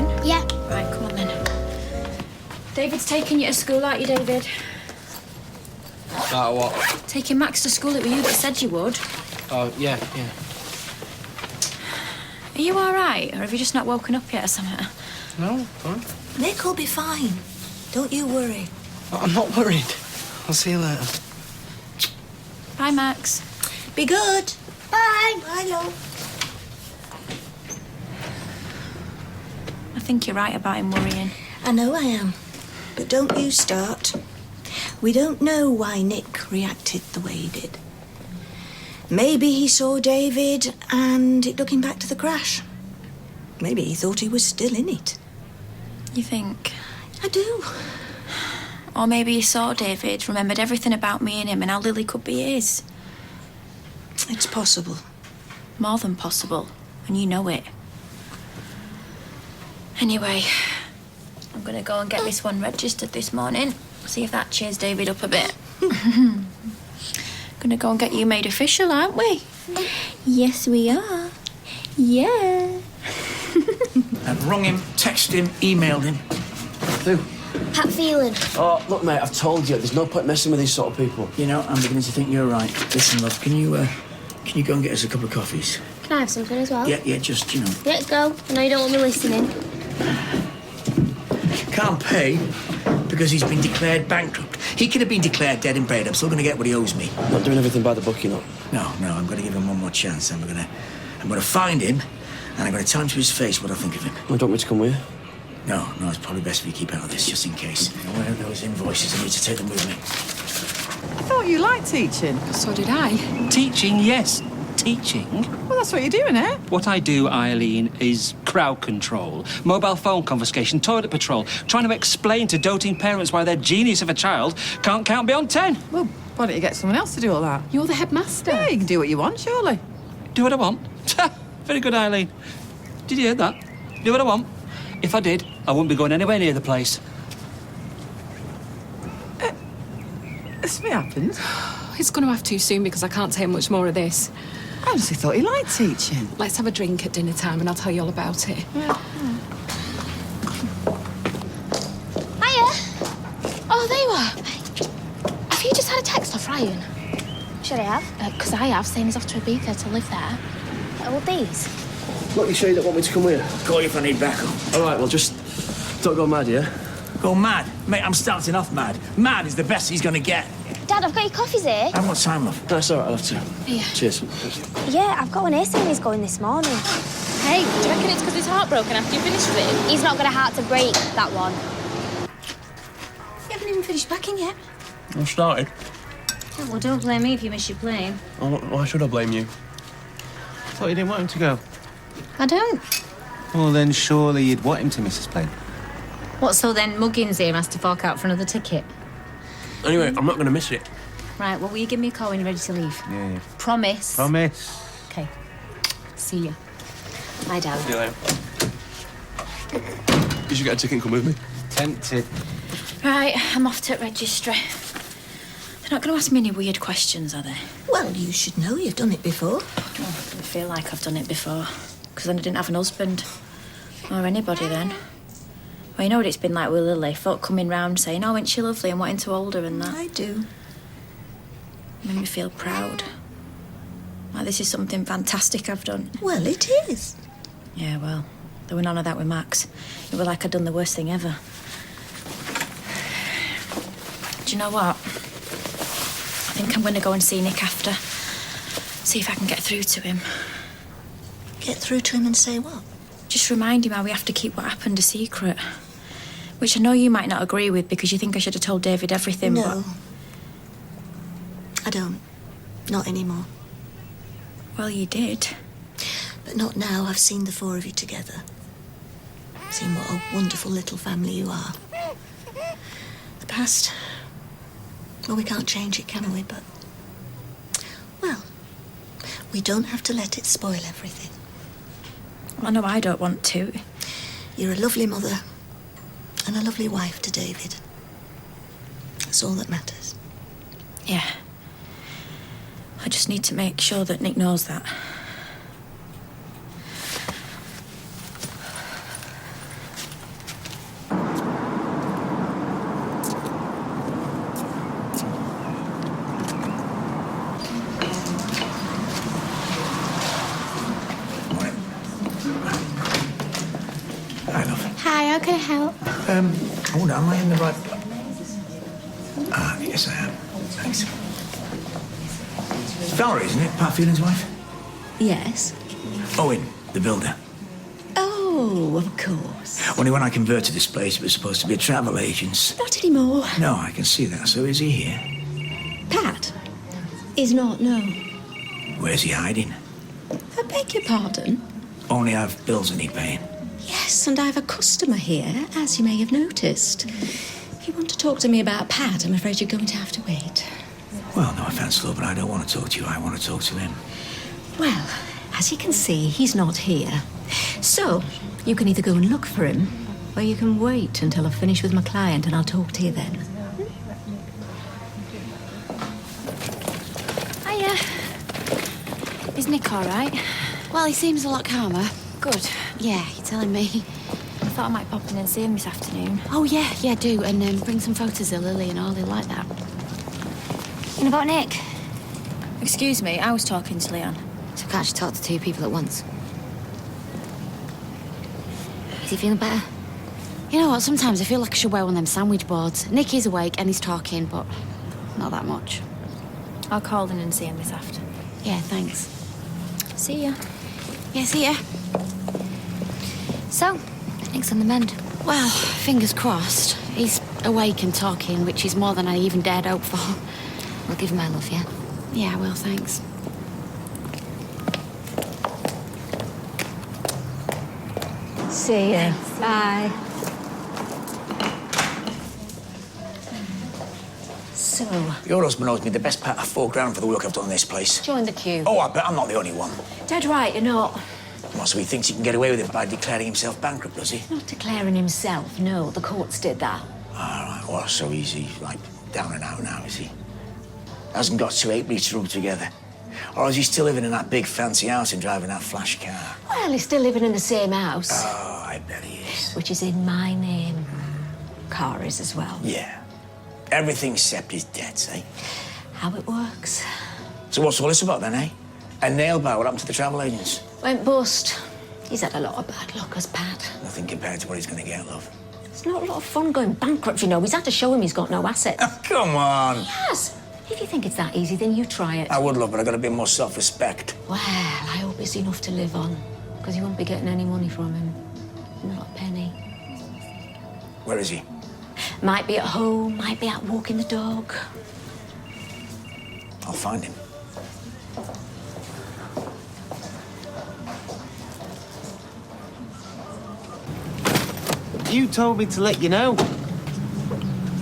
in? Yeah. Right, come on then. David's taking you to school, aren't you, David? What? Taking Max to school, it were you that said you would. Oh, yeah. Are you all right, or have you just not woken up yet or something? No, fine. Nick will be fine. Don't you worry. I'm not worried. I'll see you later. Bye, Max. Be good. Bye. Bye, love. I think you're right about him worrying. I know I am. But don't you start. We don't know why Nick reacted the way he did. Maybe he saw David and it took him back to the crash. Maybe he thought he was still in it. You think? I do. Or maybe he saw David, remembered everything about me and him and how Lily could be his. It's possible. More than possible. And you know it. Anyway, I'm going to go and get this one registered this morning. See if that cheers David up a bit. Gonna go and get you made official, aren't we? Yes, we are. Yeah. I've rung him, texted him, emailed him. Who? How feeling? Oh, look, mate, I've told you, there's no point messing with these sort of people. You know, I'm beginning to think you're right. Listen, love, can you go and get us a couple of coffees? Can I have something as well? Yeah, just, you know. Yeah, go. I know you don't want me listening. Can't pay because he's been declared bankrupt. He could have been declared dead and buried. I'm still going to get what he owes me. Not doing everything by the book, you know. No, I'm going to give him one more chance. I'm going to find him, and I'm going to tell him to his face what I think of him. Well, don't want me to come with you? No, it's probably best if you keep out of this, just in case. Where are those invoices? I need to take them with me. I thought you liked teaching. So did I. Teaching, yes. Teaching. Well, that's what you're doing, eh? What I do, Eileen, is crowd control, mobile phone confiscation, toilet patrol, trying to explain to doting parents why their genius of a child can't count beyond 10. Well, why don't you get someone else to do all that? You're the headmaster. Yeah, you can do what you want, surely. Do what I want. Very good, Eileen. Did you hear that? Do what I want. If I did, I wouldn't be going anywhere near the place. Something happened. It's going to have to soon because I can't take much more of this. I honestly thought you liked teaching. Let's have a drink at dinner time and I'll tell you all about it. Hiya. Oh, there you are. Have you just had a text off Ryan? Should I have? Because I have, saying he's off to Ibiza to live there. All these? Look, you sure you don't want me to come with you? Call you if I need backup. All right, well, just don't go mad, yeah? Go mad? Mate, I'm starting off mad. Mad is the best he's going to get. Dad, I've got your coffees here. I haven't got time, love. That's all right, I'll have to. Yeah. Cheers. Yeah, I've got one here saying he's going this morning. Hey, do you reckon it's because he's heartbroken after you finished with it? He's not got a heart to break, that one. You haven't even finished packing yet. I started. Oh, well, don't blame me if you miss your plane. Oh, why should I blame you? I thought you didn't want him to go. I don't. Well, then surely you'd want him to miss his plane. What, so then Muggins here has to fork out for another ticket? Anyway, I'm not going to miss it. Right, well, will you give me a call when you're ready to leave? Yeah. Promise? Promise. OK. See you. Bye, darling. See you later. You should get a ticket and come with me. Tempted. Right, I'm off to registry. They're not going to ask me any weird questions, are they? Well, you should know you've done it before. Oh, I feel like I've done it before. Because then I didn't have an husband. Or anybody then. Well, you know what it's been like with Lily. Folk coming round saying, oh, ain't she lovely, and wanting to hold her and that. I do. Made me feel proud. Like this is something fantastic I've done. Well, it is. Yeah, well, there were none of that with Max. It was like I'd done the worst thing ever. Do you know what? I think I'm going to go and see Nick after. See if I can get through to him. Get through to him and say what? Just remind him how we have to keep what happened a secret. Which I know you might not agree with because you think I should have told David everything, No. I don't. Not anymore. Well, you did. But not now. I've seen the four of you together. Seen what a wonderful little family you are. The past... Well, we can't change it, can we? But... Well, we don't have to let it spoil everything. I know I don't want to. You're a lovely mother and a lovely wife to David. That's all that matters. Yeah. I just need to make sure that Nick knows that. can I help? I wonder, am I in the right... Ah, yes, I am. Thanks. It's Valerie, isn't it? Pat Phelan's wife? Yes. Owen, the builder. Oh, of course. Only when I converted this place, it was supposed to be a travel agent's. Not anymore. No, I can see that. So is he here? Pat is not, no. Where's he hiding? I beg your pardon? Only I've bills that need paying. Yes, and I have a customer here, as you may have noticed. If you want to talk to me about Pat, I'm afraid you're going to have to wait. Well, no offence, love, but I don't want to talk to you. I want to talk to him. Well, as you can see, he's not here. So, you can either go and look for him, or you can wait until I've finished with my client and I'll talk to you then. Hiya. Is Nick all right? Well, he seems a lot calmer. Good. Yeah, you're telling me. I thought I might pop in and see him this afternoon. Oh, yeah, do. And bring some photos of Lily and all. He'll like that. And about Nick? Excuse me, I was talking to Leanne. So can't you talk to two people at once? Is he feeling better? You know what, sometimes I feel like I should wear one of them sandwich boards. Nick is awake and he's talking, but not that much. I'll call in and see him this after. Yeah, thanks. See ya. Yeah, see ya. So, Nick's on the mend. Well, fingers crossed. He's awake and talking, which is more than I even dared hope for. I'll give him my love, yeah? Yeah, well, thanks. See ya. Bye. So, Your husband owes me the best part of £4,000 for the work I've done in this place. join the queue. Oh, I bet I'm not the only one. Dead right, you're not. Well, so he thinks he can get away with it by declaring himself bankrupt, does he? Not declaring himself, no. The courts did that. All right, well, so easy, like, down and out now, is he? Hasn't got 2 8-metres to rub together. Or is he still living in that big fancy house and driving that flash car? Well, he's still living in the same house, Oh, I bet he is. which is in my name. Car is as well. Yeah. Everything except his debts, eh? How it works. So what's all this about then, eh? A nail bar, what happened to the travel agents? Went bust. He's had a lot of bad luck, has Pat. Nothing compared to what he's going to get, love. It's not a lot of fun going bankrupt, you know. He's had to show him he's got no assets. Oh, come on. Yes. If you think it's that easy, then you try it. I would, love, but I've got a bit more self-respect. Well, I hope it's enough to live on, because you won't be getting any money from him. Not a penny. Where is he? Might be at home, might be out walking the dog. I'll find him. You told me to let you know.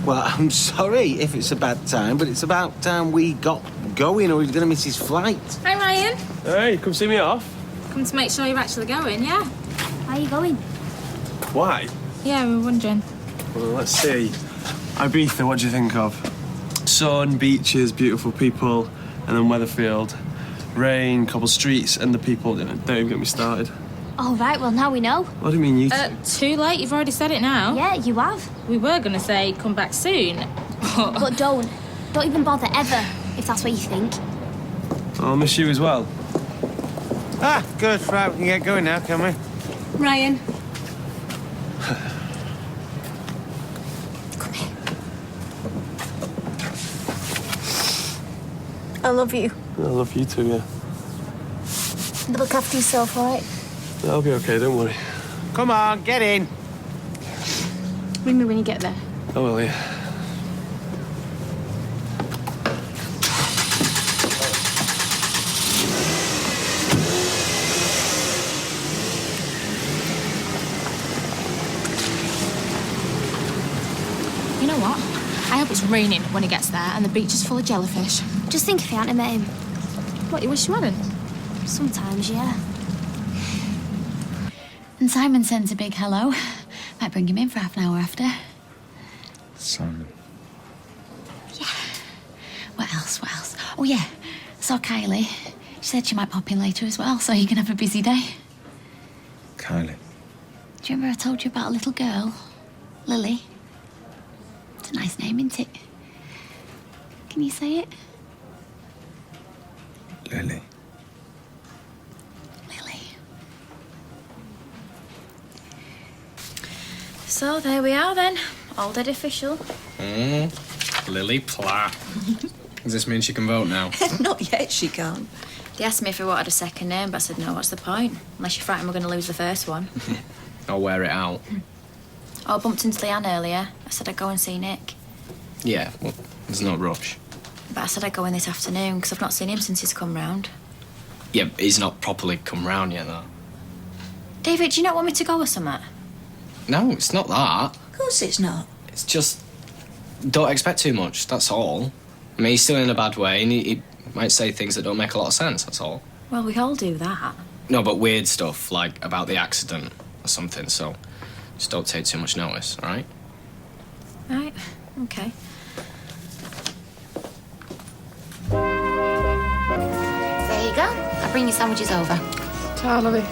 Well, I'm sorry if it's a bad time, but it's about time we got going or he's going to miss his flight. Hi, Ryan. Hey, come see me off. Come to make sure you're actually going, yeah? Where are you going? Why? Yeah, we were wondering. Well, let's see. Ibiza, what do you think of? Sun, beaches, beautiful people, and then Weatherfield. Rain, cobble streets, and the people, don't even get me started. Oh, right, well, now we know. What do you mean, you... Too late, you've already said it now. Yeah, you have. We were going to say come back soon. But don't. Don't even bother ever, if that's what you think. I'll miss you as well. Ah, good. Right, we can get going now, can we? Ryan. Come here. I love you. I love you too, yeah. Look after yourself, all right? I'll be okay, don't worry. Come on, get in. Ring me when you get there. I will, yeah. You know what? I hope it's raining when he gets there and the beach is full of jellyfish. Just think if you hadn't met him. What, you wish you hadn't? Sometimes, yeah. And Simon sends a big hello. Might bring him in for half an hour after. Simon. Yeah. What else? Oh, yeah. Saw Kylie. She said she might pop in later as well, so you can have a busy day. Kylie. Do you remember I told you about a little girl? Lily. It's a nice name, isn't it? Can you say it? Lily. Lily. So there we are then. All dead official. Lily Platt. Does this mean she can vote now? Not yet, she can't. They asked me if I wanted a second name, but I said no, what's the point? Unless you're frightened we're going to lose the first one. I'll wear it out. Oh, I bumped into Leanne earlier. I said I'd go and see Nick. Yeah, well, there's no rush. But I said I'd go in this afternoon because I've not seen him since he's come round. Yeah, he's not properly come round yet, though. David, do you not want me to go or something? No, it's not that. Of course it's not. It's just... don't expect too much, that's all. I mean, he's still in a bad way, and he might say things that don't make a lot of sense, that's all. Well, we all do that. No, but weird stuff, like about the accident or something, so just don't take too much notice, all right? Right, okay. There you go. I'll bring your sandwiches over. Charlie.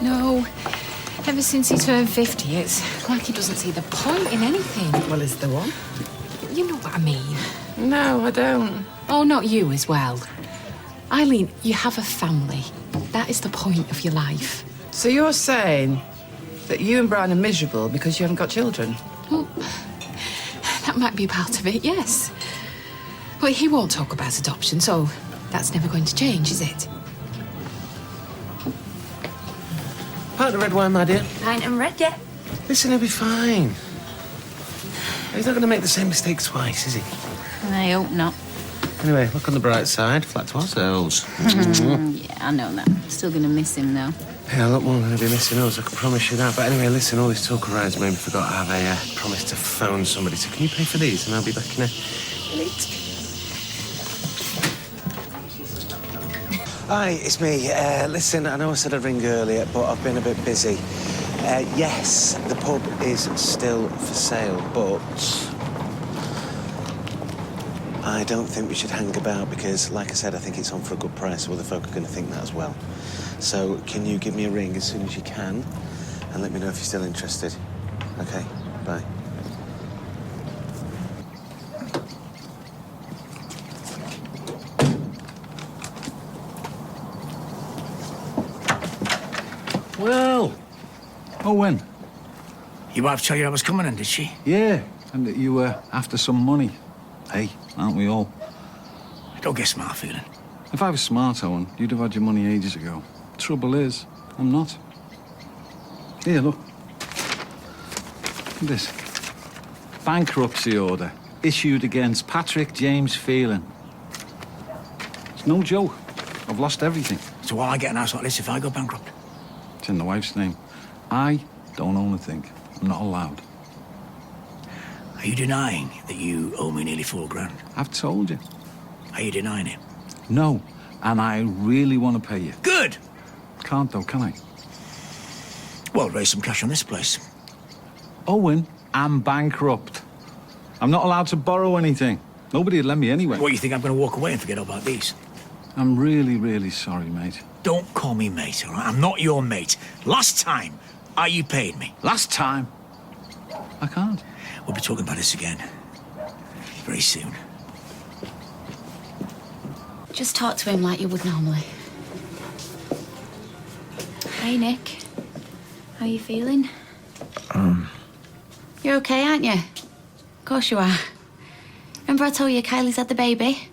No. Ever since he turned 50, it's like he doesn't see the point in anything. Well, is there one? You know what I mean. No, I don't. Oh, not you as well. Eileen, you have a family. That is the point of your life. So you're saying that you and Brian are miserable because you haven't got children? Well, that might be part of it, yes. But he won't talk about adoption, so that's never going to change, is it? Pint of red wine, my dear. Pint and red, yeah. Listen, he'll be fine. He's not going to make the same mistake twice, is he? I hope not. Anyway, look on the bright side. Flat to ourselves. Yeah, I know that. Still gonna miss him, though. Yeah, a lot more going to be missing us, I can promise you that. But anyway, listen, all this talk of rides made me forgot I have a promise to phone somebody. So can you pay for these and I'll be back in a minute. Hi, it's me. Listen, I know I said I'd ring earlier, but I've been a bit busy. Yes, the pub is still for sale, but I don't think we should hang about because, like I said, I think it's on for a good price. Other folk are going to think that as well. So can you give me a ring as soon as you can and let me know if you're still interested? Okay, bye. Well, Owen. Your wife tell you I was coming in, did she? Yeah, and that you were after some money. Hey, aren't we all? Don't get smart feeling. If I was smart, Owen, you'd have had your money ages ago. Trouble is, I'm not. Here, look. Look at this. Bankruptcy order issued against Patrick James Phelan. It's no joke. I've lost everything. So why I get an house like this if I go bankrupt? It's in the wife's name. I don't own a thing. I'm not allowed. Are you denying that you owe me nearly £4,000? I've told you. Are you denying it? No, and I really want to pay you. Good! Can't though, can I? Well, raise some cash on this place. Owen, I'm bankrupt. I'm not allowed to borrow anything. Nobody would lend me anyway. What, you think I'm going to walk away and forget all about these? I'm really, really sorry, mate. Don't call me mate, all right? I'm not your mate. Last time, are you paid me? Last time? I can't. We'll be talking about this again. Very soon. Just talk to him like you would normally. Hey, Nick. How you feeling? You're okay, aren't you? Of course you are. Remember I told you Kylie's had the baby?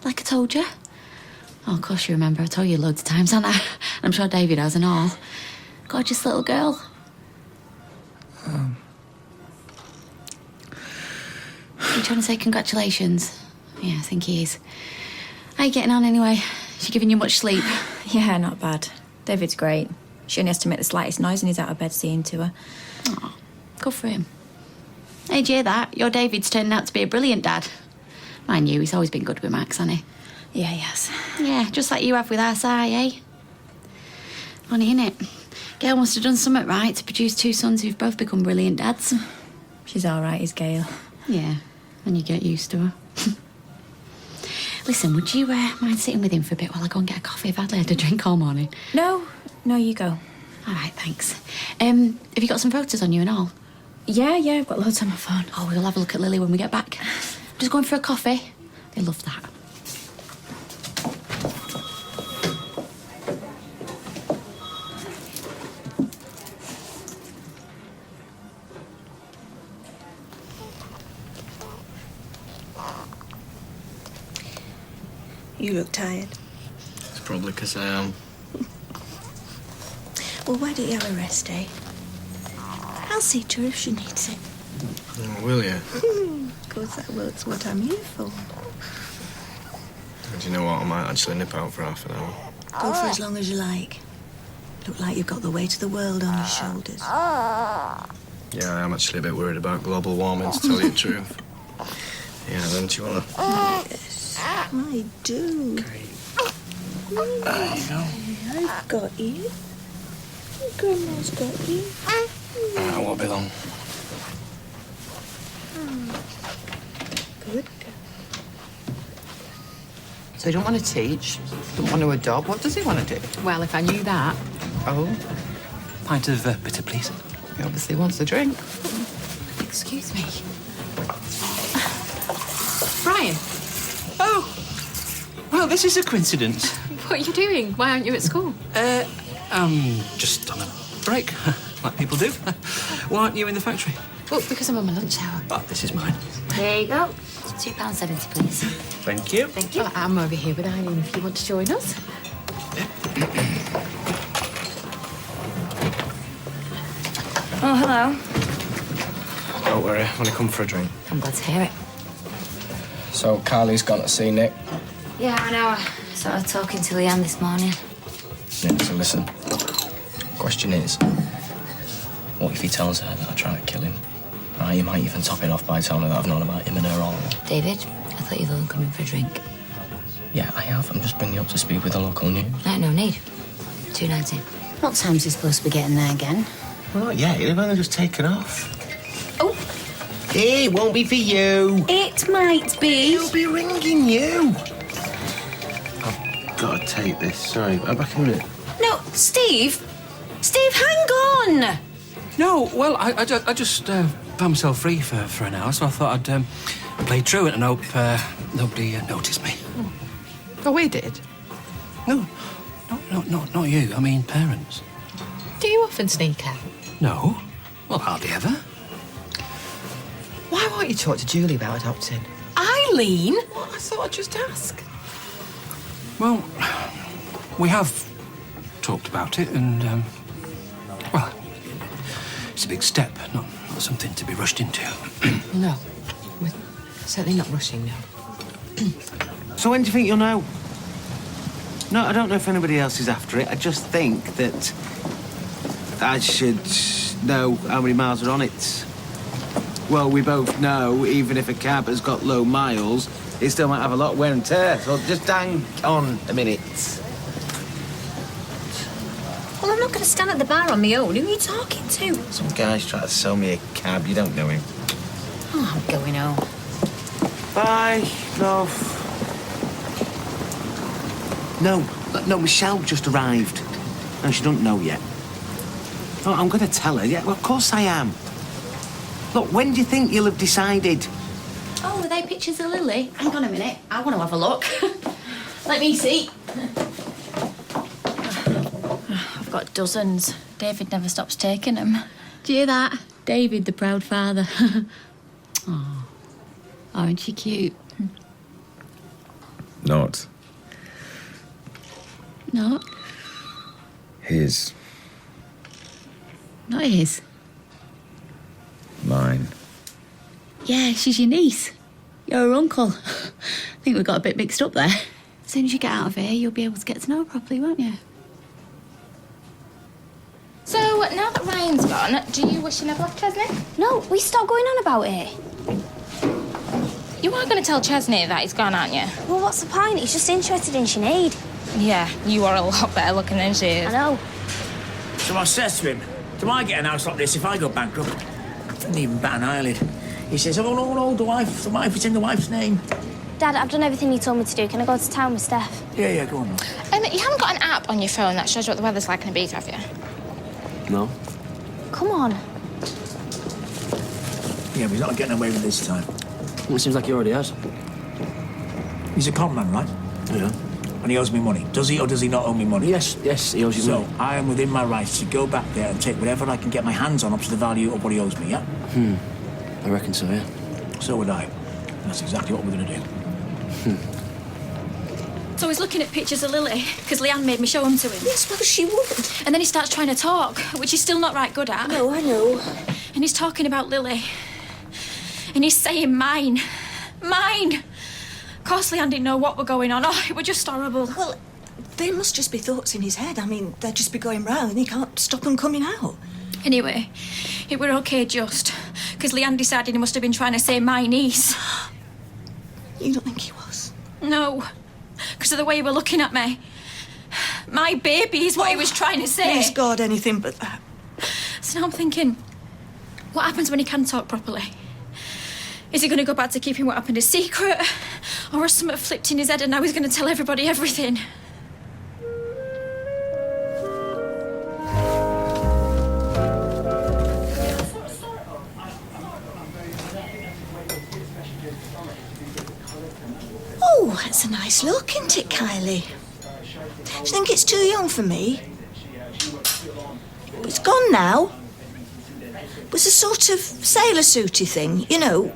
Like I told you? Oh, of course you remember. I told you loads of times, haven't I? I'm sure David has and all. Gorgeous little girl. You trying to say congratulations? Yeah, I think he is. How you getting on anyway? She giving you much sleep? Yeah, not bad. David's great. She only has to make the slightest noise when he's out of bed seeing to her. Oh, good for him. Hey, do you hear that? Your David's turning out to be a brilliant dad. Mind you, he's always been good with Max, hasn't he? Yeah, he has. Yeah, just like you have with our Si, eh? Funny, innit? Gail must have done something right to produce two sons who've both become brilliant dads. She's all right, is Gail. Yeah, when you get used to her. Listen, would you mind sitting with him for a bit while I go and get a coffee? I've hardly had a drink all morning. No, you go. All right, thanks. Have you got some photos on you and all? Yeah, I've got loads on my phone. Oh, we'll have a look at Lily when we get back. Just going for a coffee. They love that. You look tired. It's probably because I am. Well, why don't you have a rest day? I'll see to her if she needs it. Oh, will you? Of course I will. It's what I'm here for. Do you know what? I might actually nip out for half an hour. Go for as long as you like. Look like you've got the weight of the world on your shoulders. Yeah, I am actually a bit worried about global warming, to tell you the truth. Yeah, don't you want to... Yes, I do. Okay. There you go. I've got you. Grandma's got you. I won't be long. Good. So he don't want to teach, don't want to adopt. What does he want to do? Well, if I knew that. Oh, Pint of bitter, please. he obviously wants a drink. Excuse me. Brian, Oh! Well, this is a coincidence. what are you doing? Why aren't you at school? Just on a break, like people do. Why aren't you in the factory? Well, because I'm on my lunch hour. Oh, this is mine. There you go. £2.70, please. Thank you. Thank you. Oh, I'm over here with Eileen if you want to join us. Oh, hello. Don't worry, I want to come for a drink. I'm glad to hear it. So, Carly's gone to see Nick. Yeah, I know. I started talking to Leanne this morning. Yeah, so listen. Question is, what if he tells her that I tried to kill him? Right, you might even top it off by telling her that I've known about him and her all along. David, I thought you were coming for a drink. Yeah, I have. I'm just bringing you up to speed with the local news. No need. 2.90. What time's he supposed to be getting there again? Well, not yet. They've only just taken off. Oh, It won't be for you. it might be. He'll be ringing you. I've got to take this. Sorry, I'm back in a minute. No, Steve. Steve, hang on. No, well, I just found myself free for an hour, so I thought I'd play truant and hope nobody noticed me. Oh, we did. No, not you. I mean, parents. Do you often sneak out? No, well, hardly ever. Why won't you talk to Julie about adopting? Eileen? Well, I thought I'd just ask. Well, we have talked about it, and well, it's a big step, not something to be rushed into. No. We're certainly not rushing now. So when do you think you'll know? No, I don't know if anybody else is after it. I just think that I should know how many miles are on it. Well, we both know, even if a cab has got low miles, it still might have a lot of wear and tear. So just hang on a minute. Well, I'm not going to stand at the bar on my own. Who are you talking to? Some guy's trying to sell me a cab. You don't know him. Oh, I'm going home. Bye, love. No, Michelle just arrived. No, she don't know yet. Oh, I'm going to tell her. Yeah, well, of course I am. Look, when do you think you'll have decided? Oh, are they pictures of Lily? Hang on a minute. I want to have a look. Let me see. I've got dozens. David never stops taking them. Do you hear that? David, the proud father. Oh, aren't you cute? Not Not? his, Not his. mine. Yeah, she's your niece. You're her uncle. I think we got a bit mixed up there. As soon as you get out of here, you'll be able to get to know her properly, won't you? So, now that Ryan's gone, do you wish you never left Chesney? No, we stopped going on about it. You are going to tell Chesney that he's gone, aren't you? Well, what's the point? He's just interested in Sinead. Yeah, you are a lot better looking than she is. I know. So I says to him, do I get an house like this if I go bankrupt? Didn't even bat an eyelid. He says, oh, no, the wife, it's in the wife's name. Dad, I've done everything you told me to do. Can I go to town with Steph? Yeah, go on. You haven't got an app on your phone that shows you what the weather's like in Ibiza, have you? No? Come on. Yeah, but he's not getting away with this time. Well, it seems like he already has. He's a con man, right? Yeah. And he owes me money. Does he or does he not owe me money? Yes, he owes you so, money. I am within my rights to go back there and take whatever I can get my hands on up to the value of what he owes me, yeah? I reckon so, yeah. So would I. And that's exactly what we're going to do. So he's looking at pictures of Lily, because Leanne made me show them to him. Yes, well, she would. And then he starts trying to talk, which he's still not right good at. No, I know. And he's talking about Lily. And he's saying mine. Mine! Of course, Leanne didn't know what were going on. Oh, it was just horrible. Well, they must just be thoughts in his head. I mean, they'd just be going round and he can't stop them coming out. Anyway, it were okay just, because Leanne decided he must have been trying to say my niece. You don't think he was? No, because of the way he were looking at me. My baby is what he was trying to say. Please, God, anything but that. So now I'm thinking, what happens when he can talk properly? Is he going to go back to keeping what happened a secret? Or has something flipped in his head and now he's going to tell everybody everything? Oh, that's a nice look, isn't it, Kylie? Do you think it's too young for me? It's gone now. It was a sort of sailor suity thing, you know,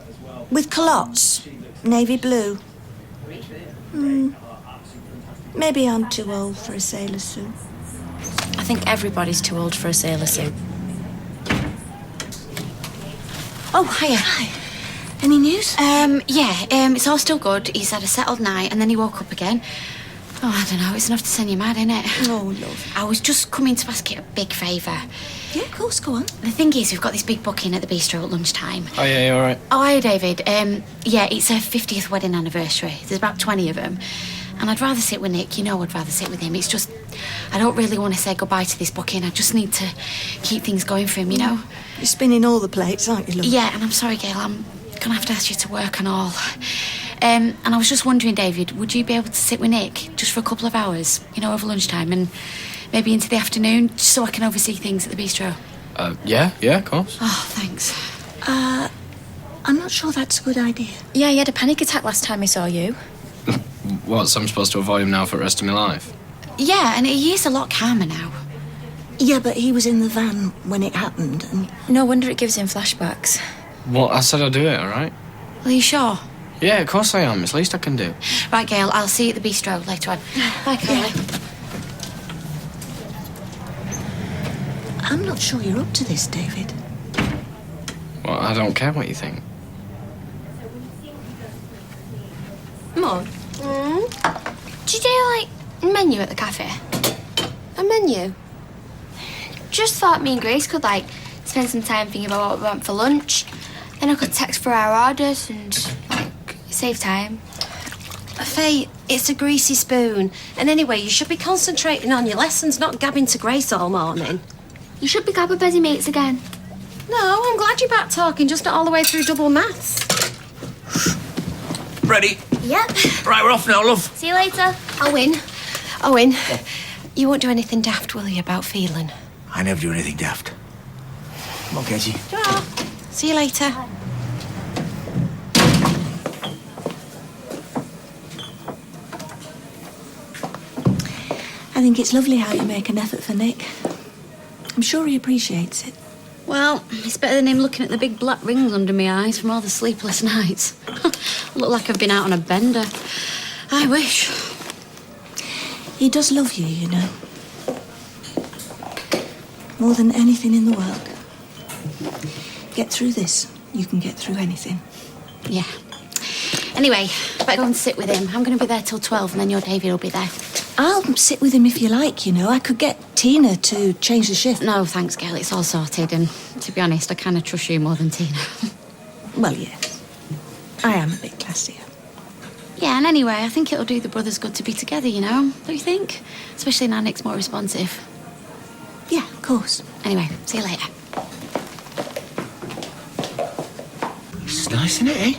with culottes, navy blue. Maybe I'm too old for a sailor suit. I think everybody's too old for a sailor suit. Oh, hiya. Hi. Any news? It's all still good. He's had a settled night and then he woke up again. Oh, I don't know, it's enough to send you mad, innit? Oh, love. I was just coming to ask you a big favour. Yeah, of course, go on. The thing is, we've got this big booking at the bistro at lunchtime. Oh, yeah, you all right? Oh, hiya, David. It's her 50th wedding anniversary. There's about 20 of them. And I'd rather sit with Nick. You know I'd rather sit with him. It's just, I don't really want to say goodbye to this booking. I just need to keep things going for him, you know? You're spinning all the plates, aren't you, love? Yeah, and I'm sorry, Gail, I'm gonna have to ask you to work and all. And I was just wondering, David, would you be able to sit with Nick just for a couple of hours, you know, over lunchtime and maybe into the afternoon, just so I can oversee things at the bistro? Yeah, of course. Oh, thanks. I'm not sure that's a good idea. Yeah, he had a panic attack last time he saw you. What, so I'm supposed to avoid him now for the rest of my life? Yeah, and he is a lot calmer now. Yeah, but he was in the van when it happened, and... No wonder it gives him flashbacks. Well, I said I'd do it, all right? Are you sure? Yeah, of course I am. It's the least I can do. Right, Gail, I'll see you at the bistro later on. Bye, Kylie. I'm not sure you're up to this, David. Well, I don't care what you think. Mum, Do you do, like, a menu at the cafe? a menu? Just thought me and Grace could, like, spend some time thinking about what we want for lunch. Then I could text for our orders and, like, save time. Faye, it's a greasy spoon. And anyway, you should be concentrating on your lessons, not gabbing to Grace all morning. You should be with busy mates again. No, I'm glad you're back talking, just not all the way through double maths. Ready? Yep. Right, we're off now, love. See you later. Owen, you won't do anything daft, will you, about feeling? I never do anything daft. Come on, Katie. See you later. I think it's lovely how you make an effort for Nick. I'm sure he appreciates it. Well, it's better than him looking at the big black rings under my eyes from all the sleepless nights. I look like I've been out on a bender. I wish. He does love you, you know. More than anything in the world. Get through this, you can get through anything. Yeah. Anyway, I better go and sit with him. I'm going to be there till 12 and then your David will be there. I'll sit with him if you like, you know. I could get Tina to change the shift. No, thanks, Gail. It's all sorted. And to be honest, I kind of trust you more than Tina. Well, yes. I am a bit classier. Yeah, and anyway, I think it'll do the brothers good to be together, you know? Don't you think? Especially now Nick's more responsive. Yeah, of course. Anyway, see you later. It's nice, isn't it, eh?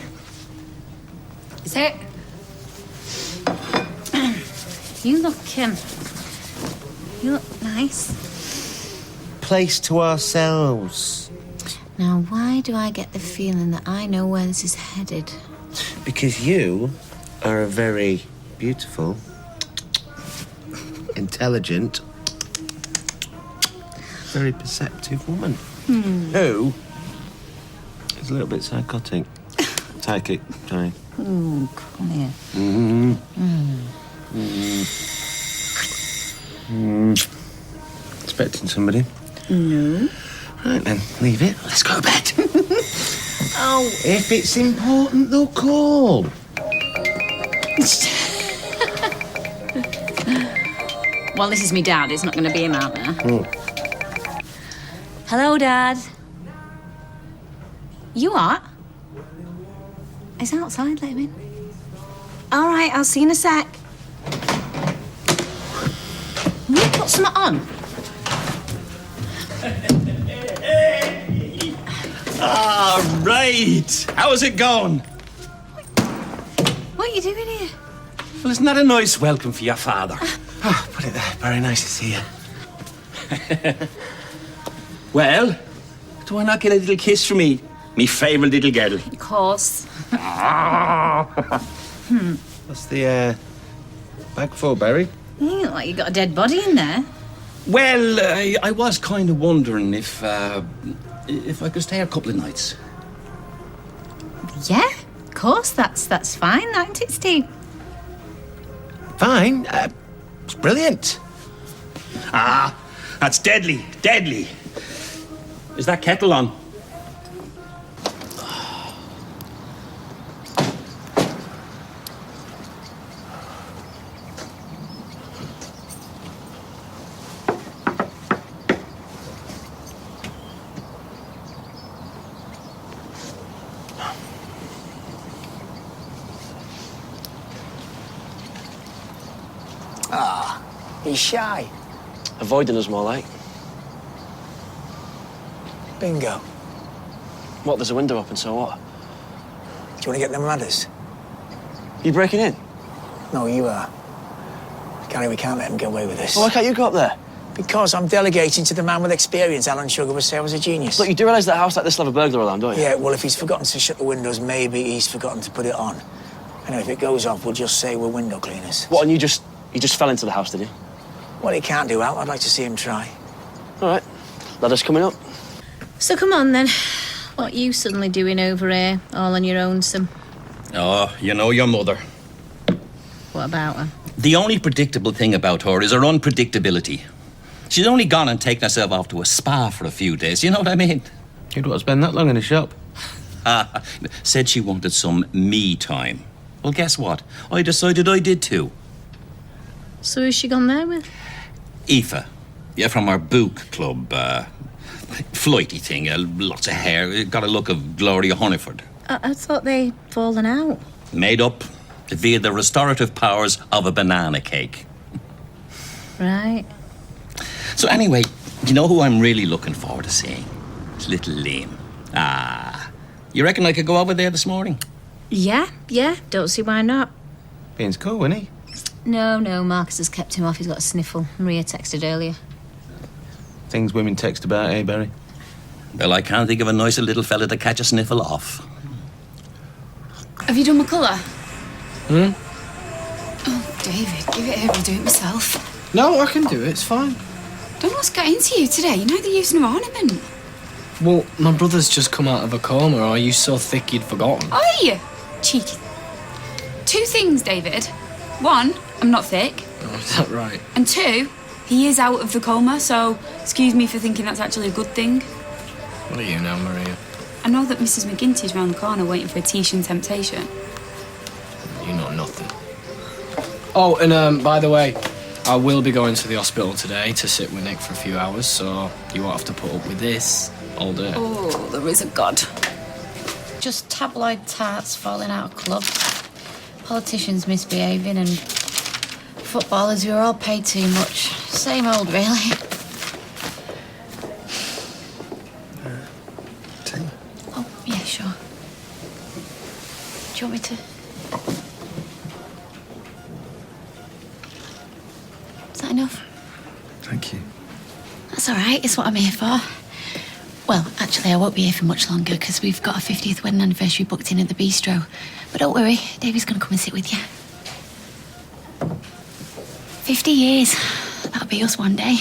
Is it? You look nice. Place to ourselves. Now, why do I get the feeling that I know where this is headed? Because you are a very beautiful, intelligent, very perceptive woman. Who is a little bit psychotic. Psychic, sorry. Come here. Expecting somebody? No. Right then, leave it. Let's go to bed. Oh. If it's important, they'll call. Well, this is me dad. It's not going to be him out there. Oh. Hello, Dad. You are? He's outside, let him in. All right, I'll see you in a sec. Will you put something on? Ah, right. How's it going? What are you doing here? Well, isn't that a nice welcome for your father? Oh, put it there. Very nice to see you. Well, do I not get a little kiss from me favourite little girl? Of course. What's the bag for, Barry? You look like you got a dead body in there. Well, I was kind of wondering if I could stay a couple of nights. Yeah, of course. That's fine, isn't it, Steve? Fine. It's brilliant. Ah, that's deadly, deadly. Is that kettle on? He's shy. Avoiding us more like. Bingo. What, there's a window open, so what? Do you want to get them ladders? You breaking in? No, you are. Gary, we can't let him get away with this. Well, why can't you go up there? Because I'm delegating to the man with experience. Alan Sugar would say I was a genius. Look, you do realise that a house like this will have a burglar alarm, don't you? Yeah, well, if he's forgotten to shut the windows, maybe he's forgotten to put it on. Anyway, if it goes off, we'll just say we're window cleaners. What, and you just fell into the house, did you? Well, he can't do out. I'd like to see him try. All right. Ladder's coming up. So come on, then. What are you suddenly doing over here, all on your own, Sam? Oh, you know your mother. What about her? The only predictable thing about her is her unpredictability. She's only gone and taken herself off to a spa for a few days, you know what I mean? You'd want to spend that long in a shop. Said she wanted some me time. Well, guess what? I decided I did too. So who's she gone there with? Aoife. Yeah, from our book club. Flighty thing, lots of hair. Got a look of Gloria Hunniford. I thought they'd fallen out. Made up via the restorative powers of a banana cake. Right. So anyway, you know who I'm really looking forward to seeing? It's little Liam. Ah. You reckon I could go over there this morning? Yeah. Don't see why not. Being's cool, isn't he? No, Marcus has kept him off. He's got a sniffle. Maria texted earlier. Things women text about, eh, Barry? Well, I can't think of a nicer little fella to catch a sniffle off. Have you done my colour? Hmm? Oh, David, give it here. I'll do it myself. No, I can do it. It's fine. Don't know what's got into you today. You know they're using an ornament. Well, my brother's just come out of a coma. Are you so thick you'd forgotten? Oi! Cheeky. Two things, David. One, I'm not thick. Oh, is that right? And two, he is out of the coma, so excuse me for thinking that's actually a good thing. What are you now, Maria? I know that Mrs. McGinty's round the corner waiting for a Tish and Temptation. You know nothing. Oh, and by the way, I will be going to the hospital today to sit with Nick for a few hours, so you won't have to put up with this all day. Oh, there is a God. Just tabloid tarts falling out of clubs. Politicians misbehaving and footballers who are all paid too much. Same old, really. Tea? Oh, yeah, sure. Do you want me to? Is that enough? Thank you. That's all right. It's what I'm here for. Well, actually, I won't be here for much longer because we've got a 50th wedding anniversary booked in at the bistro. But don't worry, Davey's going to come and sit with you. 50 years. That'll be us one day.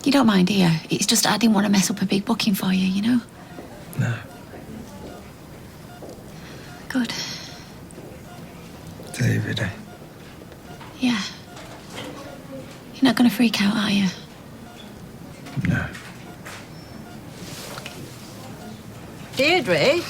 You don't mind, do you? It's just I didn't want to mess up a big booking for you, you know? No. Good. David, eh? Yeah. You know, not going to freak out, are you? No. Deirdre,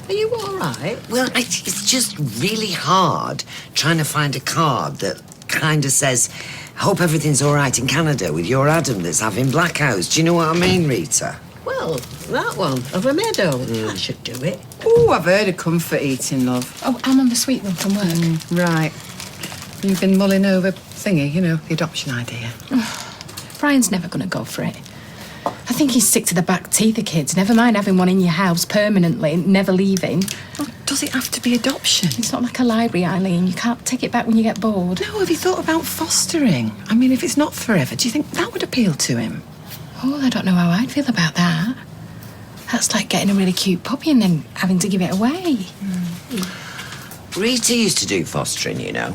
are you all right? Well, it's just really hard trying to find a card that kind of says, hope everything's all right in Canada with your Adam that's having blackouts. Do you know what I mean, Rita? Well, that one, of a meadow. I should do it. Oh, I've heard of comfort eating, love. Oh, I'm on the sweet one from work. Right. You've been mulling over thingy, you know, the adoption idea. Brian's never going to go for it. I think he's sick to the back teeth of kids. Never mind having one in your house permanently, never leaving. Well, does it have to be adoption? It's not like a library, Eileen. You can't take it back when you get bored. No, have you thought about fostering? I mean, if it's not forever, do you think that would appeal to him? Oh, I don't know how I'd feel about that. That's like getting a really cute puppy and then having to give it away. Rita used to do fostering, you know.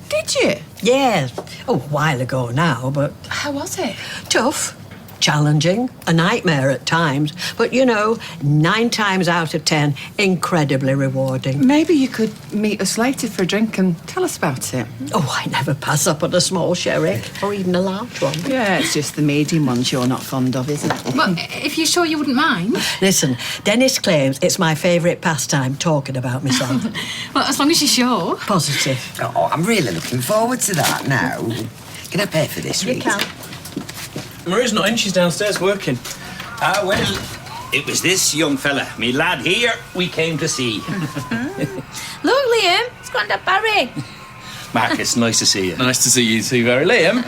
Did you? Yeah, a while ago now, but How was it? tough, challenging, a nightmare at times. But, you know, 9 times out of 10, incredibly rewarding. Maybe you could meet us later for a drink and tell us about it. Oh, I never pass up on a small sherry, or even a large one. Yeah, it's just the medium ones you're not fond of, isn't it? Well, if you're sure you wouldn't mind. Listen, Dennis claims it's my favourite pastime, talking about myself. Well, as long as you're sure. Positive. Oh, I'm really looking forward to that now. Can I pay for this, You Rita? can. Maria's not in, she's downstairs working. Ah, well, it was this young fella, me lad here, we came to see. Look, Liam, it's Grandad Barry. Marcus, nice to see you. Nice to see you too, very Liam.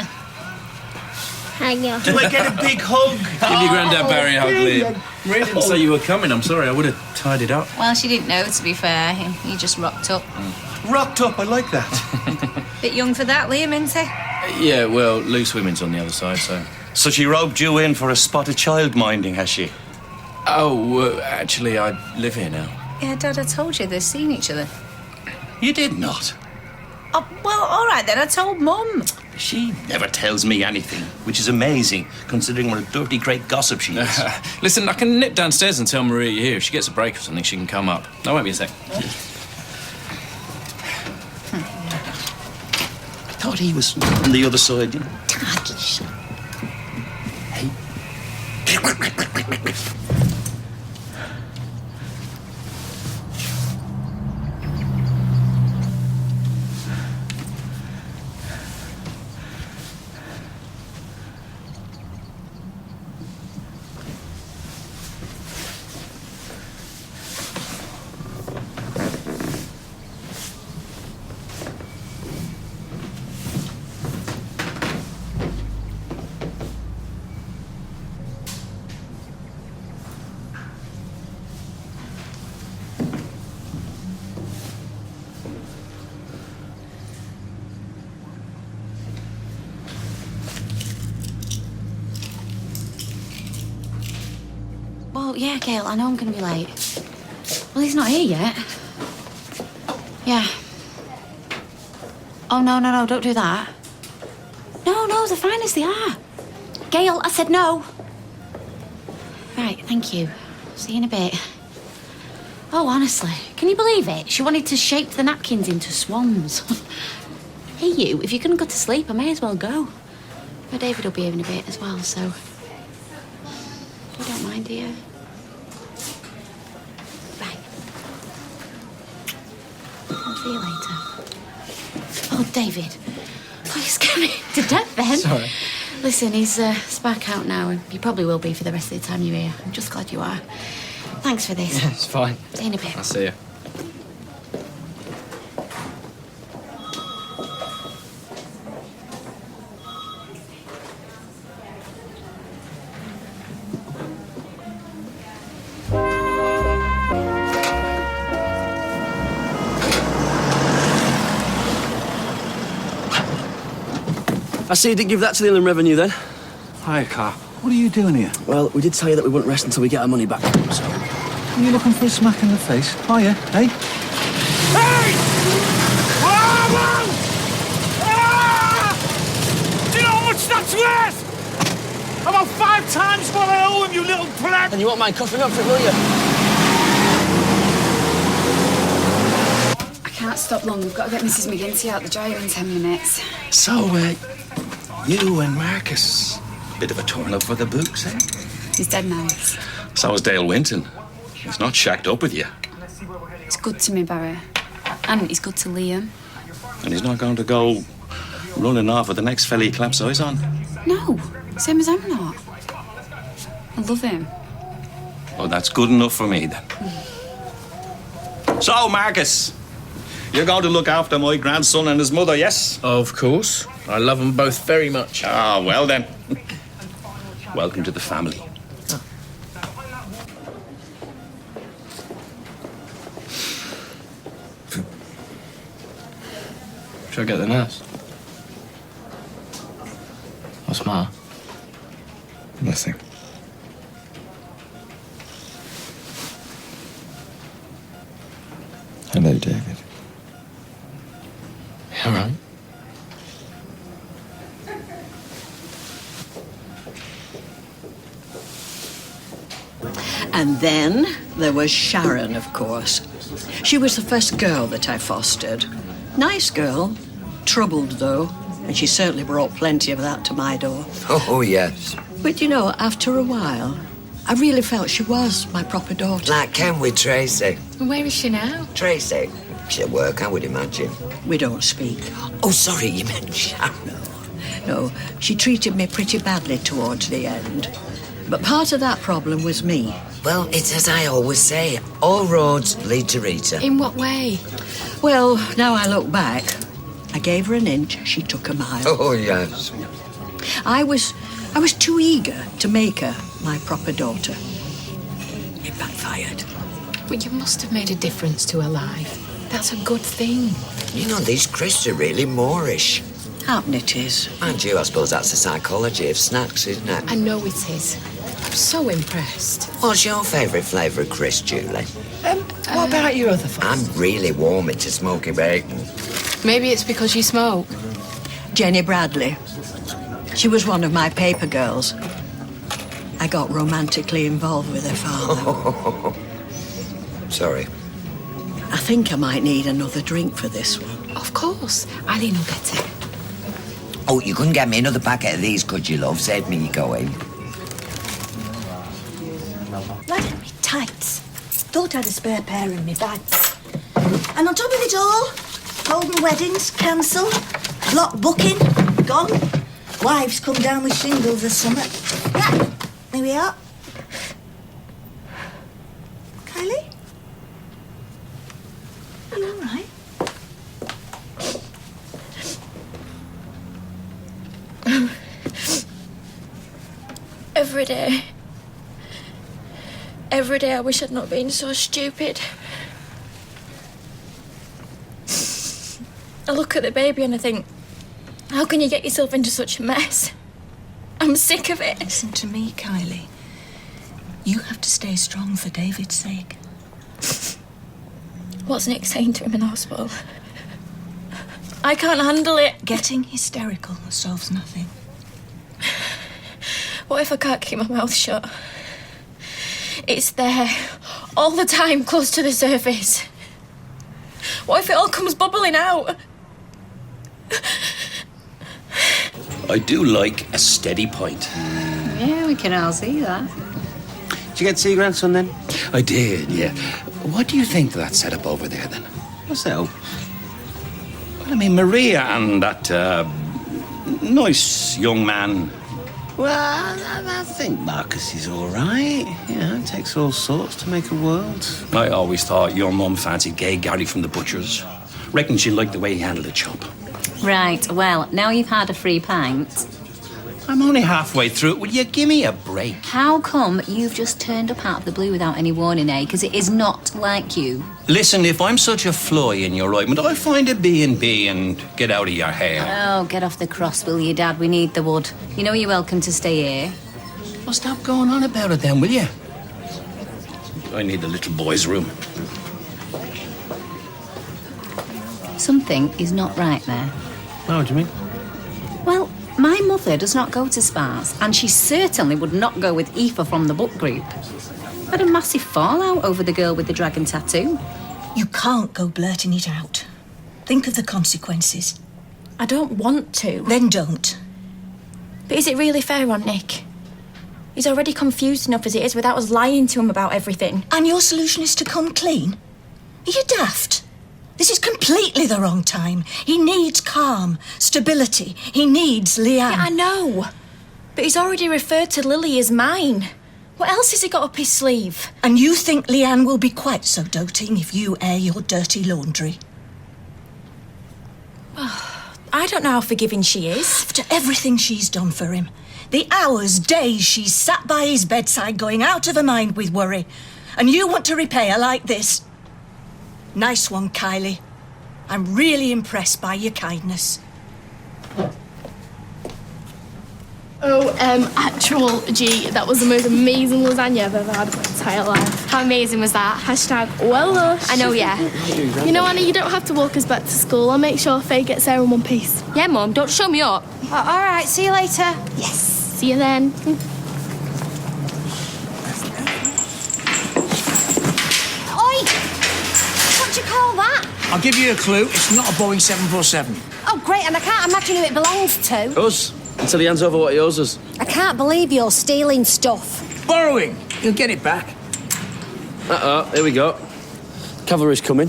Hang on. Do I get a big hug? Give your Grandad Barry a hug, Liam. Maria didn't say you were coming, I'm sorry, I would have tidied up. Well, she didn't know, to be fair. He just rocked up. Rocked up, I like that. Bit young for that, Liam, isn't he? Yeah, well, loose women's on the other side, so... So she roped you in for a spotted child minding, has she? Oh, actually, I live here now. Yeah, Dad, I told you they've seen each other. You did not. Oh, well, all right then, I told Mum. She never tells me anything, which is amazing, considering what a dirty, great gossip she is. Listen, I can nip downstairs and tell Maria you're here. If she gets a break or something, she can come up. No, won't be a sec. I thought he was on the other side, you know. Well, yeah, Gail, I know I'm going to be late. Well, he's not here yet. Yeah. Oh, no, don't do that. No, they're fine as they are. Gail, I said no. Right, thank you. See you in a bit. Oh, honestly, can you believe it? She wanted to shape the napkins into swans. Hey, you, if you're going to go to sleep, I may as well go. But David will be here in a bit as well, so... You don't mind, do you? Right. I'll see you later. Oh, David. Oh, you scared me to death then. Sorry. Listen, he's back out now, and he probably will be for the rest of the time you're here. I'm just glad you are. Thanks for this. Yeah, it's fine. See you in a bit. I'll see you. I see you didn't give that to the Inland Revenue then. Hiya, car. What are you doing here? Well, we did tell you that we wouldn't rest until we get our money back, so... Are you looking for a smack in the face? Are you, eh? Hey! Whoa! Ah! Do you know how much that's worth? About 5 times what I owe him, you little pleb! And you won't mind coughing up for it, will you? I can't stop long. We've got to get Mrs. McGinty out the dryer in 10 minutes. So, You and Marcus. Bit of a turn up for the books, eh? He's dead nice. So is Dale Winton. He's not shacked up with you. He's good to me, Barry. And he's good to Liam. And he's not going to go running off with the next fella he claps eyes on. No, same as I'm not. I love him. Oh, that's good enough for me, then. So, Marcus, you're going to look after my grandson and his mother, yes? Of course. I love them both very much. Ah, well then. Welcome to the family. Should I get the nurse? What's Ma? Nothing. Hello, David. All right. And then there was Sharon, of course. She was the first girl that I fostered. Nice girl, troubled though, and she certainly brought plenty of that to my door. Oh, yes. But you know, after a while, I really felt she was my proper daughter. Like Ken with Tracy. Where is she now? Tracy? She's at work, I would imagine. We don't speak. Oh, sorry, you meant Sharon. No, she treated me pretty badly towards the end. But part of that problem was me. Well, it's as I always say, all roads lead to Rita. In what way? Well, now I look back, I gave her an inch, she took a mile. Oh, yes. I was too eager to make her my proper daughter. It backfired. But you must have made a difference to her life. That's a good thing. You know, these crisps are really Moorish. Happen it is. Mind you, I suppose that's the psychology of snacks, isn't it? I know it is. I'm so impressed. What's your favourite flavour of crisp, Julie? What about your other fun? I'm really warm into smoky bacon. Maybe it's because you smoke. Jenny Bradley. She was one of my paper girls. I got romantically involved with her father. Sorry. I think I might need another drink for this one. Of course. Eileen will get it. Oh, you couldn't get me another packet of these, could you, love? Save me going. Bloody me tights. Thought I had a spare pair in my bag. And on top of it all, Holden weddings cancelled, block booking gone, wives come down with shingles this summer. Yeah, here we are. Kylie? Are you all right? Every day I wish I'd not been so stupid. I look at the baby and I think, how can you get yourself into such a mess? I'm sick of it. Listen to me, Kylie. You have to stay strong for David's sake. What's Nick saying to him in hospital? I can't handle it. Getting hysterical solves nothing. What if I can't keep my mouth shut? It's there, all the time, close to the surface. What if it all comes bubbling out? I do like a steady point. Yeah, we can all see that. Did you get to see your grandson then? I did, yeah. What do you think of that setup over there, then? What's that? Well, I mean, Maria and that nice young man. Well, I think Marcus is all right. You know, it takes all sorts to make a world. I always thought your mum fancied gay Gary from the butcher's. Reckon she liked the way he handled a chop. Right, well, now you've had a free pint. I'm only halfway through it. Will you give me a break? How come you've just turned up out of the blue without any warning, eh? Because it is not like you. Listen, if I'm such a fly in your ointment, I'll find a B&B and get out of your hair. Oh, get off the cross, will you, Dad? We need the wood. You know you're welcome to stay here. Well, stop going on about it then, will you? I need the little boy's room. Something is not right there. Oh, what do you mean? Well, my mother does not go to spas, and she certainly would not go with Aoife from the book group. Had a massive fallout over the girl with the dragon tattoo. You can't go blurting it out. Think of the consequences. I don't want to. Then don't. But is it really fair on Nick? He's already confused enough as it is without us lying to him about everything. And your solution is to come clean? Are you daft? This is completely the wrong time. He needs calm, stability. He needs Leanne. Yeah, I know. But he's already referred to Lily as mine. What else has he got up his sleeve? And you think Leanne will be quite so doting if you air your dirty laundry? I don't know how forgiving she is. After everything she's done for him. The hours, days she's sat by his bedside going out of her mind with worry. And you want to repay her like this? Nice one, Kylie. I'm really impressed by your kindness. Oh, actual G, that was the most amazing lasagna I've ever had in my entire life. How amazing was that? Hashtag well done. I know, yeah. You know, Annie, you don't have to walk us back to school. I'll make sure Faye gets there in one piece. Yeah, Mum, don't show me up. All right, see you later. Yes. See you then. Oi! What do you call that? I'll give you a clue. It's not a Boeing 747. Oh, great, and I can't imagine who it belongs to. Us. Until he hands over what he owes us. I can't believe you're stealing stuff. Borrowing. You'll get it back. Here we go. Cavalry's coming.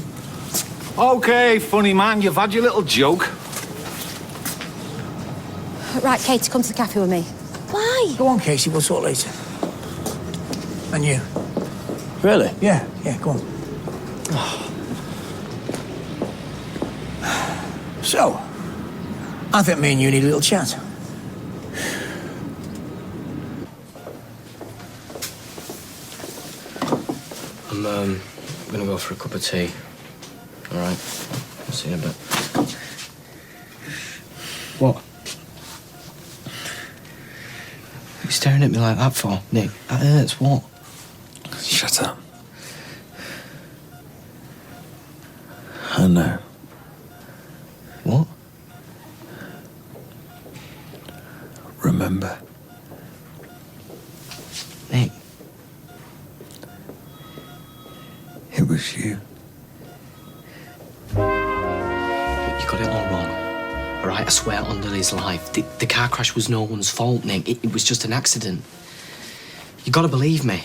OK, funny man, you've had your little joke. Right, Katie, come to the cafe with me. Why? Go on, Casey. We'll talk later. And you? Really? Yeah, go on. So, I think me and you need a little chat. I'm gonna go for a cup of tea. All right? I'll see you in a bit. What? What are you staring at me like that for, Nick? That hurts. What? Shut up. I know. What? Remember. Nick. It was you. You got it all wrong. All right? I swear on Lily's life. The car crash was no one's fault, Nick. It was just an accident. You gotta believe me.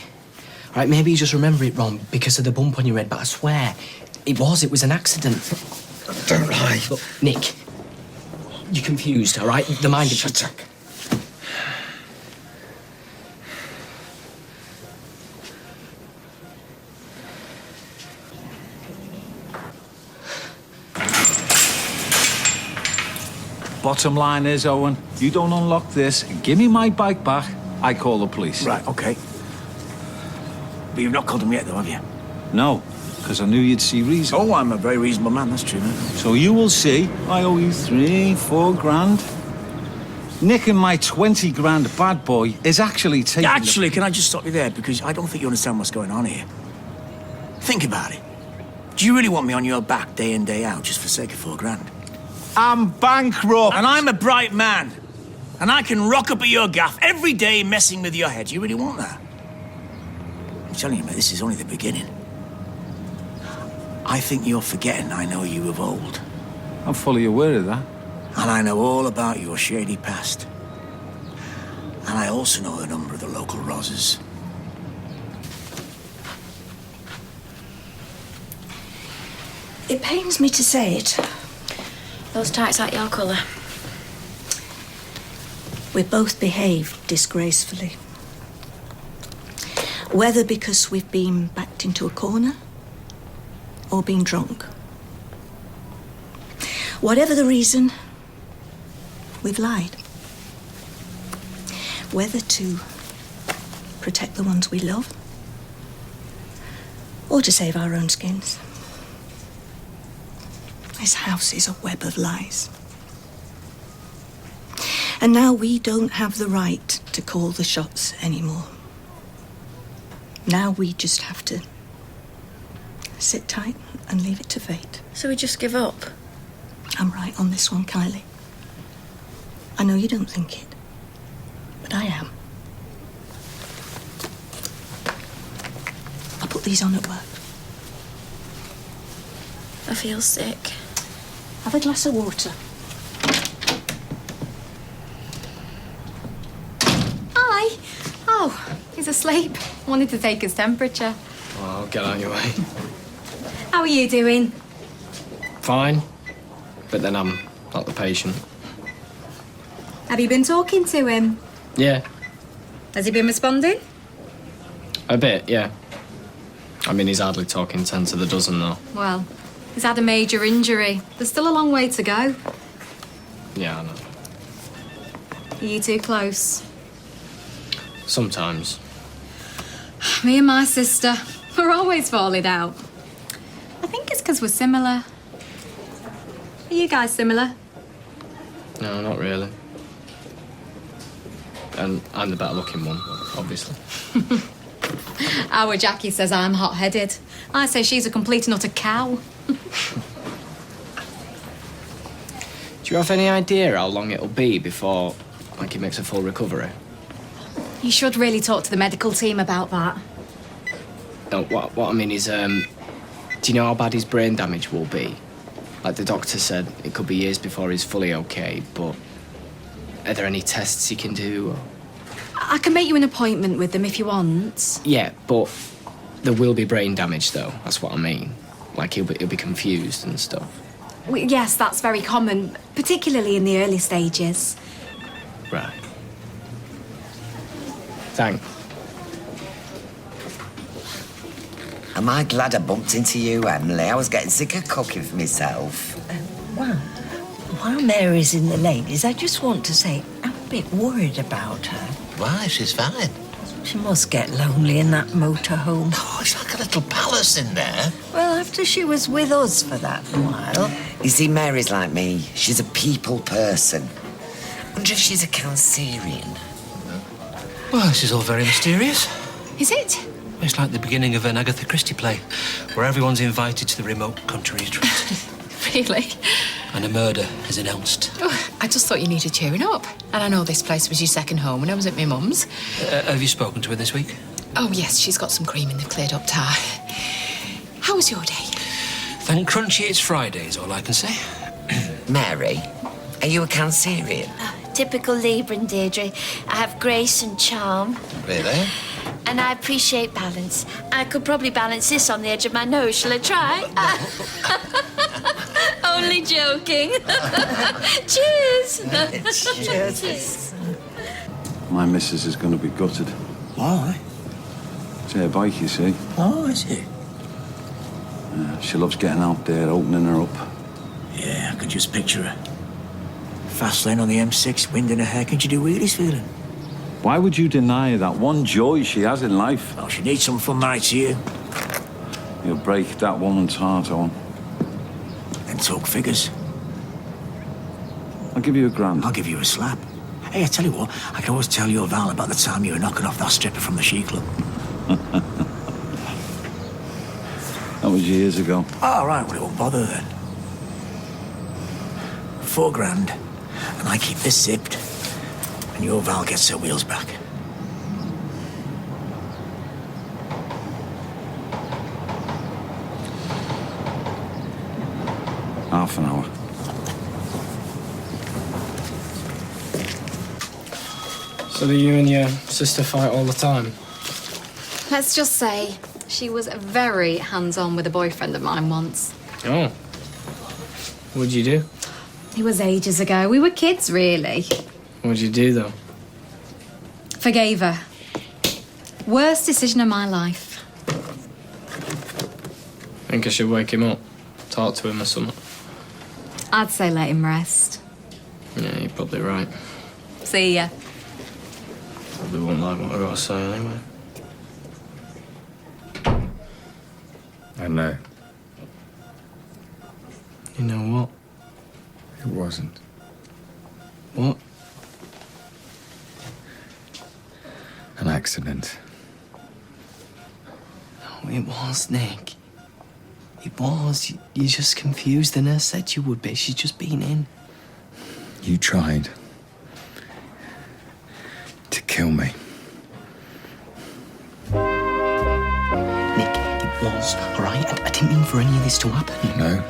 All right? Maybe you just remember it wrong because of the bump on your head, but I swear, it was an accident. Don't lie. Look, Nick, you're confused, all right? The mind... Shut up. Bottom line is, Owen, you don't unlock this, give me my bike back, I call the police. Right, OK. But you've not called him yet, though, have you? No, because I knew you'd see reason. Oh, I'm a very reasonable man, that's true, man. So you will see, I owe you 3-4 grand. Nicking my 20 grand bad boy is actually taking... Actually, can I just stop you there? Because I don't think you understand what's going on here. Think about it. Do you really want me on your back day in, day out, just for the sake of 4 grand? I'm bankrupt. And I'm a bright man. And I can rock up at your gaff every day messing with your head. Do you really want that? I'm telling you, mate, this is only the beginning. I think you're forgetting I know you of old. I'm fully aware of that. And I know all about your shady past. And I also know the number of the local Roses. It pains me to say it. Those tights aren't your colour. We both behaved disgracefully. Whether because we've been backed into a corner or been drunk. Whatever the reason, we've lied. Whether to protect the ones we love or to save our own skins. This house is a web of lies. And now we don't have the right to call the shots anymore. Now we just have to sit tight and leave it to fate. So we just give up? I'm right on this one, Kylie. I know you don't think it, but I am. I'll put these on at work. I feel sick. Have a glass of water. asleep. Wanted to take his temperature. Oh, get out of your way. How are you doing? Fine. But then I'm not the patient. Have you been talking to him? Yeah, Has he been responding? a bit, yeah. I mean, he's hardly talking 10 to the dozen, though. Well, he's had a major injury. There's still a long way to go. Yeah, I know. Are you too close? Sometimes. Me and my sister, we're always falling out. I think it's because we're similar. Are you guys similar? No, not really. And I'm the better looking one, obviously. Our Jackie says I'm hot-headed. I say she's a complete and utter cow. Do you have any idea how long it'll be before, like, he makes a full recovery? You should really talk to the medical team about that. No, what I mean is, do you know how bad his brain damage will be? Like the doctor said, it could be years before he's fully okay, but are there any tests he can do? I can make you an appointment with them if you want. Yeah, but there will be brain damage, though. That's what I mean. Like, he'll be confused and stuff. Well, yes, that's very common, particularly in the early stages. Right. Thanks. Am I glad I bumped into you, Emily? I was getting sick of cooking for myself. While Mary's in the ladies, I just want to say I'm a bit worried about her. Why? She's fine. She must get lonely in that motorhome. Oh, it's like a little palace in there. Well, after she was with us for that while. You see, Mary's like me. She's a people person. Wonder if she's a Cancerian. Well, this is all very mysterious. Is it? It's like the beginning of an Agatha Christie play, where everyone's invited to the remote country retreat. Really? And a murder is announced. Oh, I just thought you needed cheering up. And I know this place was your second home when I was at my mum's. Have you spoken to her this week? Oh, yes, she's got some cream in the cleared up tar. How was your day? Thank Crunchy it's Friday is all I can say. Mary, are you a Cancerian? Typical Libran, Deirdre. I have grace and charm. Really? And I appreciate balance. I could probably balance this on the edge of my nose. Shall I try? Only joking. Cheers. Cheers. My missus is going to be gutted. Why? It's her bike, you see. Oh, is it? She loves getting out there, opening her up. Yeah, I could just picture her. Fast lane on the M6, wind in her hair. Can't you do wheelies feeling? Why would you deny that one joy she has in life? Oh, she needs some fun married to you. You'll break that woman's heart, Owen. And talk figures. I'll give you £1,000. I'll give you a slap. Hey, I tell you what, I can always tell your Val about the time you were knocking off that stripper from the She Club. That was years ago. Oh, right, well, it won't bother then. £4,000, and I keep this zipped, and your Val gets her wheels back. Half an hour. So do you and your sister fight all the time? Let's just say she was very hands-on with a boyfriend of mine once. Oh. What'd you do? It was ages ago. We were kids, really. What'd you do, though? Forgave her. Worst decision of my life. Think I should wake him up? Talk to him or something? I'd say let him rest. Yeah, you're probably right. See ya. Probably won't like what I gotta say anyway. I know. You know what? It wasn't. What? An accident. No, it was, Nick. It was. You're just confused. The nurse said you would be. She's just been in. You tried to kill me. Nick, it was, all right? I didn't mean for any of this to happen. No?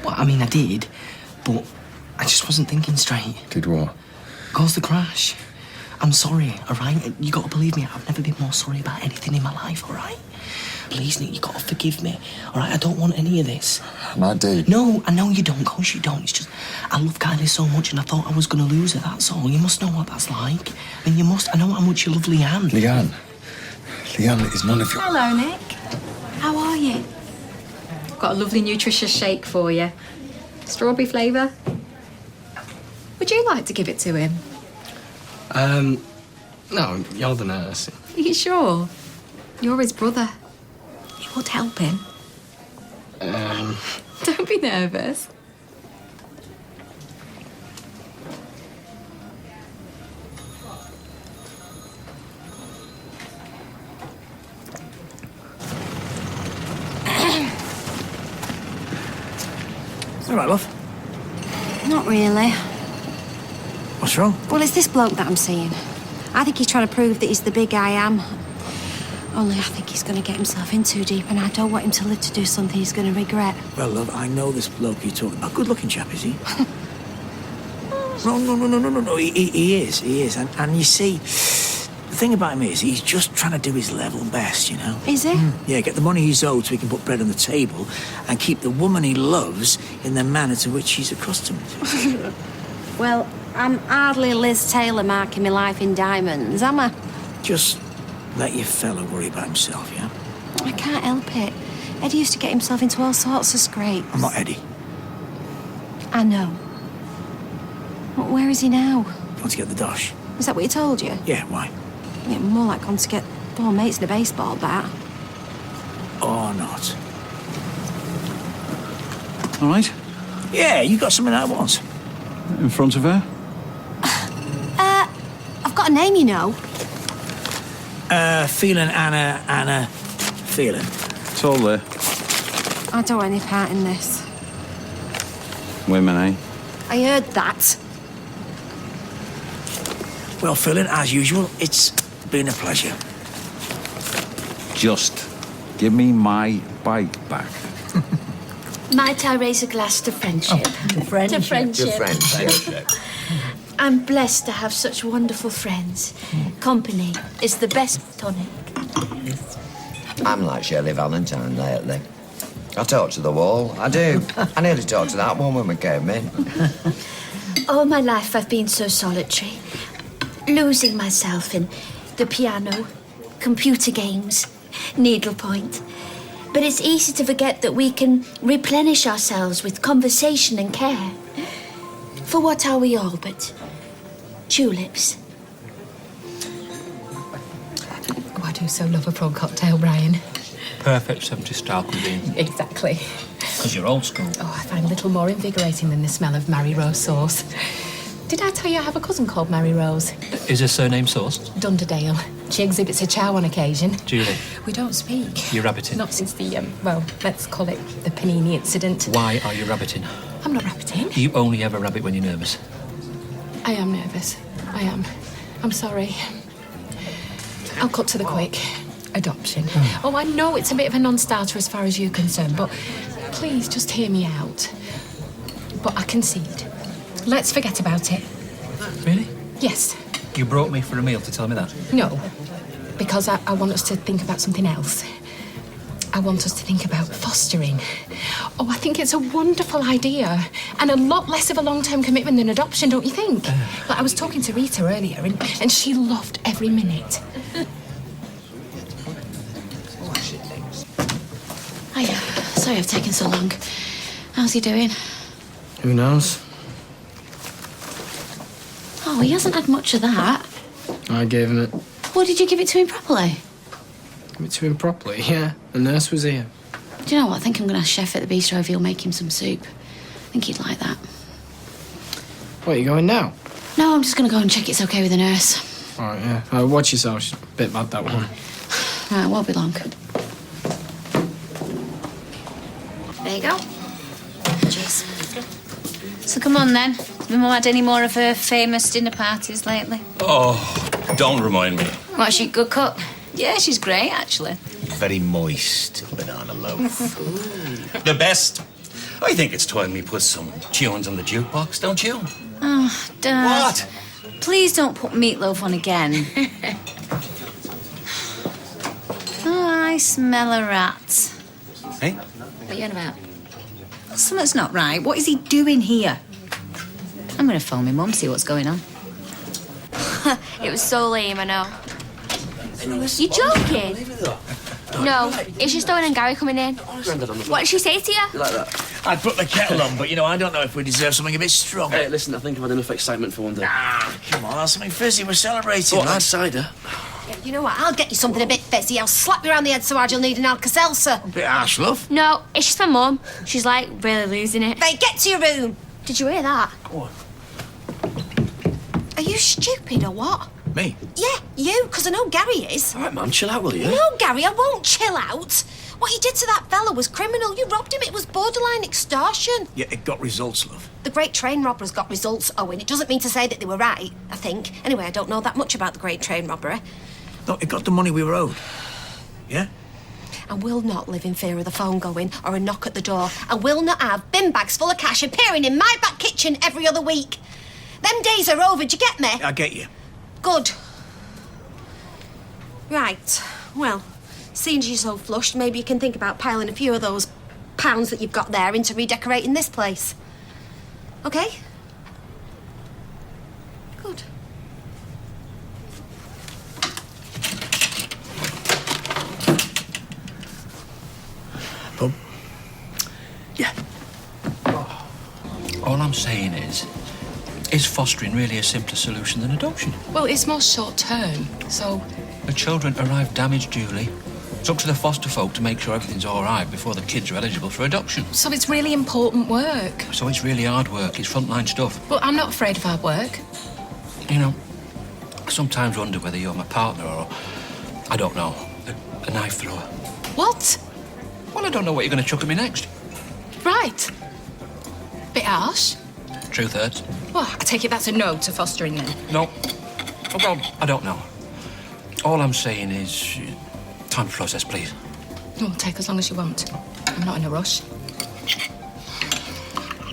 Well, I mean, I did, but I just wasn't thinking straight. Did what? Caused the crash. I'm sorry, all right? You got to believe me, I've never been more sorry about anything in my life, all right? Please, Nick, you got to forgive me, all right? I don't want any of this. And I do. No, I know you don't. Of course you don't. It's just, I love Kylie so much and I thought I was going to lose her, that's all. You must know what that's like. And you must, I know how much you love Leanne. Leanne is none of your... Hello, Nick. How are you? Got a lovely nutritious shake for you. Strawberry flavour. Would you like to give it to him? No, you're the nurse. Are you sure? You're his brother. You would help him. Don't be nervous. All right, love. Not really. What's wrong? Well, it's this bloke that I'm seeing. I think he's trying to prove that he's the big I am. Only I think he's going to get himself in too deep, and I don't want him to live to do something he's going to regret. Well, love, I know this bloke you're talking about. Good-looking chap, is he? No. He is. And you see, the thing about him is he's just trying to do his level best, you know? Is he? Yeah, get the money he's owed so he can put bread on the table and keep the woman he loves in the manner to which he's accustomed. Well, I'm hardly Liz Taylor marking my life in diamonds, am I? Just let your fella worry about himself, yeah? I can't help it. Eddie used to get himself into all sorts of scrapes. I'm not Eddie. I know. But where is he now? Want to get the dosh? Is that what he told you? Yeah, why? Yeah, more like going to get four mates in a baseball bat. Or not? All right? Yeah, you got something I want. In front of her? I've got a name, you know. Feeling Anna, feeling. It's all there. I don't want any part in this. Women, eh? I heard that. Well, feeling, as usual, it's been a pleasure. Just give me my bike back. Might I raise a glass to friendship? To friendship. To friendship. Your friendship. I'm blessed to have such wonderful friends. Company is the best tonic. I'm like Shirley Valentine lately. I talk to the wall, I do. I nearly talked to that woman when we came in. All my life I've been so solitary, losing myself in the piano, computer games, needlepoint. But it's easy to forget that we can replenish ourselves with conversation and care. For what are we all but tulips? Oh, I do so love a prawn cocktail, Brian. Perfect 70s style cuisine. Exactly. Because you're old school. Oh, I find little more invigorating than the smell of Mary Rose sauce. Did I tell you I have a cousin called Mary Rose? Is her surname sourced? Dunderdale. She exhibits a chow on occasion. Julie, We don't speak. you're rabbiting. Not since the, well, let's call it the panini incident. Why are you rabbiting? I'm not rabbiting. You only ever rabbit when you're nervous. I am nervous. I am. I'm sorry. I'll cut to the quick. Adoption. Oh, I know it's a bit of a non-starter as far as you're concerned, but please just hear me out. But I concede. Let's forget about it. Really? Yes. You brought me for a meal to tell me that? No. Because I want us to think about something else. I want us to think about fostering. Oh, I think it's a wonderful idea. And a lot less of a long-term commitment than adoption, don't you think? Like, I was talking to Rita earlier, and she loved every minute. Hiya. Sorry I've taken so long. How's he doing? Who knows? Oh, he hasn't had much of that. I gave him it. Well, did you give it to him properly? Give it to him properly, yeah. The nurse was here. Do you know what? I think I'm going to ask Chef at the bistro if he'll make him some soup. I think he'd like that. What, you going now? No, I'm just going to go and check it's okay with the nurse. All right, yeah. Watch yourself. She's a bit bad, that one. Right, it won't be long. There you go. Cheers. So come on then. Have Mum had any more of her famous dinner parties lately? Oh, don't remind me. What's she, good cook? Yeah, she's great, actually. Very moist banana loaf. The best. I think it's time we put some tunes on the jukebox, don't you? Oh, Dad. What? Please don't put meatloaf on again. Oh, I smell a rat. Hey? What are you on about? Something's not right. What is he doing here? I'm going to phone my mum, see what's going on. It was so lame, I know. You joking? No, it's just Owen and Gary coming in. What did she say to you? Like that. I'd put the kettle on, but, I don't know if we deserve something a bit strong. Hey, listen, I think I've had enough excitement for one day. Come on, that's something fizzy. We're celebrating, What, lad. that cider? You know what? I'll get you something a bit fizzy. I'll slap you around the head so hard you'll need an Alka-Seltzer. A bit harsh, love. No, it's just my mum. She's like really losing it. Right, get to your room. Did you hear that? What? Are you stupid or what? Me? Yeah, you, because I know Gary is. All right, man, chill out, will you? No, Gary, I won't chill out. What you did to that fella was criminal. You robbed him. It was borderline extortion. Yeah, it got results, love. The Great Train Robber's got results, Owen. It doesn't mean to say that they were right, I think. Anyway, I don't know that much about the Great Train Robbery. No, it got the money we were owed. Yeah? I will not live in fear of the phone going or a knock at the door. I will not have bin bags full of cash appearing in my back kitchen every other week. Them days are over, do you get me? I get you. Good. Right, well, seeing as you're so flushed, maybe you can think about piling a few of those pounds that you've got there into redecorating this place. Okay? Good. Pub? Yeah. All I'm saying is fostering really a simpler solution than adoption? Well, it's more short term, so... The children arrive damaged duly. It's up to the foster folk to make sure everything's all right before the kids are eligible for adoption. So it's really important work. So it's really hard work. It's frontline stuff. Well, I'm not afraid of hard work. You know, I sometimes wonder whether you're my partner or, I don't know, a knife thrower. What? Well, I don't know what you're going to chuck at me next. Right. Bit harsh. Truth hurts. Well, I take it that's a no to fostering then. No. Oh, well, I don't know. All I'm saying is, time to process, please. No, take as long as you want. I'm not in a rush.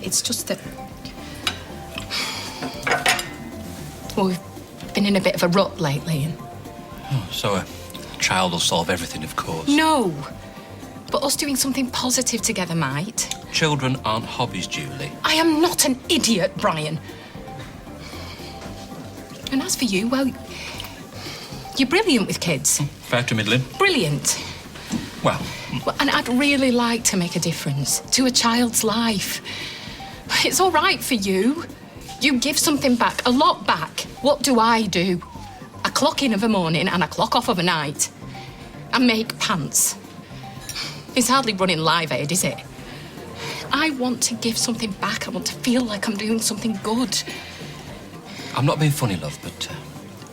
It's just that... Well, we've been in a bit of a rut lately and... Oh, so a child will solve everything, of course. No! But us doing something positive together might. Children aren't hobbies, Julie. I am not an idiot, Brian. And as for you, well, you're brilliant with kids. Fair to middling. Brilliant. Well, And I'd really like to make a difference to a child's life. It's all right for you. You give something back, a lot back. What do? I clock in of a morning and I clock off of a night. I make pants. It's hardly running Live Aid, is it? I want to give something back. I want to feel like I'm doing something good. I'm not being funny, love, but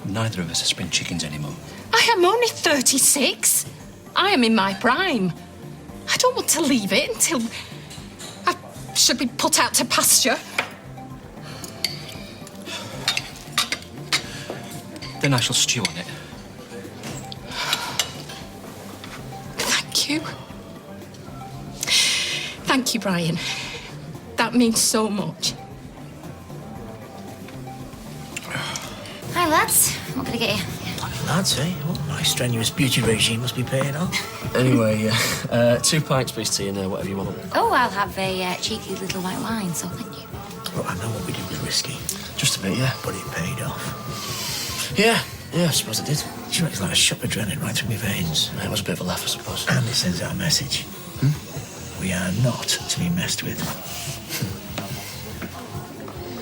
neither of us are spring chickens anymore. I am only 36. I am in my prime. I don't want to leave it until I should be put out to pasture. Then I shall stew on it. Thank you. Thank you, Brian. That means so much. Hi, lads. What can I get you? Lads, eh? Oh, my strenuous beauty regime must be paying off. Anyway, 2 pints, please, tea, and whatever you want. Oh, I'll have a cheeky little white wine, so thank you. Look, I know what we did was risky. Just a bit, yeah. But it paid off. Yeah, I suppose it did. Do you know, it's like a shot of adrenaline right through my veins. It was a bit of a laugh, I suppose. And it sends out a message. We are not to be messed with.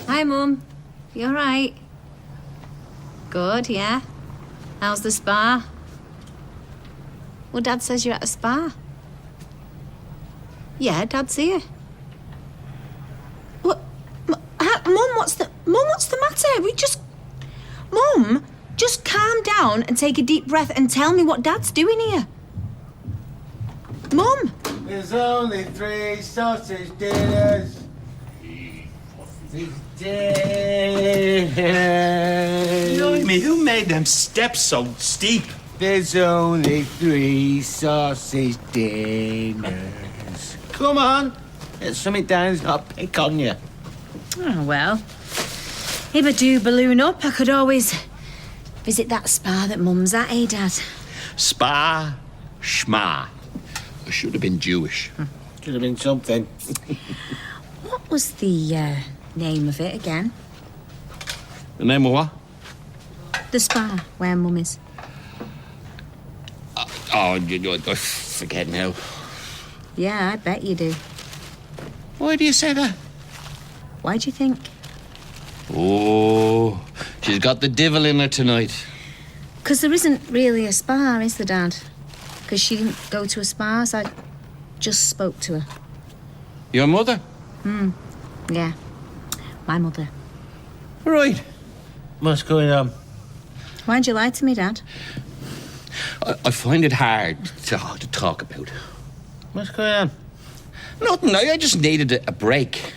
Hi, Mum. You all right? Good, yeah. How's the spa? Well, Dad says you're at a spa. Yeah, Dad's here. What? Mum, what's the matter? Mum, just calm down and take a deep breath and tell me what Dad's doing here. Mum! There's only 3 sausage dinners. Blimey, who made them steps so steep? There's only 3 sausage dinners. Come on, get something down, I'll pick on you. Oh, well. If I do balloon up, I could always visit that spa that Mum's at, eh, Dad? Spa, schma. I should have been Jewish. Should have been something. What was the name of it again? The name of what? The spa where Mum is. I forget now. Yeah, I bet you do. Why do you say that? Why do you think? Oh, she's got the devil in her tonight. Because there isn't really a spa, is there, Dad? Because she didn't go to a spa, so I just spoke to her. Your mother? Yeah, my mother. Right. What's going on? Why'd you lie to me, Dad? I find it hard to talk about. What's going on? Nothing. I just needed a break.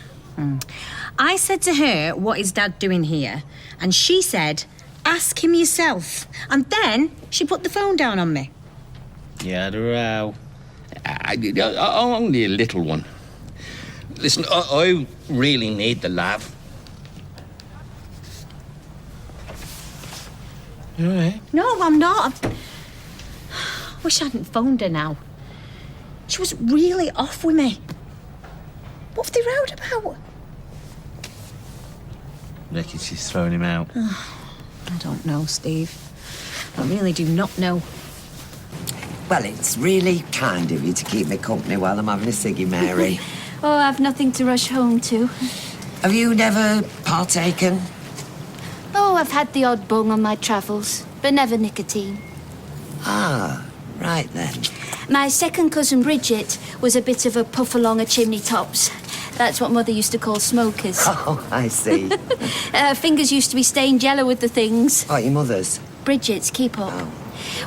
I said to her, what is Dad doing here? And she said, ask him yourself. And then she put the phone down on me. Yeah, the row. Only a little one. Listen, I really need the lav. You all right? No, I'm not. I wish I hadn't phoned her now. She was really off with me. What have they rowed about? Reckon she's throwing him out. I don't know, Steve. I really do not know. Well, it's really kind of you to keep me company while I'm having a ciggy, Mary. Oh, I've nothing to rush home to. Have you never partaken? Oh, I've had the odd bung on my travels, but never nicotine. Ah, right then. My second cousin Bridget was a bit of a puff along a chimney tops. That's what Mother used to call smokers. Oh, I see. Her fingers used to be stained yellow with the things. Oh, your mother's? Bridget's, keep up.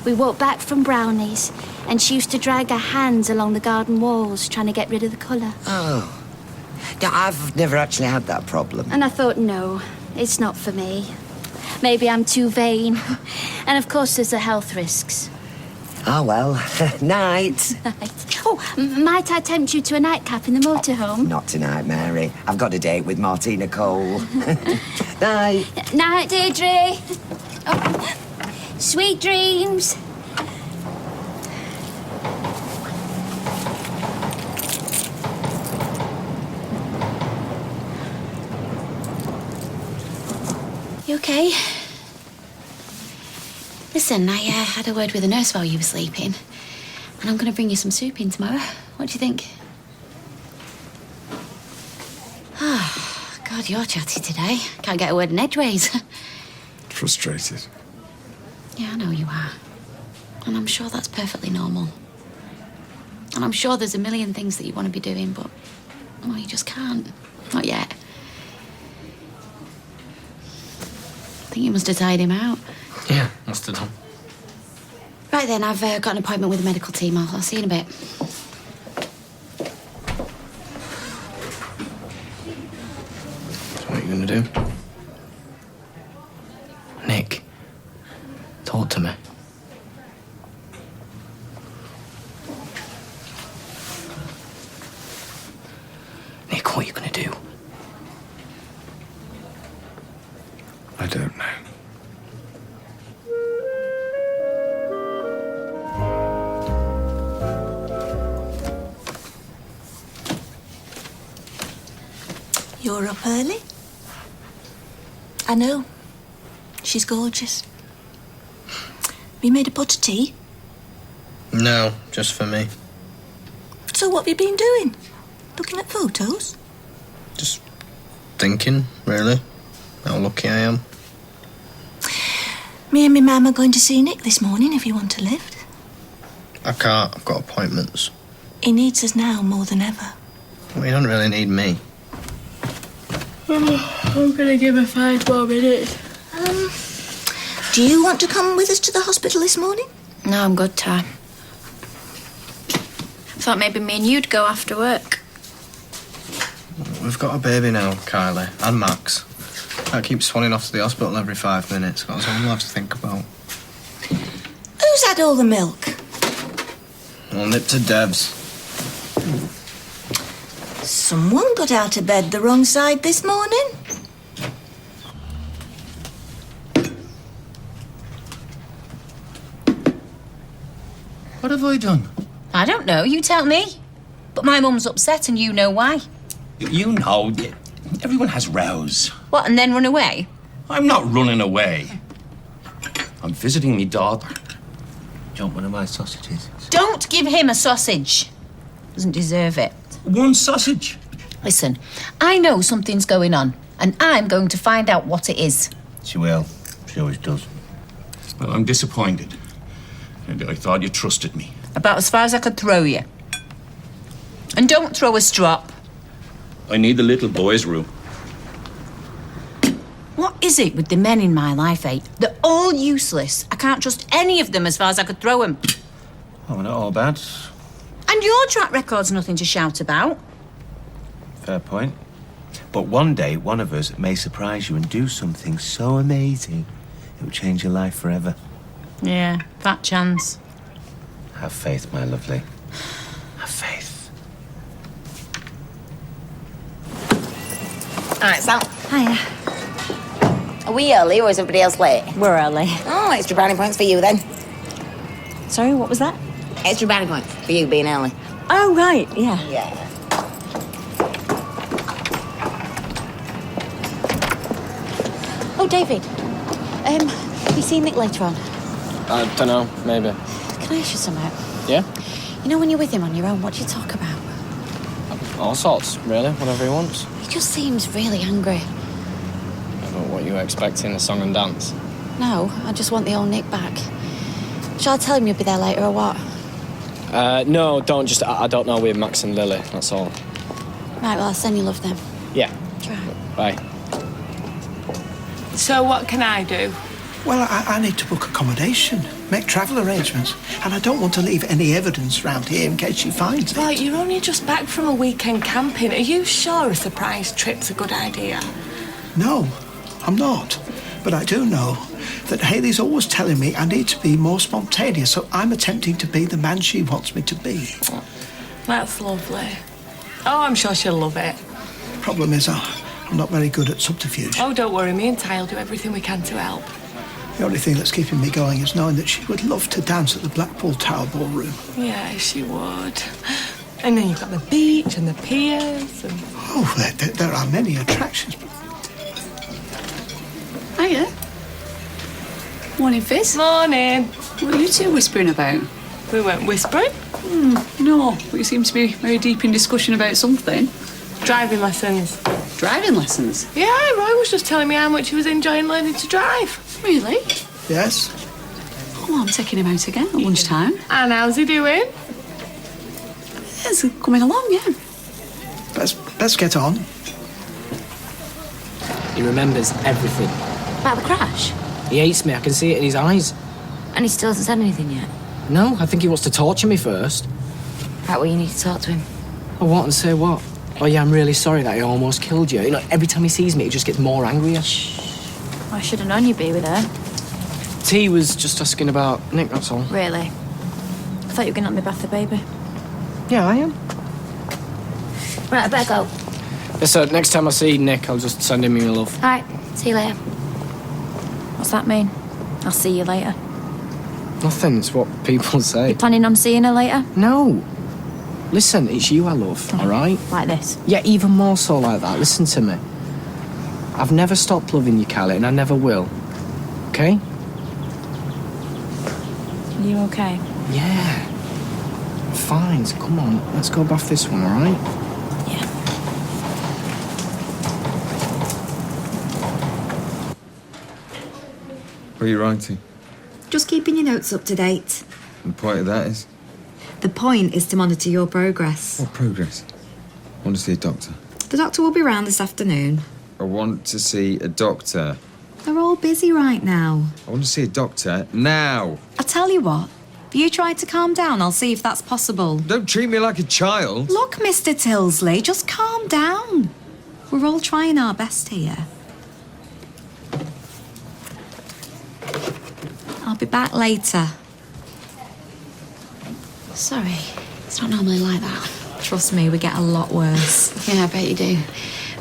We walked back from Brownies, and she used to drag her hands along the garden walls, trying to get rid of the colour. Oh. No, I've never actually had that problem. And I thought, no, it's not for me. Maybe I'm too vain. And of course there's the health risks. Oh, well, night. Oh, might I tempt you to a nightcap in the motorhome? Not tonight, Mary. I've got a date with Martina Cole. Night. Night, Deirdre. Oh, sweet dreams. You okay? Listen, I had a word with the nurse while you were sleeping, and I'm going to bring you some soup in tomorrow. What do you think? Oh, God, you're chatty today. Can't get a word in edgeways. Frustrated. Yeah, I know you are. And I'm sure that's perfectly normal. And I'm sure there's a million things that you want to be doing, but, well, you just can't. Not yet. I think you must have tired him out. Yeah, must have done. Right then, I've got an appointment with the medical team. I'll see you in a bit. So what are you going to do? Nick, talk to me. Nick, what are you going to do? I don't know. You're up early? I know. She's gorgeous. You made a pot of tea? No, just for me. So what have you been doing? Looking at photos? Just thinking, really, how lucky I am. Me and my mum are going to see Nick this morning if you want a lift. I can't, I've got appointments. He needs us now more than ever. Well, you don't really need me. I'm gonna give her 5 more minutes. Do you want to come with us to the hospital this morning? No, I'm good, Ty. Thought maybe me and you'd go after work. We've got a baby now, Kylie, and Max. I keep swanning off to the hospital every 5 minutes. That's all we'll have to think about. Who's had all the milk? I'll nip to Deb's. Someone got out of bed the wrong side this morning. have I done? I don't know, you tell me. But my mum's upset and you know why. You know, everyone has rows. What, and then run away? I'm not running away. I'm visiting me daughter. Do you want one of my sausages? Don't give him a sausage. Doesn't deserve it. One sausage? Listen, I know something's going on, and I'm going to find out what it is. She will. She always does. Well, I'm disappointed. And I thought you trusted me. About as far as I could throw you. And don't throw a strop. I need the little boy's room. What is it with the men in my life, eh? They're all useless. I can't trust any of them as far as I could throw them. Oh, we're not all bad. And your track record's nothing to shout about. Fair point. But one day, one of us may surprise you and do something so amazing, it will change your life forever. Yeah, fat chance. Have faith, my lovely. Have faith. All right, Sal. Hiya. Are we early or is everybody else late? We're early. Oh, extra brownie points for you then. Sorry, what was that? Extra brownie points for you being early. Oh, right, yeah. Yeah. Oh, David. Have you seen Nick later on? I don't know, maybe. Can I ask you something? Yeah? You know when you're with him on your own, what do you talk about? All sorts, really, whatever he wants. He just seems really angry. Yeah, but what you were expecting, a song and dance? No, I just want the old Nick back. Shall I tell him you'll be there later or what? No, don't. Just, I don't know with Max and Lily, that's all. Right, well, I'll send you love then. Yeah. Try. Bye. So what can I do? Well, I need to book accommodation, make travel arrangements, and I don't want to leave any evidence round here in case she finds it. Well, you're only just back from a weekend camping. Are you sure a surprise trip's a good idea? No, I'm not. But I do know that Hayley's always telling me I need to be more spontaneous, so I'm attempting to be the man she wants me to be. That's lovely. Oh, I'm sure she'll love it. Problem is, I'm not very good at subterfuge. Oh, don't worry, me and Ty will do everything we can to help. The only thing that's keeping me going is knowing that she would love to dance at the Blackpool Tower Ballroom. Yeah, she would. And then you've got the beach and the piers and... Oh, there are many attractions. Hiya. Morning, Fizz. Morning. What are you two whispering about? We weren't whispering. No, but you seem to be very deep in discussion about something. Driving lessons. Driving lessons? Yeah, Roy was just telling me how much he was enjoying learning to drive. Really? Yes. Oh, well, I'm taking him out again at lunchtime. And how's he doing? Yes, coming along, yeah. Let's get on. He remembers everything. About the crash? He hates me, I can see it in his eyes. And he still hasn't said anything yet? No, I think he wants to torture me first. Right, well, you need to talk to him. Oh, what? And say what? Oh, yeah, I'm really sorry that I almost killed you. You know, every time he sees me, he just gets more angrier. I should have known you'd be with her. T was just asking about Nick, that's all. Really? I thought you were going to let me bath the baby. Yeah, I am. Right, I better go. Yeah, so next time I see Nick, I'll just send him your love. All right, see you later. What's that mean? I'll see you later. Nothing, it's what people say. You planning on seeing her later? No. Listen, it's you I love, all right? Like this? Yeah, even more so like that. Listen to me. I've never stopped loving you, Callie, and I never will. Okay? Are you okay? Yeah. Fine, so come on. Let's go bath this one, all right? Yeah. What are you writing? Just keeping your notes up to date. The point of that is? The point is to monitor your progress. What progress? I want to see a doctor. The doctor will be around this afternoon. I want to see a doctor. They're all busy right now. I want to see a doctor now. I'll tell you what. If you try to calm down, I'll see if that's possible. Don't treat me like a child. Look, Mr. Tilsley, just calm down. We're all trying our best here. I'll be back later. Sorry, it's not normally like that. Trust me, we get a lot worse. Yeah, I bet you do.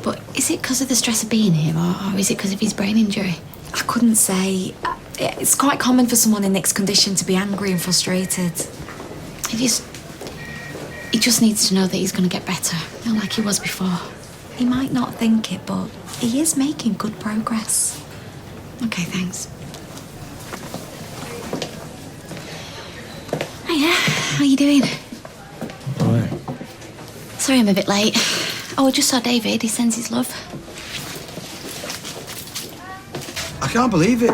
But is it because of the stress of being here, or is it because of his brain injury? I couldn't say. It's quite common for someone in Nick's condition to be angry and frustrated. He just needs to know that he's going to get better, like he was before. He might not think it, but he is making good progress. Okay, thanks. Hiya, how you doing? All right. Sorry I'm a bit late. Oh, I just saw David. He sends his love. I can't believe it.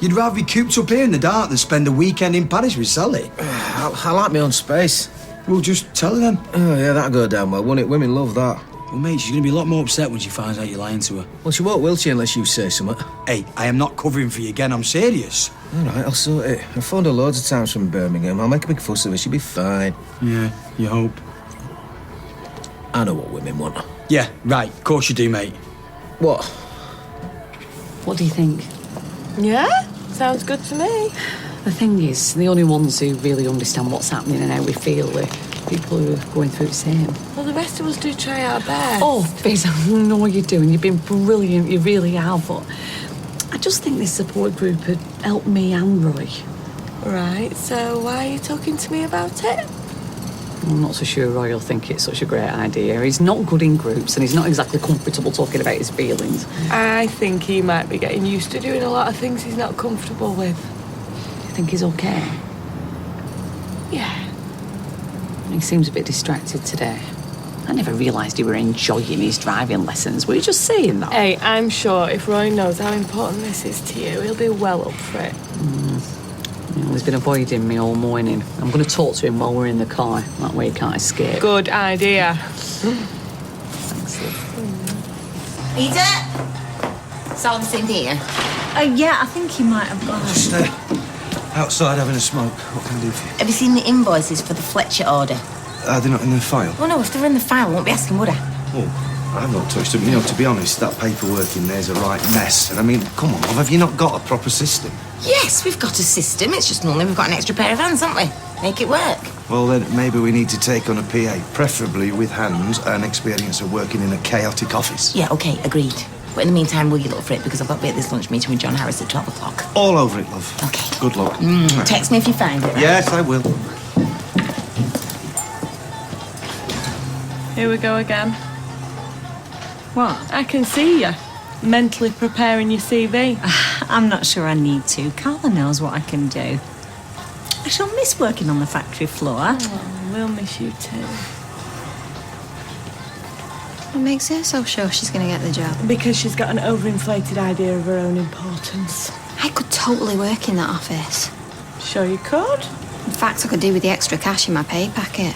You'd rather be cooped up here in the dark than spend a weekend in Paris with Sally. I like my own space. Well, just tell her then. Oh, yeah, that'll go down well, won't it? Women love that. Well, mate, she's going to be a lot more upset when she finds out you're lying to her. Well, she won't, will she, unless you say something? Hey, I am not covering for you again. I'm serious. All right, I'll sort it. I've phoned her loads of times from Birmingham. I'll make a big fuss of her. She'll be fine. Yeah, you hope. I know what women want. Yeah, right. Of course you do, mate. What? What do you think? Yeah, sounds good to me. The thing is, the only ones who really understand what's happening and how we feel are people who are going through the same. Well, the rest of us do try our best. Oh, Fizz, I know what you're doing. You've been brilliant. You really have. But I just think this support group had helped me and Roy. Right, so why are you talking to me about it? I'm not so sure Roy will think it's such a great idea. He's not good in groups and he's not exactly comfortable talking about his feelings. I think he might be getting used to doing a lot of things he's not comfortable with. You think he's okay? Yeah. He seems a bit distracted today. I never realised he were enjoying his driving lessons. Were you just saying that? Hey, I'm sure if Roy knows how important this is to you, he'll be well up for it. Well, he's been avoiding me all morning. I'm going to talk to him while we're in the car. That way he can't escape. Good idea. Thanks, love. Peter? Something here. Yeah, I think he might have gone. Just outside having a smoke. What can I do for you? Have you seen the invoices for the Fletcher order? Are they not in the file? Well, no, if they're in the file, I won't be asking, would I? Oh, I've not touched them. You know, to be honest, that paperwork in there's a right mess. And I mean, come on, love, have you not got a proper system? Yes, we've got a system. It's just normally we've got an extra pair of hands, haven't we? Make it work. Well, then maybe we need to take on a PA, preferably with hands and experience of working in a chaotic office. Yeah, OK, agreed. But in the meantime, will you look for it? Because I've got to be at this lunch meeting with John Harris at 12 o'clock. All over it, love. OK. Good luck. Text me if you find it, right? Yes, I will. Here we go again. What? I can see you mentally preparing your CV. I'm not sure I need to. Carla knows what I can do. I shall miss working on the factory floor. Oh, we'll miss you too. What makes her so sure she's going to get the job? Because she's got an overinflated idea of her own importance. I could totally work in that office. Sure you could? In fact, I could do with the extra cash in my pay packet.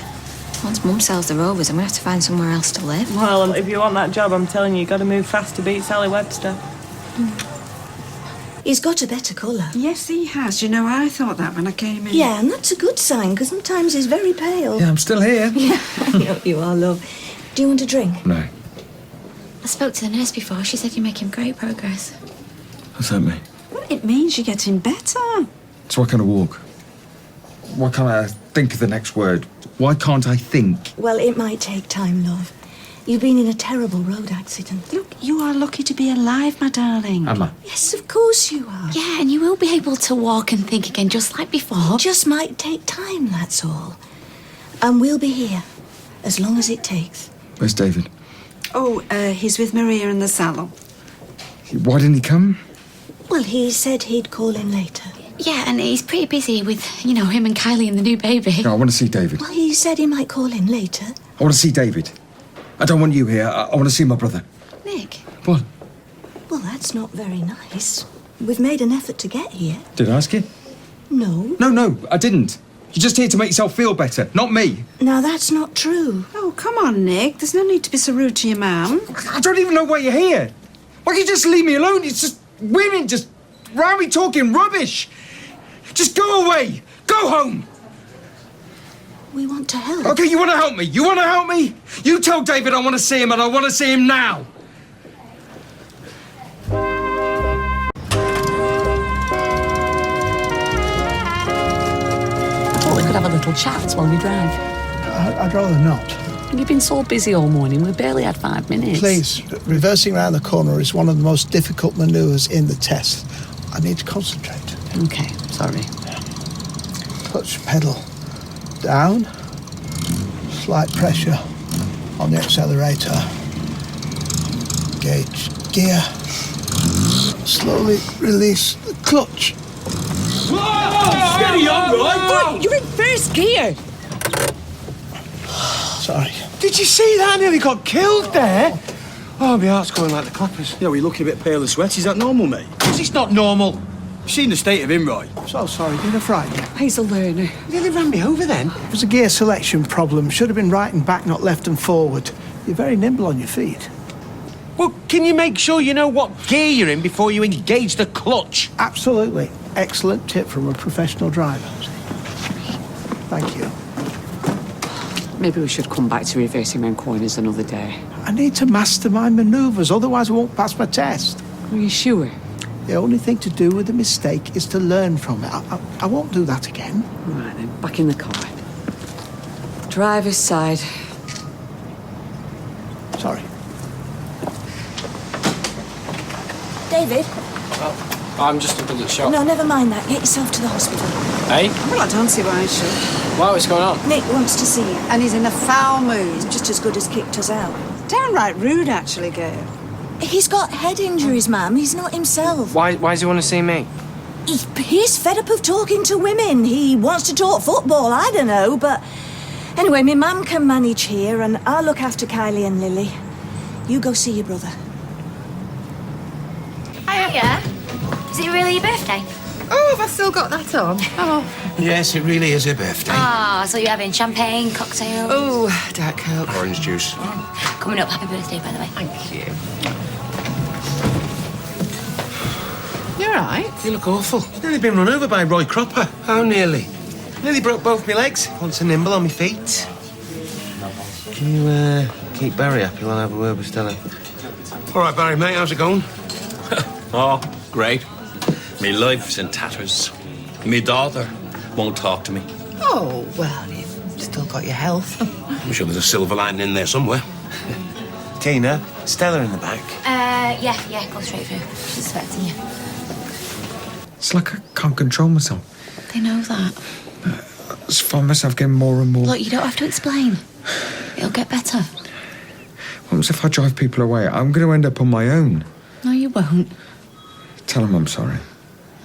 Once Mum sells the Rovers, I'm going to have to find somewhere else to live. Well, if you want that job, I'm telling you, you've got to move fast to beat Sally Webster. He's got a better colour. Yes, he has. You know, I thought that when I came in. Yeah, and that's a good sign, because sometimes he's very pale. Yeah, I'm still here. Yeah, I know you are, love. Do you want a drink? No. I spoke to the nurse before. She said you're making great progress. What's that mean? Well, it means you're getting better. So why can't I walk? Why can't I think of the next word? Why can't I think? Well, it might take time, love. You've been in a terrible road accident. Look, you are lucky to be alive, my darling. Am I? Yes, of course you are. Yeah, and you will be able to walk and think again just like before. It just might take time, that's all. And we'll be here, as long as it takes. Where's David? Oh, he's with Maria in the salon. Why didn't he come? Well, he said he'd call in later. Yeah, and he's pretty busy with, him and Kylie and the new baby. No, I want to see David. Well, he said he might call in later. I want to see David. I don't want you here. I want to see my brother. Nick. What? Well, that's not very nice. We've made an effort to get here. Did I ask you? No. No, I didn't. You're just here to make yourself feel better, not me. Now, that's not true. Oh, come on, Nick. There's no need to be so rude to your mum. I don't even know why you're here. Why can't you just leave me alone? It's just women just round me talking rubbish. Just go away. Go home. We want to help. Okay, you want to help me? You want to help me? You tell David I want to see him, and I want to see him now. I thought we could have a little chat while you drive. I'd rather not. You've been so busy all morning, we've barely had 5 minutes. Please, reversing around the corner is one of the most difficult manoeuvres in the test. I need to concentrate. Okay, sorry. Clutch, pedal, Down. Slight pressure on the accelerator. Gauge gear. Slowly release the clutch. Whoa! Steady on, right? You're in first gear. Sorry. Did you see that? I nearly got killed there. Oh, my heart's going like the clappers. Yeah, well, you're looking a bit pale and sweaty. Is that normal, mate? It's not normal. You've seen the state of him, Roy. So sorry, did I frighten you? He's a learner. You nearly ran me over then. It was a gear selection problem. Should have been right and back, not left and forward. You're very nimble on your feet. Well, can you make sure you know what gear you're in before you engage the clutch? Absolutely. Excellent tip from a professional driver. Thank you. Maybe we should come back to reversing round corners another day. I need to master my manoeuvres, otherwise I won't pass my test. Are you sure? The only thing to do with a mistake is to learn from it. I won't do that again. Right then, back in the car. Driver's side. Sorry. Oh, David? I'm just up at the shop. No, never mind that. Get yourself to the hospital. Hey? Well, I don't see why I should. Why? What's going on? Nick wants to see you. And he's in a foul mood. He's just as good as kicked us out. Downright rude, actually, Gail. He's got head injuries, ma'am. He's not himself. Why does he want to see me? He's fed up of talking to women. He wants to talk football, I don't know, but... Anyway, my mum can manage here, and I'll look after Kylie and Lily. You go see your brother. Hiya. Is it really your birthday? Oh, have I still got that on? Oh. Yes, it really is her birthday. Ah, so you're having champagne, cocktails? Oh, Diet Coke. Orange juice. Coming up, happy birthday, by the way. Thank you. You all right? You look awful. I've nearly been run over by Roy Cropper. How nearly? Nearly broke both my legs. Once a nimble on my feet. Can you keep Barry happy while I have a word with Stella? All right, Barry, mate, how's it going? Oh, great. Me life's in tatters. Me daughter won't talk to me. Oh, well, you've still got your health. I'm sure there's a silver lining in there somewhere. Tina, Stella in the back. Yeah, go straight through. She's expecting you. It's like I can't control myself. They know that. I just find myself getting more and more. Look, you don't have to explain. It'll get better. What if I drive people away? I'm going to end up on my own. No, you won't. Tell them I'm sorry.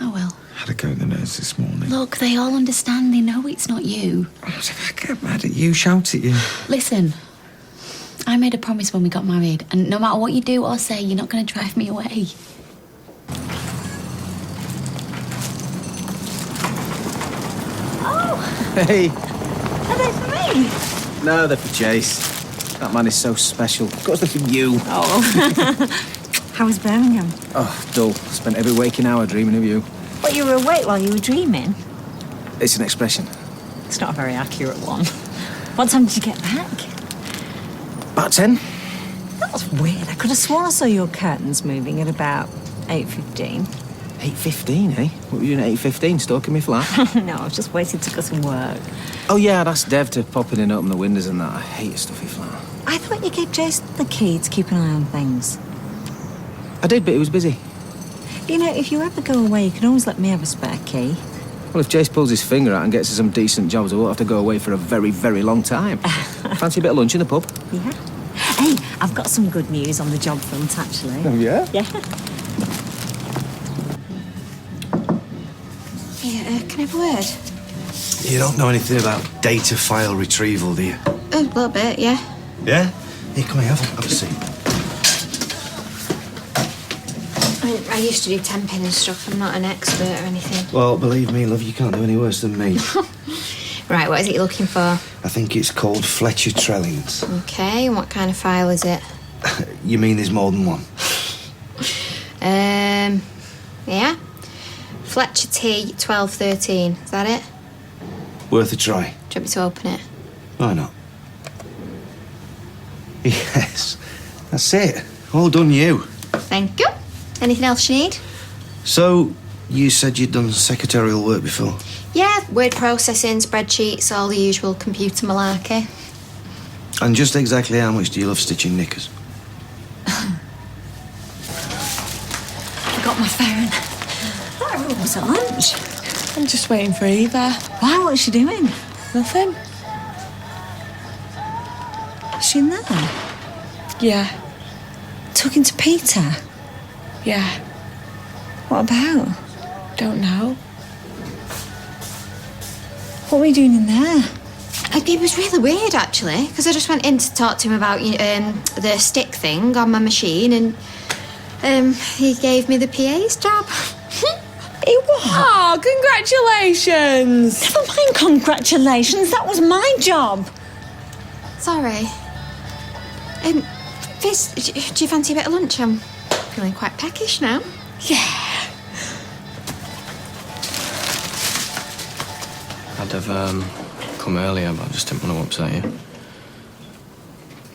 I will. I had to go to the nurse this morning. Look, they all understand. They know it's not you. What if I get mad at you, shout at you? Listen, I made a promise when we got married, and no matter what you do or say, you're not going to drive me away. Oh, Hey. are they for me? No, they're for Jace. That man is so special. Of course they're for you. Oh. How was Birmingham? Oh, dull. Spent every waking hour dreaming of you. What, you were awake while you were dreaming? It's an expression. It's not a very accurate one. What time did you get back? About 10. That was weird. I could have sworn I saw your curtains moving at about 8:15. 8:15, eh? What were you doing at 8:15, stalking me flat? No, I was just waiting to go to work. Oh, yeah, I'd asked Dev to pop in and open the windows and that. I hate a stuffy flat. I thought you gave Jason the key to keep an eye on things. I did, but he was busy. You know, if you ever go away, you can always let me have a spare key. Well, if Jace pulls his finger out and gets us some decent jobs, I won't have to go away for a very, very long time. Fancy a bit of lunch in the pub? Yeah. Hey, I've got some good news on the job front, actually. Oh, yeah? Yeah. Yeah, can I have a word? You don't know anything about data file retrieval, do you? A little bit, yeah. Yeah? Here, come here, have a seat. I mean, I used to do temping and stuff. I'm not an expert or anything. Well, believe me, love, you can't do any worse than me. Right, what is it you're looking for? I think it's called Fletcher Trellings. Okay, and what kind of file is it? You mean there's more than one? Yeah. Fletcher T 1213. Is that it? Worth a try. Do you want me to open it? Why not? Yes, that's it. All done you. Thank you. Anything else you need? So, you said you'd done secretarial work before? Yeah, word processing, spreadsheets, all the usual computer malarkey. And just exactly how much do you love stitching knickers? Forgot my phone. That room was at lunch. I'm just waiting for Eva. Why? What's she doing? Nothing. she in there? Yeah. Talking to Peter? Yeah. What about? Don't know. What were you doing in there? It was really weird, actually, because I just went in to talk to him about the stick thing on my machine, and he gave me the PA's job. He what? Oh, congratulations! Never mind congratulations, that was my job. Sorry. Fizz, do you fancy a bit of lunch? I'm feeling quite peckish now. Yeah. I'd have come earlier, but I just didn't want to upset you.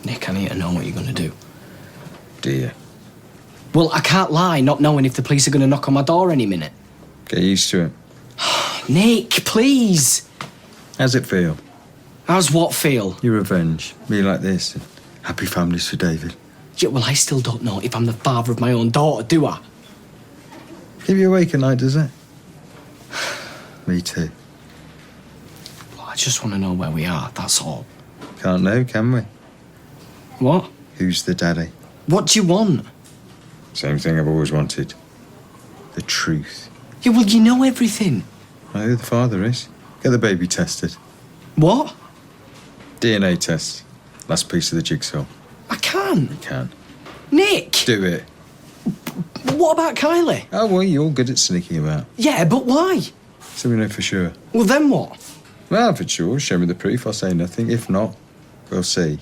Nick, I need to know what you're going to do. Do you? Well, I can't lie, not knowing if the police are going to knock on my door any minute. Get used to it. Nick, please! How's it feel? How's what feel? Your revenge. Me like this. Happy families for David. Yeah, well, I still don't know if I'm the father of my own daughter, do I? Keep you awake at night, does it? Me too. Well, I just want to know where we are, that's all. Can't know, can we? What? Who's the daddy? What do you want? Same thing I've always wanted. The truth. Yeah, well, you know everything. I know who the father is. Get the baby tested. What? DNA test. Last piece of the jigsaw. I can't. You can. Nick! Do it. What about Kylie? Oh, well, you're good at sneaking about. Yeah, but why? So we know for sure. Well, then what? Well, for sure, show me the proof, I'll say nothing. If not, we'll see.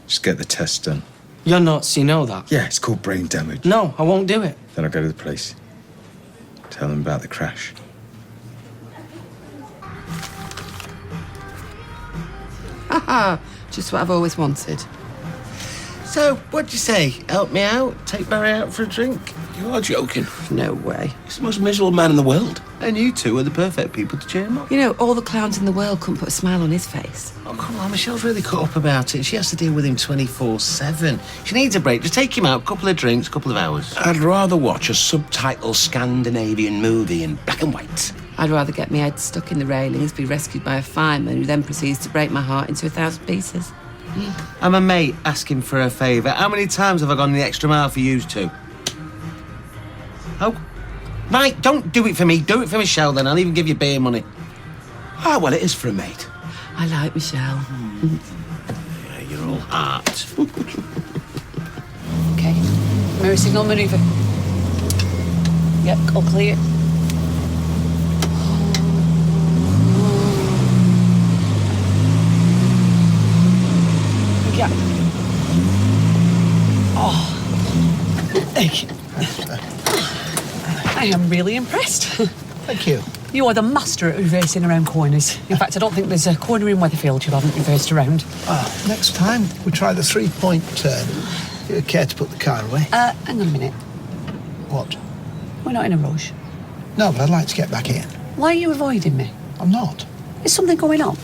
Just get the test done. You're nuts, you know that. Yeah, it's called brain damage. No, I won't do it. Then I'll go to the police. Tell them about the crash. Haha, just what I've always wanted. So, what'd you say? Help me out? Take Barry out for a drink? You are joking. No way. He's the most miserable man in the world. And you two are the perfect people to cheer him up. You know, all the clowns in the world couldn't put a smile on his face. Oh, come on, Michelle's really cut up about it. She has to deal with him 24/7. She needs a break. Just take him out, couple of drinks, couple of hours. I'd rather watch a subtitle Scandinavian movie in black and white. I'd rather get my head stuck in the railings, be rescued by a fireman who then proceeds to break my heart into 1,000 pieces. I'm a mate asking for a favour. How many times have I gone the extra mile for you two? Oh, right, don't do it for me. Do it for Michelle, then. I'll even give you beer money. Ah, well, it is for a mate. I like Michelle. Yeah, you're all heart. Okay. Mirror signal manoeuvre. Yep, all clear. Yeah. Oh. Thank you. I am really impressed. Thank you. You are the master at reversing around corners. In fact, I don't think there's a corner in Weatherfield you haven't reversed around. Next time we try the 3-point turn. You care to put the car away? Hang on a minute. What? We're not in a rush. No, but I'd like to get back in. Why are you avoiding me? I'm not. Is something going on?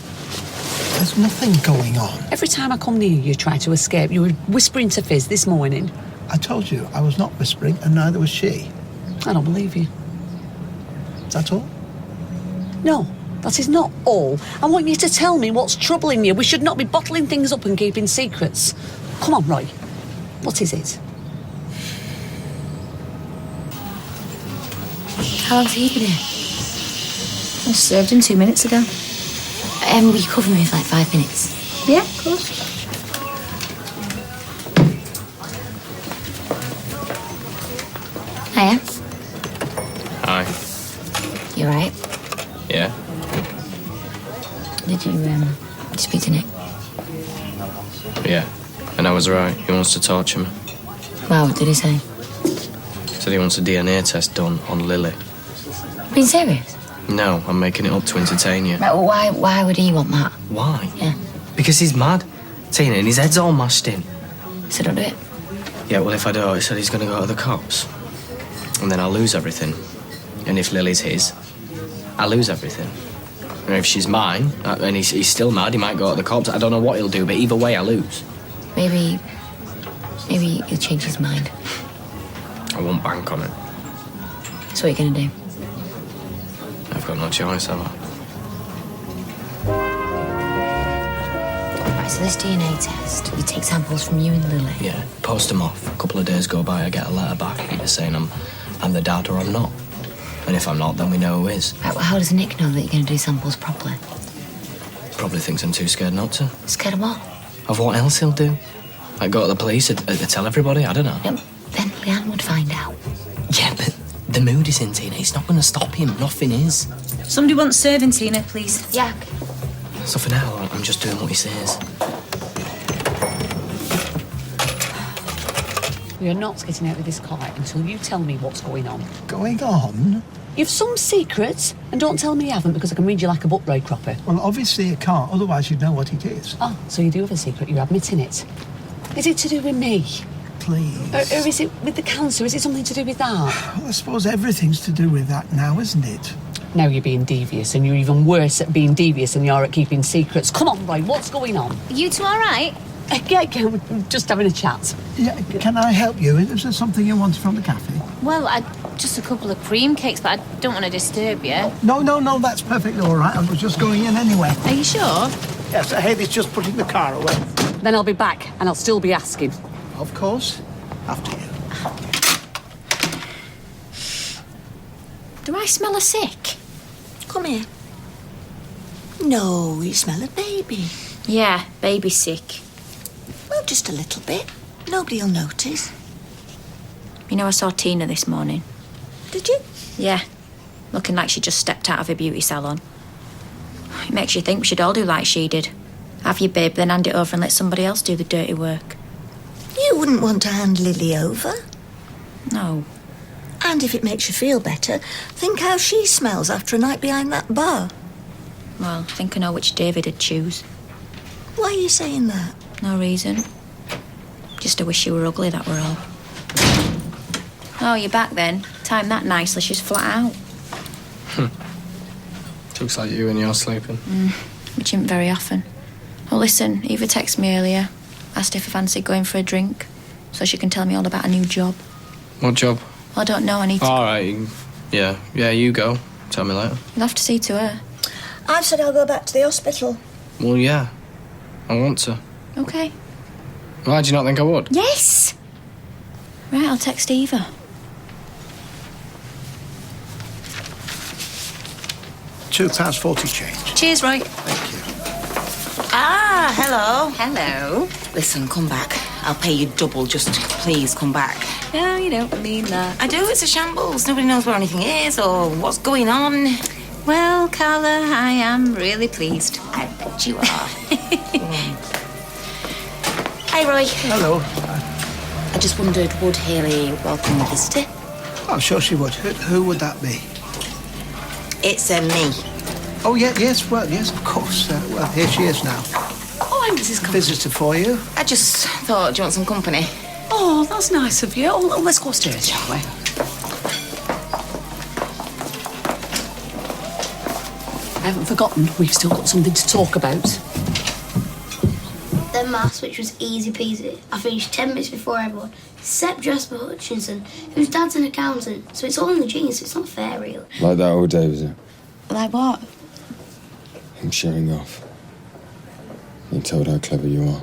There's nothing going on. Every time I come near you, you try to escape. You were whispering to Fizz this morning. I told you I was not whispering, and neither was she. I don't believe you. Is that all? No, that is not all. I want you to tell me what's troubling you. We should not be bottling things up and keeping secrets. Come on, Roy. What is it? How long have you been here? I served him 2 minutes ago. Will you cover me for like 5 minutes? Yeah, of course. Hiya. Hi. You alright? Yeah? Did you speak to Nick? Yeah. And I was right. He wants to torture me. Wow, what did he say? Said he wants a DNA test done on Lily. Being serious? No, I'm making it up to entertain you. Right, well, why would he want that? Why? Yeah. Because he's mad. Tina, and his head's all mashed in. So don't do it. Yeah, well, if I do, he said he's going to go to the cops. And then I'll lose everything. And if Lily's his, I'll lose everything. And if she's mine, and he's still mad, he might go to the cops. I don't know what he'll do, but either way, I lose. Maybe he'll change his mind. I won't bank on it. So what are you going to do? I've got no choice, have I? Right, so this DNA test, we take samples from you and Lily. Yeah, post them off. A couple of days go by, I get a letter back either saying I'm the dad or I'm not. And if I'm not, then we know who is. Right, well, how does Nick know that you're going to do samples properly? Probably thinks I'm too scared not to. Scared of what? Of what else he'll do. Like go to the police and tell everybody, I don't know. No, then Leanne would find out. Yeah, but the mood is in, Tina. It's not going to stop him. Nothing is. Somebody wants serving, Tina, please. Yeah. So for now, I'm just doing what he says. You're not getting out of this car until you tell me what's going on. Going on? You've some secrets, and don't tell me you haven't because I can read you like a book, Ray Cropper. Well, obviously you can't, otherwise you'd know what it is. Oh, so you do have a secret, you're admitting it. Is it to do with me? Please. Or is it with the cancer? Is it something to do with that? Well, I suppose everything's to do with that now, isn't it? Now you're being devious, and you're even worse at being devious than you are at keeping secrets. Come on, Ray, what's going on? You two all right? Yeah, we're just having a chat. Yeah, can I help you? Is there something you wanted from the cafe? Well, just a couple of cream cakes, but I don't want to disturb you. No, that's perfectly all right. I was just going in anyway. Are you sure? Yes, Haley's just putting the car away. Then I'll be back, and I'll still be asking. Of course. After you. Do I smell her sick? Come here. No, you smell a baby. Yeah, baby sick. Well, just a little bit. Nobody'll notice. You know, I saw Tina this morning. Did you? Yeah, looking like she just stepped out of a beauty salon. It makes you think we should all do like she did. Have your babe, then hand it over and let somebody else do the dirty work. You wouldn't want to hand Lily over. No. And if it makes you feel better, think how she smells after a night behind that bar. Well, I think I know which David would choose. Why are you saying that? No reason. Just I wish you were ugly, that were all. Oh, you're back then. Timed that nicely, she's flat out. Looks like you when you're sleeping. Which isn't very often. Oh, listen, Eva texted me earlier. Asked if I fancied going for a drink, so she can tell me all about a new job. What job? Well, I don't know, I need to... All right, yeah, you go. Tell me later. You'll have to see to her. I've said I'll go back to the hospital. Well, yeah, I want to. Okay. Why do you not think I would? Yes! Right, I'll text Eva. £2.40 change. Cheers, Roy. Thank you. Ah, hello. Hello. Listen, come back. I'll pay you double, just please come back. No, you don't mean that. I do, it's a shambles. Nobody knows where anything is or what's going on. Well, Carla, I am really pleased. I bet you are. Hey, Roy. Hello. I just wondered, would Hayley welcome the visitor? I'm sure she would. Who would that be? It's me. Oh, yeah, yes, well, yes, of course. Well, here she is now. Oh, I'm Mrs. Compton. Visitor for you. I just thought, do you want some company? Oh, that's nice of you. Oh, let's go upstairs, shall we? I haven't forgotten. We've still got something to talk about. Then maths, which was easy peasy. I finished 10 minutes before everyone, except Jasper Hutchinson, whose dad's an accountant. So it's all in the genes, so it's not fair, really. Like that all day, was it? Like what? I'm showing off. Being told how clever you are.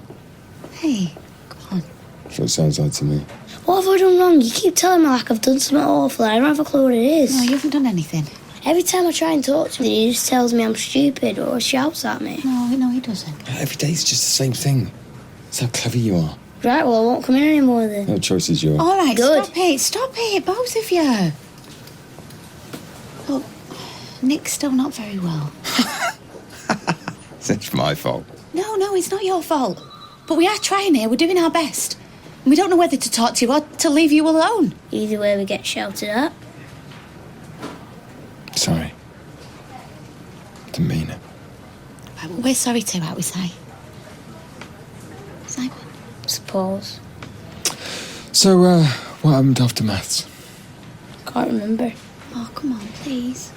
Hey, come on. That's what it sounds like to me. What have I done wrong? You keep telling me like I've done something awful. I don't have a clue what it is. No, you haven't done anything. Every time I try and talk to him, he just tells me I'm stupid or shouts at me. No, he doesn't. Every day's just the same thing. That's how clever you are. Right, well, I won't come in anymore then. No choice is yours. All right, Good. Stop it, both of you. Look, Nick's still not very well. It's my fault. No, it's not your fault. But we are trying here, we're doing our best. And we don't know whether to talk to you or to leave you alone. Either way, we get shouted at. Sorry. Didn't mean it. Right, well, we're sorry too, how we say. Simon? Suppose. So, what happened after maths? Can't remember. Oh, come on, please.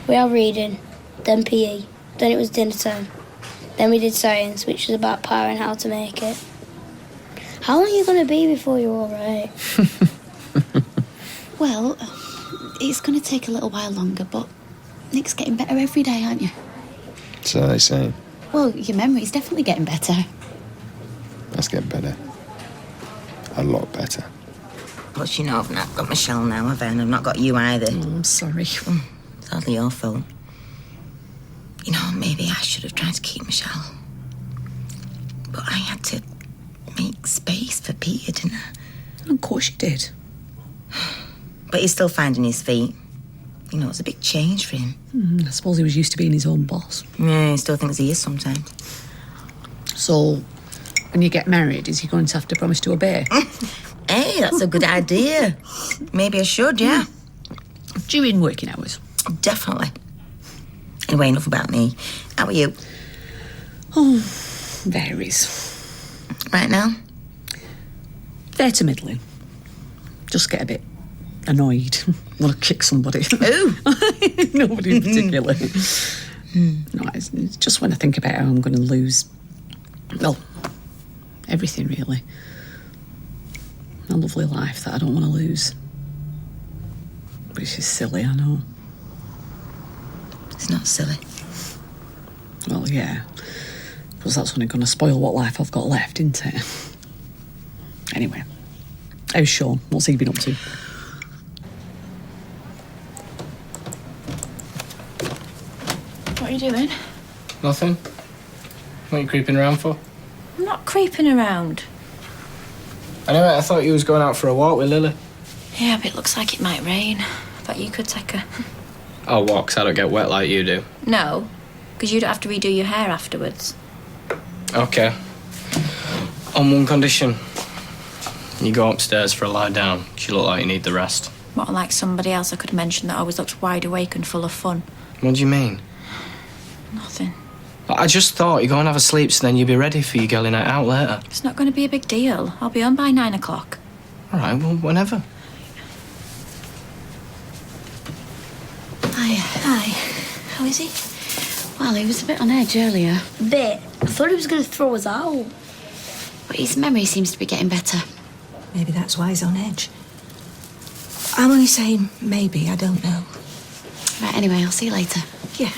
We had reading, then PE, then it was dinner time. Then we did science, which was about power and how to make it. How long are you going to be before you're all right? Well, it's going to take a little while longer, but Nick's getting better every day, aren't you? So they say. Well, your memory's definitely getting better. That's getting better. A lot better. Plus, you know, I've not got Michelle now, have I? And I've not got you either. Oh, I'm sorry. It's hardly your fault. You know, maybe I should have tried to keep Michelle. But I had to make space for Peter, didn't I? Of course you did. But he's still finding his feet. You know, it's a big change for him. I suppose he was used to being his own boss. Yeah, he still thinks he is sometimes. So, when you get married, is he going to have to promise to obey? Hey, that's a good idea. Maybe I should, yeah. During working hours? Definitely. Anyway, enough about me. How are you? Oh, varies. Right now? Fair to middling. Just get a bit annoyed. Want to kick somebody. Ooh. Nobody in particular. No, it's just when I think about how I'm going to lose, well, everything really. A lovely life that I don't want to lose. Which is silly, I know. It's not silly. Well, yeah. Because that's only going to spoil what life I've got left, isn't it? Anyway. How's Sean? What's he been up to? What are you doing? Nothing. What are you creeping around for? I'm not creeping around. Anyway, I thought you was going out for a walk with Lily. Yeah, but it looks like it might rain. But you could take her. I'll walk 'cause I don't get wet like you do. No, because you don't have to redo your hair afterwards. Okay. On one condition. You go upstairs for a lie down. 'Cause you look like you need the rest. Not like somebody else I could mention that always looked wide awake and full of fun. What do you mean? Nothing. I just thought you go and have a sleep so then you'll be ready for your girly night out later. It's not going to be a big deal. I'll be home by 9 o'clock. All right, well, whenever. Hi. How is he? Well, he was a bit on edge earlier. Bit. I thought he was going to throw us out. But his memory seems to be getting better. Maybe that's why he's on edge. I'm only saying maybe, I don't know. Right, anyway, I'll see you later. Yeah.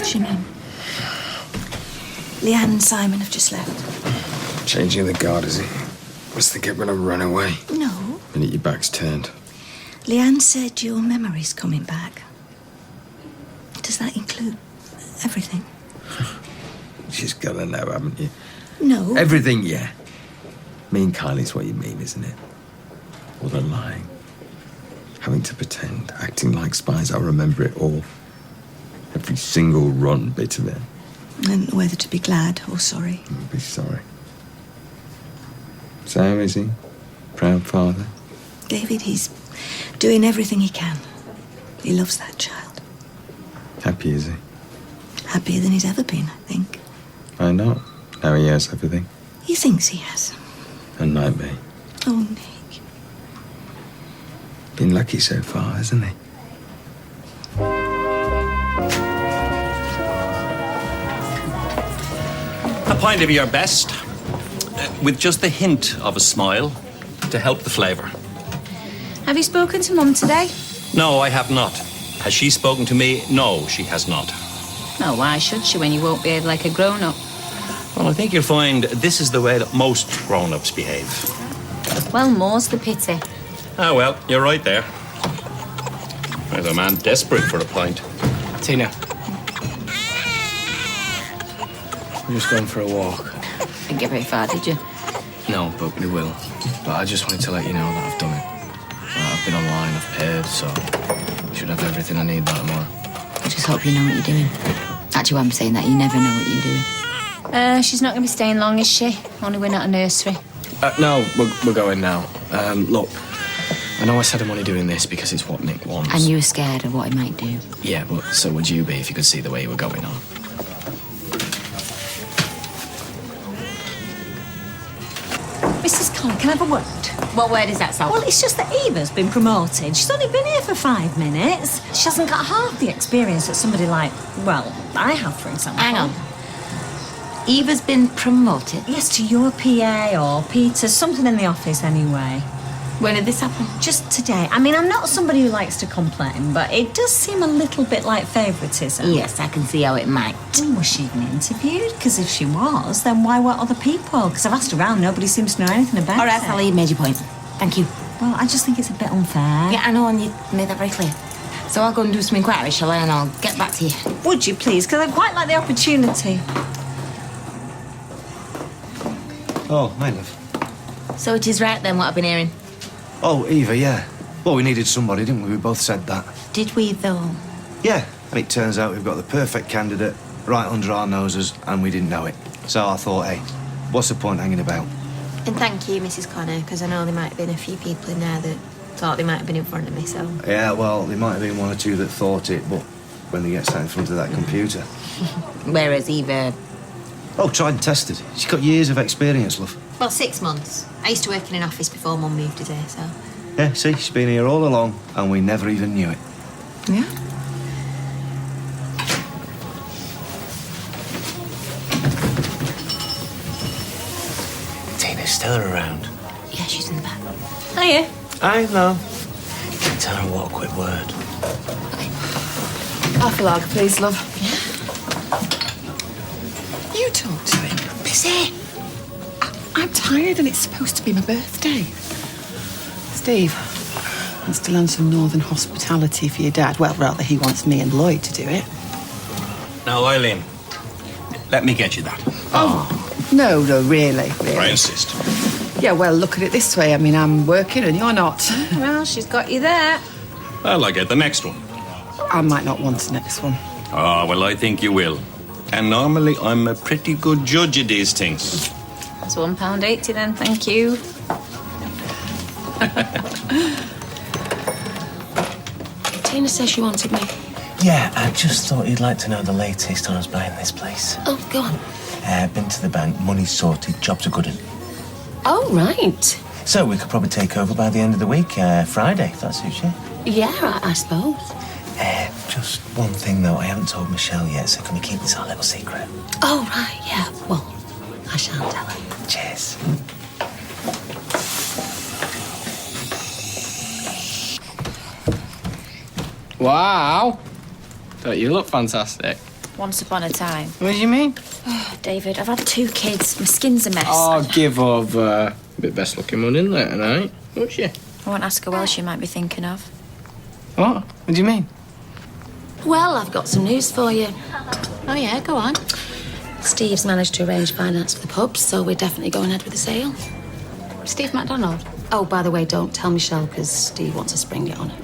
Shimon. Leanne and Simon have just left. Changing the guard, is he? Must think I'm gonna run away. No. Minute your back's turned. Leanne said your memory's coming back. Does that include everything? She's gotta know, haven't you? No. Everything, yeah. Me and Kylie's what you mean, isn't it? All the lying. Having to pretend, acting like spies. I remember it all. Every single rotten bit of it. I don't know whether to be glad or sorry. I'll be sorry. So how is he? Proud father? David, he's doing everything he can. He loves that child. Happy, is he? Happier than he's ever been, I think. Why not? Now he has everything. He thinks he has. And like me. Oh, Nick. Been lucky so far, hasn't he? A pint of your best, with just the hint of a smile to help the flavour. Have you spoken to Mum today? No, I have not. Has she spoken to me? No, she has not. No, why should she when you won't behave like a grown-up? Well, I think you'll find this is the way that most grown-ups behave. Well, more's the pity. Ah, well, you're right there. There's a man desperate for a pint. Tina. We're just going for a walk. Didn't get very far, did you? No, but we will. But I just wanted to let you know that I've done it. I've been online, I've paid, so I should have everything I need by tomorrow. I just hope you know what you're doing. Actually, I'm saying that you never know what you're doing. She's not going to be staying long, is she? Only we're not a nursery. No, we're going now. Look, I know I said I'm only doing this because it's what Nick wants. And you were scared of what he might do. Yeah, but so would you be if you could see the way you were going on. Mrs. Collins, can I have a word? What word is that, Sal? Well, it's just that Eva's been promoted. She's only been here for 5 minutes. She hasn't got half the experience that somebody like, well, I have, for example. Hang on. Eva's been promoted? Yes, to your PA or Peter's, something in the office anyway. When did this happen? Just today. I mean, I'm not somebody who likes to complain, but it does seem a little bit like favouritism. Yes, I can see how it might. Was she even interviewed? Because if she was, then why weren't other people? Because I've asked around, nobody seems to know anything about it. All right, Sally, you made your point. Thank you. Well, I just think it's a bit unfair. Yeah, I know, and you made that very clear. So I'll go and do some inquiry, shall I? And I'll get back to you. Would you please? Because I quite like the opportunity. Oh, my love. So it is right then, what I've been hearing? Oh, Eva, yeah. Well, we needed somebody, didn't we? We both said that. Did we, though? Yeah, and it turns out we've got the perfect candidate right under our noses, and we didn't know it. So I thought, hey, what's the point hanging about? And thank you, Mrs. Connor, because I know there might have been a few people in there that thought they might have been in front of me, so... Yeah, well, there might have been one or two that thought it, but when they get sat in front of that computer... Whereas Eva... Oh, tried and tested. She's got years of experience, love. Well, 6 months. I used to work in an office before Mum moved us here, so... Yeah, see, she's been here all along, and we never even knew it. Yeah? Tina's still around. Yeah, she's in the back. Hiya. I know. Tell her what a quick word. Half a lager, please, love. You talk to him. Busy. I'm tired and it's supposed to be my birthday. Steve wants to learn some northern hospitality for your dad. Well, rather, he wants me and Lloyd to do it. Now, Eileen, let me get you that. No, really. I insist. Yeah, well, look at it this way. I mean, I'm working and you're not. Well, she's got you there. Well, I get the next one. I might not want the next one. Oh, well, I think you will. And normally, I'm a pretty good judge of these things. It's £1.80 then, thank you. Tina says she wanted me. Yeah, I just thought you'd like to know the latest on us buying this place. Oh, go on. Been to the bank, money's sorted, job's a good one. Oh, right. So we could probably take over by the end of the week, Friday, if that suits you. Yeah, I suppose. Just one thing, though. I haven't told Michelle yet, so can we keep this our little secret? Oh, right, yeah. Well, I shan't tell her. Cheers. Wow. Don't you look fantastic? Once upon a time. What do you mean? Oh, David, I've had 2 kids. My skin's a mess. Oh, give over. Bit best looking one in there tonight, won't you? I won't ask her who else she might be thinking of. What? What do you mean? Well, I've got some news for you. Oh, yeah, go on. Steve's managed to arrange finance for the pubs, so we're definitely going ahead with the sale. Steve MacDonald. Oh, by the way, don't tell Michelle, because Steve wants us to spring it on her.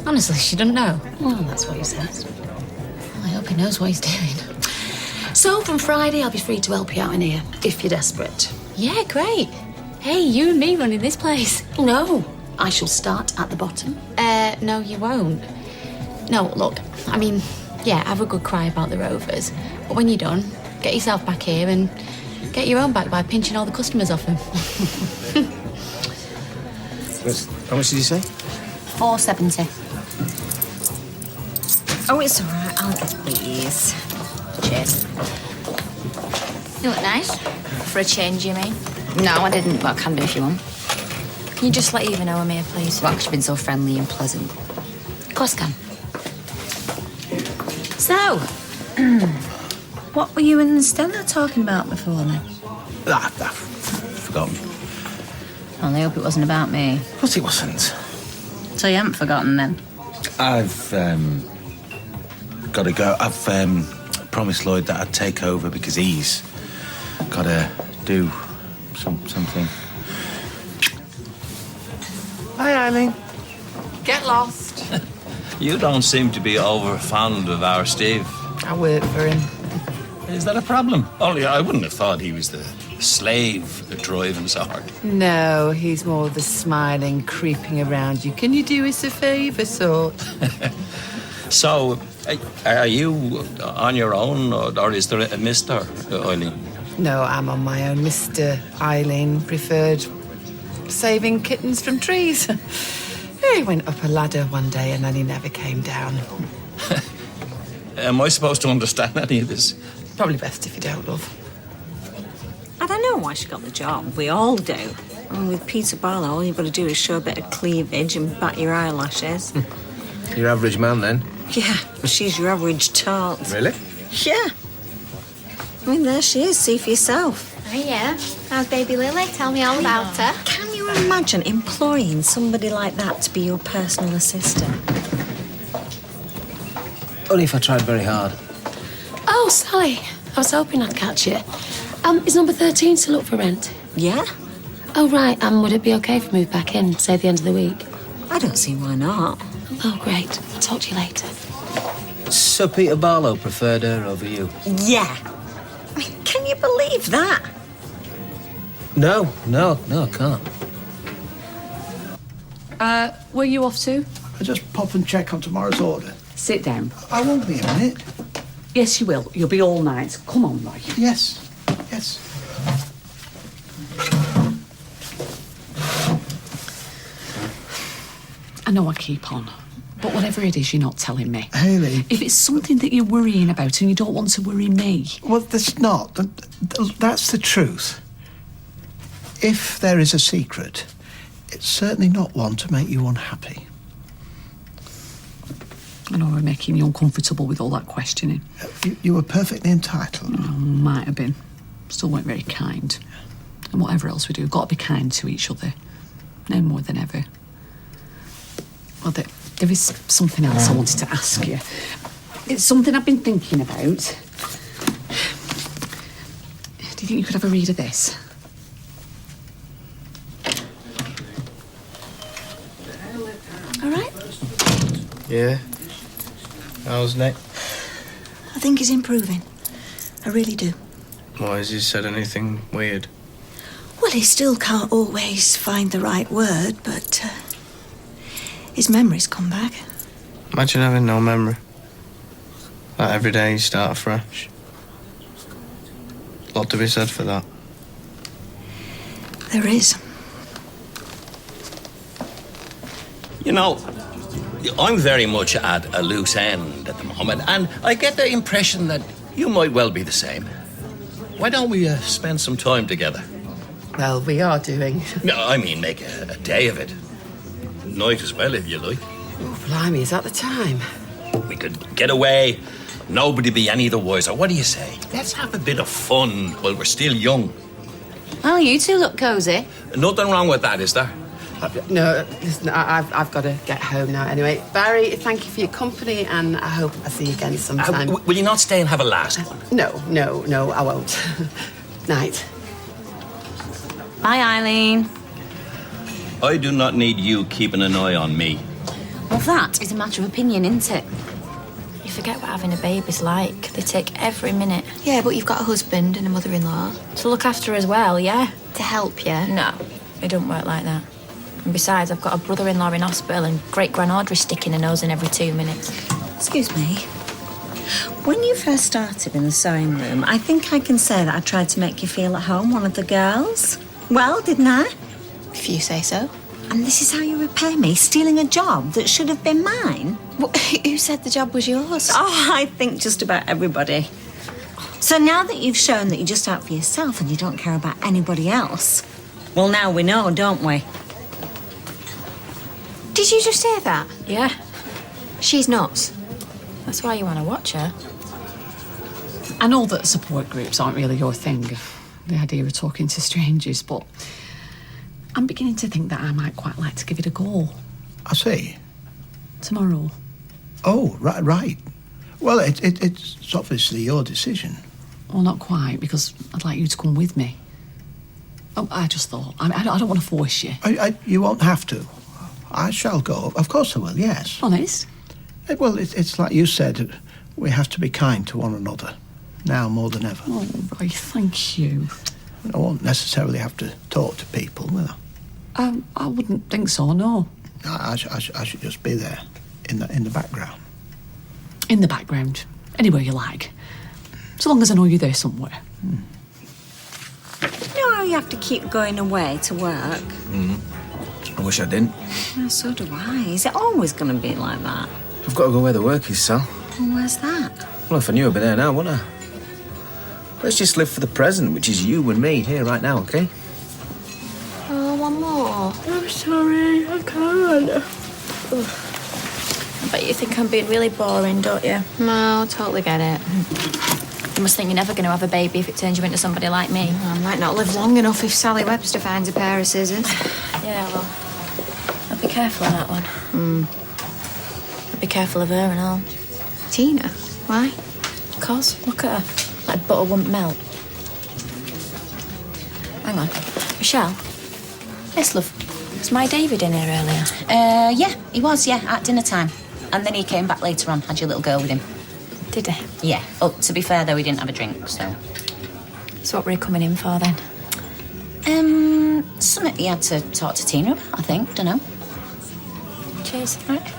Honestly, she doesn't know. Well, that's what he says. I hope he knows what he's doing. So, from Friday, I'll be free to help you out in here, if you're desperate. Yeah, great. Hey, you and me running this place. No, I shall start at the bottom. No, you won't. No, look, I mean, yeah, have a good cry about the Rovers. But when you're done, get yourself back here and get your own back by pinching all the customers off them. How much did you say? $4.70. Oh, it's all right. I'll please. Cheers. You look nice. For a change, you mean? No, I didn't, but I can do if you want. Can you just let Eva know I'm here, please? Well, she's been so friendly and pleasant. Of course I can. So, what were you and Stella talking about before then? I've forgotten. Well, I hope it wasn't about me. Of course it wasn't. So you haven't forgotten then? I've got to go. I've promised Lloyd that I'd take over because he's got to do something. Hi, Eileen. Get lost. You don't seem to be over fond of our Steve. I work for him. Is that a problem? Only I wouldn't have thought he was the slave driving so hard. No, he's more the smiling, creeping around you. Can you do us a favour sort? So, are you on your own, or is there a Mr. Eileen? No, I'm on my own. Mr. Eileen preferred saving kittens from trees. He went up a ladder one day and then he never came down. Am I supposed to understand any of this? Probably best if you don't, love. I don't know why she got the job. We all do. And with Peter Barlow, all you've got to do is show a bit of cleavage and bat your eyelashes. Your average man, then? Yeah, but she's your average tart. Really? Yeah. I mean, there she is. See for yourself. Oh, yeah. How's baby Lily? Tell me all about her. Can you imagine employing somebody like that to be your personal assistant? Only if I tried very hard. Oh, Sally. I was hoping I'd catch you. Is number 13 still up for rent? Yeah. Oh, right. Would it be okay if we moved back in, say, at the end of the week? I don't see why not. Oh, great. I'll talk to you later. So Peter Barlow preferred her over you? Yeah. I mean, can you believe that? No, I can't. Where are you off to? I'll just pop and check on tomorrow's order. Sit down. I won't be a minute. Yes, you will. You'll be all night. Come on, Roy. Yes. I know I keep on, but whatever it is, you're not telling me. Hayley. If it's something that you're worrying about and you don't want to worry me... Well, that's not. That's the truth. If there is a secret, it's certainly not one to make you unhappy. I know we're making you uncomfortable with all that questioning. You were perfectly entitled. Oh, might have been. Still weren't very kind. And whatever else we do, we've got to be kind to each other. No more than ever. Well, there is something else I wanted to ask you. It's something I've been thinking about. Do you think you could have a read of this? All right? Yeah. How's Nick? I think he's improving. I really do. Why, has he said anything weird? Well, he still can't always find the right word, but his memory's come back. Imagine having no memory. Like every day you start afresh. A lot to be said for that. There is. You know, I'm very much at a loose end at the moment, and I get the impression that you might well be the same. Why don't we spend some time together? Well, we are doing. No, I mean make a day of it. Night as well, if you like. Oh, blimey, is that the time? We could get away, nobody be any the wiser. What do you say? Let's have a bit of fun while we're still young. Well, you two look cosy. Nothing wrong with that, is there? No, listen, I've got to get home now anyway. Barry, thank you for your company, and I hope I see you again sometime. Will you not stay and have a last one? No, I won't. Night. Bye, Eileen. I do not need you keeping an eye on me. Well, that is a matter of opinion, isn't it? You forget what having a baby's like. They take every minute. Yeah, but you've got a husband and a mother-in-law. To look after her as well, yeah? To help you? No, it don't work like that. And besides, I've got a brother-in-law in hospital and great-gran Audrey sticking her nose in every 2 minutes. Excuse me. When you first started in the sewing room, I think I can say that I tried to make you feel at home, one of the girls. Well, didn't I? If you say so. And this is how you repay me, stealing a job that should have been mine? Who said the job was yours? Oh, I think just about everybody. So now that you've shown that you're just out for yourself and you don't care about anybody else, well, now we know, don't we? Did you just hear that? Yeah. She's nuts. That's why you want to watch her. I know that support groups aren't really your thing, the idea of talking to strangers, but I'm beginning to think that I might quite like to give it a go. I see. Tomorrow. Oh, right. Well, it's obviously your decision. Well, not quite, because I'd like you to come with me. Oh, I just thought. I don't want to force you. You won't have to. I shall go. Of course I will, yes. Honest? Well, it's like you said, we have to be kind to one another, now more than ever. Oh, right, thank you. I won't necessarily have to talk to people, will I? I wouldn't think so, no. I should just be there, in the background. In the background. Anywhere you like. So long as I know you're there somewhere. You know how you have to keep going away to work? I wish I didn't. Well, so do I. Is it always going to be like that? I've got to go where the work is, Sal. Well, where's that? Well, if I knew I'd be there now, wouldn't I? Let's just live for the present, which is you and me here right now, okay? Oh, more. I'm sorry, I can't. I bet you think I'm being really boring, don't you? No, totally get it. You must think you're never going to have a baby if it turns you into somebody like me. I might not live long enough if Sally Webster finds a pair of scissors. Yeah, well, I'd be careful of that one. I'd be careful of her and all. Tina? Why? Of course, look at her. Like butter wouldn't melt. Hang on. Michelle? Yes, love. Was my David in here earlier? Yeah, he was, at dinner time. And then he came back later on, had your little girl with him. Did he? Yeah. Oh, to be fair, though, he didn't have a drink, so... So what were he coming in for, then? Something he had to talk to Tina about, I think. Dunno. Cheers. Right.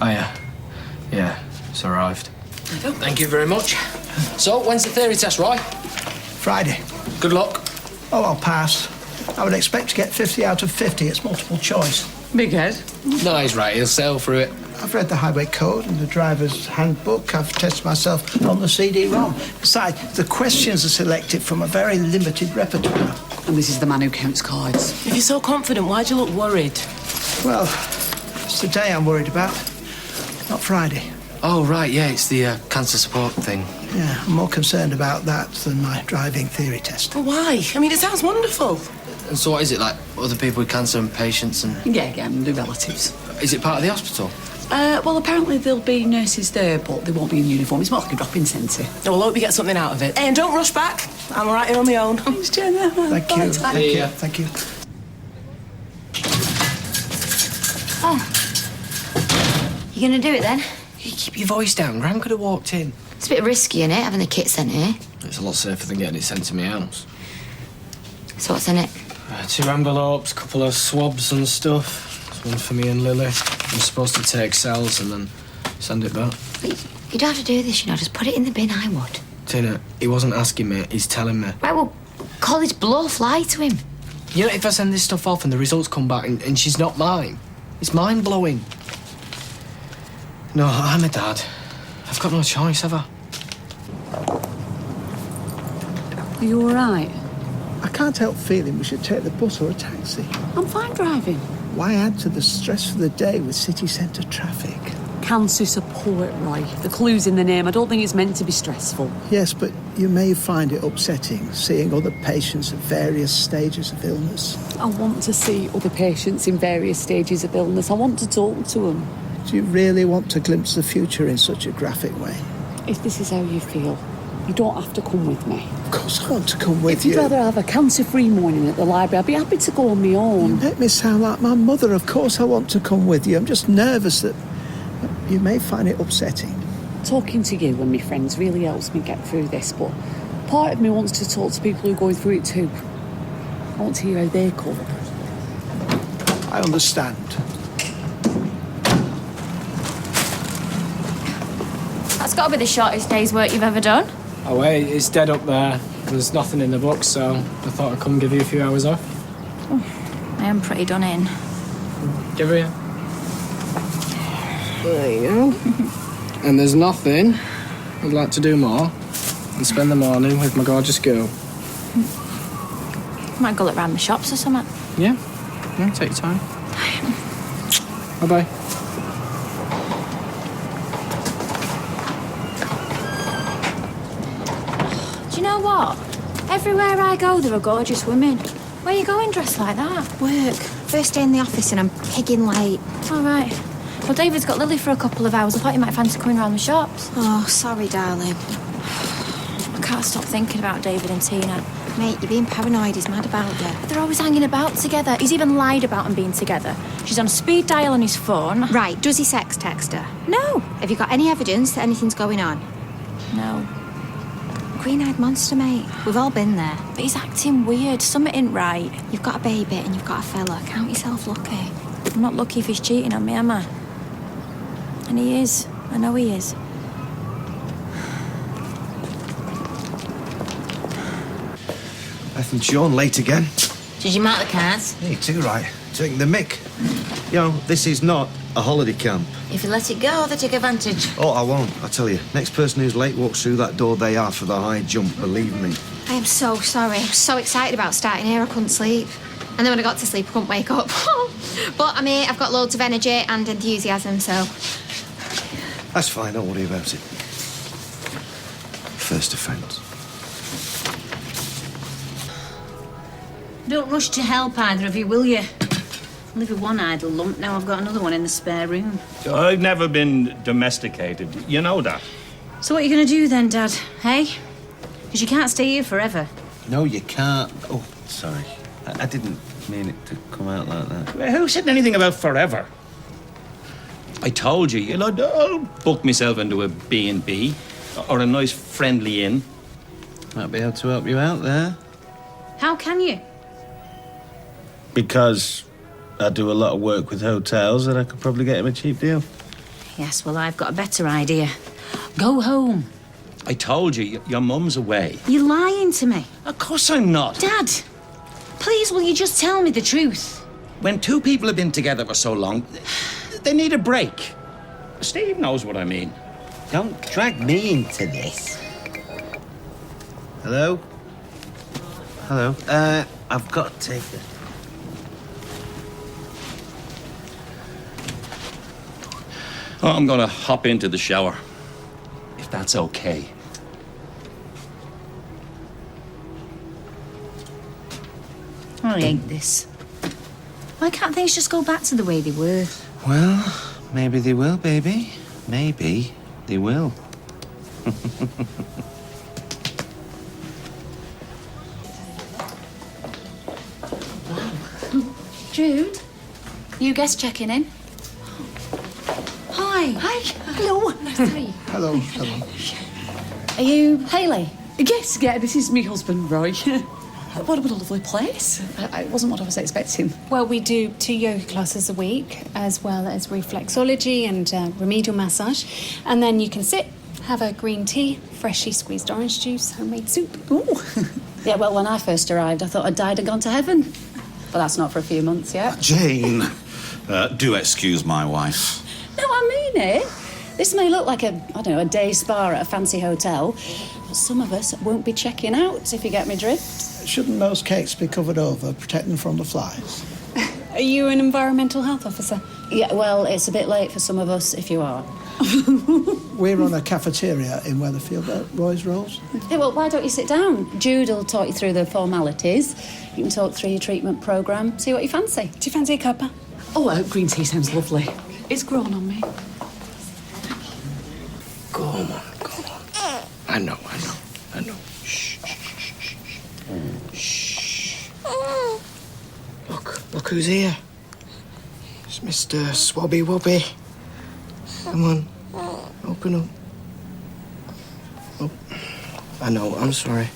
Oh, yeah, it's arrived. Thank you very much. So, when's the theory test, Roy? Friday. Good luck. Oh, I'll pass. I would expect to get 50 out of 50. It's multiple choice. Big head. No, he's right. He'll sail through it. I've read the highway code and the driver's handbook. I've tested myself on the CD-ROM. Besides, the questions are selected from a very limited repertoire. And this is the man who counts cards. If you're so confident, why do you look worried? Well, it's the day I'm worried about, not Friday. Oh, right, yeah, it's the cancer support thing. Yeah, I'm more concerned about that than my driving theory test. But why? I mean, it sounds wonderful. And so what is it, like other people with cancer and patients and... Yeah, again, the relatives. Is it part of the hospital? Well, apparently there'll be nurses there, but they won't be in uniform. It's more like a drop-in centre. Oh, well, I hope you get something out of it. And don't rush back. I'm all right here on my own. Thanks, Jenna. Thank you. Thank you. Oh. You gonna do it then? You keep your voice down. Gran could have walked in. It's a bit risky, innit, having the kit sent here. It's a lot safer than getting it sent to my house. So what's in it? 2 envelopes, couple of swabs and stuff. One for me and Lily. I'm supposed to take cells and then send it back. But you don't have to do this, just put it in the bin, I would. Tina, he wasn't asking me, he's telling me. Right, well, call his bluff, lie to him. You know, if I send this stuff off and the results come back and she's not mine, it's mind-blowing. No, I'm a dad. I've got no choice, have I? Are you all right? I can't help feeling we should take the bus or a taxi. I'm fine driving. Why add to the stress for the day with city centre traffic? Cancer support, Roy. The clue's in the name. I don't think it's meant to be stressful. Yes, but you may find it upsetting seeing other patients at various stages of illness. I want to see other patients in various stages of illness. I want to talk to them. Do you really want to glimpse the future in such a graphic way? If this is how you feel, you don't have to come with me. Of course I want to come with you. If you'd rather have a cancer-free morning at the library, I'd be happy to go on my own. You make me sound like my mother. Of course I want to come with you. I'm just nervous that you may find it upsetting. Talking to you and my friends really helps me get through this, but part of me wants to talk to people who are going through it too. I want to hear how they cope. I understand. That's got to be the shortest day's work you've ever done. Oh, wait, it's dead up there. There's nothing in the book, so I thought I'd come give you a few hours off. I am pretty done in. Give her here. There you go. And there's nothing I'd like to do more than spend the morning with my gorgeous girl. Might go look round the shops or something. Yeah, take your time. Bye-bye. Do you know what? Everywhere I go, there are gorgeous women. Where are you going dressed like that? Work. First day in the office and I'm pigging late. All right. Well, David's got Lily for a couple of hours. I thought you might fancy coming round the shops. Oh, sorry, darling. I can't stop thinking about David and Tina. Mate, you're being paranoid. He's mad about you. They're always hanging about together. He's even lied about them being together. She's on speed dial on his phone. Right, does he sex text her? No. Have you got any evidence that anything's going on? No. Green-eyed monster, mate. We've all been there. But he's acting weird. Something ain't right. You've got a baby and you've got a fella. Count yourself lucky. I'm not lucky if he's cheating on me, am I? And he is. I know he is. Beth and Sean, late again. Did you mark the cars? You too, right. Taking the mick. You know, this is not a holiday camp. If you let it go, they take advantage. Oh, I won't, I tell you. Next person who's late walks through that door, they are for the high jump, believe me. I am so sorry. I was so excited about starting here, I couldn't sleep. And then when I got to sleep, I couldn't wake up. But I'm here, I've got loads of energy and enthusiasm, so... That's fine, don't worry about it. First offence. Don't rush to help either of you, will you? I live with one idle lump, now I've got another one in the spare room. I've never been domesticated. You know that. So what are you going to do then, Dad? Hey? Because you can't stay here forever. No, you can't. Oh, sorry. I didn't mean it to come out like that. Well, who said anything about forever? I told you, I'll book myself into a B&B or a nice friendly inn. Might be able to help you out there. How can you? Because I do a lot of work with hotels and I could probably get him a cheap deal. Yes, well, I've got a better idea. Go home. I told you, your mum's away. You're lying to me. Of course I'm not. Dad, please, will you just tell me the truth? When two people have been together for so long, they need a break. Steve knows what I mean. Don't drag me into this. Hello? Hello? I've got to take it. Oh, I'm gonna hop into the shower, if that's okay. I hate this. Why can't things just go back to the way they were? Well, maybe they will, baby. Maybe they will. Jude, you guest checking in? Hi. Hi. Hello. Nice to meet you. Hello, hello. Are you Hayley? Yes, yeah, this is my husband, Roy. What a lovely place. It wasn't what I was expecting. Well, we do 2 yoga classes a week, as well as reflexology and remedial massage. And then you can sit, have a green tea, freshly squeezed orange juice, homemade soup. Ooh. Yeah, well, when I first arrived, I thought I'd died and gone to heaven. But that's not for a few months yet. Jane, do excuse my wife. No, I mean it. This may look like a day spa at a fancy hotel, but some of us won't be checking out, if you get me drift. Shouldn't those cakes be covered over, protecting from the flies? Are you an environmental health officer? Yeah, well, it's a bit late for some of us, if you are. We run a cafeteria in Weatherfield at Roy's Rolls. Yeah, well, why don't you sit down? Jude will talk you through the formalities. You can talk through your treatment programme, see what you fancy. Do you fancy a cuppa? Oh, green tea sounds lovely. It's grown on me. Go on. I know. Shh. Look who's here. It's Mr. Swabby Wobby. Come on, open up. Oh, I know, I'm sorry.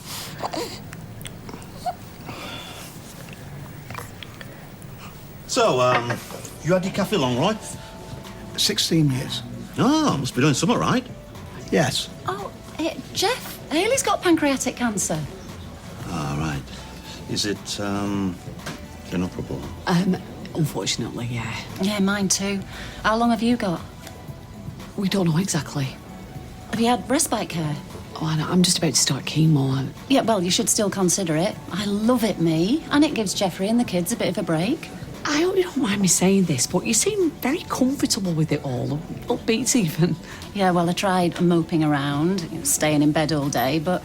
So, you had your cafe long, right? 16 years. Oh, must be doing something right. Yes. Oh, Jeff, Hayley's got pancreatic cancer. Ah, right. Is it, inoperable? Unfortunately, yeah. Yeah, mine too. How long have you got? We don't know exactly. Have you had respite care? Oh, I know. I'm just about to start chemo. Yeah, well, you should still consider it. I love it, me. And it gives Jeffrey and the kids a bit of a break. I hope you don't mind me saying this, but you seem very comfortable with it all. Upbeat even. Yeah, well, I tried moping around, staying in bed all day, but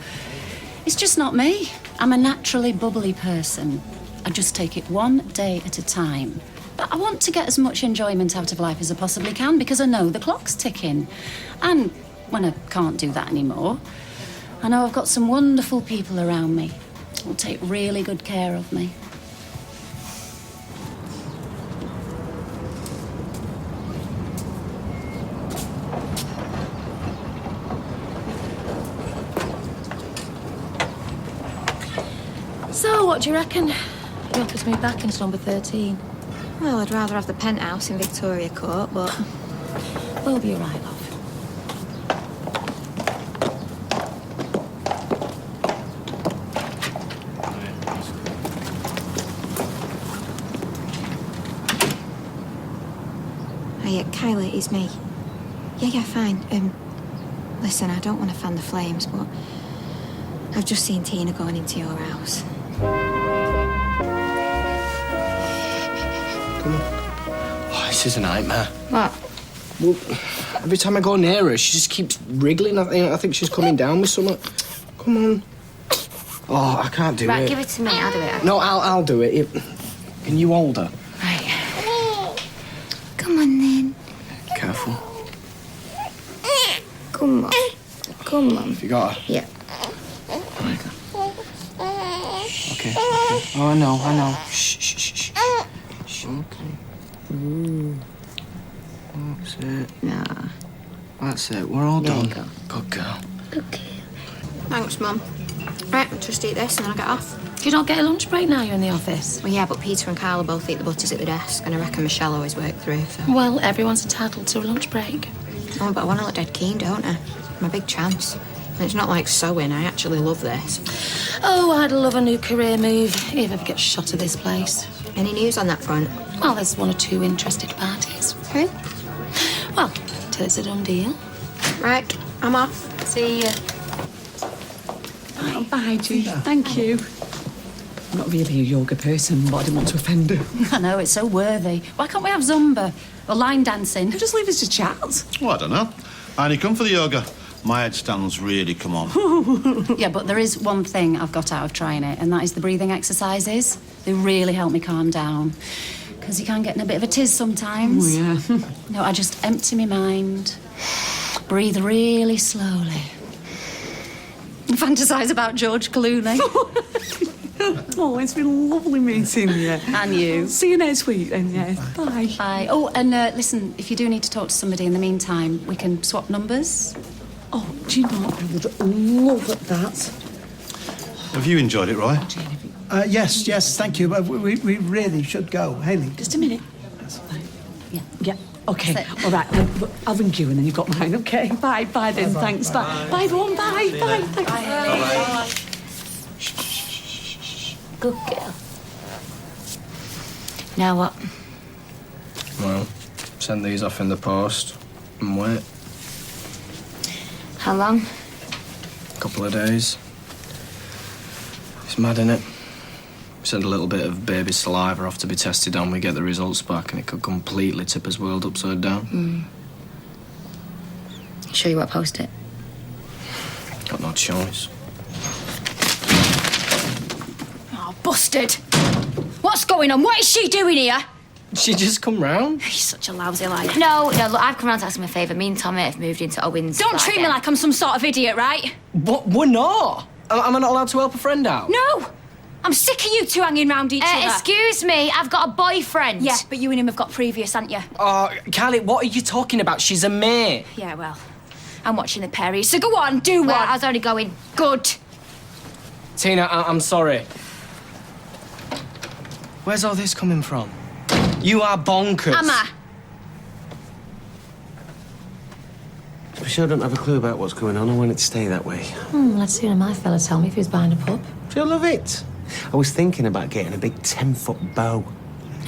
it's just not me. I'm a naturally bubbly person. I just take it one day at a time. But I want to get as much enjoyment out of life as I possibly can because I know the clock's ticking. And when I can't do that anymore, I know I've got some wonderful people around me who'll take really good care of me. So, what do you reckon? You offered me back into number 13. Well, I'd rather have the penthouse in Victoria Court, but we'll be all right, love. Hey, Kylie, it's me. Yeah, fine. Listen, I don't want to fan the flames, but I've just seen Tina going into your house. Come on. Oh, this is a nightmare. What? Well, every time I go near her, she just keeps wriggling. I think she's coming down with something. Come on. Oh, I can't do it. Right, give it to me. I'll do it. No, I'll do it. Can you hold her? Come on, then. Careful. Come on. Come on. Have you got her? Yeah. Okay. Oh, I know. Shh. Okay. That's it. Nah. That's it. We're all done. Go. Good girl. Thanks, Mum. Right, I'll just eat this and then I'll get off. Do you not get a lunch break now you're in the office? Well, yeah, but Peter and Carla both eat the butties at the desk, and I reckon Michelle always worked through, so... Well, everyone's entitled to a lunch break. Oh, but I want to look dead keen, don't I? My big chance. And it's not like sewing, I actually love this. Oh, I'd love a new career move if I ever get shot of this place. Any news on that front? Well, there's one or two interested parties. Who? Well, till it's a done deal. Right, I'm off. See ya. Oh, bye, G. Thank you. I'm not really a yoga person, but I didn't want to offend her. I know, it's so worthy. Why can't we have Zumba or line dancing? Just leave us to chat. Well, I don't know. I only come for the yoga. My headstand's really come on. Yeah, but there is one thing I've got out of trying it, and that is the breathing exercises. They really help me calm down. Because you can get in a bit of a tiz sometimes. Oh, yeah. No, I just empty my mind, breathe really slowly, and fantasise about George Clooney. Oh, it's been lovely meeting you. And you. See you next week then, yeah. Bye. Bye. Oh, and listen, if you do need to talk to somebody in the meantime, we can swap numbers. Oh, do you know what? I would love that. Have you enjoyed it, Roy? Yes, thank you. We really should go. Hayley. Just a minute. Yeah. Okay. All right. I'll ring you and then you've got mine. Okay. Bye then. Thanks. Bye. Bye, everyone. Bye. Thanks. Bye. Good girl. Now what? Well, send these off in the post and wait. How long? A couple of days. It's mad, innit? Send a little bit of baby saliva off to be tested on, we get the results back, and it could completely tip his world upside down. Sure you won't post it? Got no choice. Oh, busted! What's going on? What is she doing here? She just come round? You're such a lousy liar. No, look, I've come round to ask him a favour. Me and Tommy have moved into Owen's. Don't treat me like I'm some sort of idiot, right? What? We're not! Am I not allowed to help a friend out? No! I'm sick of you two hanging round each other. Excuse me, I've got a boyfriend. Yeah, but you and him have got previous, haven't you? Oh, Kylie, what are you talking about? She's a mate. Yeah, well, I'm watching the pair of you, so go on, do Well, one. I was only going. Good. Tina, I'm sorry. Where's all this coming from? You are bonkers. Am I? Michelle don't have a clue about what's going on. I want it to stay that way. Let's see my fella tell me if he's buying a pub. She'll love it. I was thinking about getting a big 10-foot bow.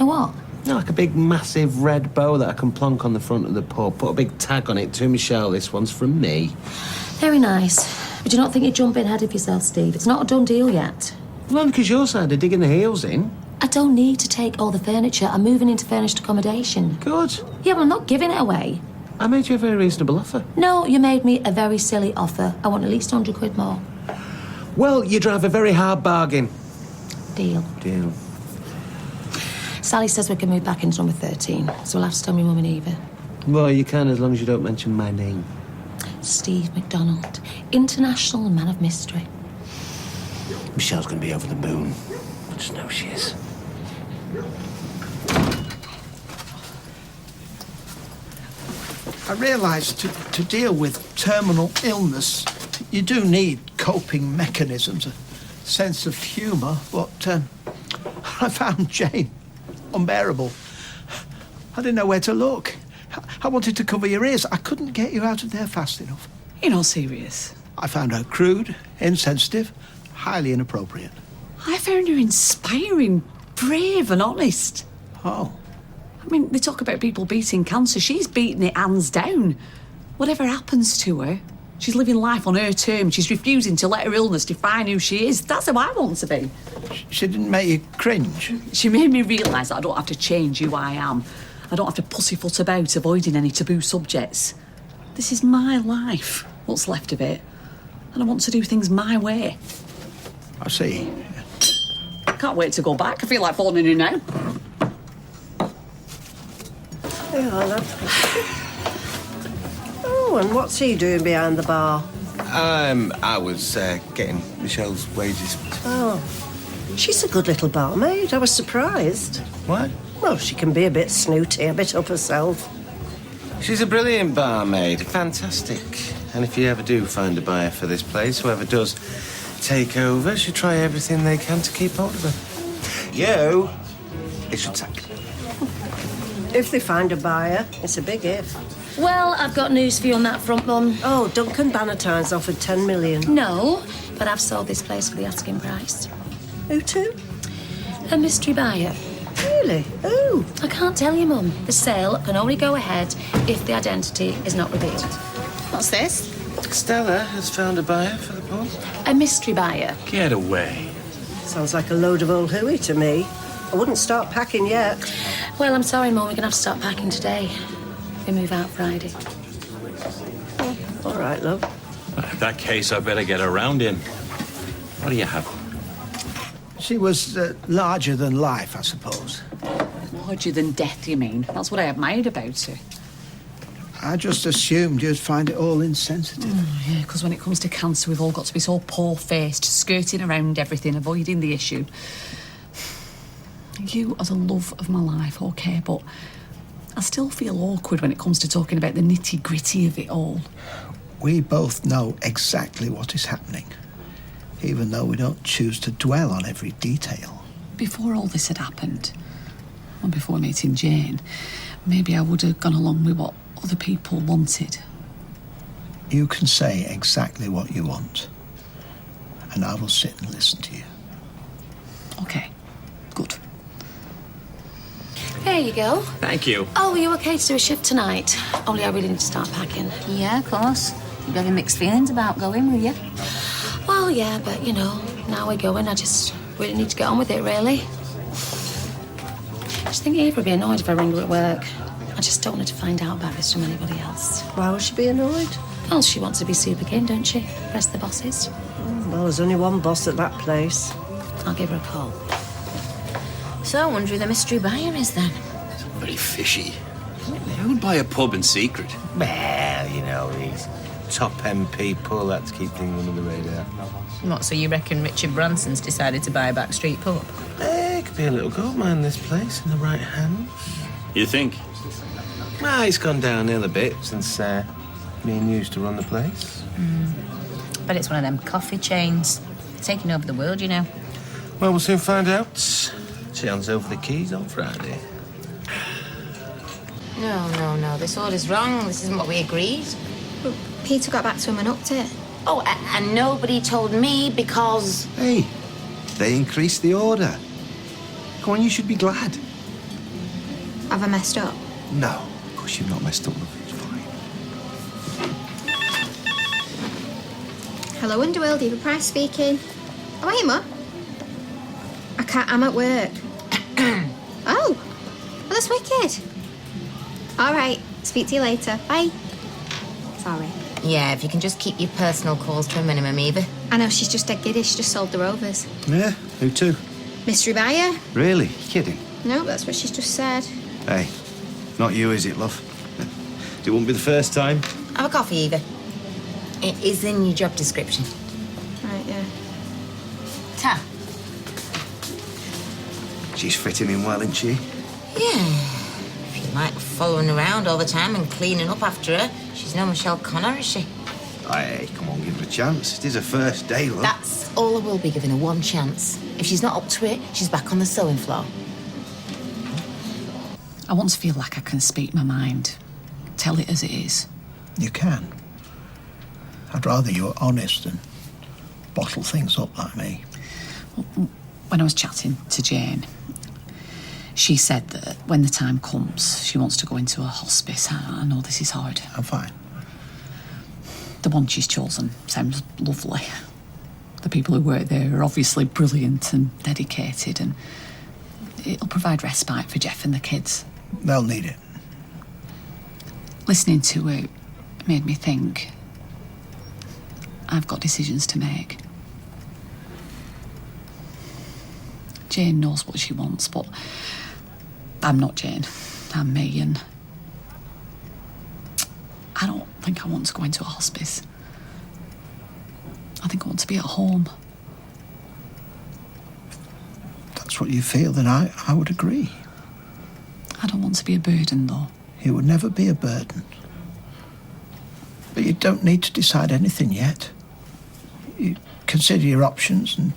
A what? No, like a big, massive red bow that I can plonk on the front of the pub. Put a big tag on it to Michelle. This one's from me. Very nice. But do you not think you're jumping ahead of yourself, Steve? It's not a done deal yet. Well, because your side are digging the heels in. I don't need to take all the furniture. I'm moving into furnished accommodation. Good. Yeah, but I'm not giving it away. I made you a very reasonable offer. No, you made me a very silly offer. I want at least 100 quid more. Well, you drive a very hard bargain. Deal. Sally says we can move back into number 13, so we'll have to tell me Mum and Eva. Well, you can as long as you don't mention my name. Steve McDonald, international man of mystery. Michelle's going to be over the moon. I just know she is. I realise to deal with terminal illness, you do need coping mechanisms, a sense of humour, but I found Jane unbearable. I didn't know where to look. I wanted to cover your ears. I couldn't get you out of there fast enough. You're not serious. I found her crude, insensitive, highly inappropriate. I found her inspiring, brave and honest. Oh, I mean, they talk about people beating cancer. She's beating it hands down. Whatever happens to her, she's living life on her terms. She's refusing to let her illness define who she is. That's how I want to be. She didn't make you cringe? She made me realise that I don't have to change who I am. I don't have to pussyfoot about avoiding any taboo subjects. This is my life, what's left of it. And I want to do things my way. I see. I can't wait to go back. I feel like falling in now. Hey, Arlo. Oh, and what's he doing behind the bar? I was getting Michelle's wages. Oh, she's a good little barmaid. I was surprised. What? Well, she can be a bit snooty, a bit up herself. She's a brilliant barmaid, fantastic. And if you ever do find a buyer for this place, whoever does take over should try everything they can to keep hold of her. You, it should sack. If they find a buyer, it's a big if. Well, I've got news for you on that front, Mum. Oh, Duncan Bannatyne's offered 10 million. No, but I've sold this place for the asking price. Who to? A mystery buyer. Really? Who? I can't tell you, Mum. The sale can only go ahead if the identity is not revealed. What's this? Stella has found a buyer for the pub. A mystery buyer. Get away. Sounds like a load of old hooey to me. I wouldn't start packing yet. Well, I'm sorry, Mum. We're going to have to start packing today. We move out Friday. Oh, all right, love. In that case, I better get around in. What do you have? She was larger than life, I suppose. Larger than death, you mean? That's what I admired about her. I just assumed you'd find it all insensitive. Yeah, because when it comes to cancer, we've all got to be so poor-faced, skirting around everything, avoiding the issue. You are the love of my life, OK, but I still feel awkward when it comes to talking about the nitty-gritty of it all. We both know exactly what is happening, even though we don't choose to dwell on every detail. Before all this had happened, and before meeting Jane, maybe I would have gone along with what other people wanted. You can say exactly what you want, and I will sit and listen to you. OK, good. There you go. Thank you. Oh, are you okay to do a shift tonight? Only I really need to start packing. Yeah, of course. You'll be having mixed feelings about going, will you? Well, yeah, but, you know, now we're going, I just really need to get on with it, really. I just think Eva would be annoyed if I ring her at work. I just don't want her to find out about this from anybody else. Why would she be annoyed? Well, she wants to be super keen, don't she? Rest the bosses. Well, there's only one boss at that place. I'll give her a call. So I wonder who the mystery buyer is then. Very fishy. Who would buy a pub in secret? Well, you know, these top-end people that to keep things under the radar. What, so you reckon Richard Branson's decided to buy a backstreet pub? It could be a little goldmine, this place, in the right hands. You think? Well, it's gone downhill a bit since me and you used to run the place. But it's one of them coffee chains. Taking over the world, you know. Well, we'll soon find out. She hands over the keys on Friday. No. This order's wrong. This isn't what we agreed. But Peter got back to him and upped it. Oh, and nobody told me because... Hey, they increased the order. Come on, you should be glad. Have I messed up? No, of course you've not messed up, love. It's fine. Hello, Underworld, Eva Price speaking. Oh, hey, Mum. I can't, I'm at work. Oh, that's wicked. All right, speak to you later. Bye. Sorry. Yeah, if you can just keep your personal calls to a minimum, Eva. I know, she's just dead giddy. She just sold the Rovers. Yeah, who to? Mystery buyer? Really? You kidding? No, that's what she's just said. Hey, not you, is it, love? It won't be the first time. Have a coffee, Eva. It is in your job description. Right, yeah. Ta. She's fitting in well, isn't she? Yeah. If you like following around all the time and cleaning up after her, she's no Michelle Connor, is she? Hey, come on, give her a chance. It is her first day, love. That's all I will be giving her, one chance. If she's not up to it, she's back on the sewing floor. I want to feel like I can speak my mind. Tell it as it is. You can. I'd rather you were honest than bottle things up like me. When I was chatting to Jane, She said that when the time comes, she wants to go into a hospice. I know this is hard. I'm fine. The one she's chosen sounds lovely. The people who work there are obviously brilliant and dedicated, and it'll provide respite for Jeff and the kids. They'll need it. Listening to it made me think I've got decisions to make. Jane knows what she wants, but I'm not Jane. I'm me, and I don't think I want to go into a hospice. I think I want to be at home. If that's what you feel, then I would agree. I don't want to be a burden, though. You would never be a burden. But you don't need to decide anything yet. You consider your options and,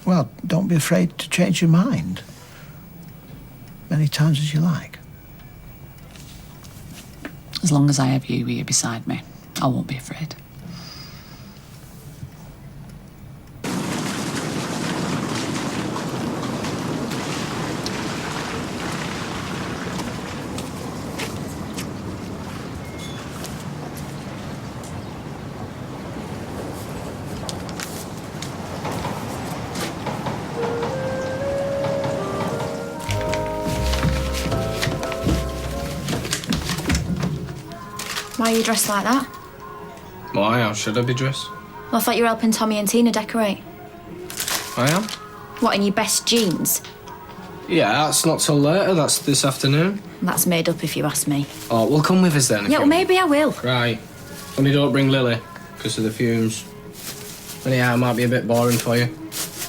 well, don't be afraid to change your mind. Many times as you like. As long as I have you here beside me, I won't be afraid. Why are you dressed like that? Why? How should I be dressed? Well, I thought you were helping Tommy and Tina decorate. I am? What, in your best jeans? Yeah, that's not till later. That's this afternoon. That's made up if you ask me. Oh, well, come with us then. Yeah, well, maybe I will. Right. Only don't bring Lily, because of the fumes. Anyhow, it might be a bit boring for you.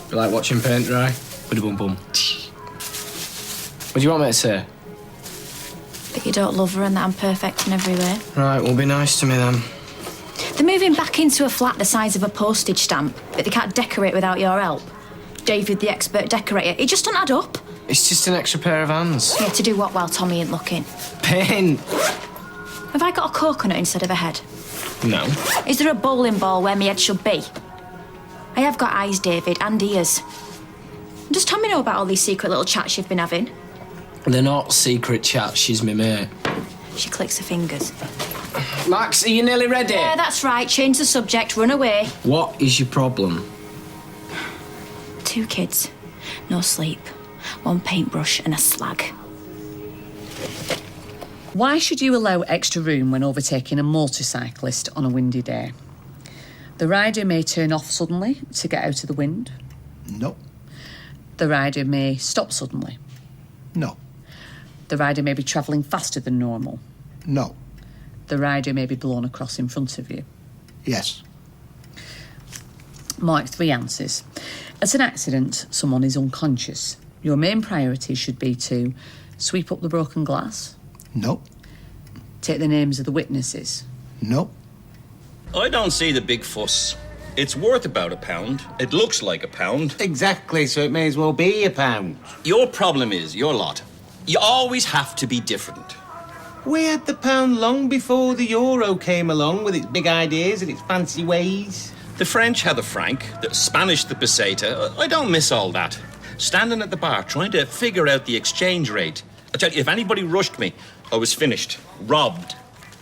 Be like watching paint dry. Bum. What do you want me to say? That you don't love her and that I'm perfect in every way. Right, well, be nice to me then. They're moving back into a flat the size of a postage stamp, but they can't decorate without your help. David, the expert decorator, it just doesn't add up. It's just an extra pair of hands. Yeah, to do what while Tommy ain't looking? Paint. Have I got a coconut instead of a head? No. Is there a bowling ball where my head should be? I have got eyes, David, and ears. Does Tommy know about all these secret little chats you've been having? They're not secret chats, she's my mate. She clicks her fingers. Max, are you nearly ready? Yeah, that's right. Change the subject, run away. What is your problem? 2 kids, no sleep, 1 paintbrush and a slag. Why should you allow extra room when overtaking a motorcyclist on a windy day? The rider may turn off suddenly to get out of the wind. No. The rider may stop suddenly. No. The rider may be travelling faster than normal. No. The rider may be blown across in front of you. Yes. Mark 3 answers. At an accident, someone is unconscious. Your main priority should be to sweep up the broken glass. No. Take the names of the witnesses. No. I don't see the big fuss. It's worth about £1. It looks like £1. Exactly, so it may as well be £1. Your problem is, your lot, you always have to be different. We had the pound long before the euro came along with its big ideas and its fancy ways. The French had the franc, the Spanish the peseta. I don't miss all that. Standing at the bar trying to figure out the exchange rate. I tell you, if anybody rushed me, I was finished. Robbed.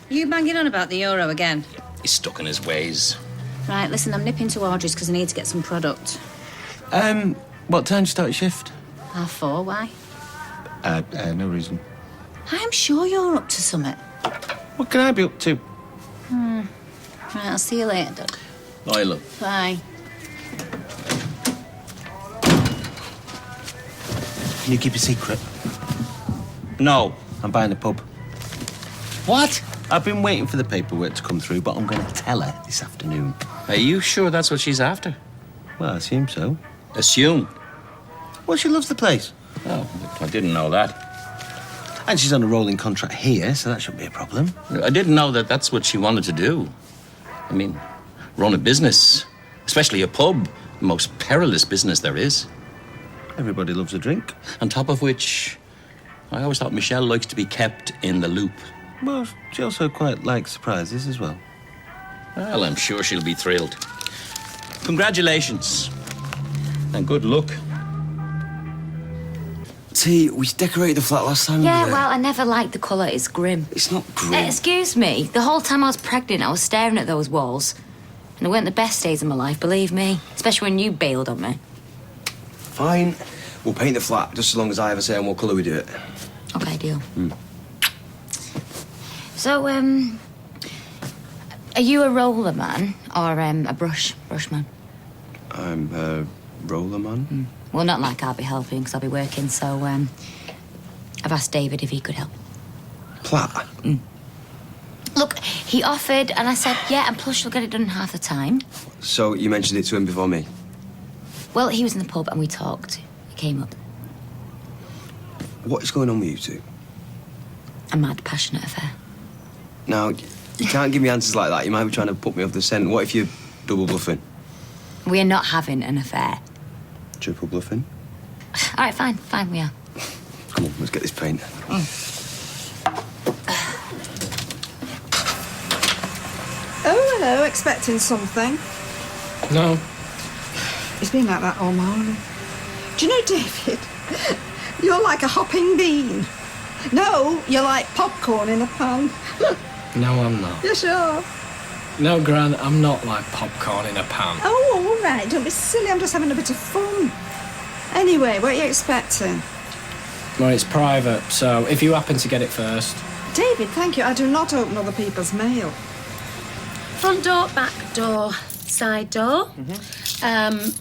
You banging on about the euro again? He's stuck in his ways. Right, listen, I'm nipping to Audrey's because I need to get some product. What time do you start your shift? 4:30, why? No reason. I'm sure you're up to something. What can I be up to? Right, I'll see you later, Dad. Bye, love. Bye. Can you keep a secret? No. I'm buying a pub. What? I've been waiting for the paperwork to come through, but I'm going to tell her this afternoon. Are you sure that's what she's after? Well, I assume so. Assume? Well, she loves the place. Oh, I didn't know that. And she's on a rolling contract here, so that shouldn't be a problem. I didn't know that that's what she wanted to do. I mean, run a business, especially a pub, the most perilous business there is. Everybody loves a drink. On top of which, I always thought Michelle likes to be kept in the loop. Well, she also quite likes surprises as well. Well, I'm sure she'll be thrilled. Congratulations. And good luck. T, we decorated the flat last time. Yeah, well, I never liked the colour. It's grim. It's not grim. Excuse me. The whole time I was pregnant, I was staring at those walls. And they weren't the best days of my life, believe me. Especially when you bailed on me. Fine. We'll paint the flat, just as long as I ever say on what colour we do it. Okay, deal. Mm. So, are you a roller man or a brush man? I'm a roller man. Well, not like I'll be helping because I'll be working, so I've asked David if he could help. Plat? Look, he offered and I said, yeah, and plus you'll get it done in half the time. So you mentioned it to him before me? Well, he was in the pub and we talked. He came up. What is going on with you two? A mad, passionate affair. Now, you can't give me answers like that. You might be trying to put me off the scent. What if you're double bluffing? We are not having an affair. Triple bluffing? All right, fine, we are. Come on, let's get this paint. Oh, hello, expecting something. No. It's been like that all morning. Do you know, David, you're like a hopping bean. No, you're like popcorn in a pan. No, I'm not. You sure? No, Gran, I'm not like popcorn in a pan. Oh, all right, don't be silly, I'm just having a bit of fun. Anyway, what are you expecting? Well, it's private, so if you happen to get it first. David, thank you, I do not open other people's mail. Front door, back door, side door.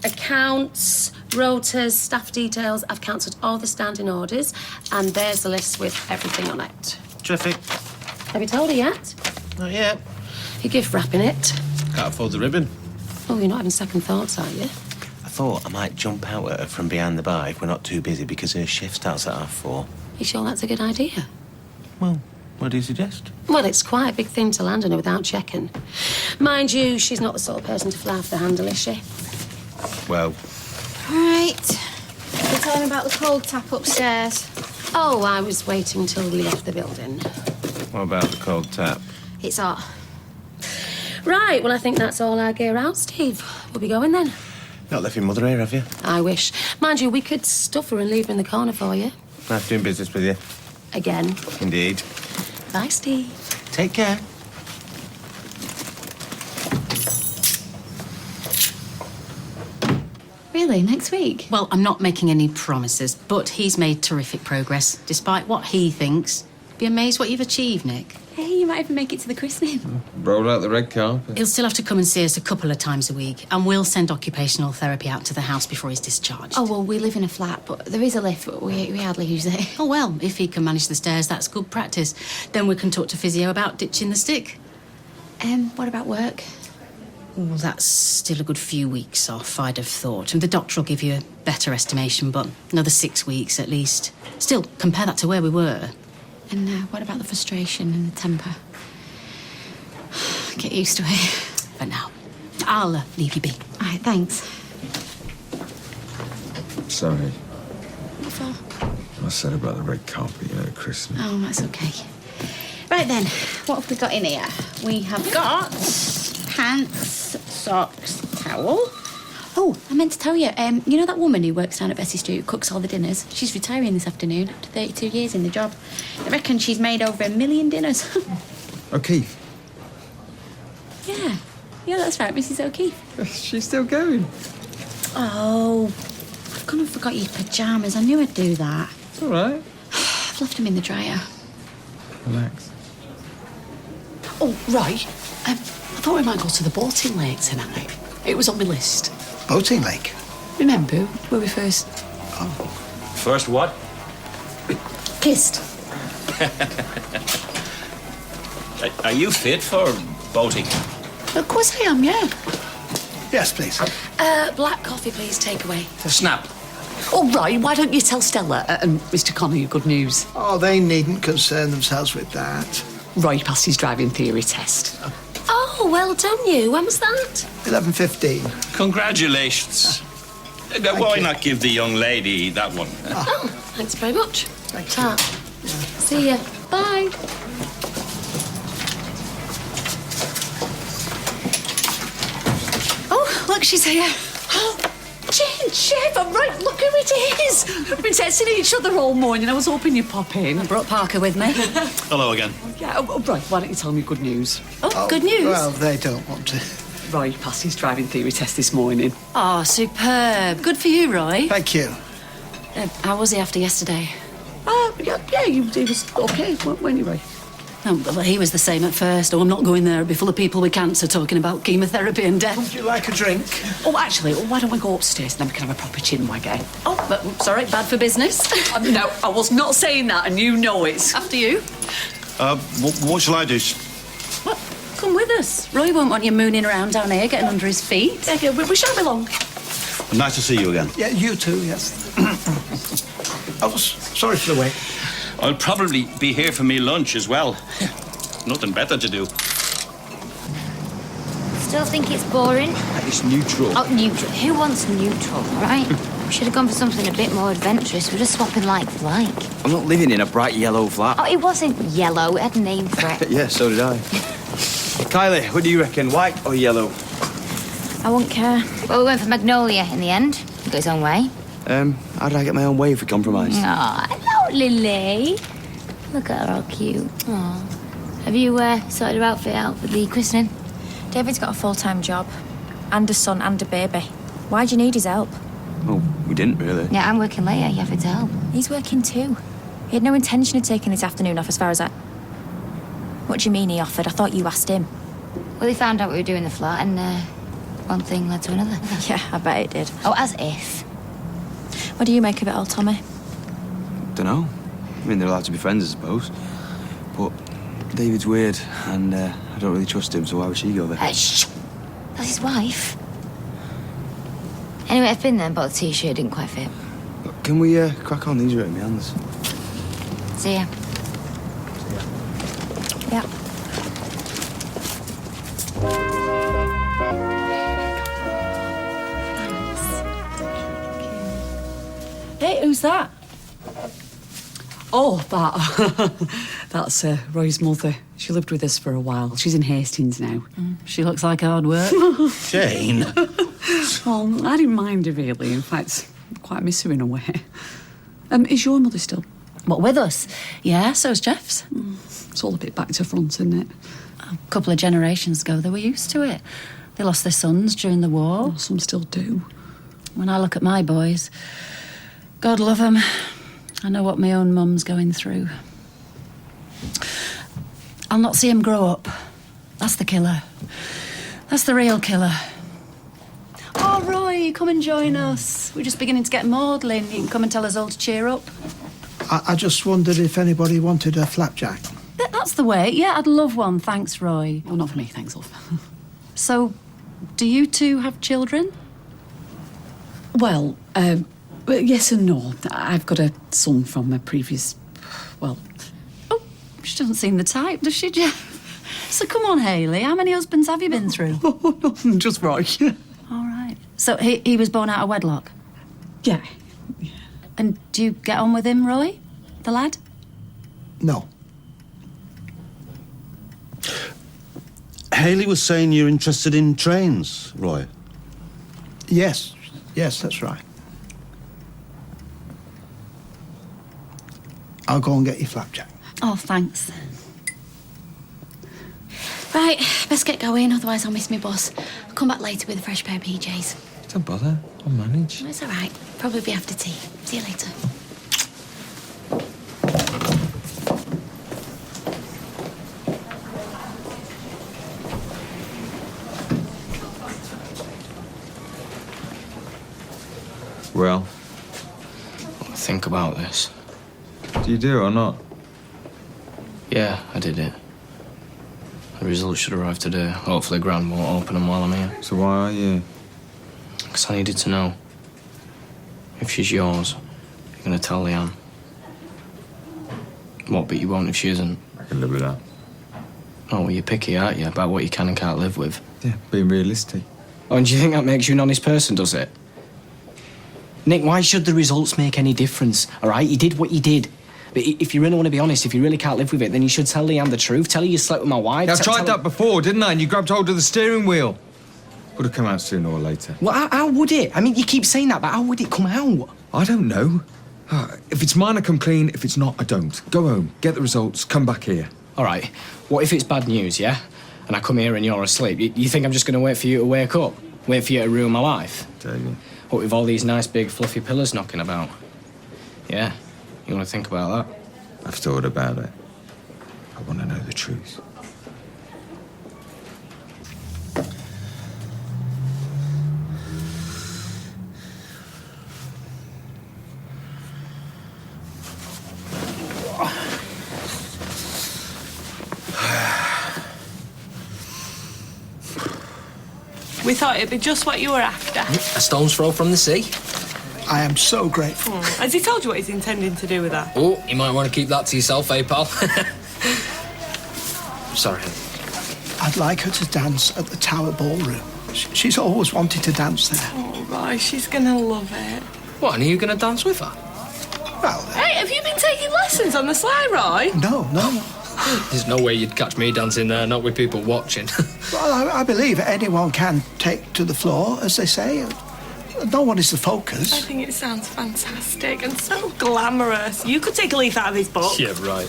Accounts, rotas, staff details. I've cancelled all the standing orders, and there's a list with everything on it. Terrific. Have you told her yet? Not yet. You're gift wrapping it. Can't afford the ribbon. Oh, you're not having second thoughts, are you? I thought I might jump out at her from behind the bar if we're not too busy because her shift starts at 4:30. You sure that's a good idea? Well, what do you suggest? Well, it's quite a big thing to land on her without checking. Mind you, she's not the sort of person to fly off the handle, is she? Well, Right. You're telling about the cold tap upstairs. Oh, I was waiting till we left the building. what about the cold tap? It's hot. Right, well, I think that's all our gear out, Steve. We'll be going then. Not left your mother here, have you? I wish. Mind you, we could stuff her and leave her in the corner for you. Nice doing business with you. Again. Indeed. Bye, Steve. Take care. Really, next week? Well, I'm not making any promises, but he's made terrific progress, despite what he thinks. Be amazed what you've achieved, Nick. Hey, you might even make it to the christening. Roll out the red carpet. He'll still have to come and see us a couple of times a week, and we'll send occupational therapy out to the house before he's discharged. Oh, well, we live in a flat, but there is a lift, but we hardly use it. Oh, well, if he can manage the stairs, that's good practice. Then we can talk to physio about ditching the stick. What about work? Well, that's still a good few weeks off, I'd have thought. And the doctor will give you a better estimation, but another 6 weeks at least. Still, compare that to where we were. And what about the frustration and the temper? Get used to it. But now, I'll leave you be. All right, thanks. Sorry. What for? I said about the red carpet, christening. Oh, that's okay. Right then, what have we got in here? We have got pants, socks, towel. Oh, I meant to tell you, you know that woman who works down at Bessie Street who cooks all the dinners? She's retiring this afternoon after 32 years in the job. I reckon she's made over 1 million dinners. O'Keefe. Yeah, that's right, Mrs. O'Keefe. She's still going. Oh, I've gone and forgot your pyjamas. I knew I'd do that. It's all right. I've left them in the dryer. Relax. Oh, right. I thought we might go to the boating lake tonight. It was on my list. Boating lake? Remember when we first... First what? kissed? Are you fit for boating? Of course I am, yeah. Yes, please. Black coffee, please, take away. Snap. Oh, right, why don't you tell Stella and Mr. Connor your good news? Oh, they needn't concern themselves with that. Roy passed his driving theory test. Oh, well done, you. When was that? 11:15. Congratulations. Why not give the young lady that one? Oh, thanks very much. Thank you. See ya. Bye. Oh, look, she's here. Chef, right, look who it is. We've been texting each other all morning. I was hoping you'd pop in. I brought Parker with me. Hello again. Yeah, right, why don't you tell me good news? Oh, good news. Well, they don't want to. Roy passed his driving theory test this morning. Oh, superb. Good for you, Roy. Thank you. How was he after yesterday? Yeah, he was okay, weren't you, Roy? Oh, well, he was the same at first. Oh, I'm not going there. It'd be full of people with cancer talking about chemotherapy and death. Would you like a drink? Oh, actually, why don't we go upstairs and then we can have a proper chinwag, eh? Oh, but sorry, bad for business. No, I was not saying that, and you know it. After you. What shall I do? What? Come with us. Roy won't want you mooning around down here, getting under his feet. Yeah, we shan't be long. Nice to see you again. Yeah, you too, yes. Oh, sorry for the wait. I'll probably be here for me lunch as well. Nothing better to do. Still think it's boring? It's neutral. Oh, neutral. Who wants neutral, all right? We should have gone for something a bit more adventurous. We're just swapping like for like. I'm not living in a bright yellow flat. Oh, it wasn't yellow. It had a name for it. Yeah, so did I. Kylie, what do you reckon, white or yellow? I won't care. Well, we went for Magnolia in the end. He got his own way. How did I get my own way if we compromised? Aw, hello, Lily. Look at her, all cute. Aw. Have you sorted her outfit out for the christening? David's got a full-time job. And a son and a baby. Why do you need his help? Well, we didn't really. Yeah, I'm working late. You have to help. He's working too. He had no intention of taking his afternoon off as far as I... What do you mean he offered? I thought you asked him. Well, he found out we were doing the flat and one thing led to another. Yeah, I bet it did. Oh, as if. What do you make of it all, Tommy? Dunno. I mean, they're allowed to be friends, I suppose. But David's weird, and I don't really trust him, so why would she go there? Shh! That's his wife. Anyway, I've been there and bought a t-shirt. Didn't quite fit. Look, can we crack on? These are in my hands. See ya. Yeah. Hey, who's that? Oh, that's Roy's mother. She lived with us for a while. She's in Hastings now. She looks like hard work. Jane. Well, I didn't mind her, really. In fact, I quite miss her in a way. Is your mother still? What, with us? Yeah, so's Jeff's. It's all a bit back to front, isn't it? A couple of generations ago, they were used to it. They lost their sons during the war. Well, some still do. When I look at my boys, God love them, I know what my own mum's going through. I'll not see him grow up. That's the killer. That's the real killer. Oh, Roy, come and join us. We're just beginning to get maudlin. You can come and tell us all to cheer up. I just wondered if anybody wanted a flapjack. That's the way. Yeah, I'd love one. Thanks, Roy. Oh, not for me, thanks, love. So, do you two have children? Well, yes and no. I've got a son from a previous... Well... Oh, she doesn't seem the type, does she, Jeff? So come on, Hayley. How many husbands have you been through? Oh, no, just Roy. All right. So he was born out of wedlock? Yeah. And do you get on with him, Roy? The lad? No. Hayley was saying you're interested in trains, Roy. Yes, that's right. I'll go and get your flapjack. Oh, thanks. Right, best get going, otherwise I'll miss my bus. I'll come back later with a fresh pair of PJs. Don't bother. I'll manage. It's all right. Probably be after tea. See you later. Well, Think about this. do you do or not? Yeah, I did it. The results should arrive today. Hopefully Grand won't open them while I'm here. So why are you? Because I needed to know. If she's yours, you're going to tell Leanne. What, but you won't if she isn't? I can live with that. Oh, well, you're picky, aren't you, about what you can and can't live with? Yeah, being realistic. Oh, and do you think that makes you an honest person, does it? Nick, why should the results make any difference, all right? You did what you did. But if you really want to be honest, if you really can't live with it, then you should tell Leanne the truth. Tell her you slept with my wife. I tried that before, didn't I? And you grabbed hold of the steering wheel. Would have come out sooner or later. Well, how would it? I mean, you keep saying that, but how would it come out? I don't know. If it's mine, I come clean. If it's not, I don't. Go home, get the results, come back here. All right. What if it's bad news, yeah? And I come here and you're asleep. You think I'm just going to wait for you to wake up? Wait for you to ruin my life? David. What with all these nice big fluffy pillows knocking about? Yeah. You want to think about that? I've thought about it. I want to know the truth. We thought it'd be just what you were after. A stone's throw from the sea. I am so grateful. Has he told you what he's intending to do with that? Oh, you might want to keep that to yourself, eh, pal? Sorry. I'd like her to dance at the Tower Ballroom. She's always wanted to dance there. Oh, Roy, she's gonna love it. What, and are you going to dance with her? Well... Hey, have you been taking lessons on the sly, Roy? No. There's no way you'd catch me dancing there, not with people watching. Well, I believe anyone can take to the floor, as they say. No one is the focus. I think it sounds fantastic and so glamorous. You could take a leaf out of his book. Yeah, right.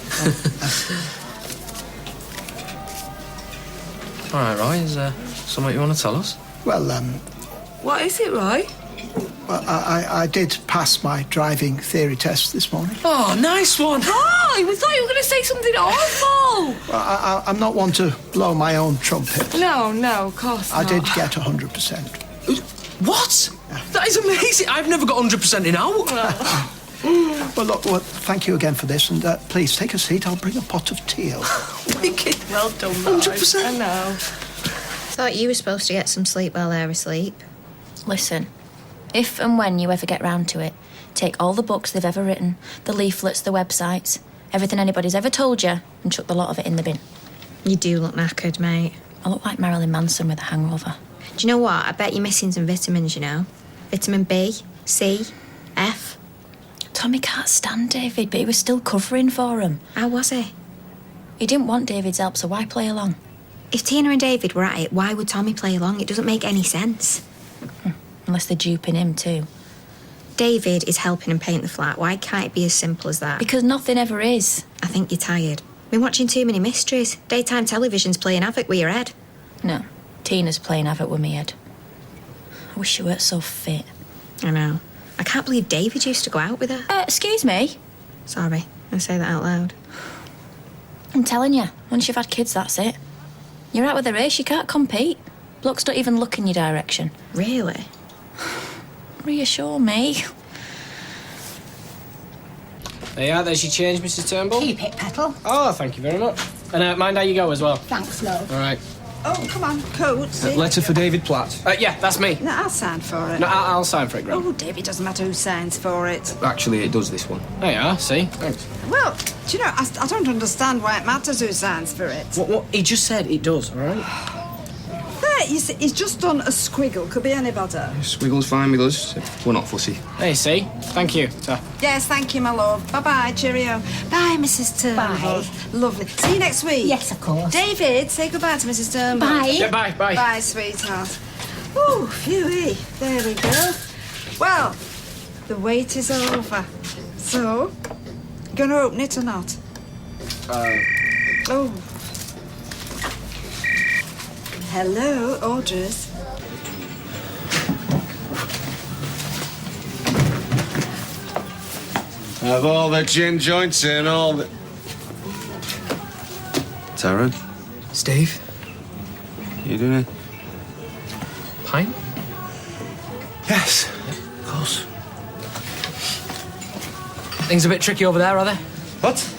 All right, Roy, is there something you want to tell us? Well, What is it, Roy? well, I did pass my driving theory test this morning. Oh, nice one. Roy, we thought you were going to say something awful. Well, I'm not one to blow my own trumpet. No, of course I not. did get 100%. What? That is amazing. I've never got 100% in out. Well, look, thank you again for this, and please take a seat. I'll bring a pot of tea over. Wicked. Well done, Roy. 100%. I know. Thought you were supposed to get some sleep while they're asleep. Listen, if and when you ever get round to it, take all the books they've ever written, the leaflets, the websites, everything anybody's ever told you, and chuck the lot of it in the bin. You do look knackered, mate. I look like Marilyn Manson with a hangover. Do you know what? I bet you're missing some vitamins, you know. Vitamin B, C, F. Tommy can't stand David, but he was still covering for him. How was he? He didn't want David's help, so why play along? If Tina and David were at it, why would Tommy play along? It doesn't make any sense. Unless they're duping him too. David is helping him paint the flat. Why can't it be as simple as that? Because nothing ever is. I think you're tired. Been watching too many mysteries. Daytime television's playing havoc with your head. No, Tina's playing havoc with me head. I wish you weren't so fit. I know. I can't believe David used to go out with her. Excuse me? Sorry, I say that out loud. I'm telling you, once you've had kids, that's it. You're out with the race, you can't compete. Blokes don't even look in your direction. Really? Reassure me. There you are, there's your change, Mrs. Turnbull. Keep it, Petal. Oh, thank you very much. And mind how you go as well. Thanks, love. All right. Oh, come on, coat. Letter for David Platt. Yeah, that's me. No, I'll sign for it. No, I'll sign for it, Graham. Oh, David, doesn't matter who signs for it. Actually, it does this one. There you are, see? Thanks. Well, do you know, I don't understand why it matters who signs for it. What? He just said it does, all right? There, he's just done a squiggle. Could be anybody. Squiggle's fine with us. We're not fussy. Hey, see? Thank you. Yes, thank you, my love. Bye-bye, cheerio. Bye, Mrs. Turnbull. Bye. Lovely. See you next week. Yes, of course. David, say goodbye to Mrs. Turnbull. Bye. Yeah, bye. Bye, sweetheart. Oh, phew-wee. There we go. Well, the wait is over. So, gonna open it or not? Oh. Hello, orders. Have all the gin joints in, all the... Tara, Steve? you doing it? Pint? Yes. Of course. Things a bit tricky over there, are they? What?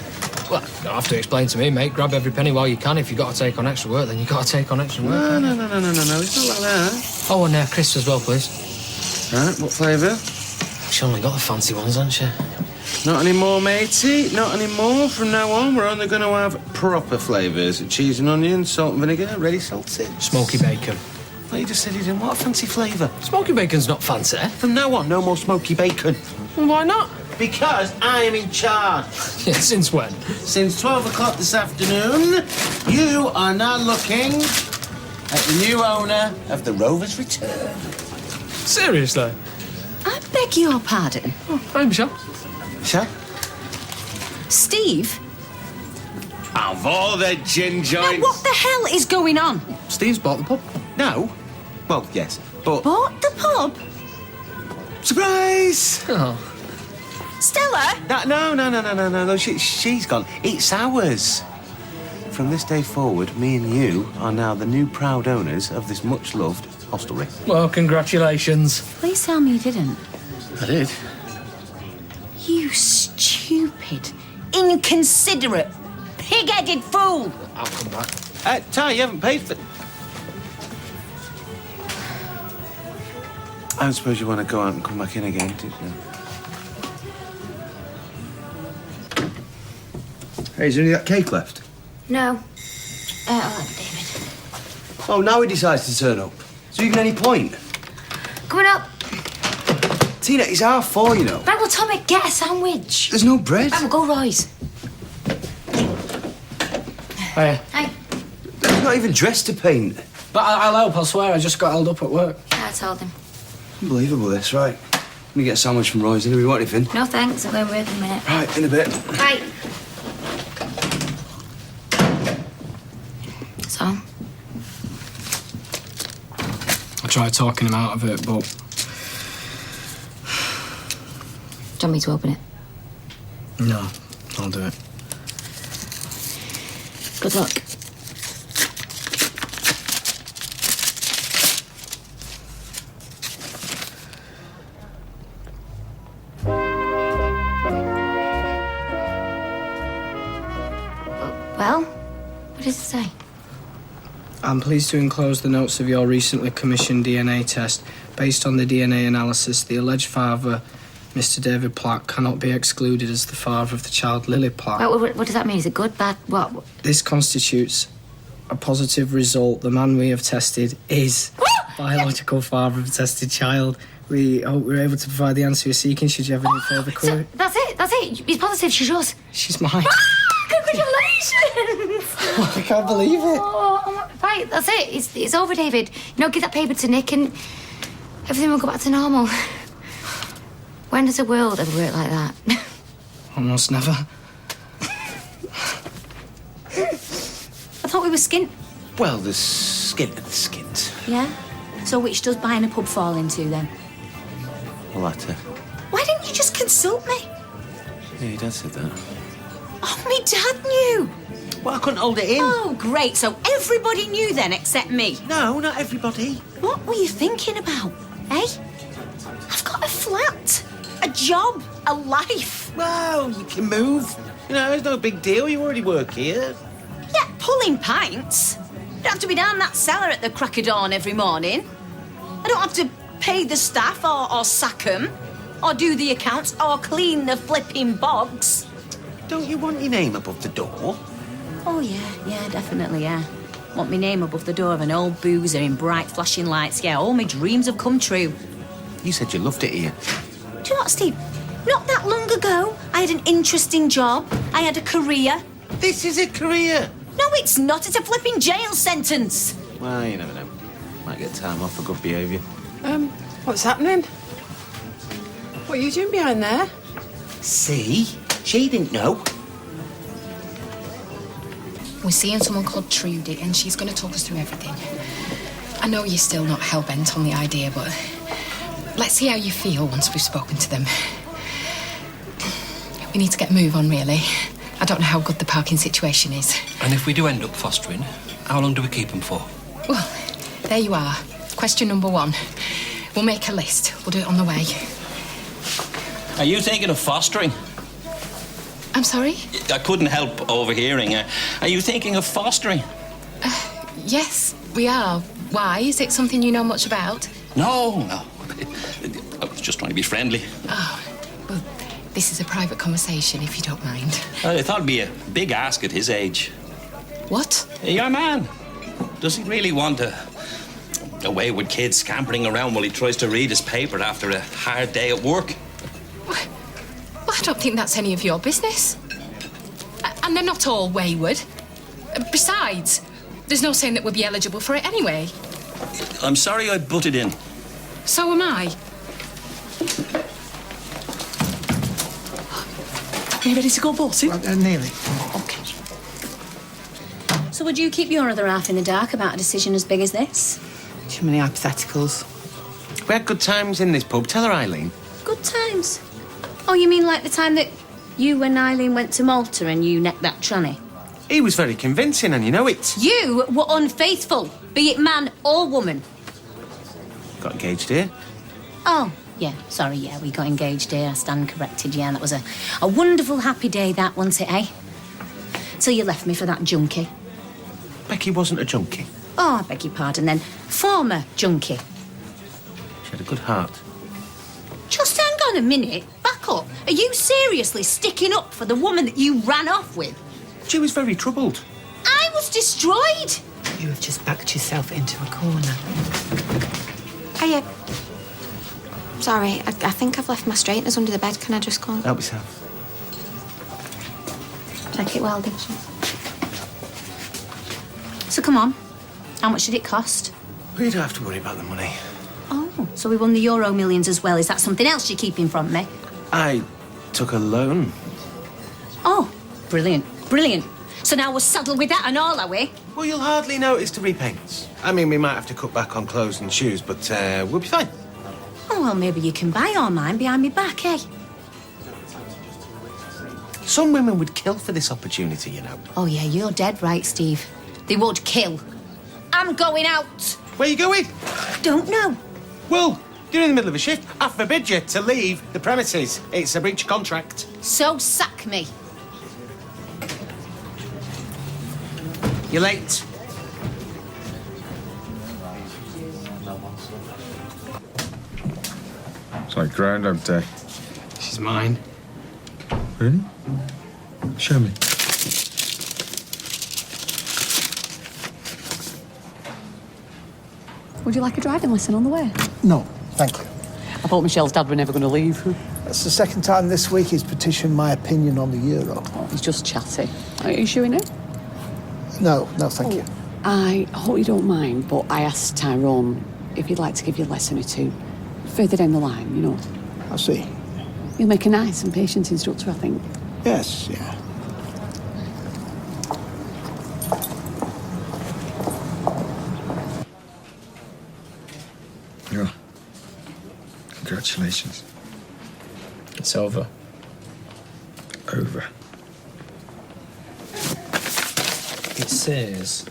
Well, you don't have to explain to me, mate. Grab every penny while you can. If you've got to take on extra work, then you've got to take on extra work. No. It's not like that. Oh, and crisps as well, please. Right, what flavour? She's only got the fancy ones, hasn't she? Not anymore, matey. Not anymore. From now on, we're only going to have proper flavours. Cheese and onion, salt and vinegar, ready salted. Smoky bacon. Well, you just said you didn't want a fancy flavour. Smoky bacon's not fancy. From now on, no more smoky bacon. Well, why not? Because I am in charge. Yeah, since when? Since 12 o'clock this afternoon, you are now looking the new owner of the Rover's return. Seriously? I beg your pardon. Oh, hi, Michelle. Michelle? Steve? Of all the gin joints. Now, what the hell is going on? Steve's bought the pub. No. Well, yes, but... Bought the pub? Surprise! Oh. Stella? No. She's gone. It's ours. From this day forward, me and you are now the new proud owners of this much-loved hostelry. Well, congratulations. Please tell me you didn't. I did. You stupid, inconsiderate, pig-headed fool! I'll come back. Ty, you haven't paid for... I don't suppose you want to go out and come back in again, did you? Hey, is there any of that cake left? No. I'll have David. Oh, now he decides to turn up. Is there even any point? Coming up. Tina, it's 4:30, you know. Right, well, Tommy, get a sandwich. There's no bread. Right, well, go Roy's. Hiya. Hi. He's not even dressed to paint. But I'll help, I swear. I just got held up at work. Yeah, I told him. Unbelievable, this, right. Let me get a sandwich from Roy's. Anybody want anything? No, thanks. I'm going to work in a minute. Right, in a bit. Right. So? I tried talking him out of it, but... Do you want me to open it? No, I'll do it. Good luck. Well, what does it say? I'm pleased to enclose the notes of your recently commissioned DNA test. Based on the DNA analysis, the alleged father, Mr. David Platt, cannot be excluded as the father of the child, Lily Platt. What does that mean? Is it good, bad, what? This constitutes a positive result. The man we have tested is biological father of the tested child. We hope we're able to provide the answer you're seeking. Should you have any further query? That's it. He's positive. She's yours. She's mine. Congratulations! I can't believe it. Right, that's it. It's over, David. Give that paper to Nick and everything will go back to normal. When does the world ever work like that? Almost never. I thought we were skint. Well, there's skin and skint. Yeah? So which does buying a pub fall into, then? The latter. Why didn't you just consult me? Yeah, your dad said that. Oh, me dad knew. Well, I couldn't hold it in. Oh, great. So everybody knew then, except me? No, not everybody. What were you thinking about, eh? I've got a flat, a job, a life. Well, you can move. It's no big deal. You already work here. Yeah, pulling pints. I don't have to be down that cellar at the crack of dawn every morning. I don't have to pay the staff or sack them, or do the accounts, or clean the flipping bogs. Don't you want your name above the door? Oh, yeah, definitely, yeah. Want my name above the door of an old boozer in bright flashing lights. Yeah, all my dreams have come true. You said you loved it here. Do you know what, Steve? Not that long ago, I had an interesting job. I had a career. This is a career. No, it's not. It's a flipping jail sentence. Well, you never know. Might get time off for good behaviour. What's happening? What are you doing behind there? See? She didn't know. We're seeing someone called Trudy, and she's going to talk us through everything. I know you're still not hell-bent on the idea, but let's see how you feel once we've spoken to them. We need to get a move on, really. I don't know how good the parking situation is. And if we do end up fostering, how long do we keep them for? Well, there you are. Question number 1. We'll make a list. We'll do it on the way. Are you thinking of fostering? I'm sorry? I couldn't help overhearing. Are you thinking of fostering? Yes, we are. Why? Is it something you know much about? No. I was just trying to be friendly. Oh, well, this is a private conversation, if you don't mind. I thought it'd be a big ask at his age. What? Your man. Does he really want a wayward kid scampering around while he tries to read his paper after a hard day at work? Well, I don't think that's any of your business. And they're not all wayward. Besides, There's no saying that we'll be eligible for it anyway. I'm sorry I butted in. So am I. Are you ready to go boating? Nearly. OK. So would you keep your other half in the dark about a decision as big as this? Too many hypotheticals. We had good times in this pub. Tell her, Eileen. Good times. Oh, you mean like the time that you and Eileen went to Malta and you necked that tranny? He was very convincing, and you know it. You were unfaithful, be it man or woman. Got engaged here. Oh, yeah, sorry, yeah, we got engaged here. I stand corrected, yeah. That was a wonderful, happy day, that, wasn't it, eh? Till you left me for that junkie. Becky wasn't a junkie. Oh, I beg your pardon, then. Former junkie. She had a good heart. Just hang on a minute. Back up. Are you seriously sticking up for the woman that you ran off with? She was very troubled. I was destroyed. You have just backed yourself into a corner. Hiya. Sorry, I think I've left my straighteners under the bed. Can I just go? Help yourself. Take it well, did you? So come on. How much did it cost? Well, you don't have to worry about the money. Oh, so we won the Euro Millions as well. Is that something else you're keeping from me? I took a loan. Oh, brilliant, brilliant. So now we're saddled with that and all, are we? Well, you'll hardly notice the repayments. I mean, we might have to cut back on clothes and shoes, but we'll be fine. Oh, well, maybe you can buy all mine behind me back, eh? Some women would kill for this opportunity, you know. Oh, yeah, you're dead right, Steve. They would kill. I'm going out. Where are you going? Don't know. Well, you're in the middle of a shift. I forbid you to leave the premises. It's a breach of contract. So sack me. You're late. It's like Groundhog Day. She's mine. Really? Show me. Would you like a driving lesson on the way? No, thank you. I thought Michelle's dad were never going to leave. That's the second time this week he's petitioned my opinion on the Euro. Oh, he's just chatty. Are you sure he knew? No, thank you. I hope you don't mind, but I asked Tyrone if he'd like to give you a lesson or two. Further down the line, you know. I see. You'll make a nice and patient instructor, I think. Yes, yeah. Yeah. Congratulations. It's over. Over. It says,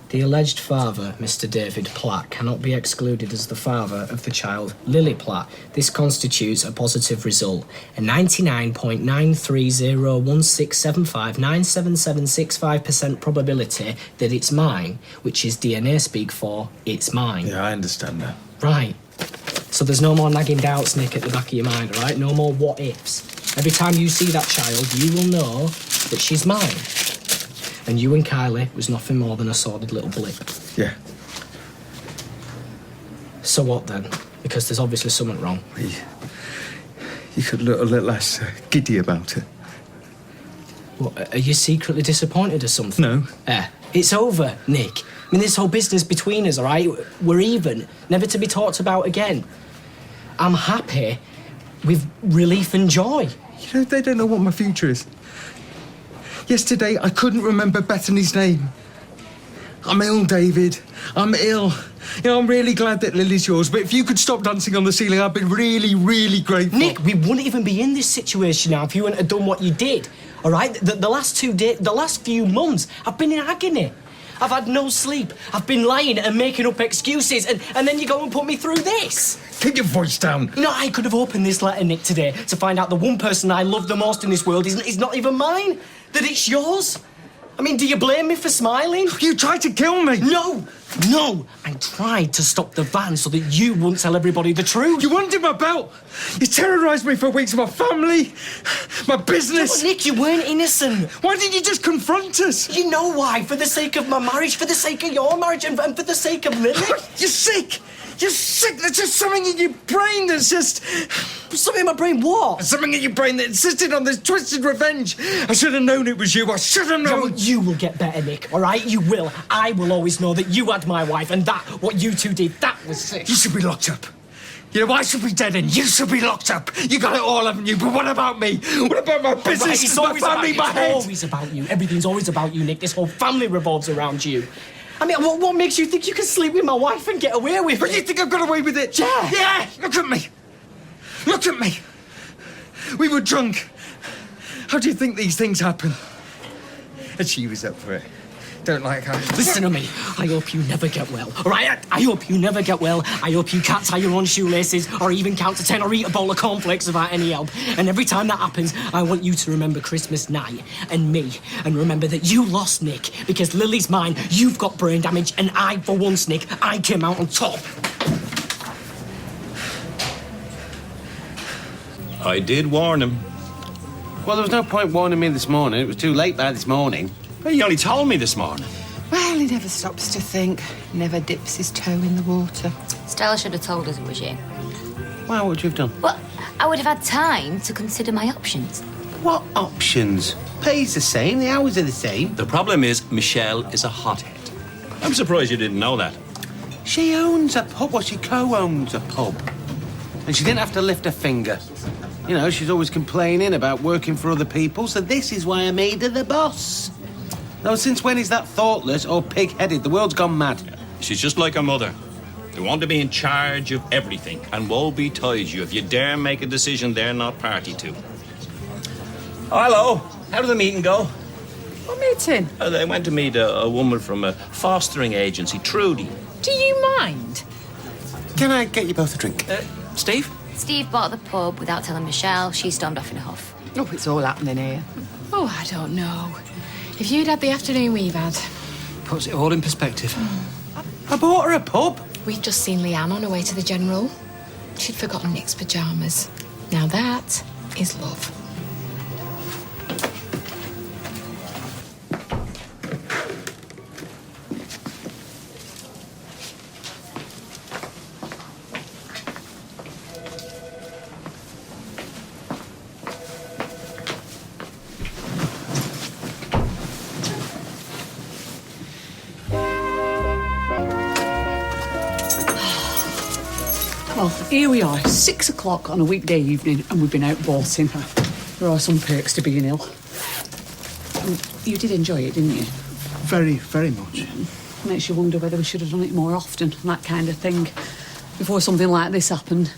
the alleged father, Mr. David Platt, cannot be excluded as the father of the child, Lily Platt. This constitutes a positive result. A 99.9301675977765% probability that it's mine, which is DNA speak for it's mine. Yeah, I understand that. Right. So there's no more nagging doubts, Nick, at the back of your mind, all right? No more what-ifs. Every time you see that child, you will know that she's mine. And you and Kylie was nothing more than a sordid little blip. Yeah. So what then? Because there's obviously something wrong. You could look a little less giddy about it. What, are you secretly disappointed or something? No. It's over, Nick. I mean, this whole business between us, all right? We're even, never to be talked about again. I'm happy with relief and joy. You know, they don't know what my future is. Yesterday, I couldn't remember Bethany's name. I'm ill, David. I'm ill. You know, I'm really glad that Lily's yours, but if you could stop dancing on the ceiling, I'd be really, really grateful. Nick, we wouldn't even be in this situation now if you hadn't have done what you did, all right? The last few months, I've been in agony. I've had no sleep. I've been lying and making up excuses, and then you go and put me through this. Keep your voice down. You know, I could have opened this letter, Nick, today to find out the one person I love the most in this world is not even mine, that it's yours. I mean, do you blame me for smiling? You tried to kill me. No, No! I tried to stop the van so that you wouldn't tell everybody the truth. You wanted my belt! You terrorised me for weeks, my family, my business. Yeah, but Nick, you weren't innocent. Why didn't you just confront us? You know why? For the sake of my marriage, for the sake of your marriage, and for the sake of Lily. You're sick! You're sick! There's just something in your brain that's just... Something in my brain what? Something in your brain that insisted on this twisted revenge. I should have known it was you. I should have known. Yeah, well, you will get better, Nick, all right? You will. I will always know that you had my wife and that, what you two did, that was sick. You should be locked up. You know, I should be dead and you should be locked up. You got it all, haven't you? But what about me? What about my business, It's my always family, my head? It's always about you. Everything's always about you, Nick. This whole family revolves around you. I mean, what makes you think you can sleep with my wife and get away with it? But you think I've got away with it? Yeah. Yeah, look at me. Look at me. We were drunk. How do you think these things happen? And she was up for it. Don't like her. Listen to me. I hope you never get well, all right? I hope you never get well. I hope you can't tie your own shoelaces or even count to 10 or eat a bowl of cornflakes without any help. And every time that happens, I want you to remember Christmas night and me. And remember that you lost Nick because Lily's mine, you've got brain damage, and I, for once, Nick, I came out on top. I did warn him. Well, there was no point warning me this morning. It was too late by this morning. Well, he only told me this morning. Well, he never stops to think, never dips his toe in the water. Stella should have told us it was you. Why, what would you have done? Well, I would have had time to consider my options. What options? Pay's the same, the hours are the same. The problem is, Michelle is a hothead. I'm surprised you didn't know that. She owns a pub, well, she co-owns a pub. And she didn't have to lift a finger. You know, she's always complaining about working for other people, so this is why I made her the boss. Now, since when is that thoughtless or pig-headed? The world's gone mad. She's just like her mother. They want to be in charge of everything, and woe betide you if you dare make a decision they're not party to. Oh, hello. How did the meeting go? What meeting? They went to meet a woman from a fostering agency, Trudy. Do you mind? Can I get you both a drink? Steve? Steve bought the pub without telling Michelle. She stormed off in a huff. Oh, it's all happening here. Oh, I don't know. If you'd had the afternoon we've had. Puts it all in perspective. I bought her a pub. We'd just seen Leanne on her way to the General. She'd forgotten Nick's pyjamas. Now that is love. Well, here we are, 6 o'clock on a weekday evening, and we've been out boating. There are some perks to being ill. You did enjoy it, didn't you? Very, very much. Makes you wonder whether we should have done it more often, that kind of thing, before something like this happened.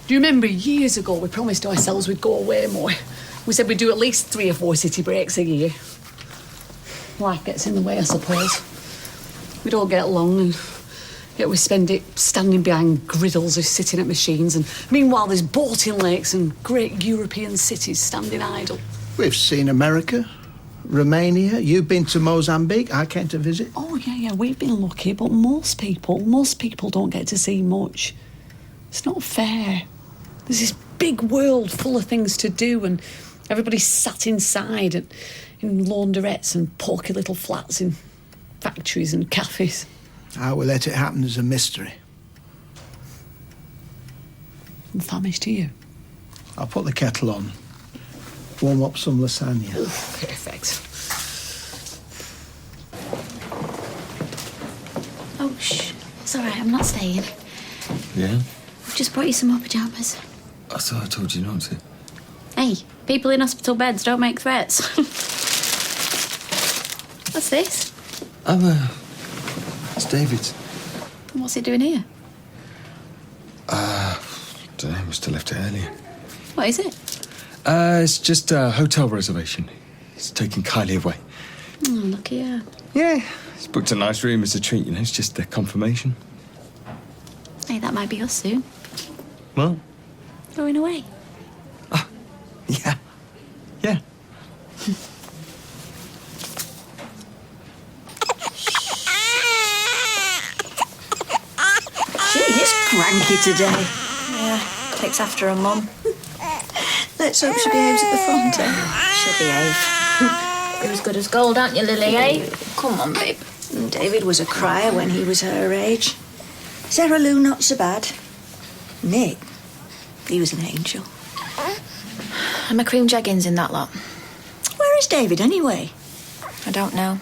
Do you remember years ago we promised ourselves we'd go away more? We said we'd do at least 3 or 4 city breaks a year. Life gets in the way, I suppose. We don't get along, and yet we spend it standing behind griddles or sitting at machines, and meanwhile there's boating lakes and great European cities standing idle. We've seen America, Romania. You've been to Mozambique. I came to visit. Oh, yeah, we've been lucky, but most people don't get to see much. It's not fair. There's this big world full of things to do, and everybody's sat inside and in laundrettes and porky little flats in factories and cafes. I will let it happen as a mystery. And famished to you? I'll put the kettle on. Warm up some lasagna. Perfect. Oh, shh. It's all right, I'm not staying. Yeah? I've just brought you some more pyjamas. I thought I told you not to. Hey, people in hospital beds don't make threats. What's this? It's David. What's he doing here? Don't know, must have left it earlier. What is it? It's just a hotel reservation. He's taking Kylie away. Oh, lucky her. Yeah, he's booked a nice room as a treat, you know, it's just a confirmation. Hey, that might be us soon. Well? Going away. Yeah. Yeah. cranky today. Yeah, takes after her mum. Let's hope she behaves at the front end. She'll behave. You're as good as gold, aren't you, Lily, eh? Come on, babe. David was a crier when he was her age. Sarah Lou, not so bad. Nick, he was an angel. And my cream jeggings in that lot. Where is David, anyway? I don't know.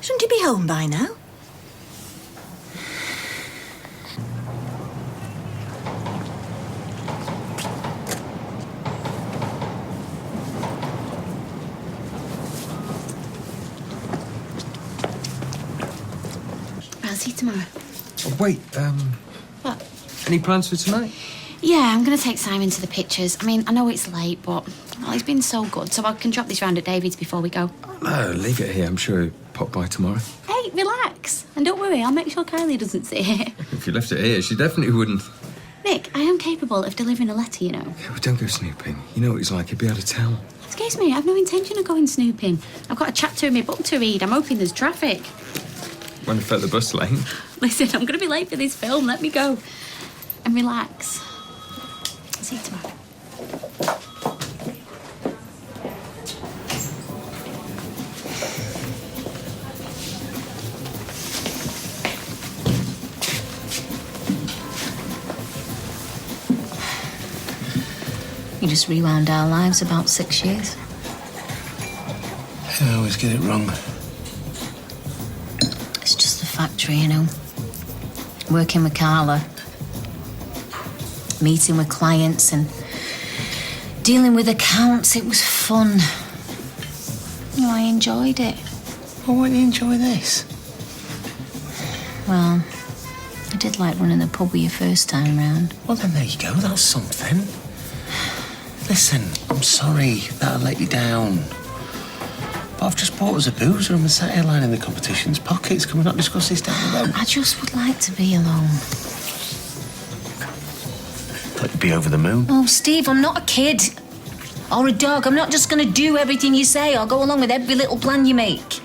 Shouldn't he be home by now? I'll see you tomorrow. Oh, wait, What? any plans for tonight? Yeah, I'm going to take Simon to the pictures. I mean, I know it's late, but he's been so good, so I can drop this round at David's before we go. No, leave it here. I'm sure he'll pop by tomorrow. Hey, relax. And don't worry, I'll make sure Kylie doesn't see it. If you left it here, she definitely wouldn't. Nick, I am capable of delivering a letter, you know. Yeah, well, don't go snooping. You know what he's like. He'd be able to tell. Excuse me, I've no intention of going snooping. I've got a chapter in my book to read. I'm hoping there's traffic. Won't affect the bus lane. Listen, I'm going to be late for this film. Let me go. And relax. I'll see you tomorrow. You just rewound our lives about 6 years. I always get it wrong. It's just the factory, you know. Working with Carla. Meeting with clients and dealing with accounts. It was fun. You know, I enjoyed it. Well, why do you enjoy this? Well, I did like running the pub with you first time round. Well, then there you go. That's something. Listen, I'm sorry that I let you down. But I've just bought us a boozer and we're sat here lining the competition's pockets. Can we not discuss this down the road? I just would like to be alone. Thought you'd be over the moon. Oh, Steve, I'm not a kid. Or a dog. I'm not just going to do everything you say or go along with every little plan you make.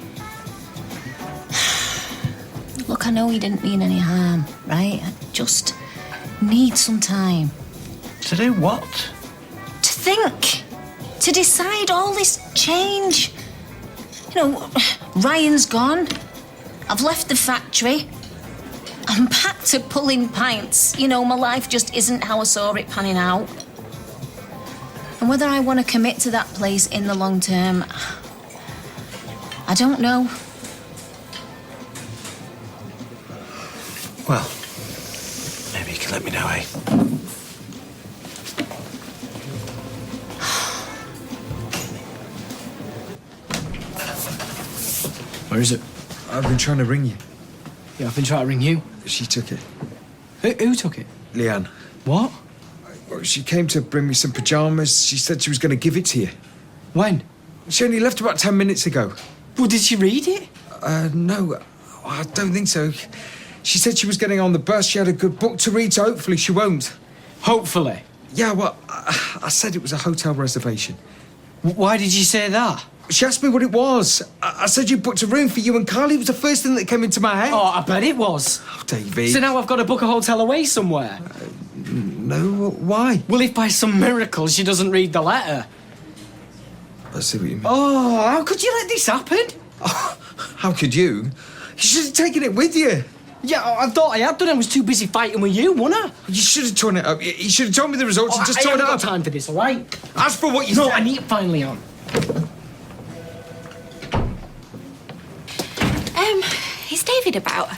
Look, I know you didn't mean any harm, right? I just need some time. To do what? To think. To decide all this change. You know, Ryan's gone. I've left the factory. I'm back to pulling pints. You know, my life just isn't how I saw it panning out. And whether I want to commit to that place in the long term, I don't know. Well, maybe you can let me know, eh? Where is it? I've been trying to ring you. Yeah, I've been trying to ring you. She took it. Who took it? Leanne. What? Well, she came to bring me some pyjamas. She said she was going to give it to you. When? She only left about 10 minutes ago. Well, did she read it? No, I don't think so. She said she was getting on the bus. She had a good book to read, so hopefully she won't. Hopefully? Yeah, well, I said it was a hotel reservation. Why did you say that? She asked me what it was. I said you booked a room for you and Carly. It was the first thing that came into my head. Oh, I bet it was. Oh, David. So now I've got to book a hotel away somewhere? No, why? Well, if by some miracle she doesn't read the letter. I see what you mean. Oh, how could you let this happen? Oh, how could you? You should have taken it with you. Yeah, I thought I had done. I was too busy fighting with you, wasn't I? You should have torn it up. You should have told me the results and just torn it I up. haven't got time for this, all right? As for what you No, said... I need it finally on. Is David about?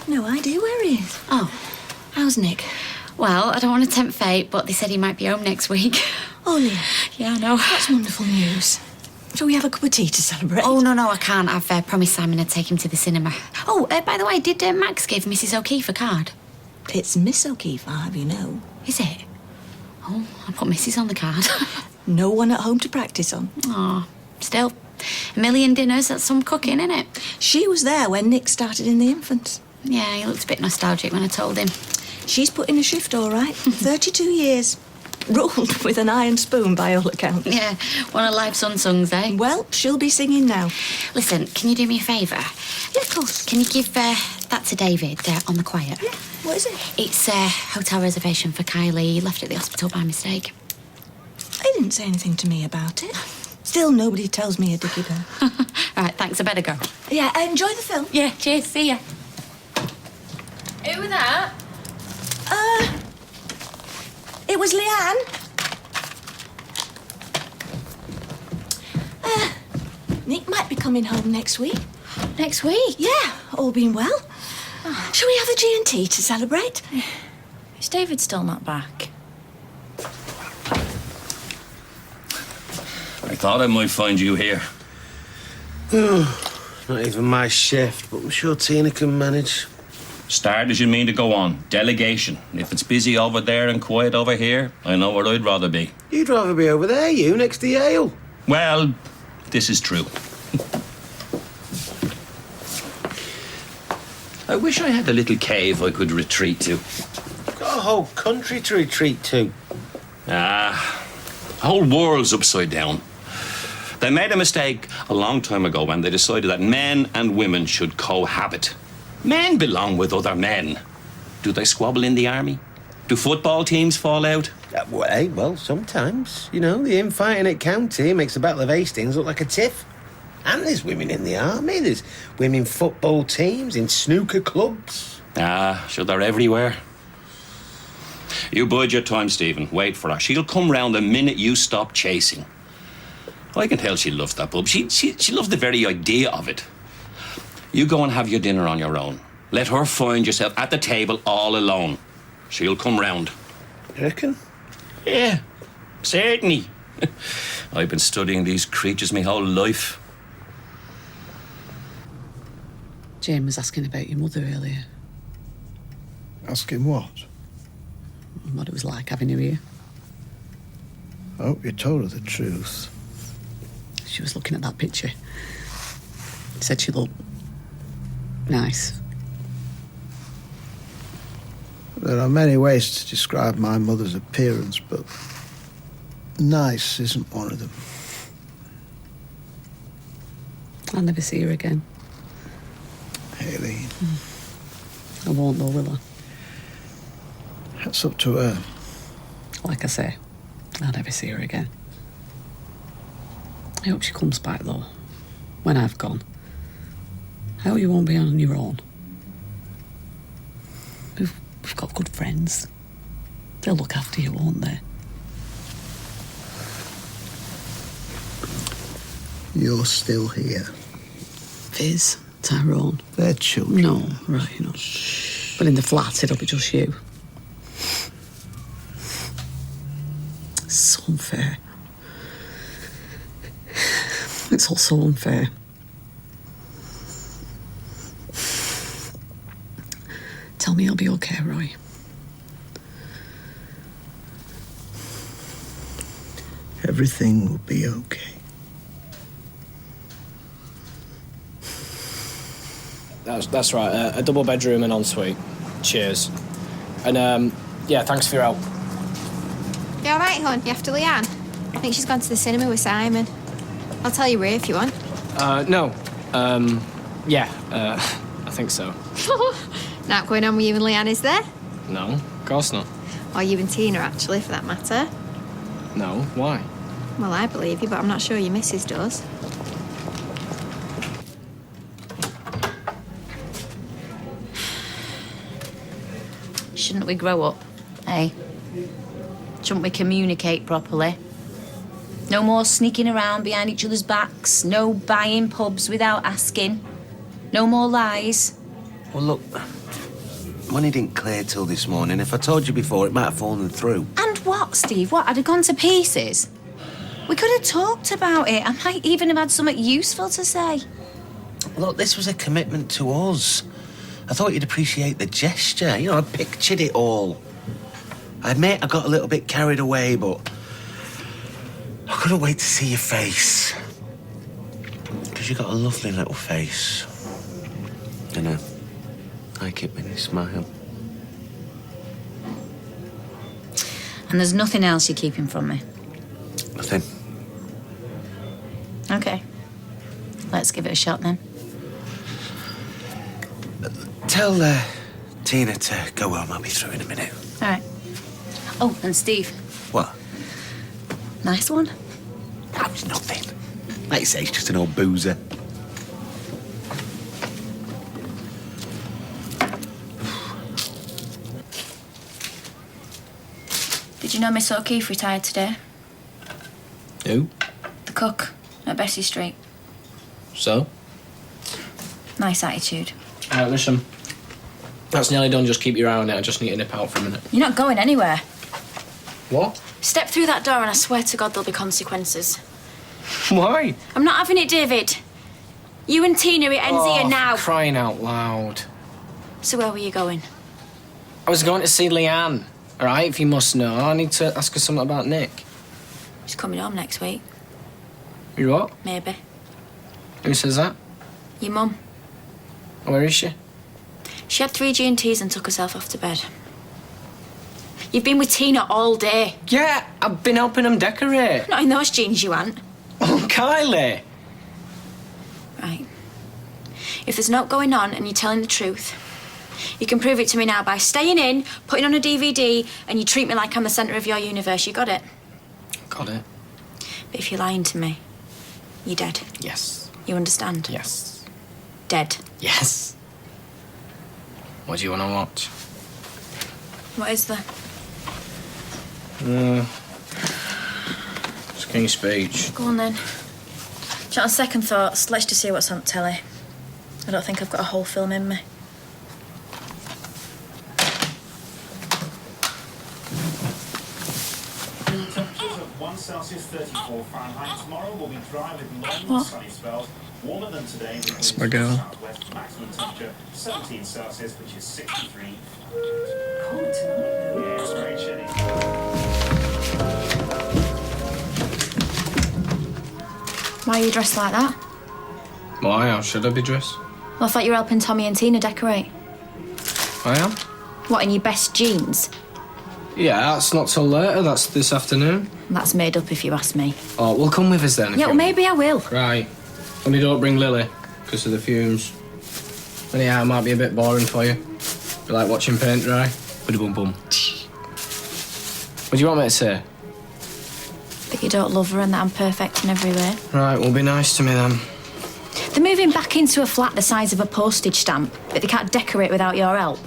No idea where he is. Oh, How's Nick? well, I don't want to tempt fate, but they said he might be home next week. Oh, Leah. Yeah, I know. That's wonderful news. Shall we have a cup of tea to celebrate? Oh, no, I can't. I've promised Simon I'd take him to the cinema. Oh, by the way, did Max give Mrs. O'Keefe a card? It's Miss O'Keefe, I'll have you know. Is it? Oh, I put Mrs. on the card. No one at home to practice on. Oh, still, a million dinners, that's some cooking, isn't it? She was there when Nick started in the infants. Yeah, he looked a bit nostalgic when I told him. She's put in a shift, all right. 32 years. Ruled with an iron spoon, by all accounts. Yeah, one of life's unsung, eh? Well, she'll be singing now. Listen, can you do me a favour? Yeah, of course. Can you give that to David on the quiet? Yeah. What is it? It's a hotel reservation for Kylie. He left it at the hospital by mistake. They didn't say anything to me about it. Still, nobody tells me a dicky bear. All right, thanks. I better go. Yeah, enjoy the film. Yeah, cheers. See ya. Who was that? It was Leanne. Nick might be coming home next week. Next week? Yeah, all being well. Shall we have a G&T to celebrate? Is David still not back? I thought I might find you here. Not even my shift, but I'm sure Tina can manage. Start as you mean to go on. Delegation. If it's busy over there and quiet over here, I know where I'd rather be. You'd rather be over there, you, next to Yale. Well, this is true. I wish I had a little cave I could retreat to. Got a whole country to retreat to. The whole world's upside down. They made a mistake a long time ago when they decided that men and women should cohabit. Men belong with other men. Do they squabble in the army? Do football teams fall out? Well, sometimes. You know, the infighting at county makes the Battle of Hastings look like a tiff. And there's women in the army, there's women football teams, in snooker clubs. Sure, they're everywhere. You bide your time, Stephen. Wait for her. She'll come round the minute you stop chasing. I can tell she loves that pub. She loves the very idea of it. You go and have your dinner on your own. Let her find yourself at the table all alone. She'll come round. You reckon? Yeah, certainly. I've been studying these creatures my whole life. Jane was asking about your mother earlier. Asking what? What it was like having her here. I hope you told her the truth. She was looking at that picture. Said she looked nice. There are many ways to describe my mother's appearance, but nice isn't one of them. I'll never see her again. Hayley. I won't though, will I? That's up to her. Like I say, I'll never see her again. I hope she comes back though, when I've gone. I hope you won't be on your own. We've got good friends. They'll look after you, won't they? You're still here. Fizz, Tyrone. They're children. No, right, no. But in the flat, it'll be just you. It's so unfair. It's all so unfair. Tell me I'll be okay, Roy. Everything will be okay. That's right. A double bedroom and ensuite. Cheers. And yeah, thanks for your help. You all right, hon? You after Leanne? I think she's gone to the cinema with Simon. I'll tell you where if you want. No. Yeah. I think so. Not going on with you and Leanne, is there? No, of course not. Or you and Tina, actually, for that matter. No, why? Well, I believe you, but I'm not sure your missus does. Shouldn't we grow up, eh? Shouldn't we communicate properly? No more sneaking around behind each other's backs. No buying pubs without asking. No more lies. Well, look, money didn't clear till this morning. If I told you before, it might have fallen through. And what, Steve? What, had it gone to pieces? We could have talked about it. I might even have had something useful to say. Look, this was a commitment to us. I thought you'd appreciate the gesture. You know, I pictured it all. I admit I got a little bit carried away, but I couldn't wait to see your face. Because you got a lovely little face. And I like it when you smile. And there's nothing else you're keeping from me? Nothing. Okay. Let's give it a shot then. Tell Tina to go home. I'll be through in a minute. All right. Oh, and Steve. What? Nice one. That was nothing. Like you say, he's just an old boozer. Did you know Miss O'Keefe retired today? Who? The cook at Bessie Street. So? Nice attitude. Right, listen. That's nearly done. Just keep your eye on it. I just need to nip out for a minute. You're not going anywhere. What? Step through that door and I swear to God there'll be consequences. Why? I'm not having it, David. You and Tina, it ends here now. Crying out loud. So where were you going? I was going to see Leanne. All right, if you must know. I need to ask her something about Nick. She's coming home next week. You what? Maybe. Who says that? Your mum. Where is she? She had 3 G&Ts and took herself off to bed. You've been with Tina all day. Yeah, I've been helping them decorate. Not in those jeans you aren't. Oh, Kylie. Right. If there's not going on and you're telling the truth, you can prove it to me now by staying in, putting on a DVD, and you treat me like I'm the centre of your universe. You got it? Got it. But if you're lying to me, you're dead. Yes. You understand? Yes. Dead. Yes. What do you want to watch? What is there? It's King's Speech. Go on then. On second thoughts, let's just see what's on telly. I don't think I've got a whole film in me. Temperatures of 1 Celsius, 34 Fahrenheit. Tomorrow will be dry with long What? sunny spells. Warmer than today. With That's my girl. Southwest maximum temperature 17 Celsius, which is 63. Cold tonight. Yeah, it's very chilly. Why are you dressed like that? Why? How should I be dressed? Well, I thought you were helping Tommy and Tina decorate. I am? What, in your best jeans? Yeah, that's not till later. That's this afternoon. That's made up if you ask me. Oh, well, come with us then. if Yeah, you well, maybe I will. want. Right. Only don't bring Lily, because of the fumes. Anyhow, it might be a bit boring for you. Be like watching paint dry. Bum. What do you want me to say? That you don't love her and that I'm perfect in every way. Right, well, be nice to me then. They're moving back into a flat the size of a postage stamp, but they can't decorate without your help.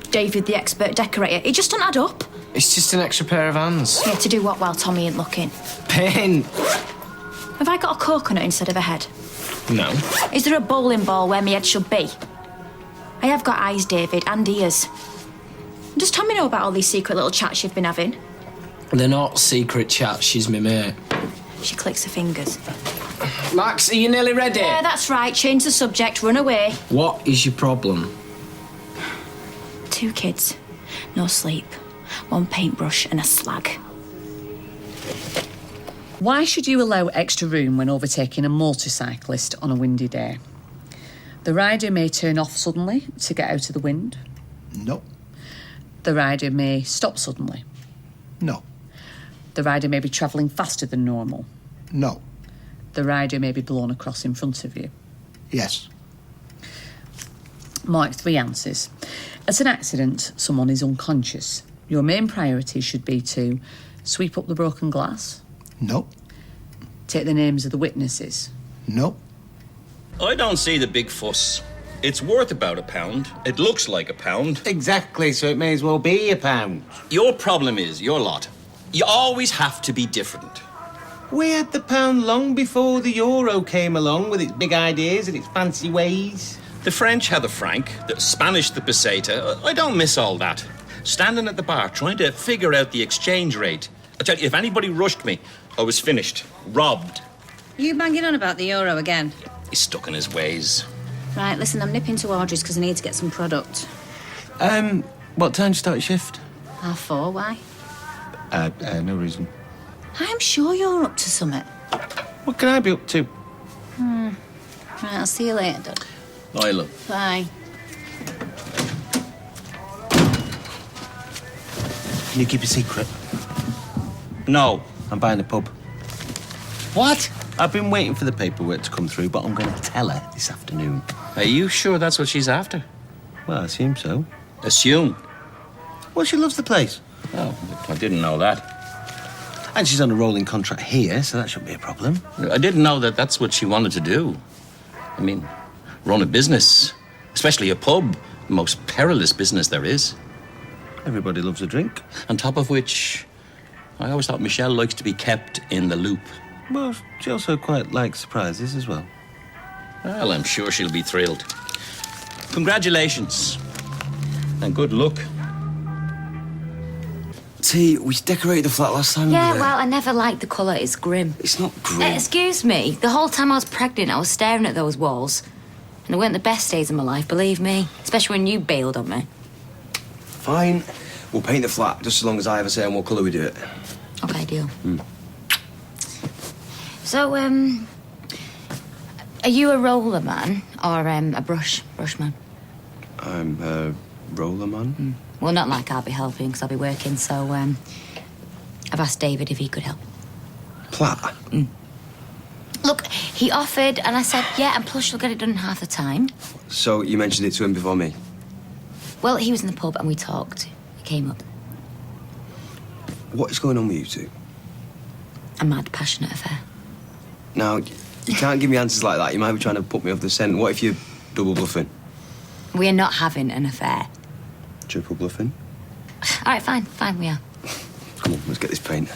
David, the expert decorator, it just don't add up. It's just an extra pair of hands. Yeah, to do what while Tommy ain't looking? Paint. Have I got a coconut instead of a head? No. Is there a bowling ball where my head should be? I have got eyes, David, and ears. Does Tommy know about all these secret little chats you've been having? They're not secret chats. She's my mate. She clicks her fingers. Max, are you nearly ready? Yeah, that's right. Change the subject, run away. What is your problem? 2 kids, no sleep, 1 paintbrush and a slag. Why should you allow extra room when overtaking a motorcyclist on a windy day? The rider may turn off suddenly to get out of the wind. No. The rider may stop suddenly. No. The rider may be travelling faster than normal. No. The rider may be blown across in front of you. Yes. Mark 3 answers. At an accident, someone is unconscious. Your main priority should be to sweep up the broken glass. No. Take the names of the witnesses. No. I don't see the big fuss. It's worth about £1. It looks like £1. Exactly, so it may as well be £1. Your problem is, your lot, you always have to be different. We had the pound long before the euro came along with its big ideas and its fancy ways. The French had the franc, the Spanish the peseta. I don't miss all that. Standing at the bar trying to figure out the exchange rate. I tell you, if anybody rushed me, I was finished. Robbed. You banging on about the euro again? He's stuck in his ways. Right, listen, I'm nipping to Audrey's because I need to get some product. What time do you start your shift? 4:30, why? No reason. I'm sure you're up to something. What can I be up to? Right, I'll see you later, Dad. Lila. Bye. Can you keep a secret? No, I'm buying a pub. What? I've been waiting for the paperwork to come through, but I'm going to tell her this afternoon. Are you sure that's what she's after? Well, I assume so. Assume? Well, she loves the place. Oh, I didn't know that. And she's on a rolling contract here, so that shouldn't be a problem. I didn't know that that's what she wanted to do. I mean, run a business, especially a pub, the most perilous business there is. Everybody loves a drink. On top of which, I always thought Michelle likes to be kept in the loop. Well, she also quite likes surprises as well. Well, I'm sure she'll be thrilled. Congratulations. And good luck. T, we decorated the flat last time. Yeah, well, I never liked the colour. It's grim. It's not grim. Excuse me. The whole time I was pregnant, I was staring at those walls. And they weren't the best days of my life, believe me. Especially when you bailed on me. Fine. We'll paint the flat just as long as I have a say on what colour we do it. Okay, deal. So, are you a roller man or a brush man? I'm a roller man. Well, not like I'll be helping because I'll be working, so I've asked David if he could help. Plat? Look, he offered and I said, yeah, and plus you'll get it done in half the time. So you mentioned it to him before me? Well, he was in the pub and we talked. He came up. What is going on with you two? A mad, passionate affair. Now, you can't give me answers like that. You might be trying to put me off the scent. What if you're double bluffing? We're not having an affair. Triple bluffing? All right, fine, we are. Come on, let's get this paint.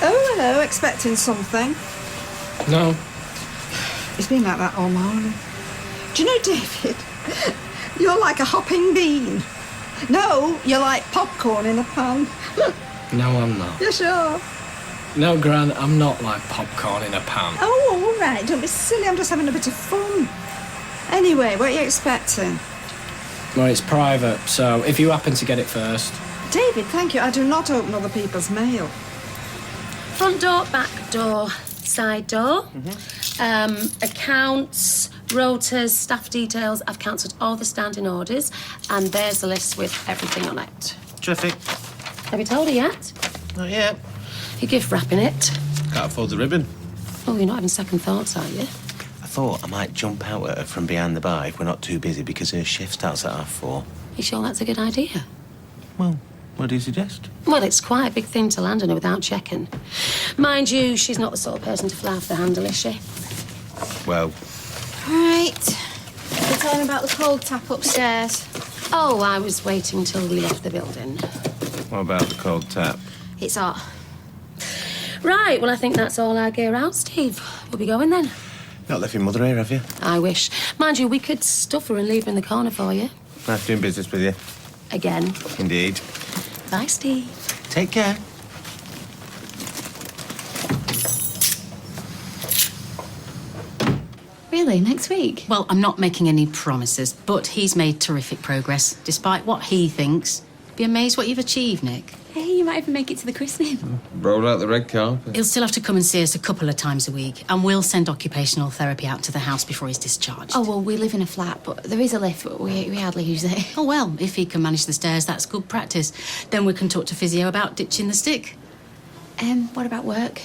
Oh, hello, expecting something. No. It's been like that all morning. Do you know, David, you're like a hopping bean. No, you're like popcorn in a pan. No, I'm not. You're sure? No, Gran, I'm not like popcorn in a pan. Oh, all right, don't be silly, I'm just having a bit of fun. Anyway, what are you expecting? Well, it's private, so if you happen to get it first. David, thank you, I do not open other people's mail. Front door, back door, side door. Accounts, rotas, staff details. I've cancelled all the standing orders, and there's a list with everything on it. Terrific. Have you told her yet? Not yet. You're gift wrapping it. Can't afford the ribbon. Oh, you're not having second thoughts, are you? I thought I might jump out at her from behind the bar if we're not too busy because her shift starts at 4:30. You sure that's a good idea? Well, what do you suggest? Well, it's quite a big thing to land on her without checking. Mind you, she's not the sort of person to fly off the handle, is she? Well, Right. You're telling about the cold tap upstairs. Oh, I was waiting till we left the building. what about the cold tap? It's hot. Right, well, I think that's all our gear out, Steve. We'll be going then. Not left your mother here, have you? I wish. Mind you, we could stuff her and leave her in the corner for you. Nice doing business with you. Again. Indeed. Bye, Steve. Take care. Really, next week? Well, I'm not making any promises, but he's made terrific progress, despite what he thinks. Be amazed what you've achieved, Nick. Hey, you might even make it to the christening. Roll out the red carpet. He'll still have to come and see us a couple of times a week, and we'll send occupational therapy out to the house before he's discharged. Oh, well, we live in a flat, but there is a lift, but we hardly use it. Oh, well, if he can manage the stairs, that's good practice. Then we can talk to physio about ditching the stick. What about work?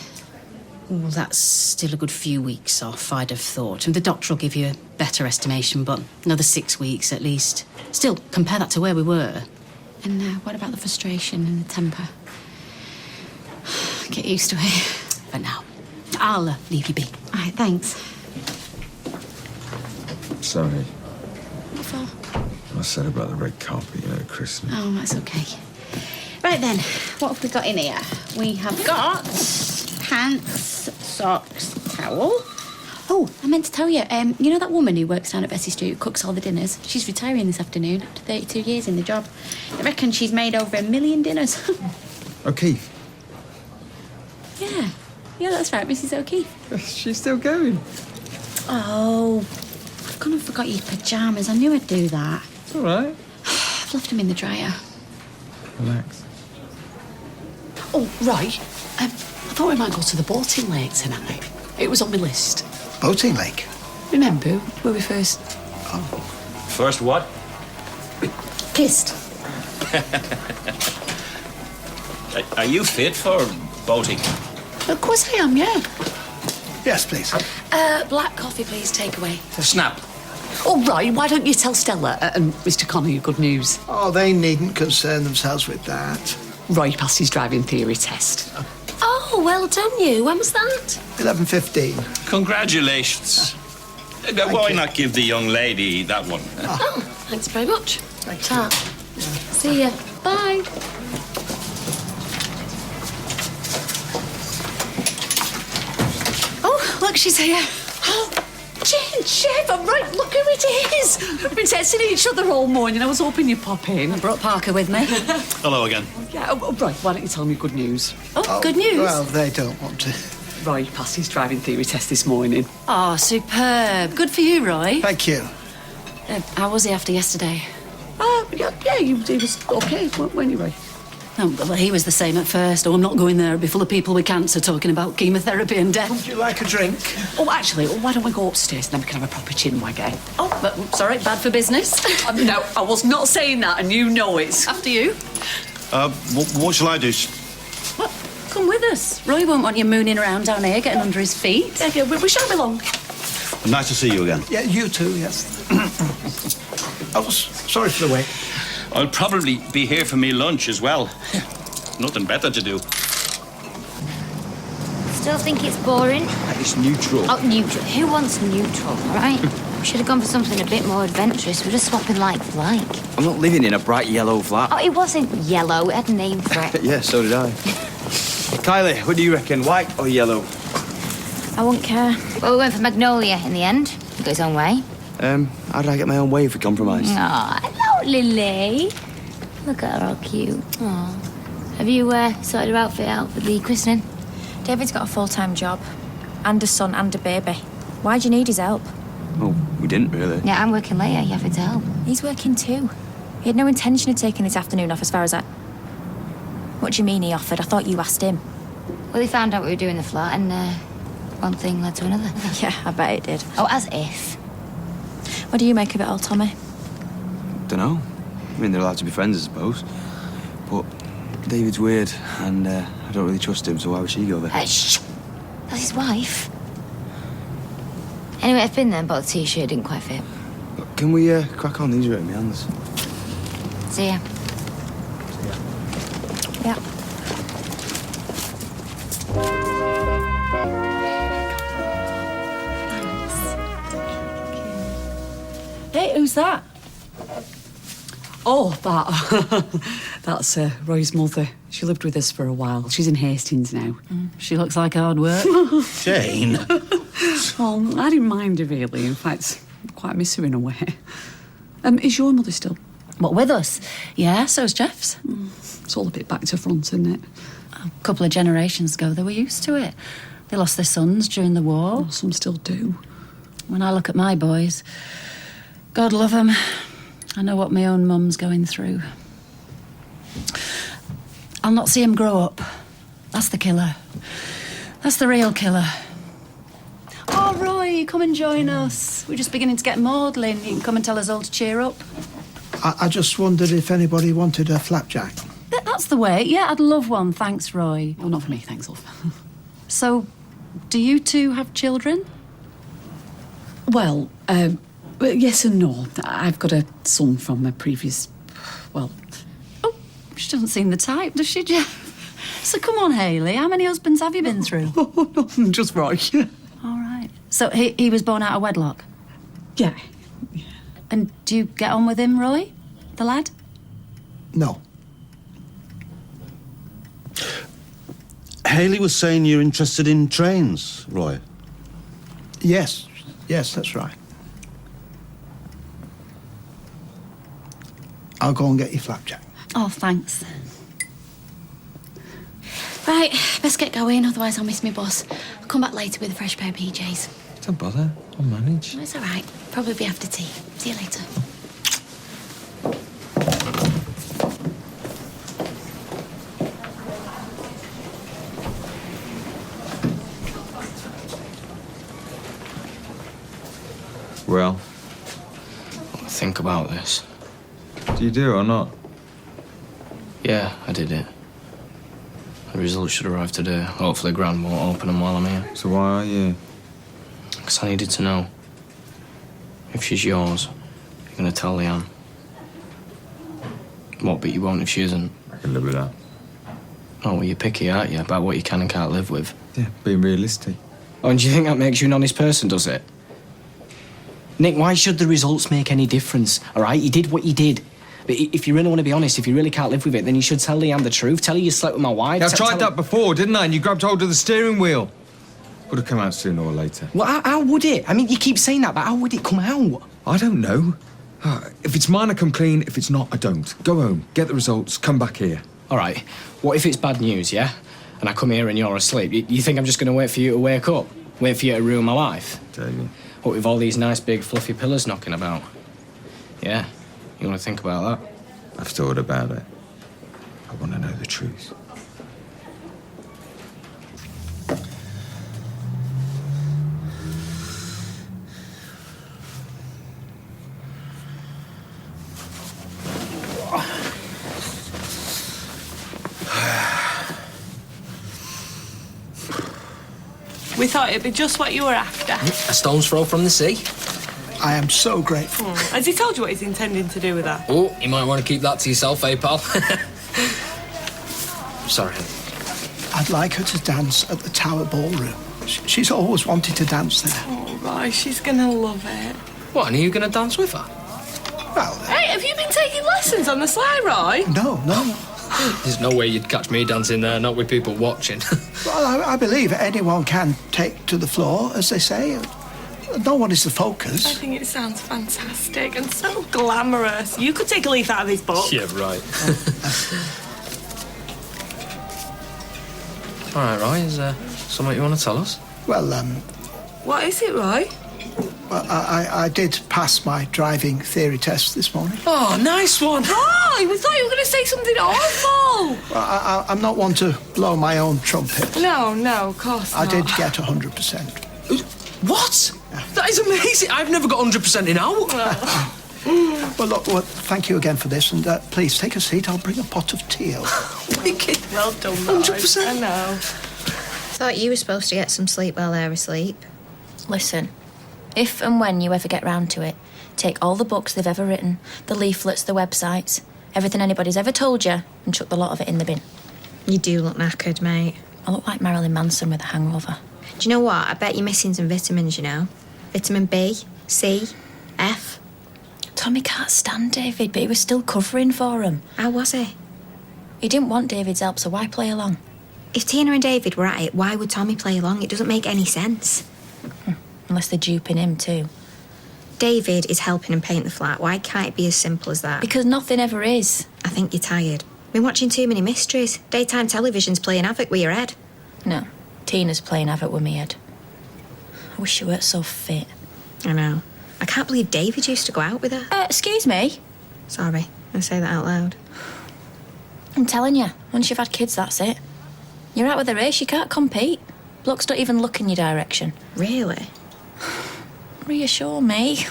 Well, that's still a good few weeks off, I'd have thought. And the doctor will give you a better estimation, but another 6 weeks at least. Still, compare that to where we were. And what about the frustration and the temper? Get used to it. For now. I'll leave you be. All right, thanks. Sorry. What for? I said about the red carpet, Christmas. Oh, that's okay. Right then, what have we got in here? We have got pants, socks, towel. Oh, I meant to tell you, you know that woman who works down at Bessie Street who cooks all the dinners? She's retiring this afternoon after 32 years in the job. I reckon she's made over 1 million dinners. O'Keefe. Yeah, that's right, Mrs. O'Keefe. She's still going. Oh, I've gone and forgot your pyjamas. I knew I'd do that. It's all right. I've left them in the dryer. Relax. Oh, right. I thought we might go to the boating lake tonight. It was on my list. Boating lake? Remember where we first... First what? Kissed. Are you fit for boating? Of course I am, yeah. Yes, please. Black coffee, please, takeaway. Snap. Oh, right, why don't you tell Stella and Mr. Connor your good news? Oh, they needn't concern themselves with that. Roy passed his driving theory test. Oh, well done you. When was that? 11:15. Congratulations. Why not give the young lady that one? Oh, thanks very much. Thank Ta. See ya. Bye. Oh, look, she's here. Oh, Jane, Chef, I'm right, look who it is. We've been texting each other all morning. I was hoping you'd pop in. I brought Parker with me. Hello again. Yeah, right, why don't you tell me good news? Oh, good news. Well, they don't want to. Roy passed his driving theory test this morning. Oh, superb. Good for you, Roy. Thank you. How was he after yesterday? Yeah, he was okay, weren't you, Roy? Oh, well, he was the same at first. Oh, I'm not going there. It'd be full of people with cancer talking about chemotherapy and death. Would you like a drink? Oh, actually, why don't we go upstairs and then we can have a proper chinwag, eh? Oh, but sorry, bad for business. No, I was not saying that, and you know it. After you. What shall I do? Well, come with us. Roy won't want you mooning around down here, getting under his feet. Yeah, we shan't be long. Nice to see you again. Yeah, you too, yes. I was sorry for the wait. I'll probably be here for me lunch as well. Nothing better to do. Still think it's boring? It's neutral. Oh, neutral. Who wants neutral, all right? We should have gone for something a bit more adventurous. We're just swapping like for like. I'm not living in a bright yellow flat. Oh, it wasn't yellow. It had a name for it. Yeah, so did I. Kylie, what do you reckon, white or yellow? I wouldn't care. Well, we went for Magnolia in the end. He got his own way. How did I get my own way if we compromised? Aw, hello, Lily. Look at her, all cute. Aw. Have you sorted her outfit out for the christening? David's got a full-time job. And a son and a baby. Why do you need his help? Well, we didn't really. Yeah, I'm working later. You have to help. He's working too. He had no intention of taking this afternoon off as far as I... What do you mean he offered? I thought you asked him. Well, he found out what we were doing in the flat and one thing led to another. Yeah, I bet it did. Oh, as if. What do you make of it all, Tommy? Dunno. I mean, they're allowed to be friends, I suppose. But David's weird, and I don't really trust him, so why would she go there? Shh! That's his wife. Anyway, I've been there and bought a t-shirt. Didn't quite fit. Can we crack on? These are in my hands. See ya. Yeah. Hey, who's that? Oh, that's Roy's mother. She lived with us for a while. She's in Hastings now. She looks like hard work. Jane. Well, I didn't mind her, really. In fact, I quite miss her in a way. Is your mother still? What, with us? Yeah, so's Jeff's. It's all a bit back to front, isn't it? A couple of generations ago, they were used to it. They lost their sons during the war. Oh, some still do. When I look at my boys, God love them, I know what my own mum's going through. I'll not see him grow up. That's the killer. That's the real killer. Oh, Roy, come and join us. We're just beginning to get maudlin. You can come and tell us all to cheer up. I just wondered if anybody wanted a flapjack. That's the way. Yeah, I'd love one. Thanks, Roy. Oh, not for me, thanks, love. So, do you two have children? Well, yes and no. I've got a son from a previous... Well... Oh, she doesn't seem the type, does she, Jeff? So come on, Hayley. How many husbands have you been through? Oh, no, just Roy. All right. So he was born out of wedlock? Yeah. And do you get on with him, Roy? The lad? No. Hayley was saying you're interested in trains, Roy. Yes, that's right. I'll go and get you flapjack. Oh, thanks. Right, best get going, otherwise I'll miss my boss. I'll come back later with a fresh pair of PJs. Don't bother. I'll manage. It's all right. Probably be after tea. See you later. Well, think about this. Do you do or not? Yeah, I did it. The results should arrive today. Hopefully Gran won't open them while I'm here. So why are you? Because I needed to know. If she's yours, you're going to tell Leanne. What, but you won't if she isn't? I can live with that. Oh, well, you're picky, aren't you, about what you can and can't live with? Yeah, being realistic. Oh, and do you think that makes you an honest person, does it? Nick, why should the results make any difference, all right? You did what you did. But if you really want to be honest, if you really can't live with it, then you should tell Leanne the truth. Tell her you slept with my wife. Yeah, I tried that before, didn't I? And you grabbed hold of the steering wheel. Would have come out sooner or later. Well, how would it? I mean, you keep saying that, but how would it come out? I don't know. If it's mine, I come clean. If it's not, I don't. Go home, get the results, come back here. All right. What if it's bad news, yeah? And I come here and you're asleep. You think I'm just going to wait for you to wake up? Wait for you to ruin my life? Jamie. What with all these nice big fluffy pillows knocking about? Yeah. You want to think about that? I've thought about it. I want to know the truth. We thought it'd be just what you were after. A stone's throw from the sea. I am so grateful. Has he told you what he's intending to do with that? Oh, you might want to keep that to yourself, eh, pal? Sorry. I'd like her to dance at the Tower Ballroom. She's always wanted to dance there. Oh, Roy, she's gonna love it. What, and are you going to dance with her? Well... Hey, have you been taking lessons on the sly, Roy? No. There's no way you'd catch me dancing there, not with people watching. Well, I believe anyone can take to the floor, as they say. No one is the focus. I think it sounds fantastic and so glamorous. You could take a leaf out of his book. Yeah, right. All right, Roy, is there something you want to tell us? Well, What is it, Roy? well, I did pass my driving theory test this morning. Oh, nice one. Roy, we thought you were going to say something awful. Well, I'm not one to blow my own trumpet. No, of course not. I did get 100%. What? That is amazing. I've never got 100% in out. Well, look, thank you again for this, and please take a seat. I'll bring a pot of tea over. Wicked. Well done, Roy. 100%. I know. Thought you were supposed to get some sleep while they're asleep. Listen, if and when you ever get round to it, take all the books they've ever written, the leaflets, the websites, everything anybody's ever told you, and chuck the lot of it in the bin. You do look knackered, mate. I look like Marilyn Manson with a hangover. Do you know what? I bet you're missing some vitamins, you know. Vitamin B, C, F. Tommy can't stand David, but he was still covering for him. How was he? He didn't want David's help, so why play along? If Tina and David were at it, why would Tommy play along? It doesn't make any sense. Unless they're duping him too. David is helping him paint the flat. Why can't it be as simple as that? Because nothing ever is. I think you're tired. Been watching too many mysteries. Daytime television's playing havoc with your head. No, Tina's playing havoc with me head. I wish you weren't so fit. I know. I can't believe David used to go out with her. Excuse me? Sorry, I say that out loud. I'm telling you, once you've had kids, that's it. You're out with a race, you can't compete. Blokes don't even look in your direction. Really? Reassure me.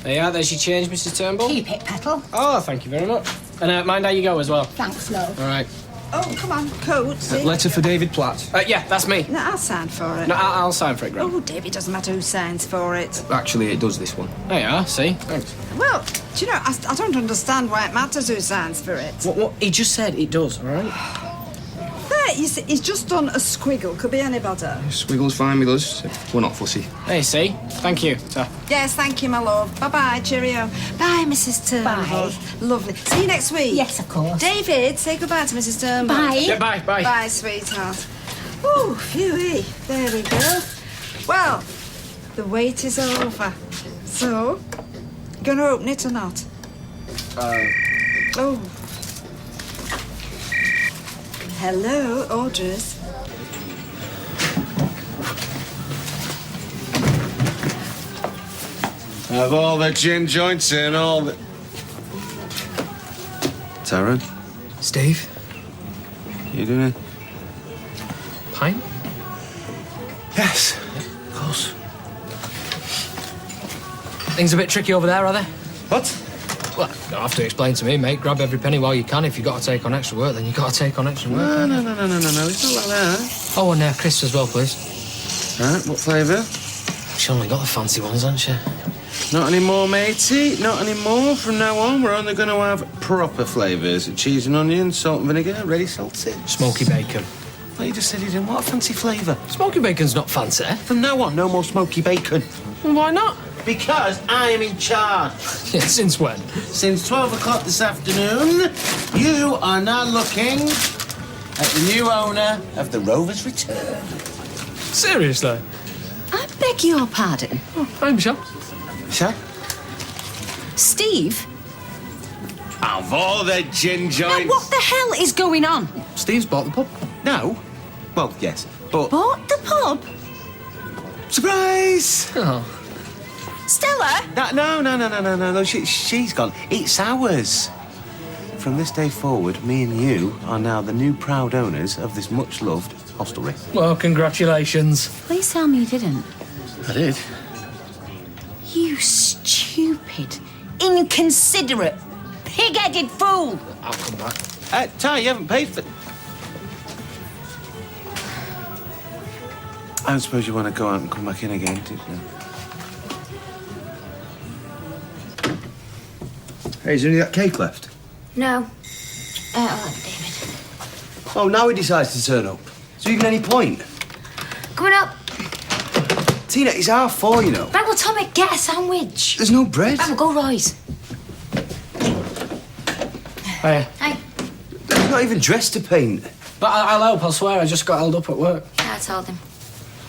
There you are, there's your change, Mrs. Turnbull. Keep it, Petal. Oh, thank you very much. And mind how you go as well. Thanks, love. All right. Oh, come on, coat. Letter for David Platt. Yeah, that's me. No, I'll sign for it. No, I'll sign for it, Gran. Oh, David, doesn't matter who signs for it. Actually, it does this one. There you are, see? Thanks. Well, do you know, I don't understand why it matters who signs for it. What? He just said it does, all right? There, he's just done a squiggle. Could be anybody. Squiggle's fine with us. We're not fussy. Hey, see? Thank you. Ta. Yes, thank you, my love. Bye-bye, cheerio. Bye, Mrs. Turnbull. Bye. Lovely. See you next week. Yes, of course. David, say goodbye to Mrs. Turnbull. Bye. Yeah, bye. Bye, sweetheart. Oh, phew. There we go. Well, the wait is over. So, you going to open it or not? Oh. Hello, orders. Have all the gin joints in, all the... Tara, Steve? you doing it? Pint? Yes, of course. Things a bit tricky over there, are they? What? Well, you don't have to explain to me, mate. Grab every penny while you can. If you've got to take on extra work, then you've got to take on extra work. No. It's not like that. Oh, and crisps as well, please. Right, what flavour? She's only got the fancy ones, hasn't she? Not anymore, matey. Not anymore. From now on, we're only going to have proper flavours. Cheese and onion, salt and vinegar, ready salted. Smoky bacon. Well, you just said you didn't want a fancy flavour. Smoky bacon's not fancy. From now on, no more smoky bacon. Well, why not? Because I am in charge. Yeah, since when? Since 12 o'clock this afternoon, you are now looking at the new owner of the Rover's Return. Seriously? I beg your pardon. Oh, I'm Michelle. Michelle? Steve? Of all the gin joints. Now, what the hell is going on? Steve's bought the pub. No. Well, yes, but... Bought the pub? Surprise! Oh. Stella? No, she's gone. It's ours. From this day forward, me and you are now the new proud owners of this much-loved hostelry. Well, congratulations. Please tell me you didn't. I did. You stupid, inconsiderate, pig-headed fool! I'll come back. Ty, you haven't paid for... I don't suppose you want to go out and come back in again, do you? Hey, is there any of that cake left? No. David. Oh, now he decides to turn up. Is there even any point? Coming up. Tina, it's 4:30, you know. Right, well, Tommy, get a sandwich. There's no bread. Right, well, go Roy's. Hiya. Hey. He's not even dressed to paint. But I'll help, I swear. I just got held up at work. Yeah, I told him.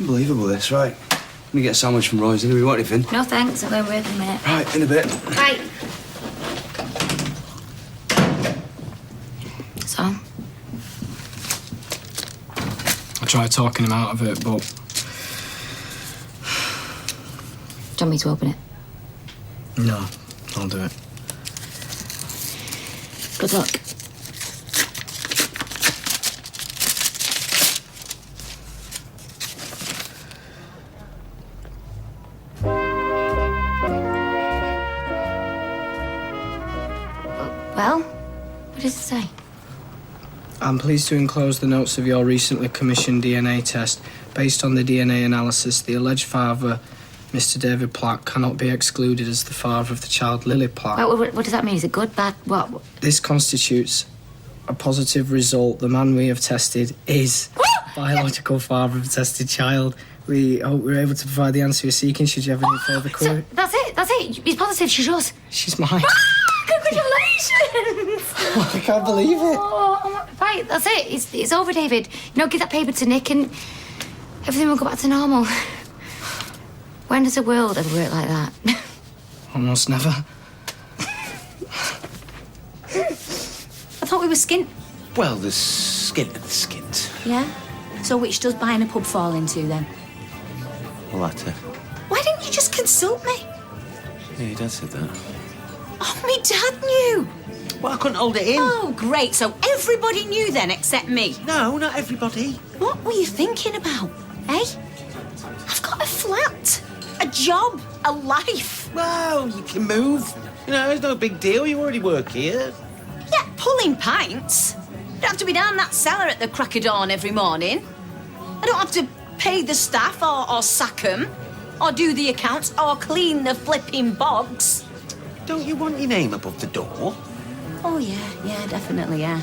Unbelievable, this, right. Let me get a sandwich from Roy's. Anybody want anything? No, thanks. I'm going with in a minute. Right, in a bit. Right. So? I tried talking him out of it, but... Do you want me to open it? No, I'll do it. Good luck. Well, what does it say? I'm pleased to enclose the notes of your recently commissioned DNA test. Based on the DNA analysis, the alleged father, Mr. David Platt, cannot be excluded as the father of the child Lily Platt. What does that mean? Is it good, bad, what? This constitutes a positive result. The man we have tested is biological father of the tested child. We hope we're able to provide the answer you're seeking. Should you have any further query? So, that's it. He's positive, she's yours. She's mine. Congratulations! I can't believe it. Right, that's it. It's over, David. Give that paper to Nick and everything will go back to normal. When does the world ever work like that? Almost never. I thought we were skint. Well, there's skint and skint. Yeah? So which does buying a pub fall into, then? The latter. Why didn't you just consult me? Yeah, your dad said that. Oh, me dad knew. Well, I couldn't hold it in. Oh, great. So everybody knew then except me? No, not everybody. What were you thinking about, eh? I've got a flat, a job, a life. Well, you can move. It's no big deal. You already work here. Yeah, pulling pints. I don't have to be down that cellar at the crack of dawn every morning. I don't have to pay the staff or sack them, or do the accounts, or clean the flipping bogs. Don't you want your name above the door? Oh, yeah, definitely, yeah.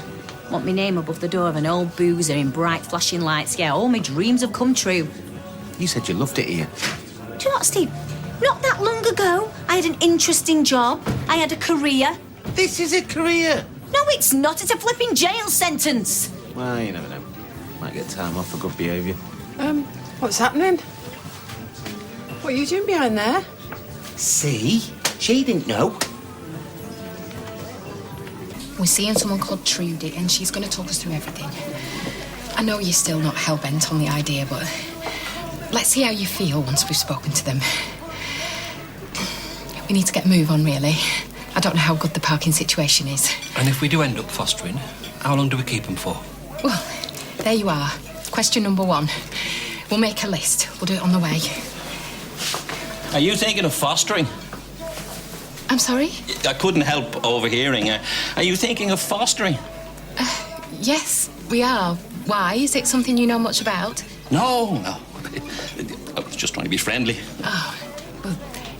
Want my name above the door of an old boozer in bright flashing lights. Yeah, all my dreams have come true. You said you loved it here. Do you know what, Steve? Not that long ago, I had an interesting job. I had a career. This is a career. No, it's not. It's a flipping jail sentence. Well, you never know. Might get time off for good behaviour. What's happening? What are you doing behind there? See? She didn't know. We're seeing someone called Trudy, and she's going to talk us through everything. I know you're still not hell-bent on the idea, but let's see how you feel once we've spoken to them. We need to get a move on, really. I don't know how good the parking situation is. And if we do end up fostering, how long do we keep them for? Well, there you are. Question number 1. We'll make a list. We'll do it on the way. Are you thinking of fostering? I'm sorry? I couldn't help overhearing. Are you thinking of fostering? Yes, we are. Why? Is it something you know much about? No. I was just trying to be friendly. Oh, well,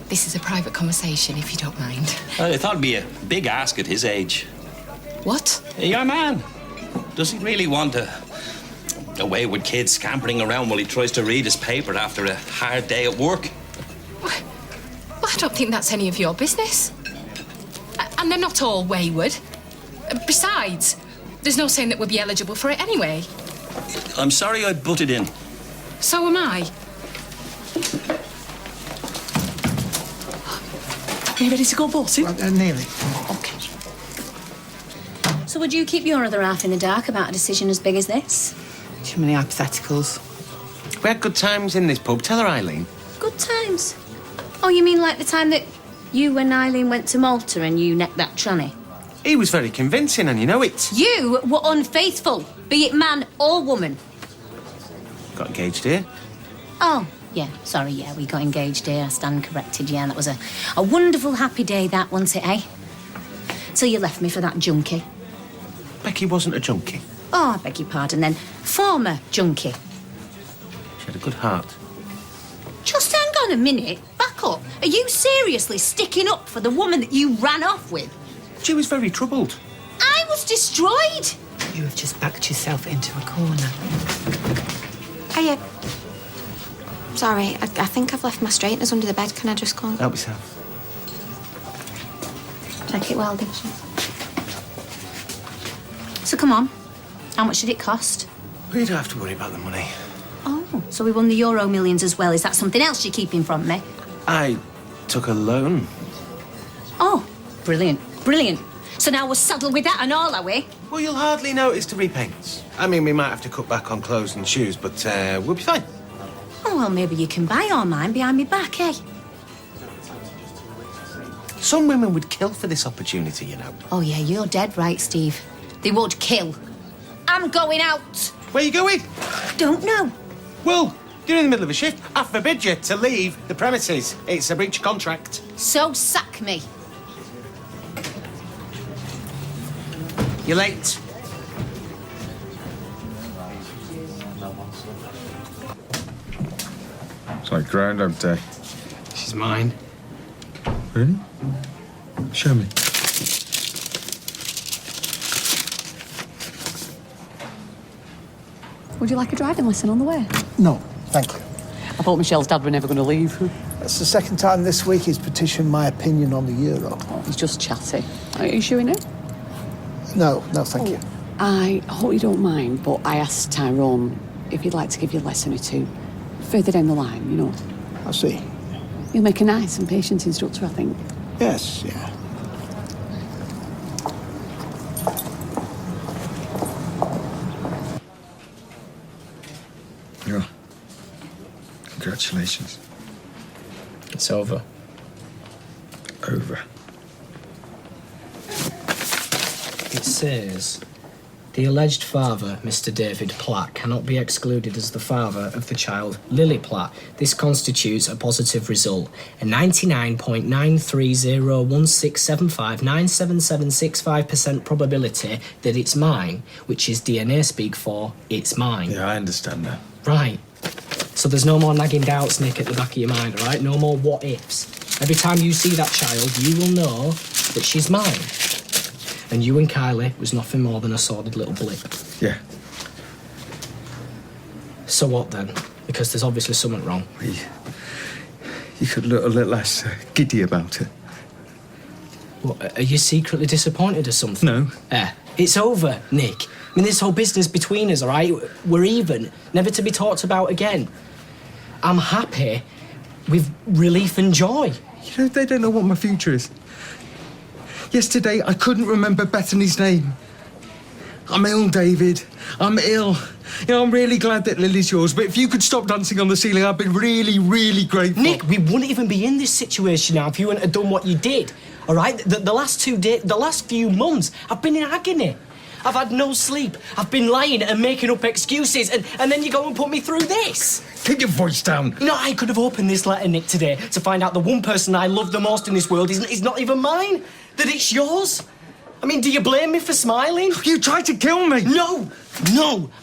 this is a private conversation, if you don't mind. I thought it'd be a big ask at his age. What? Your man. Does he really want a wayward kid scampering around while he tries to read his paper after a hard day at work? Well, I don't think that's any of your business. And they're not all wayward. Besides, there's no saying that we'll be eligible for it anyway. I'm sorry I butted in. So am I. Are you ready to go boating? Nearly. OK. So would you keep your other half in the dark about a decision as big as this? Too many hypotheticals. We had good times in this pub. Tell her, Eileen. Good times. Oh, you mean like the time that you and Eileen went to Malta and you necked that tranny? He was very convincing, and you know it. You were unfaithful, be it man or woman. Got engaged here. Oh, yeah, sorry, yeah, we got engaged here. I stand corrected, yeah. That was a wonderful, happy day, that, wasn't it, eh? Till you left me for that junkie. Becky wasn't a junkie. Oh, I beg your pardon, then. Former junkie. She had a good heart. Just hang on a minute. Back up. Are you seriously sticking up for the woman that you ran off with? She was very troubled. I was destroyed. You have just backed yourself into a corner. Sorry, I think I've left my straighteners under the bed. Can I just go? Help yourself. Take it well, did you? So come on. How much did it cost? We don't have to worry about the money. Oh, so we won the Euro Millions as well. Is that something else you're keeping from me? I took a loan. Oh, brilliant, brilliant. So now we're saddled with that and all, are we? Well, you'll hardly notice the repayments. I mean, we might have to cut back on clothes and shoes, but we'll be fine. Oh, well, maybe you can buy all mine behind me back, eh? Some women would kill for this opportunity, you know. Oh, yeah, you're dead right, Steve. They would kill. I'm going out. Where you going? Don't know. Well, you're in the middle of a shift. I forbid you to leave the premises. It's a breach of contract. So sack me. You're late. It's like Groundhog Day. She's mine. Really? Show me. Would you like a driving lesson on the way? No, thank you. I thought Michelle's dad were never going to leave. That's the second time this week he's petitioned my opinion on the euro. Oh, he's just chatty. Are you sure you know? No, thank you. I hope you don't mind, but I asked Tyrone if he'd like to give you a lesson or two. Further down the line, you know. I see. You'll make a nice and patient instructor, I think. Yes, yeah. Yeah. Congratulations. It's over. Over. It says, the alleged father, Mr. David Platt, cannot be excluded as the father of the child, Lily Platt. This constitutes a positive result. A 99.9301675977765% probability that it's mine, which is DNA speak for it's mine. Yeah, I understand that. Right. So there's no more nagging doubts, Nick, at the back of your mind, all right? No more what-ifs. Every time you see that child, you will know that she's mine. And you and Kylie was nothing more than a sordid little blip. Yeah. So what then? Because there's obviously something wrong. You could look a little less giddy about it. What, are you secretly disappointed or something? No. It's over, Nick. I mean, this whole business between us, all right? We're even, never to be talked about again. I'm happy with relief and joy. You know, they don't know what my future is. Yesterday, I couldn't remember Bethany's name. I'm ill, David. I'm ill. You know, I'm really glad that Lily's yours, but if you could stop dancing on the ceiling, I'd be really, really grateful. Nick, we wouldn't even be in this situation now if you hadn't have done what you did, all right? The last few months, I've been in agony. I've had no sleep. I've been lying and making up excuses, and then you go and put me through this. Keep your voice down. You know, I could have opened this letter, Nick, today to find out the one person I love the most in this world is not even mine. That it's yours. I mean, do you blame me for smiling? You tried to kill me. No.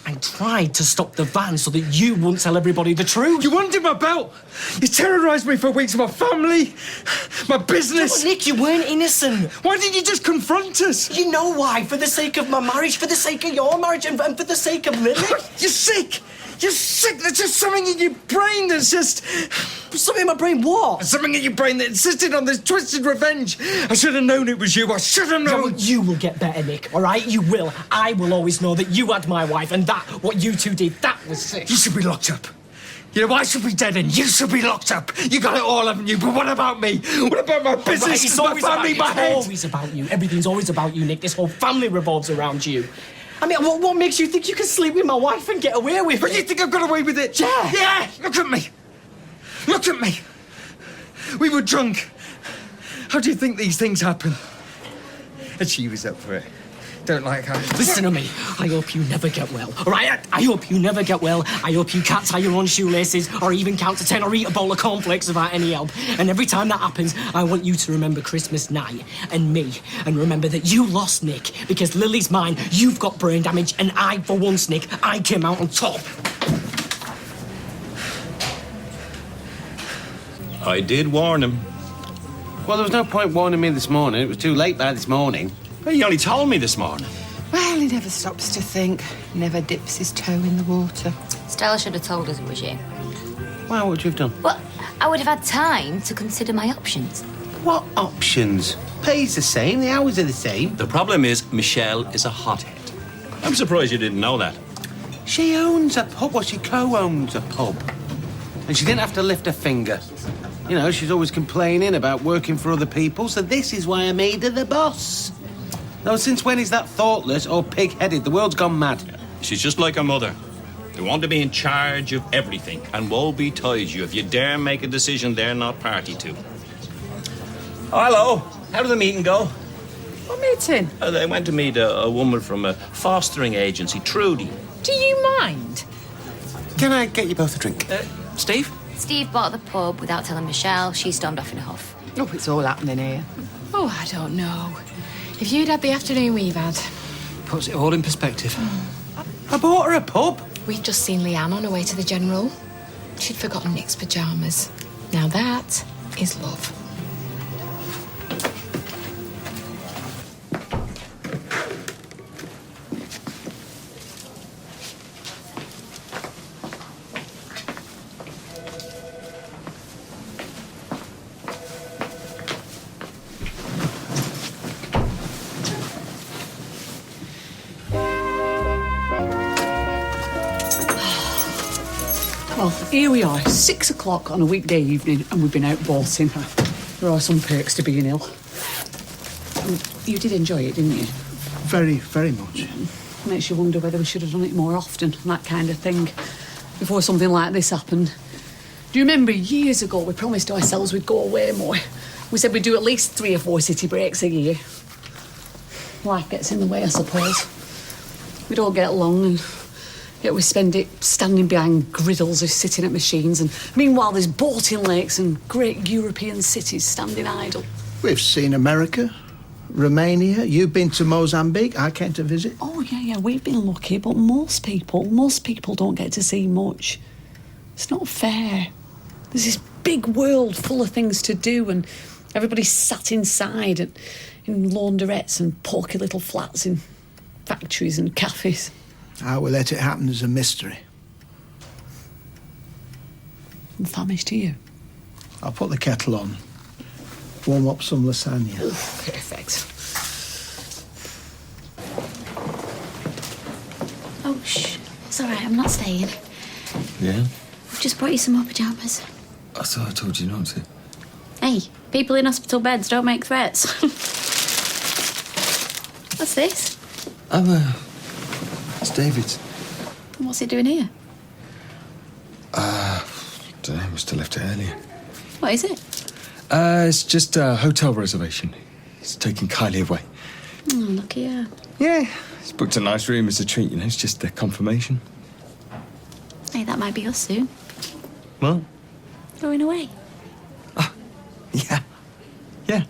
I tried to stop the van so that you wouldn't tell everybody the truth. You wanted my belt. You terrorised me for weeks. My family, my business. No, Nick, you weren't innocent. Why didn't you just confront us? You know why? For the sake of my marriage, for the sake of your marriage, and for the sake of Lily. You're sick. You're sick. There's just something in your brain that's just... Something in my brain what? Something in your brain that insisted on this twisted revenge. I should have known it was you. I should have known. Yeah, well, you will get better, Nick, all right? You will. I will always know that you had my wife and that, what you two did, that was sick. You should be locked up. You know, I should be dead and you should be locked up. You got it all, haven't you? But what about me? What about my business, Right, it's my always family, about, my head? It's always about you. Everything's always about you, Nick. This whole family revolves around you. I mean, what makes you think you can sleep with my wife and get away with But it? you think I've got away with it? Yeah. Yeah, look at me. Look at me. We were drunk. How do you think these things happen? And she was up for it. Don't like her. Listen to me. I hope you never get well, all right? I hope you never get well. I hope you can't tie your own shoelaces or even count to 10 or eat a bowl of cornflakes without any help. And every time that happens, I want you to remember Christmas night and me. And remember that you lost Nick because Lily's mine, you've got brain damage, and I, for once, Nick, I came out on top. I did warn him. Well, there was no point warning me this morning. It was too late by this morning. Well, he only told me this morning. Well, he never stops to think, never dips his toe in the water. Stella should have told us it was you. Well, what would you have done? Well, I would have had time to consider my options. What options? Pay's the same, the hours are the same. The problem is Michelle is a hothead. I'm surprised you didn't know that. She owns a pub, well, she co-owns a pub. And she didn't have to lift a finger. You know, she's always complaining about working for other people, so this is why I made her the boss. Now, since when is that thoughtless or pig-headed? The world's gone mad. She's just like her mother. They want to be in charge of everything, and woe betide you if you dare make a decision they're not party to. Oh, hello. How did the meeting go? What meeting? They went to meet a woman from a fostering agency, Trudy. Do you mind? Can I get you both a drink? Steve? Steve bought the pub without telling Michelle. She stormed off in a huff. Oh, it's all happening here. Oh, I don't know. If you'd had the afternoon we've had. Puts it all in perspective. I bought her a pub. We've just seen Leanne on her way to the General. She'd forgotten Nick's pyjamas. Now that is love. Well, here we are, 6 o'clock on a weekday evening, and we've been out boating. There are some perks to being ill. You did enjoy it, didn't you? Very, very much. Makes you wonder whether we should have done it more often, that kind of thing, before something like this happened. Do you remember years ago we promised ourselves we'd go away more? We said we'd do at least 3 or 4 city breaks a year. Life gets in the way, I suppose. We don't get along, and yet we spend it standing behind griddles or sitting at machines, and meanwhile there's boating lakes and great European cities standing idle. We've seen America, Romania. You've been to Mozambique. I came to visit. Oh, yeah, we've been lucky, but most people don't get to see much. It's not fair. There's this big world full of things to do, and everybody's sat inside and in laundrettes and porky little flats in factories and cafes. How we let it happen is a mystery. I'm famished to you. I'll put the kettle on. Warm up some lasagna. Oh, perfect. Oh, shh. It's all right, I'm not staying. Yeah? I've just brought you some more pyjamas. I thought I told you not to. Hey, people in hospital beds don't make threats. What's this? It's David's. What's he doing here? Don't know, must have left it earlier. What is it? It's just a hotel reservation. He's taking Kylie away. Oh, look here. Yeah, he's booked a nice room as a treat, you know. It's just a confirmation. Hey, that might be us soon. What? Going away. Yeah. Yeah.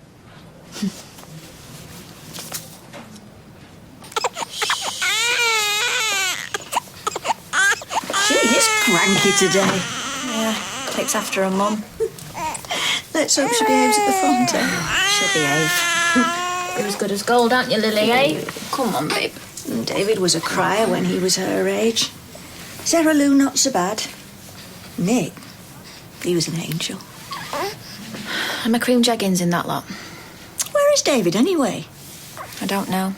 She is cranky today. Yeah, takes after her mum. Let's hope she behaves at the front end. She'll behave. You're as good as gold, aren't you, Lily, eh? Come on, babe. David was a crier when he was her age. Sarah Lou, not so bad. Nick, he was an angel. And my cream jeggings in that lot. Where is David anyway? I don't know.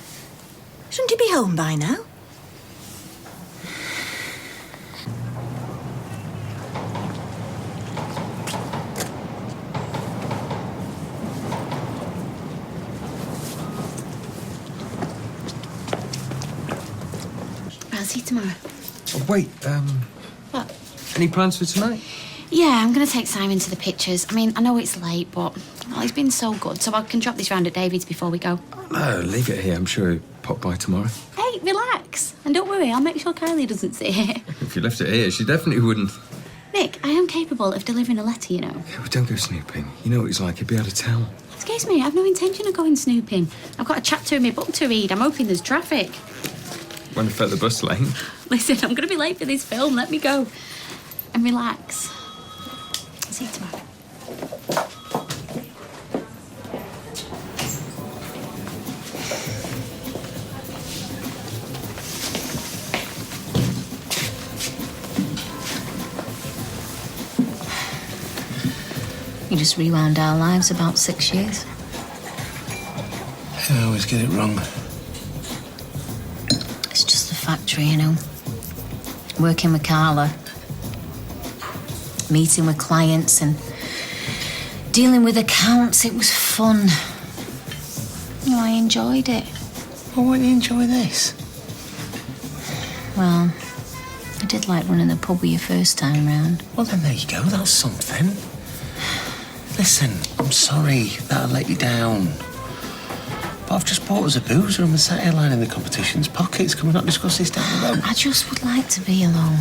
Shouldn't he be home by now? I'll see you tomorrow. Oh, wait, What? any plans for tonight? Yeah, I'm going to take Simon to the pictures. I mean, I know it's late, but well, he's been so good, so I can drop this round at David's before we go. No, leave it here. I'm sure he'll pop by tomorrow. Hey, relax. And don't worry, I'll make sure Kylie doesn't see it. If you left it here, she definitely wouldn't. Nick, I am capable of delivering a letter, you know. Yeah, well, don't go snooping. You know what he's like. He'll be able to tell. Excuse me, I've no intention of going snooping. I've got a chapter in my book to read. I'm hoping there's traffic. Won't affect the bus lane. Listen, I'm going to be late for this film. Let me go. And relax. I'll see you tomorrow. You just rewound our lives about 6 years. I always get it wrong. It's just the factory, you know. Working with Carla, meeting with clients and dealing with accounts. It was fun. You know, I enjoyed it. Well, why do you enjoy this? Well, I did like running the pub with you first time round. Well, then there you go. That's something. Listen, I'm sorry that I let you down. But I've just bought us a boozer and we're sat here lying in the competition's pockets. Can we not discuss this down the road? I just would like to be alone.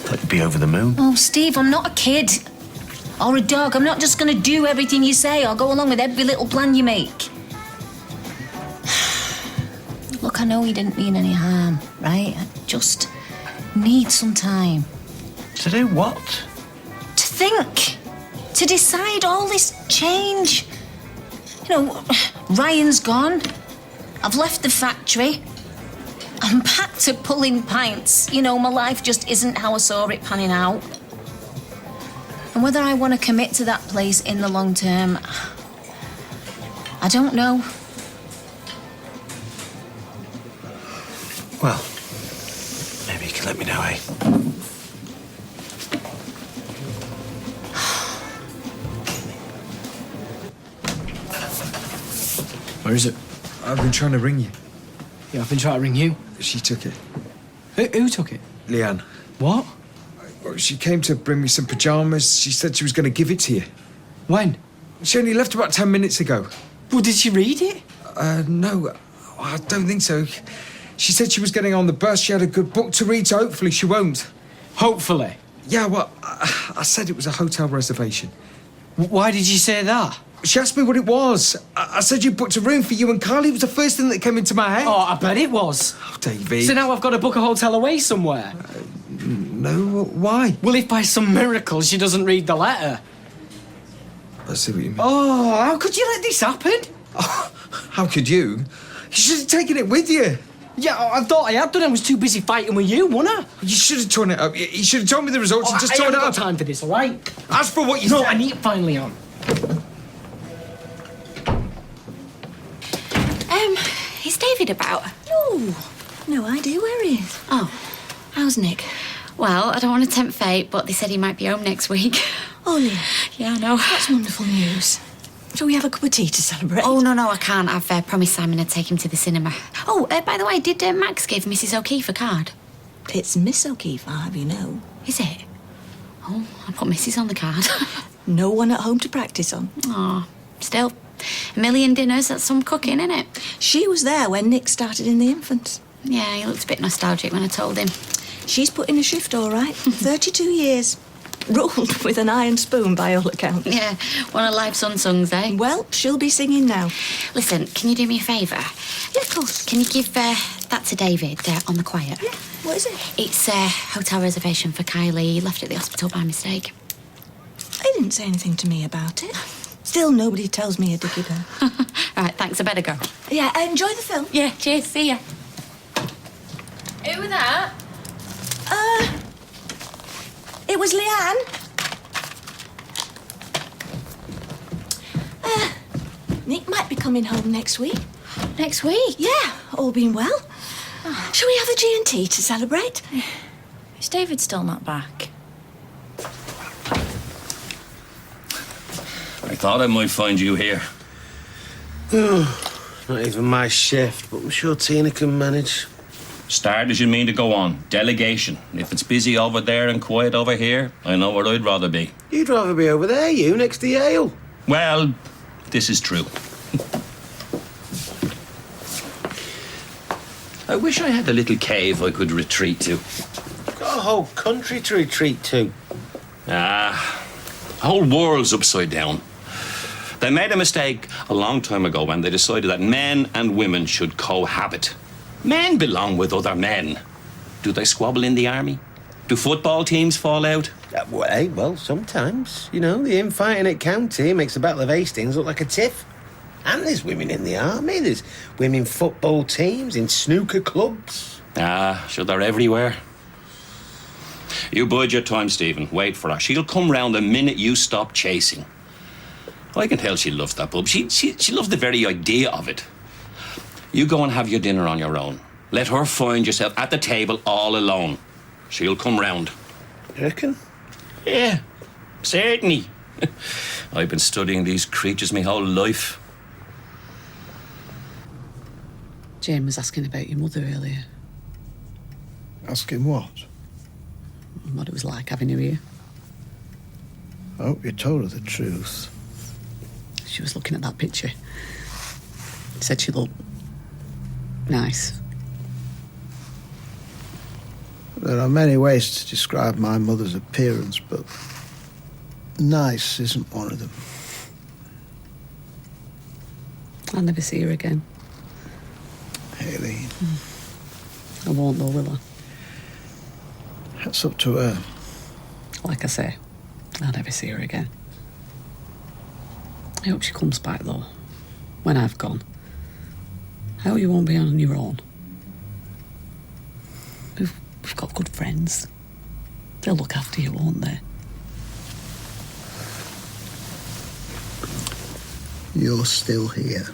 Thought you'd be over the moon. Oh, Steve, I'm not a kid. Or a dog. I'm not just going to do everything you say or go along with every little plan you make. Look, I know you didn't mean any harm, right? I just need some time. To do what? To think. To decide all this change. You know, Ryan's gone. I've left the factory. I'm back to pulling pints. You know, my life just isn't how I saw it panning out. And whether I want to commit to that place in the long term, I don't know. Well, maybe you can let me know, eh? Where is it? I've been trying to ring you. Yeah, I've been trying to ring you. She took it. Who took it? Leanne. What? Well, she came to bring me some pyjamas. She said she was going to give it to you. When? She only left about 10 minutes ago. Well, did she read it? No, I don't think so. She said she was getting on the bus. She had a good book to read, so hopefully she won't. Hopefully? Yeah, well, I said it was a hotel reservation. Why did you say that? She asked me what it was. I said you booked a room for you and Carly. It was the first thing that came into my head. Oh, I bet it was. Oh, David. So now I've got to book a hotel away somewhere? No, why? Well, if by some miracle she doesn't read the letter. I see what you mean. Oh, how could you let this happen? Oh, how could you? You should have taken it with you. Yeah, I thought I had done. I was too busy fighting with you, wasn't I? You should have torn it up. You should have told me the results and just torn it I up. haven't got time for this, all right? Ask for what you No, said. I need it finally on. Is David about? No idea where he is. Oh, How's Nick? well, I don't want to tempt fate, but they said he might be home next week. Oh, Leah, Yeah, I know. that's wonderful news. Shall we have a cup of tea to celebrate? Oh, no, I can't. I've promised Simon I'd take him to the cinema. Oh, by the way, did Max give Mrs. O'Keefe a card? It's Miss O'Keefe, I'll have you know. Is it? Oh, I put Mrs. on the card. No one at home to practice on. Oh, still, A million dinners, that's some cooking, innit? She was there when Nick started in the infants. Yeah, he looked a bit nostalgic when I told him. She's put in a shift, all right. 32 years. Ruled with an iron spoon, by all accounts. Yeah, one of life's unsongs, eh? Well, she'll be singing now. Listen, can you do me a favour? Yeah, of course. Can you give that to David on the quiet? Yeah, what is it? It's a hotel reservation for Kylie. He left it at the hospital by mistake. He didn't say anything to me about it. Still, nobody tells me a dicky bird. Right, thanks, I better go. Yeah, enjoy the film. Yeah, cheers, see ya. Who was that? It was Leanne. Nick might be coming home next week. Next week? Yeah, all being well. Shall we have a G&T to celebrate? Is David still not back? I thought I might find you here. Not even my shift, but I'm sure Tina can manage. Start as you mean to go on. Delegation. If it's busy over there and quiet over here, I know where I'd rather be. You'd rather be over there, you, next to Yale. Well, this is true. I wish I had a little cave I could retreat to. Got a whole country to retreat to. The whole world's upside down. They made a mistake a long time ago when they decided that men and women should cohabit. Men belong with other men. Do they squabble in the army? Do football teams fall out? Well, sometimes. You know, the infighting at county makes the Battle of Hastings look like a tiff. And there's women in the army, there's women football teams, in snooker clubs. Sure, they're everywhere. You bide your time, Stephen. Wait for her. She'll come round the minute you stop chasing. I can tell she loves that pub. She loves the very idea of it. You go and have your dinner on your own. Let her find yourself at the table all alone. She'll come round. You reckon? Yeah, certainly. I've been studying these creatures my whole life. Jane was asking about your mother earlier. Asking what? What it was like having her here. I hope you told her the truth. She was looking at that picture. Said she looked nice. There are many ways to describe my mother's appearance, but nice isn't one of them. I'll never see her again. Hayley. I won't though, will I? That's up to her. Like I say, I'll never see her again. I hope she comes back though, when I've gone. I hope you won't be on your own. We've got good friends. They'll look after you, won't they? You're still here.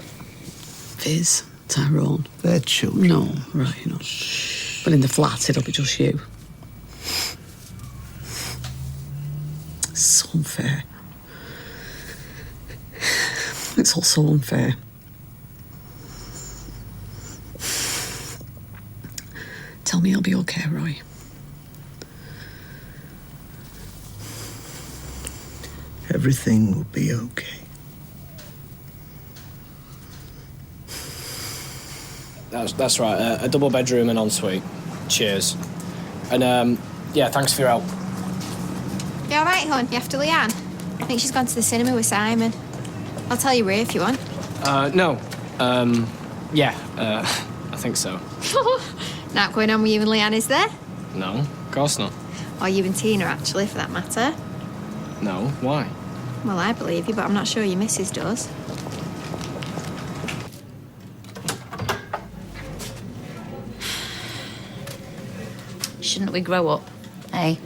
Fizz, Tyrone. They're children. No, right, no. But in the flat, it'll be just you. It's so unfair. It's all so unfair. Tell me I'll be okay, Roy. Everything will be okay. That's right. A double bedroom and ensuite. Cheers. And yeah, thanks for your help. You all right, hon? You after Leanne? I think she's gone to the cinema with Simon. I'll tell you where if you want. No. Yeah. I think so. Not going on with you and Leanne, is there? No, of course not. Or you and Tina, actually, for that matter. No, why? Well, I believe you, but I'm not sure your missus does. Shouldn't we grow up, eh?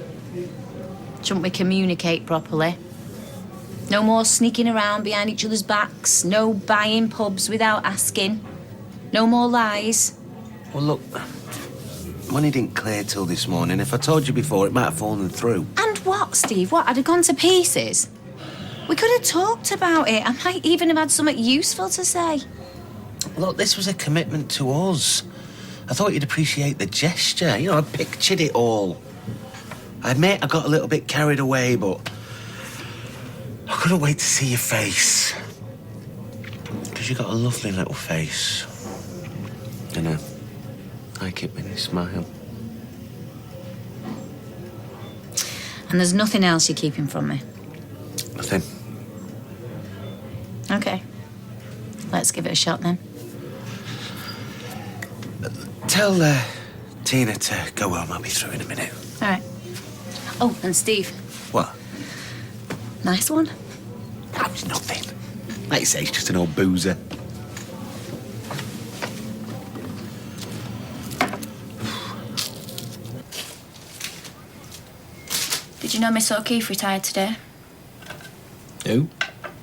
Shouldn't we communicate properly? No more sneaking around behind each other's backs. No buying pubs without asking. No more lies. Well, look, money didn't clear till this morning. If I told you before, it might have fallen through. And what, Steve? What, had it gone to pieces? We could have talked about it. I might even have had something useful to say. Look, this was a commitment to us. I thought you'd appreciate the gesture. You know, I pictured it all. I admit I got a little bit carried away, but I couldn't wait to see your face. you've got a lovely little face. And I like it when you smile. And there's nothing else you're keeping from me? Nothing. Okay. Let's give it a shot then. Tell Tina to go home. I'll be through in a minute. All right. Oh, and Steve. What? Nice one. That was nothing. Like you say, he's just an old boozer. Did you know Miss O'Keefe retired today? Who?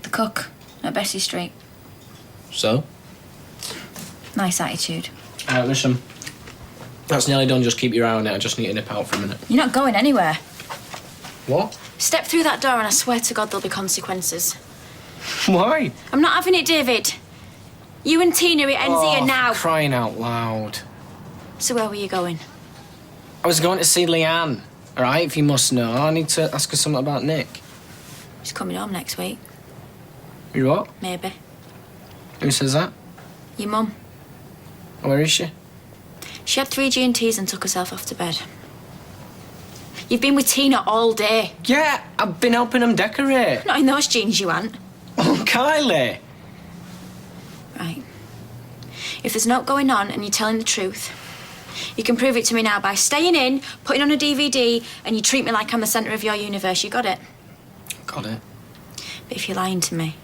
The cook at Bessie Street. So? Nice attitude. All right, listen. That's nearly done. Just keep your eye on it. I just need to nip out for a minute. You're not going anywhere. What? Step through that door and I swear to God there'll be consequences. Why? I'm not having it, David. You and Tina, it ends here now. Crying out loud. So where were you going? I was going to see Leanne. All right, if you must know. I need to ask her something about Nick. She's coming home next week. You what? Maybe. Who says that? Your mum. Where is she? She had 3 G&Ts and took herself off to bed. You've been with Tina all day. Yeah, I've been helping them decorate. Not in those jeans you aren't. Oh, Kylie. Right. If there's not going on and you're telling the truth, you can prove it to me now by staying in, putting on a DVD, and you treat me like I'm the centre of your universe. You got it? Got it. But if you're lying to me,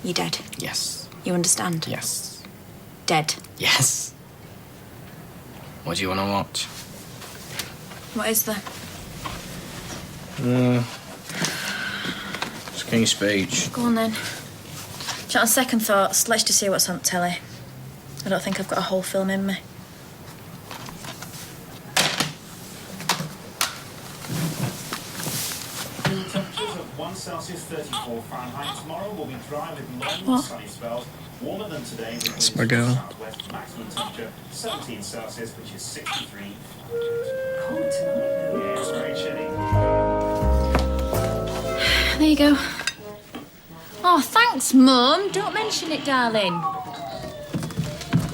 you're dead. Yes. You understand? Yes. Dead. Yes. What do you want to watch? What is there? It's King's Speech. Go on then. On second thoughts, let's just see what's on telly. I don't think I've got a whole film in me. Temperatures of 1 Celsius, 34 Fahrenheit. Tomorrow will be dry with long What? sunny spells. Warmer than today. With That's winds my girl. from southwest. Maximum temperature 17 Celsius, which is 63. Cold tonight. Yeah, it's very chilly. There you go. Oh, thanks, Mum. Don't mention it, darling.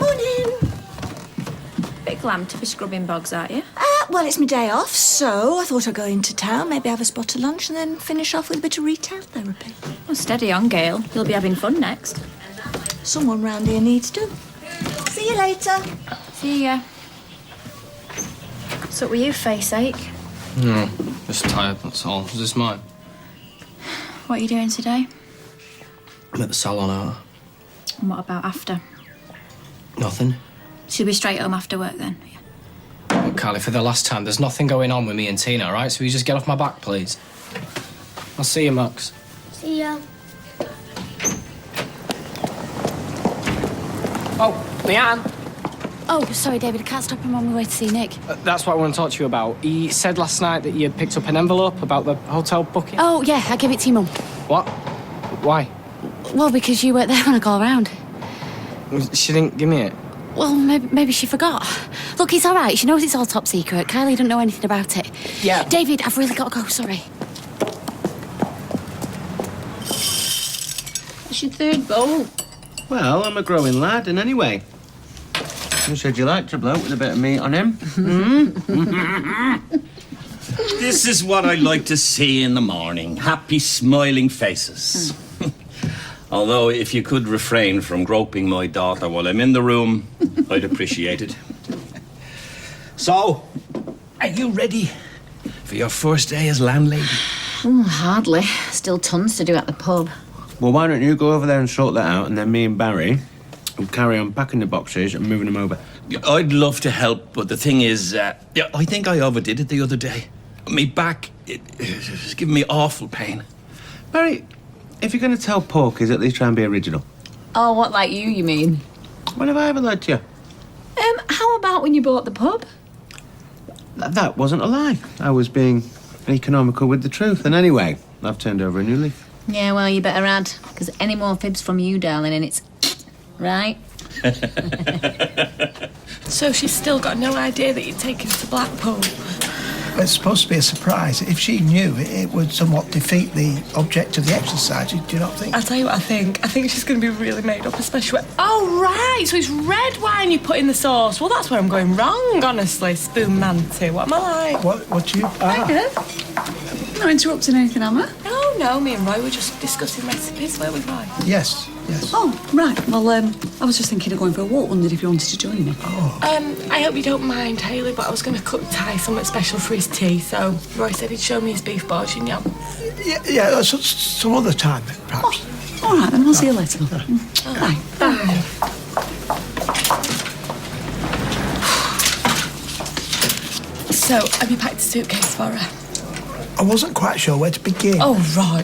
Morning. Bit glam to be scrubbing bogs, aren't you? Well, it's my day off, so I thought I'd go into town, maybe have a spot of lunch, and then finish off with a bit of retail therapy. Well, steady on, Gail. You'll be having fun next. Someone round here needs to. See you later. See ya. So, were you face ache? No, just tired, that's all. Is this mine? What are you doing today? I'm at the salon hour. And what about after? Nothing. She'll be straight home after work then? Look, Kylie, for the last time, there's nothing going on with me and Tina, all right? So will you just get off my back, please? I'll see you, Max. See ya. Oh, Leanne. Oh, sorry, David. I can't stop him on my way to see Nick. That's what I want to talk to you about. He said last night that you picked up an envelope about the hotel booking. Oh, yeah, I gave it to your mum. What? Why? Well, because you weren't there when I got around. She didn't give me it. Well, maybe she forgot. Look, it's all right. She knows it's all top secret. Kylie doesn't know anything about it. Yeah. David, I've really got to go. Sorry. It's your third bowl. Well, I'm a growing lad, and anyway. You said you liked a bloke with a bit of meat on him. This is what I like to see in the morning. Happy, smiling faces. Although, if you could refrain from groping my daughter while I'm in the room, I'd appreciate it. So, are you ready for your first day as landlady? Hardly. Still tons to do at the pub. Well, why don't you go over there and sort that out, and then me and Barry will carry on packing the boxes and moving them over. I'd love to help, but the thing is, I think I overdid it the other day. My back, it's giving me awful pain. Barry, if you're going to tell porkies, at least try and be original. Oh, what, like you mean? When have I ever lied to you? How about when you bought the pub? That wasn't a lie. I was being economical with the truth. And anyway, I've turned over a new leaf. Yeah, well, you better add, because any more fibs from you, darling, and it's... right? So she's still got no idea that you're taking to Blackpool? It's supposed to be a surprise. If she knew, it would somewhat defeat the object of the exercise. Do you not think? I'll tell you what I think. I think she's going to be really made up, especially... Oh, right, so it's red wine you put in the sauce. Well, that's where I'm going wrong, honestly. Spoon Manty, what am I like? What do you... I'm not interrupting anything, am I? No, me and Roy were just discussing recipes, weren't we, Roy? Yes. Oh, right. Well, I was just thinking of going for a walk. Wondered if you wanted to join me. I hope you don't mind, Hayley, but I was going to cook Ty something special for his tea, so Roy said he'd show me his beef bourguignon. Yeah, some other time, perhaps. All right, then. I'll see you later. Bye. Bye. So, have you packed a suitcase for her? I wasn't quite sure where to begin. Oh,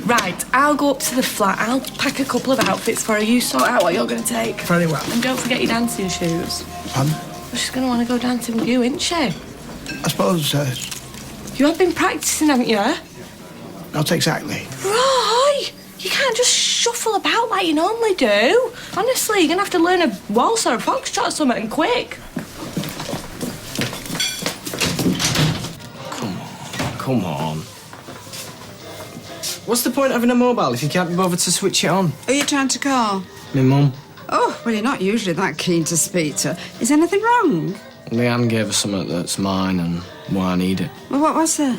right. I'll go up to the flat. I'll pack a couple of outfits for her. You sort out what you're going to take. Very well. And don't forget your dancing shoes. Pardon? Well, she's going to want to go dancing with you, isn't she? I suppose... You have been practising, haven't you? Not exactly. Roy! You can't just shuffle about like you normally do. Honestly, you're going to have to learn a waltz or a foxtrot or something, and quick. Come on. What's the point of having a mobile if you can't be bothered to switch it on? Who are you trying to call? My mum. Oh, well, you're not usually that keen to speak to her. Is anything wrong? Leanne gave us something that's mine and why I need it. Well, what was it?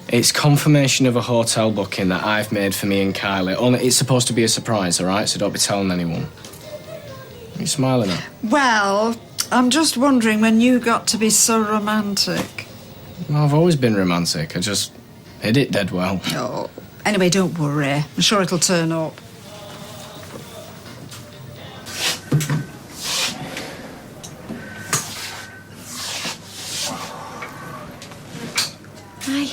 It's confirmation of a hotel booking that I've made for me and Kylie. Only it's supposed to be a surprise, all right? So don't be telling anyone. What are you smiling at? Well, I'm just wondering when you got to be so romantic. Well, I've always been romantic. I just hid it dead well. Oh, anyway, don't worry. I'm sure it'll turn up. Hi.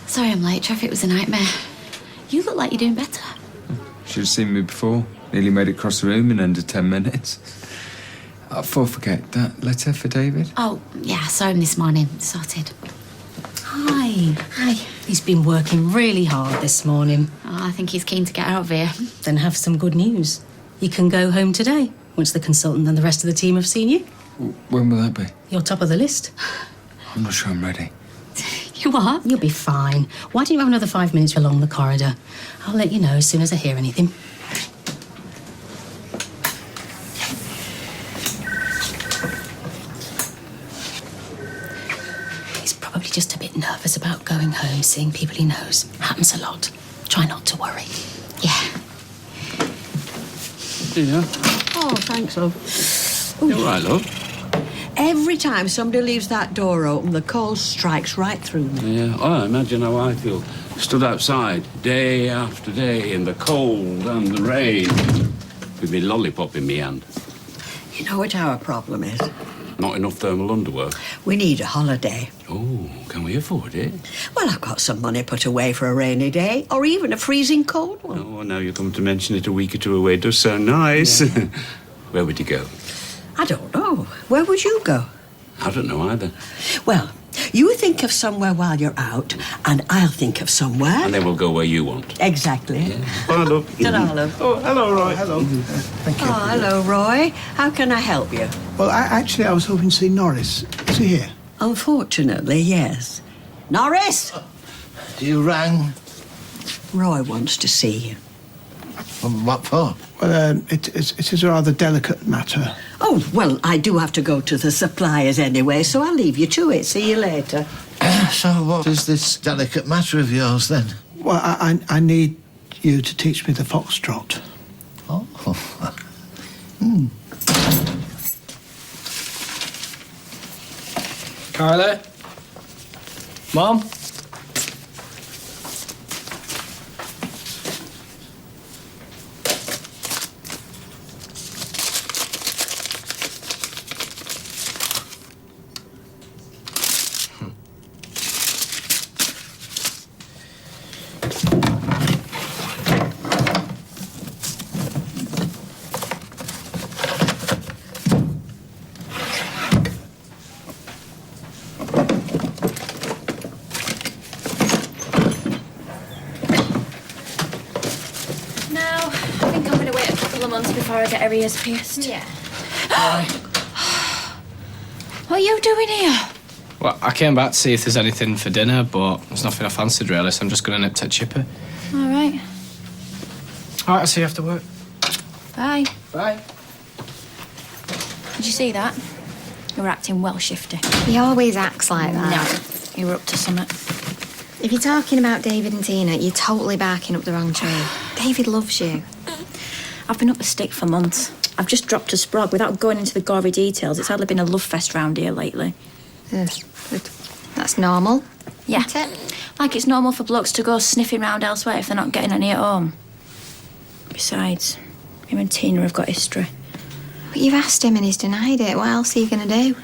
Sorry I'm late. Traffic was a nightmare. You look like you're doing better. Should have seen me before. Nearly made it across the room in under 10 minutes. Before I forget, that letter for David? Oh, yeah, I saw him this morning. Sorted. Hi. He's been working really hard this morning. Oh, I think he's keen to get out of here. Then have some good news. You can go home today, once the consultant and the rest of the team have seen you. When will that be? You're top of the list. I'm not sure I'm ready. You what? You'll be fine. Why don't you have another 5 minutes along the corridor? I'll let you know as soon as I hear anything. He's probably just a bit nervous about going home, seeing people he knows. Happens a lot. Try not to worry. Yeah. Yeah. Oh, thanks, love. You all right, love? Every time somebody leaves that door open, the cold strikes right through me. Yeah, I imagine how I feel. Stood outside day after day in the cold and the rain with me lollipop in me hand. You know what our problem is? Not enough thermal underwear. We need a holiday. Oh, can we afford it? Well, I've got some money put away for a rainy day, or even a freezing cold one. Oh, now you come to mention it a week or two away. It does sound nice. Yeah. Where would you go? I don't know. Where would you go? I don't know either. Well, you think of somewhere while you're out, and I'll think of somewhere. And then we'll go where you want. Exactly. Bye, love. Ta-ra, love. Oh, hello, Roy. Hello. Thank you. Oh, hello, Roy. How can I help you? Well, I was hoping to see Norris. Is he here? Unfortunately, yes. Norris! You rang? Roy wants to see you. What for? Well, it is a rather delicate matter. Oh, well, I do have to go to the suppliers anyway, so I'll leave you to it. See you later. So what is this delicate matter of yours, then? Well, I need you to teach me the foxtrot. Oh. Kylie? Mom? Before I get her ears pierced. Yeah. What are you doing here? Well, I came back to see if there's anything for dinner, but there's nothing I fancied really, so I'm just going to nip to Chipper. All right. All right, I'll see you after work. Bye. Bye. Did you see that? You were acting well shifty. He always acts like that. No, you were up to something. If you're talking about David and Tina, you're totally barking up the wrong tree. David loves you. I've been up the stick for months. I've just dropped a sprog without going into the gory details. It's hardly been a love fest round here lately. That's normal. Yeah. Isn't it? Like it's normal for blokes to go sniffing round elsewhere if they're not getting any at home. Besides, him and Tina have got history. But you've asked him and he's denied it. What else are you going to do?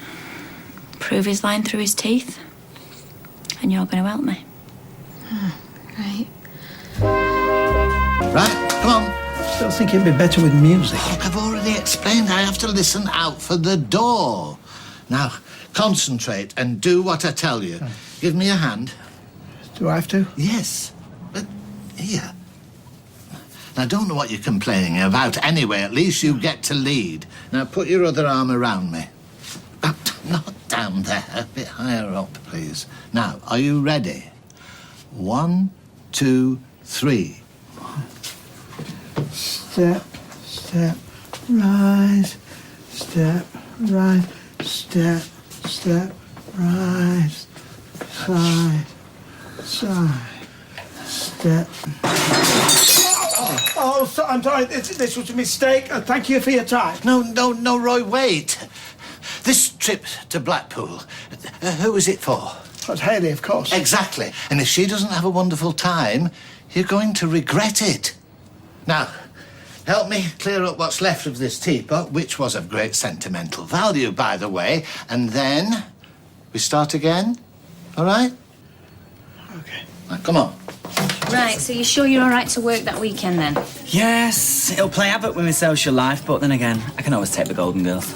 Prove he's lying through his teeth. And you're going to help me. Right. Right, come on. Still think it'd be better with music. Look, I've already explained. I have to listen out for the door. Now, concentrate and do what I tell you. Give me a hand. Do I have to? Yes. But here. I don't know what you're complaining about anyway. At least you get to lead. Now, put your other arm around me. Not down there. A bit higher up, please. Now, are you ready? 1, 2, 3. Step, step, rise. Step, rise. Step, step, rise. Side, side. Step. I'm sorry. This was a mistake. Thank you for your time. No, Roy, wait. This trip to Blackpool, who is it for? That's Hayley, of course. Exactly. And if she doesn't have a wonderful time, you're going to regret it. Now, help me clear up what's left of this teapot, which was of great sentimental value, by the way, and then we start again. All right? Okay. Right, come on. Right, so you're sure you're all right to work that weekend then? Yes, it'll play havoc with my social life, but then again, I can always take the Golden Girls.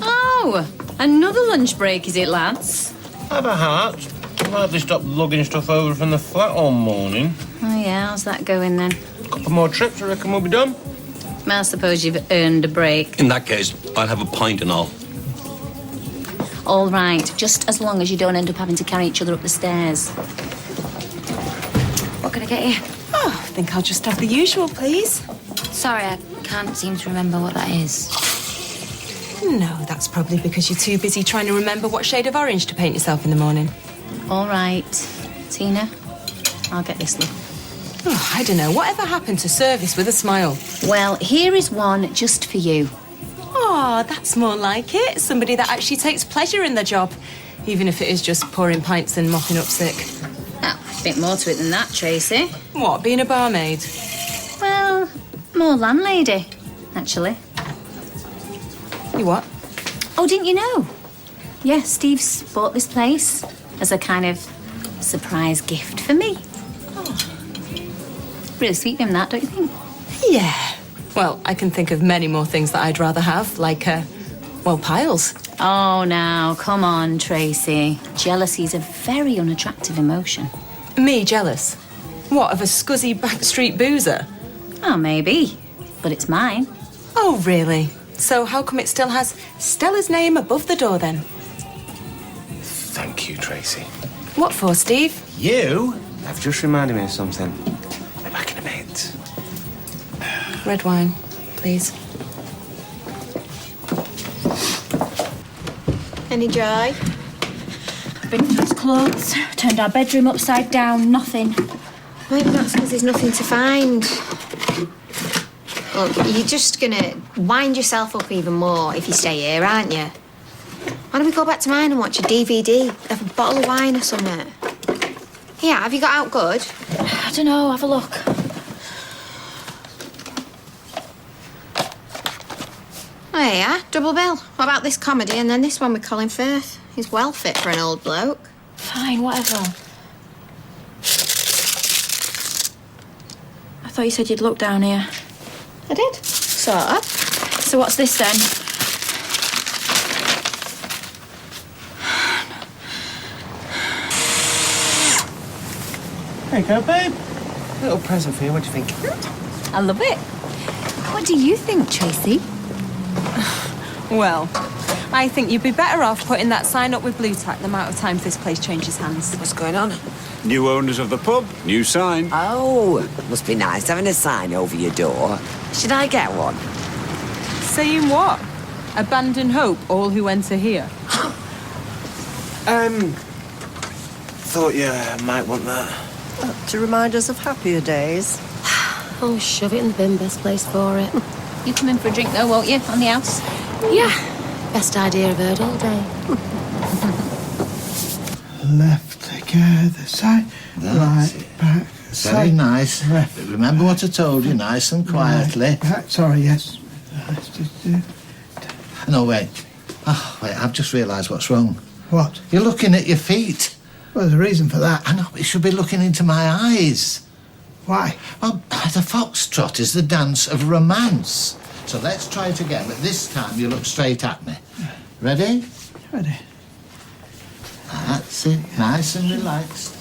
Oh, another lunch break, is it, lads? Have a heart. I've hardly stopped lugging stuff over from the flat all morning. Oh, yeah, how's that going then? Couple more trips, I reckon we'll be done. Well, I suppose you've earned a break. In that case, I'll have a pint and all. All right, just as long as you don't end up having to carry each other up the stairs. What can I get you? Oh, I think I'll just have the usual, please. Sorry, I can't seem to remember what that is. No, that's probably because you're too busy trying to remember what shade of orange to paint yourself in the morning. All right, Tina, I'll get this look. Oh, I don't know. Whatever happened to service with a smile? Well, here is one just for you. Oh, that's more like it. Somebody that actually takes pleasure in their job, even if it is just pouring pints and mopping up sick. Oh, a bit more to it than that, Tracy. What, being a barmaid? Well, more landlady, actually. You what? Oh, didn't you know? Yeah, Steve's bought this place as a kind of surprise gift for me. Oh. Really sweet of him, that, don't you think? Yeah. Well, I can think of many more things that I'd rather have, like, piles. Oh, now, come on, Tracy. Jealousy's a very unattractive emotion. Me jealous? What, of a scuzzy backstreet boozer? Oh, maybe. But it's mine. Oh, really? So how come it still has Stella's name above the door, then? Thank you, Tracy. What for, Steve? You have just reminded me of something. Be back in a bit. Red wine, please. Any joy? Been those clothes, turned our bedroom upside down, nothing. Maybe that's because there's nothing to find. Look, you're just gonna wind yourself up even more if you stay here, aren't you? Why don't we go back to mine and watch a DVD? Have a bottle of wine or something? Yeah, have you got out good? I don't know, have a look. Oh, yeah, double bill. What about this comedy and then this one with Colin Firth? He's well fit for an old bloke. Fine, whatever. I thought you said you'd look down here. I did. Sort of. So what's this then? There you go, babe. Little present for you. What do you think? I love it. What do you think, Tracy? Well, I think you'd be better off putting that sign up with blue tack the amount of times this place changes hands. What's going on? New owners of the pub, new sign. Oh, must be nice having a sign over your door. Should I get one? Saying what? Abandon hope, all who enter here. Thought you might want that. To remind us of happier days. Oh, shove it in the bin. Best place for it. You come in for a drink though, won't you, on the house? Yeah. Best idea I've heard all day. Left together, side, right, back, Very side. nice. Left. Remember what I told you, nice and quietly. Right, sorry, yes. No, wait. Oh, wait, I've just realised what's wrong. What? You're looking at your feet. Well, there's a reason for that. I know, but you should be looking into my eyes. Why? Well, the foxtrot is the dance of romance. So let's try it again, but this time you look straight at me. Ready? Ready. That's it. Nice and relaxed.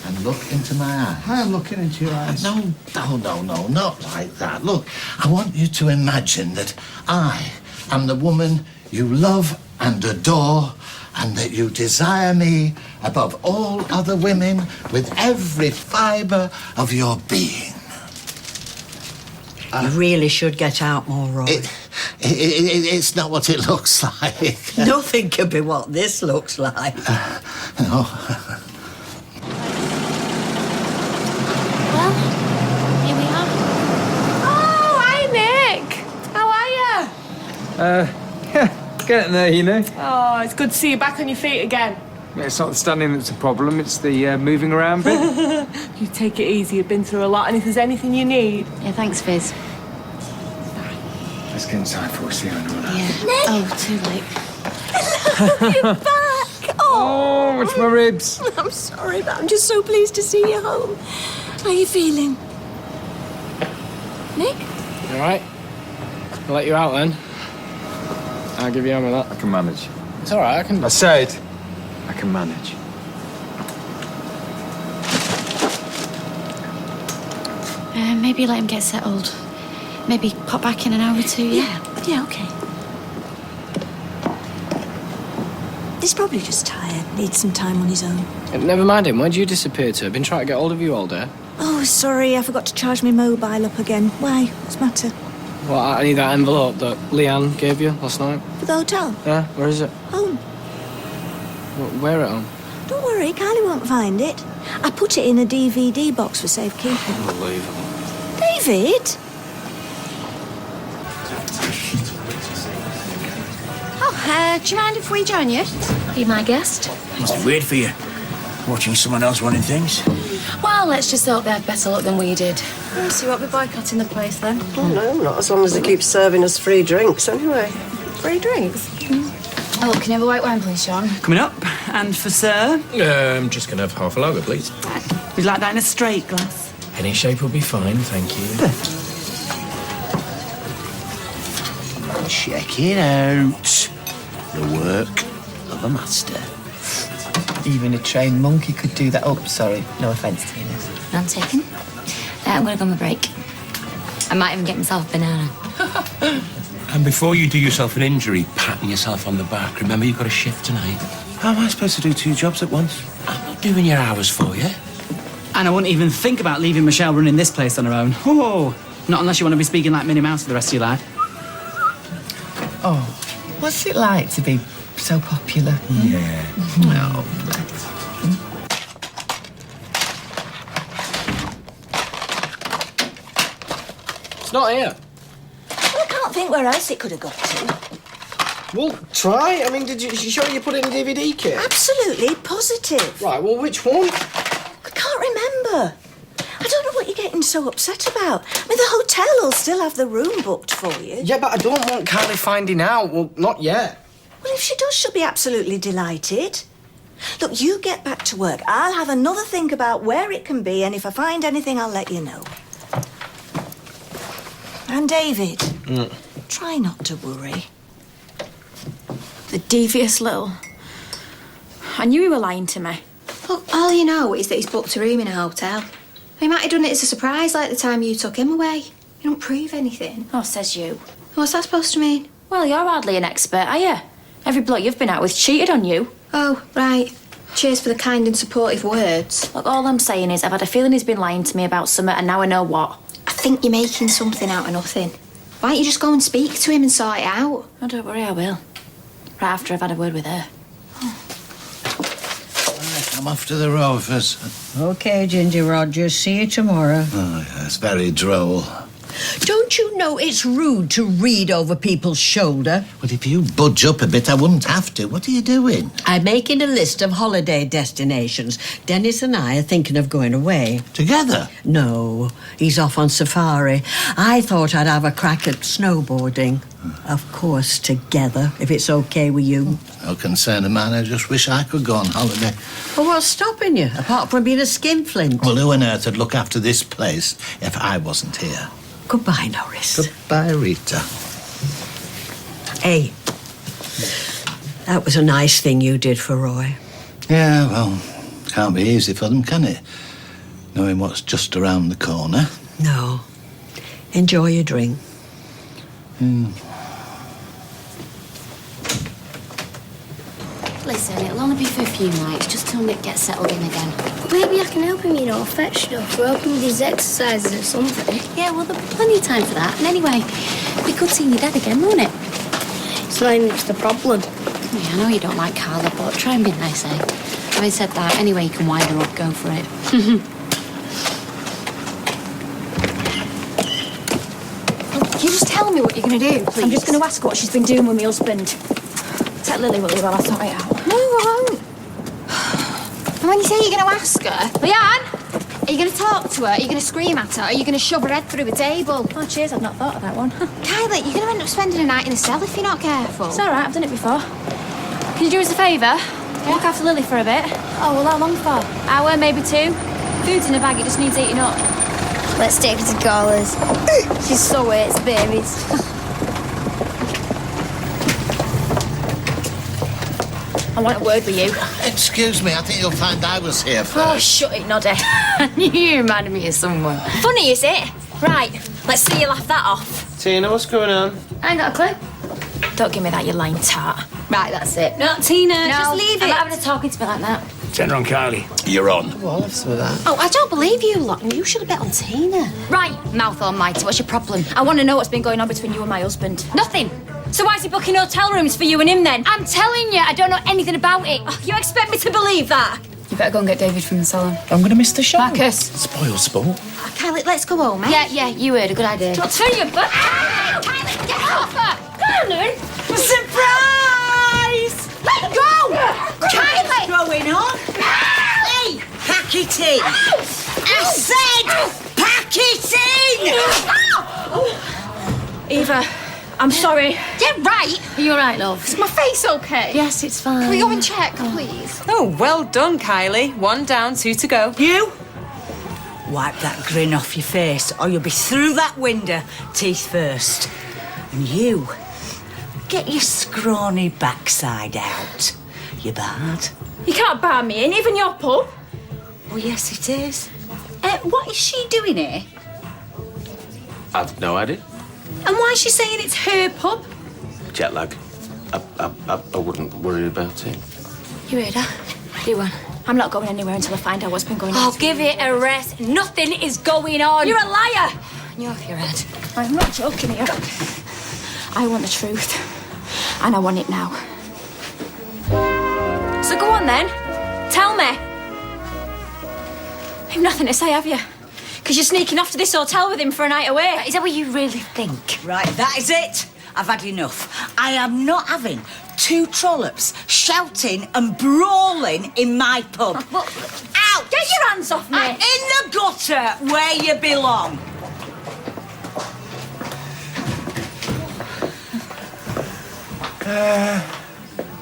And look into my eyes. I am looking into your eyes. No, not like that. Look, I want you to imagine that I am the woman you love and adore, and that you desire me above all other women with every fibre of your being. You really should get out more, Roy. It's not what it looks like. Nothing could be what this looks like. No. Well, here we are. Oh, hi, Nick. How are you? Yeah, getting there, you know. Oh, it's good to see you back on your feet again. It's not the standing that's a problem, it's the moving around bit. You take it easy. You've been through a lot, and if there's anything you need... Yeah, thanks, Fizz. Let's get inside before we see her and all that. Yeah. Oh, too late. You're back! Oh, it's my ribs. I'm sorry, but I'm just so pleased to see you home. How are you feeling? Nick? You all right? I'll let you out then. I'll give you a hand with that. I can manage. It's all right, I can... I said I can manage. Maybe let him get settled. Maybe pop back in an hour or two, yeah? Yeah, okay. He's probably just tired. Needs some time on his own. Never mind him. Where'd you disappear to? I've been trying to get hold of you all day. Oh, sorry, I forgot to charge my mobile up again. Why? What's the matter? Well, I need that envelope that Leanne gave you last night. For the hotel? Yeah, where is it? Home. Where at home? Don't worry, Kylie won't find it. I put it in a DVD box for safekeeping. Unbelievable. David? Oh, do you mind if we join you? Be my guest. Must be weird for you, watching someone else running things. Well, let's just hope they have better luck than we did. So you won't be boycotting the place then? Oh, no, not as long as they keep serving us free drinks, anyway. Free drinks? Oh, can you have a white wine, please, Sean? Coming up. And for Sir? I'm just going to have half a lager, please. We'd like that in a straight glass. Any shape will be fine, thank you. Check it out. The work of a master. Even a trained monkey could do that. Oh, sorry. No offence, Tina. None taken. I'm going to go on my break. I might even get myself a banana. And before you do yourself an injury, patting yourself on the back, remember you've got a shift tonight. How am I supposed to do 2 jobs at once? I'm not doing your hours for you. And I wouldn't even think about leaving Michelle running this place on her own. Oh, not unless you want to be speaking like Minnie Mouse for the rest of your life. Oh, what's it like to be so popular? Yeah. Oh, bless. It's not here. Well, I can't think where else it could have got to. Well, try. I mean, you sure you put it in a DVD kit? Absolutely positive. Right, well, which one? I can't remember. I don't know what you're getting so upset about. I mean, the hotel will still have the room booked for you. Yeah, but I don't want Kylie finding out. Well, not yet. Well, if she does, she'll be absolutely delighted. Look, you get back to work. I'll have another think about where it can be, and if I find anything, I'll let you know. And David, try not to worry. The devious little... I knew he were lying to me. Look, all you know is that he's booked a room in a hotel. He might have done it as a surprise like the time you took him away. You don't prove anything. Oh, says you. What's that supposed to mean? Well, you're hardly an expert, are you? Every bloke you've been out with cheated on you. Oh, right. Cheers for the kind and supportive words. Look, all I'm saying is I've had a feeling he's been lying to me about something and now I know what. I think you're making something out of nothing. Why don't you just go and speak to him and sort it out? Oh, don't worry, I will. Right after I've had a word with her. Right, I'm off to the Rovers. OK, Ginger Rogers. See you tomorrow. Oh, yes, very droll. Don't you know it's rude to read over people's shoulder? But if you budge up a bit, I wouldn't have to. What are you doing? I'm making a list of holiday destinations. Dennis and I are thinking of going away. Together? No, he's off on safari. I thought I'd have a crack at snowboarding. Of course, together, if it's OK with you. No concern of mine. I just wish I could go on holiday. Well, what's stopping you, apart from being a skinflint? Well, who on earth would look after this place if I wasn't here? Goodbye, Norris. Goodbye, Rita. Hey, that was a nice thing you did for Roy. Yeah, well, can't be easy for them, can it? Knowing what's just around the corner. No. Enjoy your drink. Listen, it'll only be for a few nights, just till Nick gets settled in again. Maybe I can help him, fetch stuff, or help him with his exercises or something. Yeah, well, there'll be plenty of time for that. And anyway, it'd be good seeing your dad again, won't it? So then it's the problem. Yeah, I know you don't like Carla, but try and be nice, eh? Having said that, anyway you can wind her up, go for it. Can you just tell me what you're going to do, please? I'm just going to ask her what she's been doing with my husband. Tell Lily, will you, while I sort it out? No, I won't. And when you say you're going to ask her, Leanne, are you going to talk to her? Are you going to scream at her? Are you going to shove her head through a table? Oh, cheers, I've not thought of that one. Kylie, you're going to end up spending a night in a cell if you're not careful. It's all right, I've done it before. Can you do us a favour? Look after Lily for a bit. Oh, well, how long for? Hour, maybe 2. Food's in a bag, it just needs eating up. Let's take her to Carla's. She so hates babies. I want a word with you. Excuse me, I think you'll find I was here first. Oh, shut it, Noddy. You reminded me of someone. Funny, is it? Right, let's see you laugh that off. Tina, what's going on? I ain't got a clue. Don't give me that, you lying tart. Right, that's it. No, Tina, No, just leave I'm it. not having a talking to me like that. Send her on Kylie. You're on. Well, I'll have some of that. Oh, I don't believe you lot. You should have bet on Tina. Right, mouth almighty, what's your problem? I want to know what's been going on between you and my husband. Nothing. So why is he booking hotel rooms for you and him then? I'm telling you, I don't know anything about it. Oh, you expect me to believe that? You better go and get David from the salon. I'm going to miss the show. Marcus. Spoil sport. Oh, Kylie, let's go home, eh? Yeah, you heard. A good idea. I'll tell you, but... Ah! Kylie, get off her! Come on, then. Surprise! Let go! Kylie! What's going on? Hey, pack it in! I said, pack it in! Eva, I'm sorry. Yeah, right. Are you all right, love? Is my face okay? Yes, it's fine. Can we go and check, please? Oh, well done, Kylie. 1 down, 2 to go. You? Wipe that grin off your face, or you'll be through that window, teeth first. And you, get your scrawny backside out. You bad? You can't bar me in, even your pub. Oh, yes, it is. What is she doing here? I've no idea. And why is she saying it's her pub? Jet lag. I wouldn't worry about it. You heard her? Do one. I'm not going anywhere until I find out what's been going on. Oh, give it a rest. Nothing is going on. You're a liar! You're off your head. I'm not joking here. I want the truth. And I want it now. So go on then. Tell me. You've nothing to say, have you? Because you're sneaking off to this hotel with him for a night away. Is that what you really think? Right, that is it. I've had enough. I am not having 2 trollops shouting and brawling in my pub. Out! Get your hands off me! In the gutter where you belong.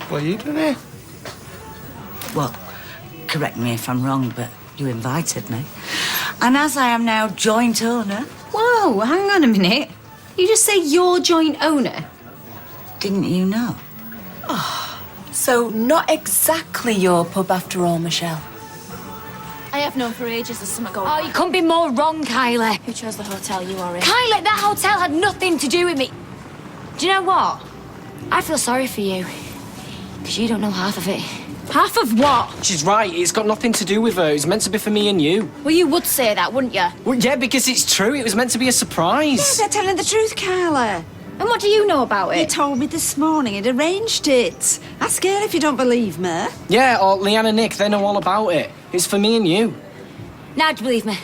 What are you doing here? Well, correct me if I'm wrong, but you invited me. And as I am now joint owner... Whoa, hang on a minute. You just say you're joint owner? Didn't you know? So, not exactly your pub after all, Michelle. I have known for ages there's something going Oh, on. you couldn't be more wrong, Kylie. Who chose the hotel you are in? Kylie, that hotel had nothing to do with me. Do you know what? I feel sorry for you. Because you don't know half of it. Half of what? She's right. It's got nothing to do with her. It's meant to be for me and you. Well, you would say that, wouldn't you? Well, yeah, because it's true. It was meant to be a surprise. They're telling the truth, Carla. And what do you know about it? He told me this morning he'd arranged it. Ask her if you don't believe me. Yeah, or Leanne and Nick, they know all about it. It's for me and you. Now, do you believe me?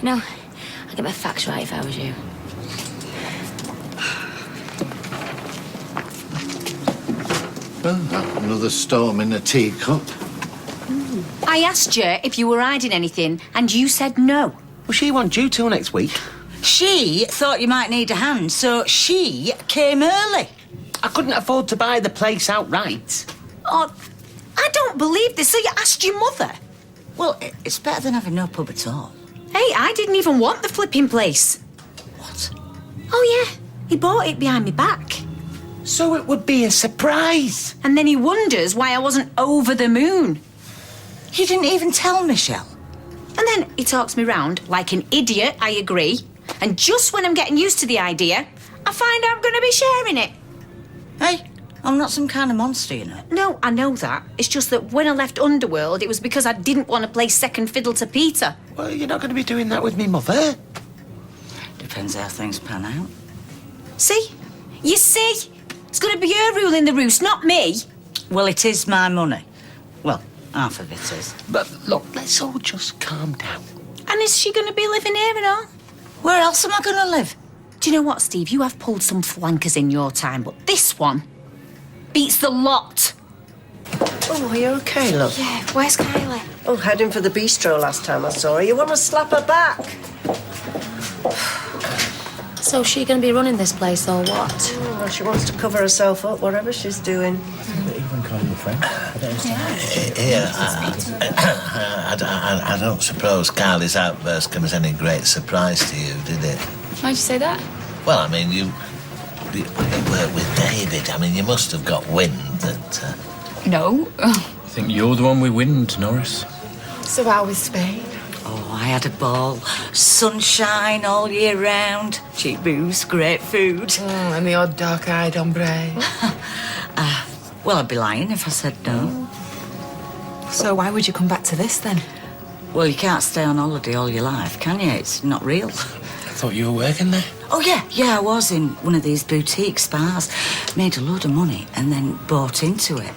No, I'd get my facts right if I was you. Well, another storm in a teacup. I asked you if you were hiding anything, and you said no. Well, she won't due till next week. She thought you might need a hand, so she came early. I couldn't afford to buy the place outright. Oh, I don't believe this. So you asked your mother? Well, it's better than having no pub at all. Hey, I didn't even want the flipping place. What? Oh, yeah. He bought it behind my back. So it would be a surprise. And then he wonders why I wasn't over the moon. You didn't even tell Michelle. And then he talks me round like an idiot, I agree. And just when I'm getting used to the idea, I find I'm going to be sharing it. Hey, I'm not some kind of monster, you know. No, I know that. It's just that when I left Underworld, it was because I didn't want to play second fiddle to Peter. Well, you're not going to be doing that with me, Mother. Depends how things pan out. See? You see? It's going to be her ruling the roost, not me. Well, it is my money. Well, half of it is. But look, let's all just calm down. And is she going to be living here and all? Where else am I going to live? Do you know what, Steve? You have pulled some flankers in your time, but this one beats the lot. Oh, are you okay, love? Yeah, where's Kylie? Oh, heading for the bistro last time I saw her. You want to slap her back? So she going to be running this place or what? Oh, well, she wants to cover herself up, whatever she's doing. Even calling you friend. Here, I don't suppose Carly's outburst came as any great surprise to you, did it? Why'd you say that? Well, I mean, you work with David. I mean, you must have got wind that... No. I think you're the one with wind, Norris. So how was Spain? Oh, I had a ball. Sunshine all year round. Cheap booze, great food. And the odd dark-eyed hombre. Well, I'd be lying if I said no. So why would you come back to this, then? Well, you can't stay on holiday all your life, can you? It's not real. I thought you were working there. Oh, yeah, I was in one of these boutique spas. Made a load of money and then bought into it.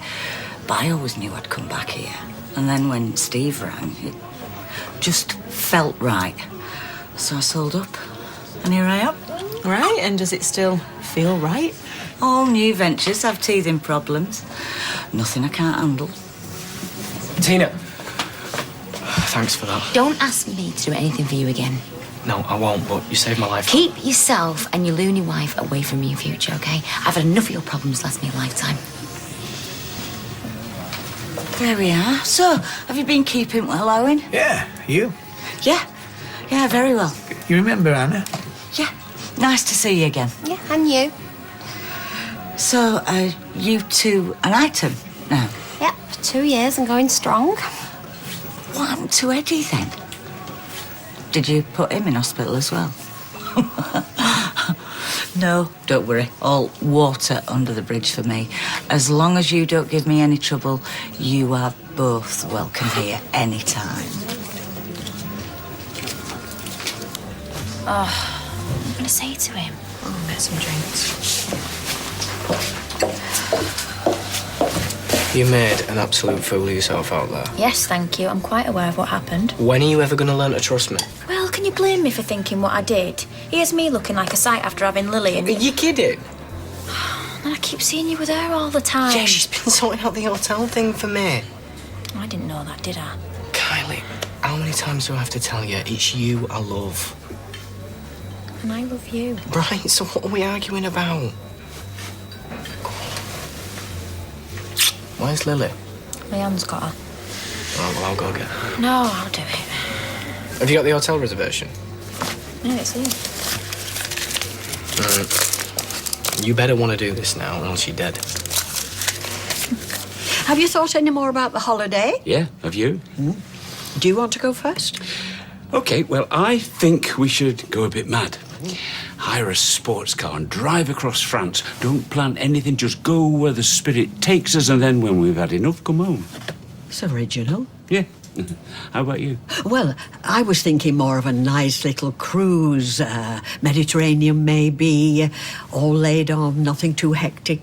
But I always knew I'd come back here. And then when Steve rang, it just felt right. So I sold up. And here I am. Right, and does it still feel right? All new ventures have teething problems. Nothing I can't handle. Tina. Thanks for that. Don't ask me to do anything for you again. No, I won't, but you saved my life. Keep yourself and your loony wife away from me in future, okay? I've had enough of your problems last me a lifetime. There we are. So, have you been keeping well, Owen? Yeah, you? Yeah, very well. You remember Anna? Yeah, nice to see you again. Yeah, and you. So, you two an item now? Yep, 2 years and going strong. What happened to Eddie then? Did you put him in hospital as well? No, don't worry. All water under the bridge for me. As long as you don't give me any trouble, you are both welcome here anytime. Oh, I'm going to say to him. Oh, get some drinks. You made an absolute fool of yourself out there. Yes, thank you. I'm quite aware of what happened. When are you ever going to learn to trust me? Well, can you blame me for thinking what I did? Here's me looking like a sight after having Lily and... Are you kidding? And I keep seeing you with her all the time. Yeah, she's been sorting out the hotel thing for me. I didn't know that, did I? Kylie, how many times do I have to tell you it's you I love? And I love you. Right, so what are we arguing about? Where's Lily? Leon's got her. Oh, well, I'll go get her. No, I'll do it. Have you got the hotel reservation? No, it's you. You better want to do this now, or else you're dead. Have you thought any more about the holiday? Yeah, have you? Do you want to go first? OK, well, I think we should go a bit mad. Hire a sports car and drive across France. Don't plan anything, just go where the spirit takes us, and then when we've had enough, come home. It's original. Yeah. How about you? Well, I was thinking more of a nice little cruise, Mediterranean maybe, all laid on, nothing too hectic.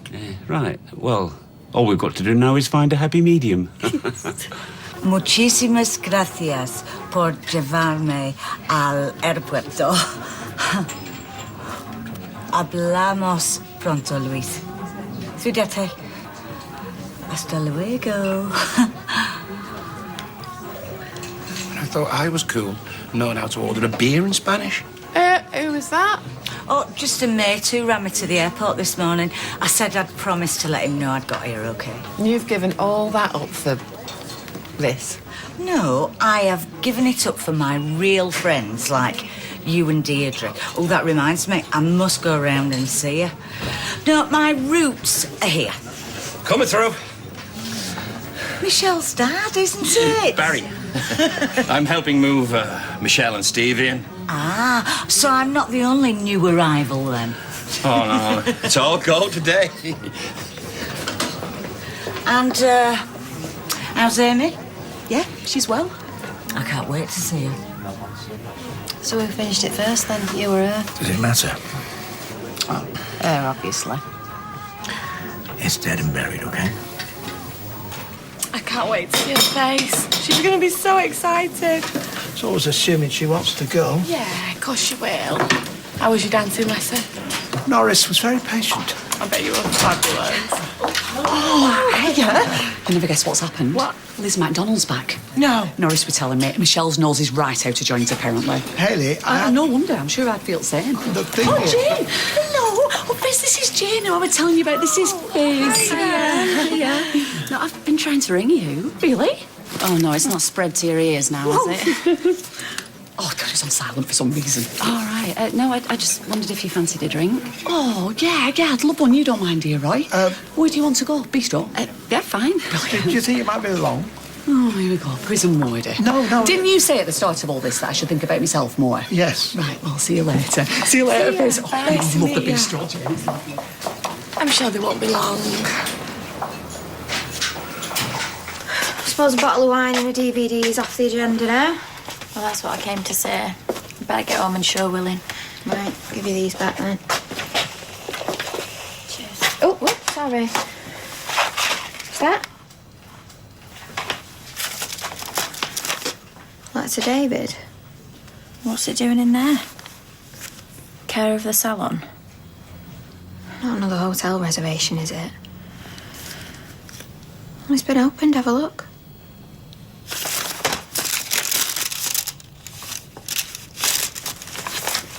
Right. Well, all we've got to do now is find a happy medium. Muchísimas gracias por llevarme al aeropuerto. Hablamos pronto, Luis. Cuídate. Hasta luego. I thought I was cool, knowing how to order a beer in Spanish. Who was that? Oh, just a mate who ran me to the airport this morning. I said I'd promised to let him know I'd got here okay. You've given all that up for this? No, I have given it up for my real friends like you and Deirdre. Oh, that reminds me, I must go round and see you. No, my roots are here. Coming through. Michelle's dad, isn't it? Barry. I'm helping move Michelle and Steve in. Ah, so I'm not the only new arrival then. Oh, no. It's all go today. And, how's Amy? Yeah, she's well. I can't wait to see her. So who finished it first then? You or her? Does it matter? Her, obviously. It's dead and buried, okay? I can't wait to see her face. She's going to be so excited. It's always assuming she wants to go. Yeah, of course she will. How was your dancing lesson? Norris was very patient. I bet you were fabulous. Oh, hiya. You never guess what's happened. What? Liz MacDonald's back. No. Norris were telling me Michelle's nose is right how to joint, apparently. Haley, No wonder. I'm sure I'd feel the same. The thing Oh, is- Jane. Hello. Oh, Fizz, this is Jane who I was telling you about. This is Fizz. Yeah. No, I've been trying to ring you. Really? Oh, no, it's not spread to your ears now, has it? Oh, God, it's on silent for some reason. All right. No, I just wondered if you fancied a drink. Oh, yeah, I'd love one. You don't mind, do you, Roy? Where do you want to go? Bistro? Yeah, fine. Do you think it might be long? Oh, here we go. Prison warder. No. Didn't you say at the start of all this that I should think about myself more? Yes. Right, well, see you later. See you later, Fizz. Oh, I Nice to love the meet you. bistro, Jane. It's lovely. I'm sure they won't be long. Suppose a bottle of wine and a DVD is off the agenda now. Well, that's what I came to say. I better get home and show Willing. Right, give you these back then. Cheers. Oh, whoops, sorry. What's that? That's a David. What's it doing in there? Care of the salon? Not another hotel reservation, is it? Well, it's been opened. Have a look.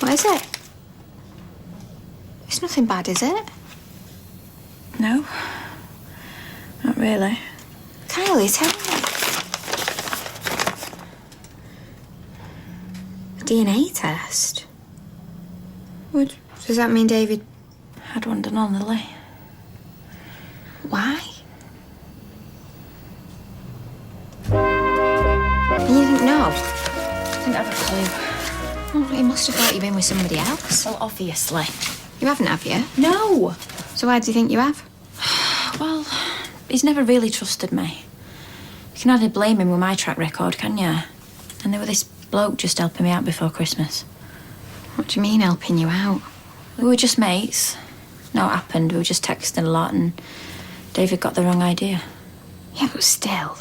What is it? It's nothing bad, is it? No. Not really. Kylie, tell me. A DNA test? What? Does that mean David Had one done on Lily. Why? You didn't know? Didn't have a clue. Oh, he must have thought you'd been with somebody else. Well, obviously. You haven't, have you? No. So why do you think you have? Well, he's never really trusted me. You can hardly blame him with my track record, can you? And there was this bloke just helping me out before Christmas. What do you mean, helping you out? We were just mates. No, it happened. We were just texting a lot and David got the wrong idea. Yeah, but still.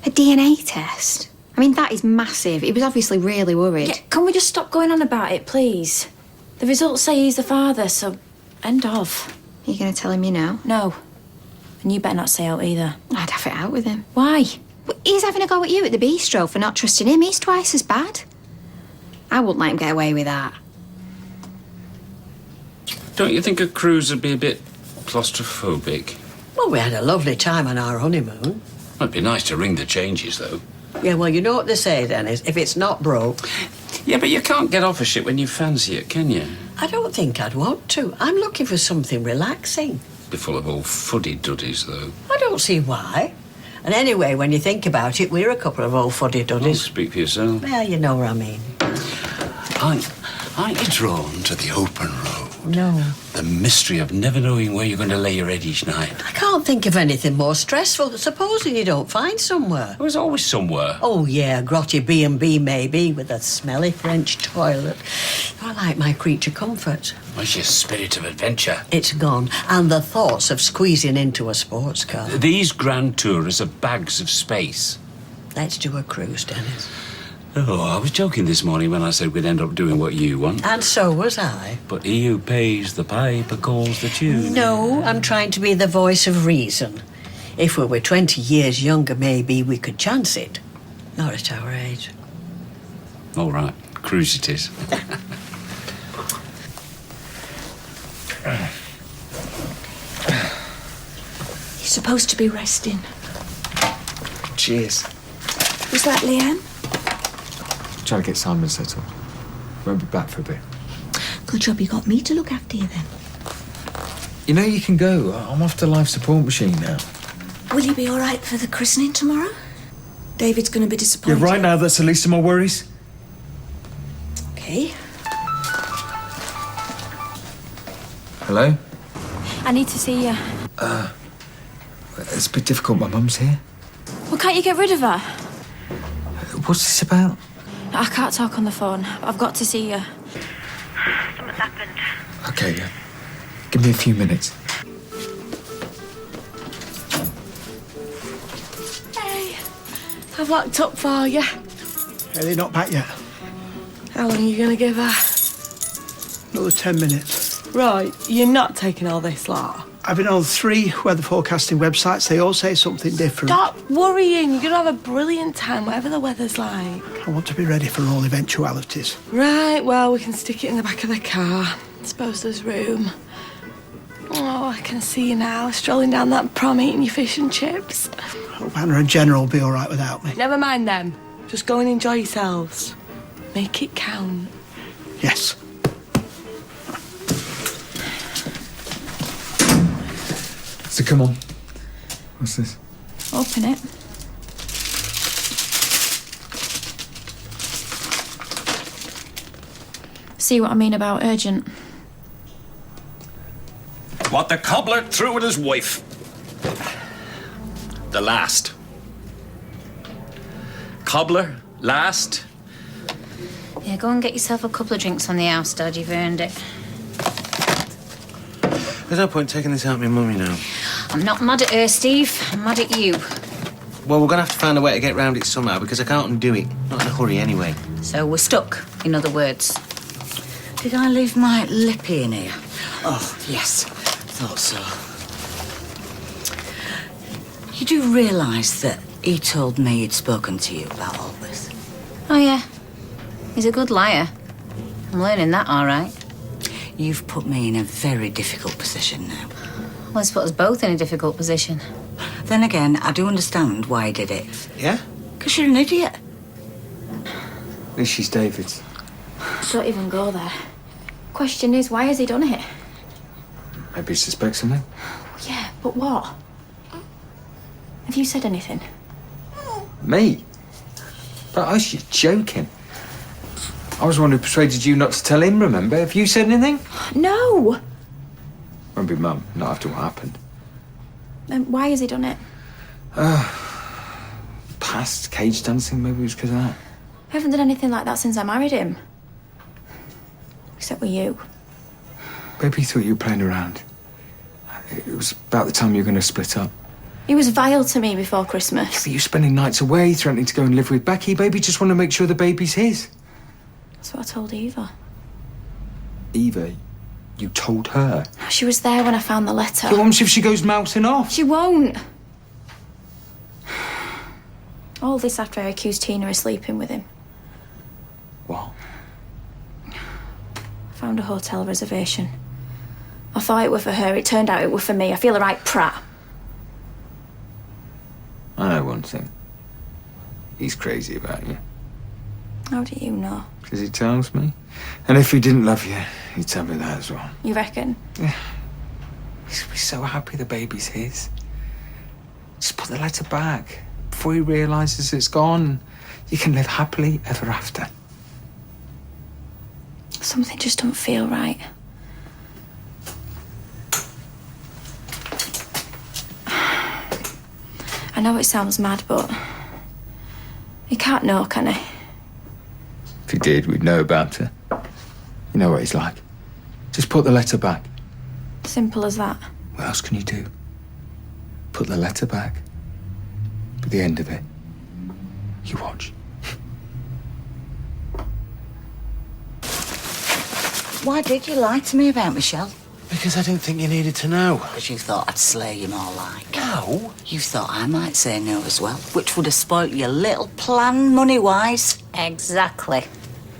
A DNA test? I mean, that is massive. He was obviously really worried. Yeah, can we just stop going on about it, please? The results say he's the father, so end of. Are you going to tell him you know? No. And you better not say out either. I'd have it out with him. Why? Well, he's having a go at you at the bistro for not trusting him. He's twice as bad. I wouldn't let him get away with that. Don't you think a cruise would be a bit claustrophobic? Well, we had a lovely time on our honeymoon. It'd be nice to ring the changes, though. Yeah, well, you know what they say, Dennis. If it's not broke... Yeah, but you can't get off a ship when you fancy it, can you? I don't think I'd want to. I'm looking for something relaxing. Be full of old fuddy-duddies, though. I don't see why. And anyway, when you think about it, we're a couple of old Don't fuddy-duddies. speak for yourself. Well, you know what I mean. Aren't you drawn to the open road? No. The mystery of never knowing where you're going to lay your head each night. I can't think of anything more stressful. Supposing you don't find somewhere. There's always somewhere. Oh, yeah, a grotty B&B maybe, with a smelly French toilet. I like my creature comfort. Where's your spirit of adventure? It's gone. And the thoughts of squeezing into a sports car. These grand tours are bags of space. Let's do a cruise, Dennis. Oh, I was joking this morning when I said we'd end up doing what you want. And so was I. But he who pays the piper calls the tune. No, I'm trying to be the voice of reason. If we were 20 years younger, maybe we could chance it. Not at our age. All right, cruise it is. You're supposed to be resting. Cheers. Was that Leanne? Trying to get Simon settled. Won't be back for a bit. Good job you got me to look after you then. You know you can go. I'm off to life support machine now. Will you be all right for the christening tomorrow? David's going to be disappointed. Yeah, right now that's the least of my worries. Okay. Hello? I need to see you. It's a bit difficult. My mum's here. Well, can't you get rid of her? What's this about? I can't talk on the phone. I've got to see you. Something's happened. Okay, give me a few minutes. Hey, I've locked up for you. Are they not back yet? How long are you going to give her? Another 10 minutes. Right, you're not taking all this lot. I've been on 3 weather forecasting websites. They all say something different. Stop worrying. You're going to have a brilliant time, whatever the weather's like. I want to be ready for all eventualities. Right, well, we can stick it in the back of the car. Suppose there's room. Oh, I can see you now, strolling down that prom eating your fish and chips. Hope Hannah and Jenna will be all right without me. Never mind them. Just go and enjoy yourselves. Make it count. Yes. So come on. What's this? Open it. See what I mean about urgent? What the cobbler threw at his wife. The last. Cobbler, last. Yeah, go and get yourself a couple of drinks on the house, Dad. You've earned it. There's no point taking this out of my mummy now. I'm not mad at her, Steve. I'm mad at you. Well, we're going to have to find a way to get round it somehow because I can't undo it. Not in a hurry anyway. So we're stuck, in other words. Did I leave my lippy in here? Oh, yes. Thought so. You do realise that he told me he'd spoken to you about all this? Oh, yeah. He's a good liar. I'm learning that, all right. You've put me in a very difficult position now. Well, it's put us both in a difficult position. Then again, I do understand why he did it. Yeah? Because you're an idiot. This she's David's. Don't even go there. Question is, why has he done it? Maybe he suspects something. Yeah, but what? Have you said anything? Me? But Ush, you're joking. I was the one who persuaded you not to tell him, remember? Have you said anything? No! Won't be Mum, not after what happened. Then why has he done it? Past cage dancing, maybe it was because of that. I haven't done anything like that since I married him. Except with you. Maybe he thought you were playing around. It was about the time you were going to split up. He was vile to me before Christmas. But you were spending nights away, threatening to go and live with Becky. Baby just want to make sure the baby's his. That's what I told Eva. Eva, you told her? She was there when I found the letter. What happens if she goes mouthing off? She won't. All this after I accused Tina of sleeping with him. What? I found a hotel reservation. I thought it were for her. It turned out it were for me. I feel a right prat. I know one thing. He's crazy about you. How do you know? Because he tells me. And if he didn't love you, he'd tell me that as well. You reckon? Yeah. He's so happy the baby's his. Just put the letter back. Before he realises it's gone, you can live happily ever after. Something just don't feel right. I know it sounds mad, but he can't know, can he? If he did, we'd know about it. You know what he's like. Just put the letter back. Simple as that. What else can you do? Put the letter back. At the end of it, you watch. Why did you lie to me about Michelle? Because I didn't think you needed to know. Because you thought I'd slay you more like. No. You thought I might say no as well, which would have spoilt your little plan money-wise. Exactly.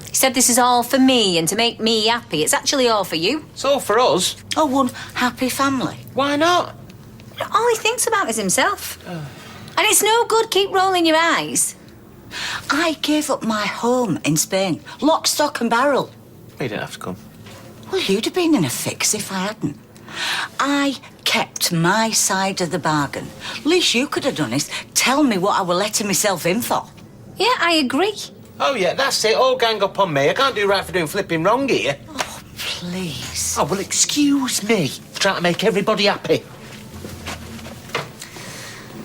He said this is all for me and to make me happy. It's actually all for you. It's all for us. Oh, one happy family. Why not? All he thinks about is himself. And it's no good keep rolling your eyes. I gave up my home in Spain, lock, stock and barrel. You didn't have to come. Well, you'd have been in a fix if I hadn't. I kept my side of the bargain. Least you could have done is tell me what I were letting myself in for. Yeah, I agree. Oh, yeah, that's it. All gang up on me. I can't do right for doing flipping wrong here. Oh, please. Oh, well, excuse me. Trying to make everybody happy.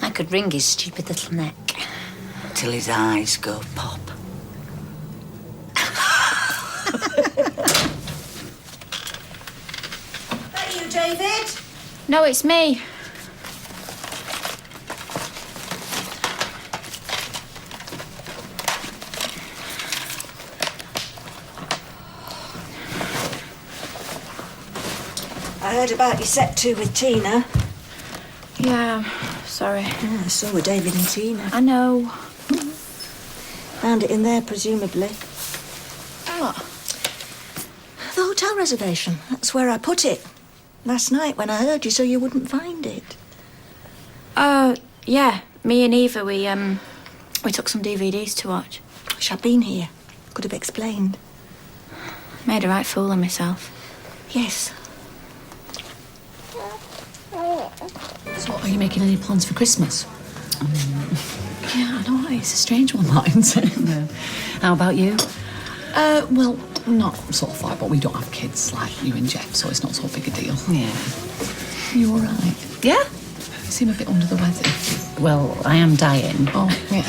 I could wring his stupid little neck. Till his eyes go pop. That you, David? No, it's me. I heard about your set 2 with Tina. Yeah, sorry. Yeah, so were David and Tina. I know. Found it in there, presumably. What? The hotel reservation. That's where I put it. Last night when I heard you, so you wouldn't find it. Yeah. Me and Eva, we took some DVDs to watch. Wish I'd been here. Could have explained. Made a right fool of myself. Yes. So, are you making any plans for Christmas? Yeah, I know. It's a strange one, that, isn't it? No. How about you? Well, not sort of like, but we don't have kids like you and Jeff, so it's not so big a deal. Yeah. You all right? Yeah. You seem a bit under the weather. Well, I am dying. Oh, yeah.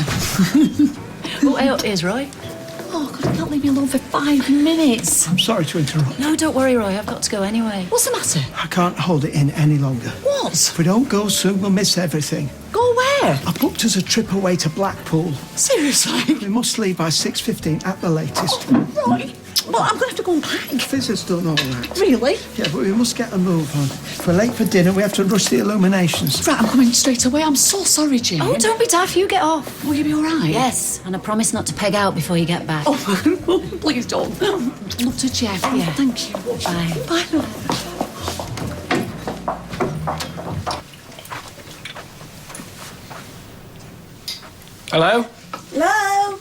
Oh, hey, up, here's Roy. Oh, God, you can't leave me alone for 5 minutes. I'm sorry to interrupt. No, don't worry, Roy. I've got to go anyway. What's the matter? I can't hold it in any longer. What? If we don't go soon, we'll miss everything. Go where? I booked us a trip away to Blackpool. Seriously? We must leave by 6:15 at the latest. Roy? Well, I'm going to have to go and pack. Fizz has done all that. Really? Yeah, but we must get a move on. If we're late for dinner, we have to rush the illuminations. Right, I'm coming straight away. I'm so sorry, Jane. Oh, don't be daft. You get off. Will you be all right? Yes, and I promise not to peg out before you get back. Oh, please don't. Love to Jeff. Yeah. Thank you. Bye. Bye. Hello? Hello?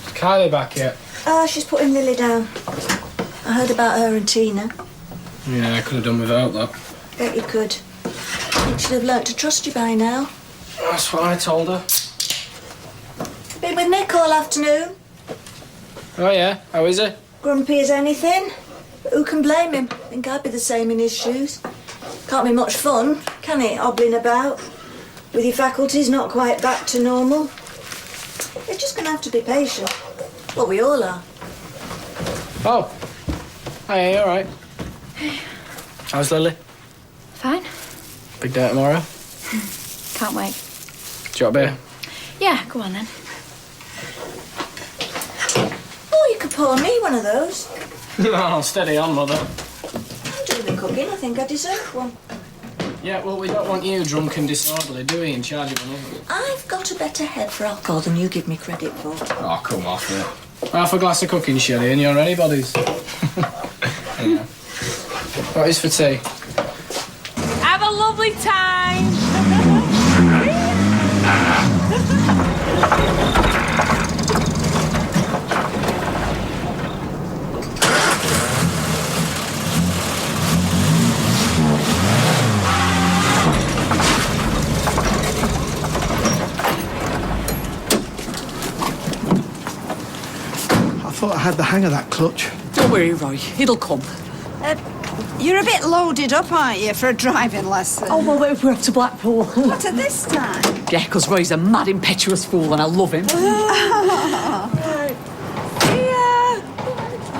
Is Kylie back yet? She's putting Lily down. I heard about her and Tina. Yeah, I could have done without that. Bet you could. Think she'd have learnt to trust you by now. That's what I told her. Been with Nick all afternoon. Oh, yeah? How is he? Grumpy as anything. But who can blame him? Think I'd be the same in his shoes. Can't be much fun, can it, hobbling about? With your faculties not quite back to normal. You're just going to have to be patient. Well, we all are. Oh. Hey, you all right? How's Lily? Fine. Big day tomorrow? Can't wait. Do you want a beer? Yeah, go on then. Oh, you could pour me one of those. No, steady on, Mother. I'm doing the cooking. I think I deserve one. Yeah, well, we don't want you drunk and disorderly, do we, in charge of another? I've got a better head for alcohol than you give me credit for. Oh, come off it. Half a glass of cooking sherry and you're ready, buddies. Yeah. What is for tea? Have a lovely time. thought I had the hang of that clutch. Don't worry, Roy. It'll come. You're a bit loaded up, aren't you, for a driving lesson? Oh, well, we're off to Blackpool. What, at this time? Yeah, because Roy's a mad, impetuous fool and I love him. Right. See ya.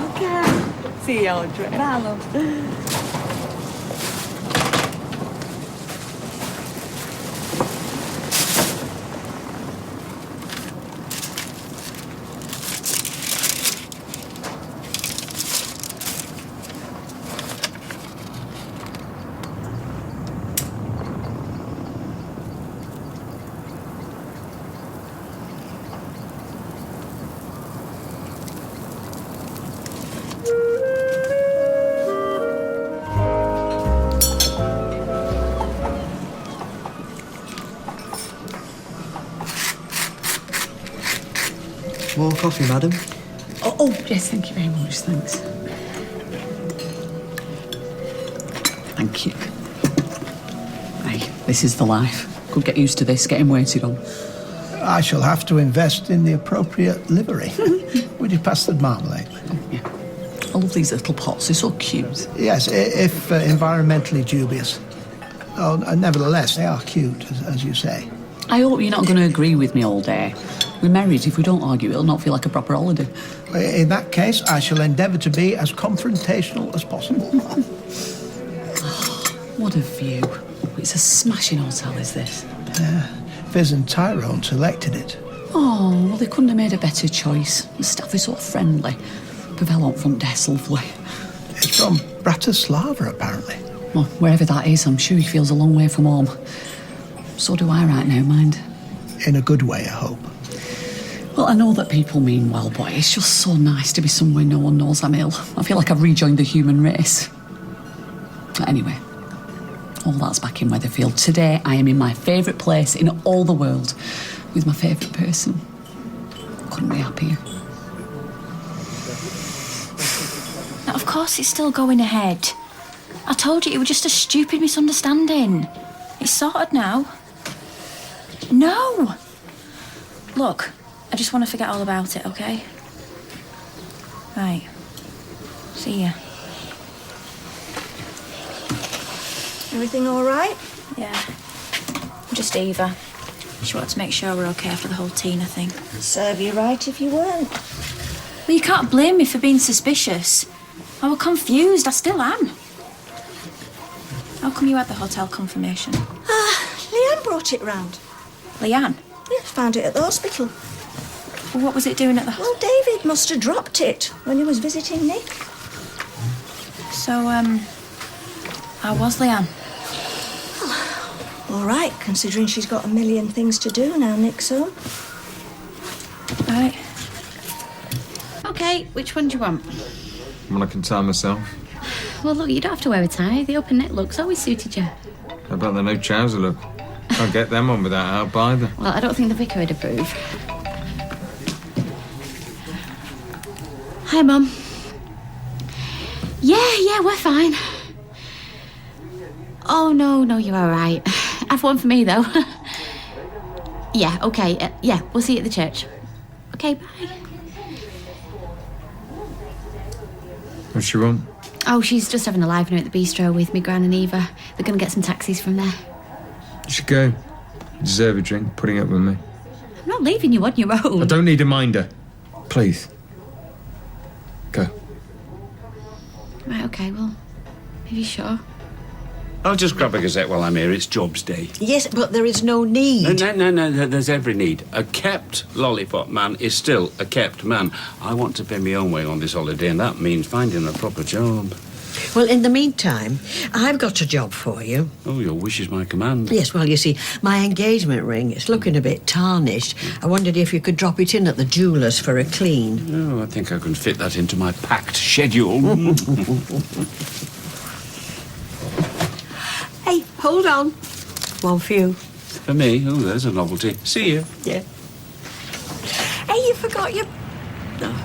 Okay. See you, Audrey. Bye, love. More coffee, madam? Oh, yes, thank you very much, thanks. Thank you. Hey, this is the life. Could get used to this, getting waited on. I shall have to invest in the appropriate livery. Would you pass the marmalade? Oh, yeah. I love these little pots, they're so cute. Yes, if environmentally dubious. Oh, nevertheless, they are cute, as you say. I hope you're not going to agree with me all day. We're married. If we don't argue, it'll not feel like a proper holiday. In that case, I shall endeavour to be as confrontational as possible. What a view. It's a smashing hotel, is this? Fizz and Tyrone selected it. Oh, well, they couldn't have made a better choice. The staff is so friendly. Pavel on front desk, lovely. It's from Bratislava, apparently. Well, wherever that is, I'm sure he feels a long way from home. So do I right now, mind. In a good way, I hope. Well, I know that people mean well, but it's just so nice to be somewhere no one knows I'm ill. I feel like I've rejoined the human race. Anyway, all that's back in Weatherfield. Today, I am in my favourite place in all the world with my favourite person. Couldn't be happier. Now, of course it's still going ahead. I told you it was just a stupid misunderstanding. It's sorted now. No! Look, I just want to forget all about it, okay? Right. See ya. Everything all right? Yeah. Just Eva. She wanted to make sure we're okay after the whole Tina thing. Serve you right if you weren't. Well, you can't blame me for being suspicious. I was confused. I still am. How come you had the hotel confirmation? Leanne brought it round. Leanne? Yes, found it at the hospital. Well, what was it doing at the Well, David must have dropped it when he was visiting Nick. So, how was Leanne? All right, considering she's got a million things to do now Nick's home. Right. Okay, which one do you want? One I can tie myself. Well, look, you don't have to wear a tie. The open neck look's always suited you. How about the no trouser look? Can't get them on without help either. Well, I don't think the vicar would approve. Hi, Mum. Yeah, we're fine. Oh, no, you're all right. Have one for me, though. Yeah, okay. Yeah, we'll see you at the church. Okay, bye. What's she want? Oh, she's just having a live night at the bistro with me, Gran and Eva. They're going to get some taxis from there. You should go. You deserve a drink, putting up with me. I'm not leaving you on your own. I don't need a minder. Please. Go. Right, okay, well, are you sure? I'll just grab a Gazette while I'm here. It's Job's Day. Yes, but there is no need. No, there's every need. A kept lollipop man is still a kept man. I want to pay my own way on this holiday, and that means finding a proper job. Well, in the meantime, I've got a job for you. Oh, your wish is my command. Yes, well, you see, my engagement ring, it's looking a bit tarnished. I wondered if you could drop it in at the jeweller's for a clean. Oh, I think I can fit that into my packed schedule. Hey, hold on. One for you. For me? Oh, there's a novelty. See you. Yeah. Hey, you forgot your... No.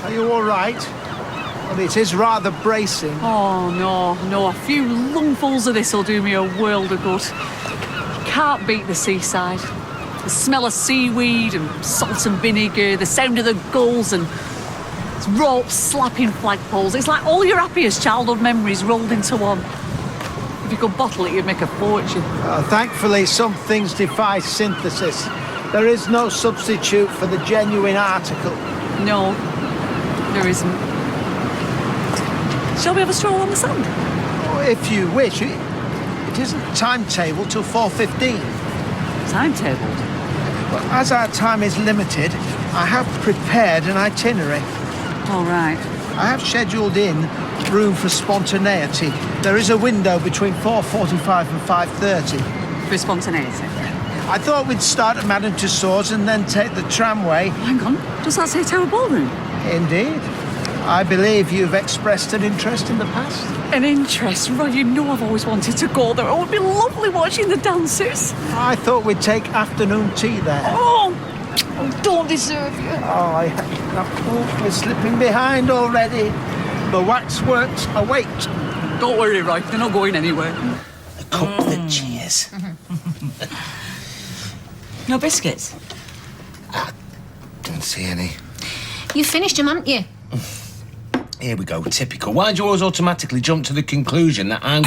Are you all right? Well, it is rather bracing. Oh, no. A few lungfuls of this will do me a world of good. Can't beat the seaside. The smell of seaweed and salt and vinegar, the sound of the gulls and ropes slapping flagpoles. It's like all your happiest childhood memories rolled into one. If you could bottle it, you'd make a fortune. Thankfully, some things defy synthesis. There is no substitute for the genuine article. No, there isn't. Shall we have a stroll on the sand? Oh, if you wish. It isn't timetabled till 4:15. Timetabled? Well, as our time is limited, I have prepared an itinerary. All right. I have scheduled in room for spontaneity. There is a window between 4:45 and 5:30. For spontaneity? I thought we'd start at Madame Tussauds and then take the tramway. Hang on, does that say Tower Ballroom? Indeed. I believe you've expressed an interest in the past. An interest? Right, you know I've always wanted to go there. Oh, it'd be lovely watching the dancers. I thought we'd take afternoon tea there. Oh, don't deserve you. We're slipping behind already. The waxworks await. Don't worry, right, they're not going anywhere. A cup that cheers. No biscuits? Didn't see any. You finished them, haven't you? Here we go, typical. Why do you always automatically jump to the conclusion that I'm...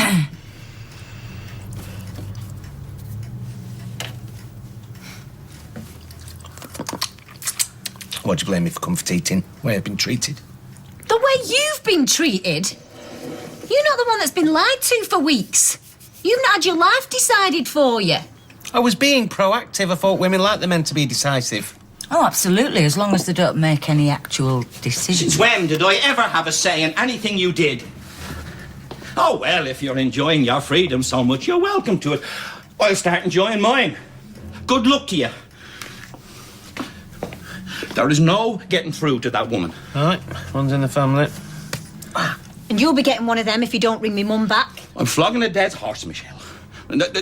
What do you blame me for comfort eating? Way I've been treated. The way you've been treated? You're not the one that's been lied to for weeks. You've not had your life decided for you. I was being proactive. I thought women like the men to be decisive. Oh, absolutely, as long as they don't make any actual decisions. Since when did I ever have a say in anything you did? Oh, well, if you're enjoying your freedom so much, you're welcome to it. I'll start enjoying mine. Good luck to you. There is no getting through to that woman. All right, one's in the family. And you'll be getting one of them if you don't ring me mum back. I'm flogging a dead horse, Michelle.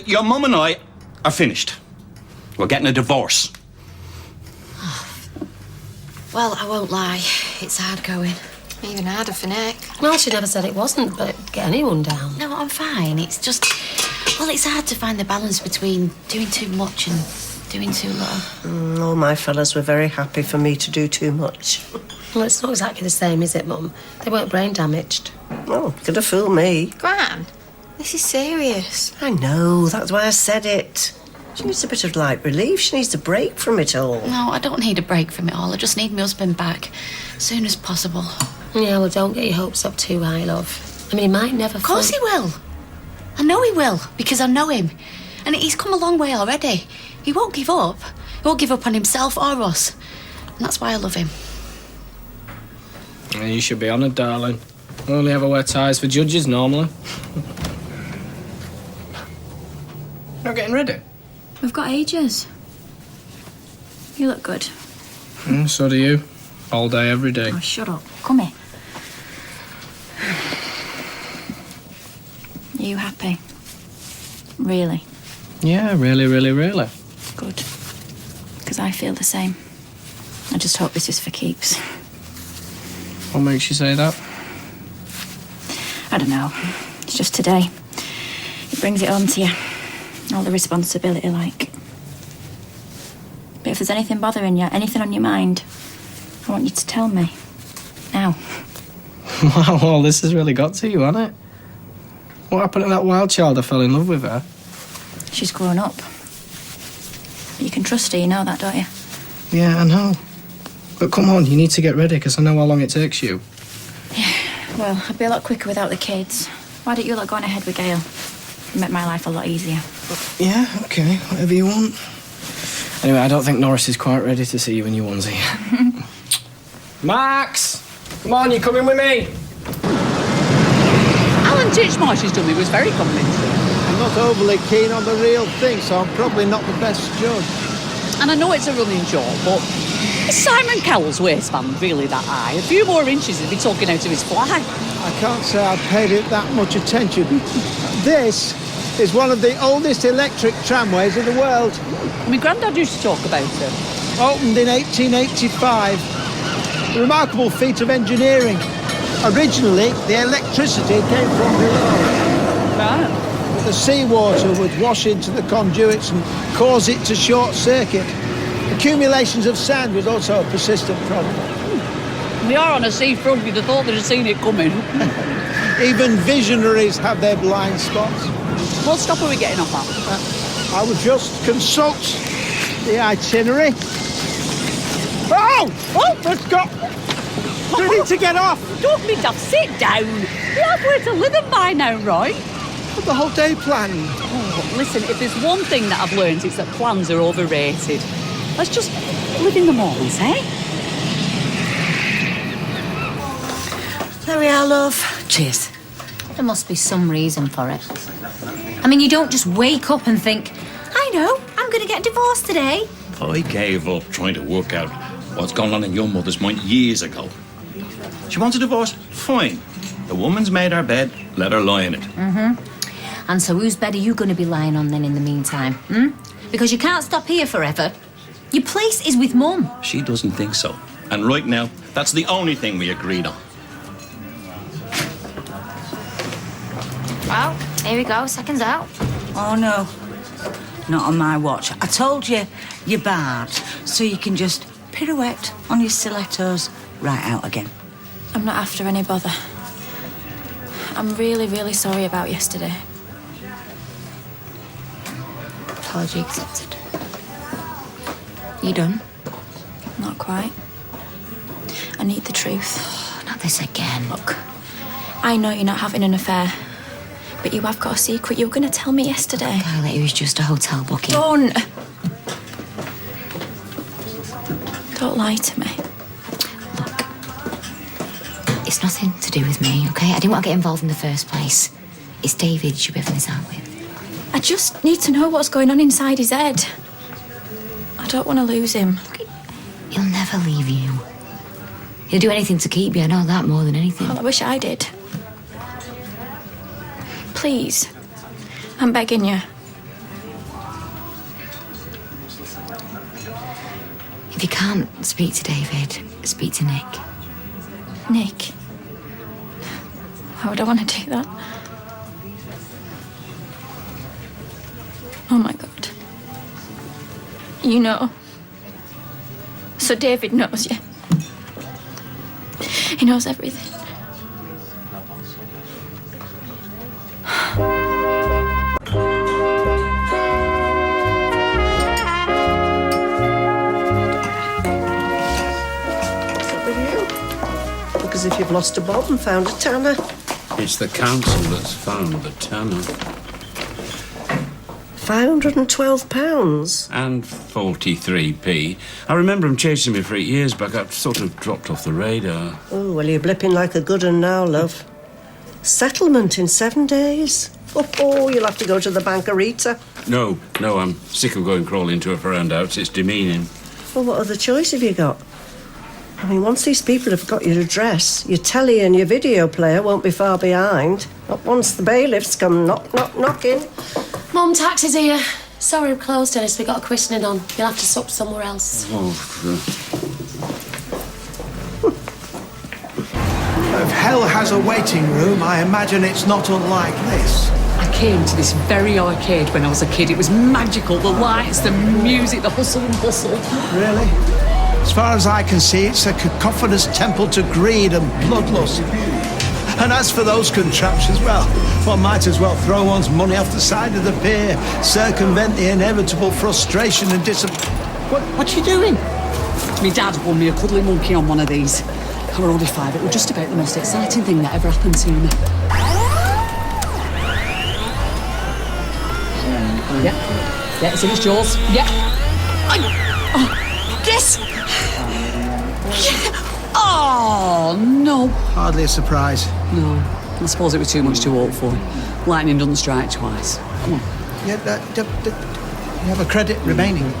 Your mum and I are finished. We're getting a divorce. Well, I won't lie. It's hard going. Even harder for Nick. Well, she never said it wasn't, but get anyone down. No, I'm fine. It's just... Well, it's hard to find the balance between doing too much and doing too little. All my fellas were very happy for me to do too much. Well, it's not exactly the same, is it, Mum? They weren't brain damaged. Oh, could have fooled me. Gran, this is serious. I know, that's why I said it. She needs a bit of light relief. She needs a break from it all. No, I don't need a break from it all. I just need my husband back as soon as possible. Yeah, well, don't get your hopes up too high, love. I mean, he might never... Of course he will. I know he will, because I know him. And he's come a long way already. He won't give up. He won't give up on himself or us. And that's why I love him. You should be honoured, darling. I only ever wear ties for judges, normally. Not getting ready? We've got ages. You look good. So do you. All day, every day. Oh, shut up. Come here. Are you happy? Really? Yeah, really, really, really. Good. Because I feel the same. I just hope this is for keeps. What makes you say that? I don't know. It's just today. It brings it home to you. All the responsibility, like. But if there's anything bothering you, anything on your mind, I want you to tell me. Now. Wow, well, this has really got to you, hasn't it? What happened to that wild child I fell in love with her? She's grown up. You can trust her, you know that, don't you? Yeah, I know. But come on, you need to get ready, because I know how long it takes you. Yeah, well, I'd be a lot quicker without the kids. Why don't you lot go on ahead with Gail? It'd make my life a lot easier. Yeah, okay, whatever you want. Anyway, I don't think Norris is quite ready to see you in your onesie. Max! Come on, you coming with me? Alan Titchmarsh's dummy was very convincing. I'm not overly keen on the real thing, so I'm probably not the best judge. And I know it's a running joke, but is Simon Cowell's waistband really that high? A few more inches he'd be talking out of his fly. I can't say I've paid it that much attention. This is one of the oldest electric tramways in the world. My granddad used to talk about it. Opened in 1885. A remarkable feat of engineering. Originally, the electricity came from below. Right. the seawater would wash into the conduits and cause it to short-circuit. Accumulations of sand was also a persistent problem. We are on a seafront, you'd have thought they'd have seen it coming. Even visionaries have their blind spots. What stop are we getting off at? I would just consult the itinerary. Oh! Oh, let's go! We need to get off! Don't be daft, sit down. We have where to live by now, right? But the whole day planned. Oh, listen, if there's one thing that I've learned, it's that plans are overrated. Let's just live in the moment, eh? There we are, love. Cheers. There must be some reason for it. I mean, you don't just wake up and think, I know, I'm going to get divorced today. I gave up trying to work out what's gone on in your mother's mind years ago. She wants a divorce? Fine. The woman's made her bed, let her lie in it. Mm-hmm. And so whose bed are you going to be lying on then in the meantime? Because you can't stop here forever. Your place is with Mum. She doesn't think so. And right now, that's the only thing we agreed on. Well, here we go, seconds out. Oh, no. Not on my watch. I told you, you're barred, so you can just pirouette on your stilettos right out again. I'm not after any bother. I'm really, really sorry about yesterday. Apology accepted. You done? Not quite. I need the truth. Not this again. Look, I know you're not having an affair, but you have got a secret you were going to tell me yesterday. Kylie, it was just a hotel booking. Don't lie to me. Look, it's nothing to do with me, okay? I didn't want to get involved in the first place. It's David you should be having this out with. I just need to know what's going on inside his head. I don't want to lose him. He'll never leave you. He'll do anything to keep you, I know that more than anything. Well, I wish I did. Please, I'm begging you. If you can't speak to David, speak to Nick. Nick? Why would I want to do that? Oh my God. You know. So David knows you. He knows everything. Look as if you've lost a bob and found a tanner. It's the council that's found the tanner. £512. And 43p. I remember him chasing me for 8 years back. I've sort of dropped off the radar. Oh, well, you're blipping like a good un now, love. Settlement in 7 days. Oh, you'll have to go to the bankerita. No, I'm sick of going crawling to a friend out. It's demeaning. Well, what other choice have you got? I mean, once these people have got your address, your telly and your video player won't be far behind. Not once the bailiffs come knocking. Mum, taxi's here. Sorry, we're closed, Dennis. We got a christening on. You'll have to sup somewhere else. If hell has a waiting room, I imagine it's not unlike this. I came to this very arcade when I was a kid. It was magical. The lights, the music, the hustle and bustle. Really? As far as I can see, it's a cacophonous temple to greed and bloodlust. And as for those contraptions, well, one might as well throw one's money off the side of the pier, circumvent the inevitable frustration and What are you doing? My dad won me a cuddly monkey on one of these. I were only 5. It was just about the most exciting thing that ever happened to me. Yeah, it's in his jaws. Yeah. Yes! Oh, no. Hardly a surprise. No, I suppose it was too much to hope for. Lightning doesn't strike twice. Come on. Yeah, you have a credit remaining.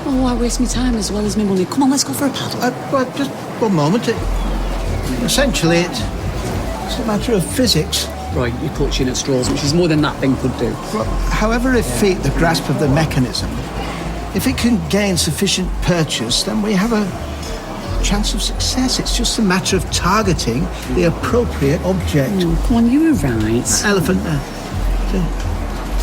Oh, I waste my time as well as my money. Come on, let's go for a paddle. Well, just one moment. Essentially, it's a matter of physics. Right, you're clutching at straws, which is more than that thing could do. Well, however effete the grasp of the mechanism, if it can gain sufficient purchase, then we have a chance of success. It's just a matter of targeting the appropriate object. Oh, come on, you were right. Elephant.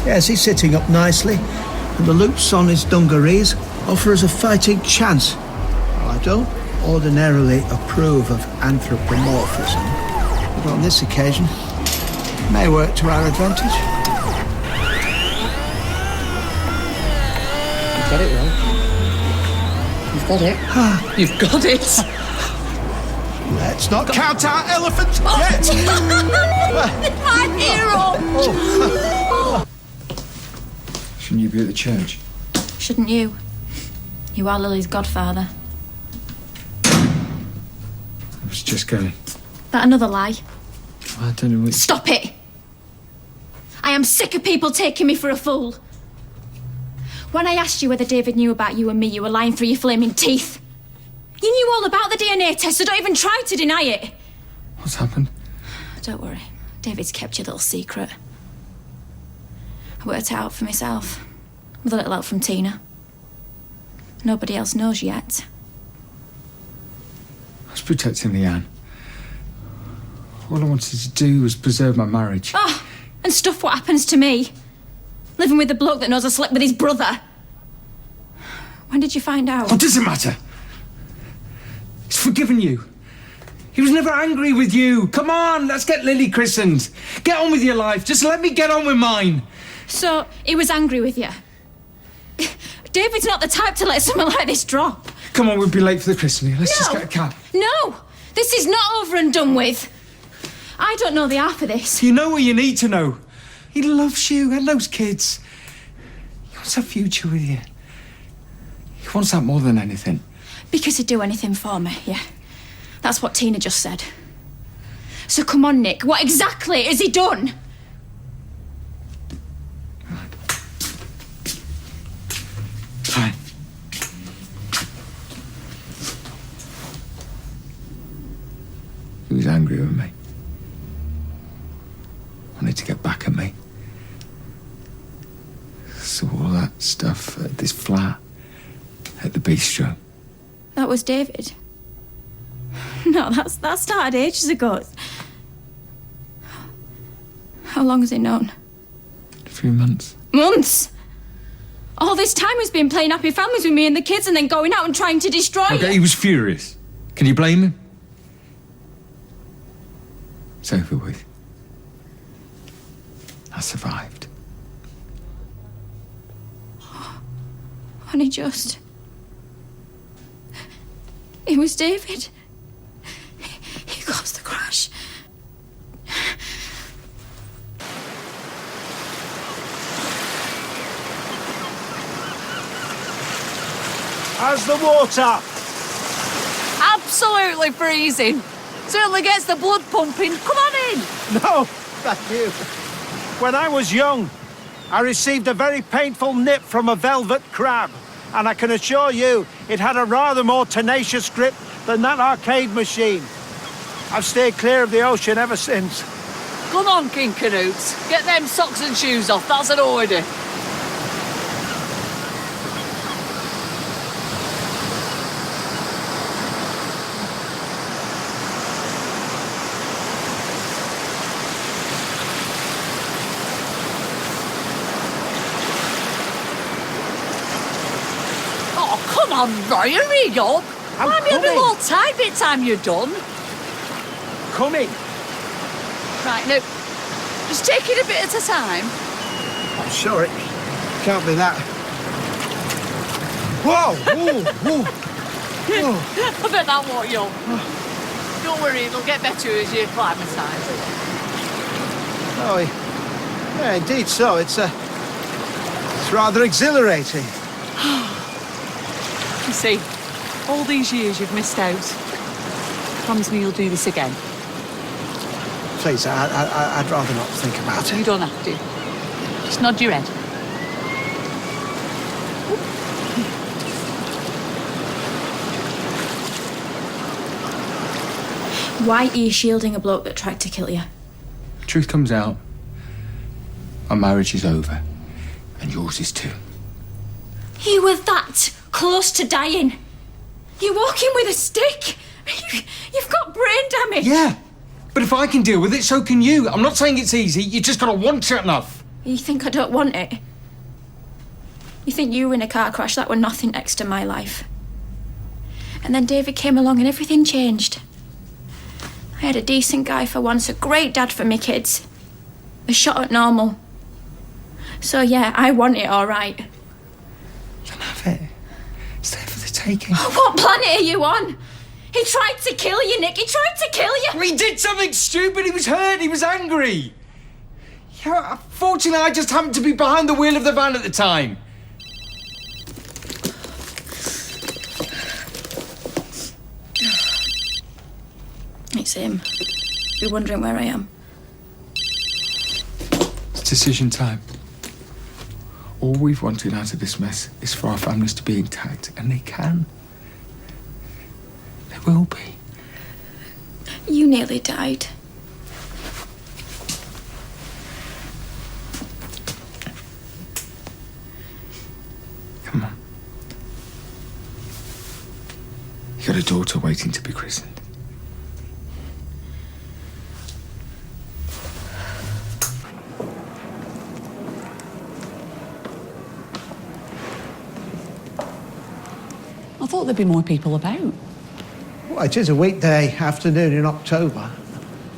Yes, he's sitting up nicely, and the loops on his dungarees offer us a fighting chance. Well, I don't ordinarily approve of anthropomorphism, but on this occasion, it may work to our advantage. You've got it, Will. You've got it. You've got it. Let's not count our elephant yet! My hero! Shouldn't you be at the church? Shouldn't you? You are Lily's godfather. I was just going. That another lie? I don't know what... Stop it! I am sick of people taking me for a fool. When I asked you whether David knew about you and me, you were lying through your flaming teeth. You knew all about the DNA test, so don't even try to deny it. What's happened? Don't worry. David's kept your little secret. I worked it out for myself, with a little help from Tina. Nobody else knows yet. I was protecting Leanne. All I wanted to do was preserve my marriage. Oh, and stuff what happens to me. Living with the bloke that knows I slept with his brother. When did you find out? What does it matter? He's forgiven you. He was never angry with you. Come on, let's get Lily christened. Get on with your life. Just let me get on with mine. So, he was angry with you? David's not the type to let something like this drop. Come on, we'll be late for the christening. Let's just get a cab. No! This is not over and done with. I don't know the half of this. You know what you need to know. He loves you and those kids. He wants a future with you. He wants that more than anything. Because he'd do anything for me, yeah. That's what Tina just said. So come on, Nick, what exactly has he done? Fine. He was angry with me. Wanted to get back at me. So all that stuff at this flat, at the bistro. That was David. No, that started ages ago. How long has it known? A few months. Months? All this time he's been playing happy families with me and the kids and then going out and trying to destroy Okay, you. he was furious. Can you blame him? It's over with. I survived. Only just. It was David. He caused the crash. How's the water? Absolutely freezing. Certainly gets the blood pumping. Come on in. No, thank you. When I was young, I received a very painful nip from a velvet crab, and I can assure you it had a rather more tenacious grip than that arcade machine. I've stayed clear of the ocean ever since. Come on, King Canutes. Get them socks and shoes off. That's an order. Come on, Roy, hurry up. I'm a bit more tight by the time you're done. Coming. Right, now, just take it a bit at a time. I'm sure it can't be that. Whoa! Whoa! Whoa! I bet that won't you. Don't worry, it'll get better as you acclimatise. Oh, yeah, indeed so. It's rather exhilarating. You see, all these years you've missed out. Promise me you'll do this again. Please, I'd rather not think about it. You don't have to. Just nod your head. Why are you shielding a bloke that tried to kill you? Truth comes out. Our marriage is over. And yours is too. You were that close to dying. You're walking with a stick. You've got brain damage. Yeah, but if I can deal with it, so can you. I'm not saying it's easy. You just gotta want it enough. You think I don't want it? You think you were in a car crash, that were nothing next to my life. And then David came along and everything changed. I had a decent guy for once, a great dad for me kids. A shot at normal. So yeah, I want it all right. You'll have it. It's there for the taking. What planet are you on? He tried to kill you, Nick. He tried to kill you. He did something stupid. He was hurt. He was angry. Yeah, fortunately, I just happened to be behind the wheel of the van at the time. It's him. You're wondering where I am. It's decision time. All we've wanted out of this mess is for our families to be intact, and they can. They will be. You nearly died. Come on. You got a daughter waiting to be christened. I thought there'd be more people about. Well, it is a weekday afternoon in October.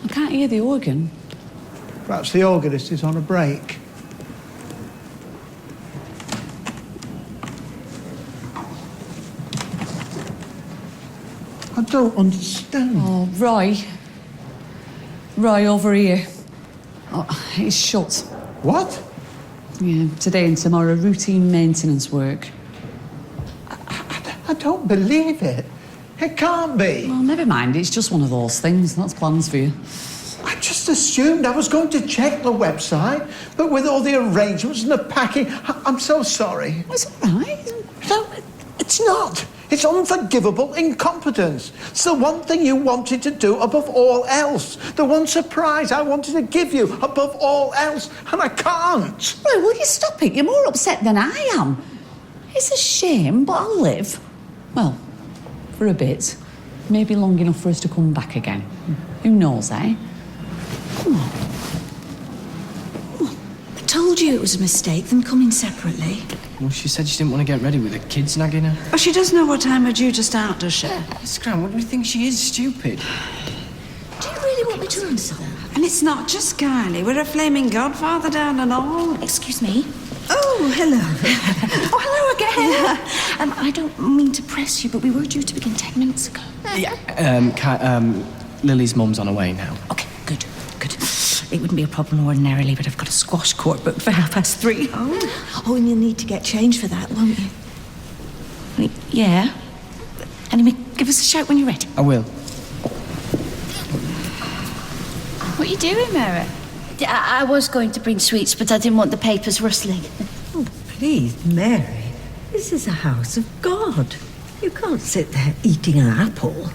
I can't hear the organ. Perhaps the organist is on a break. I don't understand. Oh, Roy. Roy, over here. Oh, it's shut. What? Yeah, today and tomorrow, routine maintenance work. I don't believe it. It can't be. Well, never mind, it's just one of those things. That's plans for you. I just assumed I was going to check the website, but with all the arrangements and the packing, I'm so sorry. It's all right. No, it's not. It's unforgivable incompetence. It's the one thing you wanted to do above all else. The one surprise I wanted to give you above all else, and I can't. Well, will you stop it? You're more upset than I am. It's a shame, but I'll live. Well, for a bit. Maybe long enough for us to come back again. Who knows, eh? Come on. I told you it was a mistake, them coming separately. Well, she said she didn't want to get ready with the kids nagging her. Oh, she does know what time we're due to start, does she? Miss Grant, what do you think she is? Stupid. Do you really want me to answer that? And it's not just Kylie. We're a flaming godfather down and all. Excuse me. Oh, hello. Oh, hello again. I don't mean to press you, but we were due to begin 10 minutes ago. Yeah. Lily's mum's on her way now. Okay, good. It wouldn't be a problem ordinarily, but I've got a squash court booked for 3:30. Oh, and you'll need to get changed for that, won't you? Yeah. Anyway, give us a shout when you're ready. I will. What are you doing, Mary? I was going to bring sweets, but I didn't want the papers rustling. Oh, please, Mary. This is a house of God. You can't sit there eating an apple.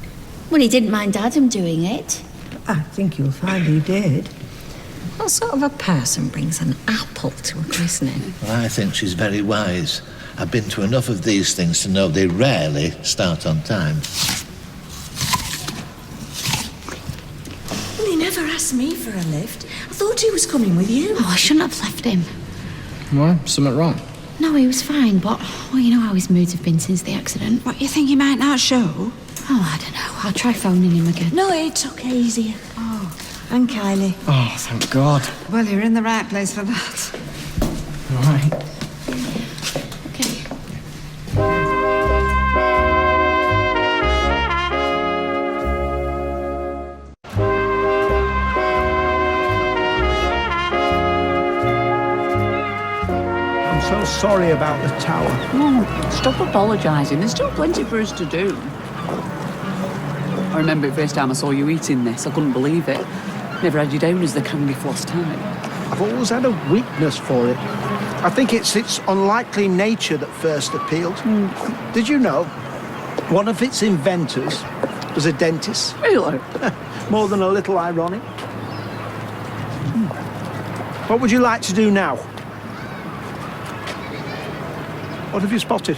Well, he didn't mind Adam doing it. I think you'll find he did. What sort of a person brings an apple to a christening? Well, I think she's very wise. I've been to enough of these things to know they rarely start on time. Well, he never asked me for a lift. I thought he was coming with you. Oh, I shouldn't have left him. Why? Something wrong? No, he was fine, but, well, you know how his moods have been since the accident. What, you think he might not show? Oh, I don't know. I'll try phoning him again. No, it's okay, easier. Oh, and Kylie. Oh, thank God. Well, you're in the right place for that. All right. I'm so sorry about the tower. Oh, stop apologising. There's still plenty for us to do. I remember the first time I saw you eating this. I couldn't believe it. Never had you down as the candy floss type. I've always had a weakness for it. I think it's its unlikely nature that first appealed. Did you know one of its inventors was a dentist? Really? More than a little ironic. What would you like to do now? What have you spotted?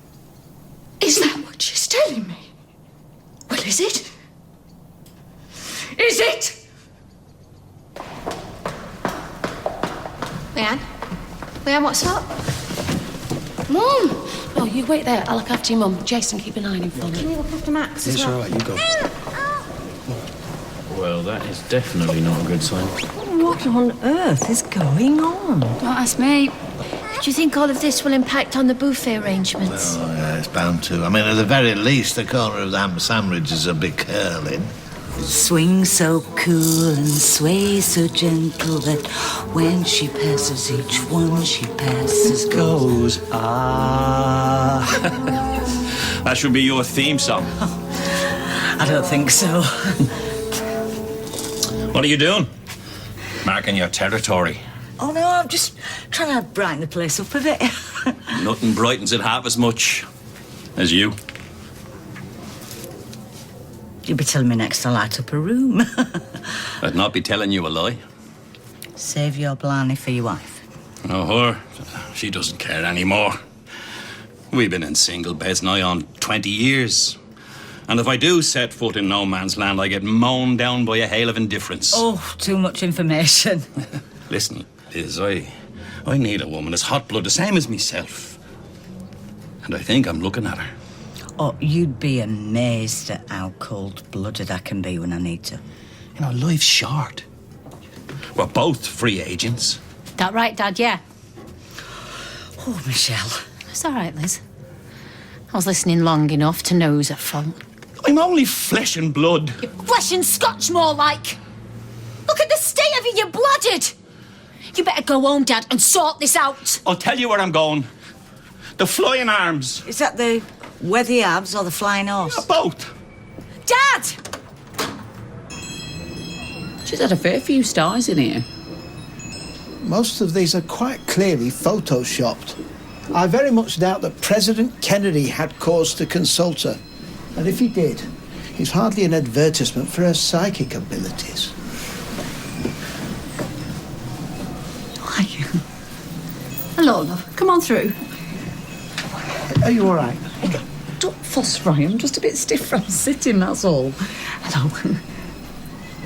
Leanne, what's up? Mum! Oh, you wait there. I'll look after your mum. Jason, keep an eye on him for me. Can you look after Max as It's well? all right, you go. Well, that is definitely not a good sign. What on earth is going on? Don't ask me. Do you think all of this will impact on the buffet arrangements? Oh, yeah, it's bound to. I mean, at the very least, the corner of the ham sandwiches will be curling. Swing so cool and sway so gentle that when she passes each one, she passes Goes, That should be your theme song. I don't think so. What are you doing? Marking your territory. Oh no, I'm just trying to brighten the place up a bit. Nothing brightens it half as much as you. You'll be telling me next to light up a room. I'd not be telling you a lie. Save your blarney for your wife. Oh, her. She doesn't care anymore. We've been in single beds nigh on 20 years. And if I do set foot in no man's land, I get mown down by a hail of indifference. Oh, too much information. Listen, Liz, I need a woman as hot-blooded, the same as myself. And I think I'm looking at her. Oh, you'd be amazed at how cold-blooded I can be when I need to. You know, life's short. We're both free agents. That right, Dad? Yeah. Oh, Michelle. It's all right, Liz. I was listening long enough to know who's at fault. I'm only flesh and blood. Flesh and scotch, more like. Look at the state of you, you're blooded. You better go home, Dad, and sort this out. I'll tell you where I'm going. The Flying Arms. Is that the Weathy Abs or the Flying Horse? Both. Dad! She's had a fair few stars in here. Most of these are quite clearly photoshopped. I very much doubt that President Kennedy had cause to consult her. And if he did, he's hardly an advertisement for her psychic abilities. Hello, love. Come on through. Are you all right? Don't fuss, Ryan. I'm just a bit stiff from sitting, that's all. Hello.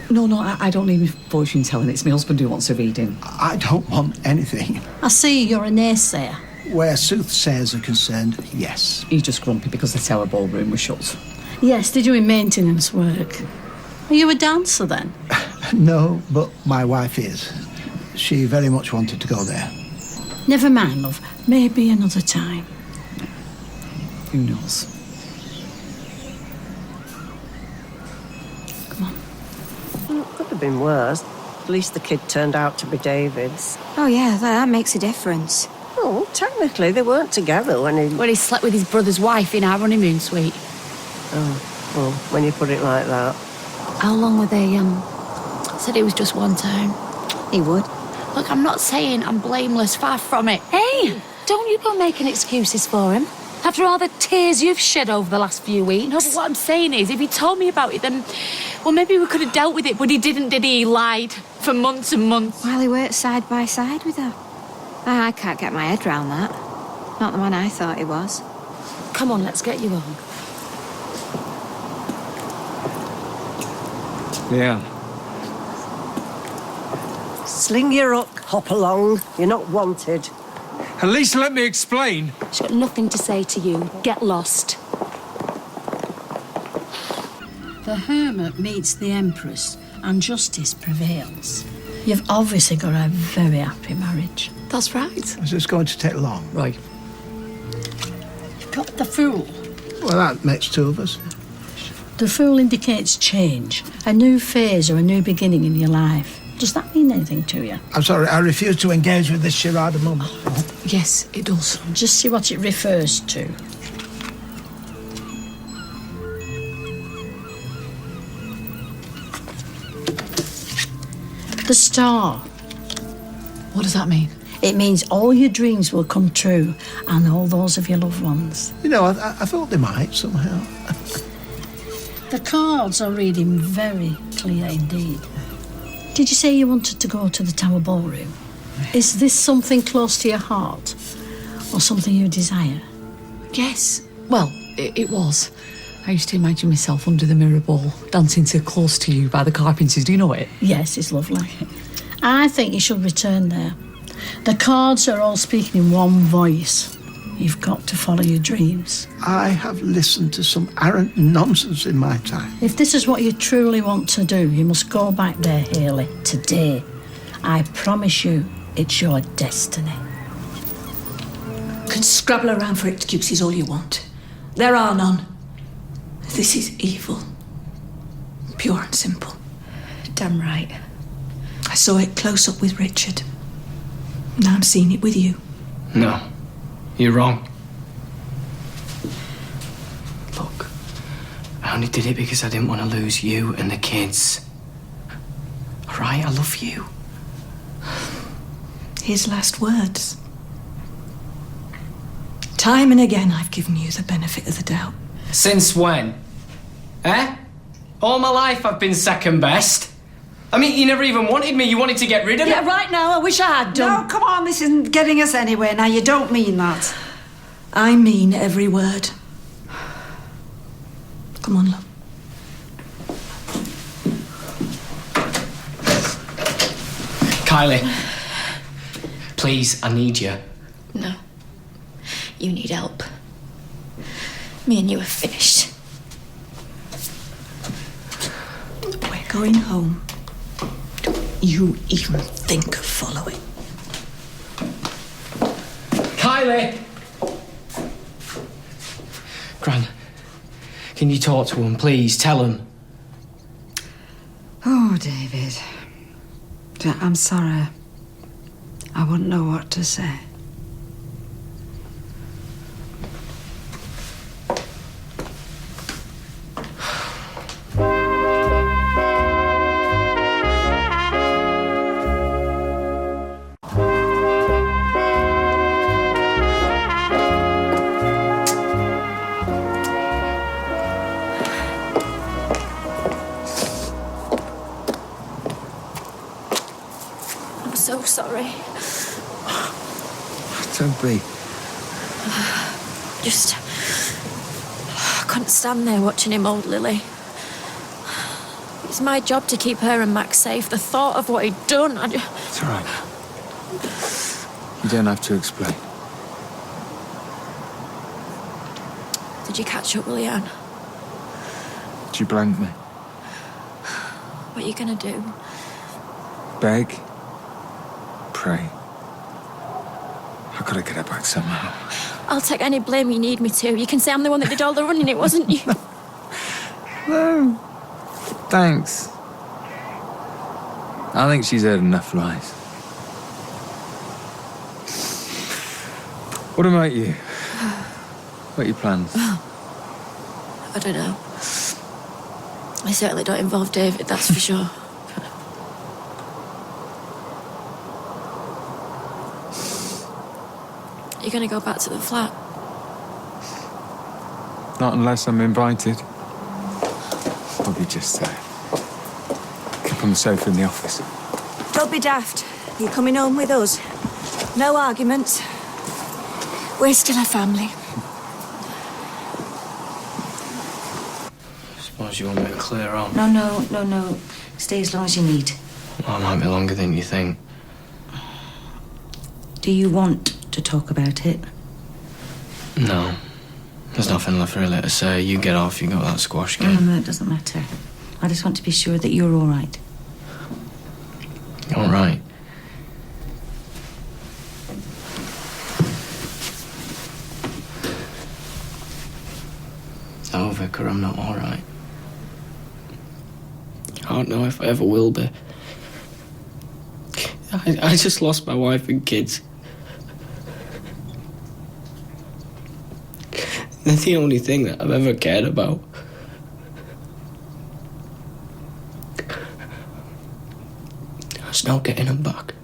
No, I don't need my fortune telling. It's my husband who wants a reading. I don't want anything. I see you're a naysayer. Where soothsayers are concerned, yes. He's just grumpy because the tower ballroom was shut. Yes, they're doing maintenance work. Are you a dancer then? No, but my wife is. She very much wanted to go there. Never mind, love. Maybe another time. Who knows? Well, it could have been worse. At least the kid turned out to be David's. Oh, yeah, that makes a difference. Oh, technically they weren't together when he... Well, he slept with his brother's wife in our honeymoon suite. Oh, well, when you put it like that. How long were they, Said it was just one time. He would. Look, I'm not saying I'm blameless, far from it. Hey, don't you go making excuses for him. After all the tears you've shed over the last few weeks. No, but what I'm saying is, if he told me about it, then, well, maybe we could have dealt with it, but he didn't, did he? He lied for months and months. While he worked side by side with her. I can't get my head round that. Not the man I thought he was. Come on, let's get you home. Yeah. Sling your hook, hop along. You're not wanted. At least let me explain. She's got nothing to say to you. Get lost. The hermit meets the empress and justice prevails. You've obviously got a very happy marriage. That's right. Is this going to take long? Right. You've got the fool. Well, that makes two of us. The fool indicates change, a new phase or a new beginning in your life. Does that mean anything to you? I'm sorry, I refuse to engage with this charade at the moment. Yes, it does. Just see what it refers to. The star. What does that mean? It means all your dreams will come true, and all those of your loved ones. You know, I thought they might somehow. The cards are reading very clear indeed. Did you say you wanted to go to the Tower Ballroom? Is this something close to your heart, or something you desire? Yes. Well, it was. I used to imagine myself under the mirror ball, dancing to Close to You by the Carpenters. Do you know it? Yes, it's lovely. I think you should return there. The cards are all speaking in one voice. You've got to follow your dreams. I have listened to some arrant nonsense in my time. If this is what you truly want to do, you must go back there, Haley, today. I promise you, it's your destiny. You can scrabble around for excuses all you want. There are none. This is evil. Pure and simple. Damn right. I saw it close up with Richard. Now I'm seeing it with you. No, you're wrong. Look, I only did it because I didn't want to lose you and the kids. All right, I love you. His last words. Time and again I've given you the benefit of the doubt. Since when? Eh? All my life I've been second best. I mean, you never even wanted me. You wanted to get rid of me. Yeah, right now, I wish I had done. No, come on, this isn't getting us anywhere. Now, you don't mean that. I mean every word. Come on, love. Kylie, please, I need you. No. You need help. Me and you are finished. We're going home. Don't you even think of following. Kylie! Gran, can you talk to him, please? Tell him. Oh, David. I'm sorry. I wouldn't know what to say. I'm so sorry. Don't be. Just... I couldn't stand there watching him hold Lily. It's my job to keep her and Max safe. The thought of what he'd done, It's all right. You don't have to explain. Did you catch up with Leanne? Did you blank me? What are you gonna do? Beg? Pray? I've got to get her back somehow. I'll take any blame you need me to. You can say I'm the one that did all the running, it wasn't you. No. Thanks. I think she's heard enough lies. What about you? What are your plans? I don't know. I certainly don't involve David, that's for sure. You're gonna go back to the flat? Not unless I'm invited. Probably just keep on the sofa in the office. Don't be daft. You're coming home with us. No arguments. We're still a family. Suppose you want me to clear on? No. Stay as long as you need. Well, it might be longer than you think. Do you want to talk about it? No. There's nothing left really to say. You get off, you got that squash game. No, it doesn't matter. I just want to be sure that you're all right. All right. Oh, Vicar, I'm not all right. I don't know if I ever will be. I just lost my wife and kids. They're the only thing that I've ever cared about. There's no getting them back.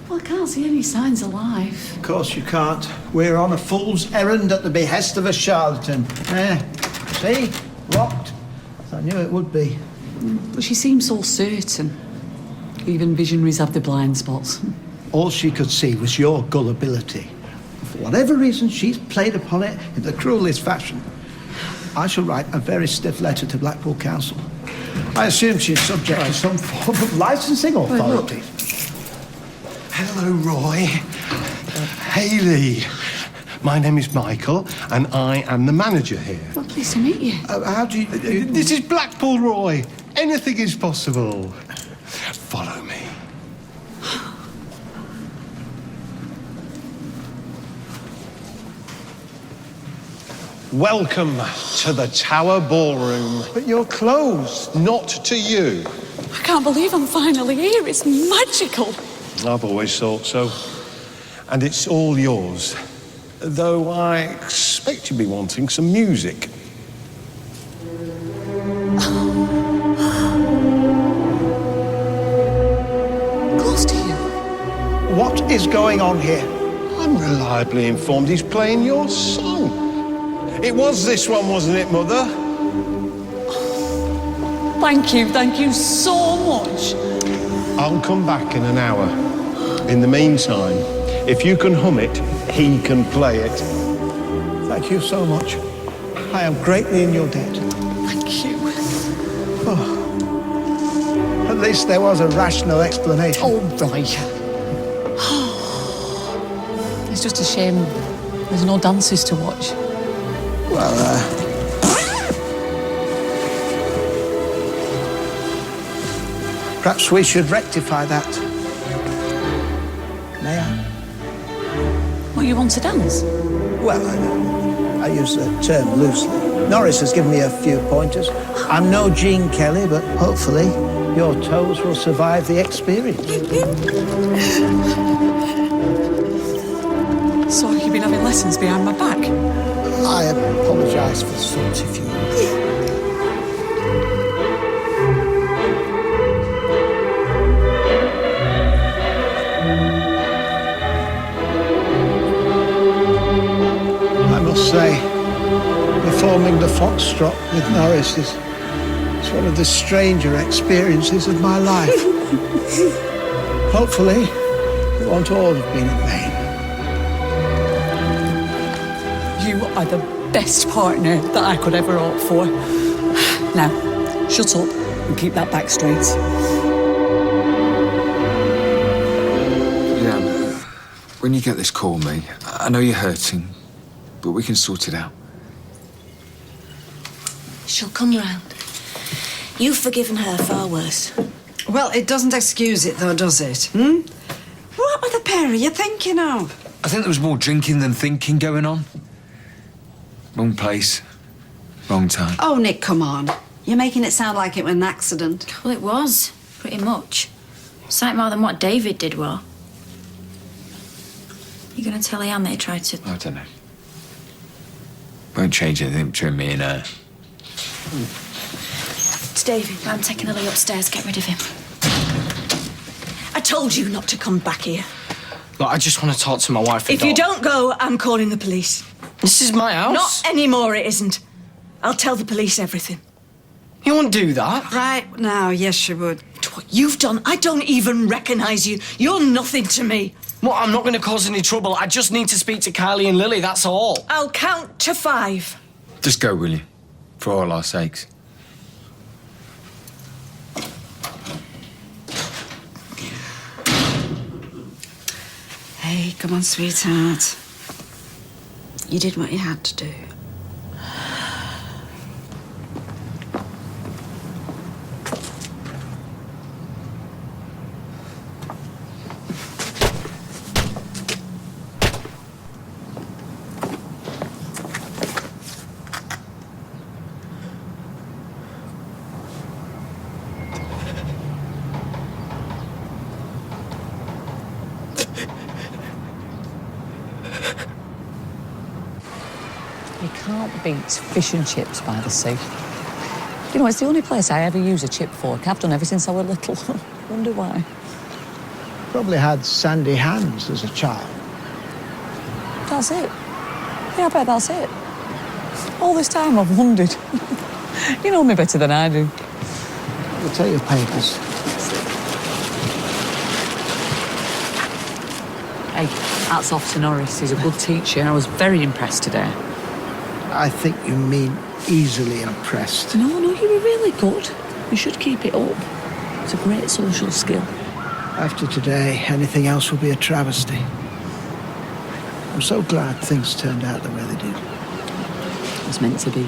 Well, I can't see any signs of life. Of course you can't. We're on a fool's errand at the behest of a charlatan. See? Locked. I knew it would be. But she seems so certain. Even visionaries have their blind spots. All she could see was your gullibility. For whatever reason, she's played upon it in the cruelest fashion. I shall write a very stiff letter to Blackpool Council. I assume she's subject to some form of licensing authority. Hello, Roy. Hayley. My name is Michael, and I am the manager here. Well, pleased to meet you. How do you... This is Blackpool, Roy. Anything is possible. Follow me. Welcome to the Tower Ballroom. But you're closed. Not to you. I can't believe I'm finally here. It's magical. I've always thought so. And it's all yours. Though I expect you'll be wanting some music. Close to you. What is going on here? I'm reliably informed he's playing your song. It was this one, wasn't it, Mother? Thank you so much. I'll come back in an hour. In the meantime, if you can hum it, he can play it. Thank you so much. I am greatly in your debt. Thank you. Oh. At least there was a rational explanation. Oh, right. It's just a shame there's no dances to watch. Well, perhaps we should rectify that. May I? What, you want to dance? Well, I use the term loosely. Norris has given me a few pointers. I'm no Gene Kelly, but hopefully your toes will survive the experience. So you've been having lessons behind my back? I apologise for the subterfuge. I must say, performing the foxtrot with Norris is one of the stranger experiences of my life. Hopefully, it won't all have been in vain. You are the best partner that I could ever hope for. Now, shut up and keep that back straight. Yeah, when you get this, call me. I know you're hurting, but we can sort it out. She'll come round. You've forgiven her far worse. Well, it doesn't excuse it, though, does it? What were the pair of you thinking of? I think there was more drinking than thinking going on. Wrong place, wrong time. Oh, Nick, come on. You're making it sound like it was an accident. Well, it was, pretty much. Sight more than what David did, were. You gonna tell Ian that he tried to... I don't know. Won't change anything between me and her. It's David. I'm taking Lily upstairs, get rid of him. I told you not to come back here. Look, I just want to talk to my wife. If you don't go, I'm calling the police. This is my house. Not anymore, it isn't. I'll tell the police everything. You won't do that. Right now, yes, you would. What you've done, I don't even recognise you. You're nothing to me. Well, I'm not going to cause any trouble. I just need to speak to Kylie and Lily, that's all. I'll count to 5. Just go, will you? For all our sakes. Hey, come on, sweetheart. You did what you had to do. You can't beat fish and chips by the sea. You know, it's the only place I ever use a chip fork. I've done ever since I was little. Wonder why. Probably had sandy hands as a child. That's it. Yeah, I bet that's it. All this time I've wondered. You know me better than I do. I'll take your papers. Hey, hats off to Norris. He's a good teacher. I was very impressed today. I think you mean easily impressed. No, you were really good. You should keep it up. It's a great social skill. After today, anything else will be a travesty. I'm so glad things turned out the way they did. It was meant to be.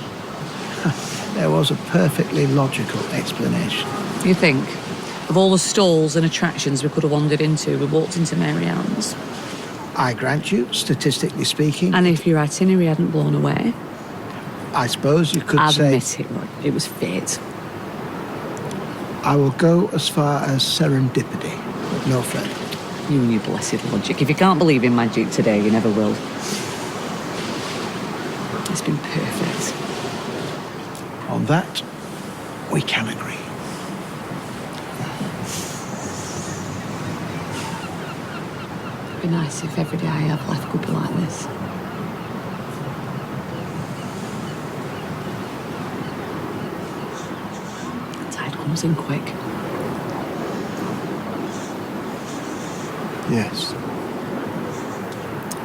There was a perfectly logical explanation. You think? Of all the stalls and attractions we could have wandered into, we walked into Mary Ann's. I grant you, statistically speaking. And if your itinerary hadn't blown away, I suppose you could say... Admit it, Roy. It was fate. I will go as far as serendipity, but no further. You and your blessed logic. If you can't believe in magic today, you never will. It's been perfect. On that, we can agree. It'd be nice if every day I have life could be like this. The tide comes in quick. Yes.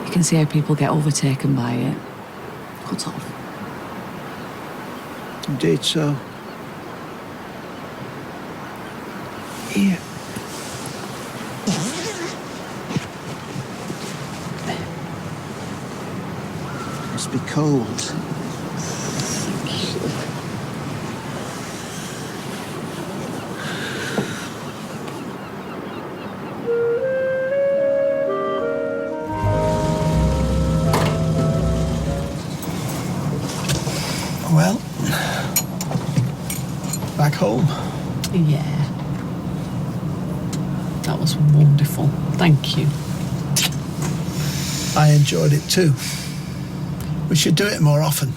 You can see how people get overtaken by it. Cut off. Indeed so. Here. Must be cold. Well, back home. Yeah. That was wonderful. Thank you. I enjoyed it too. We should do it more often.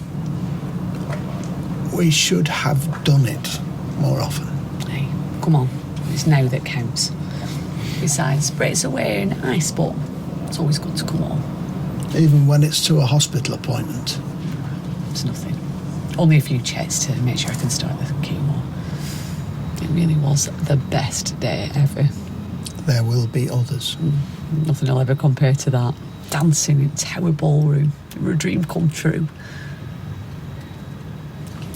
We should have done it more often. Hey, come on. It's now that counts. Besides, Brett's away in ice, but it's always good to come home. Even when it's to a hospital appointment. It's nothing. Only a few checks to make sure I can start the chemo. It really was the best day ever. There will be others. Nothing will ever compare to that. Dancing in Tower Ballroom. It was a dream come true.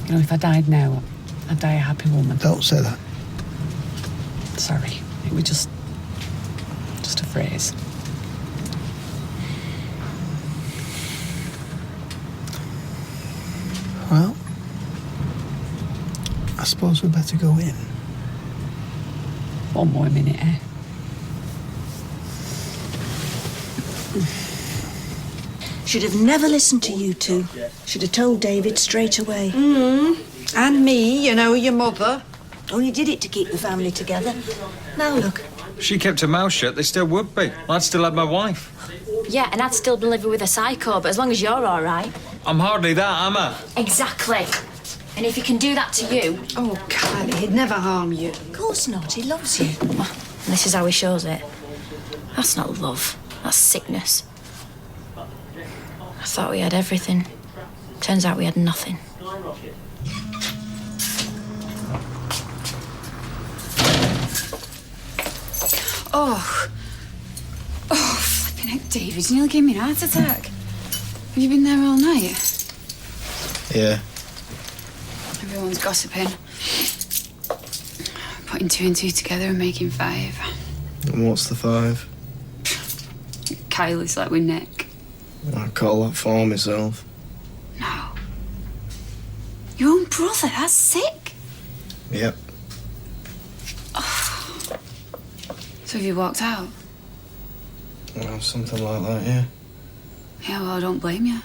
You know, if I died now, I'd die a happy woman. Don't say that. Sorry. It was just a phrase. Well, I suppose we'd better go in. One more minute, eh? Should have never listened to you two. Should have told David straight away. And me, you know, your mother. Only did it to keep the family together. Now look. If she kept her mouth shut, they still would be. I'd still have my wife. Yeah, and I'd still be living with a psycho, but as long as you're all right. I'm hardly that, am I? Exactly. And if he can do that to you... Oh, Kylie, he'd never harm you. Of course not. He loves you. And this is how he shows it. That's not love. That's sickness. I thought we had everything. Turns out we had nothing. Oh, flipping heck, David, you nearly gave me an heart attack. Have you been there all night? Yeah. Everyone's gossiping. Putting two and two together and making five. And what's the five? Kylie's slept with Nick. I call that for myself. No. Your own brother? That's sick. Yep. So have you walked out? Well, something like that, yeah. Yeah, well, I don't blame you.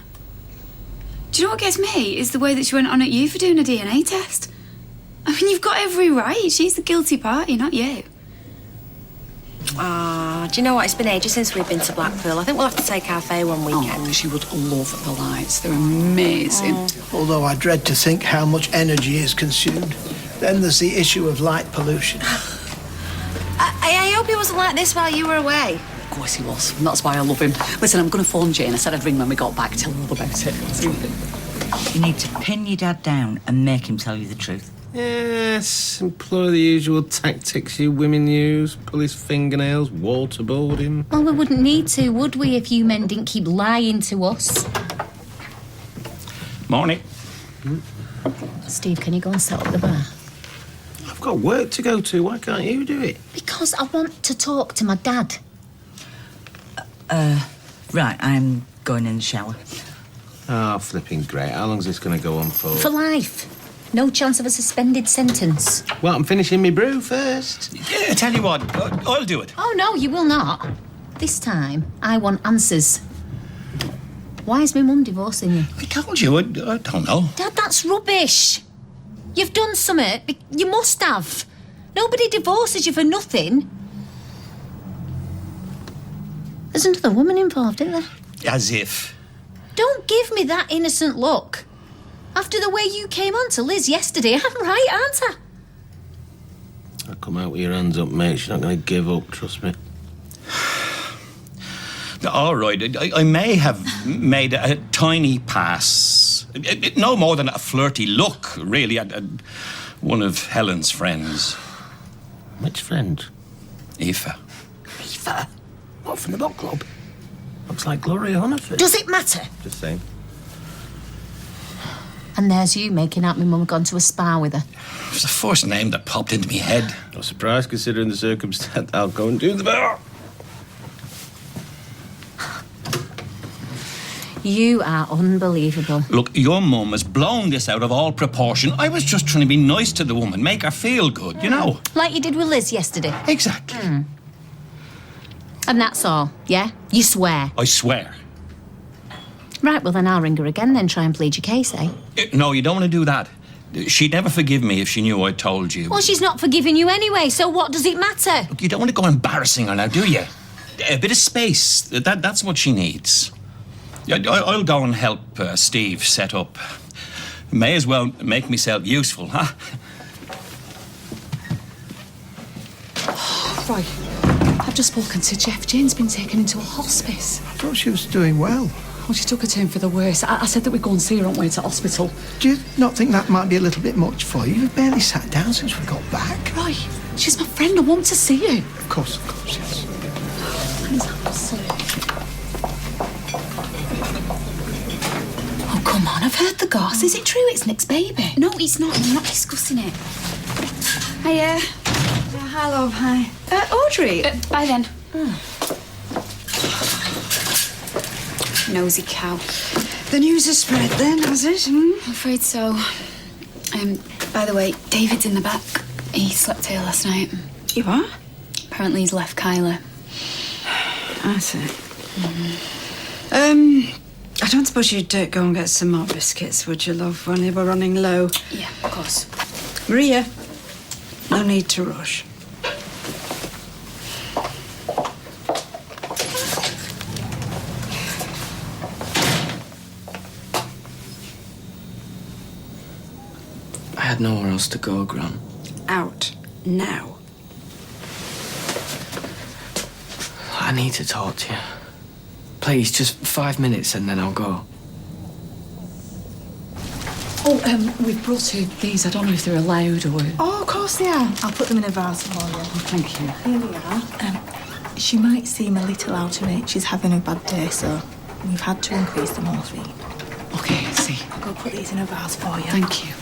Do you know what gets me? Is the way that she went on at you for doing a DNA test. I mean, you've got every right. She's the guilty party, not you. Ah, do you know what? It's been ages since we've been to Blackpool. I think we'll have to take our fare one weekend. Oh, she would love the lights. They're amazing. Although I dread to think how much energy is consumed. Then there's the issue of light pollution. I hope he wasn't like this while you were away. Of course he was. And that's why I love him. Listen, I'm going to phone Jane. I said I'd ring when we got back, tell her all about it. You need to pin your dad down and make him tell you the truth. Yes, employ the usual tactics you women use. Pull his fingernails, waterboard him. Well, we wouldn't need to, would we, if you men didn't keep lying to us? Morning. Steve, can you go and set up the bar? got work to go to. Why can't you do it? Because I want to talk to my dad. Right, I'm going in the shower. Oh, flipping great. How long's this going to go on for? For life. No chance of a suspended sentence. Well, I'm finishing my brew first. Yeah, tell you what, I'll do it. Oh, no, you will not. This time, I want answers. Why is my mum divorcing you? I told you, I don't know. Dad, that's rubbish. You've done something. You must have. Nobody divorces you for nothing. There's another woman involved, isn't there? As if. Don't give me that innocent look. After the way you came on to Liz yesterday, I'm right, aren't I? I'll come out with your hands up, mate. She's not going to give up, trust me. All right, I may have made a tiny pass. No more than a flirty look, really, at one of Helen's friends. Which friend? Aoife. Aoife? What, from the book club? Looks like Gloria Hunniford. Does it matter? Just saying. And there's you making out my mum had gone to a spa with her. It was the first name that popped into my head. Not surprised, considering the circumstance. I'll go and do the bar. You are unbelievable. Look, your mum has blown this out of all proportion. I was just trying to be nice to the woman, make her feel good, you know. Like you did with Liz yesterday. Exactly. And that's all, yeah? You swear. I swear. Right, well then I'll ring her again, then try and plead your case, eh? No, you don't want to do that. She'd never forgive me if she knew I told you. Well, she's not forgiving you anyway, so what does it matter? Look, you don't want to go embarrassing her now, do you? A bit of space. That's what she needs. I'll go and help Steve set up. May as well make myself useful, huh? Roy, I've just spoken to Jeff. Jane's been taken into a hospice. I thought she was doing well. Well, she took a turn for the worse. I said that we'd go and see her on the way to hospital. Do you not think that might be a little bit much for you? You've barely sat down since we got back. Roy, she's my friend. I want to see you. Of course, yes. Oh, come on, I've heard the goss. Is it true it's Nick's baby? No, it's not. I'm not discussing it. Hiya. Hi, love, hi. Audrey. Bye then. Nosy cow. The news has spread then, has it? I'm afraid so. By the way, David's in the back. He slept here last night. You are? Apparently he's left Kyla. I see. I don't suppose you'd go and get some more biscuits, would you, love, when they were running low? Yeah, of course. Maria, no need to rush. I had nowhere else to go, Gran. Out now. I need to talk to you. Please, just 5 minutes and then I'll go. Oh, we've brought her these. I don't know if they're allowed or... Oh, of course they are. I'll put them in a vase for you. Oh, thank you. Here we are. She might seem a little out of it. She's having a bad day, so we've had to increase the morphine. Okay, I see. I'll go put these in a vase for you. Thank you.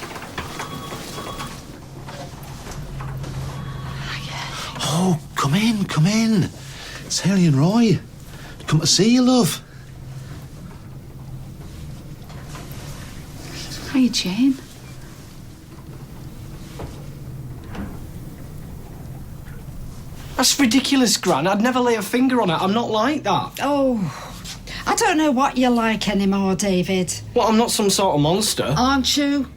Oh, come in. It's Haley and Roy. Come to see you, love. Hiya, Jane. That's ridiculous, Gran. I'd never lay a finger on it. I'm not like that. Oh, I don't know what you're like anymore, David. Well, I'm not some sort of monster. Aren't you?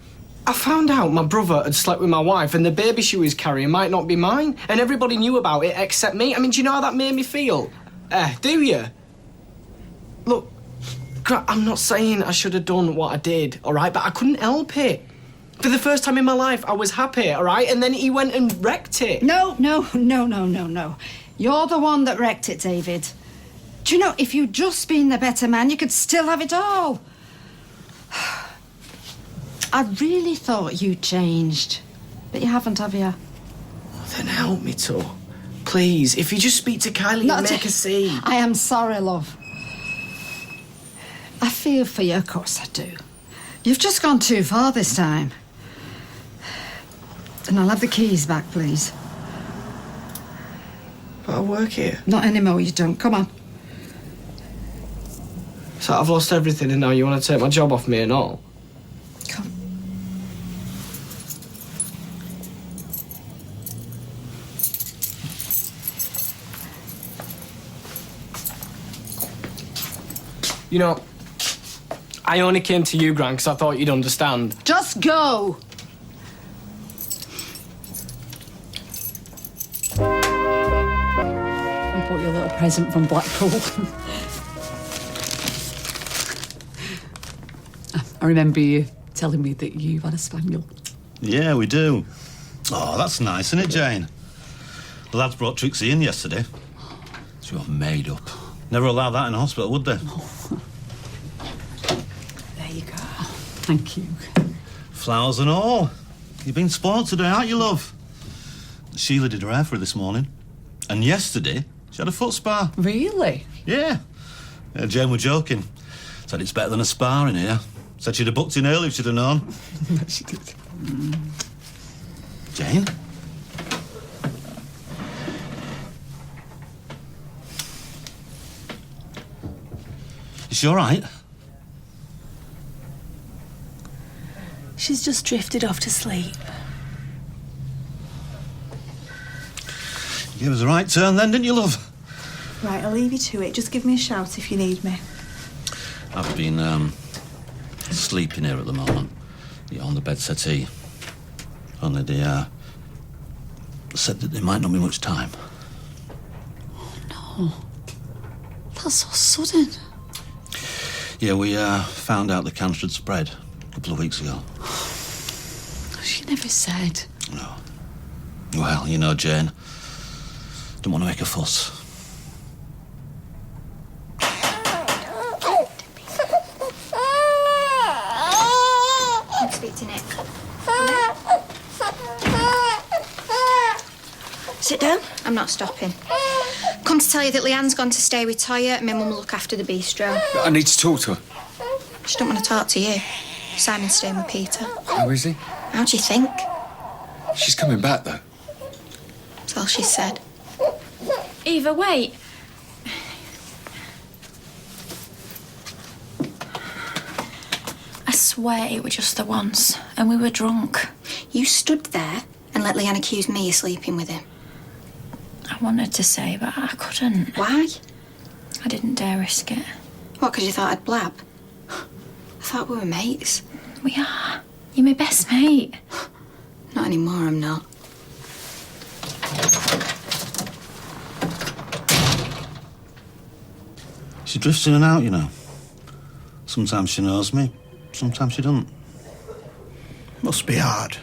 I found out my brother had slept with my wife and the baby she was carrying might not be mine. And everybody knew about it except me. I mean, do you know how that made me feel? Do you? Look, I'm not saying I should have done what I did, all right? But I couldn't help it. For the first time in my life, I was happy, all right? And then he went and wrecked it. No. You're the one that wrecked it, David. Do you know, if you'd just been the better man, you could still have it all. I really thought you changed. But you haven't, have you? Then help me, to. Please, if you just speak to Kylie and make her see. I am sorry, love. I feel for you, of course I do. You've just gone too far this time. And I'll have the keys back, please. But I work here. Not anymore, you don't. Come on. So I've lost everything and now you want to take my job off me and all? Come. You know, I only came to you, Gran, because I thought you'd understand. Just go! I bought you a little present from Blackpool. I remember you telling me that you had a spaniel. Yeah, we do. Oh, that's nice, isn't it, Jane? The lads brought Trixie in yesterday. She got made up. Never allow that in a hospital, would they? There you go. Thank you. Flowers and all. You've been spoiled today, aren't you, love? Sheila did her hair for her this morning. And yesterday, she had a foot spa. Really? Yeah. Jane were joking. Said it's better than a spa in here. Said she'd have booked in early if she'd have known. She did. Jane? Is she all right? She's just drifted off to sleep. You gave us a right turn then, didn't you, love? Right, I'll leave you to it. Just give me a shout if you need me. I've been, sleeping here at the moment. Yeah, on the bed settee. Only they, said that there might not be much time. No. That's so sudden. Yeah, we, found out the cancer had spread a couple of weeks ago. She never said. No. Well, you know, Jane, don't want to make a fuss. I'll speak to Nick. Sit down. I'm not stopping. Come to tell you that Leanne's gone to stay with Toya and my mum will look after the bistro. I need to talk to her. She don't want to talk to you. Simon's staying with Peter. How is he? How do you think? She's coming back, though. That's all she said. Eva, wait. I swear it was just the once, and we were drunk. You stood there and let Leanne accuse me of sleeping with him. I wanted to say, but I couldn't. Why? I didn't dare risk it. What, because you thought I'd blab? I thought we were mates. We are. You're my best mate. Not anymore, I'm not. She drifts in and out, you know. Sometimes she knows me, sometimes she doesn't. Must be hard.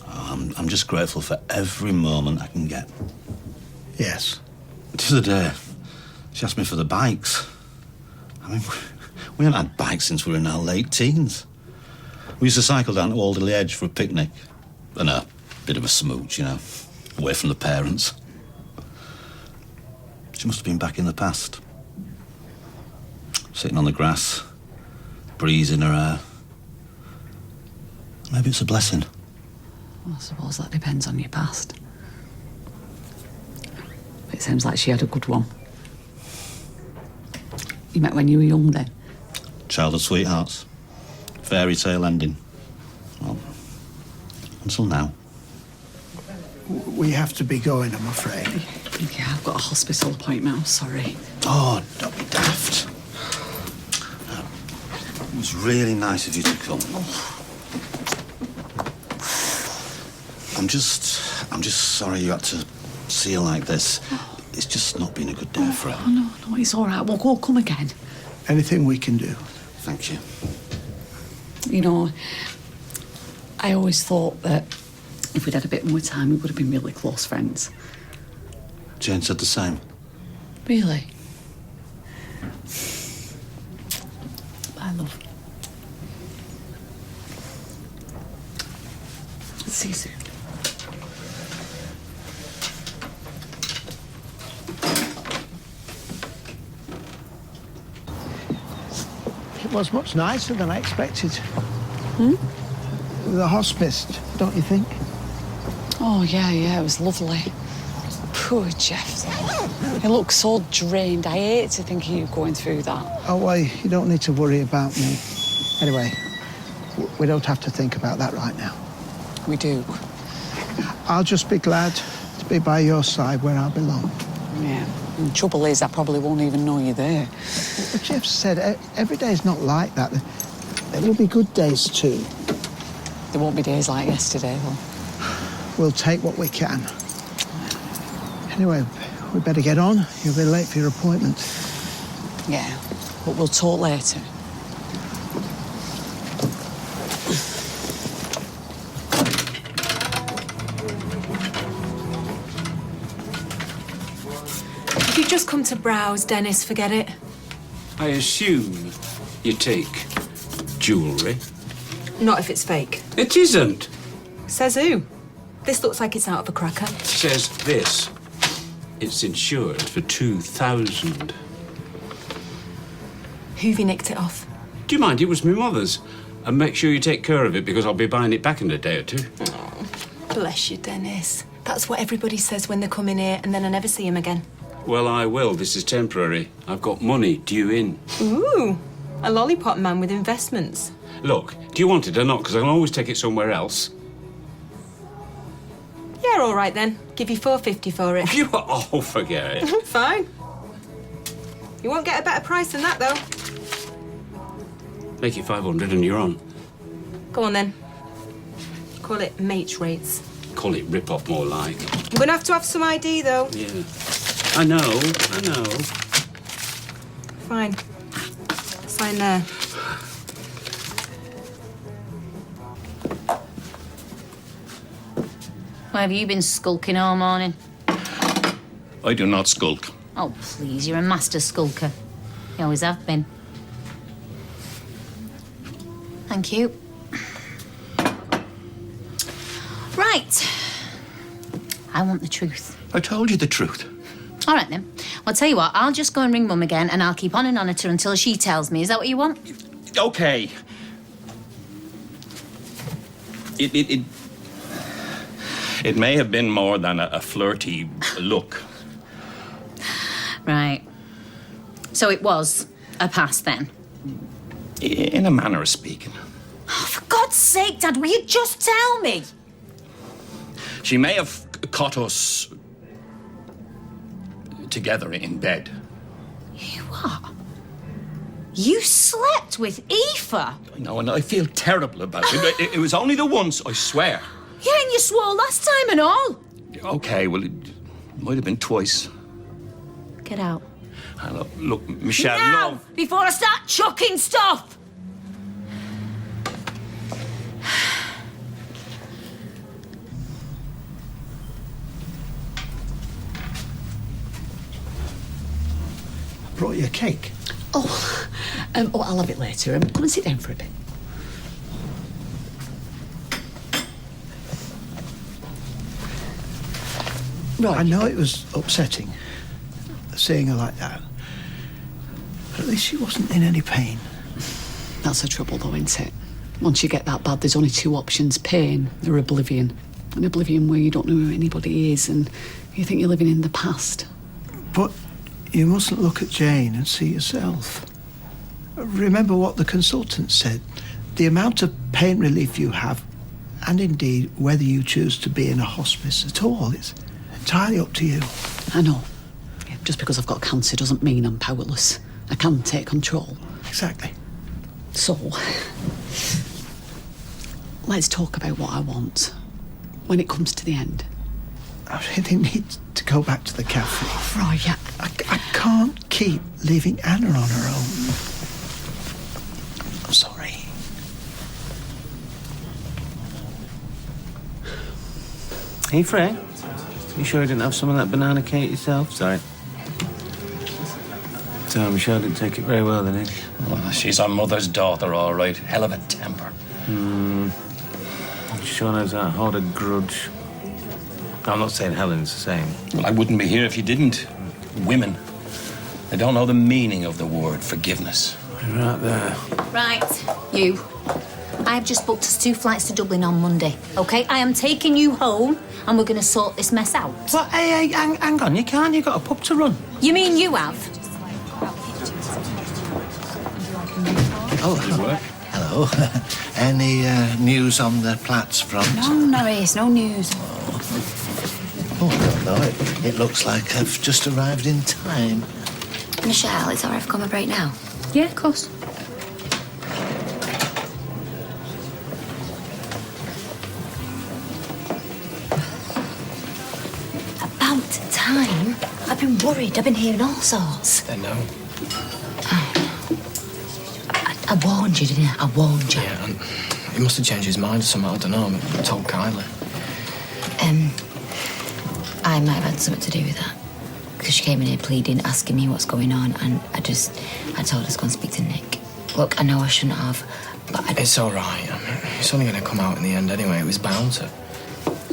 Oh, I'm just grateful for every moment I can get. Yes. The other day, she asked me for the bikes. I mean, we haven't had bikes since we were in our late teens. We used to cycle down to Alderley Edge for a picnic. And a bit of a smooch, you know, away from the parents. She must have been back in the past. Sitting on the grass, breeze in her hair. Maybe it's a blessing. Well, I suppose that depends on your past. It sounds like she had a good one. You met when you were young, then? Childhood sweethearts. Fairy tale ending. Well, until now. We have to be going, I'm afraid. Yeah, I've got a hospital appointment, I'm sorry. Oh, don't be daft. It was really nice of you to come. I'm just sorry you had to see her like this. It's just not been a good day for her. Oh, no, it's all right. We'll come again. Anything we can do. Thank you. You know, I always thought that if we'd had a bit more time, we would have been really close friends. Jane said the same. Really? I love. See you soon. It was much nicer than I expected. Hmm? The hospice, don't you think? Oh, yeah, it was lovely. Poor Jeff, though. He looks so drained. I hate to think of you going through that. Oh, well, you don't need to worry about me. Anyway, we don't have to think about that right now. We do. I'll just be glad to be by your side where I belong. Yeah. And the trouble is, I probably won't even know you're there. But Jeff said every day's not like that. There will be good days, too. There won't be days like yesterday, though. We'll take what we can. Anyway, we better get on. You'll be late for your appointment. Yeah, but we'll talk later. If you just come to browse, Dennis, forget it. I assume you take jewellery. Not if it's fake. It isn't. Says who? This looks like it's out of a cracker. Says this. It's insured for 2,000. Who've you nicked it off? Do you mind? It was my mother's. And make sure you take care of it because I'll be buying it back in a day or two. Oh, bless you, Dennis. That's what everybody says when they come in here and then I never see him again. Well, I will. This is temporary. I've got money due in. Ooh, a lollipop man with investments. Look, do you want it or not? Because I can always take it somewhere else. Yeah, all right then. Give you $4.50 for it. You are... Oh, forget it. Fine. You won't get a better price than that, though. Make it 500 and you're on. Go on, then. Call it mate's rates. Call it rip-off more like. You're gonna have to have some ID, though. Yeah. I know. Fine. Sign there. Where have you been skulking all morning? I do not skulk. Oh, please, you're a master skulker. You always have been. Thank you. Right. I want the truth. I told you the truth. All right, then. I'll tell you what, I'll just go and ring Mum again and I'll keep on and on at her until she tells me. Is that what you want? Okay. It may have been more than a flirty look. Right. So it was a pass then? In a manner of speaking. Oh, for God's sake, Dad, will you just tell me? She may have caught us together in bed. You what? You slept with Aoife? I know, and I feel terrible about it. It was only the once, I swear. Yeah, and you swore last time and all. Okay, well, it might have been twice. Get out. Look, Michelle, Now, love. before I start chucking stuff! Brought you a cake. Oh, I'll have it later. Come and sit down for a bit. Right. I know it was upsetting, seeing her like that. But at least she wasn't in any pain. That's the trouble, though, isn't it? Once you get that bad, there's only two options: pain or oblivion. An oblivion where you don't know who anybody is and you think you're living in the past. But you mustn't look at Jane and see yourself. Remember what the consultant said. The amount of pain relief you have, and indeed whether you choose to be in a hospice at all, it's entirely up to you. I know. Yeah, just because I've got cancer doesn't mean I'm powerless. I can take control. Exactly. So, let's talk about what I want when it comes to the end. I really need to go back to the cafe. Oh, right, yeah. I can't keep leaving Anna on her own. I'm sorry. Hey, Frank. You sure you didn't have some of that banana cake yourself? Sorry. So Michelle didn't take it very well, then, eh? Well, she's our mother's daughter, all right. Hell of a temper. Sure knows how to hold a grudge. I'm not saying Helen's the same. Well, I wouldn't be here if you didn't. Women, they don't know the meaning of the word forgiveness. Right there. Right, you. I've just booked us 2 flights to Dublin on Monday, OK? I am taking you home and we're going to sort this mess out. What? Hey, hang on, you can't. You've got a pub to run. You mean you have? Oh, hello. Any news on the Platts front? No, Norris, no news. Oh, I don't know. It looks like I've just arrived in time. Michelle, it's all right if I come a break now? Yeah, of course. About time? I've been worried. I've been hearing all sorts. They know. I warned you, didn't I? I warned you. Yeah, and he must have changed his mind or something. I don't know. I told Kylie. I might have had something to do with that. Because she came in here pleading, asking me what's going on, and I told her to go and speak to Nick. Look, I know I shouldn't have, but It's all right. I mean, it's only going to come out in the end anyway. It was bound to.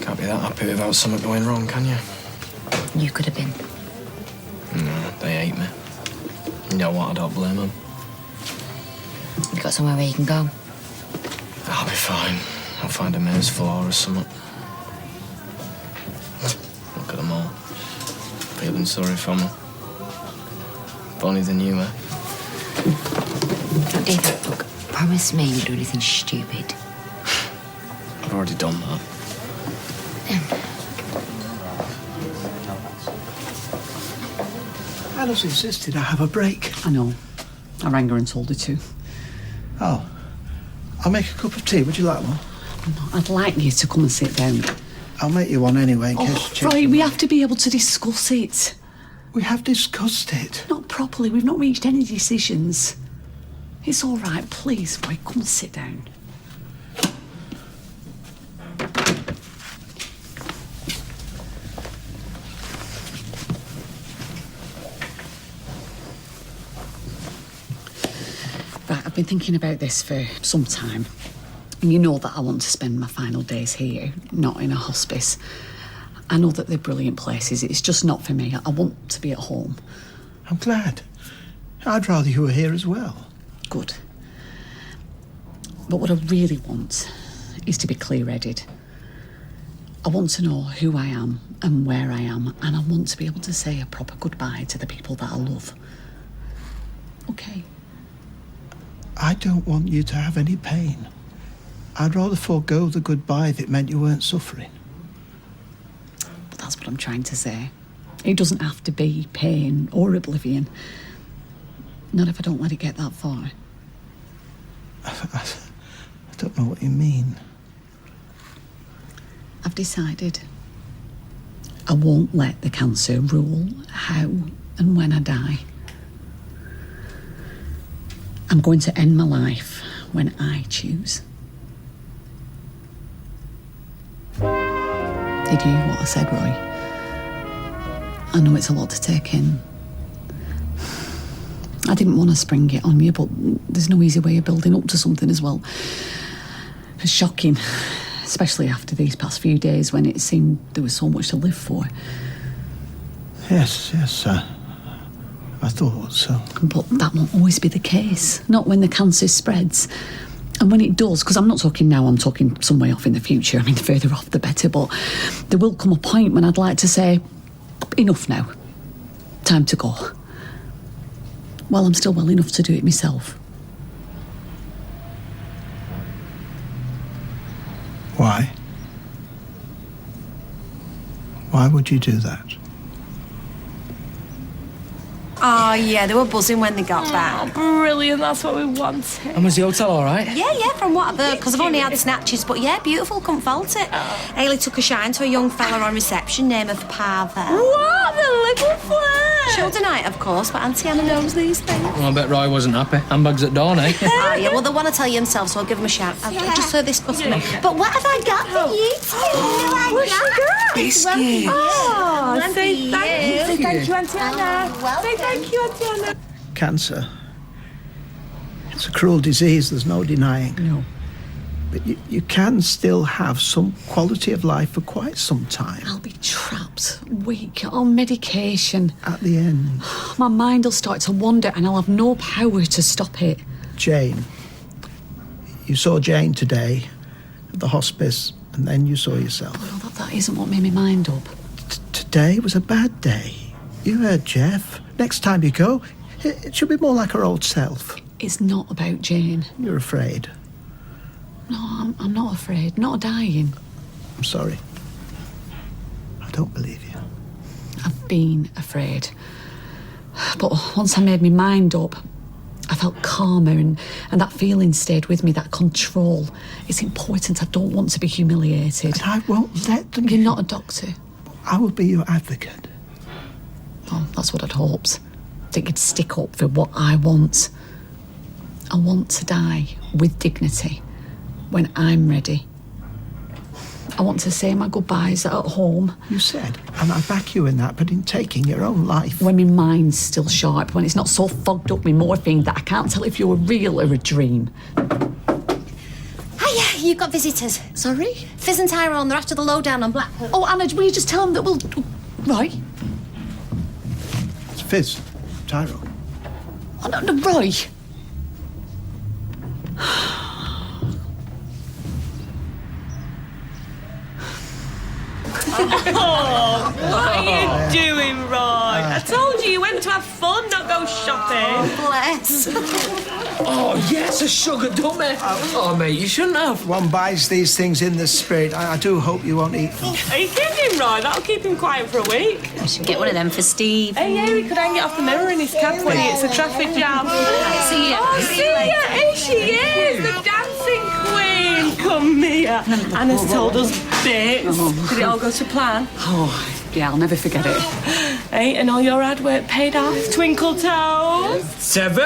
Can't be that happy without something going wrong, can you? You could have been. No, they hate me. You know what? I don't blame them. You got somewhere where you can go? I'll be fine. I'll find a maid's floor or something. Look at them all. Feeling sorry for me. Bonnie than you, eh? David, look, promise me you won't do anything stupid. I've already done that. Alice insisted I have a break. I know. I rang her and told her to. Oh. I'll make a cup of tea. Would you like one? No, I'd like you to come and sit down. I'll make you one anyway in case you change. Roy, we have to be able to discuss it. We have discussed it. Not properly. We've not reached any decisions. It's all right. Please, Roy, come and sit down. Right, I've been thinking about this for some time. And you know that I want to spend my final days here, not in a hospice. I know that they're brilliant places. It's just not for me. I want to be at home. I'm glad. I'd rather you were here as well. Good. But what I really want is to be clear-headed. I want to know who I am and where I am, and I want to be able to say a proper goodbye to the people that I love. Okay. I don't want you to have any pain. I'd rather forego the goodbye if it meant you weren't suffering. But that's what I'm trying to say. It doesn't have to be pain or oblivion. Not if I don't let it get that far. I don't know what you mean. I've decided I won't let the cancer rule how and when I die. I'm going to end my life when I choose. Did you hear what I said, Roy? I know it's a lot to take in. I didn't want to spring it on you, but there's no easy way of building up to something as well. It's shocking, especially after these past few days when it seemed there was so much to live for. Yes, I thought so. But that won't always be the case, not when the cancer spreads. And when it does, because I'm not talking now, I'm talking some way off in the future. I mean, the further off, the better. But there will come a point when I'd like to say, enough now. Time to go. While I'm still well enough to do it myself. Why? Why would you do that? Oh, yeah, they were buzzing when they got back. Brilliant, that's what we wanted. And was the hotel all right? Yeah, from what I've heard, because I've only had snatches, but yeah, beautiful, couldn't fault it. Hayley took a shine to a young fella on reception, name of Pavel. What? The little flirt? She'll deny it, of course, but Auntie Anna knows these things. Well, I bet Roy wasn't happy. Handbags at dawn, eh? Yeah, well, they want to tell you themselves, so I'll give them a shout. I'll just serve this customer. Yeah. But what have I got for you? What's she got? Biscuits. Oh, say thank you. Say thank you, Auntie Anna. Well, say thank you, Auntie Anna. Cancer. It's a cruel disease, there's no denying. No. But you can still have some quality of life for quite some time. I'll be trapped, weak, on medication. At the end. My mind will start to wander and I'll have no power to stop it. Jane, You saw Jane today at the hospice, and then you saw yourself. Well, that isn't what made me mind up. Today was a bad day. You heard Jeff. Next time you go, it should be more like her old self. It's not about Jane. You're afraid. No, I'm not afraid. Not of dying. I'm sorry. I don't believe you. I've been afraid. But once I made my mind up, I felt calmer and that feeling stayed with me, that control. It's important. I don't want to be humiliated. And I won't let them... You're not a doctor. I will be your advocate. Well, that's what I'd hoped. That you'd stick up for what I want. I want to die with dignity when I'm ready. I want to say my goodbyes at home. You said, and I back you in that, but in taking your own life. When my mind's still sharp, when it's not so fogged up with morphine that I can't tell if you're real or a dream. Hiya, you've got visitors. Sorry? Fizz and Tyrone, they're after the lowdown on Blackpool. Oh, Anna, will you just tell them that we'll... Right? It's Fizz, Tyrone. Oh, no, Roy. Oh, what are you doing, Roy? I told you went to have fun, not go shopping. Bless. Oh, yes, a sugar dummy. Oh, mate, you shouldn't have. One buys these things in the spirit. I do hope you won't eat them. Are you kidding, Roy? That'll keep him quiet for a week. I should get one of them for Steve. Hey, yeah, he could hang it off the mirror in his cab when he hits a traffic jam. See ya. Oh, see ya. Here she is, the dancing queen. Come here. Anna's told us bits. Did it all go to plan? Oh, yeah, I'll never forget it. Hey, and all your hard work paid off, Twinkle Toes? 7!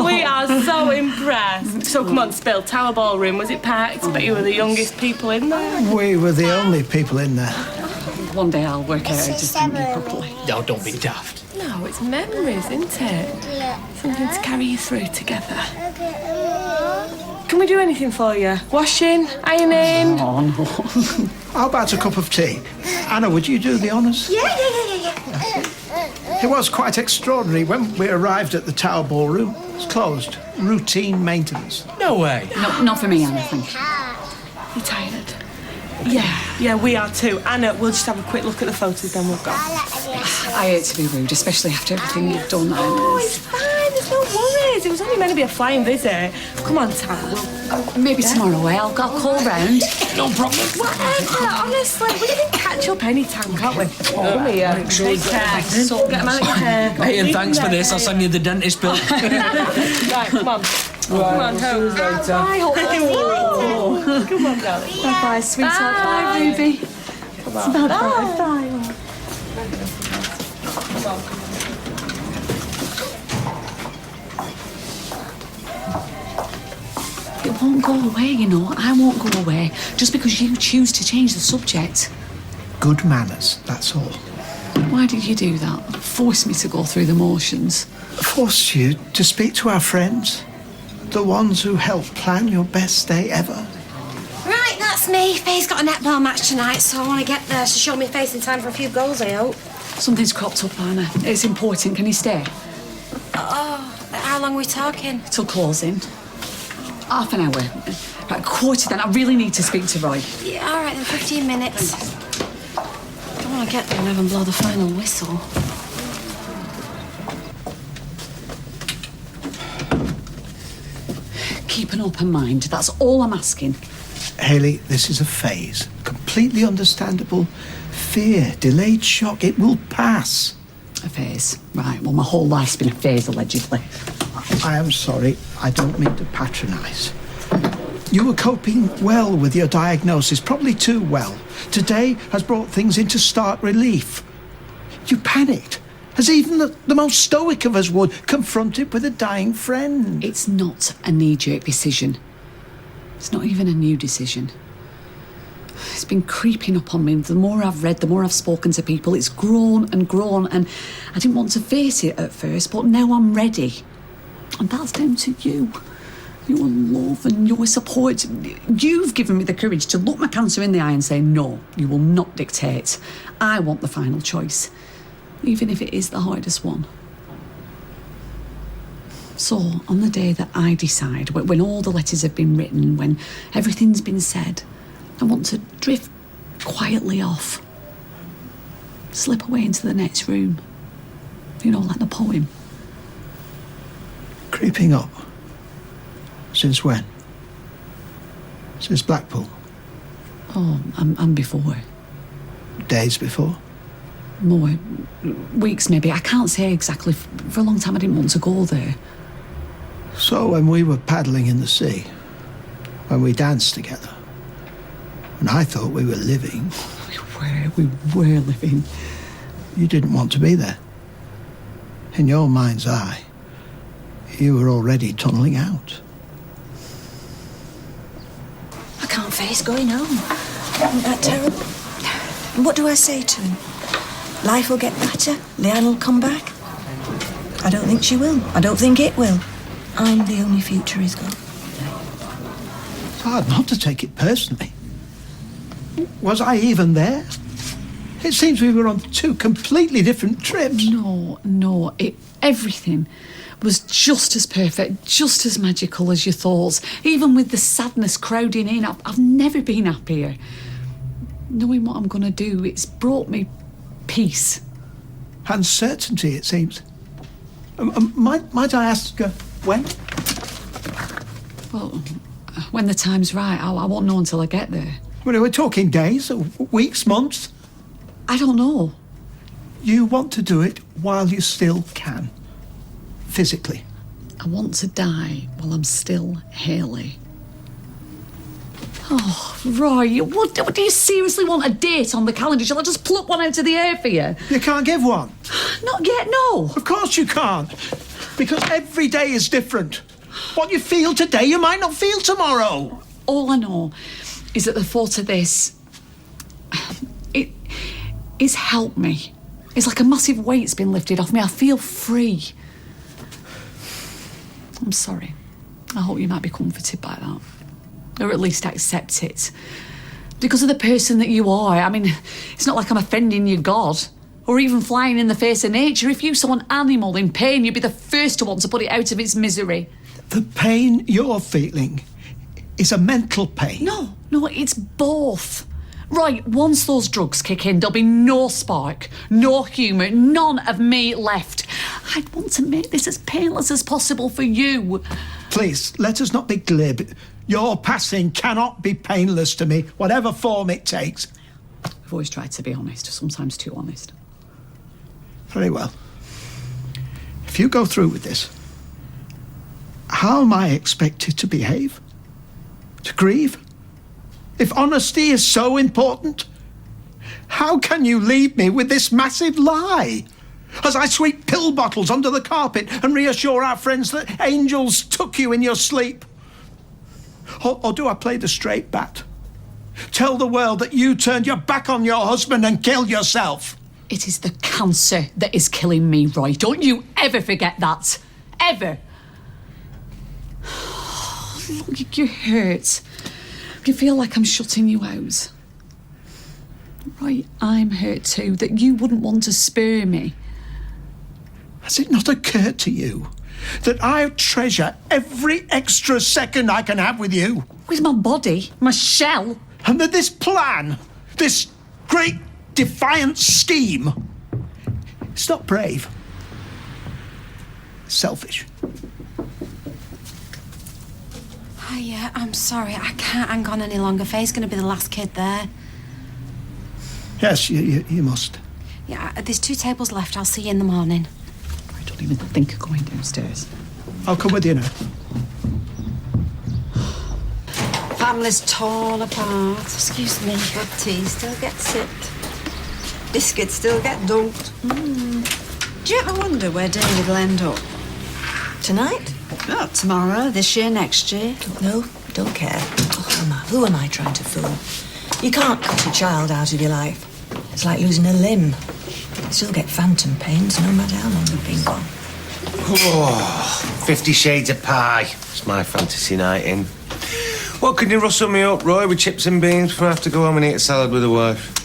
We are so impressed. So come on, Spill, Tower Ballroom, was it packed? Bet you were the youngest people in there. We were the only people in there. One day I'll work out how to thank you properly. No, don't be daft. No, it's memories, isn't it? Something to carry you through together. Can we do anything for you? Washing, ironing? Oh, no. How about a cup of tea? Anna, would you do the honours? Yeah. It was quite extraordinary. When we arrived at the Tower Ballroom, it was closed. Routine maintenance. No way. No, not for me, Anna, thank you. You tired? Yeah, we are too. Anna, we'll just have a quick look at the photos, then we'll go. I hate to be rude, especially after everything you've done. Oh, it's fine. There's no worries. It was only meant to be a flying visit. Come on, Tara. Maybe tomorrow, I'll call round. No problem. Whatever, honestly. We can catch up anytime, can't we? Come here. Take care. So, get them out of your hair. Hey, and thanks for this. I'll send you the dentist bill. Right, come on. Come on, home. Bye, Come on, darling. Bye-bye, sweetheart. Bye, Ruby. Come on. Bye-bye. It won't go away, you know. I won't go away just because you choose to change the subject. Good manners, that's all. Why did you do that? Force me to go through the motions. Force you to speak to our friends? The ones who helped plan your best day ever? Right, that's me. Faye's got a netball match tonight, so I want to get there to show me face in time for a few goals, I hope. Something's cropped up, Anna. It's important. Can you stay? Oh, how long are we talking? Till closing. Half an hour. Right, quarter then. I really need to speak to Roy. Yeah, all right, then 15 minutes. I want to get there and have him blow the final whistle. Keep an open mind. That's all I'm asking. Hayley, this is a phase. Completely understandable. Fear, delayed shock, it will pass. A phase. Right, well, my whole life's been a phase, allegedly. I am sorry. I don't mean to patronise. You were coping well with your diagnosis, probably too well. Today has brought things into stark relief. You panicked, as even the most stoic of us would, confronted with a dying friend. It's not a knee-jerk decision. It's not even a new decision. It's been creeping up on me. The more I've read, the more I've spoken to people, it's grown and grown, and I didn't want to face it at first, but now I'm ready. And that's down to you. Your love and your support. You've given me the courage to look my cancer in the eye and say, no, you will not dictate. I want the final choice, even if it is the hardest one. So, on the day that I decide, when all the letters have been written, when everything's been said, I want to drift quietly off. Slip away into the next room. You know, like the poem. Creeping up? Since when? Since Blackpool? Oh, and before. Days before? More. Weeks, maybe. I can't say exactly. For a long time, I didn't want to go there. So when we were paddling in the sea, when we danced together, and I thought we were living... We were living. You didn't want to be there. In your mind's eye, you were already tunnelling out. I can't face going home. Isn't that terrible? And what do I say to him? Life will get better. Leanne will come back. I don't think she will. I don't think it will. I'm the only future he's got. It's hard not to take it personally. Was I even there? It seems we were on two completely different trips. No. Everything was just as perfect, just as magical as your thoughts. Even with the sadness crowding in, I've never been happier. Knowing what I'm going to do, it's brought me peace. And certainty, it seems. Might I ask when? Well, when the time's right. I won't know until I get there. Well, we're talking days, weeks, months? I don't know. You want to do it while you still can. Physically. I want to die while I'm still Hayley. Oh, Roy, what do you seriously want a date on the calendar? Shall I just pluck one out of the air for you? You can't give one. Not yet, no. Of course you can't. Because every day is different. What you feel today, you might not feel tomorrow. All I know is that the thought of this, it's helped me. It's like a massive weight's been lifted off me. I feel free. I'm sorry. I hope you might be comforted by that. Or at least accept it. Because of the person that you are. I mean, it's not like I'm offending your God. Or even flying in the face of nature. If you saw an animal in pain, you'd be the first to want to put it out of its misery. The pain you're feeling is a mental pain. No, it's both. Right, once those drugs kick in, there'll be no spark, no humour, none of me left. I'd want to make this as painless as possible for you. Please, let us not be glib. Your passing cannot be painless to me, whatever form it takes. I've always tried to be honest, sometimes too honest. Very well. If you go through with this, how am I expected to behave? To grieve? If honesty is so important, how can you leave me with this massive lie? As I sweep pill bottles under the carpet and reassure our friends that angels took you in your sleep? Or do I play the straight bat? Tell the world that you turned your back on your husband and killed yourself? It is the cancer that is killing me, Roy. Don't you ever forget that. Ever. Look, you hurt. You feel like I'm shutting you out. Right, I'm hurt too, that you wouldn't want to spare me. Has it not occurred to you that I treasure every extra second I can have with you? With my body, my shell. And that this plan, this great defiant scheme, it's not brave. It's selfish. Oh, yeah, I'm sorry. I can't hang on any longer. Faye's going to be the last kid there. Yes, you must. Yeah, there's 2 tables left. I'll see you in the morning. I don't even think of going downstairs. I'll come with you now. Family's torn apart. Excuse me. But tea still gets sipped. Biscuits still get dumped. Do you ever wonder where David will end up? Tonight? Not tomorrow, this year, next year. No, don't care. Oh, who am I trying to fool? You can't cut a child out of your life. It's like losing a limb. You still get phantom pains no matter how long you've been gone. Oh, 50 Shades of Pie. It's my fantasy night in. What, can you rustle me up, Roy, with chips and beans before I have to go home and eat a salad with the wife?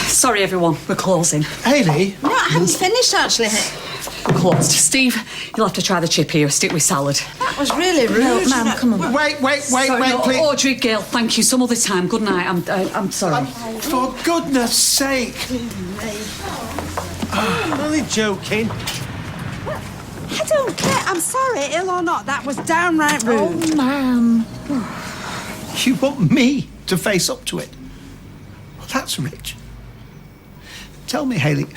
Sorry, everyone. We're closing. Hayley? No, I haven't finished, actually. We're closed. Steve, you'll have to try the chip here. Stick with salad. That was really rude. No, ma'am, come on. Wait, No, please. Audrey, Gail, thank you. Some other time. Good night. I'm sorry. For goodness sake. I'm only joking. I don't care. I'm sorry, ill or not. That was downright rude. Oh, ma'am. You want me to face up to it? Well, that's rich. Tell me, Hayley,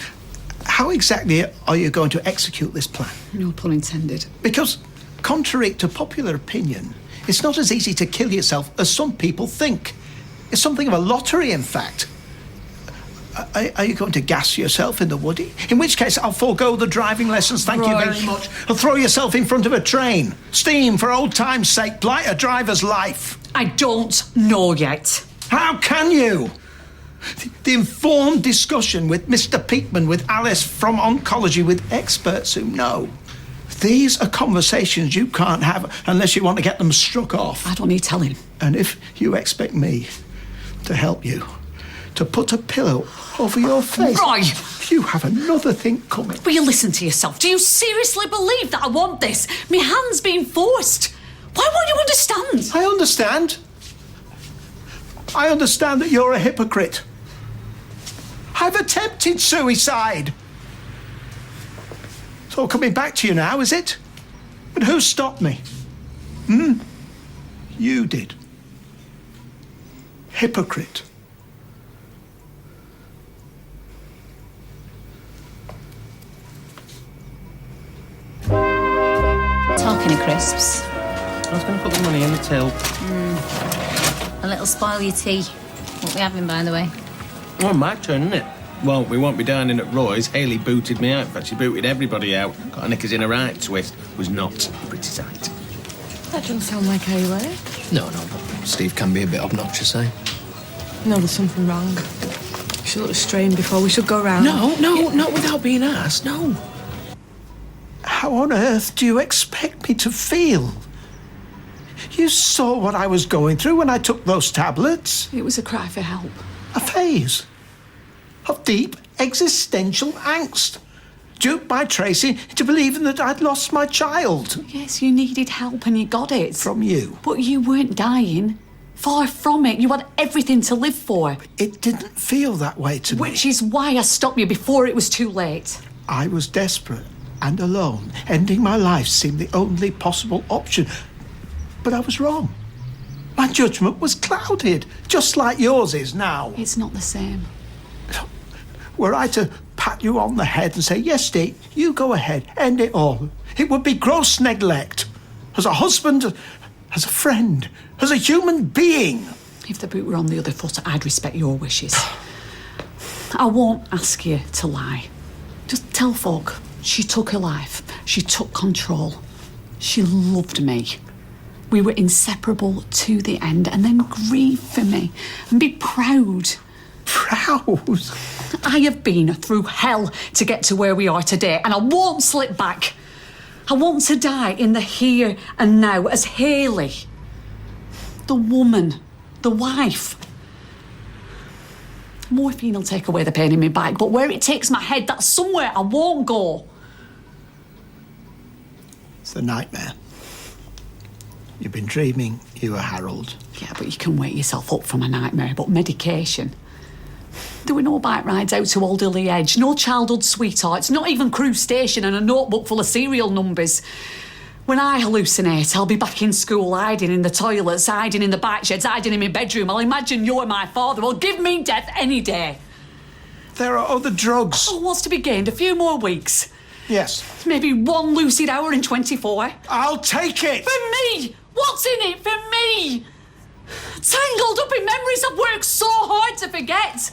how exactly are you going to execute this plan? No pun intended. Because, contrary to popular opinion, it's not as easy to kill yourself as some people think. It's something of a lottery, in fact. Are you going to gas yourself in the woody? In which case, I'll forego the driving lessons, thank you very much. Or throw yourself in front of a train. Steam, for old time's sake, blight a driver's life. I don't know yet. How can you? The informed discussion with Mr. Peakman, with Alice from oncology, with experts who know. These are conversations you can't have unless you want to get them struck off. I don't need telling. And if you expect me to help you, to put a pillow over your face... Roy! You have another thing coming. Will you listen to yourself? Do you seriously believe that I want this? My hand's being forced. Why won't you understand? I understand. I understand that you're a hypocrite. I've attempted suicide. It's all coming back to you now, is it? But who stopped me? You did. Hypocrite. Talking of crisps, I was going to put the money in the till. a little spoil your tea. What we having, by the way? Well, my turn, isn't it? Well, we won't be dining at Roy's. Hayley booted me out. In fact, she booted everybody out. Got her knickers in a right twist. Was not a pretty sight. That doesn't sound like Hayley. No, but Steve can be a bit obnoxious, eh? No, there's something wrong. She looked strained before. We should go round. No, not without being asked, no. How on earth do you expect me to feel? You saw what I was going through when I took those tablets. It was a cry for help. A phase of deep existential angst, duped by Tracy into believing that I'd lost my child. Yes, you needed help and you got it. From you. But you weren't dying. Far from it. You had everything to live for. It didn't feel that way to me. Which is why I stopped you before it was too late. I was desperate and alone. Ending my life seemed the only possible option. But I was wrong. My judgment was clouded, just like yours is now. It's not the same. Were I to pat you on the head and say, yes, Steve, you go ahead, end it all, it would be gross neglect. As a husband, as a friend, as a human being. If the boot were on the other foot, I'd respect your wishes. I won't ask you to lie. Just tell folk she took her life. She took control. She loved me. We were inseparable to the end, and then grieve for me and be proud. Proud? I have been through hell to get to where we are today, and I won't slip back. I want to die in the here and now as Hayley. The woman, the wife. Morphine will take away the pain in my back, but where it takes my head, that's somewhere I won't go. It's the nightmare. You've been dreaming you were Harold. Yeah, but you can wake yourself up from a nightmare. But medication? There were no bike rides out to Alderley Edge, no childhood sweethearts, not even Crew Station and a notebook full of serial numbers. When I hallucinate, I'll be back in school, hiding in the toilets, hiding in the bike sheds, hiding in my bedroom. I'll imagine you're my father. Well, give me death any day. There are other drugs. Oh, what's to be gained? A few more weeks. Yes. Maybe one lucid hour in 24. I'll take it! For me! What's in it for me? Tangled up in memories I've worked so hard to forget.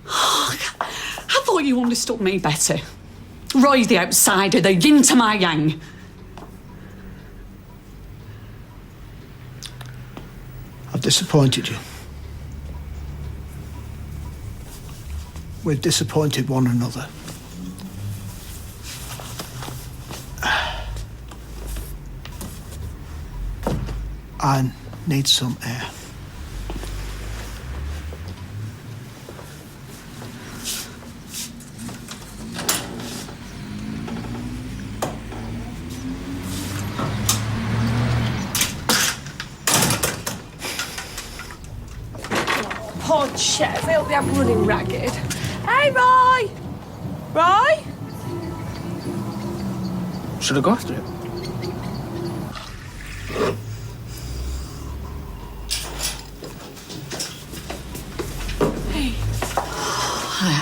Oh, I thought you understood me better. Roy the outsider, the yin to my yang. I've disappointed you. We've disappointed one another. I need some air. Shit, I feel like I'm running ragged. Hey, Roy! Roy? Should I go after it?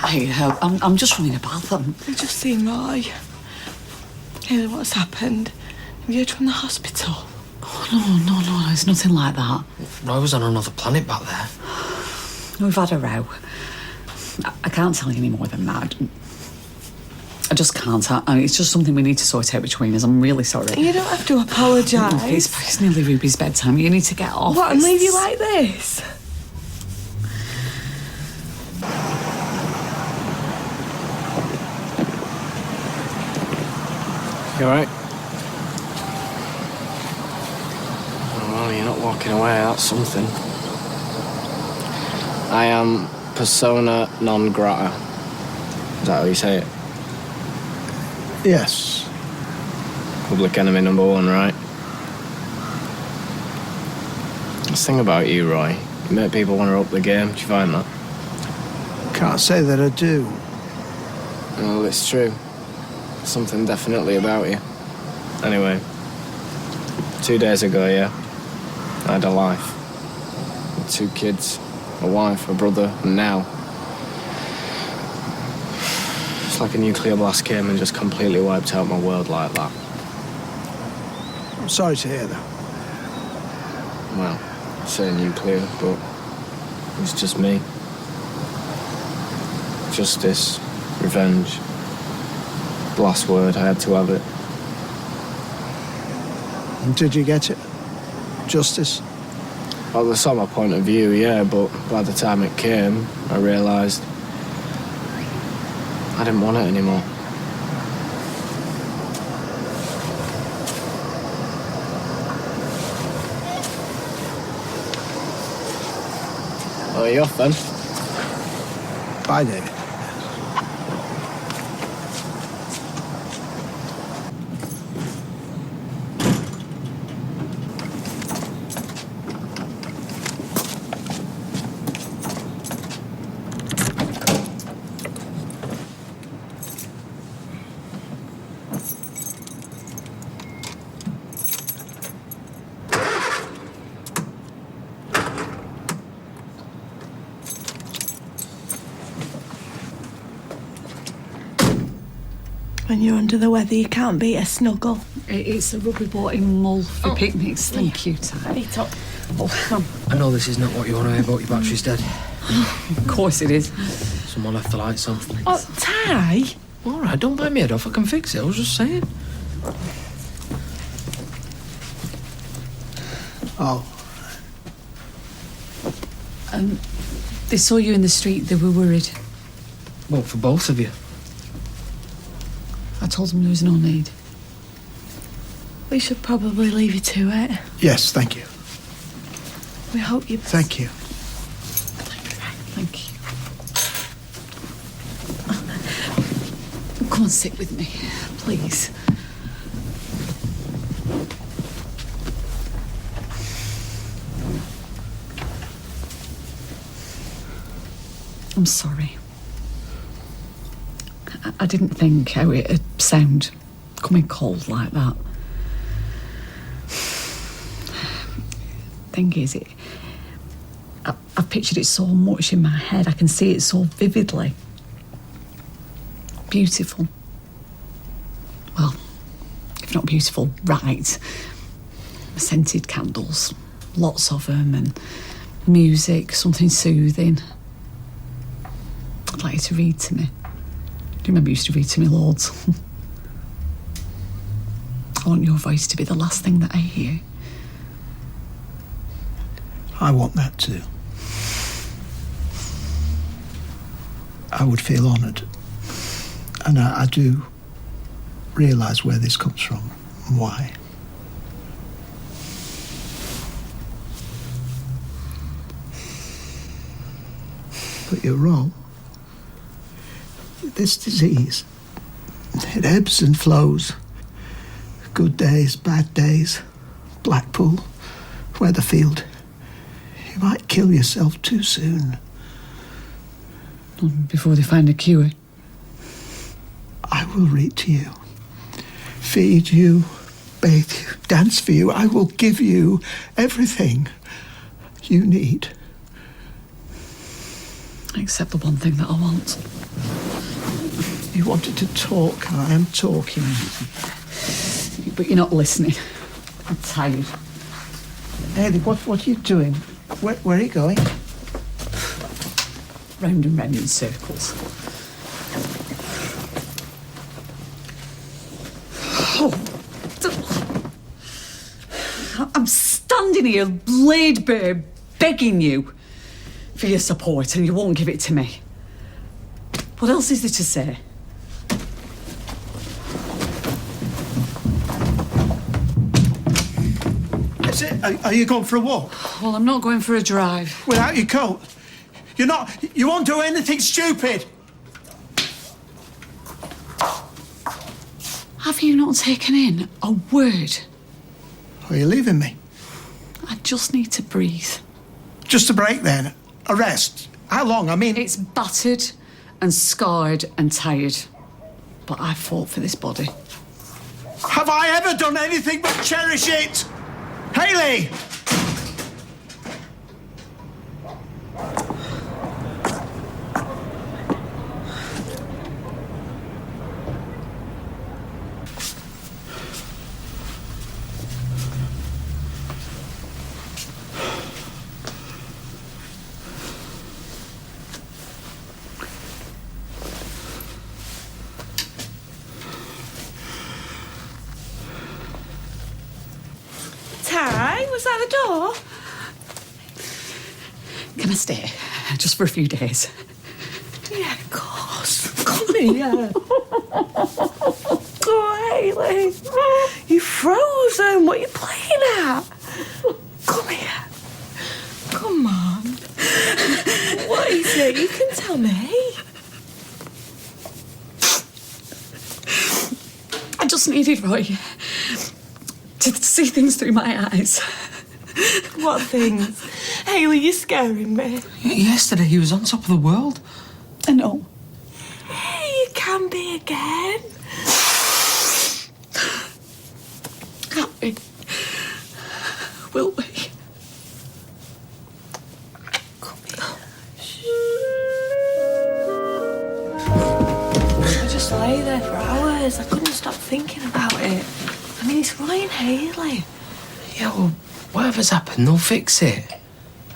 Hey, I'm just running about them. I've just seen Roy. Haley, what's happened? Have you heard from the hospital? Oh, no, it's nothing like that. Roy was on another planet back there. We've had a row. I can't tell you any more than that. I just can't. It's just something we need to sort out between us. I'm really sorry. You don't have to apologise. It's nearly Ruby's bedtime. You need to get off. What, and leave you like this? You alright? Oh, well, you're not walking away, that's something. I am persona non grata. Is that how you say it? Yes. Public enemy number one, right? This thing about you, Roy, you make people want to up the game. Do you find that? Can't say that I do. Well, it's true. Something definitely about you. Anyway, 2 days ago, yeah, I had a life. With 2 kids, a wife, a brother, and now it's like a nuclear blast came and just completely wiped out my world like that. I'm sorry to hear that. Well, I say nuclear, but it's just me. Justice, revenge. The last word, I had to have it. Did you get it? Justice? Well, that's not my point of view, yeah, but by the time it came, I realised I didn't want it anymore. Oh, you off then? Bye, David. When you're under the weather, you can't beat a snuggle. It's a rugby ball in Mull for picnics. Thank you, Ty. Eat up. I know this is not what you want to hear, but your battery's dead. Of course it is. Someone left the lights on. Oh, Ty! All right, don't bite me head off. I can fix it. I was just saying. Oh. They saw you in the street. They were worried. Well, for both of you. I told them there was no need. We should probably leave you to it. Yes, thank you. We hope you... Thank you. Thank you. Come and sit with me, please. I'm sorry. I didn't think how it'd sound coming cold like that. Thing is, I've pictured it so much in my head. I can see it so vividly. Beautiful. Well, if not beautiful, right. Scented candles, lots of them, and music, something soothing. I'd like you to read to me. Do you remember you used to read to me loads? I want your voice to be the last thing that I hear. I want that too. I would feel honoured. And I do realise where this comes from and why. But you're wrong. This disease, it ebbs and flows. Good days, bad days, Blackpool, Weatherfield. You might kill yourself too soon. Before they find a cure. I will read to you, feed you, bathe you, dance for you. I will give you everything you need. Except the one thing that I want. You wanted to talk, and I am talking. But you're not listening. I'm tired. Hayley, what are you doing? Where are you going? Round and round in circles. I'm standing here, laid bare, begging you for your support, and you won't give it to me. What else is there to say? Is it? Are you going for a walk? Well, I'm not going for a drive. Without your coat? You're not... You won't do anything stupid! Have you not taken in a word? Are you leaving me? I just need to breathe. Just a break, then? A rest? How long? I mean... It's battered and scarred and tired. But I fought for this body. Have I ever done anything but cherish it? Hayley! Ty, was that the door? Can I stay? Just for a few days. Yeah, of course. Come here. Oh, Hayley. You frozen. What are you playing at? Come here. Come on. What is it? You can tell me. I just needed Roy to see things through my eyes. What things? Hayley, you're scaring me. Yesterday he was on top of the world. I know. Hey, you can be again. Can't we? Will we? Come here. I just lay there for hours. I couldn't stop thinking about it. I mean, it's Roy and Hayley. Yeah, well, whatever's happened, they'll fix it.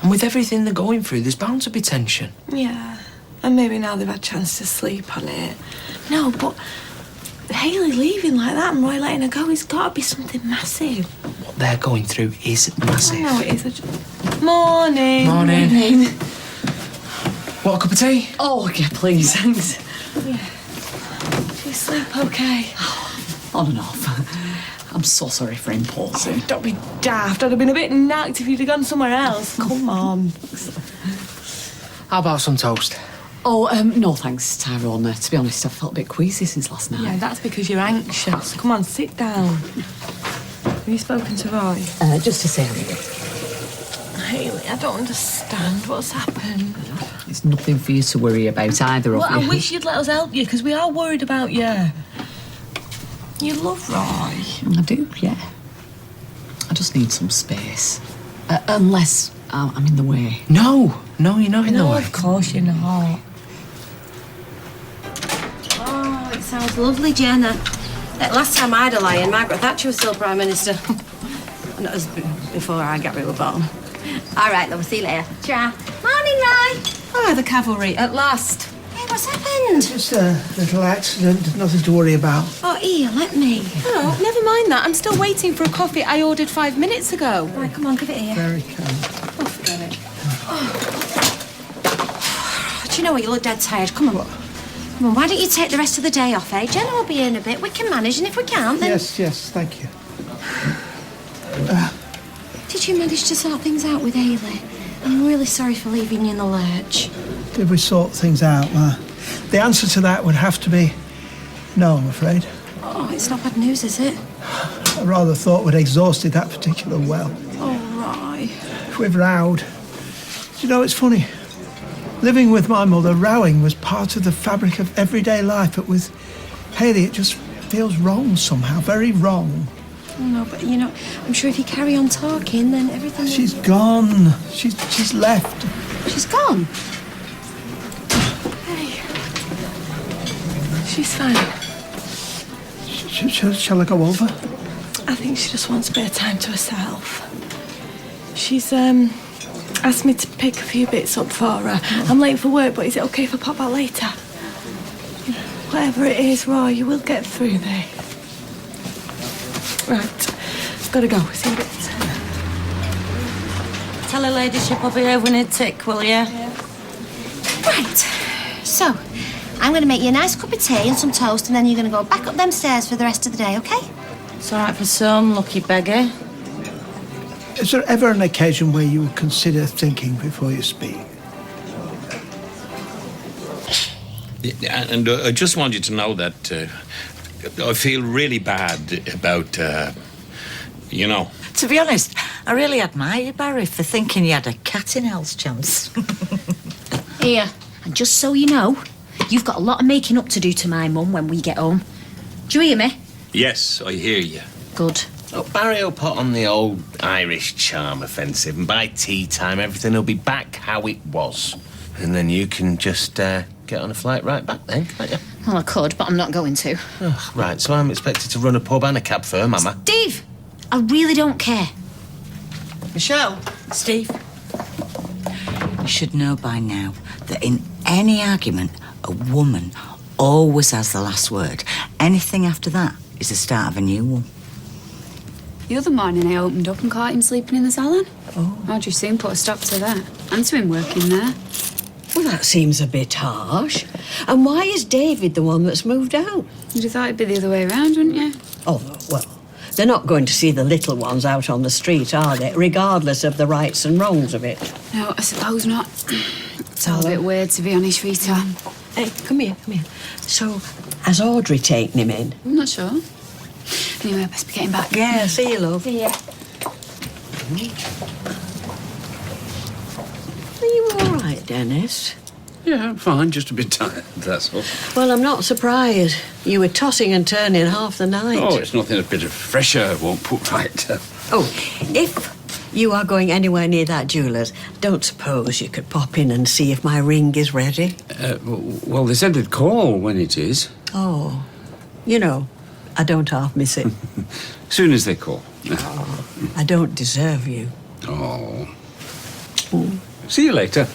And with everything they're going through, there's bound to be tension. Yeah, and maybe now they've had a chance to sleep on it. No, but Hayley leaving like that and Roy letting her go, it's got to be something massive. What they're going through is massive. I know it is. Morning. Morning. Want a cup of tea? Oh, yeah, please, thanks. Yeah. Do you sleep okay? On and off. I'm so sorry for imposing. Oh, don't be daft. I'd have been a bit nacked if you'd have gone somewhere else. Come on. How about some toast? Oh, no thanks, Tyrone. To be honest, I've felt a bit queasy since last night. Yeah, that's because you're anxious. Come on, sit down. Have you spoken to Roy? Just to say hello. Hayley, I don't understand what's happened. It's nothing for you to worry about, either of you. Well, I wish you'd let us help you, because we are worried about you. You love Roy. I do, yeah. I just need some space. Unless I'm in the way. No, you're not in the way. No, of course you're not. Oh, it sounds lovely, Jenna. Last time I had a lie-in, Margaret Thatcher was still Prime Minister. And that was before our Gary were born. All right, love, see you later. Ciao. Morning, Roy. Oh, the cavalry, at last. Hey, what's happened? Just a little accident, nothing to worry about. Oh, here, let me. Oh, never mind that. I'm still waiting for a coffee I ordered 5 minutes ago. Right, come on, give it here. Very kind. Oh, forget it. Do you know what? You look dead tired. Come on. Come on, why don't you take the rest of the day off, eh? Jenna will be in a bit. We can manage, and if we can't, then... Yes, thank you. Did you manage to sort things out with Hayley? I'm really sorry for leaving you in the lurch. Did we sort things out? The answer to that would have to be no, I'm afraid. Oh, it's not bad news, is it? I rather thought we'd exhausted that particular well. Oh, right. We've rowed. Do you know, it's funny. Living with my mother, rowing was part of the fabric of everyday life, but with Hayley it just feels wrong somehow, very wrong. No, but you know, I'm sure if you carry on talking, then everything... She's gone. She's left. She's gone? Hey. She's fine. Shall I go over? I think she just wants a bit of time to herself. She's asked me to pick a few bits up for her. I'm late for work, but is it okay if I pop back later? Whatever it is, Roy, you will get through there. Right, gotta go. See you in a bit. Tell her ladyship I'll be over in a tick, will you? Right. So, I'm going to make you a nice cup of tea and some toast, and then you're going to go back up them stairs for the rest of the day, OK? It's all right for some, lucky beggar. Is there ever an occasion where you consider thinking before you speak? And I just want you to know that I feel really bad about, you know. To be honest, I really admire you, Barry, for thinking you had a cat in hell's chance. Here, and just so you know, you've got a lot of making up to do to my mum when we get home. Do you hear me? Yes, I hear you. Good. Oh, Barry will put on the old Irish charm offensive, and by tea time everything will be back how it was. And then you can just get on a flight right back then, can't you? Well, I could, but I'm not going to. Oh, right, so I'm expected to run a pub and a cab firm, am I? Steve! I really don't care. Michelle? Steve? You should know by now that in any argument, a woman always has the last word. Anything after that is the start of a new one. The other morning I opened up and caught him sleeping in the salon. Oh. How'd you soon put a stop to that? And to him working there. Well, that seems a bit harsh. And why is David the one that's moved out? You'd have thought it'd be the other way around, wouldn't you? Oh, well, they're not going to see the little ones out on the street, are they? Regardless of the rights and wrongs of it. No, I suppose not. It's all a bit weird, to be honest, Rita. Hey, come here. So, has Audrey taken him in? I'm not sure. Anyway, I best be getting back. Yeah, see you, love. See ya. Are you all right, Dennis? Yeah, I'm fine, just a bit tired, that's all. Well, I'm not surprised. You were tossing and turning half the night. Oh, it's nothing a bit of fresh air won't put right. Oh, if you are going anywhere near that jeweller's, don't suppose you could pop in and see if my ring is ready? Well, they said they'd call when it is. Oh, you know, I don't half miss it. Soon as they call. Oh, I don't deserve you. Oh. See you later.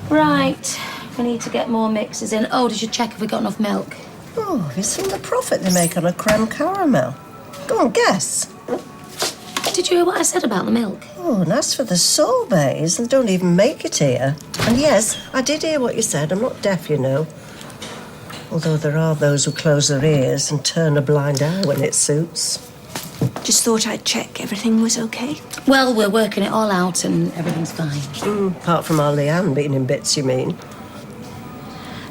Right. We need to get more mixes in. Oh, did you check if we got enough milk? Oh, have you seen the profit they make on a creme caramel? Go on, guess. Did you hear what I said about the milk? Oh, and as for the sorbets, they don't even make it here. And yes, I did hear what you said. I'm not deaf, you know. Although there are those who close their ears and turn a blind eye when it suits. Just thought I'd check everything was okay. Well, we're working it all out and everything's fine. Apart from our Leanne being in bits, you mean?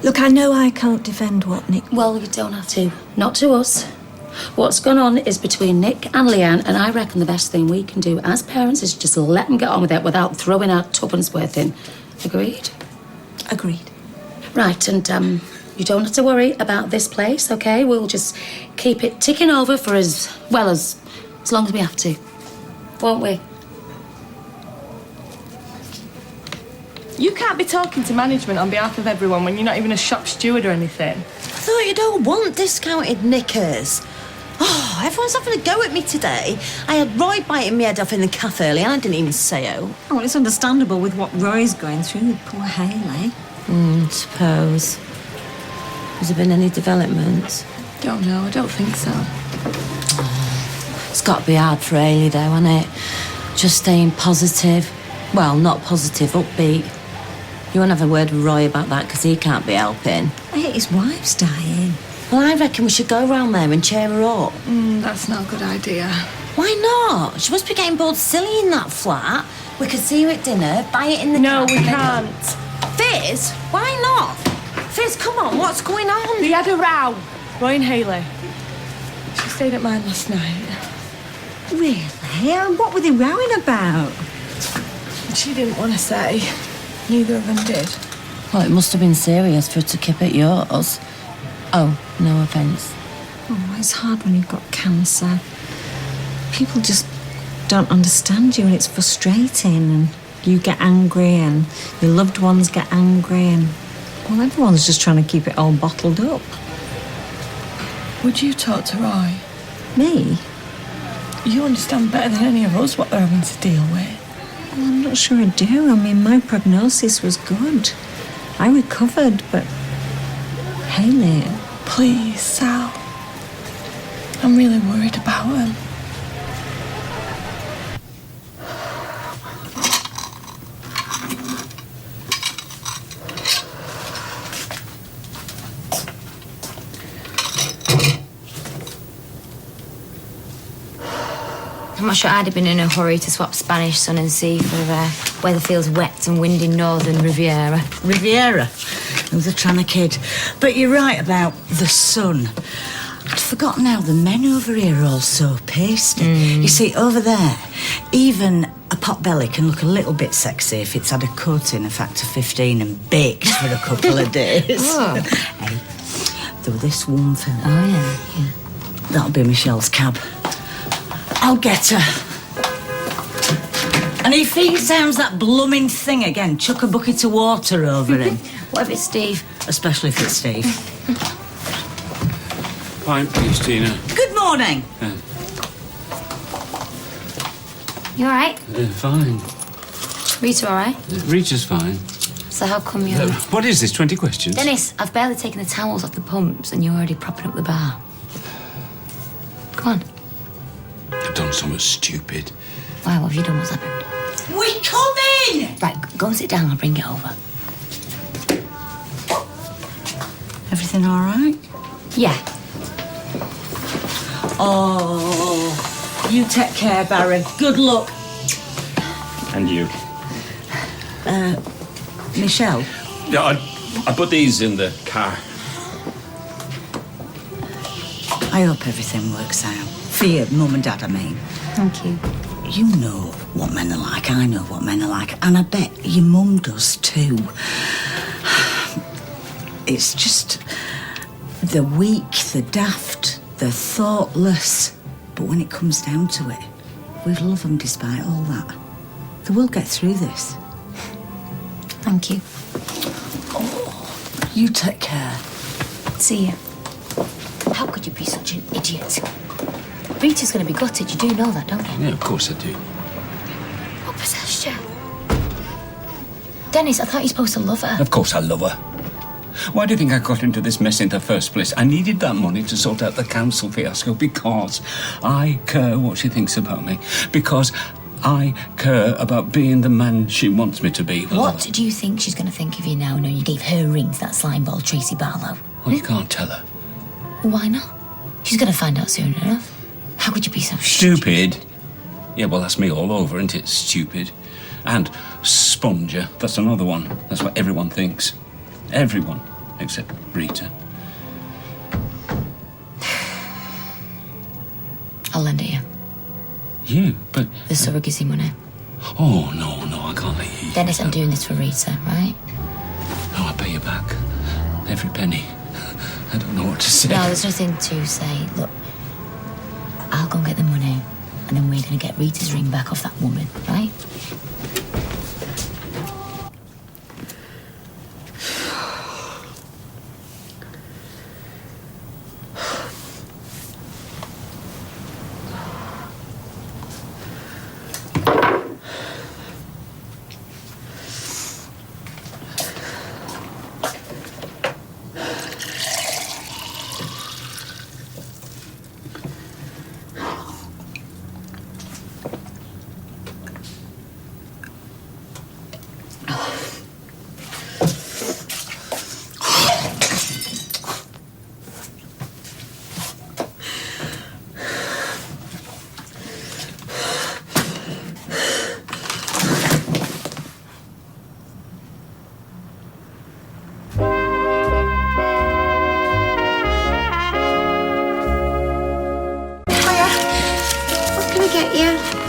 Look, I know I can't defend what Nick... Well, you don't have to. Not to us. What's gone on is between Nick and Leanne, and I reckon the best thing we can do as parents is just let them get on with it without throwing our tuppence worth in. Agreed? Agreed. Right, and you don't have to worry about this place, OK? We'll just keep it ticking over for as long as we have to. Won't we? You can't be talking to management on behalf of everyone when you're not even a shop steward or anything. I thought you don't want discounted knickers. Oh, everyone's having a go at me today. I had Roy biting my head off in the cafe earlier and I didn't even say oh. Oh, it's understandable with what Roy's going through with poor Hayley. Suppose. Has there been any developments? Don't know, I don't think so. It's got to be hard for Hayley, though, hasn't it? Just staying positive. Well, not positive, upbeat. You won't have a word with Roy about that because he can't be helping. Hey, his wife's dying. Well, I reckon we should go round there and cheer her up. That's not a good idea. Why not? She must be getting bored silly in that flat. We could see her at dinner, buy it in the No, cab we and then- can't. Fizz? Why not? Fizz, come on, what's going on? They had a row. Roy and Hayley. She stayed at mine last night. Really? What were they rowing about? She didn't want to say. Neither of them did. Well, it must have been serious for her to keep it yours. Oh, no offence. Oh, it's hard when you've got cancer. People just don't understand you and it's frustrating and you get angry and your loved ones get angry and, well, everyone's just trying to keep it all bottled up. Would you talk to Roy? Me? You understand better than any of us what they're having to deal with. Well, I'm not sure I do. I mean, my prognosis was good. I recovered, but... Hayley... Please, Sal. I'm really worried about him. I'm not sure I'd have been in a hurry to swap Spanish sun and sea for weather feels wet and windy northern Riviera. Riviera? Who's a trying kid? But you're right about the sun. I'd forgotten how the men over here are all so pasty. You see, over there, even a pot belly can look a little bit sexy if it's had a coating of factor 15 and baked for a couple of days. Oh. Hey, though this one thing. Oh, yeah. That'll be Michelle's cab. I'll get her. And if he sounds that blooming thing again, chuck a bucket of water over him. What if it's Steve? Especially if it's Steve. Fine, please, Tina. Good morning. You all right? Fine. Rita all right? Rita's fine. So how come you're... What is this, 20 questions? Dennis, I've barely taken the towels off the pumps and you're already propping up the bar. Come on. I've done something stupid. Why, what have you done? What's happened? We come in! Right, go and sit down. I'll bring it over. Everything all right? Yeah. Oh, you take care, Barry. Good luck. And you. Michelle? Yeah, I put these in the car. I hope everything works out. For you, Mum and Dad, I mean. Thank you. You know what men are like, I know what men are like, and I bet your mum does too. It's just the weak, the daft, the thoughtless. But when it comes down to it, we love them despite all that. They will get through this. Thank you. Oh, you take care. See you. How could you be such an idiot? Rita's going to be gutted. You do know that, don't you? Yeah, of course I do. What possessed you? Dennis, I thought you were supposed to love her. Of course I love her. Why do you think I got into this mess in the first place? I needed that money to sort out the council fiasco because I care what she thinks about me. Because I care about being the man she wants me to be. What do you think she's going to think of you now knowing you gave her ring to that slime ball Tracy Barlow? Oh, you can't tell her. Why not? She's going to find out soon enough. How could you be so Stupid? Yeah, well, that's me all over, isn't it? Stupid. And sponger. That's another one. That's what everyone thinks. Everyone, except Rita. I'll lend it you. You? But... The surrogacy money. Oh, no, I can't let you... Dennis, I'm doing this for Rita, right? No, I'll pay you back. Every penny. I don't know what to say. No, there's nothing to say. Look, I'll go and get the money, and then we're going to get Rita's ring back off that woman, right?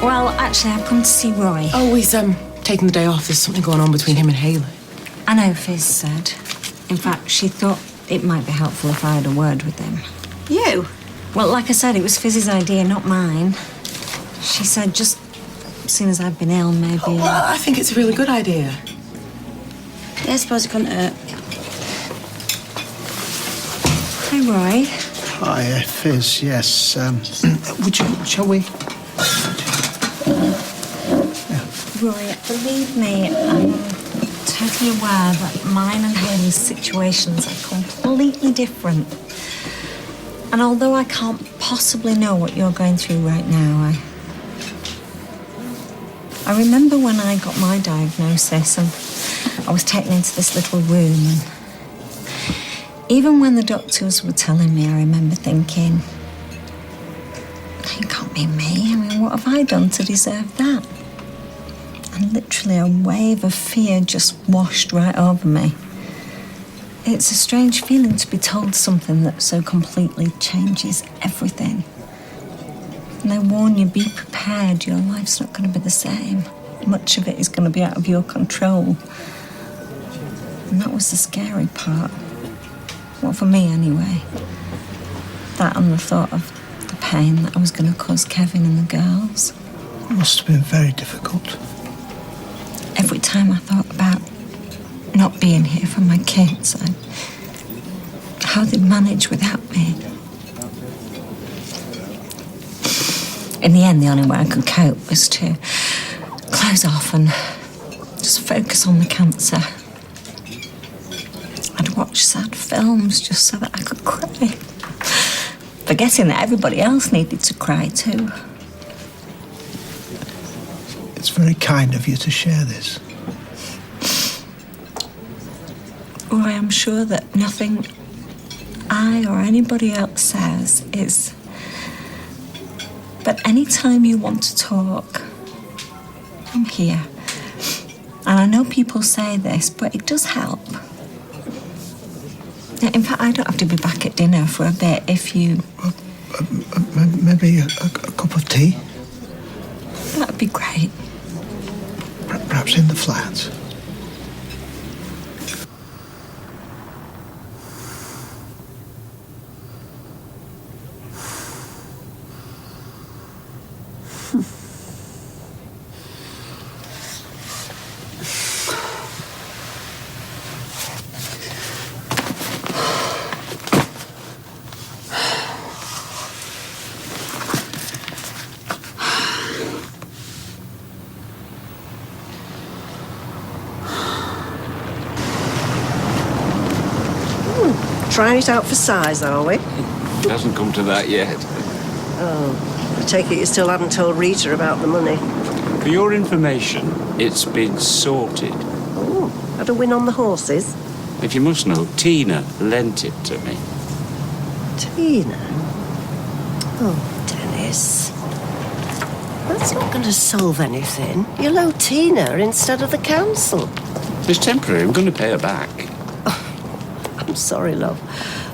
Well, actually, I've come to see Roy. Oh, he's taking the day off. There's something going on between him and Hayley. I know, Fizz said. In fact, she thought it might be helpful if I had a word with him. You? Well, like I said, it was Fizz's idea, not mine. She said just as soon as I've been ill, maybe... Oh, well, I think it's a really good idea. Yeah, I suppose it couldn't hurt. Hi, Roy. Hi, Fizz, yes. Shall we? Roy, believe me, I'm totally aware that mine and Hayley's situations are completely different. And although I can't possibly know what you're going through right now, I remember when I got my diagnosis and I was taken into this little room, and even when the doctors were telling me, I remember thinking, it can't be me. I mean, what have I done to deserve that? And literally a wave of fear just washed right over me. It's a strange feeling to be told something that so completely changes everything. And I warn you, be prepared. Your life's not going to be the same. Much of it is going to be out of your control. And that was the scary part. Well, for me anyway. That and the thought of the pain that I was going to cause Kevin and the girls. It must have been very difficult. Every time I thought about not being here for my kids, how they'd manage without me. In the end, the only way I could cope was to close off and just focus on the cancer. I'd watch sad films just so that I could cry, forgetting that everybody else needed to cry too. It's very kind of you to share this. Roy, I'm sure that nothing I or anybody else says is... But any time you want to talk, I'm here. And I know people say this, but it does help. In fact, I don't have to be back at dinner for a bit if you... Maybe a cup of tea? That'd be great. Perhaps in the flat. Trying it out for size, are we? It hasn't come to that yet. Oh, I take it you still haven't told Rita about the money. For your information, it's been sorted. Oh, had a win on the horses? If you must know, Tina lent it to me. Tina? Oh, Dennis. That's not going to solve anything. You'll owe Tina instead of the council. It's temporary. I'm going to pay her back. I'm sorry, love,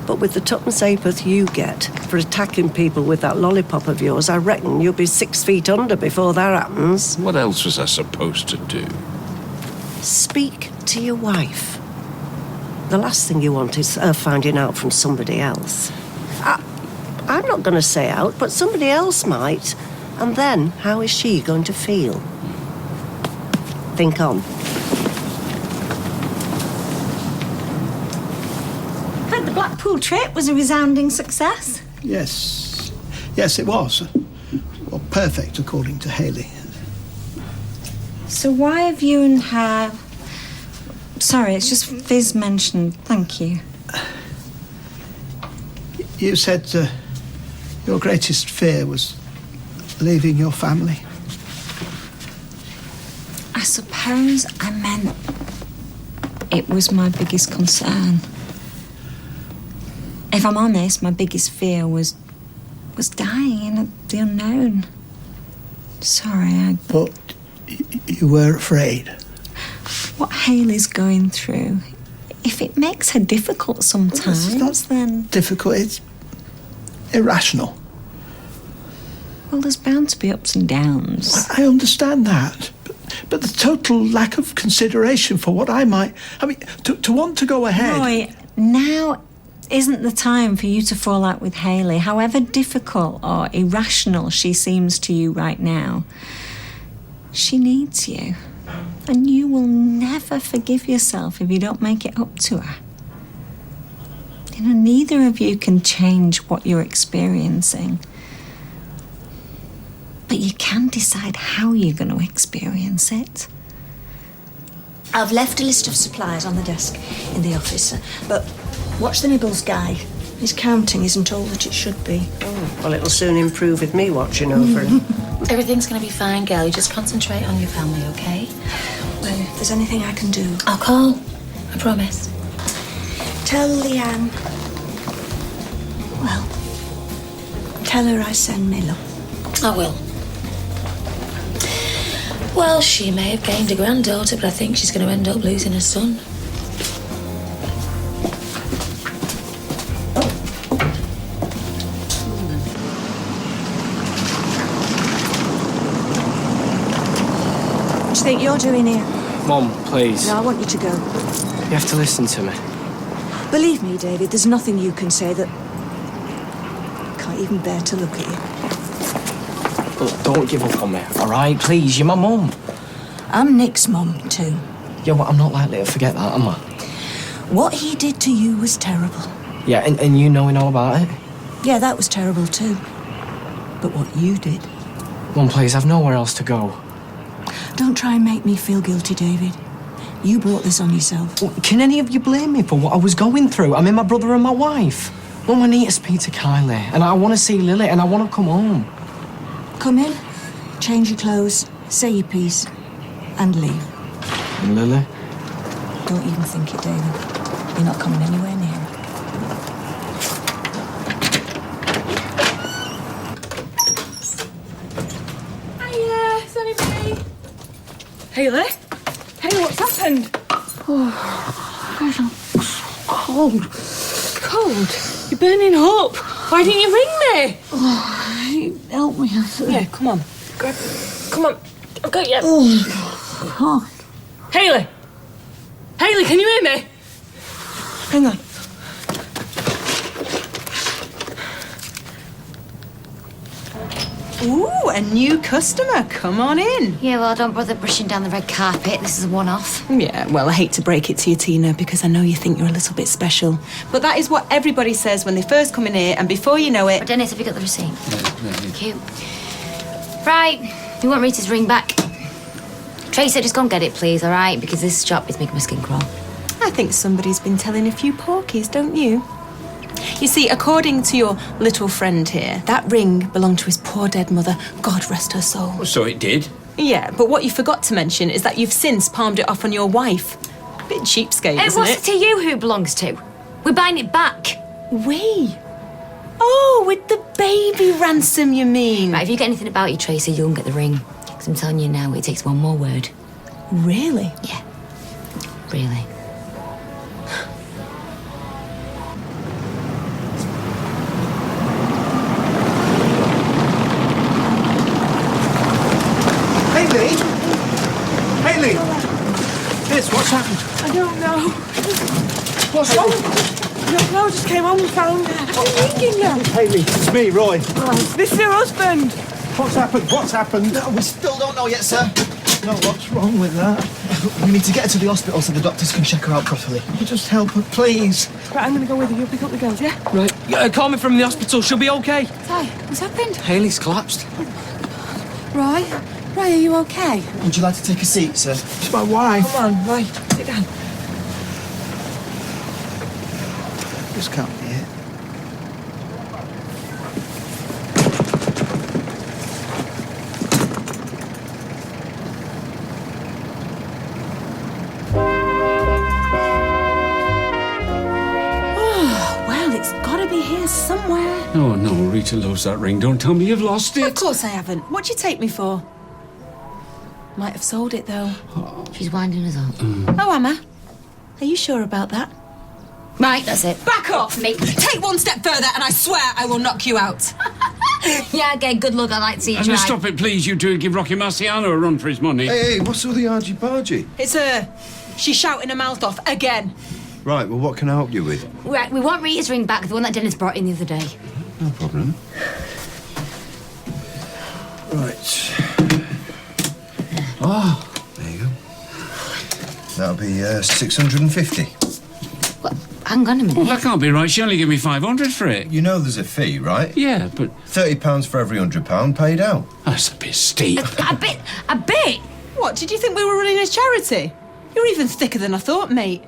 but with the tuppence ha'porth you get for attacking people with that lollipop of yours, I reckon you'll be 6 feet under before that happens. What else was I supposed to do? Speak to your wife. The last thing you want is her finding out from somebody else. I'm not going to say out, but somebody else might. And then, how is she going to feel? Think on. The Blackpool trip was a resounding success. Yes. Yes, it was. Well, perfect, according to Hayley. So why have you and her... Sorry, it's just Fizz mentioned. Thank you. You said your greatest fear was leaving your family. I suppose I meant it was my biggest concern. If I'm honest, my biggest fear was dying in the unknown. Sorry, But you were afraid. What Hayley's going through, if it makes her difficult sometimes, It's not then... difficult, it's irrational. Well, there's bound to be ups and downs. I understand that. But the total lack of consideration for what I might... I mean, to want to go ahead... Roy, now isn't the time for you to fall out with Hayley, however difficult or irrational she seems to you right now. She needs you. And you will never forgive yourself if you don't make it up to her. You know, neither of you can change what you're experiencing. But you can decide how you're going to experience it. I've left a list of supplies on the desk in the office, but watch the Nibbles guy. His counting isn't all that it should be. Oh, well, it'll soon improve with me watching over him. Everything's going to be fine, girl. You just concentrate on your family, okay? Well, if there's anything I can do... I'll call. I promise. Tell Leanne... Well, tell her I send me love. I will. Well, she may have gained a granddaughter, but I think she's going to end up losing her son. What do you think you're doing here? Mum, please. No, I want you to go. You have to listen to me. Believe me, David, there's nothing you can say that... I can't even bear to look at you. Look, don't give up on me, all right? Please, you're my mum. I'm Nick's mum, too. Yeah, well, I'm not likely to forget that, am I? What he did to you was terrible. Yeah, and you knowing all about it? Yeah, that was terrible, too. But what you did... Mum, please, I've nowhere else to go. Don't try and make me feel guilty, David. You brought this on yourself. Well, can any of you blame me for what I was going through? I mean, my brother and my wife. Mum, I need to speak to Kylie, and I want to see Lily, and I want to come home. Come in, change your clothes, say your piece, and leave. And Lily? Don't even think it, David. You're not coming anywhere near her. Hiya, it's only me. Hayley? Hayley, what's happened? Oh, gosh, I'm cold. Cold? You're burning up. Why didn't you ring me? Oh, help me. Yeah, come on. Come on. I've got you. Oh, God. Hayley! Hayley, can you hear me? Hang on. Ooh, a new customer. Come on in. Yeah, well, don't bother brushing down the red carpet. This is a one-off. Yeah, well, I hate to break it to you, Tina, because I know you think you're a little bit special. But that is what everybody says when they first come in here, and before you know it... Dennis, have you got the receipt? Cute. Right, you want Rita's ring back? Tracy, just go and get it, please, all right? Because this shop is making my skin crawl. I think somebody's been telling a few porkies, don't you? You see, according to your little friend here, that ring belonged to his poor dead mother. God rest her soul. So it did? Yeah, but what you forgot to mention is that you've since palmed it off on your wife. Bit cheapskate, isn't What's it to you who it belongs to? We're buying it back. We? Oh, with the baby ransom, you mean? Right, if you get anything about you, Tracy, you'll get the ring. Because I'm telling you now, it takes one more word. Really? Yeah. Really. Hayley! Liz, what's happened? I don't know. What's wrong? I don't know, just came home and found her. What are you ringing her? Hayley, it's me, Roy. This is her husband. What's happened? What's happened? No, we still don't know yet, sir. No, what's wrong with that? We need to get her to the hospital so the doctors can check her out properly. You just help her, please. Right, I'm going to go with you. You'll pick up the girls, yeah? Right. Call me from the hospital. She'll be okay. Ty, what's happened? Hayley's collapsed. Roy? Roy, are you okay? Would you like to take a seat, sir? It's my wife. Come on, Roy, sit down. This can't be it. Well, it's got to be here somewhere. Oh, no, Rita loves that ring. Don't tell me you've lost it. Of course I haven't. What'd you take me for? Might have sold it, though. She's winding us up. Oh, Emma. Are you sure about that? Right, that's it. Back off! Me. Take one step further and I swear I will knock you out. Yeah, okay, good luck. I'd like to see you try. Stop it, please, you two. Give Rocky Marciano a run for his money. Hey, what's all the argy-bargy? It's her. She's shouting her mouth off again. Right, well, what can I help you with? Right, we want Rita's ring back, the one that Dennis brought in the other day. No problem. Right. Oh, there you go. That'll be 650. Hang on a minute. Well, that can't be right. She only gave me 500 for it. You know there's a fee, right? Yeah, but... £30 for every £100 paid out. That's a bit steep. A bit? What, did you think we were running a charity? You're even thicker than I thought, mate.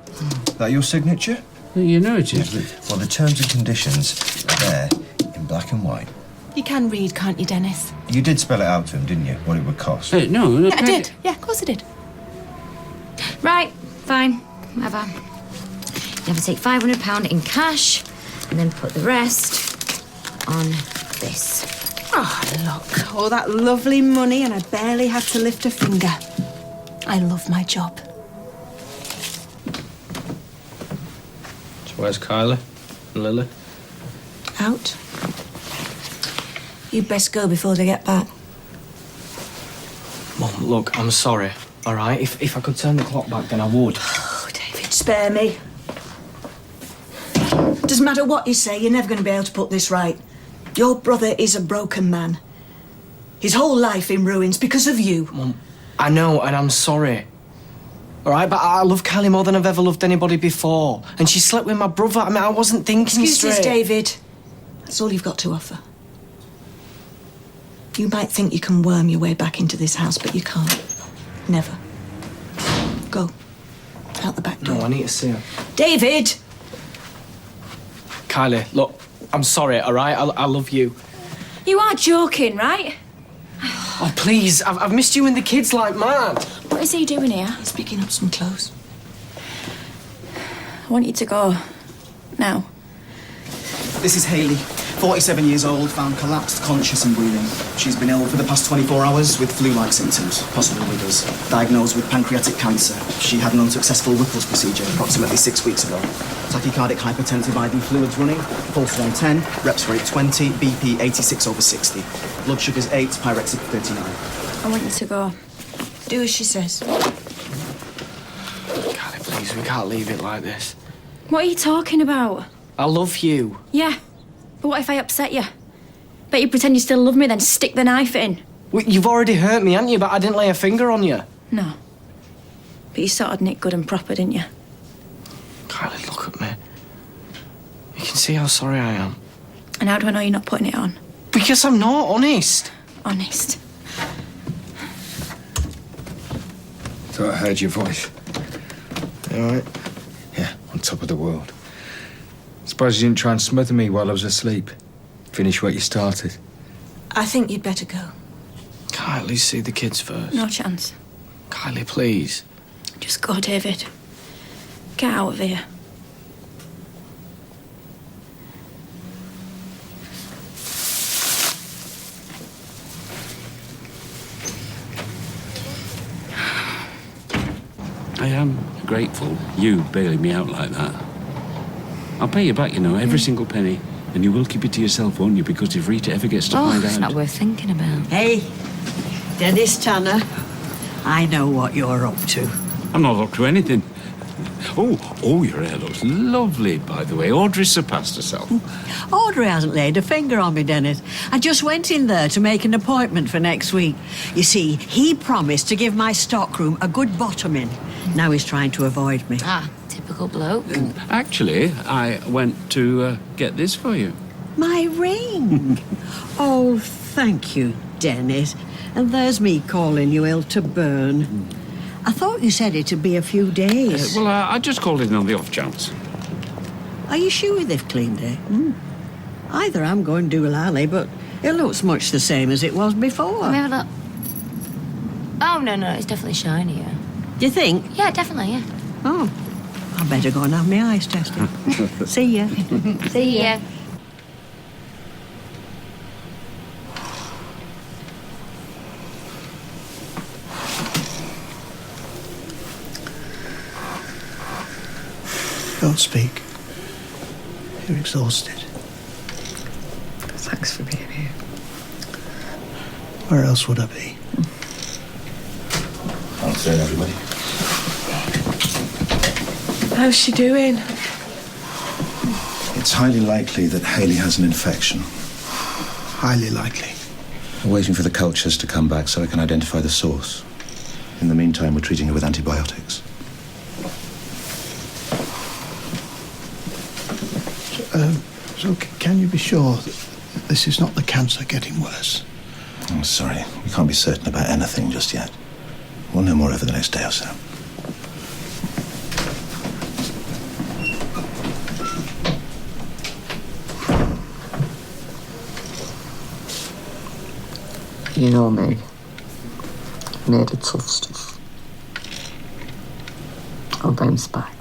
That your signature? You know it is. Well, the terms and conditions are there in black and white. You can read, can't you, Dennis? You did spell it out to him, didn't you? What it would cost? No. Yeah, I did. Yeah, of course I did. Right, fine, whatever. You have to take £500 in cash and then put the rest on this. Oh, look. All that lovely money and I barely had to lift a finger. I love my job. So where's Kylie and Lily? Out. You'd best go before they get back. Mum, look, I'm sorry, all right? If I could turn the clock back, then I would. Oh, David, spare me. Doesn't matter what you say, you're never going to be able to put this right. Your brother is a broken man. His whole life in ruins because of you. Mum, I know, and I'm sorry. All right, but I love Kylie more than I've ever loved anybody before. And she slept with my brother. I mean, I wasn't thinking Excuses, straight. David. That's all you've got to offer. You might think you can worm your way back into this house, but you can't. Never. Go. Out the back door. No, I need to see her. David! Kylie, look, I'm sorry, all right? I love you. You are joking, right? Oh, please, I've missed you and the kids like mad. What is he doing here? He's picking up some clothes. I want you to go. Now. This is Hayley, 47 years old, found collapsed, conscious and breathing. She's been ill for the past 24 hours with flu-like symptoms, possible with us. Diagnosed with pancreatic cancer. She had an unsuccessful Whipple's procedure approximately 6 weeks ago. Tachycardic hypertensive IV fluids running, pulse 110, reps rate 20, BP 86/60. Blood sugar's 8, pyrexic 39. I want you to go. Do as she says. Kylie, please, we can't leave it like this. What are you talking about? I love you. Yeah, but what if I upset you? Bet you pretend you still love me, then stick the knife in. Well, you've already hurt me, haven't you? But I didn't lay a finger on you. No. But you sorted Nick good and proper, didn't you? Kylie, look at me. You can see how sorry I am. And how do I know you're not putting it on? Because I'm not honest. Honest. Thought I heard your voice. You all right? Yeah, on top of the world. Suppose you didn't try and smother me while I was asleep. Finish what you started. I think you'd better go. Kylie, see the kids first. No chance. Kylie, please. Just go, David. Get out of here. I am grateful you bailing me out like that. I'll pay you back, you know, every single penny. And you will keep it to yourself, won't you? Because if Rita ever gets to find out... It's not worth thinking about. Hey, Dennis Tanner, I know what you're up to. I'm not up to anything. Oh, your hair looks lovely, by the way. Audrey surpassed herself. Audrey hasn't laid a finger on me, Dennis. I just went in there to make an appointment for next week. You see, he promised to give my stockroom a good bottoming. Now he's trying to avoid me. Ah, typical bloke. Actually, I went to get this for you. My ring. Oh, thank you, Dennis. And there's me calling you ill to burn. I thought you said it'd be a few days. I just called it on the off chance. Are you sure they've cleaned it? Either I'm going doolally, but it looks much the same as it was before. Let me have a look. Oh, no, it's definitely shinier. Do you think? Yeah, definitely, yeah. Oh, I better go and have my eyes tested. See ya. See ya. Don't speak. You're exhausted. Thanks for being here. Where else would I be? Afternoon, everybody. How's she doing? It's highly likely that Hayley has an infection. Highly likely. We're waiting for the cultures to come back so I can identify the source. In the meantime, we're treating her with antibiotics. So can you be sure that this is not the cancer getting worse? I'm sorry. We can't be certain about anything just yet. We'll know more over the next day or so. You know me. Made of tough stuff. I'll bounce back.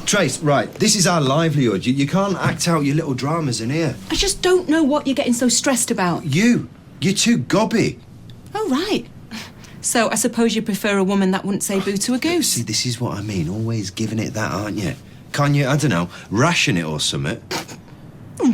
Trace, right, this is our livelihood. You can't act out your little dramas in here. I just don't know what you're getting so stressed about. You're too gobby. Oh, right. So I suppose you prefer a woman that wouldn't say boo to a goose? See, this is what I mean. Always giving it that, aren't you? Can't you, I don't know, ration it or something?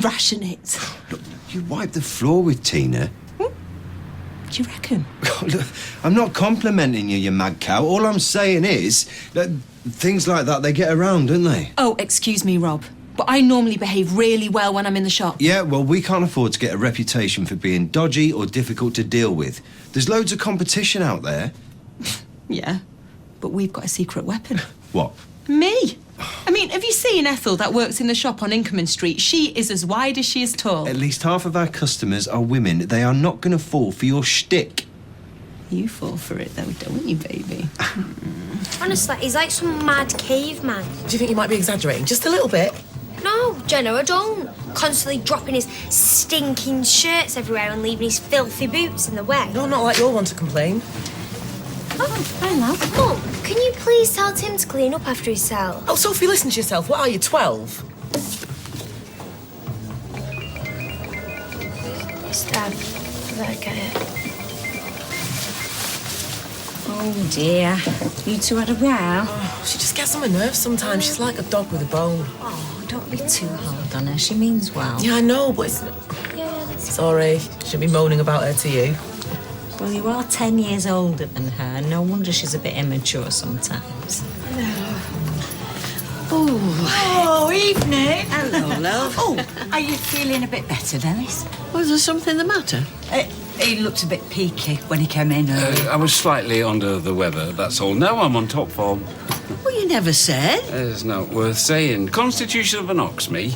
Ration it? Look, you wipe the floor with Tina. Do you reckon? Look, I'm not complimenting you, you mad cow. All I'm saying is that things like that, they get around, don't they? Oh, excuse me, Rob, but I normally behave really well when I'm in the shop. Yeah, well, we can't afford to get a reputation for being dodgy or difficult to deal with. There's loads of competition out there. Yeah, but we've got a secret weapon. What? Me. I mean, have you seen Ethel that works in the shop on Inkerman Street? She is as wide as she is tall. At least half of our customers are women. They are not going to fall for your shtick. You fall for it, though, don't you, baby? Honestly, he's like some mad caveman. Do you think you might be exaggerating? Just a little bit? No, Jenna, I don't. Constantly dropping his stinking shirts everywhere and leaving his filthy boots in the way. No, not like you're one to complain. Oh, I love. Mum, can you please tell Tim to clean up after himself? Oh, Sophie, listen to yourself. What are you, 12? Stab. Better get it. Oh dear. You two had a row? Oh, she just gets on my nerves sometimes. She's like a dog with a bone. Oh, don't be too hard on her. She means well. Yeah, I know, but it's... Yeah, Sorry. Shouldn't be moaning about her to you. Well, you are 10 years older than her. No wonder she's a bit immature sometimes. Oh, evening. Hello, love. Oh, are you feeling a bit better, Dennis? Was there something the matter? He looked a bit peaky when he came in early. I was slightly under the weather, that's all. Now I'm on top form. Well, you never said. It's not worth saying. Constitution of an ox, me.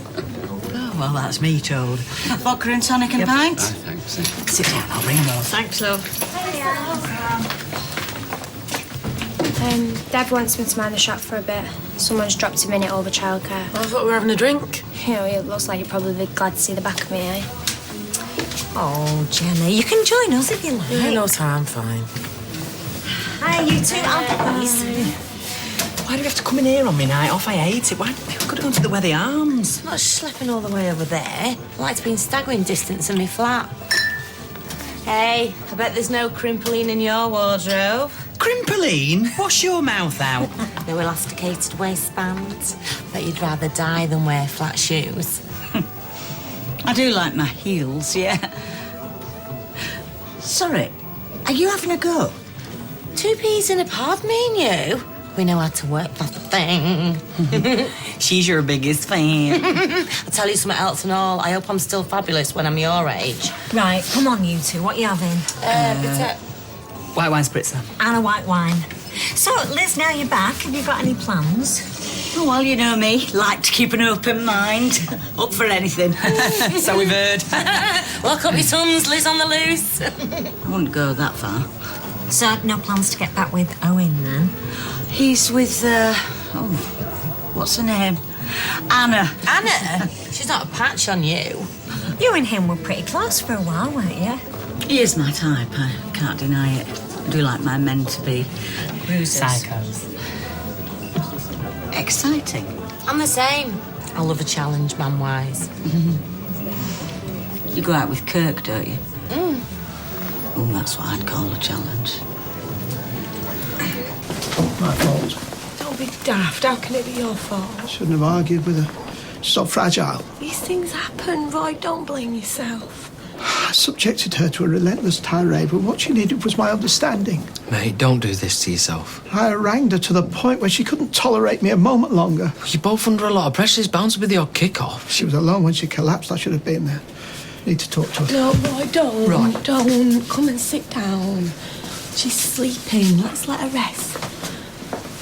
Oh, well, that's me told. Vodka and tonic and pint? Thanks. Sit down, I'll bring them all. Thanks, love. Dad wants me to mind the shop for a bit. Someone's dropped him in it over childcare. I thought we were having a drink. You know, it looks like you'd probably be glad to see the back of me, eh? Oh, Jenna, you can join us if you like. Yeah, no time, fine. Hi, you two. I'll get these. Why do you have to come in here on me night off? I hate it. Why could have gone to the Weather Arms? I'm not schlepping all the way over there. I like to be in staggering distance of me flat. Hey, I bet there's no crimpoline in your wardrobe. Crimpoline? Wash your mouth out. No elasticated waistbands. Bet you'd rather die than wear flat shoes. I do like my heels, yeah. Sorry, are you having a go? 2 peas in a pod, me and you. We know how to work that thing. She's your biggest fan. I'll tell you something else and all. I hope I'm still fabulous when I'm your age. Right, come on, you two. What are you having? White wine spritzer. And a white wine. So, Liz, now you're back. Have you got any plans? Oh, well, you know me. Like to keep an open mind. Up for anything. So we've heard. Lock up your tongues, Liz on the loose. I wouldn't go that far. So, no plans to get back with Owen, then? He's with, what's her name? Anna. Anna? She's not a patch on you. You and him were pretty close for a while, weren't you? He is my type. I can't deny it. I do like my men to be bruisers. Psychos. Exciting. I'm the same. I love a challenge, man-wise. You go out with Kirk, don't you? Oh, that's what I'd call a challenge. My fault. Don't be daft. How can it be your fault? Shouldn't have argued with her. So fragile. These things happen, Roy. Don't blame yourself. I subjected her to a relentless tirade, but what she needed was my understanding. Mate, don't do this to yourself. I harangued her to the point where she couldn't tolerate me a moment longer. You're both under a lot of pressure. There's bound to be the odd kick-off. She was alone when she collapsed. I should have been there. Need to talk to her. No, Roy, don't. Right. Don't. Come and sit down. She's sleeping. Let's let her rest.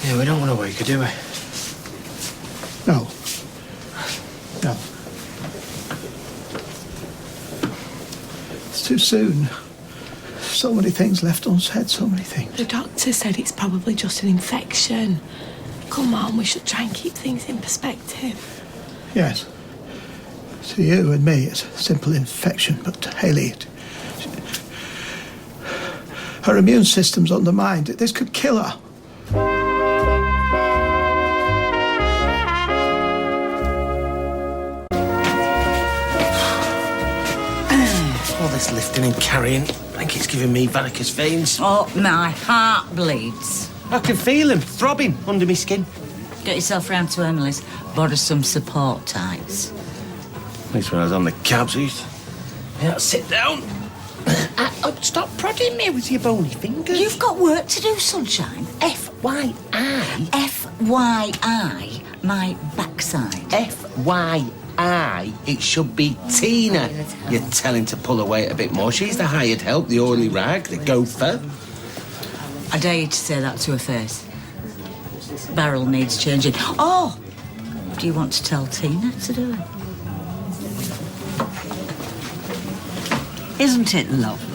Yeah, we don't want to wake her, do we? No. No. It's too soon. So many things left unsaid, so many things. The doctor said it's probably just an infection. Come on, we should try and keep things in perspective. Yes. To you and me, it's a simple infection, but to Hayley, her immune system's undermined. This could kill her. All this lifting and carrying, I think it's giving me varicose veins. Oh, my heart bleeds. I can feel them throbbing under my skin. Get yourself round to Emily's. Borrow some support tights. At least when I was on the cabs, yeah, sit down. Stop prodding me with your bony fingers. You've got work to do, sunshine. F-Y-I? F-Y-I, my backside. F-Y-I? It should be Tina. You're telling to pull her weight a bit more. She's the hired help, the oily rag, the gopher. I dare you to say that to her face. Barrel needs changing. Oh! Do you want to tell Tina to do it? Isn't it lovely?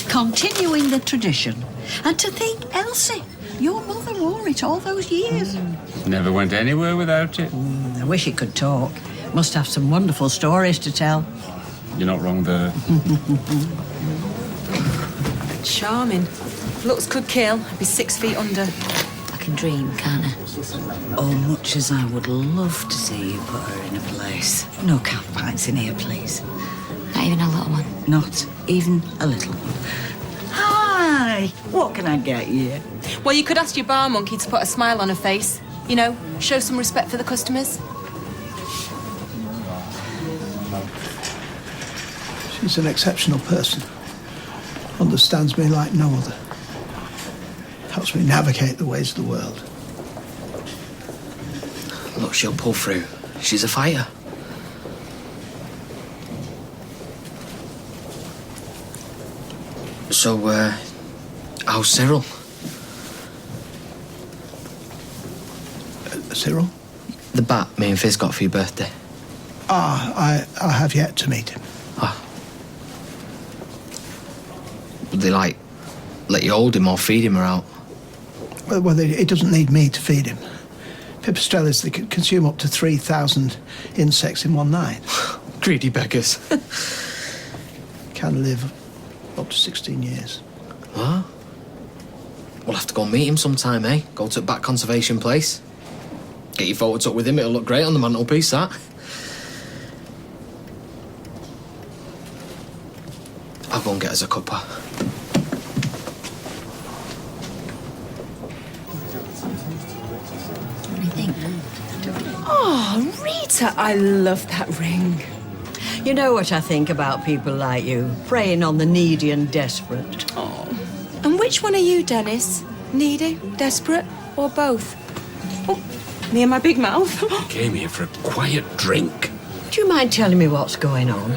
Continuing the tradition. And to think, Elsie, your mother wore it all those years. Never went anywhere without it. I wish it could talk. Must have some wonderful stories to tell. You're not wrong there. Charming. Looks could kill. I'd be 6 feet under. I can dream, can't I? Oh, much as I would love to see you put her in a place. No cat fights in here, please. Not even a little one. Not even a little one. Hi! What can I get you? Well, you could ask your bar monkey to put a smile on her face. You know, show some respect for the customers. She's an exceptional person. Understands me like no other. Helps me navigate the ways of the world. Look, she'll pull through. She's a fighter. So, how's Cyril? Cyril? The bat me and Fizz got for your birthday. I have yet to meet him. Would they, let you hold him or feed him or out? Well, he doesn't need me to feed him. Pipistrelles, they could consume up to 3,000 insects in one night. Greedy beggars. Can live up to 16 years. What? We'll have to go and meet him sometime, eh? Go to the Bat Conservation Place. Get your photo took with him, it'll look great on the mantelpiece, that. I'll go and get us a cuppa. What do you think? Oh, Rita, I love that ring. You know what I think about people like you, preying on the needy and desperate. Oh. And which one are you, Dennis? Needy, desperate, or both? Oh, me and my big mouth. Came here for a quiet drink. Do you mind telling me what's going on?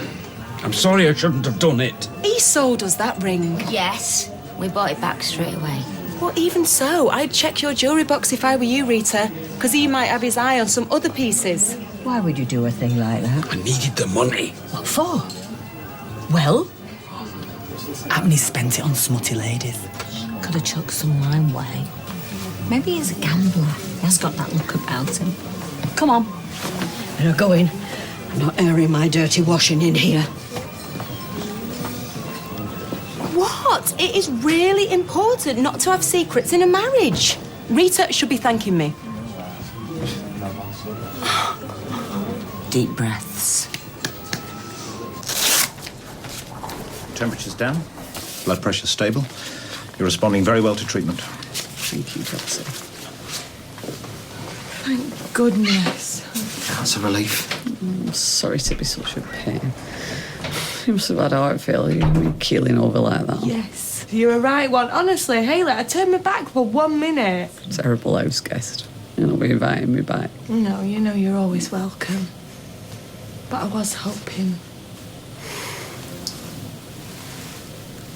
I'm sorry I shouldn't have done it. He sold us that ring. Yes. We bought it back straight away. Well, even so, I'd check your jewellery box if I were you, Rita, because he might have his eye on some other pieces. Why would you do a thing like that? I needed the money. What for? Well? Haven't he spent it on smutty ladies? Could have chucked some my way. Maybe he's a gambler. He has got that look about him. Come on. Better go in. I'm not airing my dirty washing in here. What? It is really important not to have secrets in a marriage. Rita should be thanking me. Deep breaths. Temperature's down. Blood pressure stable. You're responding very well to treatment. Thank you, Doctor. Thank goodness. That's a relief. I'm sorry to be such a pain. You must have had a heart failure, me keeling over like that. Yes, you're a right one. Honestly, Hayley, I turned my back for 1 minute. Terrible house guest. You'll not be inviting me back. No, you know you're always welcome. But I was hoping.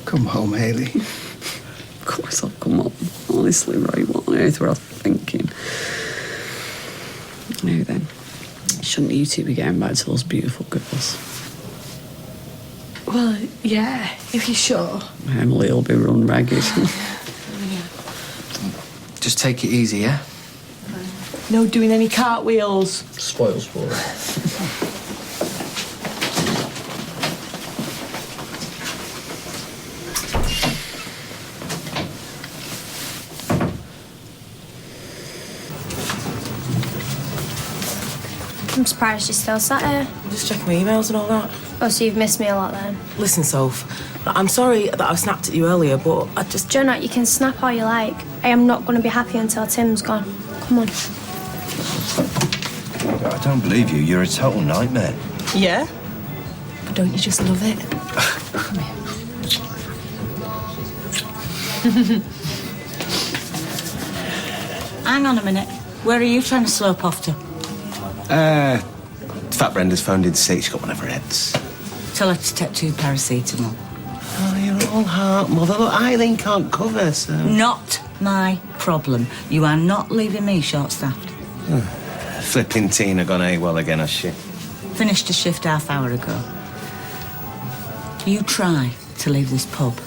Come home, Hayley. Of course I'll come up. Honestly, Roy, what on earth were I thinking? Now then, shouldn't you two be getting back to those beautiful girls? Well, yeah, if you're sure. Emily will be run ragged. Just take it easy, yeah? No doing any cartwheels. Spoils for it. I'm surprised you're still sat here. Just checking my emails and all that. Oh, so you've missed me a lot then? Listen, Soph, I'm sorry that I snapped at you earlier, but I just... Jonah, you can snap all you like. I am not going to be happy until Tim's gone. Come on. I don't believe you. You're a total nightmare. Yeah? But don't you just love it? Hang on a minute. Where are you trying to slope off to? Fat Brenda's phoned in to say she's got one of her heads. Tell her to take 2 paracetamol. Oh, you're all heart, Mother. Look, Eileen can't cover, so... Not my problem. You are not leaving me short-staffed. Flipping Tina gone AWOL again, has she? Finished a shift half hour ago. You try to leave this pub,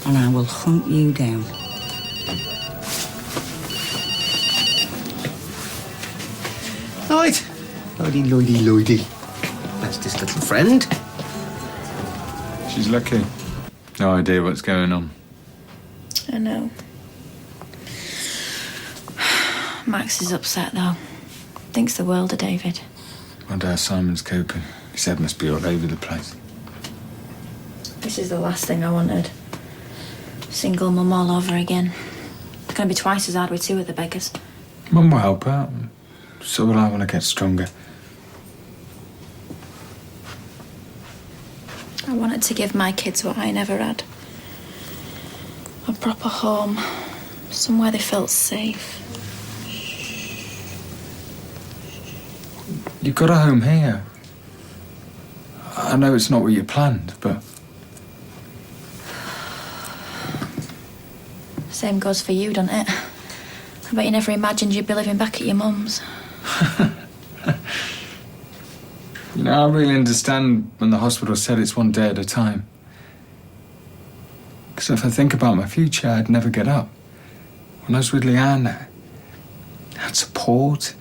and I will hunt you down. Lloyd. Lloydie. That's this little friend. She's lucky. No idea what's going on. I know. Max is upset, though. Thinks the world of David. Wonder how Simon's coping. His head must be all over the place. This is the last thing I wanted. Single mum all over again. It's going to be twice as hard with 2 of the beggars. Mum will help out. So will I when I get stronger. I wanted to give my kids what I never had. A proper home. Somewhere they felt safe. You've got a home here. I know it's not what you planned, but... Same goes for you, doesn't it? I bet you never imagined you'd be living back at your mum's. You know, I really understand when the hospital said it's one day at a time. Because if I think about my future, I'd never get up. When I was with Leanne, I had support,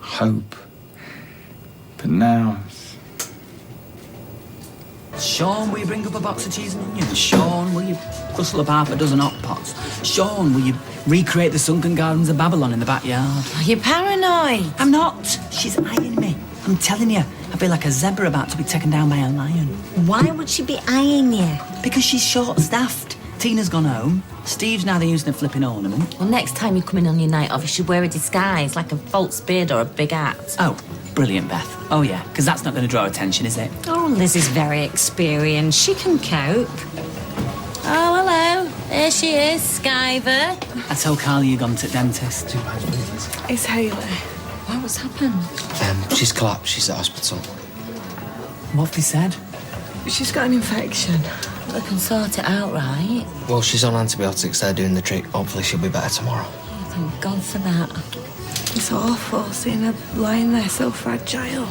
hope. But now... Sean, will you bring up a box of cheese and onions? Sean, will you rustle up half a dozen hot pots? Sean, will you recreate the sunken gardens of Babylon in the backyard? Are you paranoid? I'm not. She's eyeing me. I'm telling you, I feel like a zebra about to be taken down by a lion. Why would she be eyeing you? Because she's short-staffed. Tina's gone home. Steve's now using a flipping ornament. Well, next time you come in on your night off, you should wear a disguise, like a false beard or a big hat. Oh, brilliant, Beth. Oh, yeah, because that's not going to draw attention, is it? Oh, Liz is very experienced. She can cope. Oh, hello. There she is, Skyver. I told Carly you'd gone to the dentist. It's Hayley. What's happened? She's collapsed. She's at hospital. What have they said? She's got an infection. They can sort it out, right? Well, she's on antibiotics. They're doing the trick. Hopefully she'll be better tomorrow. Oh, thank God for that. It's awful seeing her lying there so fragile.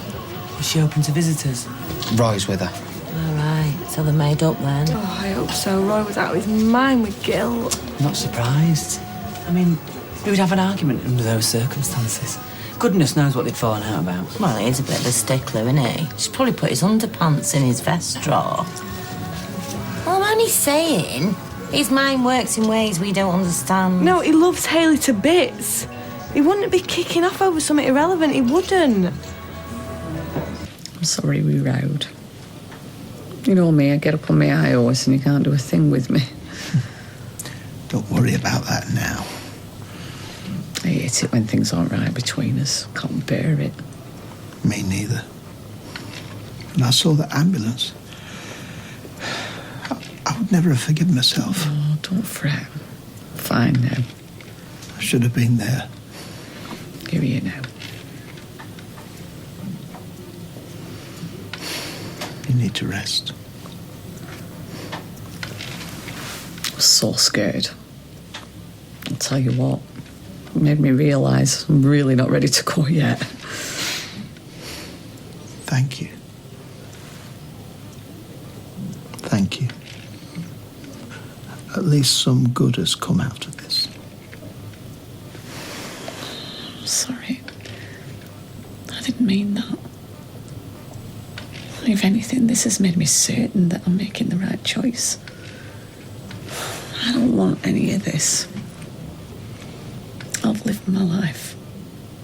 Is she open to visitors? Roy's with her. All right, so they're made up then. Oh, I hope so. Roy was out of his mind with guilt. I'm not surprised. I mean, who would have an argument under those circumstances? Goodness knows what they'd fallen out about. Well, he's a bit of a stickler, isn't he? She's probably put his underpants in his vest drawer. Well, I'm only saying, his mind works in ways we don't understand. No, he loves Hayley to bits. He wouldn't be kicking off over something irrelevant. He wouldn't. I'm sorry we rowed. You know me, I get up on my high horse and you can't do a thing with me. Don't worry about that now. I hate it when things aren't right between us. Can't bear it. Me neither. and I saw the ambulance, I would never have forgiven myself. Oh, don't fret. Fine now. I should have been there. Here you now. You need to rest. I was so scared. I'll tell you what, it made me realise I'm really not ready to go yet. Thank you. Thank you. At least some good has come out of this. I'm sorry. I didn't mean that. If anything, this has made me certain that I'm making the right choice. I don't want any of this. I've lived my life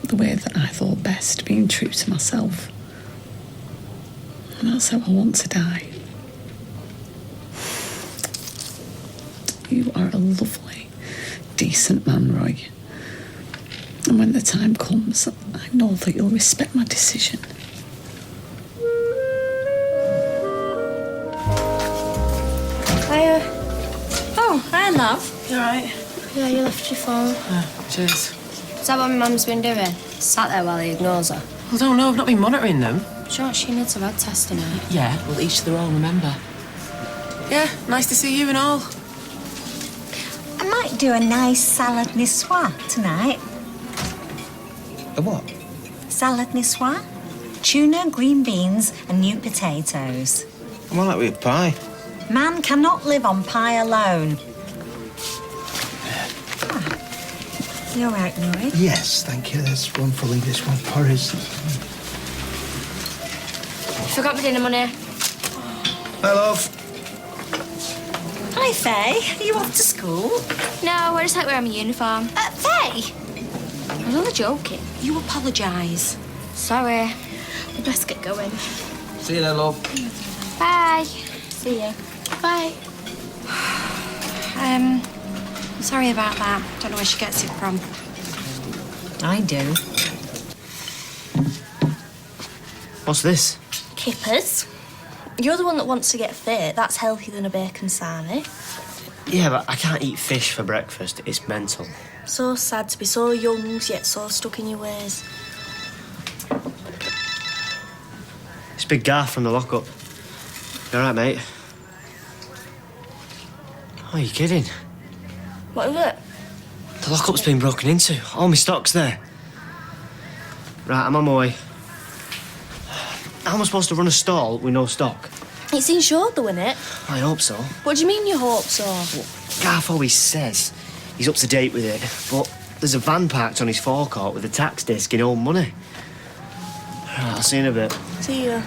the way that I thought best, being true to myself. And that's how I want to die. You are a lovely, decent man, Roy. And when the time comes, I know that you'll respect my decision. Oh, hi, love. You alright? Yeah, you left your phone. Cheers. Is that what my mum's been doing? Sat there while he ignores her. I don't know, I've not been monitoring them. Sure, she needs a blood test tonight. Yeah, well, each to their own, remember. Yeah, nice to see you and all. I might do a nice salad niçoise tonight. A what? Salad niçoise? Tuna, green beans, and new potatoes. I'm all right with pie. Man cannot live on pie alone. You all right, Roy? Yes, thank you. There's one full English, one porridge. Forgot my dinner money. Hi, love. Hi, Faye. Are you off to school? No, I just like wearing my uniform. Faye? I was only joking. You apologise. Sorry. We best get going. See you then, love. Bye. See you. Bye. Sorry about that. Don't know where she gets it from. I do. What's this? Kippers. You're the one that wants to get fit. That's healthier than a bacon sarnie. Yeah, but I can't eat fish for breakfast. It's mental. So sad to be so young, yet so stuck in your ways. It's Big Garth from the lockup. You all right, mate? Oh, you kidding? What is it? The lockup's been broken into. All my stock's there. Right, I'm on my way. How am I supposed to run a stall with no stock? It's insured, though, innit? I hope so. What do you mean you hope so? Garth always says he's up to date with it, but there's a van parked on his forecourt with a tax disc in old money. Right, I'll see you in a bit. See you.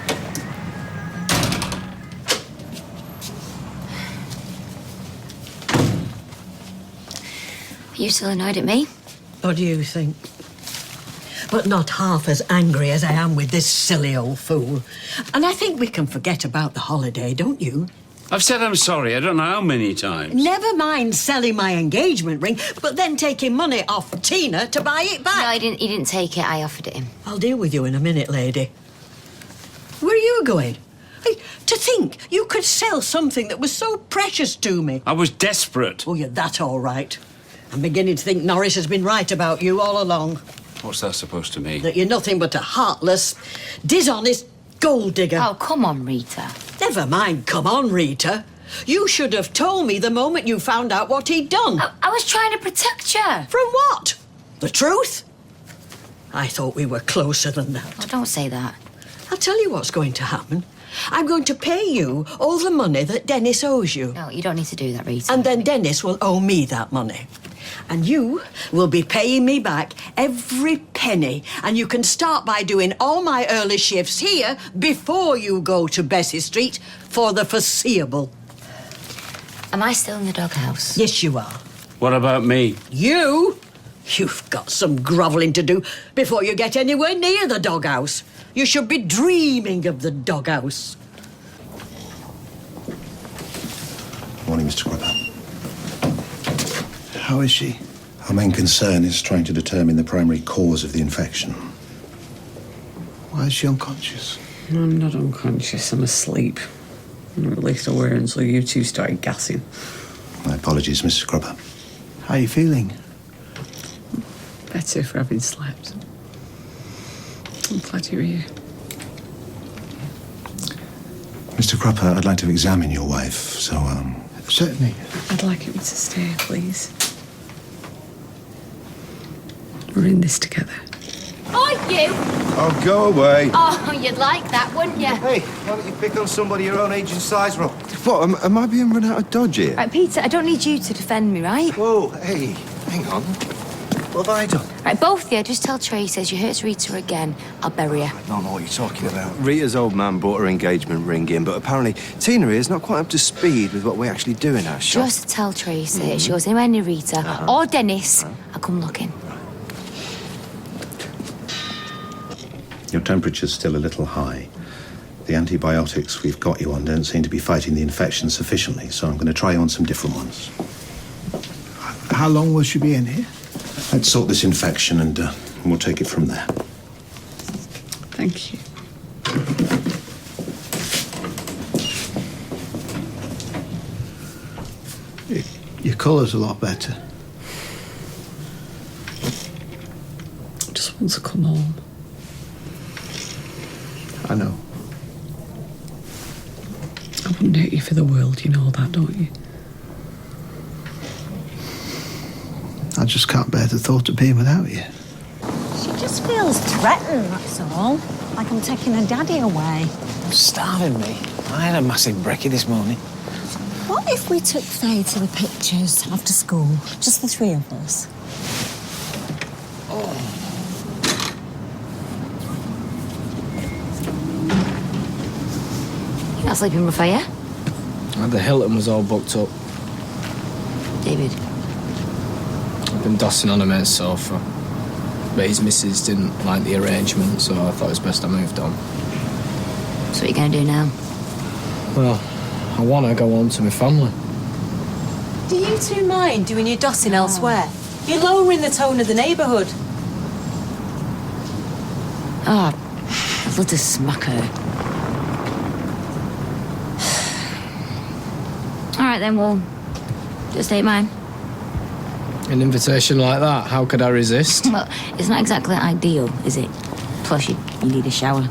You still annoyed at me? What do you think? But not half as angry as I am with this silly old fool. And I think we can forget about the holiday, don't you? I've said I'm sorry, I don't know how many times. Never mind selling my engagement ring, but then taking money off Tina to buy it back. No, he didn't take it. I offered it him. I'll deal with you in a minute, lady. Where are you going? To think you could sell something that was so precious to me. I was desperate. Oh, you're that all right. I'm beginning to think Norris has been right about you all along. What's that supposed to mean? That you're nothing but a heartless, dishonest gold digger. Oh, come on, Rita. Never mind, come on, Rita. You should have told me the moment you found out what he'd done. I was trying to protect you. From what? The truth? I thought we were closer than that. Oh, don't say that. I'll tell you what's going to happen. I'm going to pay you all the money that Dennis owes you. No, you don't need to do that, Rita. And then Dennis will owe me that money. And you will be paying me back every penny. And you can start by doing all my early shifts here before you go to Bessie Street for the foreseeable. Am I still in the doghouse? Yes, you are. What about me? You've got some grovelling to do before you get anywhere near the doghouse. You should be dreaming of the doghouse. Morning, Mr. Crupper. How is she? Our main concern is trying to determine the primary cause of the infection. Why is she unconscious? I'm not unconscious, I'm asleep. Or at least I were until you two started gassing. My apologies, Mrs. Cropper. How are you feeling? Better for having slept. I'm glad you're here. Mr. Cropper, I'd like to examine your wife, so, Certainly. I'd like you to stay, please. We're in this together. Oh, you! Oh, go away. Oh, you'd like that, wouldn't you? Hey, why don't you pick on somebody your own age and size, Rob? What, am I being run out of dodge here? Right, Peter, I don't need you to defend me, right? Whoa, hey, hang on. What have I done? Right, both of you, just tell Tracy she hurts Rita again. I'll bury her. I don't know what you're talking about. Rita's old man brought her engagement ring in, but apparently Tina here is not quite up to speed with what we actually do in our shop. Just tell Tracy if she goes anywhere near Rita or Dennis, I'll come looking. your temperature's still a little high. The antibiotics we've got you on don't seem to be fighting the infection sufficiently, so I'm going to try you on some different ones. How long will she be in here? Let's sort this infection and we'll take it from there. Thank you. Your colour's a lot better. I just want to come home. I know. I wouldn't hurt you for the world, you know that, don't you? I just can't bear the thought of being without you. She just feels threatened, that's all. Like I'm taking her daddy away. Starving me. I had a massive brekkie this morning. What if we took Faye to the pictures after school? Just the three of us. You're not sleeping with Faye? The Hilton was all booked up. David. I've been dossing on a mate's sofa. But his missus didn't like the arrangement, so I thought it was best I moved on. So what are you going to do now? Well, I want to go home to my family. Do you two mind doing your dossing elsewhere? You're lowering the tone of the neighbourhood. Oh, I'd love to smack her. All right, then, we'll just take mine. An invitation like that, how could I resist? Well, it's not exactly ideal, is it? Plus, you need a shower.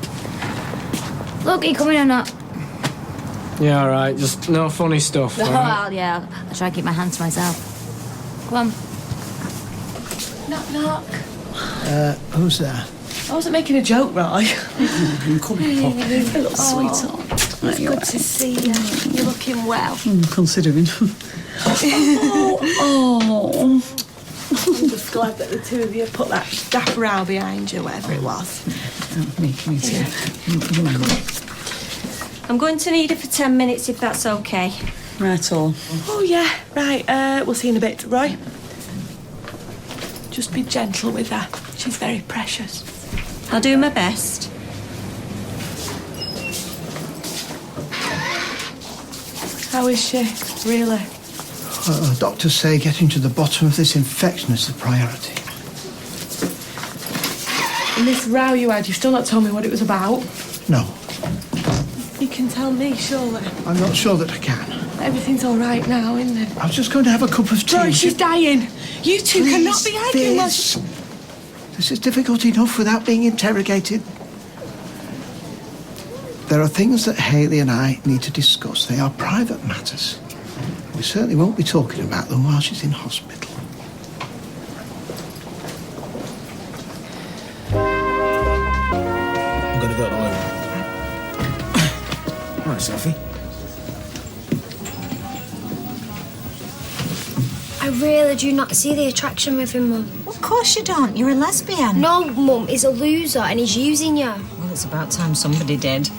Look, are you coming or not? Yeah, all right, just no funny stuff. Oh, all right? yeah, I'll try to keep my hands to myself. Come on. Knock, knock. Who's there? I wasn't making a joke, right? Come on, little sweetheart. It's good to see you. You're looking well. Considering. Oh. I'm just glad that the two of you put that daft row behind you, whatever it was. Me too. I'm going to need her for 10 minutes, if that's okay. Right, all. Oh, yeah. Right, we'll see you in a bit, Roy. Just be gentle with her. She's very precious. I'll do my best. How is she, really? Doctors say getting to the bottom of this infection is the priority. And this row you had, you've still not told me what it was about. No, You can tell me, surely. I'm not sure that I can. Everything's all right now, isn't it? I was just going to have a cup of tea. Roy, she's dying. You two cannot be arguing while she... This is difficult enough without being interrogated. There are things that Hayley and I need to discuss. They are private matters. We certainly won't be talking about them while she's in hospital. I'm going to go to the loo. All right, Sophie. I really do not see the attraction with him, Mum. Of course you don't. You're a lesbian. No, Mum, he's a loser and he's using you. Well, it's about time somebody did.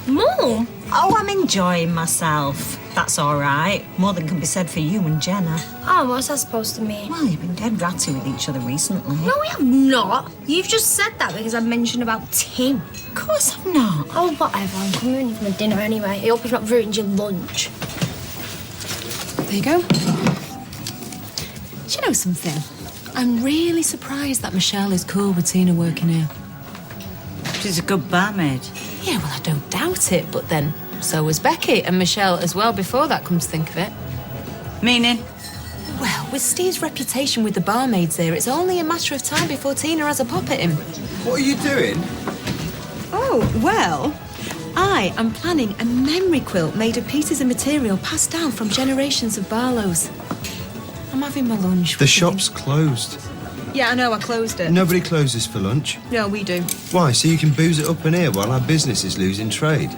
Mum? Oh, I'm enjoying myself. That's all right. More than can be said for you and Jenna. Oh, what's that supposed to mean? Well, you've been dead ratty with each other recently. No, we have not. You've just said that because I mentioned about Tim. Of course I'm not. Oh, whatever. I'm coming in for my dinner anyway. I hope he's not ruined your lunch. There you go. Do you know something? I'm really surprised that Michelle is cool with Tina working here. She's a good barmaid. Yeah, well, I don't doubt it, but then so was Becky and Michelle as well before that, come to think of it. Meaning? Well, with Steve's reputation with the barmaids there, it's only a matter of time before Tina has a pop at him. What are you doing? Oh, well, I am planning a memory quilt made of pieces of material passed down from generations of Barlows. I'm having my lunch. The shop's closed. Yeah, I know, I closed it. Nobody closes for lunch. No, we do. Why? So you can booze it up in here while our business is losing trade?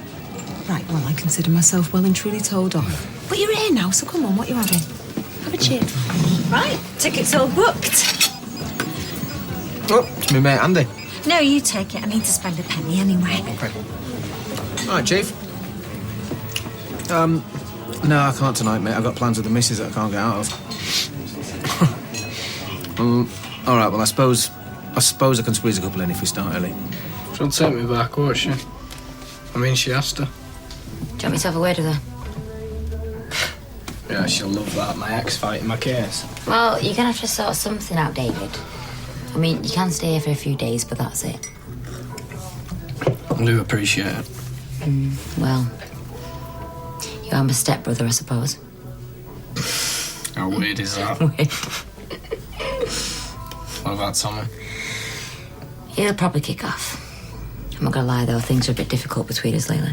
Right, well, I consider myself well and truly told off. But you're here now, so come on, what you having? Have a cheer. Right, tickets all booked. Oh, it's me mate Andy. No, you take it. I need to spend a penny anyway. Okay. All right, Chief. No, I can't tonight, mate. I've got plans with the missus that I can't get out of. All right, well, I suppose I can squeeze a couple in if we start early. She'll take me back, won't she? I mean, she has to. Do you want me to have a word with her? Yeah, she'll love that. My ex fighting my case. Well, you're gonna have to sort something out, David. I mean, you can stay here for a few days, but that's it. I do appreciate it. Well, you are my stepbrother, I suppose. How weird is that? Weird. What about Tommy? He'll probably kick off. I'm not gonna lie, though, things are a bit difficult between us lately.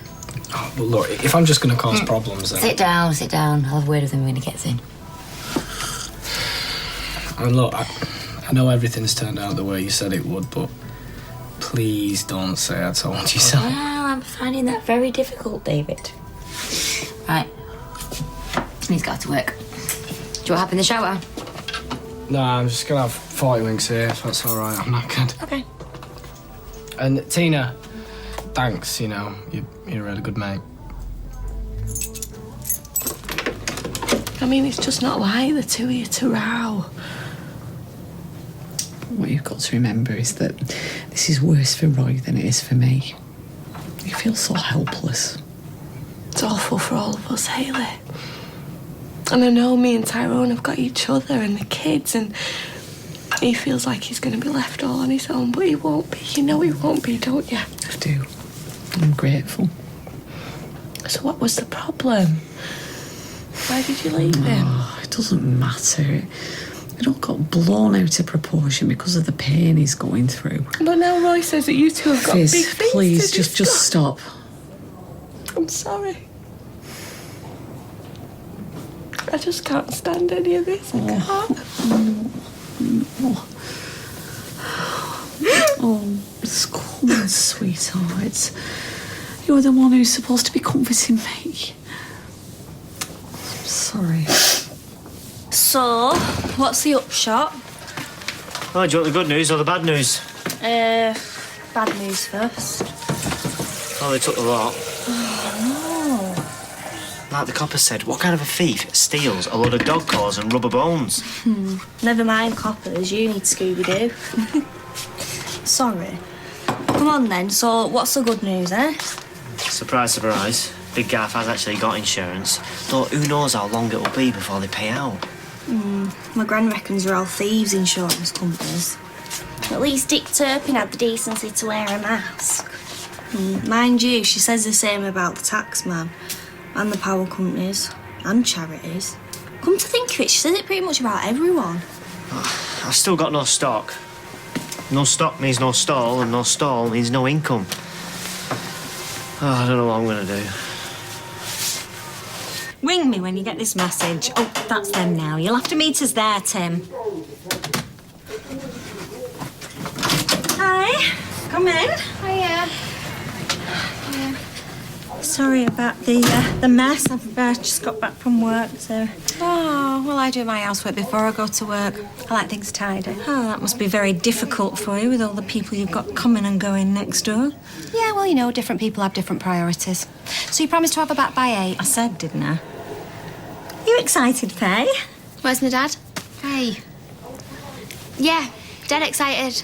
Oh, but look, if I'm just going to cause problems, then... Sit down. I'll have a word with him when he gets in. And look, I know everything's turned out the way you said it would, but please don't say I told you so. Well, I'm finding that very difficult, David. Right. He's got to work. Do you want help in the shower? No, I'm just going to have 40 winks here, if that's all right. I'm knackered. Okay. And Tina, thanks, you know, you're a really good mate. I mean, it's just not like the two of you to row. What you've got to remember is that this is worse for Roy than it is for me. You feel so helpless. It's awful for all of us, Hayley. And I know me and Tyrone have got each other and the kids, and he feels like he's going to be left all on his own, but he won't be. You know he won't be, don't you? I do. I'm grateful. So what was the problem? Why did you leave him? Oh, it doesn't matter. It all got blown out of proportion because of the pain he's going through. But now Roy says that you two have got Fizz, big things please, to just discuss. stop. I'm sorry. I just can't stand any of this. I can't. Oh, it's cool, sweetheart. You're the one who's supposed to be comforting me. I'm sorry. So, what's the upshot? Oh, do you want the good news or the bad news? Bad news first. Oh, they took the lot. Oh, Like the copper said, what kind of a thief steals a load of dog claws and rubber bones? no. Never mind coppers, you need Scooby-Doo. Sorry. Come on then, so what's the good news, eh? Surprise, surprise. Big Gaff has actually got insurance. Though who knows how long it'll be before they pay out. My gran reckons they're all thieves, insurance companies. At least Dick Turpin had the decency to wear a mask. Mind you, she says the same about the taxman and the power companies and charities. Come to think of it, she says it pretty much about everyone. I've still got no stock. No stock means no stall, and no stall means no income. Oh, I don't know what I'm going to do. Ring me when you get this message. Oh, that's them now. You'll have to meet us there, Tim. Hi. Come in. Hiya. Sorry about the mess. I've just got back from work, so... Oh, well, I do my housework before I go to work. I like things tidy. Oh, that must be very difficult for you with all the people you've got coming and going next door. Yeah, well, you know, different people have different priorities. So you promised to have her back by 8. I said, didn't I? You excited, Faye? Where's my dad? Hey. Yeah, dead excited.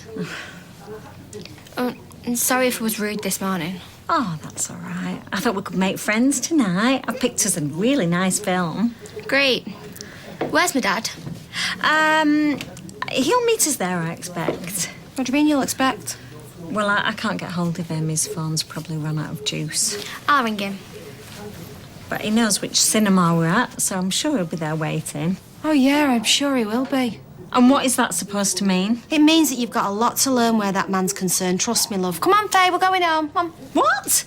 And sorry if I was rude this morning. Oh, that's all right. I thought we could make friends tonight. I picked us a really nice film. Great. Where's my dad? He'll meet us there, I expect. What do you mean you'll expect? Well, I can't get hold of him. His phone's probably run out of juice. I'll ring him. But he knows which cinema we're at, so I'm sure he'll be there waiting. Oh, yeah, I'm sure he will be. And what is that supposed to mean? It means that you've got a lot to learn where that man's concerned. Trust me, love. Come on, Faye, we're going home. Come on. What?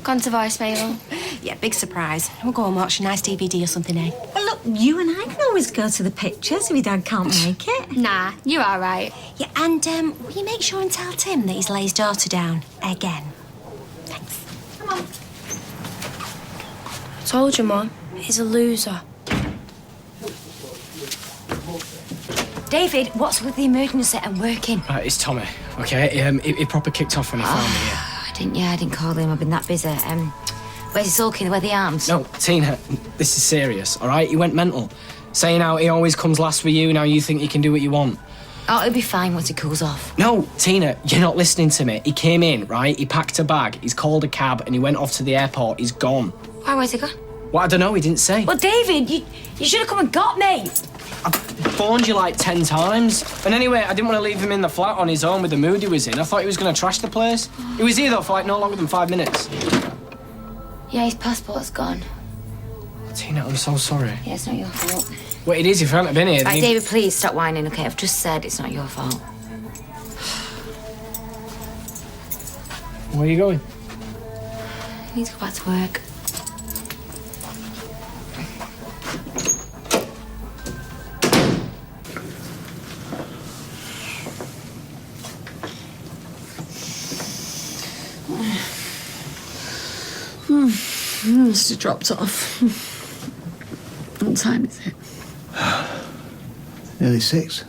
Gone to voicemail. Yeah, big surprise. We'll go and watch a nice DVD or something, eh? Well, look, you and I can always go to the pictures if your dad can't make it. Nah, you're all right. Yeah, and will you make sure and tell Tim that he's let his daughter down again? Thanks. Come on. I told you, Mum. He's a loser. David, what's with the emergency and working? It's Tommy, okay? He proper kicked off when he found me here. I didn't call him. I've been that busy. Where's he sulking? Where are the arms? No, Tina, this is serious, all right? He went mental. Saying how he always comes last with you, now you think you can do what you want. Oh, it'll be fine once he cools off. No, Tina, you're not listening to me. He came in, right? He packed a bag, he's called a cab, and he went off to the airport. He's gone. Why, where's he gone? Well, I don't know, he didn't say. Well, David, you should have come and got me. I phoned you like 10 times. And anyway, I didn't want to leave him in the flat on his own with the mood he was in. I thought he was going to trash the place. He was here, though, for like no longer than 5 minutes. Yeah, his passport's gone. Tina, I'm so sorry. Yeah, it's not your fault. Well, it is if you hadn't been here. Right, David, please stop whining, okay? I've just said it's not your fault. Where are you going? I need to go back to work. Must have dropped off. What time is it? Nearly 6.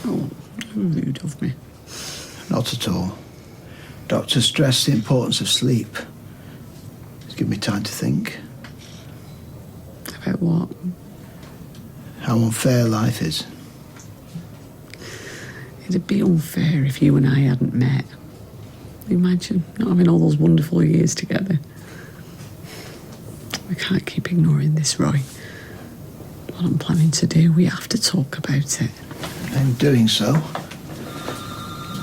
Oh, rude of me. Not at all. Doctor stressed the importance of sleep. It's given me time to think. About what? How unfair life is. It'd be unfair if you and I hadn't met. Imagine not having all those wonderful years together. We can't keep ignoring this, Roy. What I'm planning to do, we have to talk about it. In doing so,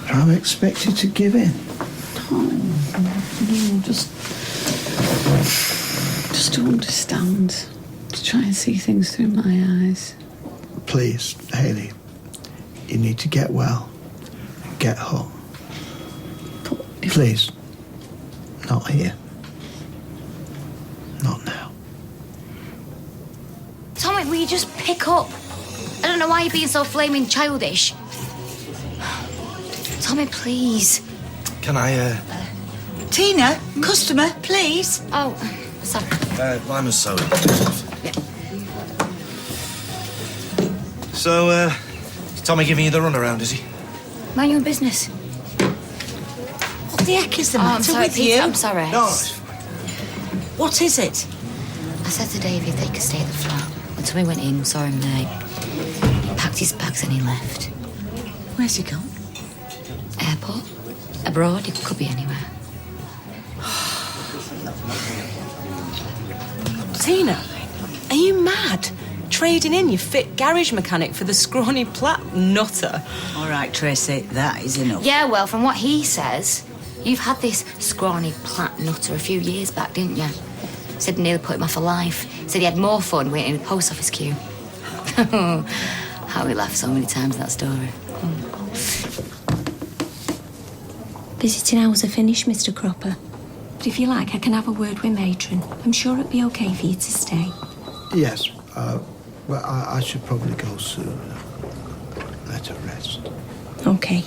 I'm expected to give in. No, just to understand, to try and see things through my eyes. Please, Hayley, you need to get well and get home. Please, not here. Not now. Tommy, will you just pick up? I don't know why you're being so flaming childish. Tommy, please. Can I, Tina, customer, please. Oh, sorry. lime and soda. Yeah. So, is Tommy giving you the runaround, is he? Mind your own business. What the heck is the I'm matter sorry, with Peter, you? I'm sorry. No. What is it? I said to David they could stay at the flat. When Tommy went in, saw him there. He packed his bags and he left. Where's he gone? Airport. Abroad. It could be anywhere. Tina, are you mad? Trading in your fit garage mechanic for the scrawny Platt nutter. All right, Tracy, that is enough. Yeah, well, from what he says, you've had this scrawny Platt nutter a few years back, didn't you? Said nearly put him off for life. Said he had more fun waiting in the post office queue. How we laughed so many times in that story. Visiting hours are finished, Mr. Cropper. But if you like, I can have a word with Matron. I'm sure it'd be okay for you to stay. Yes, well, I should probably go soon. Let her rest. Okay.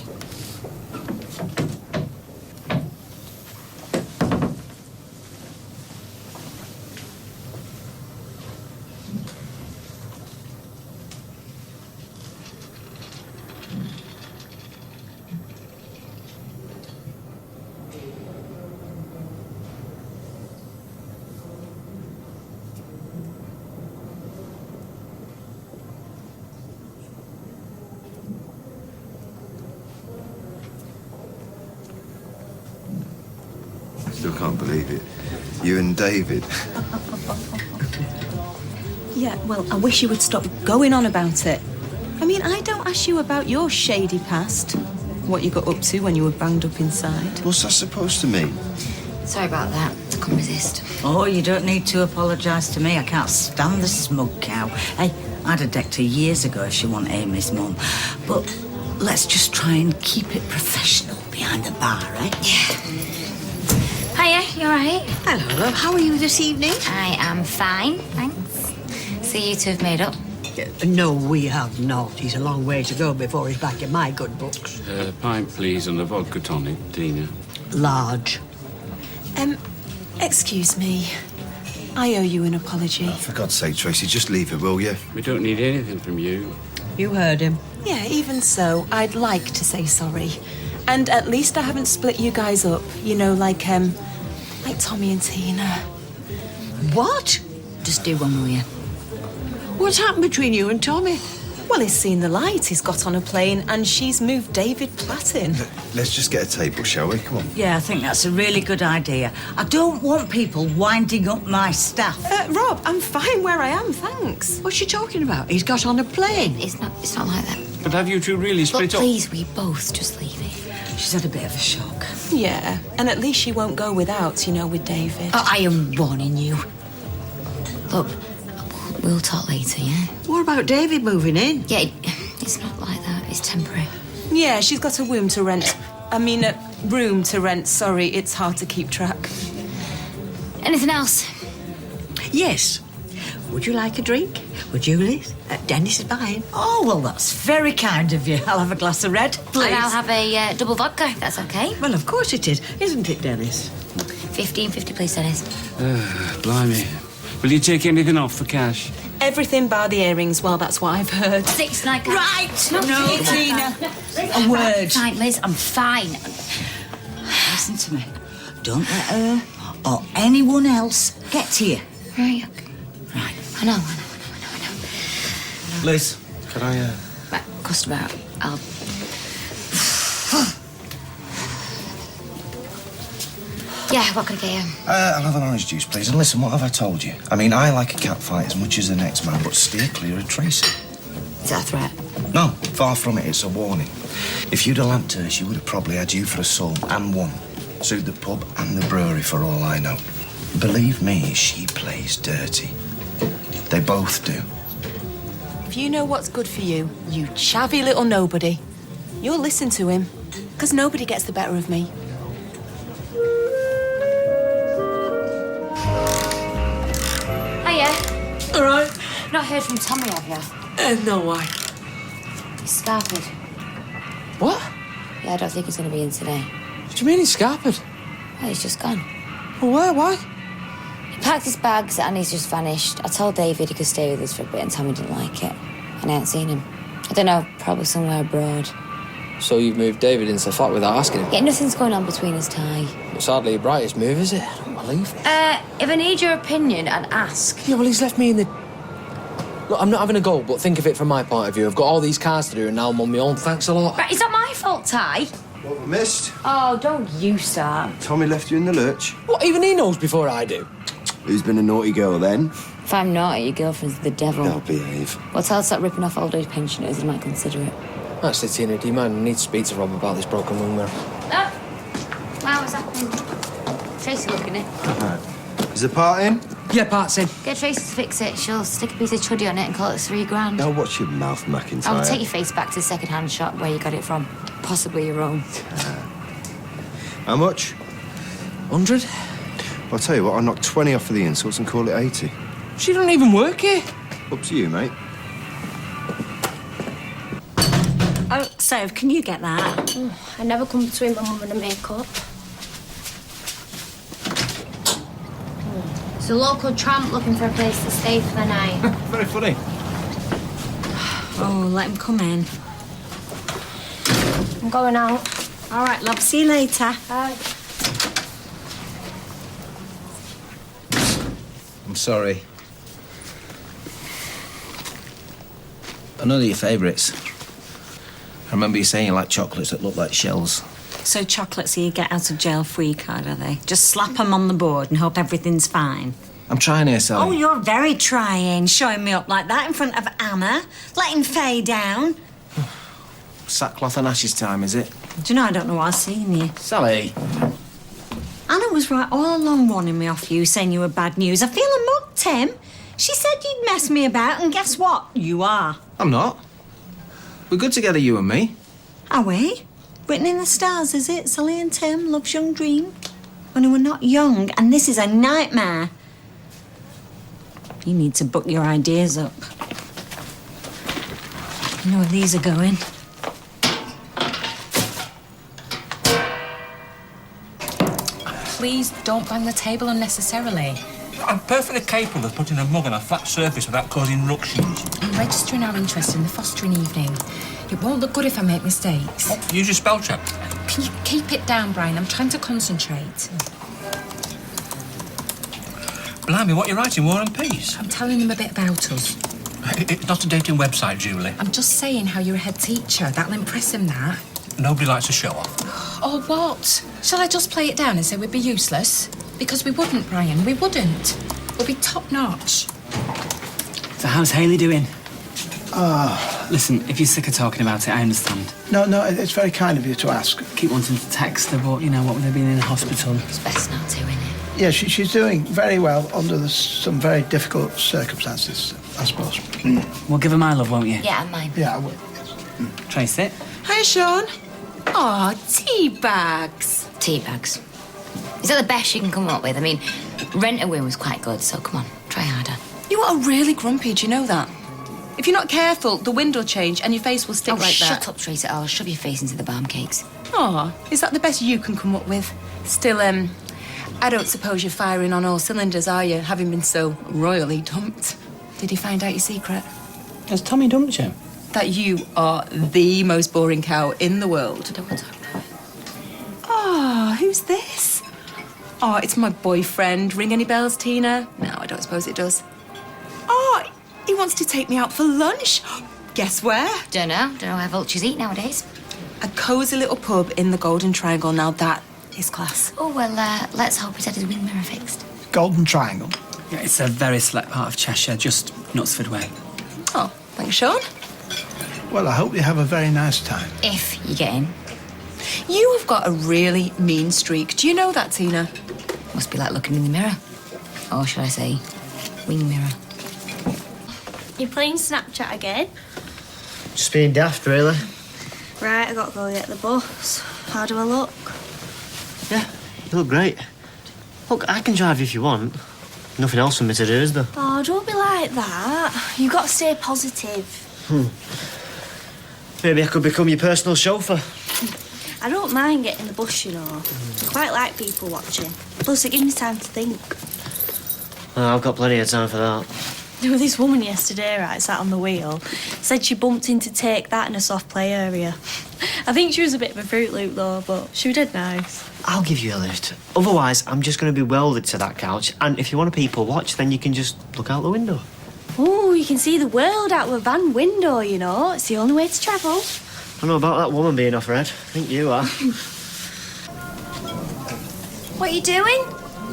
Still can't believe it. You and David. Yeah, well, I wish you would stop going on about it. I mean, I don't ask you about your shady past. what you got up to when you were banged up inside. What's that supposed to mean? Sorry about that. I couldn't resist. Oh, you don't need to apologise to me. I can't stand the smug cow. Hey, I'd have decked her years ago if she wasn't Amy's mum. But let's just try and keep it professional behind the bar, eh? Yeah. Hiya, you alright? Hello, love. How are you this evening? I am fine, thanks. See, you two have made up. No, we have not. He's a long way to go before he's back in my good books. Pint, please, and a vodka tonic, Tina. Large. Excuse me. I owe you an apology. For God's sake, Tracy, just leave it, will you? We don't need anything from you. You heard him. Yeah, even so, I'd like to say sorry. And at least I haven't split you guys up. You know, like Tommy and Tina. What? Just do one, will you? What's happened between you and Tommy? Well, he's seen the light. He's got on a plane and she's moved David Platt in. Let's just get a table, shall we? Come on. Yeah, I think that's a really good idea. I don't want people winding up my staff. Rob, I'm fine where I am, thanks. What's she talking about? He's got on a plane. It's not like that. But have you two really split Look, up? please, we both just leave it. She's had a bit of a shock. Yeah, and at least she won't go without, with David. Oh, I am warning you. Look, we'll talk later, yeah? What about David moving in? Yeah, it's not like that. It's temporary. Yeah, she's got a room to rent. A room to rent. Sorry, it's hard to keep track. Anything else? Yes. Would you like a drink? Would you, Liz? Dennis is buying. Oh, well, that's very kind of you. I'll have a glass of red, please. And I'll have a double vodka, if that's okay. Well, of course it is. Isn't it, Dennis? 15.50, please, Dennis. Blimey. Will you take anything off for cash? Everything bar the earrings. Well, that's what I've heard. 6 like that. Right. No, Tina. A word. Fine, Liz, I'm fine. Listen to me. Don't let her or anyone else get to you. Right, okay. Right. I know. Liz, can I, Right, customer, I'll... Yeah, what can I get you? I'll have an orange juice, please. And listen, what have I told you? I mean, I like a cat fight as much as the next man, but steer clear of Tracy. Is that a threat? No, far from it. It's a warning. If you'd have lamped her, she would have probably had you for a son and one. Suit the pub and the brewery for all I know. Believe me, she plays dirty. They both do. If you know what's good for you, you chavvy little nobody, you'll listen to him. Because nobody gets the better of me. Hiya. All right. Not heard from Tommy, have you? No, why? He's scarpered. What? Yeah, I don't think he's going to be in today. What do you mean he's scarpered? Well, he's just gone. Well, where? Why? He packed his bags and he's just vanished. I told David he could stay with us for a bit and Tommy didn't like it. And I haven't seen him. I don't know, probably somewhere abroad. So you've moved David into the flat without asking him? Yeah, nothing's going on between us, Ty. It's hardly your brightest move, is it? I don't believe it. If I need your opinion, I'd ask. Yeah, well, he's left me in the... Look, I'm not having a go, but think of it from my point of view. I've got all these cars to do and now I'm on my own. Thanks a lot. Right, it's not my fault, Ty. What we missed? Oh, don't you start. Tommy left you in the lurch. What, even he knows before I do? Who's been a naughty girl then? If I'm naughty, your girlfriend's the devil. I'll behave. Well, tell her to stop ripping off old age pensioners. They might consider it. Actually, Tina, do you mind? I need to speak to Rob about this broken room mirror. Oh, wow, what's happening? Tracy looking it. Is the part in? Yeah, part's in. Get Tracy to fix it. She'll stick a piece of chuddy on it and call it $3,000. Now watch your mouth, McIntyre. I'll take your face back to the second-hand shop where you got it from. Possibly your own. How much? 100? I'll tell you what, I'll knock 20 off for the insults and call it 80. She doesn't even work here. Up to you, mate. Oh, Soph, can you get that? I never come between my mum and her makeup. It's a local tramp looking for a place to stay for the night. Very funny. Oh, let him come in. I'm going out. All right, love. See you later. Bye. I'm sorry. I know they're your favourites. I remember you saying you like chocolates that look like shells. So chocolates are your get out of jail free card, are they? Just slap them on the board and hope everything's fine. I'm trying here, Sally. Oh, you're very trying, showing me up like that in front of Anna. Let him fade down. Sackcloth and ashes time, is it? Do you know, I don't know what I've seen you. Sally. Anna was right all along warning me off you, saying you were bad news. I feel a mug, Tim. She said you'd mess me about, and guess what? You are. I'm not. We're good together, you and me. Are we? Written in the stars, is it? Sally and Tim, love's young dream. Only we're not young, and this is a nightmare. You need to book your ideas up. You know where these are going? Please don't bang the table unnecessarily. I'm perfectly capable of putting a mug on a flat surface without causing ructions. I'm registering our interest in the fostering evening. It won't look good if I make mistakes. Oh, use your spell check. Can you keep it down, Brian? I'm trying to concentrate. Blimey, what are you writing, War and Peace? I'm telling them a bit about us. It's not a dating website, Julie. I'm just saying how you're a head teacher. That'll impress him, that. Nobody likes to show off. Or what? Shall I just play it down and say we'd be useless? Because we wouldn't, Brian. We wouldn't. We'll be top-notch. So how's Hayley doing? Ah. Listen, if you're sick of talking about it, I understand. No, it's very kind of you to ask. Keep wanting to text her, but, you know, what with her being in hospital. It's best not to, innit? Yeah, she's doing very well under some very difficult circumstances, I suppose. Well, give her my love, won't you? Yeah, and mine. Yeah, I will. Trace it. Hi, Sean. Aw, tea bags. Tea bags. Is that the best you can come up with? I mean, Rent a Win was quite good, so come on, try harder. You are really grumpy, do you know that? If you're not careful, the wind will change and your face will stick like that. Shut up, Tracy. I'll shove your face into the balm cakes. Aw, is that the best you can come up with? Still, I don't suppose you're firing on all cylinders, are you, having been so royally dumped? Did he find out your secret? Has Tommy dumped you? That you are the most boring cow in the world. Don't want to talk about it. Oh, who's this? Oh, it's my boyfriend. Ring any bells, Tina? No, I don't suppose it does. Oh, he wants to take me out for lunch. Guess where? Don't know where vultures eat nowadays. A cosy little pub in the Golden Triangle. Now that is class. Oh, well, let's hope he's had his wing mirror fixed. Golden Triangle? Yeah, it's a very select part of Cheshire, just Knutsford Way. Oh, thanks, Sean. Well, I hope you have a very nice time. If you get in. You have got a really mean streak. Do you know that, Tina? Must be like looking in the mirror. Or should I say, wing mirror. You playing Snapchat again? Just being daft, really. Right, I gotta go get the bus. How do I look? Yeah, you look great. Look, I can drive you if you want. Nothing else for me to do, is there? Oh, don't be like that. You gotta stay positive. Maybe I could become your personal chauffeur. I don't mind getting the bus, you know. I quite like people watching. Plus, it gives me time to think. Oh, I've got plenty of time for that. There was this woman yesterday, right, sat on the wheel, said she bumped into Take That in a soft play area. I think she was a bit of a Fruit Loop, though, but she was dead nice. I'll give you a lift. Otherwise, I'm just going to be welded to that couch, and if you want to people watch, then you can just look out the window. Oh, you can see the world out of a van window, you know. It's the only way to travel. I don't know about that woman being off her head. I think you are. What are you doing?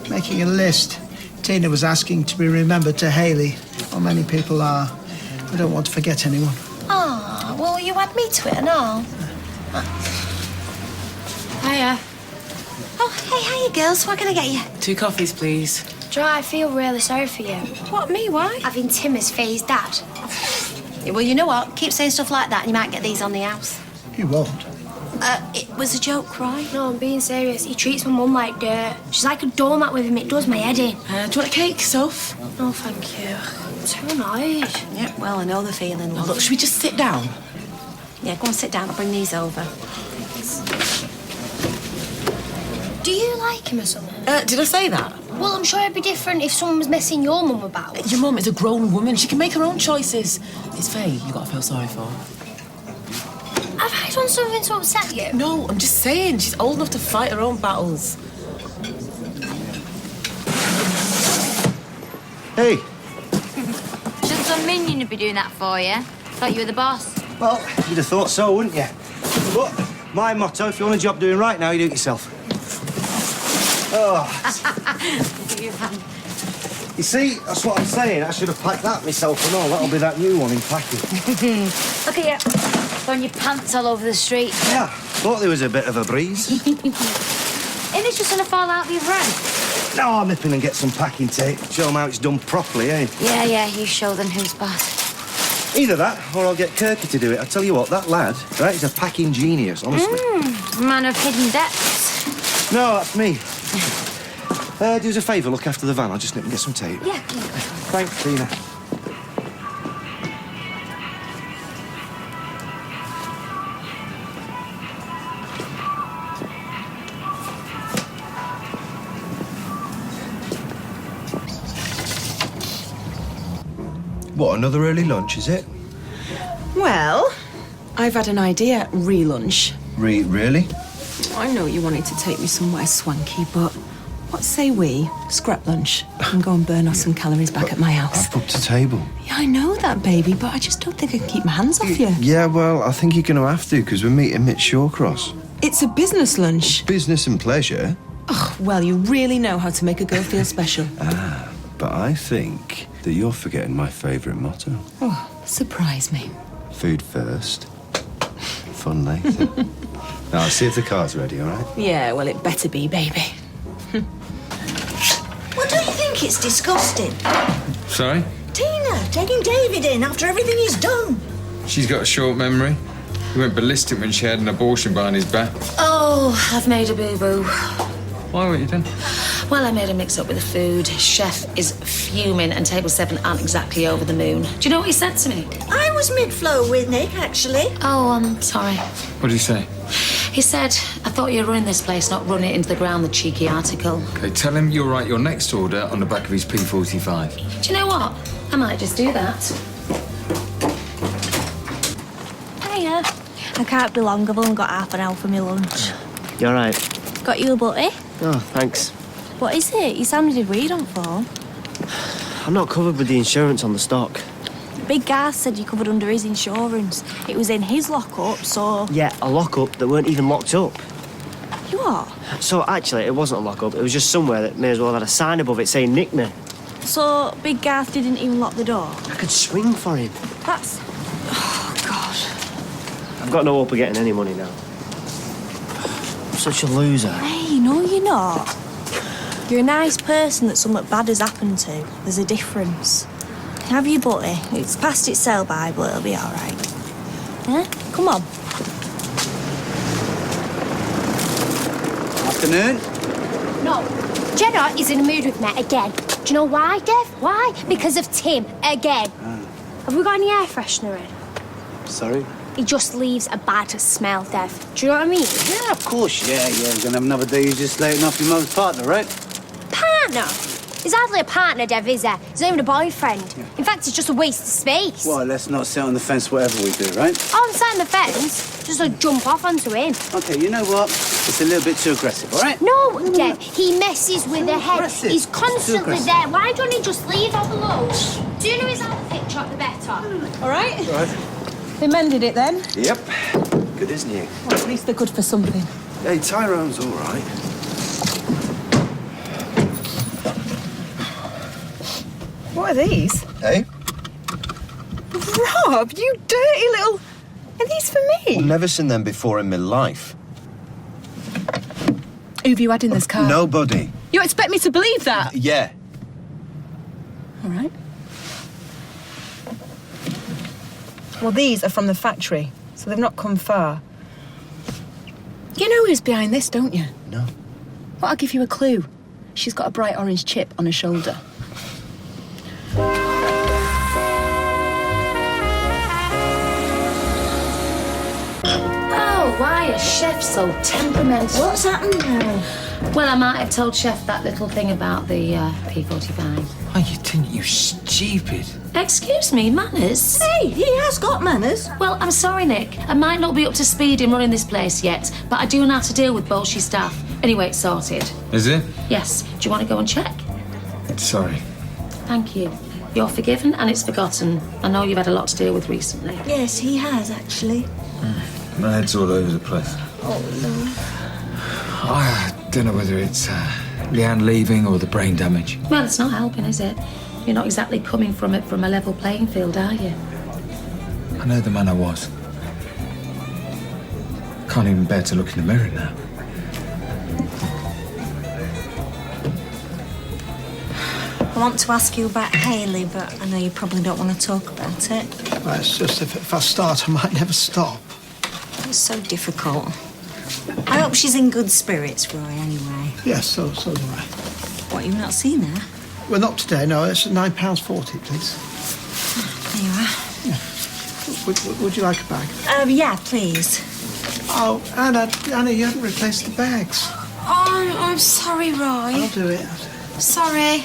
Making a list. Tina was asking to be remembered to Hayley. How many people are? I don't want to forget anyone. Ah, well, you add me to it and all. Hiya. Oh, hey, hiya, girls. What can I get you? 2 coffees, please. Joe, I feel really sorry for you. What, me? Why? Having Tim as Faye's dad. Yeah, well, you know what? Keep saying stuff like that and you might get these on the house. You won't. It was a joke, Roy. No, I'm being serious. He treats my mum like dirt. She's like a doormat with him. It does my head in. Do you want a cake, Soph? No, thank you. I'm so annoyed. Yeah, well, I know the feeling, love. Look, should we just sit down? Yeah, go on, sit down. I'll bring these over. Do you like him or something? Did I say that? Well, I'm sure it'd be different if someone was messing your mum about. Your mum is a grown woman. She can make her own choices. It's Faye you gotta feel sorry for. Have I done something to upset you? No, I'm just saying. She's old enough to fight her own battles. Hey. Shouldn't some minion would be doing that for you? Thought you were the boss. Well, you'd have thought so, wouldn't you? But my motto, if you want a job doing right now, you do it yourself. Oh. You see, that's what I'm saying. I should have packed that myself and all. That'll be that new one in packing. Look at you. Throwing your pants all over the street. Yeah, thought there was a bit of a breeze. Isn't it just gonna fall out the other end? No, I'll nip in and get some packing tape. Show them how it's done properly, eh? Yeah, you show them who's boss. Either that, or I'll get Kirky to do it. I tell you what, that lad, right, is a packing genius, honestly. Man of hidden depths. No, that's me. Do us a favour, look after the van. I'll just nip and get some tape. Yeah. Thanks, Tina. What, another early lunch, is it? Well, I've had an idea, re-lunch. Really? I know you wanted to take me somewhere swanky, but what say we scrap lunch and go and burn off some calories back at my house? I've booked a table. Yeah, I know that, baby, but I just don't think I can keep my hands off you. Yeah, well, I think you're going to have to, because we're meeting Mitch Shawcross. It's a business lunch. Business and pleasure? Oh, well, you really know how to make a girl feel special. But I think that you're forgetting my favourite motto. Oh, surprise me. Food first, fun later. Now, I'll see if the car's ready, all right? Yeah, well, it better be, baby. Well, don't you think it's disgusting? Sorry? Tina, taking David in after everything he's done. She's got a short memory. He went ballistic when she had an abortion behind his back. Oh, I've made a boo-boo. Why, what you done? Well, I made a mix-up with the food. Chef is fuming and table 7 aren't exactly over the moon. Do you know what he said to me? I was mid-flow with Nick, actually. Oh, I'm sorry. What did he say? He said, I thought you were running this place, not running it into the ground, the cheeky article. Okay, tell him you'll write your next order on the back of his P45. Do you know what? I might just do that. Hiya. I can't be long. I've only got half an hour for my lunch. You all right? Got you a butty? Oh, thanks. What is it? You sounded weird on phone. I'm not covered with the insurance on the stock. Big Garth said you covered under his insurance. It was in his lockup, so... Yeah, a lockup that weren't even locked up. You are? So, actually, it wasn't a lockup. It was just somewhere that may as well have had a sign above it saying nick me. So, Big Garth didn't even lock the door? I could swing for him. That's... Oh, God. I've got no hope of getting any money now. I'm such a loser. Hey, no, you're not. You're a nice person that something bad has happened to. There's a difference. Have your butty. It's past its sell-by, but it'll be all right. Yeah? Come on. Afternoon. No, Jenna is in a mood with me again. Do you know why, Dev? Why? Because of Tim, again. Have we got any air freshener in? Sorry? He just leaves a bad smell, Dev. Do you know what I mean? Yeah, of course. Yeah. You're gonna have another day. You're just slating off your mum's partner, right? Partner? He's hardly a partner, Dev, is he? He's not even a boyfriend. In fact, it's just a waste of space. Well, let's not sit on the fence whatever we do, right? Oh, I'm sat on the fence. Just like jump off onto him. Okay, you know what? It's a little bit too aggressive, all right? No, Dev, he messes with her head. Aggressive. He's Too constantly aggressive. there. Why don't he just leave her alone? Sooner his outfit shot, the better. All right? All right. They mended it then? Yep. Good as new. Well, at least they're good for something. Hey, Tyrone's all right. What are these? Hey? Rob, you dirty little... Are these for me? I've never seen them before in my life. Who've you had in this car? Nobody. You expect me to believe that? Yeah. All right. Well, these are from the factory, so they've not come far. You know who's behind this, don't you? No. Well, I'll give you a clue. She's got a bright orange chip on her shoulder. Oh, why is Chef so temperamental? What's happened now? Well, I might have told Chef that little thing about the P45. Oh, you didn't, you stupid. Excuse me, manners? Hey, he has got manners. Well, I'm sorry, Nick. I might not be up to speed in running this place yet, but I do know how to deal with bolshy staff. Anyway, it's sorted. Is it? Yes. Do you want to go and check? Sorry. Thank you. You're forgiven and it's forgotten. I know you've had a lot to deal with recently. Yes, he has, actually. My head's all over the place. Oh, I don't know whether it's Leanne leaving or the brain damage. Well, it's not helping, is it? You're not exactly coming from it from a level playing field, are you? I know the man I was. Can't even bear to look in the mirror now. I want to ask you about Hayley, but I know you probably don't want to talk about it. Well, it's just if I start, I might never stop. It's so difficult. I hope she's in good spirits, Roy, anyway. Yes, so do I. What, you've not seen her? Well, not today, no. It's £9.40, please. There you are. Would you like a bag? Yeah, please. Oh, Anna, you haven't replaced the bags. Oh, I'm sorry, Roy. I'll do it. Sorry.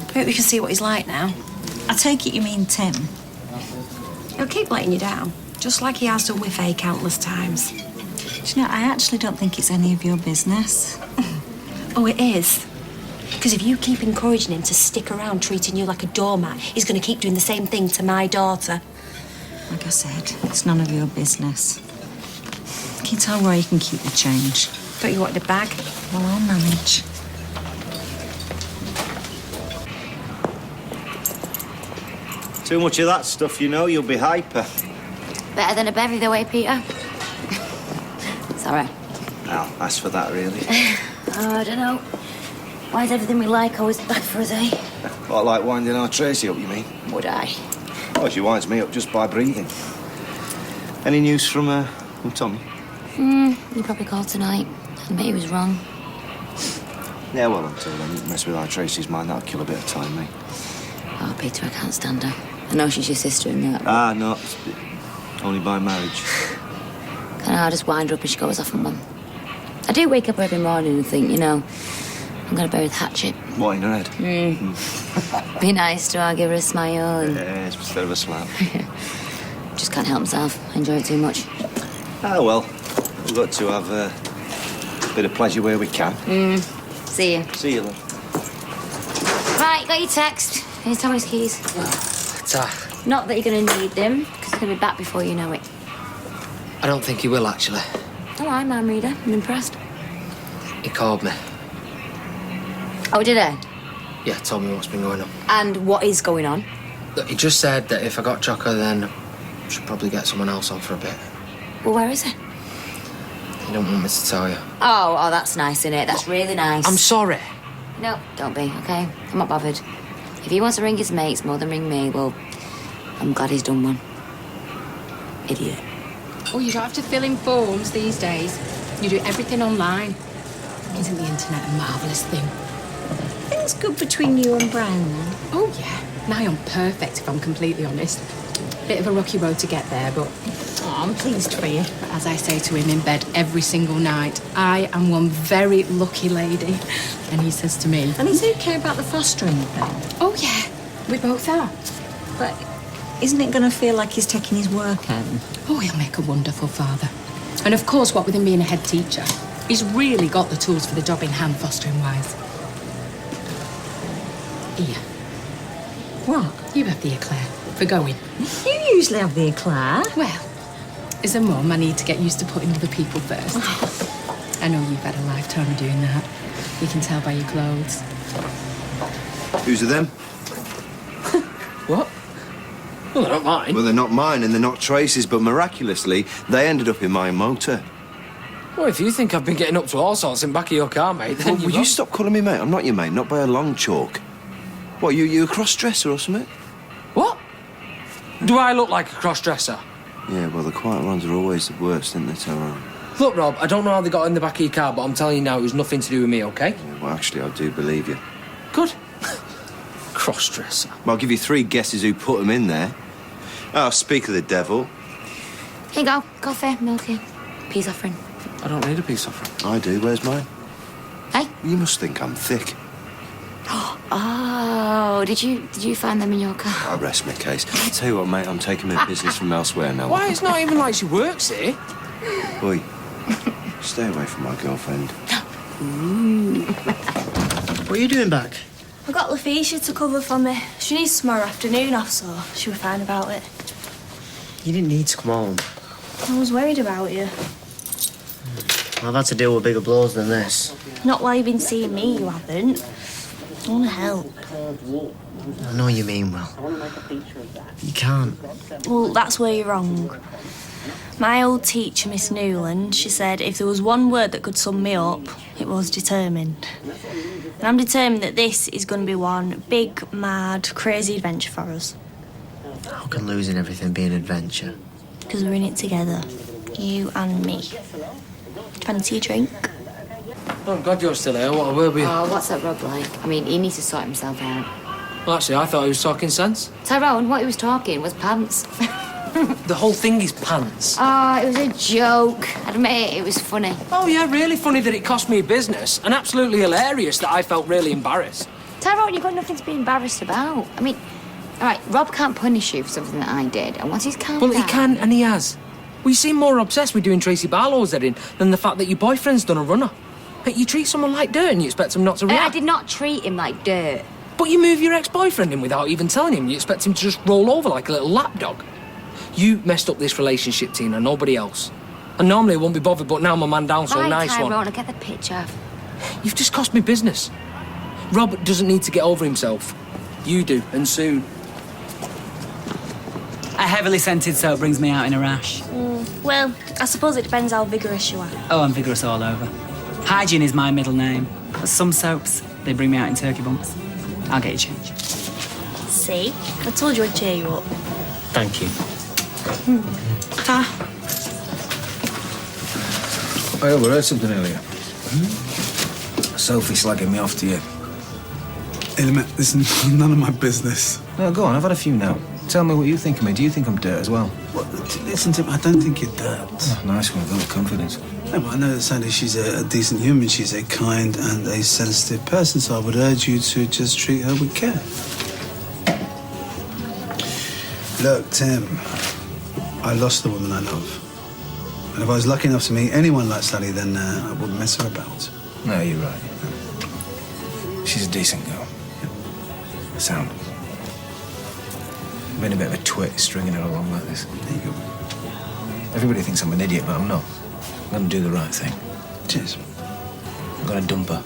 I hope you can see what he's like now. I take it you mean Tim. He'll keep letting you down, just like he has done with Faye countless times. Do you know, I actually don't think it's any of your business. Oh, it is. Because if you keep encouraging him to stick around treating you like a doormat, he's going to keep doing the same thing to my daughter. Like I said, it's none of your business. Can you tell Roy you can keep the change? Thought you wanted a bag. Well, I'll manage. Too much of that stuff, you know, you'll be hyper. Better than a bevy, though, eh, Peter? Sorry. Well, as for that, really. I don't know. Why is everything we like always bad for us, eh? What, like winding our Tracy up, you mean? Would I? Oh, she winds me up just by breathing. Any news from Tommy? He probably called tonight. Admit he was wrong. Yeah, well, until then, you mess with our Tracy's mind, that'll kill a bit of time, mate. Oh, Peter, I can't stand her. I know she's your sister and that. Ah, no. Only by marriage. Kind of hard to wind her up and she goes off on one. I do wake up every morning and think, you know, I'm going to bury the hatchet. What, in her head? Be nice to her, give her a smile. And... Yeah, instead of a slap. Just can't help himself. I enjoy it too much. Ah, well, we've got to have a bit of pleasure where we can. See you. See you, love. Right, got your text. Here's Tommy's keys. Not that you're going to need them, because he's going to be back before you know it. I don't think he will, actually. Oh, I'm mind reader. I'm impressed. He called me. Oh, did he? Yeah, told me what's been going on. And what is going on? Look, he just said that if I got Choco, then I should probably get someone else on for a bit. Well, where is he? He don't want me to tell you. Oh, that's nice, innit? That's really nice. I'm sorry. No, don't be, okay? I'm not bothered. If he wants to ring his mates more than ring me, well, I'm glad he's done one. Idiot. Oh, you don't have to fill in forms these days. You do everything online. Isn't the internet a marvellous thing? Things good between you and Brian, then? Oh, yeah. Nigh on perfect, if I'm completely honest. Bit of a rocky road to get there, but... Oh, I'm pleased for you. But as I say to him in bed every single night, I am one very lucky lady. And he says to me... And he's okay about the fostering thing? Oh, yeah. We both are. But isn't it going to feel like he's taking his work home? Oh, he'll make a wonderful father. And of course, what with him being a head teacher, he's really got the tools for the job in hand, fostering-wise. Here. What? You have the eclair for going. You usually have the eclair. Well, as a mum, I need to get used to putting other people first. I know you've had a lifetime of doing that. You can tell by your clothes. Whose are them? What? Well, they're not mine. Well, they're not mine and they're not Tracy's, but miraculously, they ended up in my motor. Well, if you think I've been getting up to all sorts in back of your car, mate, then Well, will you stop calling me mate? I'm not your mate, not by a long chalk. What, you a cross-dresser or something? What? Do I look like a cross-dresser? Yeah, well, the quiet ones are always the worst, aren't they, Tyrone? Look, Rob, I don't know how they got in the back of your car, but I'm telling you now, it was nothing to do with me, OK? Yeah, well, actually, I do believe you. Good. Cross-dresser. Well, I'll give you 3 guesses who put them in there. Oh, speak of the devil. Here you go. Coffee, milky, peace offering. I don't need a peace offering. I do. Where's mine? Hey? You must think I'm thick. Oh, did you find them in your car? I rest my case. Tell you what, mate, I'm taking my business from elsewhere now. Why, it's not even like she works here. Boy, stay away from my girlfriend. What are you doing back? I got Laficia to cover for me. She needs tomorrow afternoon off, so she'll be fine about it. You didn't need to come home. I was worried about you. I've had to deal with bigger blows than this. Not while you've been seeing me, you haven't. I want to help. I know you mean well. You can't. Well, that's where you're wrong. My old teacher, Miss Newland, she said if there was one word that could sum me up, it was determined. And I'm determined that this is going to be one big, mad, crazy adventure for us. How can losing everything be an adventure? Because we're in it together. You and me. Fancy a drink? Oh, I'm glad you're still here. What a word with you. Oh, what's that Rob like? I mean, he needs to sort himself out. Well, actually, I thought he was talking sense. Tyrone, what he was talking was pants. The whole thing is pants. Oh, it was a joke. I admit it was funny. Oh, yeah, really funny that it cost me business, and absolutely hilarious that I felt really embarrassed. Tyrone, you've got nothing to be embarrassed about. I mean, all right, Rob can't punish you for something that I did, and once he's calmed Well, down... he can, and he has. Well, you seem more obsessed with doing Tracy Barlow's heading than the fact that your boyfriend's done a runner. Hey, you treat someone like dirt and you expect him not to react. I did not treat him like dirt. But you move your ex-boyfriend in without even telling him. You expect him to just roll over like a little lapdog. You messed up this relationship, Tina, nobody else. And normally I won't be bothered, but now my man down, so Right, nice Tyrone, one. I get the picture. You've just cost me business. Rob doesn't need to get over himself. You do, and soon. A heavily scented soap brings me out in a rash. Well, I suppose it depends how vigorous you are. Oh, I'm vigorous all over. Hygiene is my middle name. But some soaps, they bring me out in turkey bumps. I'll get you change. See? I told you I'd cheer you up. Thank you. I overheard something earlier. Sophie slagging me off to you. Element, this is none of my business. No, go on, I've had a few now. Tell me what you think of me. Do you think I'm dirt as well? Listen to me, I don't think you're dirt. Oh, nice one, full of confidence. No, but I know that Sandy, she's a decent human. She's a kind and a sensitive person, so I would urge you to just treat her with care. Look, Tim, I lost the woman I love. And if I was lucky enough to meet anyone like Sally, then I wouldn't mess her about. No, you're right. She's a decent girl. Sound. Been a bit of a twit stringing her along like this. There you go. Everybody thinks I'm an idiot, but I'm not. I'm gonna do the right thing. Cheers. I'm gonna dump her.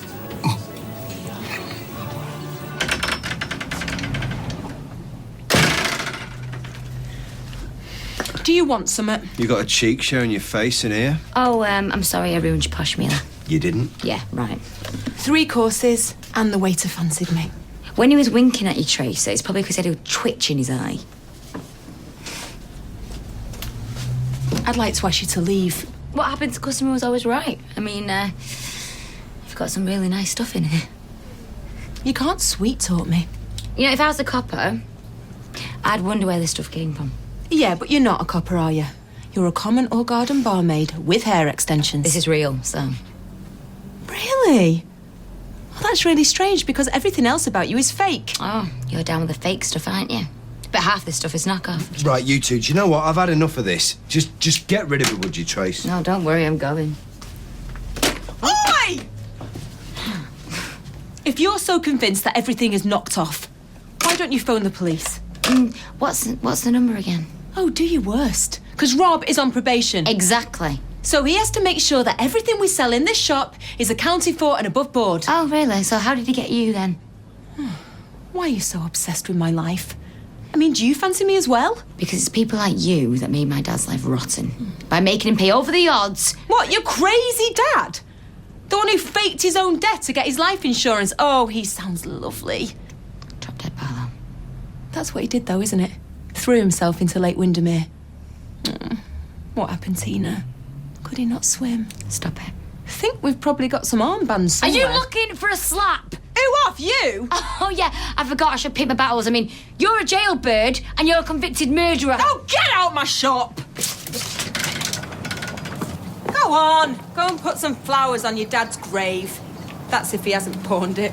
Do you want something? You got a cheek showing your face in here? Oh, I'm sorry I ruined your posh meal. You didn't? Yeah, right. 3 courses, and the waiter fancied me. When he was winking at you, Tracy, it's probably because he had a twitch in his eye. I'd like to ask you to leave. What happened to customer was always right. I mean, you've got some really nice stuff in here. You can't sweet talk me. You know, if I was a copper, I'd wonder where this stuff came from. Yeah, but you're not a copper, are you? You're a common or garden barmaid with hair extensions. This is real, so... Really? Well, that's really strange because everything else about you is fake. Oh, you're down with the fake stuff, aren't you? But half this stuff is knockoff. Right, you two, do you know what? I've had enough of this. Just get rid of it, would you, Trace? No, don't worry, I'm going. Oi! If you're so convinced that everything is knocked off, why don't you phone the police? What's the number again? Oh, do your worst. Because Rob is on probation. Exactly. So he has to make sure that everything we sell in this shop is accounted for and above board. Oh, really? So how did he get you, then? Why are you so obsessed with my life? I mean, do you fancy me as well? Because it's people like you that made my dad's life rotten. By making him pay over the odds. What, your crazy dad? The one who faked his own death to get his life insurance? Oh, he sounds lovely. Drop dead Barlow. That's what he did, though, isn't it? Threw himself into Lake Windermere. What happened, Tina? Could he not swim? Stop it. I think we've probably got some armbands somewhere. Are you looking for a slap? Who off, you? Oh, yeah, I forgot I should pick my battles. I mean, you're a jailbird and you're a convicted murderer. Oh, get out my shop! Go on, go and put some flowers on your dad's grave. That's if he hasn't pawned it.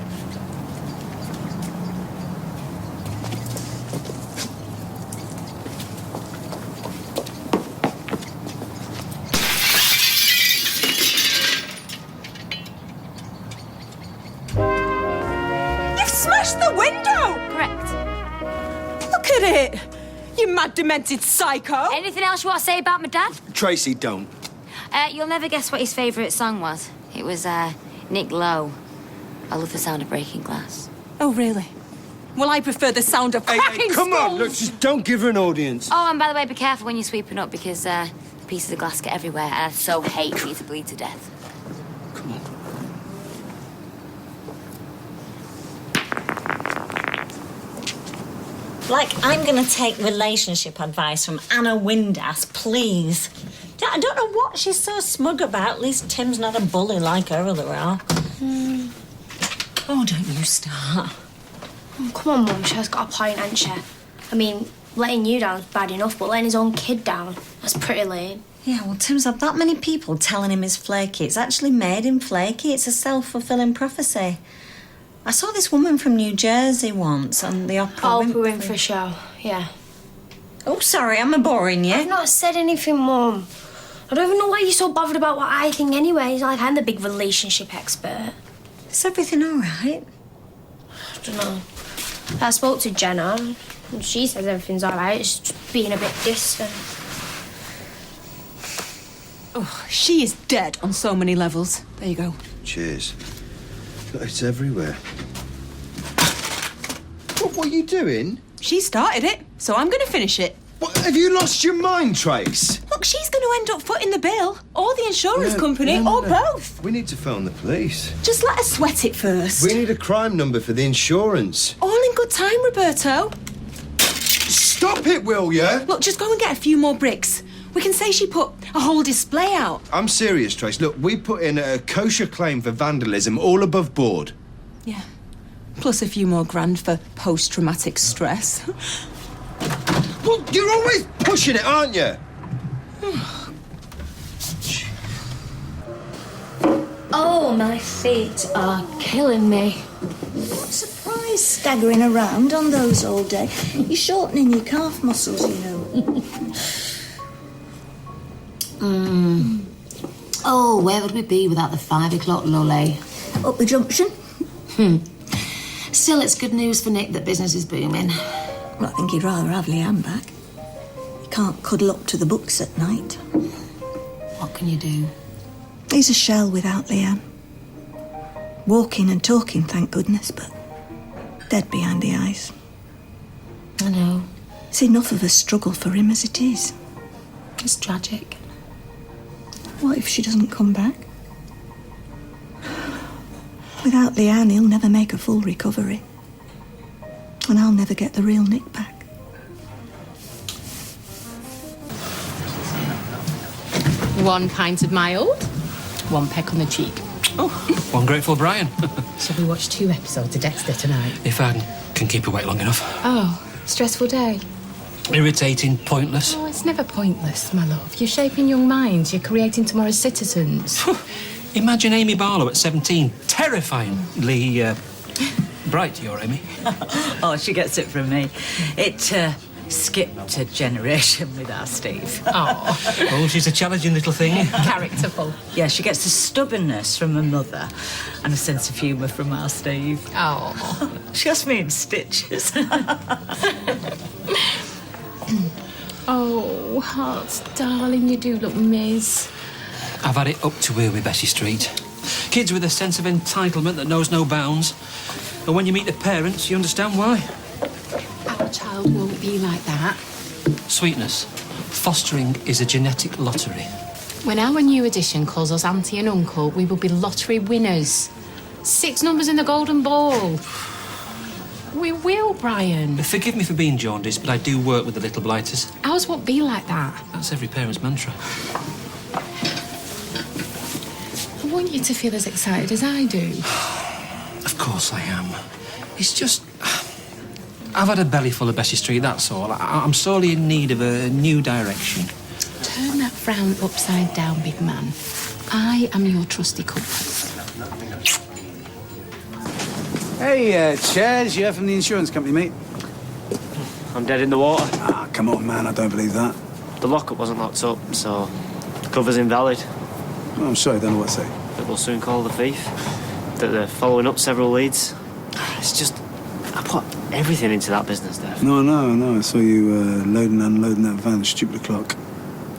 Smashed the window! Correct. Look at it! You mad, demented psycho! Anything else you want to say about my dad? Tracy, don't. You'll never guess what his favourite song was. It was, Nick Lowe. I love the sound of breaking glass. Oh, really? Well, I prefer the sound of cracking Come on, skulls. look, just don't give her an audience. Oh, and by the way, be careful when you're sweeping up because the pieces of glass get everywhere and I so hate for you to bleed to death. Come on. Like, I'm going to take relationship advice from Anna Windass, please. Yeah, I don't know what she's so smug about. At least Tim's not a bully like her other are. Oh, don't you start. Oh, come on, Mum. She has got a point, hasn't she? I mean, letting you down's bad enough, but letting his own kid down, that's pretty lame. Yeah, well, Tim's had that many people telling him he's flaky. It's actually made him flaky. It's a self-fulfilling prophecy. I saw this woman from New Jersey once on the Oprah Winfrey show, yeah. Oh, sorry, am I boring you? I've not said anything, Mum. I don't even know why you're so bothered about what I think anyway. It's not like I'm the big relationship expert. Is everything all right? I don't know. I spoke to Jenna, and she says everything's all right. It's just being a bit distant. Oh, she is dead on so many levels. There you go. Cheers. Look, it's everywhere. What are you doing? She started it, so I'm going to finish it. What, have you lost your mind, Trace? Look, she's going to end up footing the bill, or the insurance company, or both. We need to phone the police. Just let her sweat it first. We need a crime number for the insurance. All in good time, Roberto. Stop it, will ya? Look, just go and get a few more bricks. We can say she put a whole display out. I'm serious, Trace. Look, we put in a kosher claim for vandalism, all above board. Yeah. Plus a few more grand for post-traumatic stress. Well, you're always pushing it, aren't you? Oh, my feet are killing me. Surprise staggering around on those all day. You're shortening your calf muscles, you know. Oh, where would we be without the 5 o'clock lolly? Up the junction. Still, it's good news for Nick that business is booming. Well, I think he'd rather have Leanne back. He can't cuddle up to the books at night. What can you do? He's a shell without Leanne. Walking and talking, thank goodness, but dead behind the eyes. I know. It's enough of a struggle for him as it is. It's tragic. What if she doesn't come back? Without Leanne, he'll never make a full recovery. And I'll never get the real Nick back. One pint of mild, one peck on the cheek. Oh, one grateful Brian. Shall we watch 2 episodes of Dexter tonight? If I can keep awake long enough. Oh, stressful day. Irritating, pointless. Oh, it's never pointless, my love. You're shaping young minds. You're creating tomorrow's citizens. Imagine Amy Barlow at 17. Terrifyingly bright, you're Amy. Oh, she gets it from me. It skipped a generation with our Steve. Oh, she's a challenging little thing. Characterful. Yeah, she gets a stubbornness from her mother and a sense of humour from our Steve. Oh. She has me in stitches. Oh, hearts, darling, you do look Miz. I've had it up to here with Bessie Street. Kids with a sense of entitlement that knows no bounds. And when you meet the parents, you understand why. Our child won't be like that. Sweetness. Fostering is a genetic lottery. When our new edition calls us auntie and uncle, we will be lottery winners. 6 numbers in the golden ball. We will, Brian. Forgive me for being jaundiced, but I do work with the little blighters. Ours won't be like that. That's every parent's mantra. I want you to feel as excited as I do. Of course I am. It's just... I've had a belly full of Bessie Street, that's all. I'm sorely in need of a new direction. Turn that frown upside down, big man. I am your trusty compass. Hey, Chairs, you from the insurance company, mate? I'm dead in the water. Ah, come on, man, I don't believe that. The lockup wasn't locked up, so the cover's invalid. Oh, I'm sorry, don't know what to say. But we'll soon call the thief. That they're following up several leads. It's just... I put everything into that business, Dev. No, I saw you loading and unloading that van at stupid o'clock.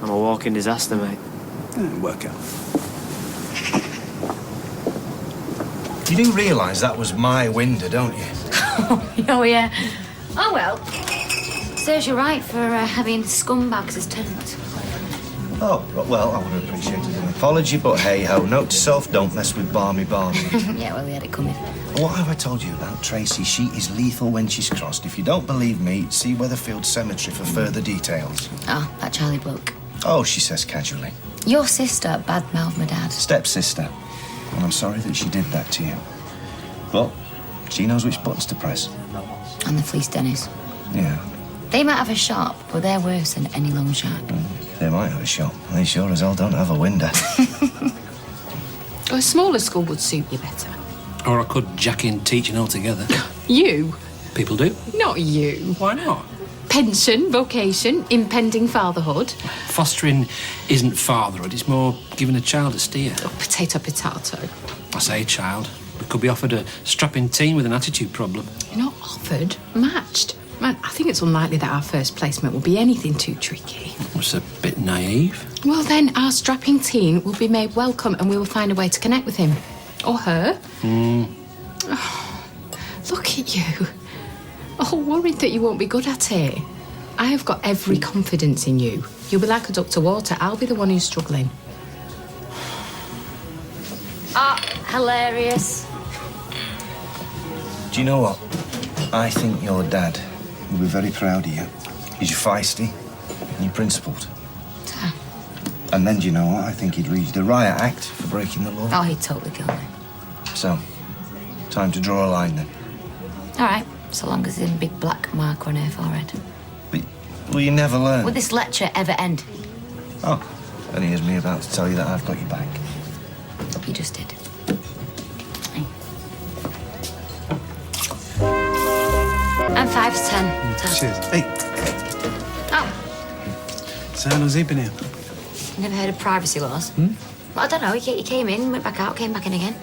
I'm a walking disaster, mate. Yeah, work out. You do realise that was my window, don't you? Oh, yeah. Oh, well. Serves you right for having scumbags as tenants. Oh, well, I would have appreciated an apology, but hey-ho, note to self, don't mess with Barmy. Yeah, well, we had it coming. What have I told you about Tracy? She is lethal when she's crossed. If you don't believe me, see Weatherfield Cemetery for further details. Oh, that Charlie bloke. Oh, she says casually. Your sister badmouthed my dad. Stepsister. And I'm sorry that she did that to you. But she knows which buttons to press. And the Fleece Dennis. Yeah. They might have a shop, but they're worse than any loan shark. They might have a shop. They sure as hell don't have a window. A smaller school would suit you better. Or I could jack in teaching altogether. You? People do. Not you. Why not? Pension, vocation, impending fatherhood. Fostering isn't fatherhood, it's more giving a child a steer. Oh, potato, potato. I say child. We could be offered a strapping teen with an attitude problem. You're not offered, matched. Man, I think it's unlikely that our first placement will be anything too tricky. It's a bit naive. Well, then our strapping teen will be made welcome and we will find a way to connect with him. Or her. Oh, look at you. All worried that you won't be good at it. I have got every confidence in you. You'll be like a duck to water. I'll be the one who's struggling. Ah, hilarious. Do you know what? I think your dad will be very proud of you. He's feisty and you're principled. And then, do you know what? I think he'd read the riot act for breaking the law. Oh, he'd totally kill me. So, time to draw a line then. All right, so long as there's a big black mark on her forehead. But, will you never learn? Will this lecture ever end? Oh, and here's me about to tell you that I've got your back. Hope you just did. And 5 to 10. Cheers. Hey, Oh, so how long's he been here? never heard of privacy laws? Well, I don't know. He came in, went back out, came back in again.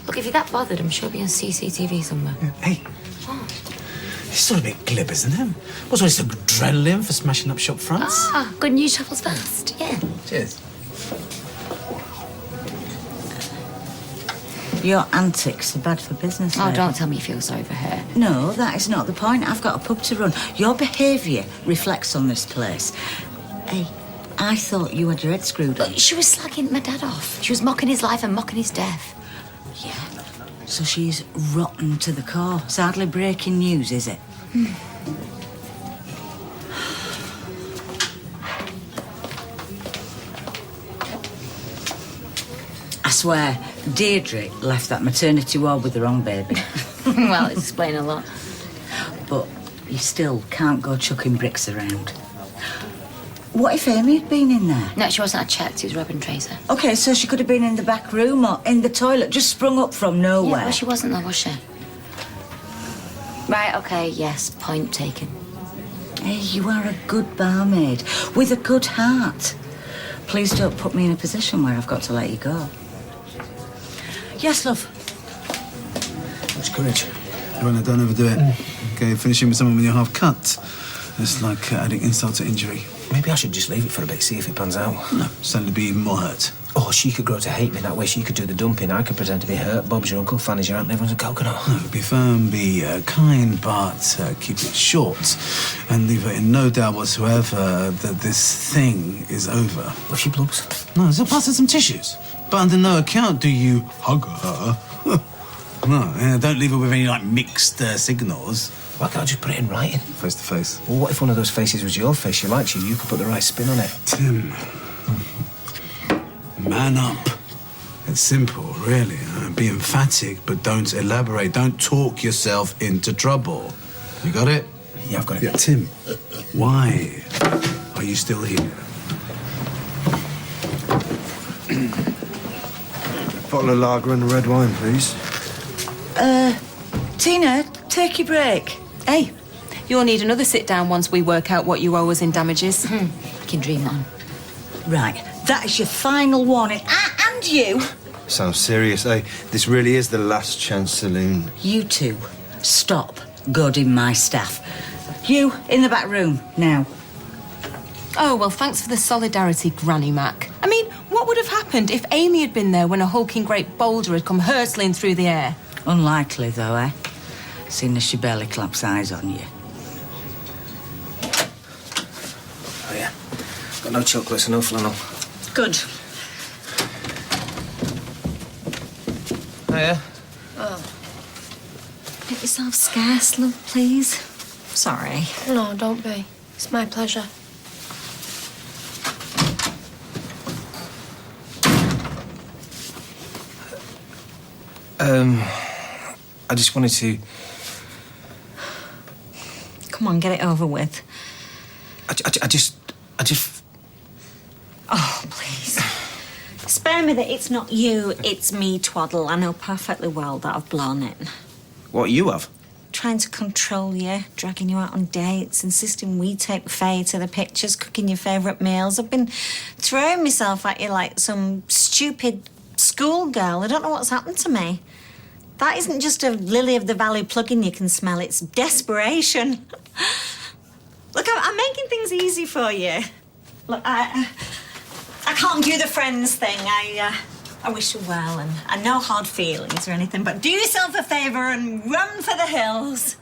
Look, if you're that bothered, I'm sure he'll be on CCTV somewhere. Hey. He's sort of a bit glib, isn't he? What's all this adrenaline for smashing up shop fronts? Ah, good news travels fast. Yeah. Cheers. Your antics are bad for business. Oh, Ed. don't tell me you feel sorry for her. No, that is not the point. I've got a pub to run. Your behaviour reflects on this place. Hey, I thought you had your head screwed on. But she was slagging my dad off. She was mocking his life and mocking his death. Yeah. So she's rotten to the core. It's hardly breaking news, is it? I swear, Deirdre left that maternity ward with the wrong baby. Well, it's explaining a lot. But you still can't go chucking bricks around. What if Amy had been in there? No, she wasn't. I checked. It was Rob and Tracer. OK, so she could have been in the back room or in the toilet, just sprung up from nowhere. Yeah, well, she wasn't though, was she? Right, OK, yes, point taken. Hey, you are a good barmaid with a good heart. Please don't put me in a position where I've got to let you go. Yes, love. Much courage. Well, don't overdo it. Okay, finishing with someone when you're half cut. It's like adding insult to injury. Maybe I should just leave it for a bit, see if it pans out. No, suddenly be even more hurt. Oh, she could grow to hate me. That way she could do the dumping. I could pretend to be hurt. Bob's your uncle, Fanny's your aunt, and everyone's a coconut. No, be firm, be kind, but keep it short. And leave her in no doubt whatsoever that this thing is over. Well, she blubs. No, so pass her some tissues. But under no account do you hug her. No, don't leave her with any, like, mixed signals. Why can't I just put it in writing? Face to face. Well, what if one of those faces was your face? She likes you. You could put the right spin on it. Tim, man up. It's simple, really. Be emphatic, but don't elaborate. Don't talk yourself into trouble. You got it? Yeah, I've got it. Yeah, Tim, why are you still here? A bottle of lager and a red wine, please. Tina, take your break. Hey, you'll need another sit-down once we work out what you owe us in damages. I can dream on. Right, that is your final warning. And you. Sounds serious, eh? This really is the last chance saloon. You two, stop goading my staff. You, in the back room, now. Oh, well, thanks for the solidarity, Granny Mac. I mean, what would have happened if Amy had been there when a hulking great boulder had come hurtling through the air? Unlikely, though, eh? seeing as she barely claps eyes on you. Oh, yeah. Got no chocolates and no flannel. Good. Oh, yeah? Oh. Make yourself scarce, love, please. Sorry. No, don't be. It's my pleasure. I just wanted to... Come on, get it over with. I just... Oh, please. Spare me that it's not you, it's me, Twaddle. I know perfectly well that I've blown it. What, you have? Trying to control you, dragging you out on dates, insisting we take Faye to the pictures, cooking your favourite meals. I've been throwing myself at you like some stupid schoolgirl. I don't know what's happened to me. That isn't just a lily of the valley plug-in you can smell, it's desperation. Look, I'm making things easy for you. Look, I can't do the friends thing. I wish you well, and no hard feelings or anything, but do yourself a favour and run for the hills.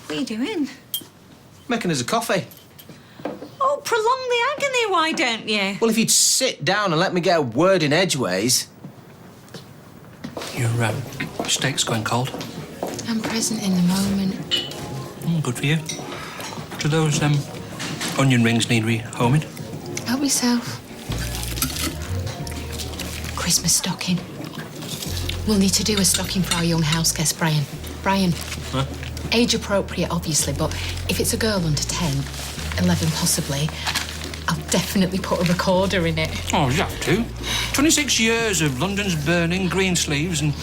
What are you doing? Making us a coffee. Oh, prolong the agony, why don't you? Well, if you'd sit down and let me get a word in edgeways. Your steak's going cold. I'm present in the moment. Good for you. Do those onion rings need rehoming? Help yourself. Christmas stocking. We'll need to do a stocking for our young house guest, Brian. Brian. Huh? Age appropriate, obviously, but if it's a girl under 10, 11 possibly, I'll definitely put a recorder in it. Oh, you have to. 26 years of London's burning, green sleeves, and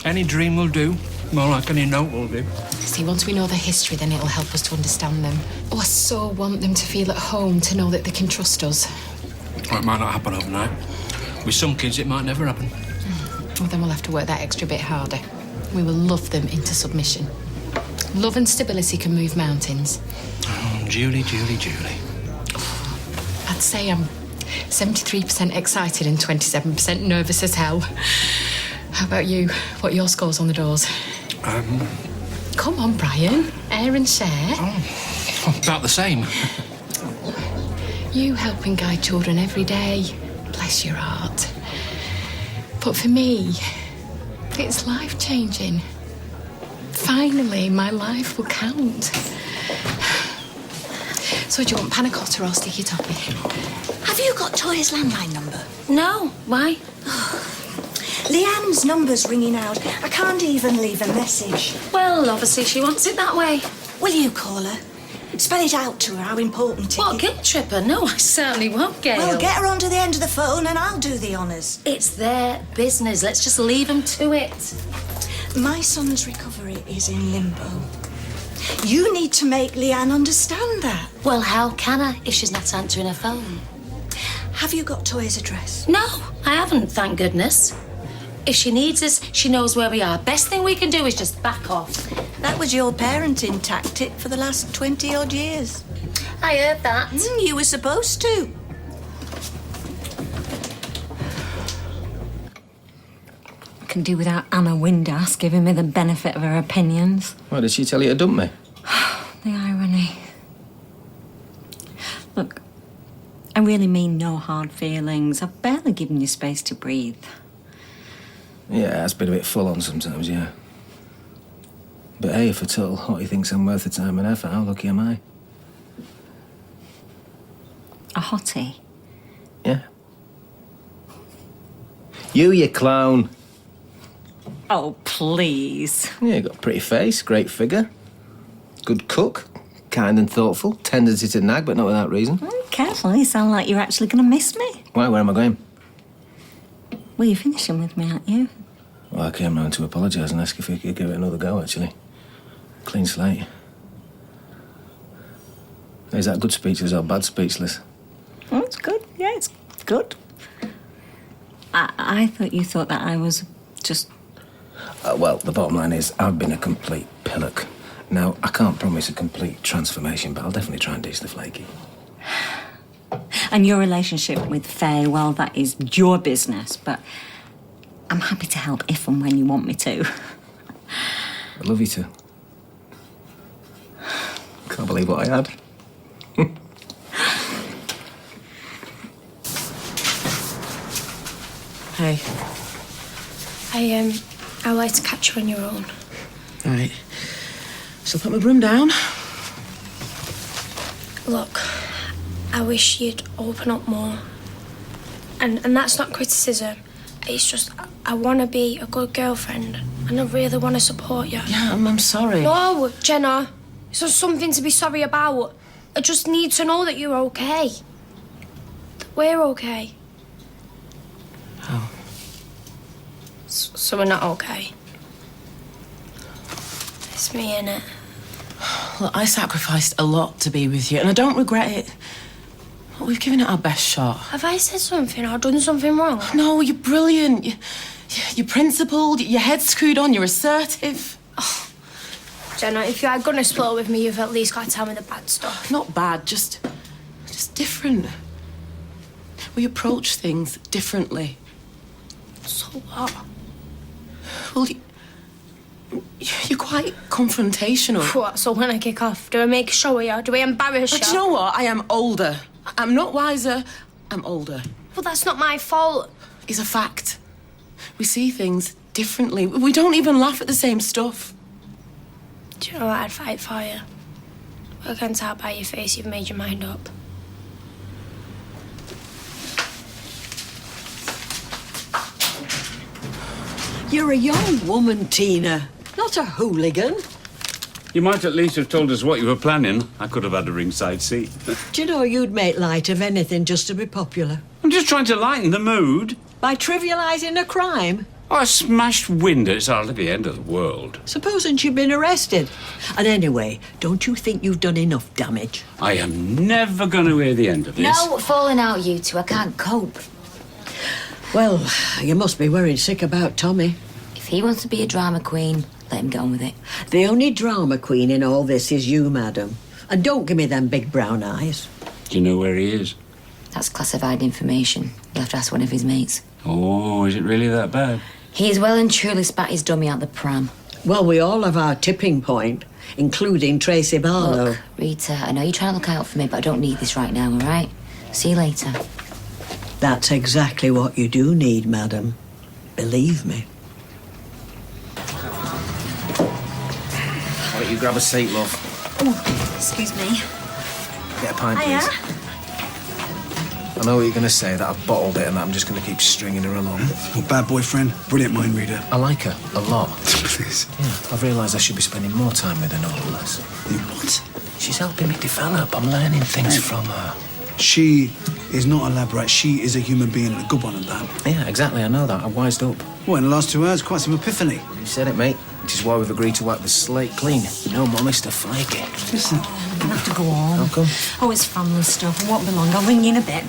any dream will do. More like any note will do. See, once we know the history, then it'll help us to understand them. Oh, I so want them to feel at home, to know that they can trust us. Well, it might not happen overnight. With some kids, it might never happen. Well, then we'll have to work that extra bit harder. We will love them into submission. Love and stability can move mountains. Oh, Julie, Julie, Julie. I'd say I'm 73% excited and 27% nervous as hell. How about you? What are your scores on the doors? Come on, Brian. Air and share. Oh, about the same. You help and guide children every day. Bless your heart. But for me, it's life-changing. Finally, my life will count. So do you want panna cotta or sticky toffee? Have you got Toya's landline number? No. Why? Leanne's number's ringing out. I can't even leave a message. Well, obviously she wants it that way. Will you call her? Spell it out to her, how important it is. What, guilt tripper? No, I certainly won't, Gail. Well, get her onto the end of the phone and I'll do the honours. It's their business. Let's just leave them to it. My son's recovery is in limbo. You need to make Leanne understand that. Well, how can I if she's not answering her phone? Have you got Toya's address? No, I haven't, thank goodness. If she needs us, she knows where we are. Best thing we can do is just back off. That was your parenting tactic for the last 20-odd years. I heard that. You were supposed to. I can do without Anna Windass giving me the benefit of her opinions. Why did she tell you to dump me? The irony. Look, I really mean no hard feelings. I've barely given you space to breathe. Yeah, it's been a bit full on sometimes, yeah. But hey, if at all, Hottie thinks I'm worth the time and effort, how lucky am I? A hottie? Yeah. You clown. Oh, please. Yeah, got a pretty face, great figure. Good cook, kind and thoughtful, tendency to nag, but not without reason. Careful, you sound like you're actually going to miss me. Why, where am I going? Well, you're finishing with me, aren't you? Well, I came round to apologise and ask if you could give it another go, actually. Clean slate. Is that good speechless or bad speechless? Oh, it's good. Yeah, it's good. I thought you thought that I was just... Well, the bottom line is I've been a complete pillock. Now, I can't promise a complete transformation, but I'll definitely try and ditch the flaky. And your relationship with Faye, well, that is your business, but I'm happy to help if and when you want me to. I'd love you to. Can't believe what I had. Hey. I'd like to catch you on your own. All right. So put my broom down. Look, I wish you'd open up more. And that's not criticism. It's just, I want to be a good girlfriend. And I really want to support you. Yeah, I'm sorry. No, Jenna. It's not something to be sorry about. I just need to know that you're okay. That we're okay. Oh. So we're not okay. It's me, innit? Look, I sacrificed a lot to be with you, and I don't regret it. But we've given it our best shot. Have I said something or done something wrong? No, you're brilliant. You're principled, your head's screwed on, you're assertive. Oh. Jenna, if you are going to split up with me, you've at least got to tell me the bad stuff. Not bad, just different. We approach things differently. So what? Well, you're quite confrontational. What, so when I kick off, do I make a show of you? Do I embarrass you? Do you know what? I am older. I'm not wiser, I'm older. Well, that's not my fault. It's a fact. We see things differently. We don't even laugh at the same stuff. Do you know what? I'd fight for you. I can tell by your face you've made your mind up. You're a young woman, Tina, not a hooligan. You might at least have told us what you were planning. I could have had a ringside seat. Do you know you'd make light of anything just to be popular? I'm just trying to lighten the mood. By trivialising a crime? Oh, a smashed window is hardly the end of the world. Supposing she'd been arrested. And anyway, don't you think you've done enough damage? I am never going to hear the end of this. No falling out, you two. I can't cope. Well, you must be worried sick about Tommy. If he wants to be a drama queen, let him get on with it. The only drama queen in all this is you, madam. And don't give me them big brown eyes. Do you know where he is? That's classified information. You'll have to ask one of his mates. Oh, is it really that bad? He's well and truly spat his dummy out the pram. Well, we all have our tipping point, including Tracy Barlow. Look, Rita, I know you're trying to look out for me, but I don't need this right now, all right? See you later. That's exactly what you do need, madam. Believe me. Why don't you grab a seat, love? Oh, excuse me. Get a pint, Hiya. please. I know what you're going to say, that I've bottled it and that I'm just going to keep stringing her along. Well, bad boyfriend, brilliant mind reader. I like her a lot. Please. Yeah, I've realised I should be spending more time with her, not less. You what? She's helping me develop. I'm learning things from her. She is not a lab rat. She is a human being and a good one at that. Yeah, exactly. I know that. I wised up. Well, in the last 2 hours, quite some epiphany. You said it, mate. Which is why we've agreed to wipe the slate clean. No more Mr. Flaky. Listen. I'm gonna have to go on. How come? Oh, it's family stuff. I won't be long. I'll ring you in a bit.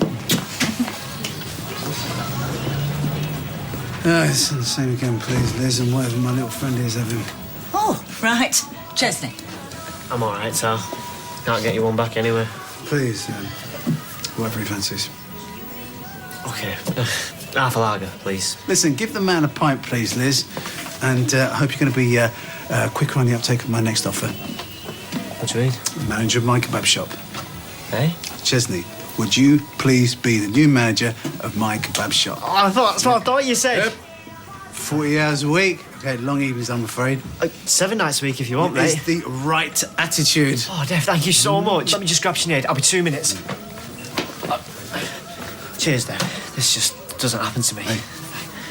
It's the same again, please, Liz, and whatever my little friend is having. Oh, right. Chesney. I'm all right, Sal. Can't get you one back anyway. Please, whatever he fancies. Okay. Half a lager, please. Listen, give the man a pint, please, Liz. And I hope you're going to be quicker on the uptake of my next offer. What do you mean? Manager of my kebab shop. Hey? Chesney, would you please be the new manager of my kebab shop? Oh, that's what I thought you said. Yep. 40 hours a week. Okay, long evenings, I'm afraid. 7 nights a week if you want, It's mate. the right attitude. Oh, Dev, thank you so much. Let me just grab Sinead. I'll be 2 minutes. Cheers, Dev. This just doesn't happen to me. Hey,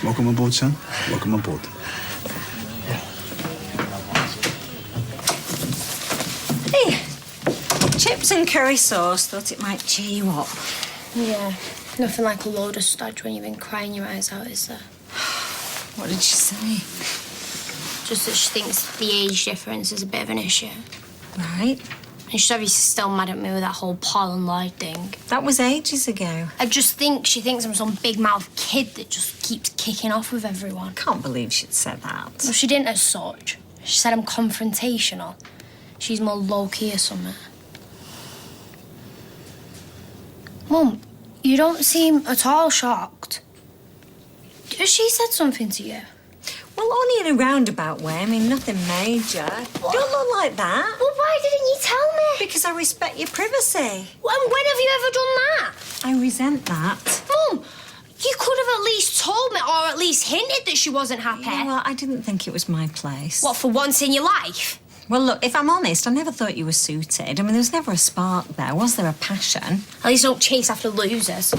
welcome aboard, son. Welcome aboard. Hey, chips and curry sauce. Thought it might cheer you up. Yeah, nothing like a load of stodge when you've been crying your eyes out, is there? What did she say? Just that she thinks the age difference is a bit of an issue. Right. And she's obviously still mad at me with that whole Paul and Lloyd thing. That was ages ago. I just think she thinks I'm some big mouth kid that just keeps kicking off with everyone. Can't believe she'd said that. Well, she didn't as such. She said I'm confrontational. She's more low-key or something. Mum, You don't seem at all shocked. Has she said something to you? Well, only in a roundabout way. I mean, nothing major. What? Don't look like that. Well, why didn't you tell me? Because I respect your privacy. Well, and when have you ever done that? I resent that. Mum, you could have at least told me or at least hinted that she wasn't happy. Yeah, well, I didn't think it was my place. What, for once in your life? Well, look, if I'm honest, I never thought you were suited. I mean, there was never a spark there. Was there a passion? At least don't chase after losers.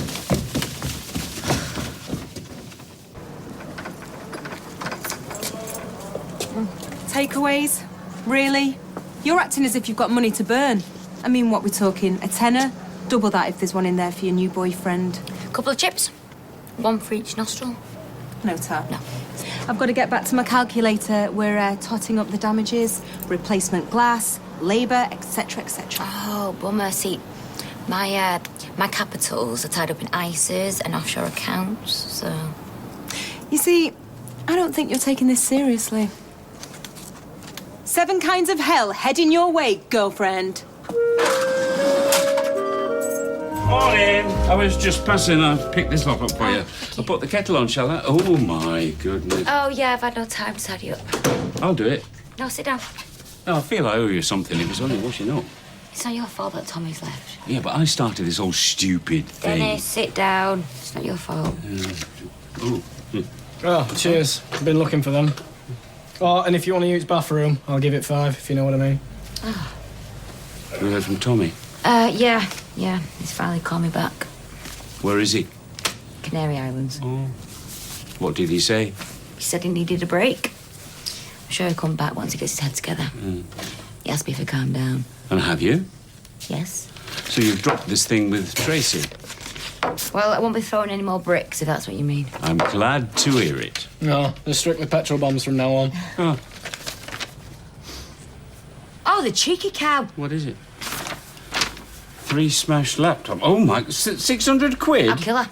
Takeaways? Really? You're acting as if you've got money to burn. I mean, what we're talking, a tenner? Double that if there's one in there for your new boyfriend. Couple of chips. One for each nostril. No, Tar. No. I've got to get back to my calculator. We're totting up the damages, replacement glass, labour, etc., etc. Oh, bummer. See, my capitals are tied up in ISAs and offshore accounts, so... You see, I don't think you're taking this seriously. 7 kinds of hell heading your way, girlfriend. Morning. I was just passing. I picked this lot up for you. I'll put the kettle on, shall I? Oh, my goodness. Oh, yeah, I've had no time to tidy up. I'll do it. No, sit down. No, I feel I owe you something. It was only washing up. It's not your fault that Tommy's left. Yeah, but I started this whole stupid thing. Dennis, sit down. It's not your fault. Oh. Oh, cheers. I've been looking for them. Oh, and if you want to use bathroom, I'll give it 5, if you know what I mean. Oh. We heard from Tommy. Yeah. He's finally called me back. Where is he? Canary Islands. Oh. What did he say? He said he needed a break. I'm sure he'll come back once he gets his head together. He asked me if I calm down. And have you? Yes. So you've dropped this thing with Tracy? Well, I won't be throwing any more bricks, if that's what you mean. I'm glad to hear it. No, they're strictly petrol bombs from now on. Oh. Oh, the cheeky cow. What is it? 3 smashed laptop. Oh, my... 600 quid? I'll kill her.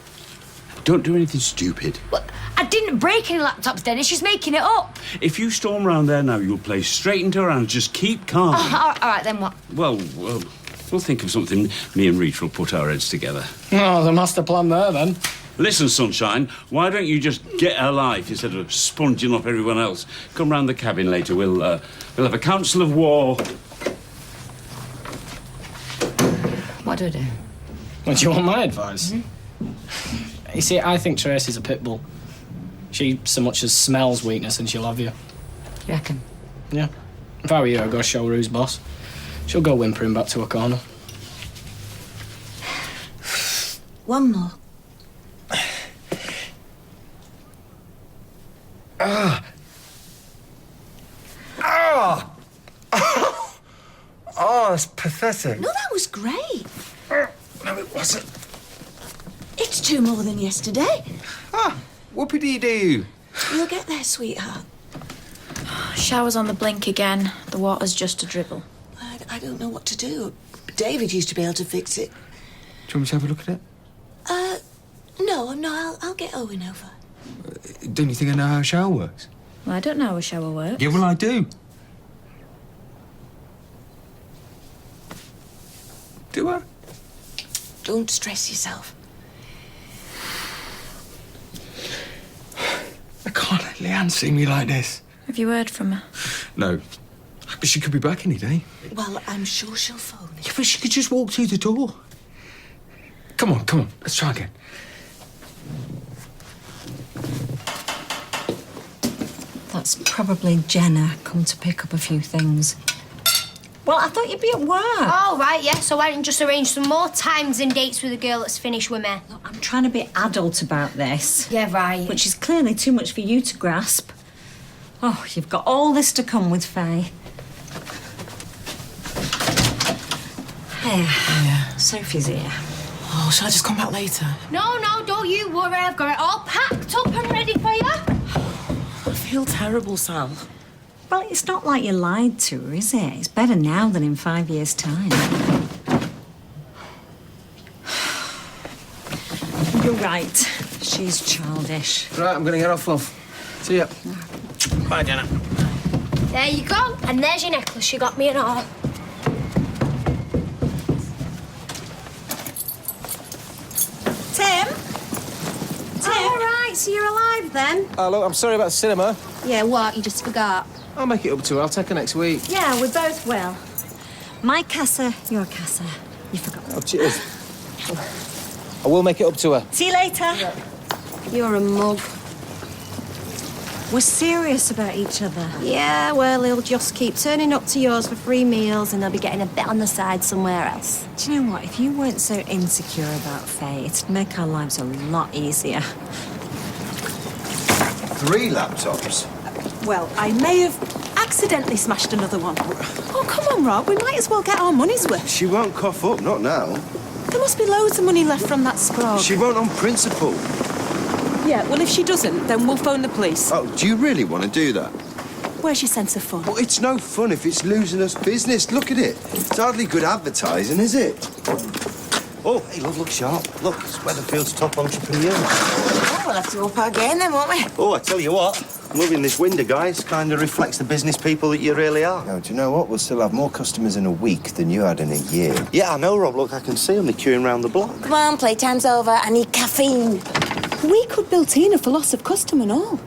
Don't do anything stupid. What? I didn't break any laptops, Dennis. She's making it up. If you storm round there now, you'll play straight into her hands. Just keep calm. Oh, all right, then what? Well, we'll think of something. Me and Rita will put our heads together. Oh, the master plan there, then. Listen, Sunshine, why don't you just get a life instead of sponging off everyone else? Come round the cabin later. We'll have a council of war. What do I do? Well, do you want my advice? You see, I think Tracy's a pit bull. She so much as smells weakness and she'll have you. You reckon? Yeah. If I were you, I'd go show her who's boss. She'll go whimpering back to her corner. One more. Oh, it's pathetic. No, that was great. No, it wasn't. It's 2 more than yesterday. Whoopity-doo. You'll get there, sweetheart. Shower's on the blink again. The water's just a dribble. I don't know what to do. David used to be able to fix it. Do you want me to have a look at it? No, I'll get Owen over. Don't you think I know how a shower works? Well, I don't know how a shower works. Yeah, well, I do. Do I? Don't stress yourself. I can't let Leanne see me like this. Have you heard from her? No. But she could be back any day. Well, I'm sure she'll phone. Yeah, but she could just walk through the door. Come on. Let's try again. That's probably Jenna come to pick up a few things. Well, I thought you'd be at work. Oh, right, yeah. So why didn't you just arrange some more times and dates with the girl that's finished with me? Look, I'm trying to be adult about this. Yeah, right. Which is clearly too much for you to grasp. Oh, you've got all this to come with Faye. Hey, Sophie's here. Oh, shall I just come back later? No, don't you worry. I've got it all packed up and ready for you. I feel terrible, Sal. Well, it's not like you lied to her, is it? It's better now than in 5 years' time. You're right. She's childish. Right, I'm going to get off, love. See ya. Bye, Jenna. There you go. And there's your necklace. You got me and all. then. Oh, look, I'm sorry about the cinema. Yeah, what? You just forgot. I'll make it up to her. I'll take her next week. Yeah, we both will. My casa, your casa. You forgot. Oh, cheers. I will make it up to her. See you later. You're a mug. We're serious about each other. Yeah, well, he'll just keep turning up to yours for free meals and they'll be getting a bit on the side somewhere else. Do you know what? If you weren't so insecure about Faye, it'd make our lives a lot easier. 3 laptops? Well, I may have accidentally smashed another one. Oh, come on, Rob. We might as well get our money's worth. She won't cough up, not now. There must be loads of money left from that scrog. She won't on principle. Yeah, well, if she doesn't, then we'll phone the police. Oh, do you really want to do that? Where's your sense of fun? Well, it's no fun if it's losing us business. Look at it. It's hardly good advertising, is it? Oh, hey, love, look sharp. Look, it's Weatherfield's top entrepreneur. Oh, we'll have to up our game then, won't we? Oh, I tell you what, I'm loving this window, guys. Kind of reflects the business people that you really are. No, do you know what? We'll still have more customers in a week than you had in a year. Yeah, I know, Rob. Look, I can see them. They're queuing round the block. Come on, playtime's over. I need caffeine. We could bill Tina for loss of custom and all.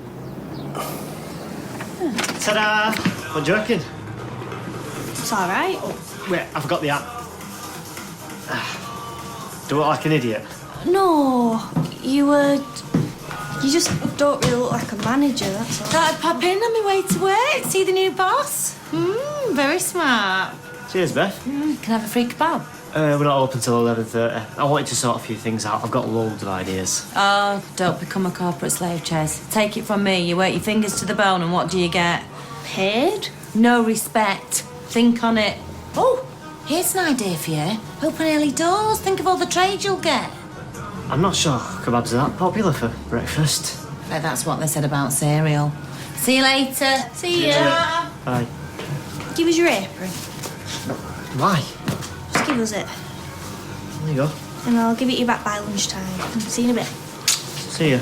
Ta-da! What do you reckon? It's all right. Wait, I forgot the app. Do I look like an idiot? No, you just don't really look like a manager, that's all. Thought I'd pop in on my way to work, see the new boss. Very smart. Cheers, Beth. Can I have a free kebab? We're not open till 11:30. I wanted to sort a few things out. I've got loads of ideas. Oh, don't become a corporate slave, Chase. Take it from me. You work your fingers to the bone, and what do you get? Paid? No respect. Think on it. Oh, here's an idea for you. Open early doors. Think of all the trade you'll get. I'm not sure kebabs are that popular for breakfast. Bet that's what they said about cereal. See you later. See ya. Bye. Give us your apron. Why? Just give us it. There you go. And I'll give it you back by lunchtime. See you in a bit. See ya.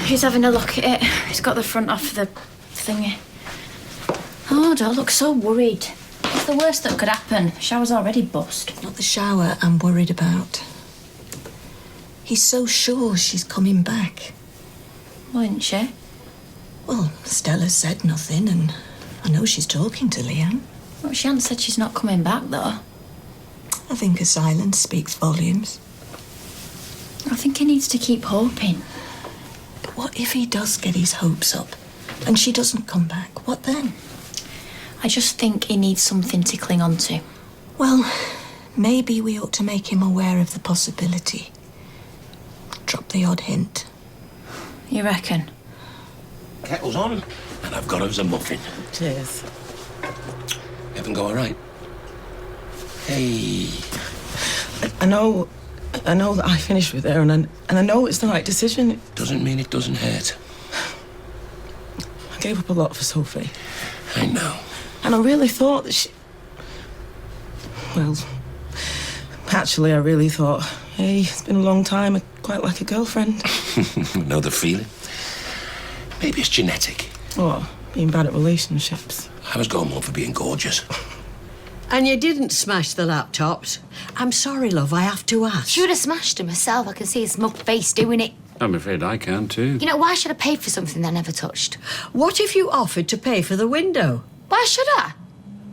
Who's having a look at it? He's got the front off the thingy. Oh, don't look so worried. What's the worst that could happen? Shower's already bust. Not the shower I'm worried about. He's so sure she's coming back. Why isn't she? Well, Stella said nothing, and I know she's talking to Leanne. Well, she hasn't said she's not coming back, though. I think her silence speaks volumes. I think he needs to keep hoping. But what if he does get his hopes up, and she doesn't come back? What then? I just think he needs something to cling on to. Well, maybe we ought to make him aware of the possibility. Drop the odd hint. You reckon? Kettle's on, and I've got us a muffin. Cheers. Everything go all right? Hey. I know that I finished with her, and I know it's the right decision. Doesn't mean it doesn't hurt. I gave up a lot for Sophie. I know. And I really thought that she... Well, actually, I really thought, hey, it's been a long time. I'd quite like a girlfriend. Know the feeling? Maybe it's genetic. What? Being bad at relationships. I was going more for being gorgeous. And you didn't smash the laptops. I'm sorry, love, I have to ask. She would have smashed them herself. I can see his smug face doing it. I'm afraid I can too. You know, why should I pay for something I never touched? What if you offered to pay for the window? Why should I?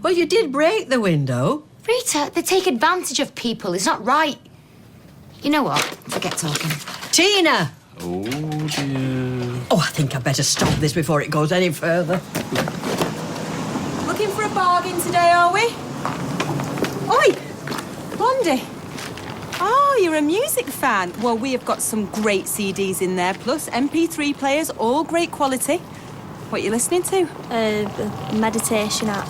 Well, you did break the window. Rita, they take advantage of people. It's not right. You know what? Forget talking. Tina! Oh, dear. Oh, I think I better stop this before it goes any further. Looking for a bargain today, are we? Oi! Blondie! Oh, you're a music fan. Well, we have got some great CDs in there, plus MP3 players, all great quality. What are you listening to? A meditation app.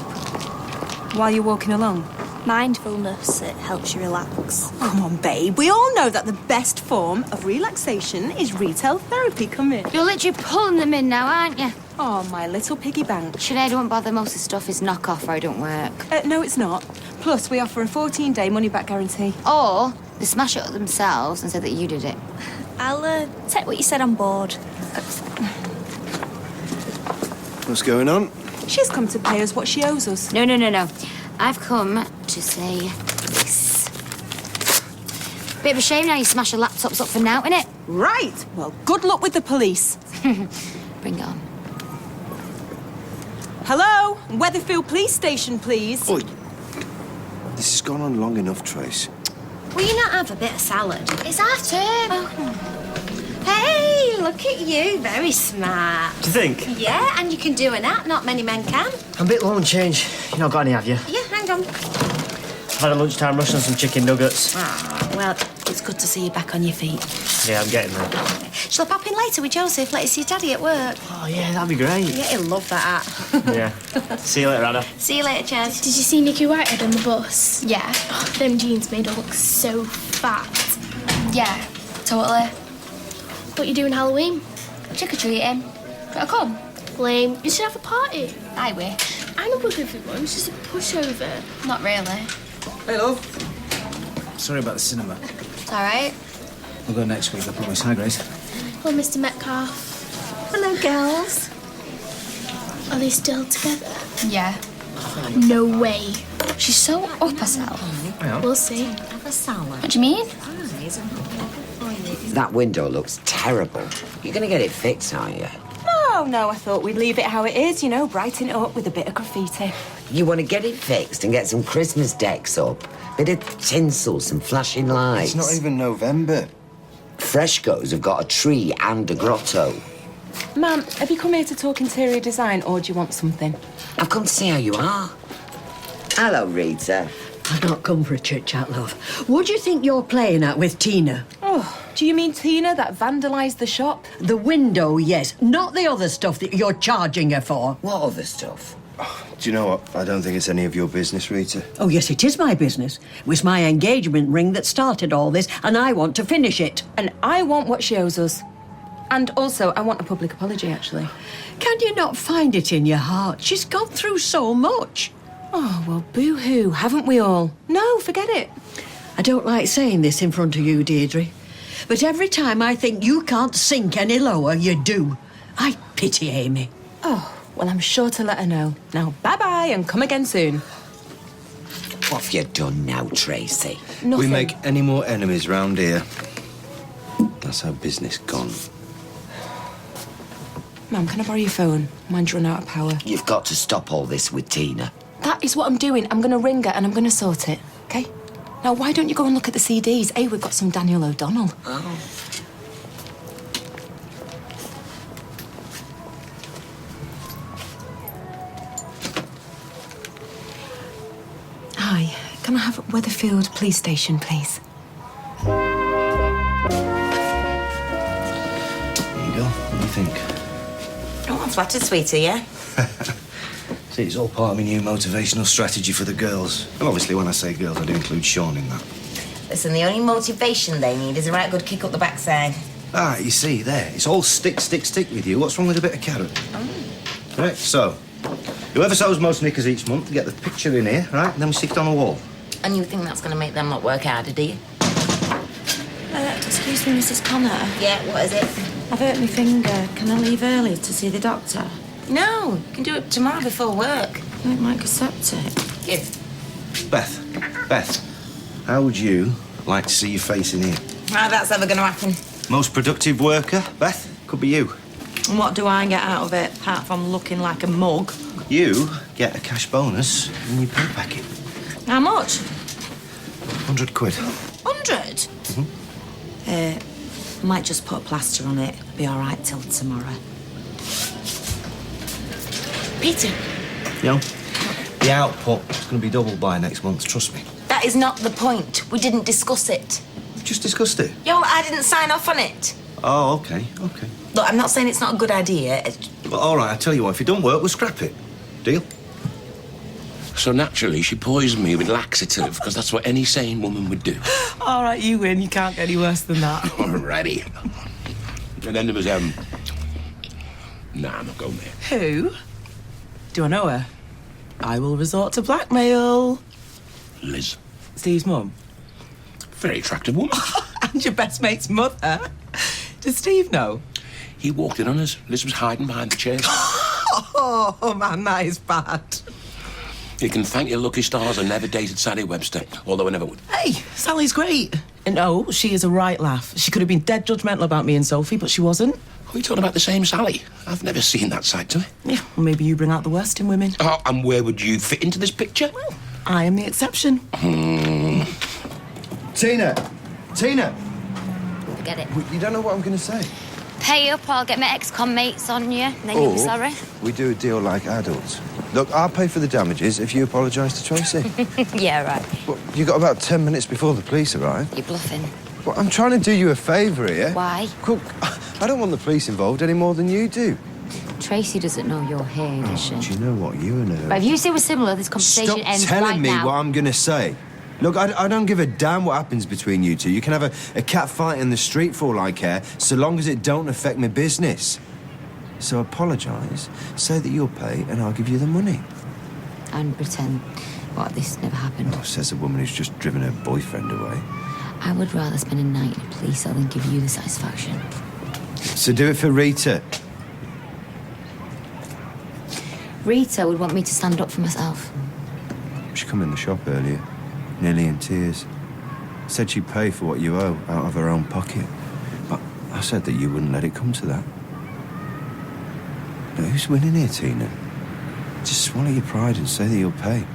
While you're walking along? Mindfulness, it helps you relax. Oh, come on, babe. We all know that the best form of relaxation is retail therapy. Come in. You're literally pulling them in now, aren't you? Oh, my little piggy bank. Sinead won't bother. Most of the stuff is knock-off or it don't work. No, it's not. Plus, we offer a 14-day money-back guarantee. Or they smash it up themselves and say that you did it. I'll take what you said on board. What's going on? She's come to pay us what she owes us. No. I've come to say this. Bit of a shame now you smash your laptops up for now, innit? Right. Well, good luck with the police. Bring it on. Hello? Weatherfield Police Station, please. Oi. This has gone on long enough, Trace. Will you not have a bit of salad? It's half term. Hey, look at you. Very smart. Do you think? Yeah, and you can do an app. Not many men can. I'm a bit low on change. You not got any, have you? Yeah, hang on. I've had a lunchtime rush on some chicken nuggets. Ah, well, it's good to see you back on your feet. Yeah, I'm getting there. Shall I pop in later with Joseph? Let you see Daddy at work. Oh, yeah, that'd be great. Yeah, he'll love that. Yeah. See you later, Anna. See you later, Chaz. Did you see Nicky Whitehead on the bus? Yeah. Oh, them jeans made her look so fat. Yeah, totally. What you doing Halloween? Trick-or-treating. Gotta come. Lame. You should have a party. I wish. I know a perfect one. It's just a pushover. Not really. Hey, love. Sorry about the cinema. It's all right. We'll go next week, I promise. Hi, Grace. Hello, Mr. Metcalf. Hello, girls. Are they still together? Yeah. No way. She's so up herself. We'll see. Have a salad. What do you mean? That window looks terrible. You're going to get it fixed, aren't you? No, I thought we'd leave it how it is, brighten it up with a bit of graffiti. You want to get it fixed and get some Christmas decks up? Bit of tinsel, some flashing lights. It's not even November. Freshco's have got a tree and a grotto. Ma'am, have you come here to talk interior design or do you want something? I've come to see how you are. Hello, Rita. I've not come for a chit-chat, love. What do you think you're playing at with Tina? Oh, do you mean Tina that vandalised the shop? The window, yes. Not the other stuff that you're charging her for. What other stuff? Do you know what? I don't think it's any of your business, Rita. Oh, yes, it is my business. It was my engagement ring that started all this, and I want to finish it. And I want what she owes us. And also, I want a public apology, actually. Can you not find it in your heart? She's gone through so much. Oh, well, boo-hoo, haven't we all? No, forget it. I don't like saying this in front of you, Deirdre, but every time I think you can't sink any lower, you do. I pity Amy. Oh, well, I'm sure to let her know. Now, bye-bye and come again soon. What have you done now, Tracy? Nothing. We make any more enemies round here. That's how business gone. Mum, can I borrow your phone? Mine's run out of power. You've got to stop all this with Tina. That is what I'm doing. I'm going to ring her and I'm going to sort it, OK? Now, why don't you go and look at the CDs? Hey, we've got some Daniel O'Donnell. Oh. Hi, can I have Weatherfield Police Station, please? There you go. What do you think? Oh, I'm flattered, sweetie, yeah? See, it's all part of my new motivational strategy for the girls. And obviously, when I say girls, I do include Sean in that. Listen, the only motivation they need is a right good kick up the backside. Ah, you see, there. It's all stick, stick, stick with you. What's wrong with a bit of carrot? Oh. Right, so, whoever sews most knickers each month, get the picture in here, right? And then we stick it on a wall. And you think that's going to make them not work harder, do you? Excuse me, Mrs. Connor. Yeah, what is it? I've hurt my finger. Can I leave early to see the doctor? No, you can do it tomorrow before work. It might go septic. Yes. Beth, how would you like to see your face in here? Right, that's never going to happen. Most productive worker, Beth, could be you. And what do I get out of it, apart from looking like a mug? You get a cash bonus in your pay packet. How much? 100 quid. 100? Might just put a plaster on it. Be all right till tomorrow. Peter. You know, the output is going to be doubled by next month, trust me. That is not the point. We didn't discuss it. We just discussed it. Yeah, well, I didn't sign off on it. Oh, OK, OK. Look, I'm not saying it's not a good idea. Well, all right, I tell you what, if it don't work, we'll scrap it. Deal? So naturally, she poisoned me with laxative, because that's what any sane woman would do. All right, you win. You can't get any worse than that. Alrighty. And then there was, Nah, I'm not going there. Who? Do I know her? I will resort to blackmail. Liz. Steve's mum. Very attractive woman. And your best mate's mother. Does Steve know? He walked in on us. Liz was hiding behind the chairs. Oh, man, that is bad. You can thank your lucky stars I never dated Sally Webster, although I never would. Hey, Sally's great. No, she is a right laugh. She could have been dead judgmental about me and Sophie, but she wasn't. Are we talking about the same Sally? I've never seen that side to her. Yeah, well, maybe you bring out the worst in women. Oh, and where would you fit into this picture? Well, I am the exception. Tina! Forget it. You don't know what I'm going to say. Pay up or I'll get my ex-con mates on you, and then you'll be sorry. We do a deal like adults. Look, I'll pay for the damages if you apologise to Tracy. Yeah, right. Well, you got about 10 minutes before the police arrive. You're bluffing. Well, I'm trying to do you a favour here. Why? Look, I don't want the police involved any more than you do. Tracy doesn't know you're here, does she? Do you know what? You and her... But if you say we're similar, this conversation Stop ends telling right me now. what I'm going to say. Look, I don't give a damn what happens between you two. You can have a cat fight in the street for all I care, so long as it don't affect my business. So apologise, say that you'll pay, and I'll give you the money. And pretend, this never happened. Oh, says a woman who's just driven her boyfriend away. I would rather spend a night in a police cell than give you the satisfaction. So do it for Rita. Rita would want me to stand up for myself. She come in the shop earlier, nearly in tears. Said she'd pay for what you owe out of her own pocket. But I said that you wouldn't let it come to that. Now, who's winning here, Tina? Just swallow your pride and say that you'll pay.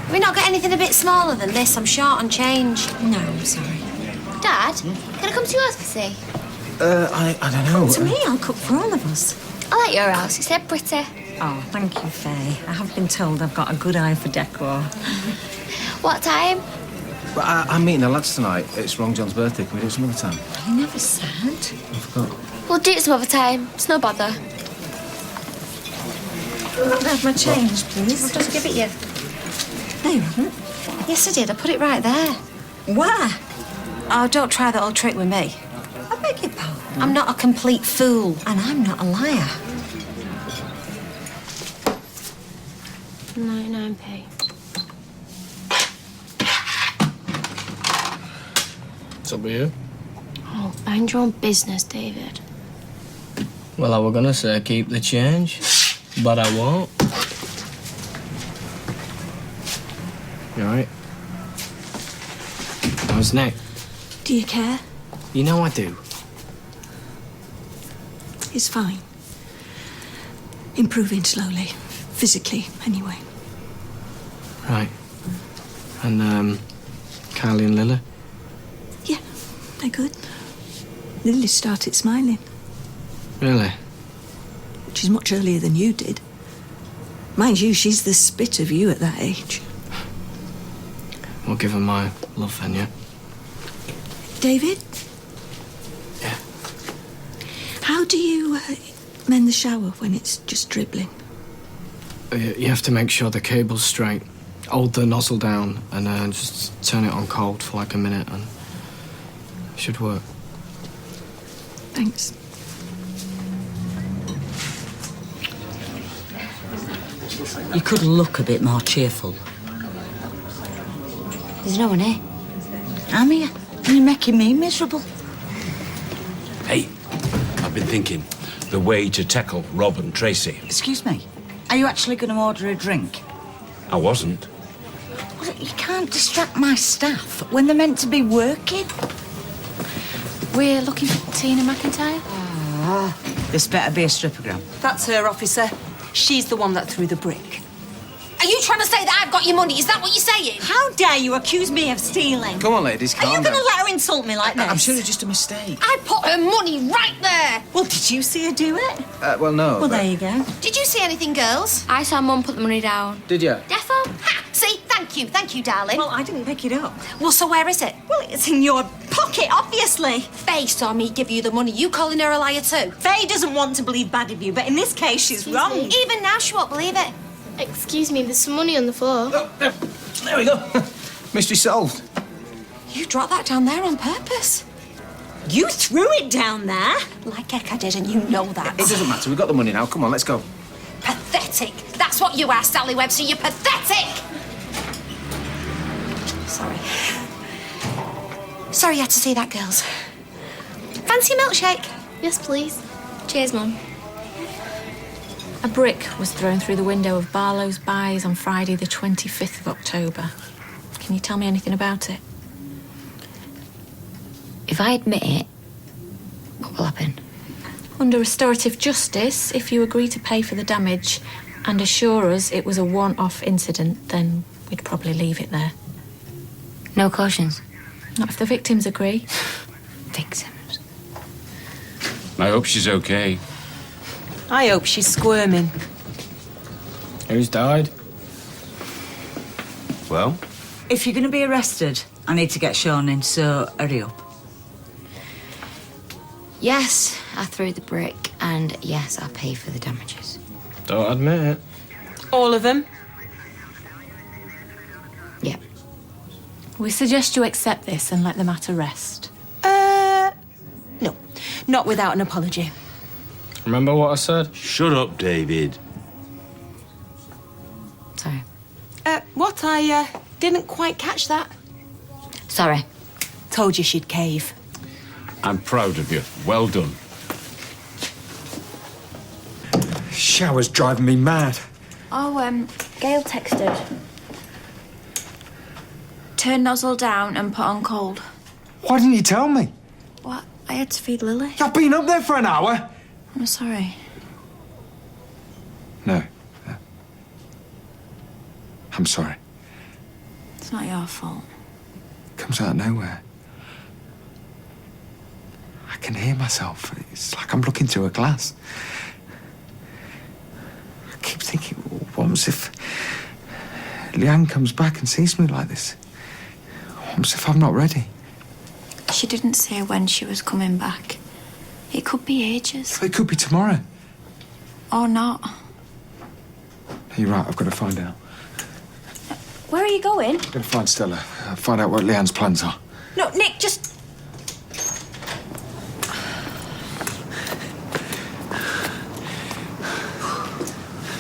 Have we not got anything a bit smaller than this? I'm short on change. No, I'm sorry. Dad, can I come to yours for tea? I don't know. Come to me, I'll cook for all of us. I like your house. It's dead pretty. Oh, thank you, Faye. I have been told I've got a good eye for decor. What time? But I'm meeting the lads tonight. It's Wrong John's birthday. Can we do it some other time? You never said. I forgot. We'll do it some other time. It's no bother. Can I have my change, please? I'll just give it you. No, you haven't. Yes, I did. I put it right there. Where? Oh, don't try that old trick with me. I beg your pardon. I'm not a complete fool. And I'm not a liar. 99p. What's up with you? Oh, mind your own business, David. Well, I were gonna say keep the change, but I won't. You alright? How's Nick? Do you care? You know I do. It's fine. Improving slowly. Physically, anyway. Right. And, Kylie and Lily? Yeah, they're good. Lily started smiling, Really? which is much earlier than you did. Mind you, she's the spit of you at that age. We'll give her my love then, yeah? David? Yeah. How do you mend the shower when it's just dribbling? You have to make sure the cable's straight. Hold the nozzle down and just turn it on cold for like a minute and it should work. Thanks. You could look a bit more cheerful. There's no one here. I'm here, and you're making me miserable. Hey, I've been thinking the way to tackle Rob and Tracy. Excuse me, are you actually going to order a drink? I wasn't. Well, you can't distract my staff when they're meant to be working. We're looking for Tina McIntyre. This better be a strippogram. That's her, officer. She's the one that threw the brick. Are you trying to say that I've got your money? Is that what you're saying? How dare you accuse me of stealing? Come on, ladies, Are you calm going to down. let her insult me like this? I'm sure it's just a mistake. I put her money right there. Well, did you see her do it? Well, no. Well, but- there you go. Did you see anything, girls? I saw Mum put the money down. Did you? Defo? Ha! See, thank you, darling. Well, I didn't pick it up. Well, so where is it? Well, it's in your pocket, obviously. Faye saw me give you the money. You calling her a liar too? Faye doesn't want to believe bad of you, but in this case, she's wrong. Even now, she won't believe it. Excuse me, there's some money on the floor. There we go. Mystery solved. You dropped that down there on purpose. You threw it down there. Like heck I did, and you know that. It doesn't matter. We've got the money now. Come on, let's go. Pathetic. That's what you are, Sally Webster. You're pathetic. Sorry you had to see that, girls. Fancy a milkshake? Yes, please. Cheers, Mum. A brick was thrown through the window of Barlow's Buys on Friday, the 25th of October. Can you tell me anything about it? If I admit it, what will happen? Under restorative justice, if you agree to pay for the damage and assure us it was a one-off incident, then we'd probably leave it there. No cautions? Not if the victims agree. Victims? I hope she's okay. I hope she's squirming. Who's died? Well? If you're going to be arrested, I need to get Sean in, so hurry up. Yes, I threw the brick, and yes, I pay for the damages. Don't admit it. All of them? Yeah. We suggest you accept this and let the matter rest. No. Not without an apology. Remember what I said? Shut up, David. Sorry. What? I didn't quite catch that. Sorry. Told you she'd cave. I'm proud of you. Well done. Shower's driving me mad. Oh, Gail texted. Turn nozzle down and put on cold. Why didn't you tell me? What? I had to feed Lily. I've been up there for an hour. I'm sorry. No. I'm sorry. It's not your fault. It comes out of nowhere. I can hear myself. It's like I'm looking through a glass. I keep thinking, what if Leanne comes back and sees me like this? What if I'm not ready? She didn't say when she was coming back. It could be ages. It could be tomorrow. Or not. You're right, I've got to find out. Where are you going? I've got to find Stella. Find out what Leanne's plans are. No, Nick, just...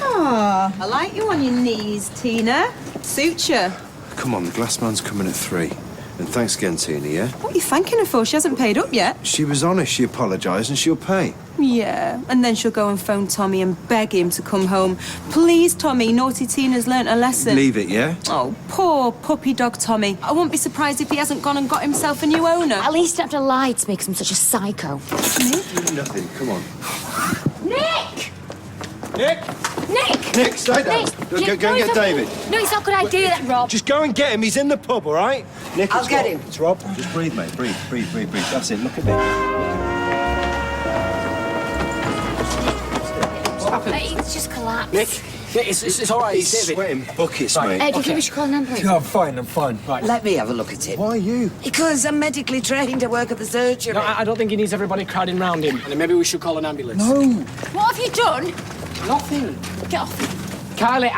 Oh, I like you on your knees, Tina. Suits you. Come on, the glass man's coming at 3. And thanks again, Tina, yeah? What are you thanking her for? She hasn't paid up yet. She was honest, she apologised, and she'll pay. Yeah, and then she'll go and phone Tommy and beg him to come home. Please, Tommy, naughty Tina's learnt a lesson. Leave it, yeah? Oh, poor puppy dog Tommy. I won't be surprised if he hasn't gone and got himself a new owner. At least you don't have to lie to make him such a psycho. Nothing, come on. Nick! Nick! Nick! Nick, stay down. Go and get David. No, it's not a good idea, that, Rob. Just go and get him, he's in the pub, all right? Nick, I'll it's get Rob. him. It's Rob. Just breathe, mate. Breathe. That's it, look at me. What happened? It's just collapsed. Nick, it's all right. He's David. sweating buckets, Right. mate. Do you think we should call an ambulance? Yeah, I'm fine. Right. Let me have a look at him. Why you? Because I'm medically trained. I work at the surgery. No, I don't think he needs everybody crowding round him. And then maybe we should call an ambulance. No. What have you done? Nothing. Get off. Kylie,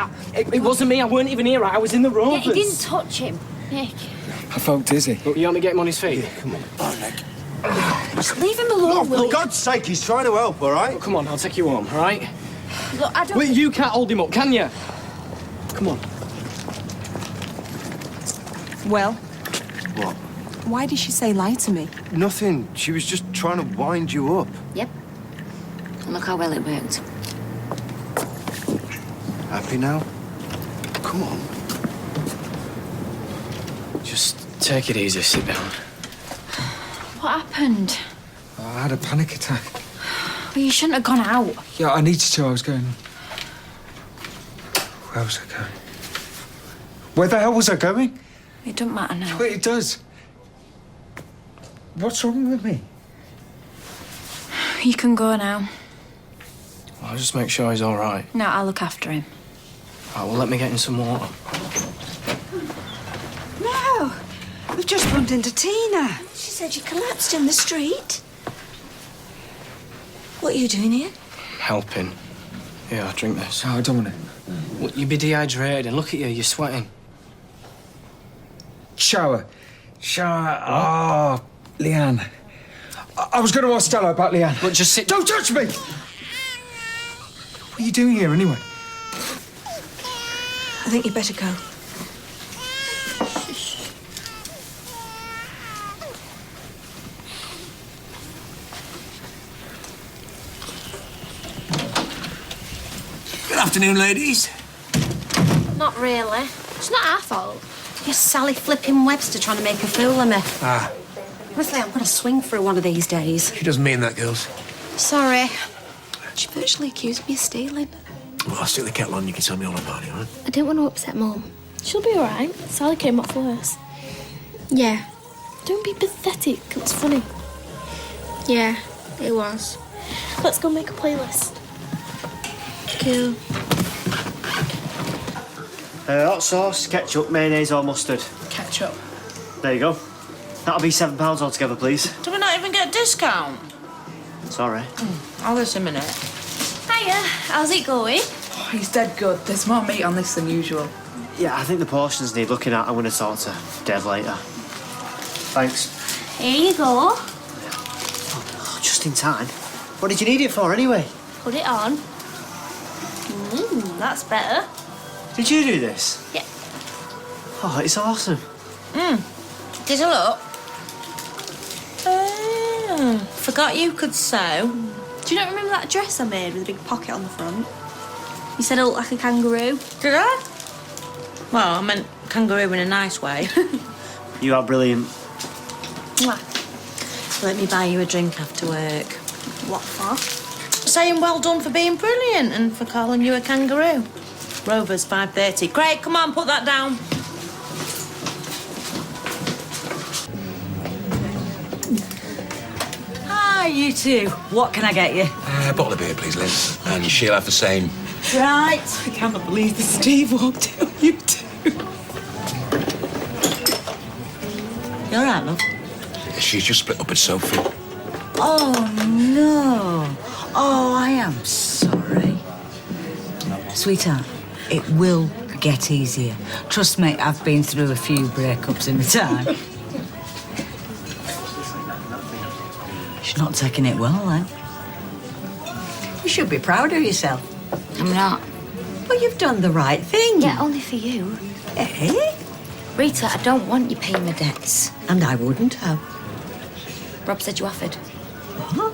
it wasn't me. I weren't even here. I was in the room. Yeah, he didn't touch him. Nick. I felt dizzy. Look, you want me to get him on his feet? Yeah, come on. Oh, Nick. Just leave him alone, will For you? God's sake, he's trying to help, all right? Look, come on, I'll take you home, all right? Look, I don't... Well, you can't hold him up, can you? Come on. Well, What? why did she say lie to me? Nothing. She was just trying to wind you up. Yep. And look how well it worked. Happy now? Come on. Just take it easy, sit down. What happened? I had a panic attack. Well, you shouldn't have gone out. Yeah, I needed to. I was going... Where was I going? Where the hell was I going? It doesn't matter now. Well, it does. What's wrong with me? You can go now. I'll just make sure he's all right. No, I'll look after him. Right, well, let me get him some water. No, we've just bumped into Tina. She said you collapsed in the street. What are you doing here? Helping. Yeah, drink this. Oh, I don't want it. Well, you'd be dehydrated, and look at you, you're sweating. Shower. Oh, Leanne. I was going to ask Stella about Leanne. But just sit... Don't touch me! What are you doing here, anyway? I think you'd better go. Afternoon, ladies. Not really. It's not our fault. You're Sally flipping Webster trying to make a fool of me. Ah, Honestly, I'm going to swing through one of these days. she doesn't mean that, girls. Sorry. She virtually accused me of stealing. Well, I'll stick the kettle on. You can tell me all about it, all right? I didn't want to upset Mum. She'll be alright. Sally came off worse. Yeah. Don't be pathetic. It was funny. Yeah, it was. Let's go make a playlist. Cool. Hot sauce, ketchup, mayonnaise or mustard. Ketchup. There you go. That'll be £7 altogether, please. Do we not even get a discount? Sorry. Alice a minute. Hiya, how's it going? Oh, he's dead good. There's more meat on this than usual. Yeah, I think the portions need looking at. I'm going to talk to Dev later. Thanks. Here you go. Oh, just in time. What did you need it for, anyway? Put it on. That's better. Did you do this? Yeah. Oh, it's awesome. Did you look? Forgot you could sew. Do you not remember that dress I made with a big pocket on the front? You said I looked like a kangaroo. Did I? Well, I meant kangaroo in a nice way. You are brilliant. Mwah. Let me buy you a drink after work. What for? Saying well done for being brilliant and for calling you a kangaroo. Rover's 5:30. Craig, come on, put that down. Hi, you two. What can I get you? A bottle of beer, please, Liz. And she'll have the same. Right. I cannot believe that Steve walked in on you two. You all right, love? She's just split up with Sophie. Oh, no. Oh, I am sorry. Sweetheart, it will get easier. Trust me, I've been through a few breakups in my time. She's not taking it well, then. You should be proud of yourself. I'm not. Well, you've done the right thing. Yeah, only for you. Eh? Rita, I don't want you paying my debts. And I wouldn't have. Rob said you offered. What?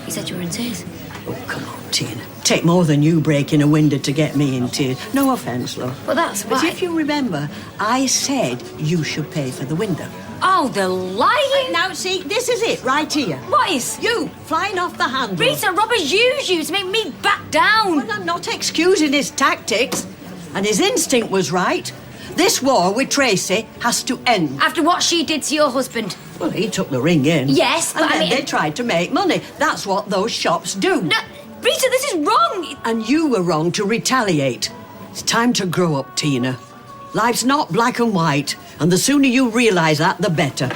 He said you were in tears. Oh, come on, Tina. Take more than you breaking a window to get me in tears. No offence, love. But that's But why. if you remember, I said you should pay for the window. Oh, the lying! Now, see, this is it, right here. What is? You, flying off the handle. Rita, Rob has used you to make me back down. Well, I'm not excusing his tactics. And his instinct was right. This war with Tracy has to end. After what she did to your husband. Well, he took the ring in. Yes, and but I then mean- they tried to make money. That's what those shops do. No, Rita, this is wrong. And you were wrong to retaliate. It's time to grow up, Tina. Life's not black and white, and the sooner you realise that, the better.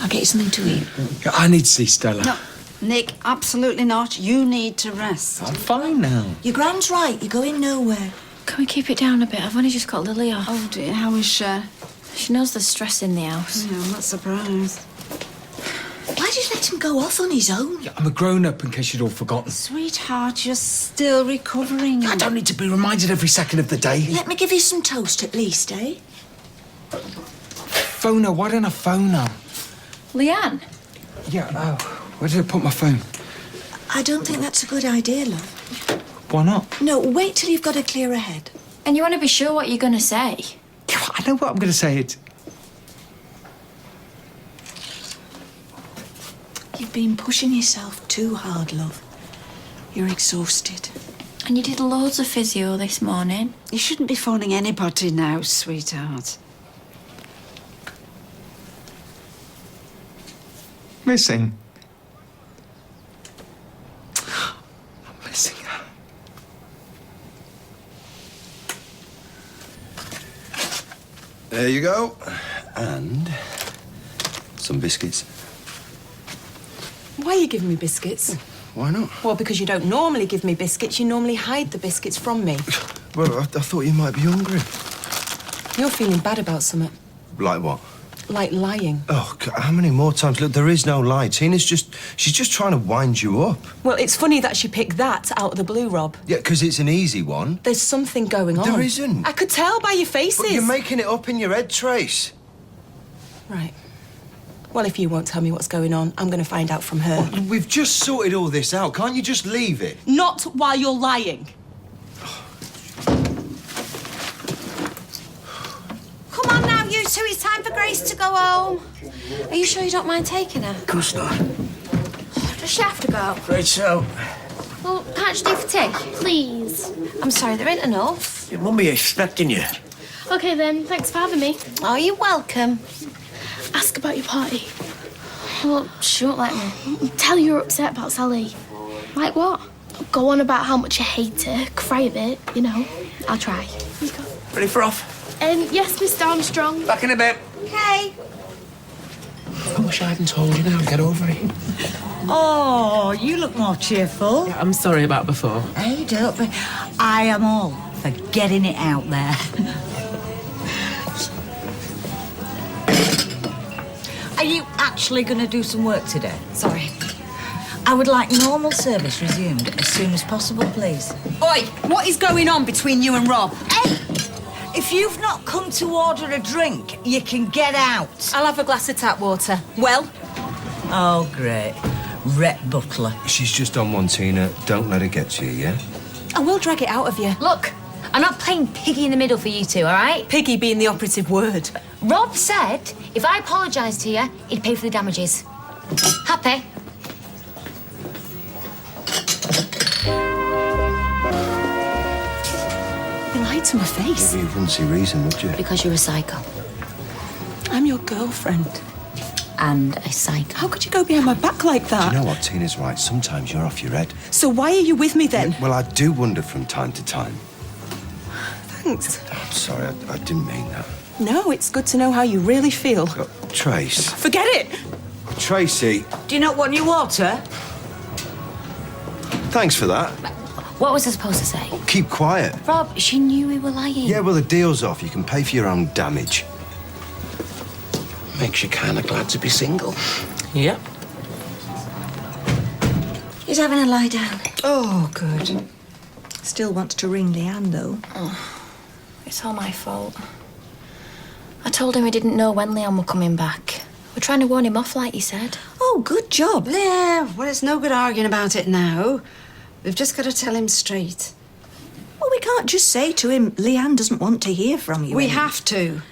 I'll get you something to eat. I need to see Stella. No, Nick, absolutely not. You need to rest. I'm fine now. Your grand's right. You're going nowhere. Can we keep it down a bit? I've only just got Lily off. Oh dear, how is she? She knows there's stress in the house. Yeah, I'm not surprised. Why did you let him go off on his own? I'm a grown-up, in case you'd all forgotten. Sweetheart, you're still recovering. I don't need to be reminded every second of the day. Let me give you some toast at least, eh? Phone her. Why don't I phone her? Leanne? Yeah, oh, where did I put my phone? I don't think that's a good idea, love. Why not? No, wait till you've got a clearer head. And you want to be sure what you're going to say? I know what I'm going to say. It's... You've been pushing yourself too hard, love. You're exhausted. And you did loads of physio this morning. You shouldn't be phoning anybody now, sweetheart. Missing. I'm missing her. There you go. And some biscuits. Why are you giving me biscuits? Why not? Well, because you don't normally give me biscuits. You normally hide the biscuits from me. Well, I thought you might be hungry. You're feeling bad about something. Like what? Like lying. Oh, how many more times? Look, there is no lie. Tina's she's just trying to wind you up. Well, it's funny that she picked that out of the blue, Rob. Yeah, because it's an easy one. There's something going on. There isn't. I could tell by your faces. But you're making it up in your head, Trace. Right. Well, if you won't tell me what's going on, I'm going to find out from her. Well, we've just sorted all this out. Can't you just leave it? Not while you're lying. Come on now, you two. It's time for Grace to go home. Are you sure you don't mind taking her? Of course not. Does she have to go? Great so. Well, can't you do for tea? Please. I'm sorry, there ain't enough. Your mummy expecting you. Okay then, thanks for having me. Oh, you're welcome. Ask about your party. Well, she won't let me. Tell her you're upset about Sally. Like what? Go on about how much you hate her, cry a bit, you know. I'll try. Ready for off? Yes, Mr. Armstrong. Back in a bit. Okay. I wish I hadn't told you now. Get over it. Oh, you look more cheerful. I'm sorry about before. Hey, don't be. I am all for getting it out there. Are you actually going to do some work today? Sorry. I would like normal service resumed as soon as possible, please. Oi, what is going on between you and Rob? Hey! If you've not come to order a drink, you can get out. I'll have a glass of tap water. Well? Oh, great. Rhett Butler. She's just on one, Tina. Don't let her get to you, yeah? I will drag it out of you. Look, I'm not playing piggy in the middle for you two, all right? Piggy being the operative word. Rob said if I apologised to you, he'd pay for the damages. Happy? You lied to my face. Maybe you wouldn't see reason, would you? Because you're a psycho. I'm your girlfriend. And a psycho. How could you go behind my back like that? Do you know what? Tina's right. Sometimes you're off your head. So why are you with me then? Well, I do wonder from time to time. Thanks. I'm sorry, I didn't mean that. No, it's good to know how you really feel. Trace. Forget it! Tracy. Do you not want your water? Thanks for that. What was I supposed to say? Keep quiet. Rob, she knew we were lying. Yeah, well, the deal's off. You can pay for your own damage. Makes you kind of glad to be single. Yep. He's having a lie down. Oh, good. Still wants to ring Leanne, though. Oh, it's all my fault. I told him we didn't know when Leanne were coming back. We're trying to warn him off, like you said. Oh, good job. Yeah, well, it's no good arguing about it now. We've just got to tell him straight. Well, we can't just say to him, Leanne doesn't want to hear from you. We have to.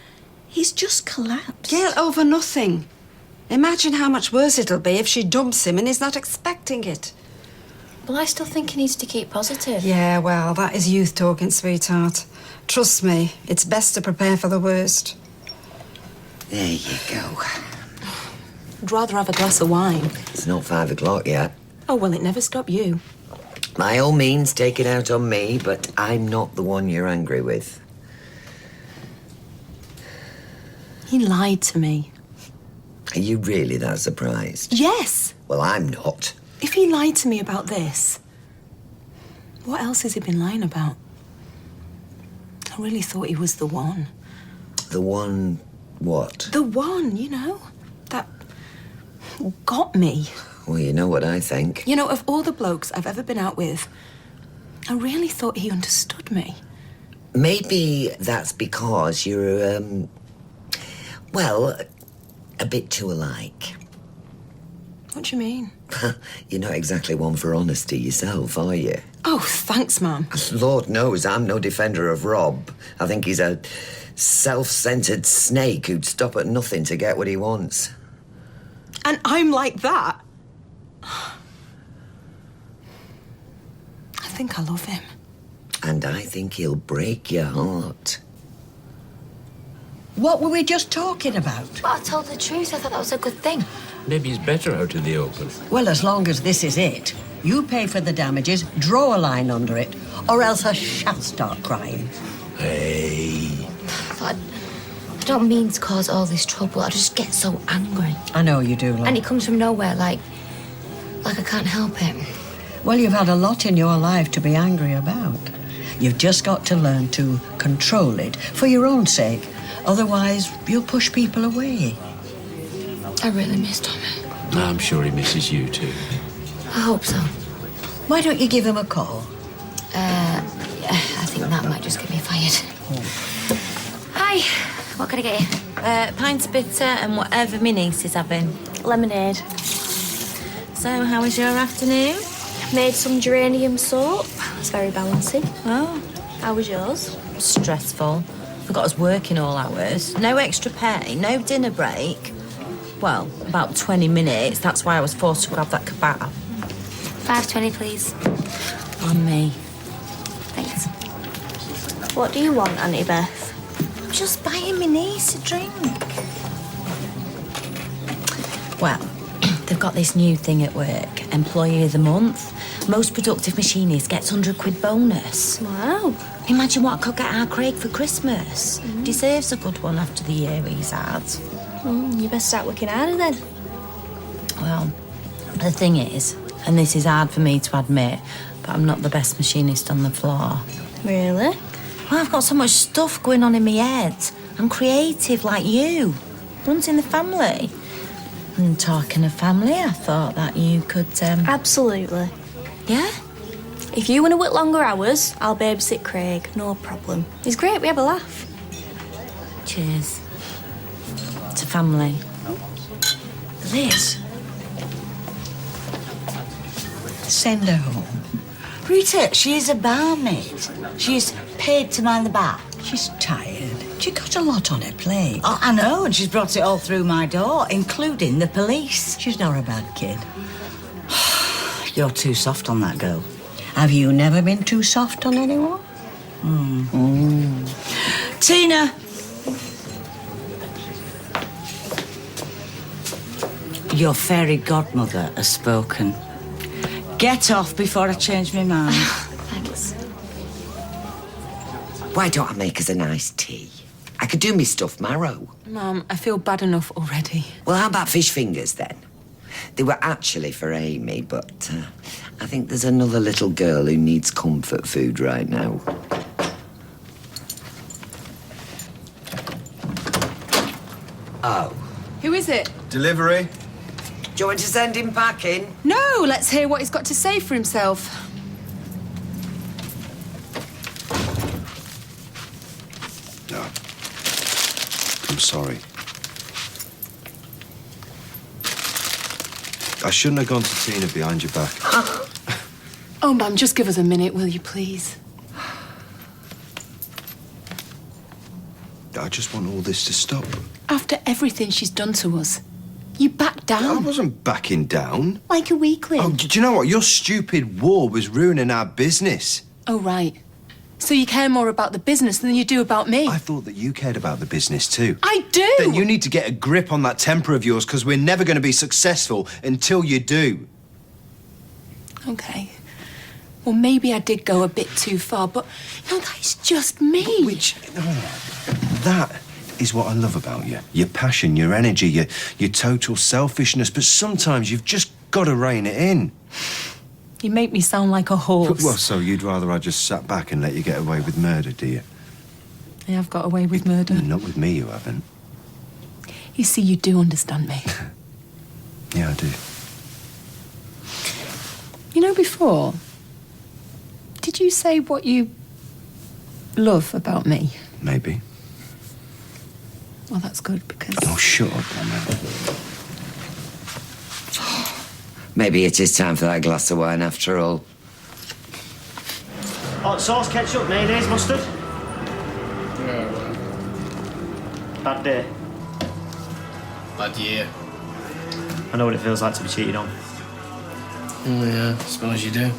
He's just collapsed. Gail, over nothing. Imagine how much worse it'll be if she dumps him and he's not expecting it. Well, I still think he needs to keep positive. Yeah, well, that is youth talking, sweetheart. Trust me, it's best to prepare for the worst. There you go. I'd rather have a glass of wine. It's not 5 o'clock yet. Oh, well, it never stopped you. By all means, take it out on me, but I'm not the one you're angry with. He lied to me. Are you really that surprised? Yes! Well, I'm not. If he lied to me about this, what else has he been lying about? I really thought he was the one. The one what? The one, you know, that got me. Well, you know what I think. You know, of all the blokes I've ever been out with, I really thought he understood me. Maybe that's because you're, well, a bit too alike. What do you mean? You're not exactly one for honesty yourself, are you? Oh, thanks, Mum. Lord knows I'm no defender of Rob. I think he's a self-centered snake who'd stop at nothing to get what he wants. And I'm like that. I think I love him. And I think he'll break your heart. What were we just talking about? Well, I told the truth. I thought that was a good thing. Maybe it's better out in the open. Well, as long as this is it, you pay for the damages, draw a line under it, or else I shall start crying. Hey. I don't mean to cause all this trouble. I just get so angry. I know you do, love. And it comes from nowhere, like I can't help it. Well, you've had a lot in your life to be angry about. You've just got to learn to control it for your own sake. Otherwise, you'll push people away. I really miss Tommy. I'm sure he misses you too. I hope so. Why don't you give him a call? Yeah, I think that might just get me fired. Hi, what can I get you? Pint of bitter and whatever my niece is having. Lemonade. So, how was your afternoon? Made some geranium soup. It's very balancing. Oh. How was yours? Stressful. Forgot I was working all hours. No extra pay, no dinner break. Well, about 20 minutes. That's why I was forced to grab that kebab. $5.20, please. On me. Thanks. What do you want, Auntie Beth? Just buying my niece a drink. Well, they've got this new thing at work, Employee of the Month. Most productive machinist gets £100 bonus. Wow. Imagine what I could get our Craig for Christmas. Deserves a good one after the year he's had. You best start working harder then. Well, the thing is, and this is hard for me to admit, but I'm not the best machinist on the floor. Really? Well, I've got so much stuff going on in my head. I'm creative like you. Runs in the family. And talking of family, I thought that you could, Absolutely. Yeah? If you want to work longer hours, I'll babysit Craig. No problem. He's great. We have a laugh. Cheers. To family. Liz. Send her home. Rita, she is a barmaid. She's paid to mind the bar. She's tired. She got a lot on her plate. Oh, I know, and she's brought it all through my door, including the police. She's not a bad kid. You're too soft on that girl. Have you never been too soft on anyone? Tina! Your fairy godmother has spoken. Get off before I change my mind. Thanks. Why don't I make us a nice tea? I could do me stuffed marrow. Mum, I feel bad enough already. Well, how about fish fingers then? They were actually for Amy, but I think there's another little girl who needs comfort food right now. Oh. Who is it? Delivery. Do you want to send him packing? No, let's hear what he's got to say for himself. No. I'm sorry. I shouldn't have gone to Tina behind your back. Oh, Mum, just give us a minute, will you, please? I just want all this to stop. After everything she's done to us, you backed down. I wasn't backing down. Like a weakling. Oh, do you know what? Your stupid war was ruining our business. Oh, right. So you care more about the business than you do about me? I thought that you cared about the business too. I do! Then you need to get a grip on that temper of yours, because we're never going to be successful until you do. Okay. Well, maybe I did go a bit too far, but, you know, that's just me. That is what I love about you. Your passion, your energy, your total selfishness. But sometimes you've just got to rein it in. You make me sound like a horse. Well, so you'd rather I just sat back and let you get away with murder, do you? I have got away with murder. Not with me, you haven't. You see, you do understand me. Yeah, I do. You know, before, did you say what you love about me? Maybe. Well, that's good, because... Oh, shut up, Emma. Maybe it is time for that glass of wine after all. Hot sauce, ketchup, mayonnaise, mustard. Yeah, well. Bad day. Bad year. I know what it feels like to be cheated on. Oh, yeah, I suppose you do.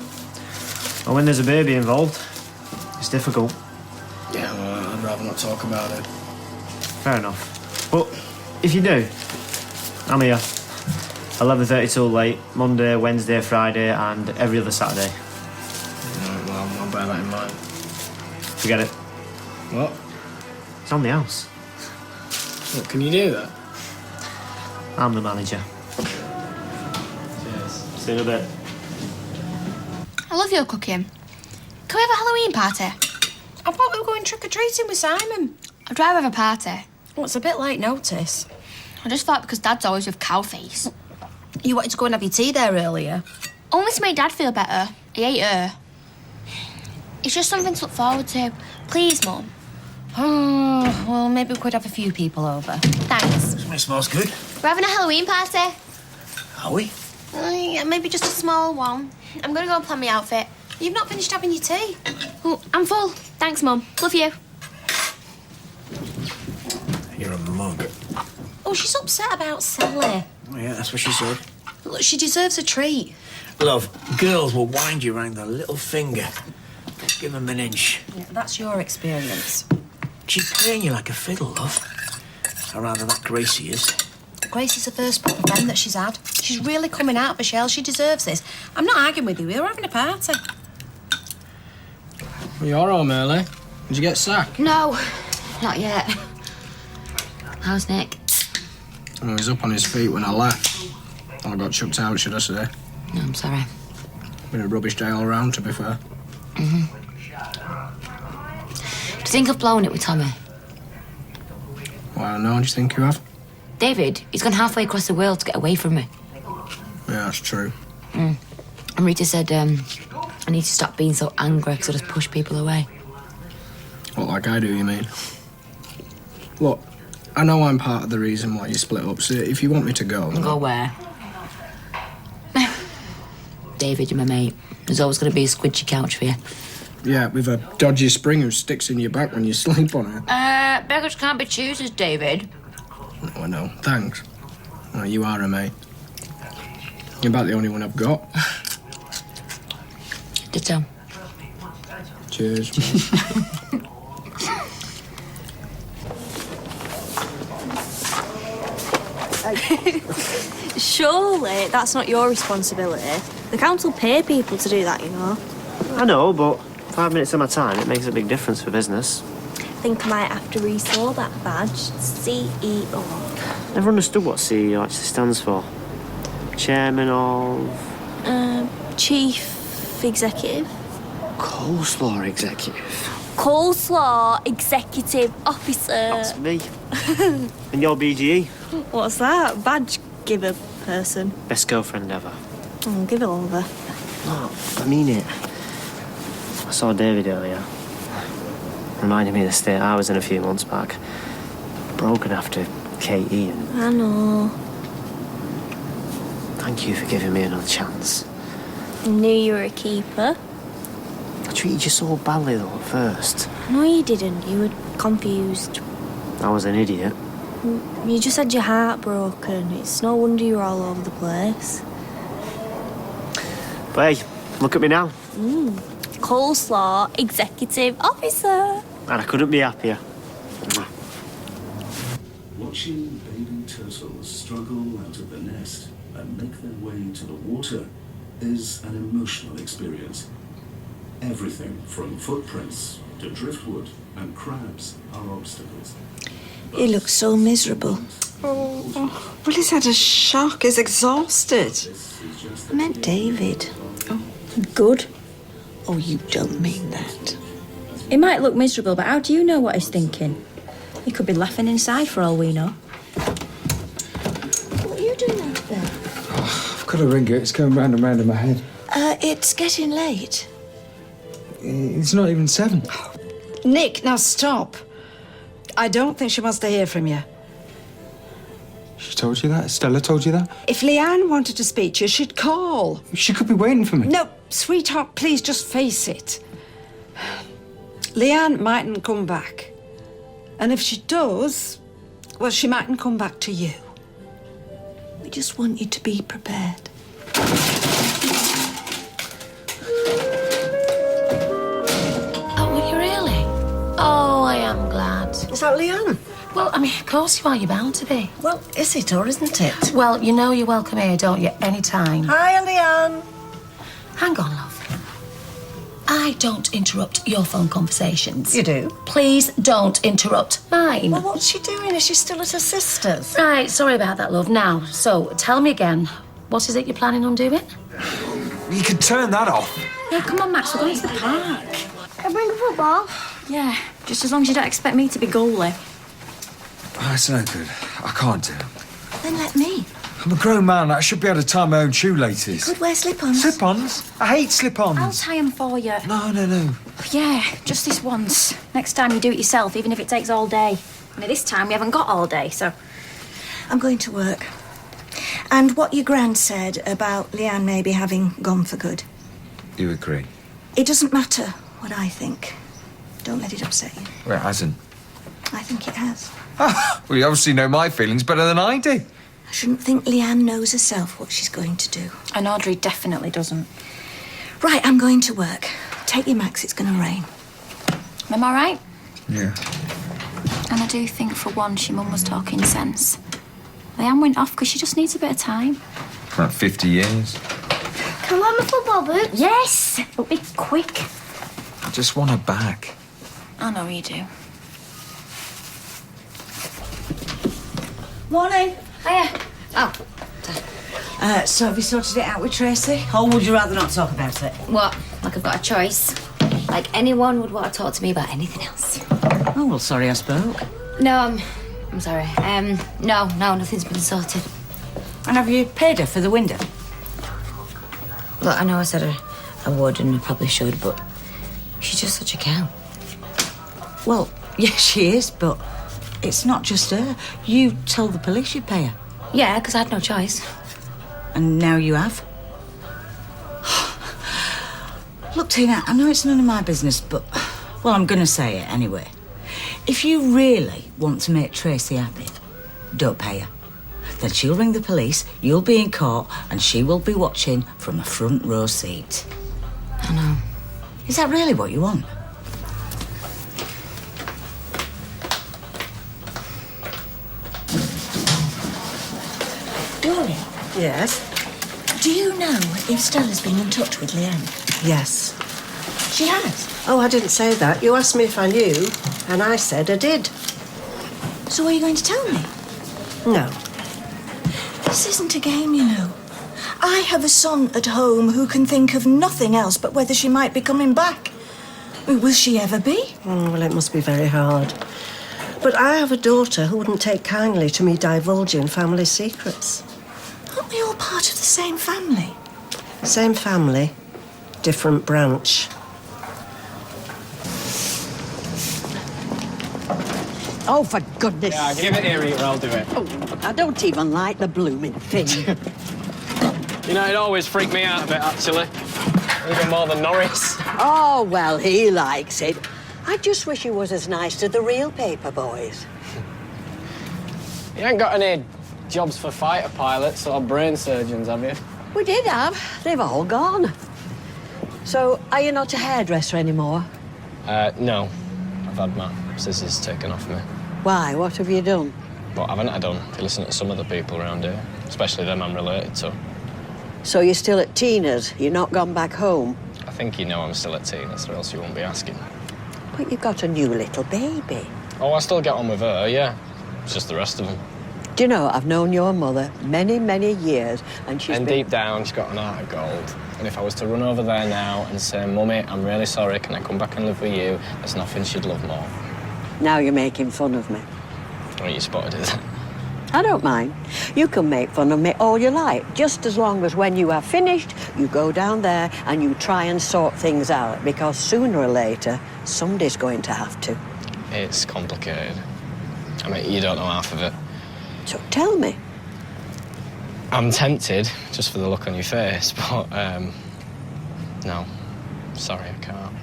Well, when there's a baby involved, it's difficult. Yeah, well, I'd rather not talk about it. Fair enough. But if you do, I'm here. 11:30 till late, Monday, Wednesday, Friday, and every other Saturday. Right, well, I'll bear that in mind. Forget it. What? It's on the house. What, can you do that? I'm the manager. Cheers. See you in a bit. I love your cooking. Can we have a Halloween party? I thought we were going trick-or-treating with Simon. I'd rather have a party. Well, it's a bit late notice. I just thought because Dad's always with cow face. You wanted to go and have your tea there earlier. Only to make Dad feel better. He ate her. It's just something to look forward to. Please, Mum. Oh, well, maybe we could have a few people over. Thanks. It smells good. We're having a Halloween party. Are we? Yeah, maybe just a small one. I'm going to go and plan my outfit. You've not finished having your tea. Oh, I'm full. Thanks, Mum. Love you. You're a mug. Oh, she's upset about Sally. Oh, yeah, that's what she said. Look, she deserves a treat. Love, girls will wind you round the little finger. Give them an inch. Yeah, that's your experience. She's playing you like a fiddle, love. Or rather, that Gracie is. Grace is the first proper friend that she's had. She's really coming out of her shell. She deserves this. I'm not arguing with you. We were having a party. Well, you're home early. Did you get sacked? No, not yet. How's Nick? Oh, he was up on his feet when I left. I got chucked out, should I say. No, I'm sorry. Been a rubbish day all round, to be fair. Mm-hmm. Do you think I've blown it with Tommy? Well, no, do you think you have? David, he's gone halfway across the world to get away from me. Yeah, that's true. And Rita said I need to stop being so angry because I just push people away. What, like I do, you mean? Look, I know I'm part of the reason why you split up, so if you want me to go... Go where? David, you're my mate. There's always going to be a squidgy couch for you. Yeah, with a dodgy spring who sticks in your back when you sleep on it. Beggars can't be choosers, David. Oh, I know. Thanks. Oh, you are a mate. You're about the only one I've got. Ditto. Cheers. Surely that's not your responsibility. The council pay people to do that, you know. I know, but 5 minutes of my time, it makes a big difference for business. I think I might have to restore that badge. CEO. Never understood what CEO actually stands for. Chairman of... Chief Executive. Coleslaw Executive. Coleslaw Executive Officer. That's me. And you're BGE. What's that? Badge giver person. Best girlfriend ever. Oh, give it over. No, I mean it. I saw David earlier. Reminded me of the state I was in a few months back. Broken after Katie and... I know. Thank you for giving me another chance. I knew you were a keeper. I treated you so badly, though, at first. No, you didn't. You were confused. I was an idiot. You just had your heart broken. It's no wonder you were all over the place. But hey, look at me now. Coleslaw Executive Officer. And I couldn't be happier. Watching baby turtles struggle out of the nest and make their way to the water is an emotional experience. Everything from footprints to driftwood and crabs are obstacles. He looks so miserable. Oh, well, he's had a shock. He's exhausted. I meant David. Oh, good. Oh, you don't mean that. He might look miserable, but how do you know what he's thinking? He could be laughing inside for all we know. What are you doing out there? I've got to ring it. It's going round and round in my head. It's getting late. It's not even 7. Nick, now stop. I don't think she wants to hear from you. She told you that? Stella told you that? If Leanne wanted to speak to you, she'd call. She could be waiting for me. No, sweetheart, please just face it. Leanne mightn't come back. And if she does, well, she mightn't come back to you. We just want you to be prepared. Oh, were you really? Oh, I am glad. Is that Leanne? Well, I mean, of course you are. You're bound to be. Well, is it or isn't it? Well, you know you're welcome here, don't you? Any time. Hi, Leanne. Hang on, love. I don't interrupt your phone conversations. You do? Please don't interrupt mine. Well, what's she doing? Is she still at her sister's? Right, sorry about that, love. Now, so, tell me again, what is it you're planning on doing? You can turn that off. Yeah, come on, Max, we're going to the park. Can I bring a football? Yeah, just as long as you don't expect me to be goalie. Oh, it's no good. I can't do it. Then let me. I'm a grown man. I should be able to tie my own shoelaces. Could wear slip-ons. Slip-ons? I hate slip-ons. I'll tie them for you. No. Yeah, just this once. Next time you do it yourself, even if it takes all day. I mean, this time we haven't got all day, so... I'm going to work. And what your gran said about Leanne maybe having gone for good. You agree? It doesn't matter what I think. Don't let it upset you. Well, it hasn't. I think it has. Well, you obviously know my feelings better than I do. I shouldn't think Leanne knows herself what she's going to do. And Audrey definitely doesn't. Right, I'm going to work. Take your Max, it's going to rain. Am I right? Yeah. And I do think for once your mum was talking sense. Leanne went off because she just needs a bit of time. About 50 years. Come on, my football boots. Yes, but be quick. I just want her back. I know you do. Morning. Hiya. Oh. So have you sorted it out with Tracy? Or would you rather not talk about it? What? Like I've got a choice? Like anyone would want to talk to me about anything else. Oh, well, sorry I spoke. No, I'm sorry. No, nothing's been sorted. And have you paid her for the window? Look, I know I said I would and I probably should, but she's just such a cow. Well, yes, she is, but it's not just her. You told the police you'd pay her. Yeah, because I had no choice. And now you have? Look, Tina, I know it's none of my business, but, well, I'm going to say it anyway. If you really want to make Tracy happy, don't pay her. Then she'll ring the police, you'll be in court, and she will be watching from a front row seat. I know. Is that really what you want? Dorian, Yes? do you know if Stella's been in touch with Leanne? Yes. She has? Oh, I didn't say that. You asked me if I knew, and I said I did. So are you going to tell me? No. This isn't a game, you know. I have a son at home who can think of nothing else but whether she might be coming back. Will she ever be? Oh, well, it must be very hard. But I have a daughter who wouldn't take kindly to me divulging family secrets. Aren't we all part of the same family? Same family, different branch. Oh, for goodness Yeah, give it here, Rita, I'll do it. Oh, I don't even like the blooming thing. You know, it always freaked me out a bit, actually. Even more than Norris. Oh, well, he likes it. I just wish he was as nice to the real paper boys. You ain't got any jobs for fighter pilots or brain surgeons, have you? We did have. They've all gone. So, are you not a hairdresser anymore? No. I've had my scissors taken off me. Why? What have you done? But haven't I done? If you listen to some of the people around here, especially them I'm related to. So you're still at Tina's? You're not gone back home? I think you know I'm still at Tina's, or else you won't be asking. But you've got a new little baby. Oh, I still get on with her, yeah. It's just the rest of them. Do you know, I've known your mother many, many years, and she's And been... deep down, she's got an heart of gold. And if I was to run over there now and say, Mummy, I'm really sorry, can I come back and live with you? There's nothing she'd love more. Now you're making fun of me. Oh, you spotted it. I don't mind. You can make fun of me all you like, just as long as when you have finished, you go down there and you try and sort things out, because sooner or later, somebody's going to have to. It's complicated. I mean, you don't know half of it. So tell me. I'm tempted, just for the look on your face, but, no. Sorry, I can't.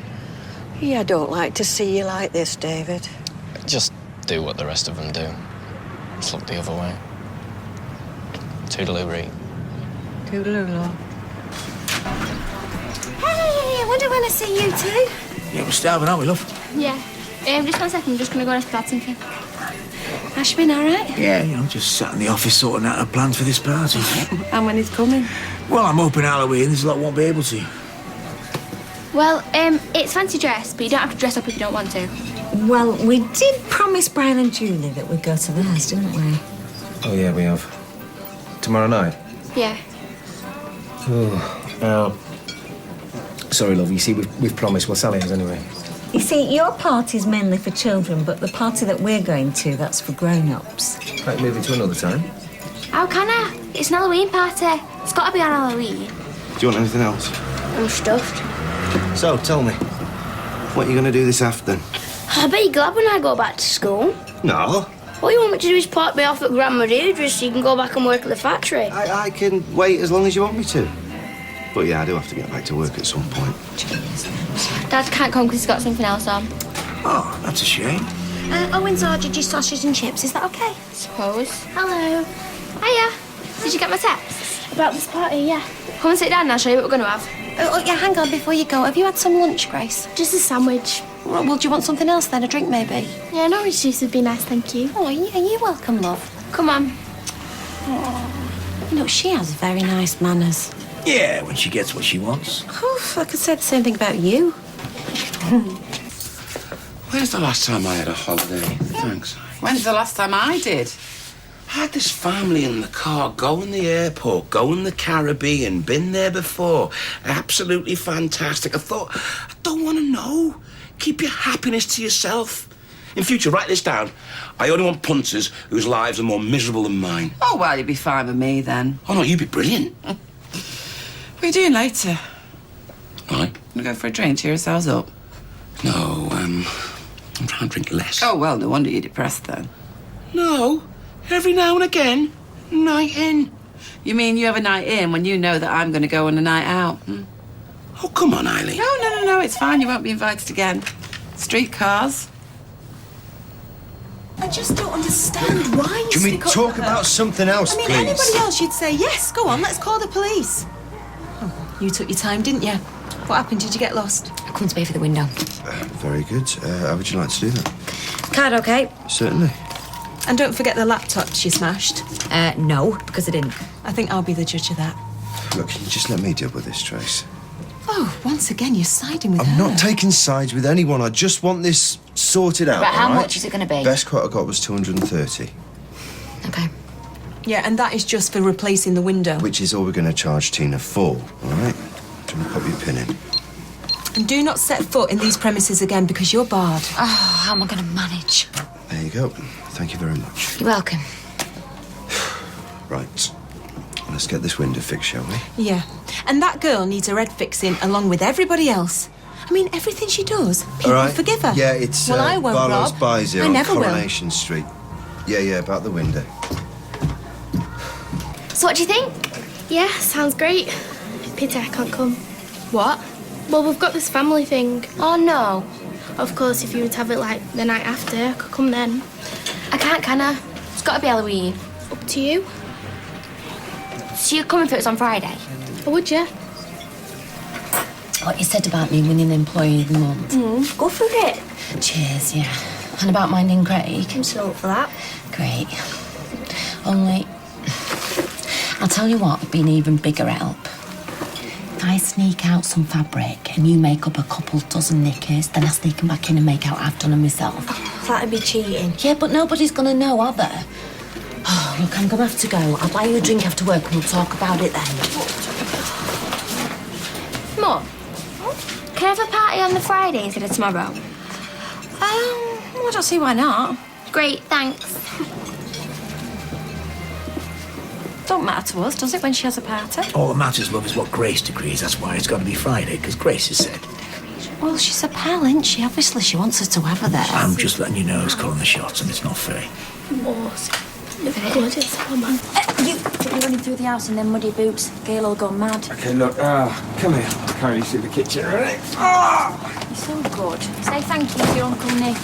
Yeah, I don't like to see you like this, David. Just do what the rest of them do. Just look the other way. Toodaloo-ree. Toodaloo. Hey, I wonder when I see you two. Yeah, we're starving, aren't we, love? Yeah. Just 1 second, I'm just going to go to that something. Has she been all right? Yeah, you know, just sat in the office sorting out our plans for this party. And when it's coming? Well, I'm hoping Halloween, there's a lot won't be able to. Well, it's fancy dress, but you don't have to dress up if you don't want to. Well, we did promise Brian and Julie that we'd go to theirs, didn't we? Oh, yeah, we have. Tomorrow night? Yeah. Oh, sorry, love, you see, we've promised. We'll sell it anyway. You see, your party's mainly for children, but the party that we're going to, that's for grown-ups. Might move it to another time. How can I? It's an Halloween party. It's got to be on Halloween. Do you want anything else? I'm stuffed. So, tell me, what are you going to do this afternoon? I bet you're glad when I go back to school. No. All you want me to do is park me off at Grandma Deirdre's so you can go back and work at the factory. I can wait as long as you want me to. But yeah, I do have to get back to work at some point. Dad can't come because he's got something else on. Oh, that's a shame. Owen's ordered you sausage and chips. Is that okay? Suppose. Hello. Hiya. Did you get my text? About this party, yeah. Come and sit down and I'll show you what we're going to have. Oh, yeah, hang on, before you go, have you had some lunch, Grace? Just a sandwich. Well, do you want something else then? A drink, maybe? Yeah, an orange juice would be nice, thank you. Oh, you're welcome, love. Come on. Look, she has very nice manners. Yeah, when she gets what she wants. Oh, I could say the same thing about you. When's the last time I had a holiday? Thanks. When's the last time I did? I had this family in the car, going the airport, going the Caribbean, been there before. Absolutely fantastic. I thought, I don't want to know. Keep your happiness to yourself. In future, write this down. I only want punters whose lives are more miserable than mine. Oh, well, you'd be fine with me then. Oh, no, you'd be brilliant. What are you doing later? Right. Gonna go for a drink, cheer yourselves up? No, I'm trying to drink less. Oh, well, no wonder you're depressed then. No, every now and again, night in. You mean you have a night in when you know that I'm going to go on a night out? Hmm? Oh, come on, Eileen. No, it's fine. You won't be invited again. Streetcars. I just don't understand why you Can we stick up talk for her. about something else, I mean, please? anybody else, you'd say, yes, go on, let's call the police. Oh, you took your time, didn't you? What happened? Did you get lost? I couldn't pay for the window. Very good. How would you like to do that? Card okay? Certainly. And don't forget the laptop you smashed. No, because I didn't. I think I'll be the judge of that. Look, can you just let me deal with this, Trace? Oh, once again, you're siding with I'm her. not taking sides with anyone. I just want this sorted out. Right, how all right? much is it going to be? Best quote I got was 230, Okay. Yeah, and that is just for replacing the window. which is all we're going to charge Tina for. All right? Do you want to pop your pin in? And do not set foot in these premises again because you're barred. Oh, how am I going to manage? There you go. Thank you very much. You're welcome. Right. Let's get this window fixed, shall we? Yeah. And that girl needs her head fixing along with everybody else. I mean, everything she does, people all right. forgive her. Yeah, it's well, I won't, Barlow's Rob. Buys here I on never Coronation Street. Yeah, about the window. So what do you think? Yeah, sounds great. Pity I can't come. What? Well, we've got this family thing. Oh, no. Of course, if you were to have it like the night after, I could come then. I can't, can I? It's got to be Halloween. Up to you. So you're coming for it on Friday? Or would you? What you said about me winning Employee of the Month. Go for it. Cheers, yeah. And about minding Craig. I'm still up for that. Great. Only, I'll tell you what would be an even bigger help. If I sneak out some fabric and you make up a couple dozen knickers, then I sneak them back in and make out I've done them myself. That'd be cheating. Yeah, but nobody's gonna know, are they? Oh, look, I'm gonna have to go. I'll buy you a drink after work and we'll talk about it then. Mum, can I have a party on the Friday instead of tomorrow? I don't see why not. Great, thanks. Don't matter to us, does it, when she has a party? All that matters, love, is what Grace decrees. That's why it's got to be Friday, because Grace has said. Well, she's a pal, isn't she? Obviously, she wants us to have her there. I'm just letting you know who's calling the shots, and it's not fair. Good, it's come on. You're running through the house in them muddy boots. Gail will go mad. Okay, look, come here. I'll carry you through the kitchen, all right? You're so good. Say thank you to your Uncle Nick.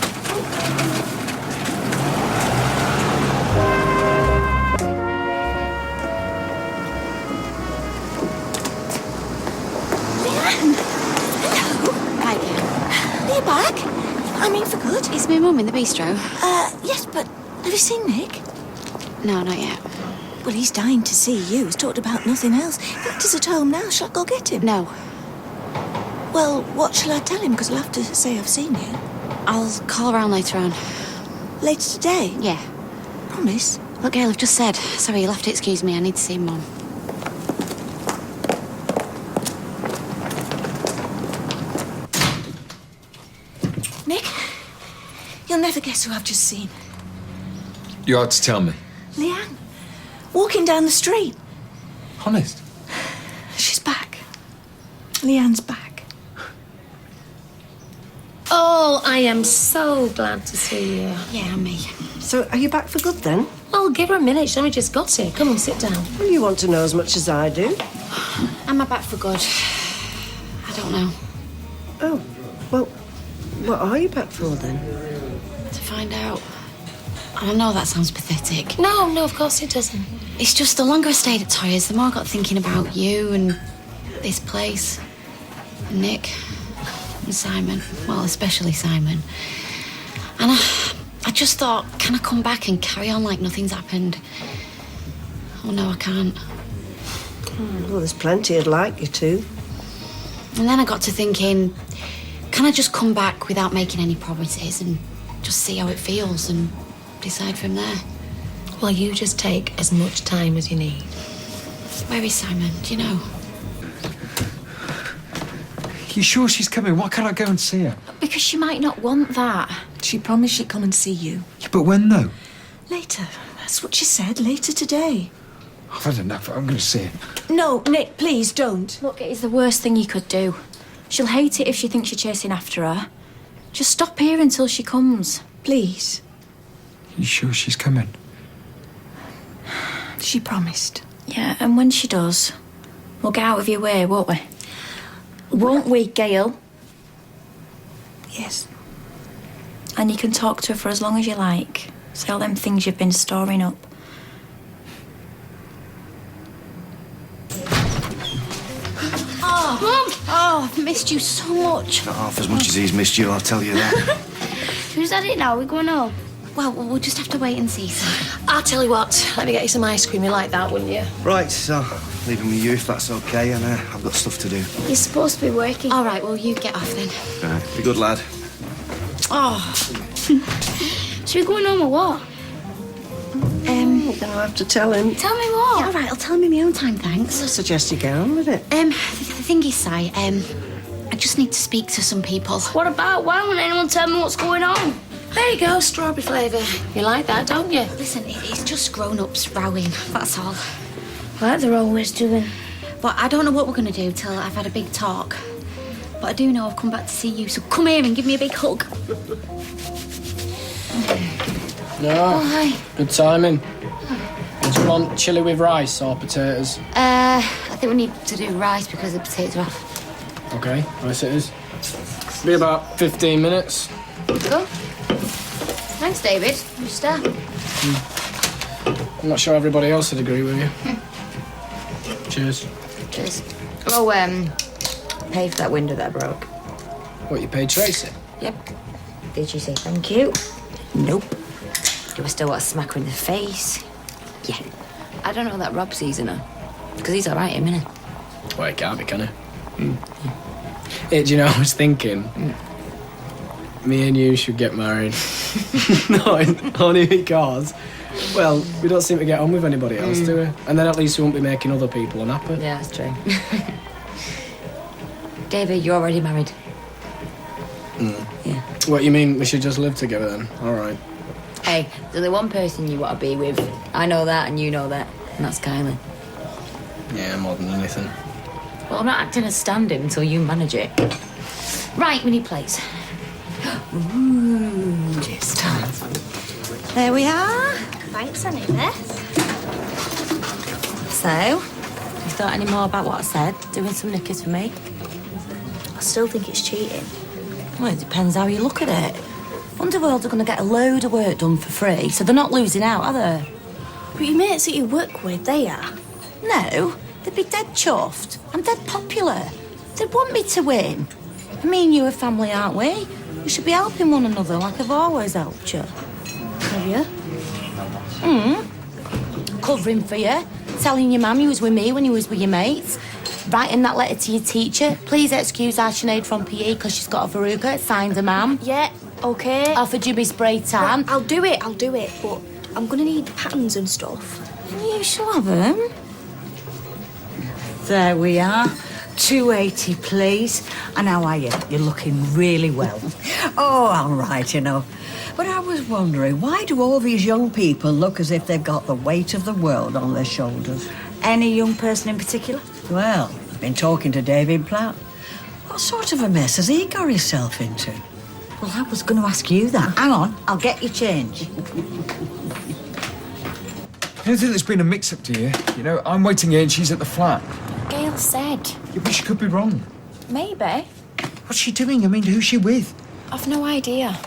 Hi, Gail. Are you back? I mean, for good. Is my mum in the bistro? Yes, but have you seen Nick? No, not yet. Well, he's dying to see you. He's talked about nothing else. Victor's at home now. Shall I go get him? No. Well, what shall I tell him? Because I'll have to say I've seen you. I'll call around later on. Later today? Yeah. Promise? Look, Gail, I've just said. Sorry, you'll have to excuse me. I need to see Mum. Nick, you'll never guess who I've just seen. You ought to tell me. Leanne, walking down the street. Honest? She's back. Leanne's back. Oh, I am so glad to see you. Yeah, me. So, are you back for good then? Well, give her a minute. She's only just got here. Come on, sit down. Well, you want to know as much as I do. Am I back for good? I don't know. Oh, well, what are you back for then? To find out. And I know that sounds pathetic. No, of course it doesn't. It's just the longer I stayed at Toyers, the more I got thinking about you and this place. And Nick. And Simon. Well, especially Simon. And I just thought, can I come back and carry on like nothing's happened? Oh, no, I can't. Well, there's plenty I'd like you to. And then I got to thinking, can I just come back without making any promises and just see how it feels and decide from there? Well, you just take as much time as you need. Where is Simon? Do you know? You sure she's coming? Why can't I go and see her? Because she might not want that. She promised she'd come and see you. Yeah, but when, though? Later. That's what she said, later today. I've had enough. I'm going to see her. No, Nick, please don't. Look, it is the worst thing you could do. She'll hate it if she thinks you're chasing after her. Just stop here until she comes. Please. You sure she's coming? She promised. Yeah, and when she does, we'll get out of your way, won't we? Won't we, Gail? Yes. And you can talk to her for as long as you like. Say all them things you've been storing up. Oh, Mum! Oh, I've missed you so much. Not half as much as he's missed you, I'll tell you that. Who's at it now? We're going home. Well, we'll just have to wait and see, son. I'll tell you what, let me get you some ice cream. You like that, wouldn't you? Right, so leave him with you if that's okay, and I've got stuff to do. You're supposed to be working. All right, well, you get off then. Right, be good, lad. Oh. Should we go home or what? I'll have to tell him. Tell me what? Yeah, all right, I'll tell him in my own time, thanks. I suggest you get on with it. The thing is, Si, I just need to speak to some people. What about? Why won't anyone tell me what's going on? There you go, strawberry flavour. You like that, don't you? Listen, it's just grown-ups rowing, that's all. Like they're always doing. But I don't know what we're going to do till I've had a big talk. But I do know I've come back to see you, so come here and give me a big hug. No. Oh, hi. Good timing. Do you want chili with rice or potatoes? I think we need to do rice because the potatoes are off. Okay, rice it is. Be about 15 minutes. Go. Thanks, David. You're a star. I'm not sure everybody else would agree with you. Cheers. Cheers. Oh, pay for that window that broke. What, you paid Tracy? Yep. Did you say thank you? Nope. Do I still want to smack her in the face? Yeah. I don't know that Rob sees in her. Because he's all right, isn't he? Well, he can't be, can he? Hey, do you know, I was thinking... Me and you should get married. No, only because... Well, we don't seem to get on with anybody else, do we? And then at least we won't be making other people unhappy. Yeah, that's true. David, you're already married. Yeah. What, you mean we should just live together then? All right. Hey, there's only one person you want to be with. I know that and you know that. And that's Kylie. Yeah, more than anything. Well, I'm not acting as stand-in until you manage it. Right, we need plates. Ooh, just there we are. Thanks, Annabeth. So, you thought any more about what I said? Doing some knickers for me? I still think it's cheating. Well, it depends how you look at it. Underworld are going to get a load of work done for free, so they're not losing out, are they? But your mates that you work with, they are. No, they'd be dead chuffed. I'm dead popular. They'd want me to win. Me and you are family, aren't we? We should be helping one another like I've always helped you. Have you? Covering for you. Telling your mum you was with me when you was with your mates. Writing that letter to your teacher. Please excuse our Sinead from PE because she's got a verruca. Signed a ma'am. Yeah, okay. Offered you me spray tan. Right, I'll do it, but I'm gonna need patterns and stuff. You shall have them. There we are. 280, please. And how are you? You're looking really well. Oh, I'm right, you know. But I was wondering, why do all these young people look as if they've got the weight of the world on their shoulders? any young person in particular? Well, I've been talking to David Platt. What sort of a mess has he got himself into? Well, I was going to ask you that. Hang on, I'll get you change. You don't think there's been a mix-up, do you? You know, I'm waiting here and she's at the flat. Gail said. Yeah, but she could be wrong. Maybe. What's she doing? I mean, who's she with? I've no idea.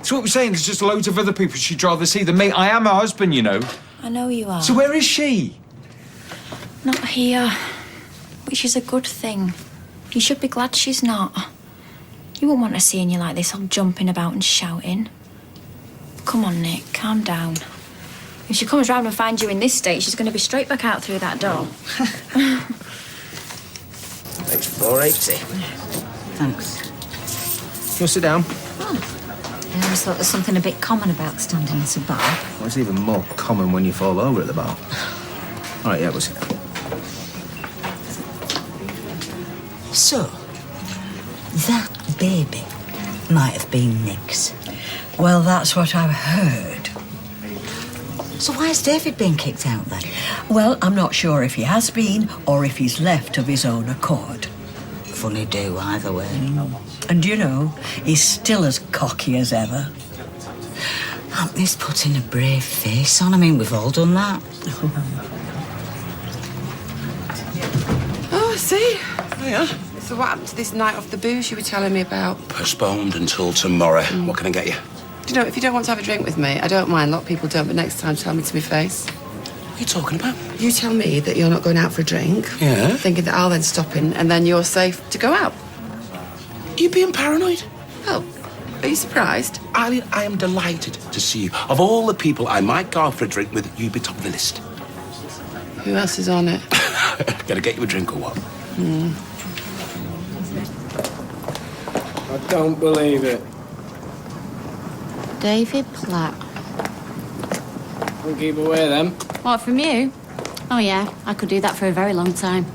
So what we're saying, there's just loads of other people she'd rather see than me. I am her husband, you know. I know you are. So where is she? Not here. Which is a good thing. You should be glad she's not. You wouldn't want her seeing you like this, all jumping about and shouting. Come on, Nick, calm down. If she comes round and finds you in this state, she's going to be straight back out through that door. It's 480. Thanks. You want to sit down? I always thought there's something a bit common about standing at a bar. Well, it's even more common when you fall over at the bar. All right, yeah, we'll sit down. So, that baby might have been Nick's. Well, that's what I've heard. So why has David been kicked out then? Well, I'm not sure if he has been or if he's left of his own accord. Funny do, either way. And you know, he's still as cocky as ever. Anthony's putting a brave face on. I mean, we've all done that. Oh, I see. Oh, yeah. So what happened to this night off the booze you were telling me about? Postponed until tomorrow. What can I get you? Do you know, if you don't want to have a drink with me, I don't mind. A lot of people don't, but next time tell me to my face. What are you talking about? You tell me that you're not going out for a drink. Yeah? Thinking that I'll then stop in and then you're safe to go out. You being paranoid? Oh, are you surprised? I am delighted to see you. Of all the people I might go out for a drink with, you'd be top of the list. Who else is on it? Gonna get you a drink or what? I don't believe it. David Platt. Don't keep away then. What, from you? Oh, yeah, I could do that for a very long time.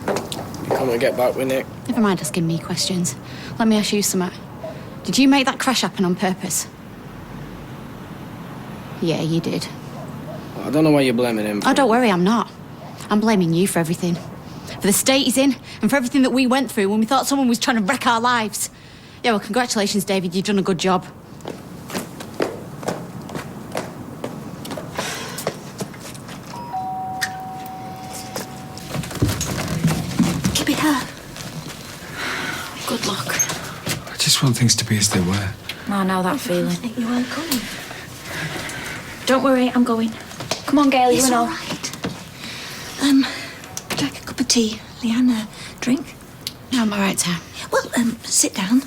You come and get back with Nick. Never mind asking me questions. Let me ask you something. Did you make that crash happen on purpose? Yeah, you did. I don't know why you're blaming him. Oh, don't worry, I'm not. I'm blaming you for everything. For the state he's in, and for everything that we went through when we thought someone was trying to wreck our lives. Yeah, well, congratulations, David. You've done a good job. Give it her. Good luck. I just want things to be as they were. I know that feeling. Think you weren't coming. Don't worry, I'm going. Come on, Gail, you It's and all all. right. Would you like a cup of tea? Leanne, drink? No, I'm all right, Tam. Well, sit down.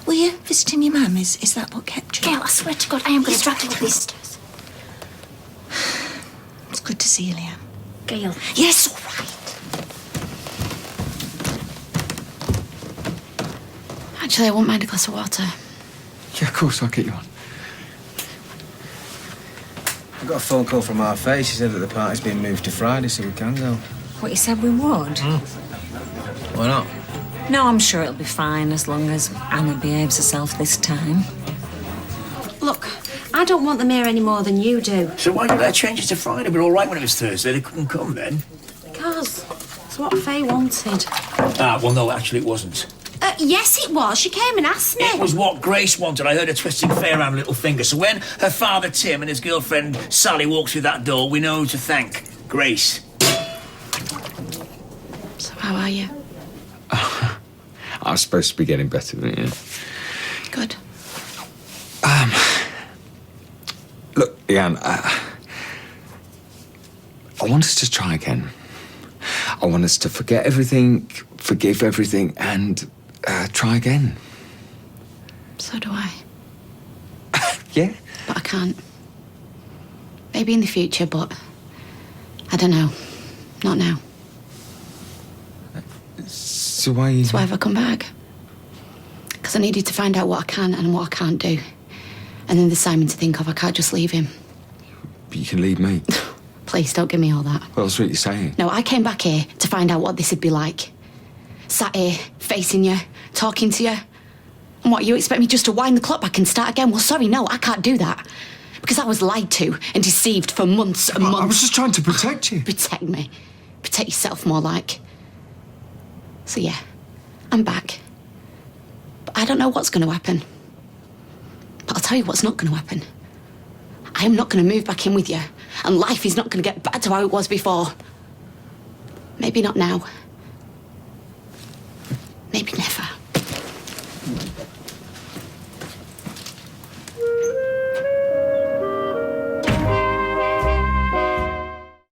Were you visiting your mum? Is that what kept you? Gail, I swear to God, I am going to drag you up these stairs. It's good to see you, Leanne. Gail. Yes, all right. Actually, I won't mind a glass of water. Yeah, of course, I'll get you one. I got a phone call from our face. She said that the party's been moved to Friday, so we can go. What you said we would? Why not? No, I'm sure it'll be fine as long as Anna behaves herself this time. Look, I don't want them here any more than you do. So why did they change it to Friday? We're all right when it was Thursday. They couldn't come then. Because it's what Faye wanted. Ah, well, no, actually it wasn't. Yes, it was. She came and asked me. It was what Grace wanted. I heard her twisting Faye around her little finger. So when her father Tim and his girlfriend Sally walk through that door, we know who to thank. Grace. So how are you? I'm supposed to be getting better, yeah. Good. Look, Leanne, I want us to try again. I want us to forget everything, forgive everything, and try again. So do I. Yeah? But I can't. Maybe in the future, but I don't know. Not now. So why you... So why have I come back? Because I needed to find out what I can and what I can't do. And then there's Simon to think of. I can't just leave him. But you can leave me. Please, don't give me all that. Well, that's what you're saying. No, I came back here to find out what this would be like. Sat here, facing you, talking to you. And what, you expect me just to wind the clock back and start again? Well, sorry, no, I can't do that. Because I was lied to and deceived for months and months. I was just trying to protect you. Protect me. Protect yourself, more like. So yeah, I'm back. But I don't know what's going to happen. But I'll tell you what's not going to happen. I am not going to move back in with you. And life is not going to get back to how it was before. Maybe not now.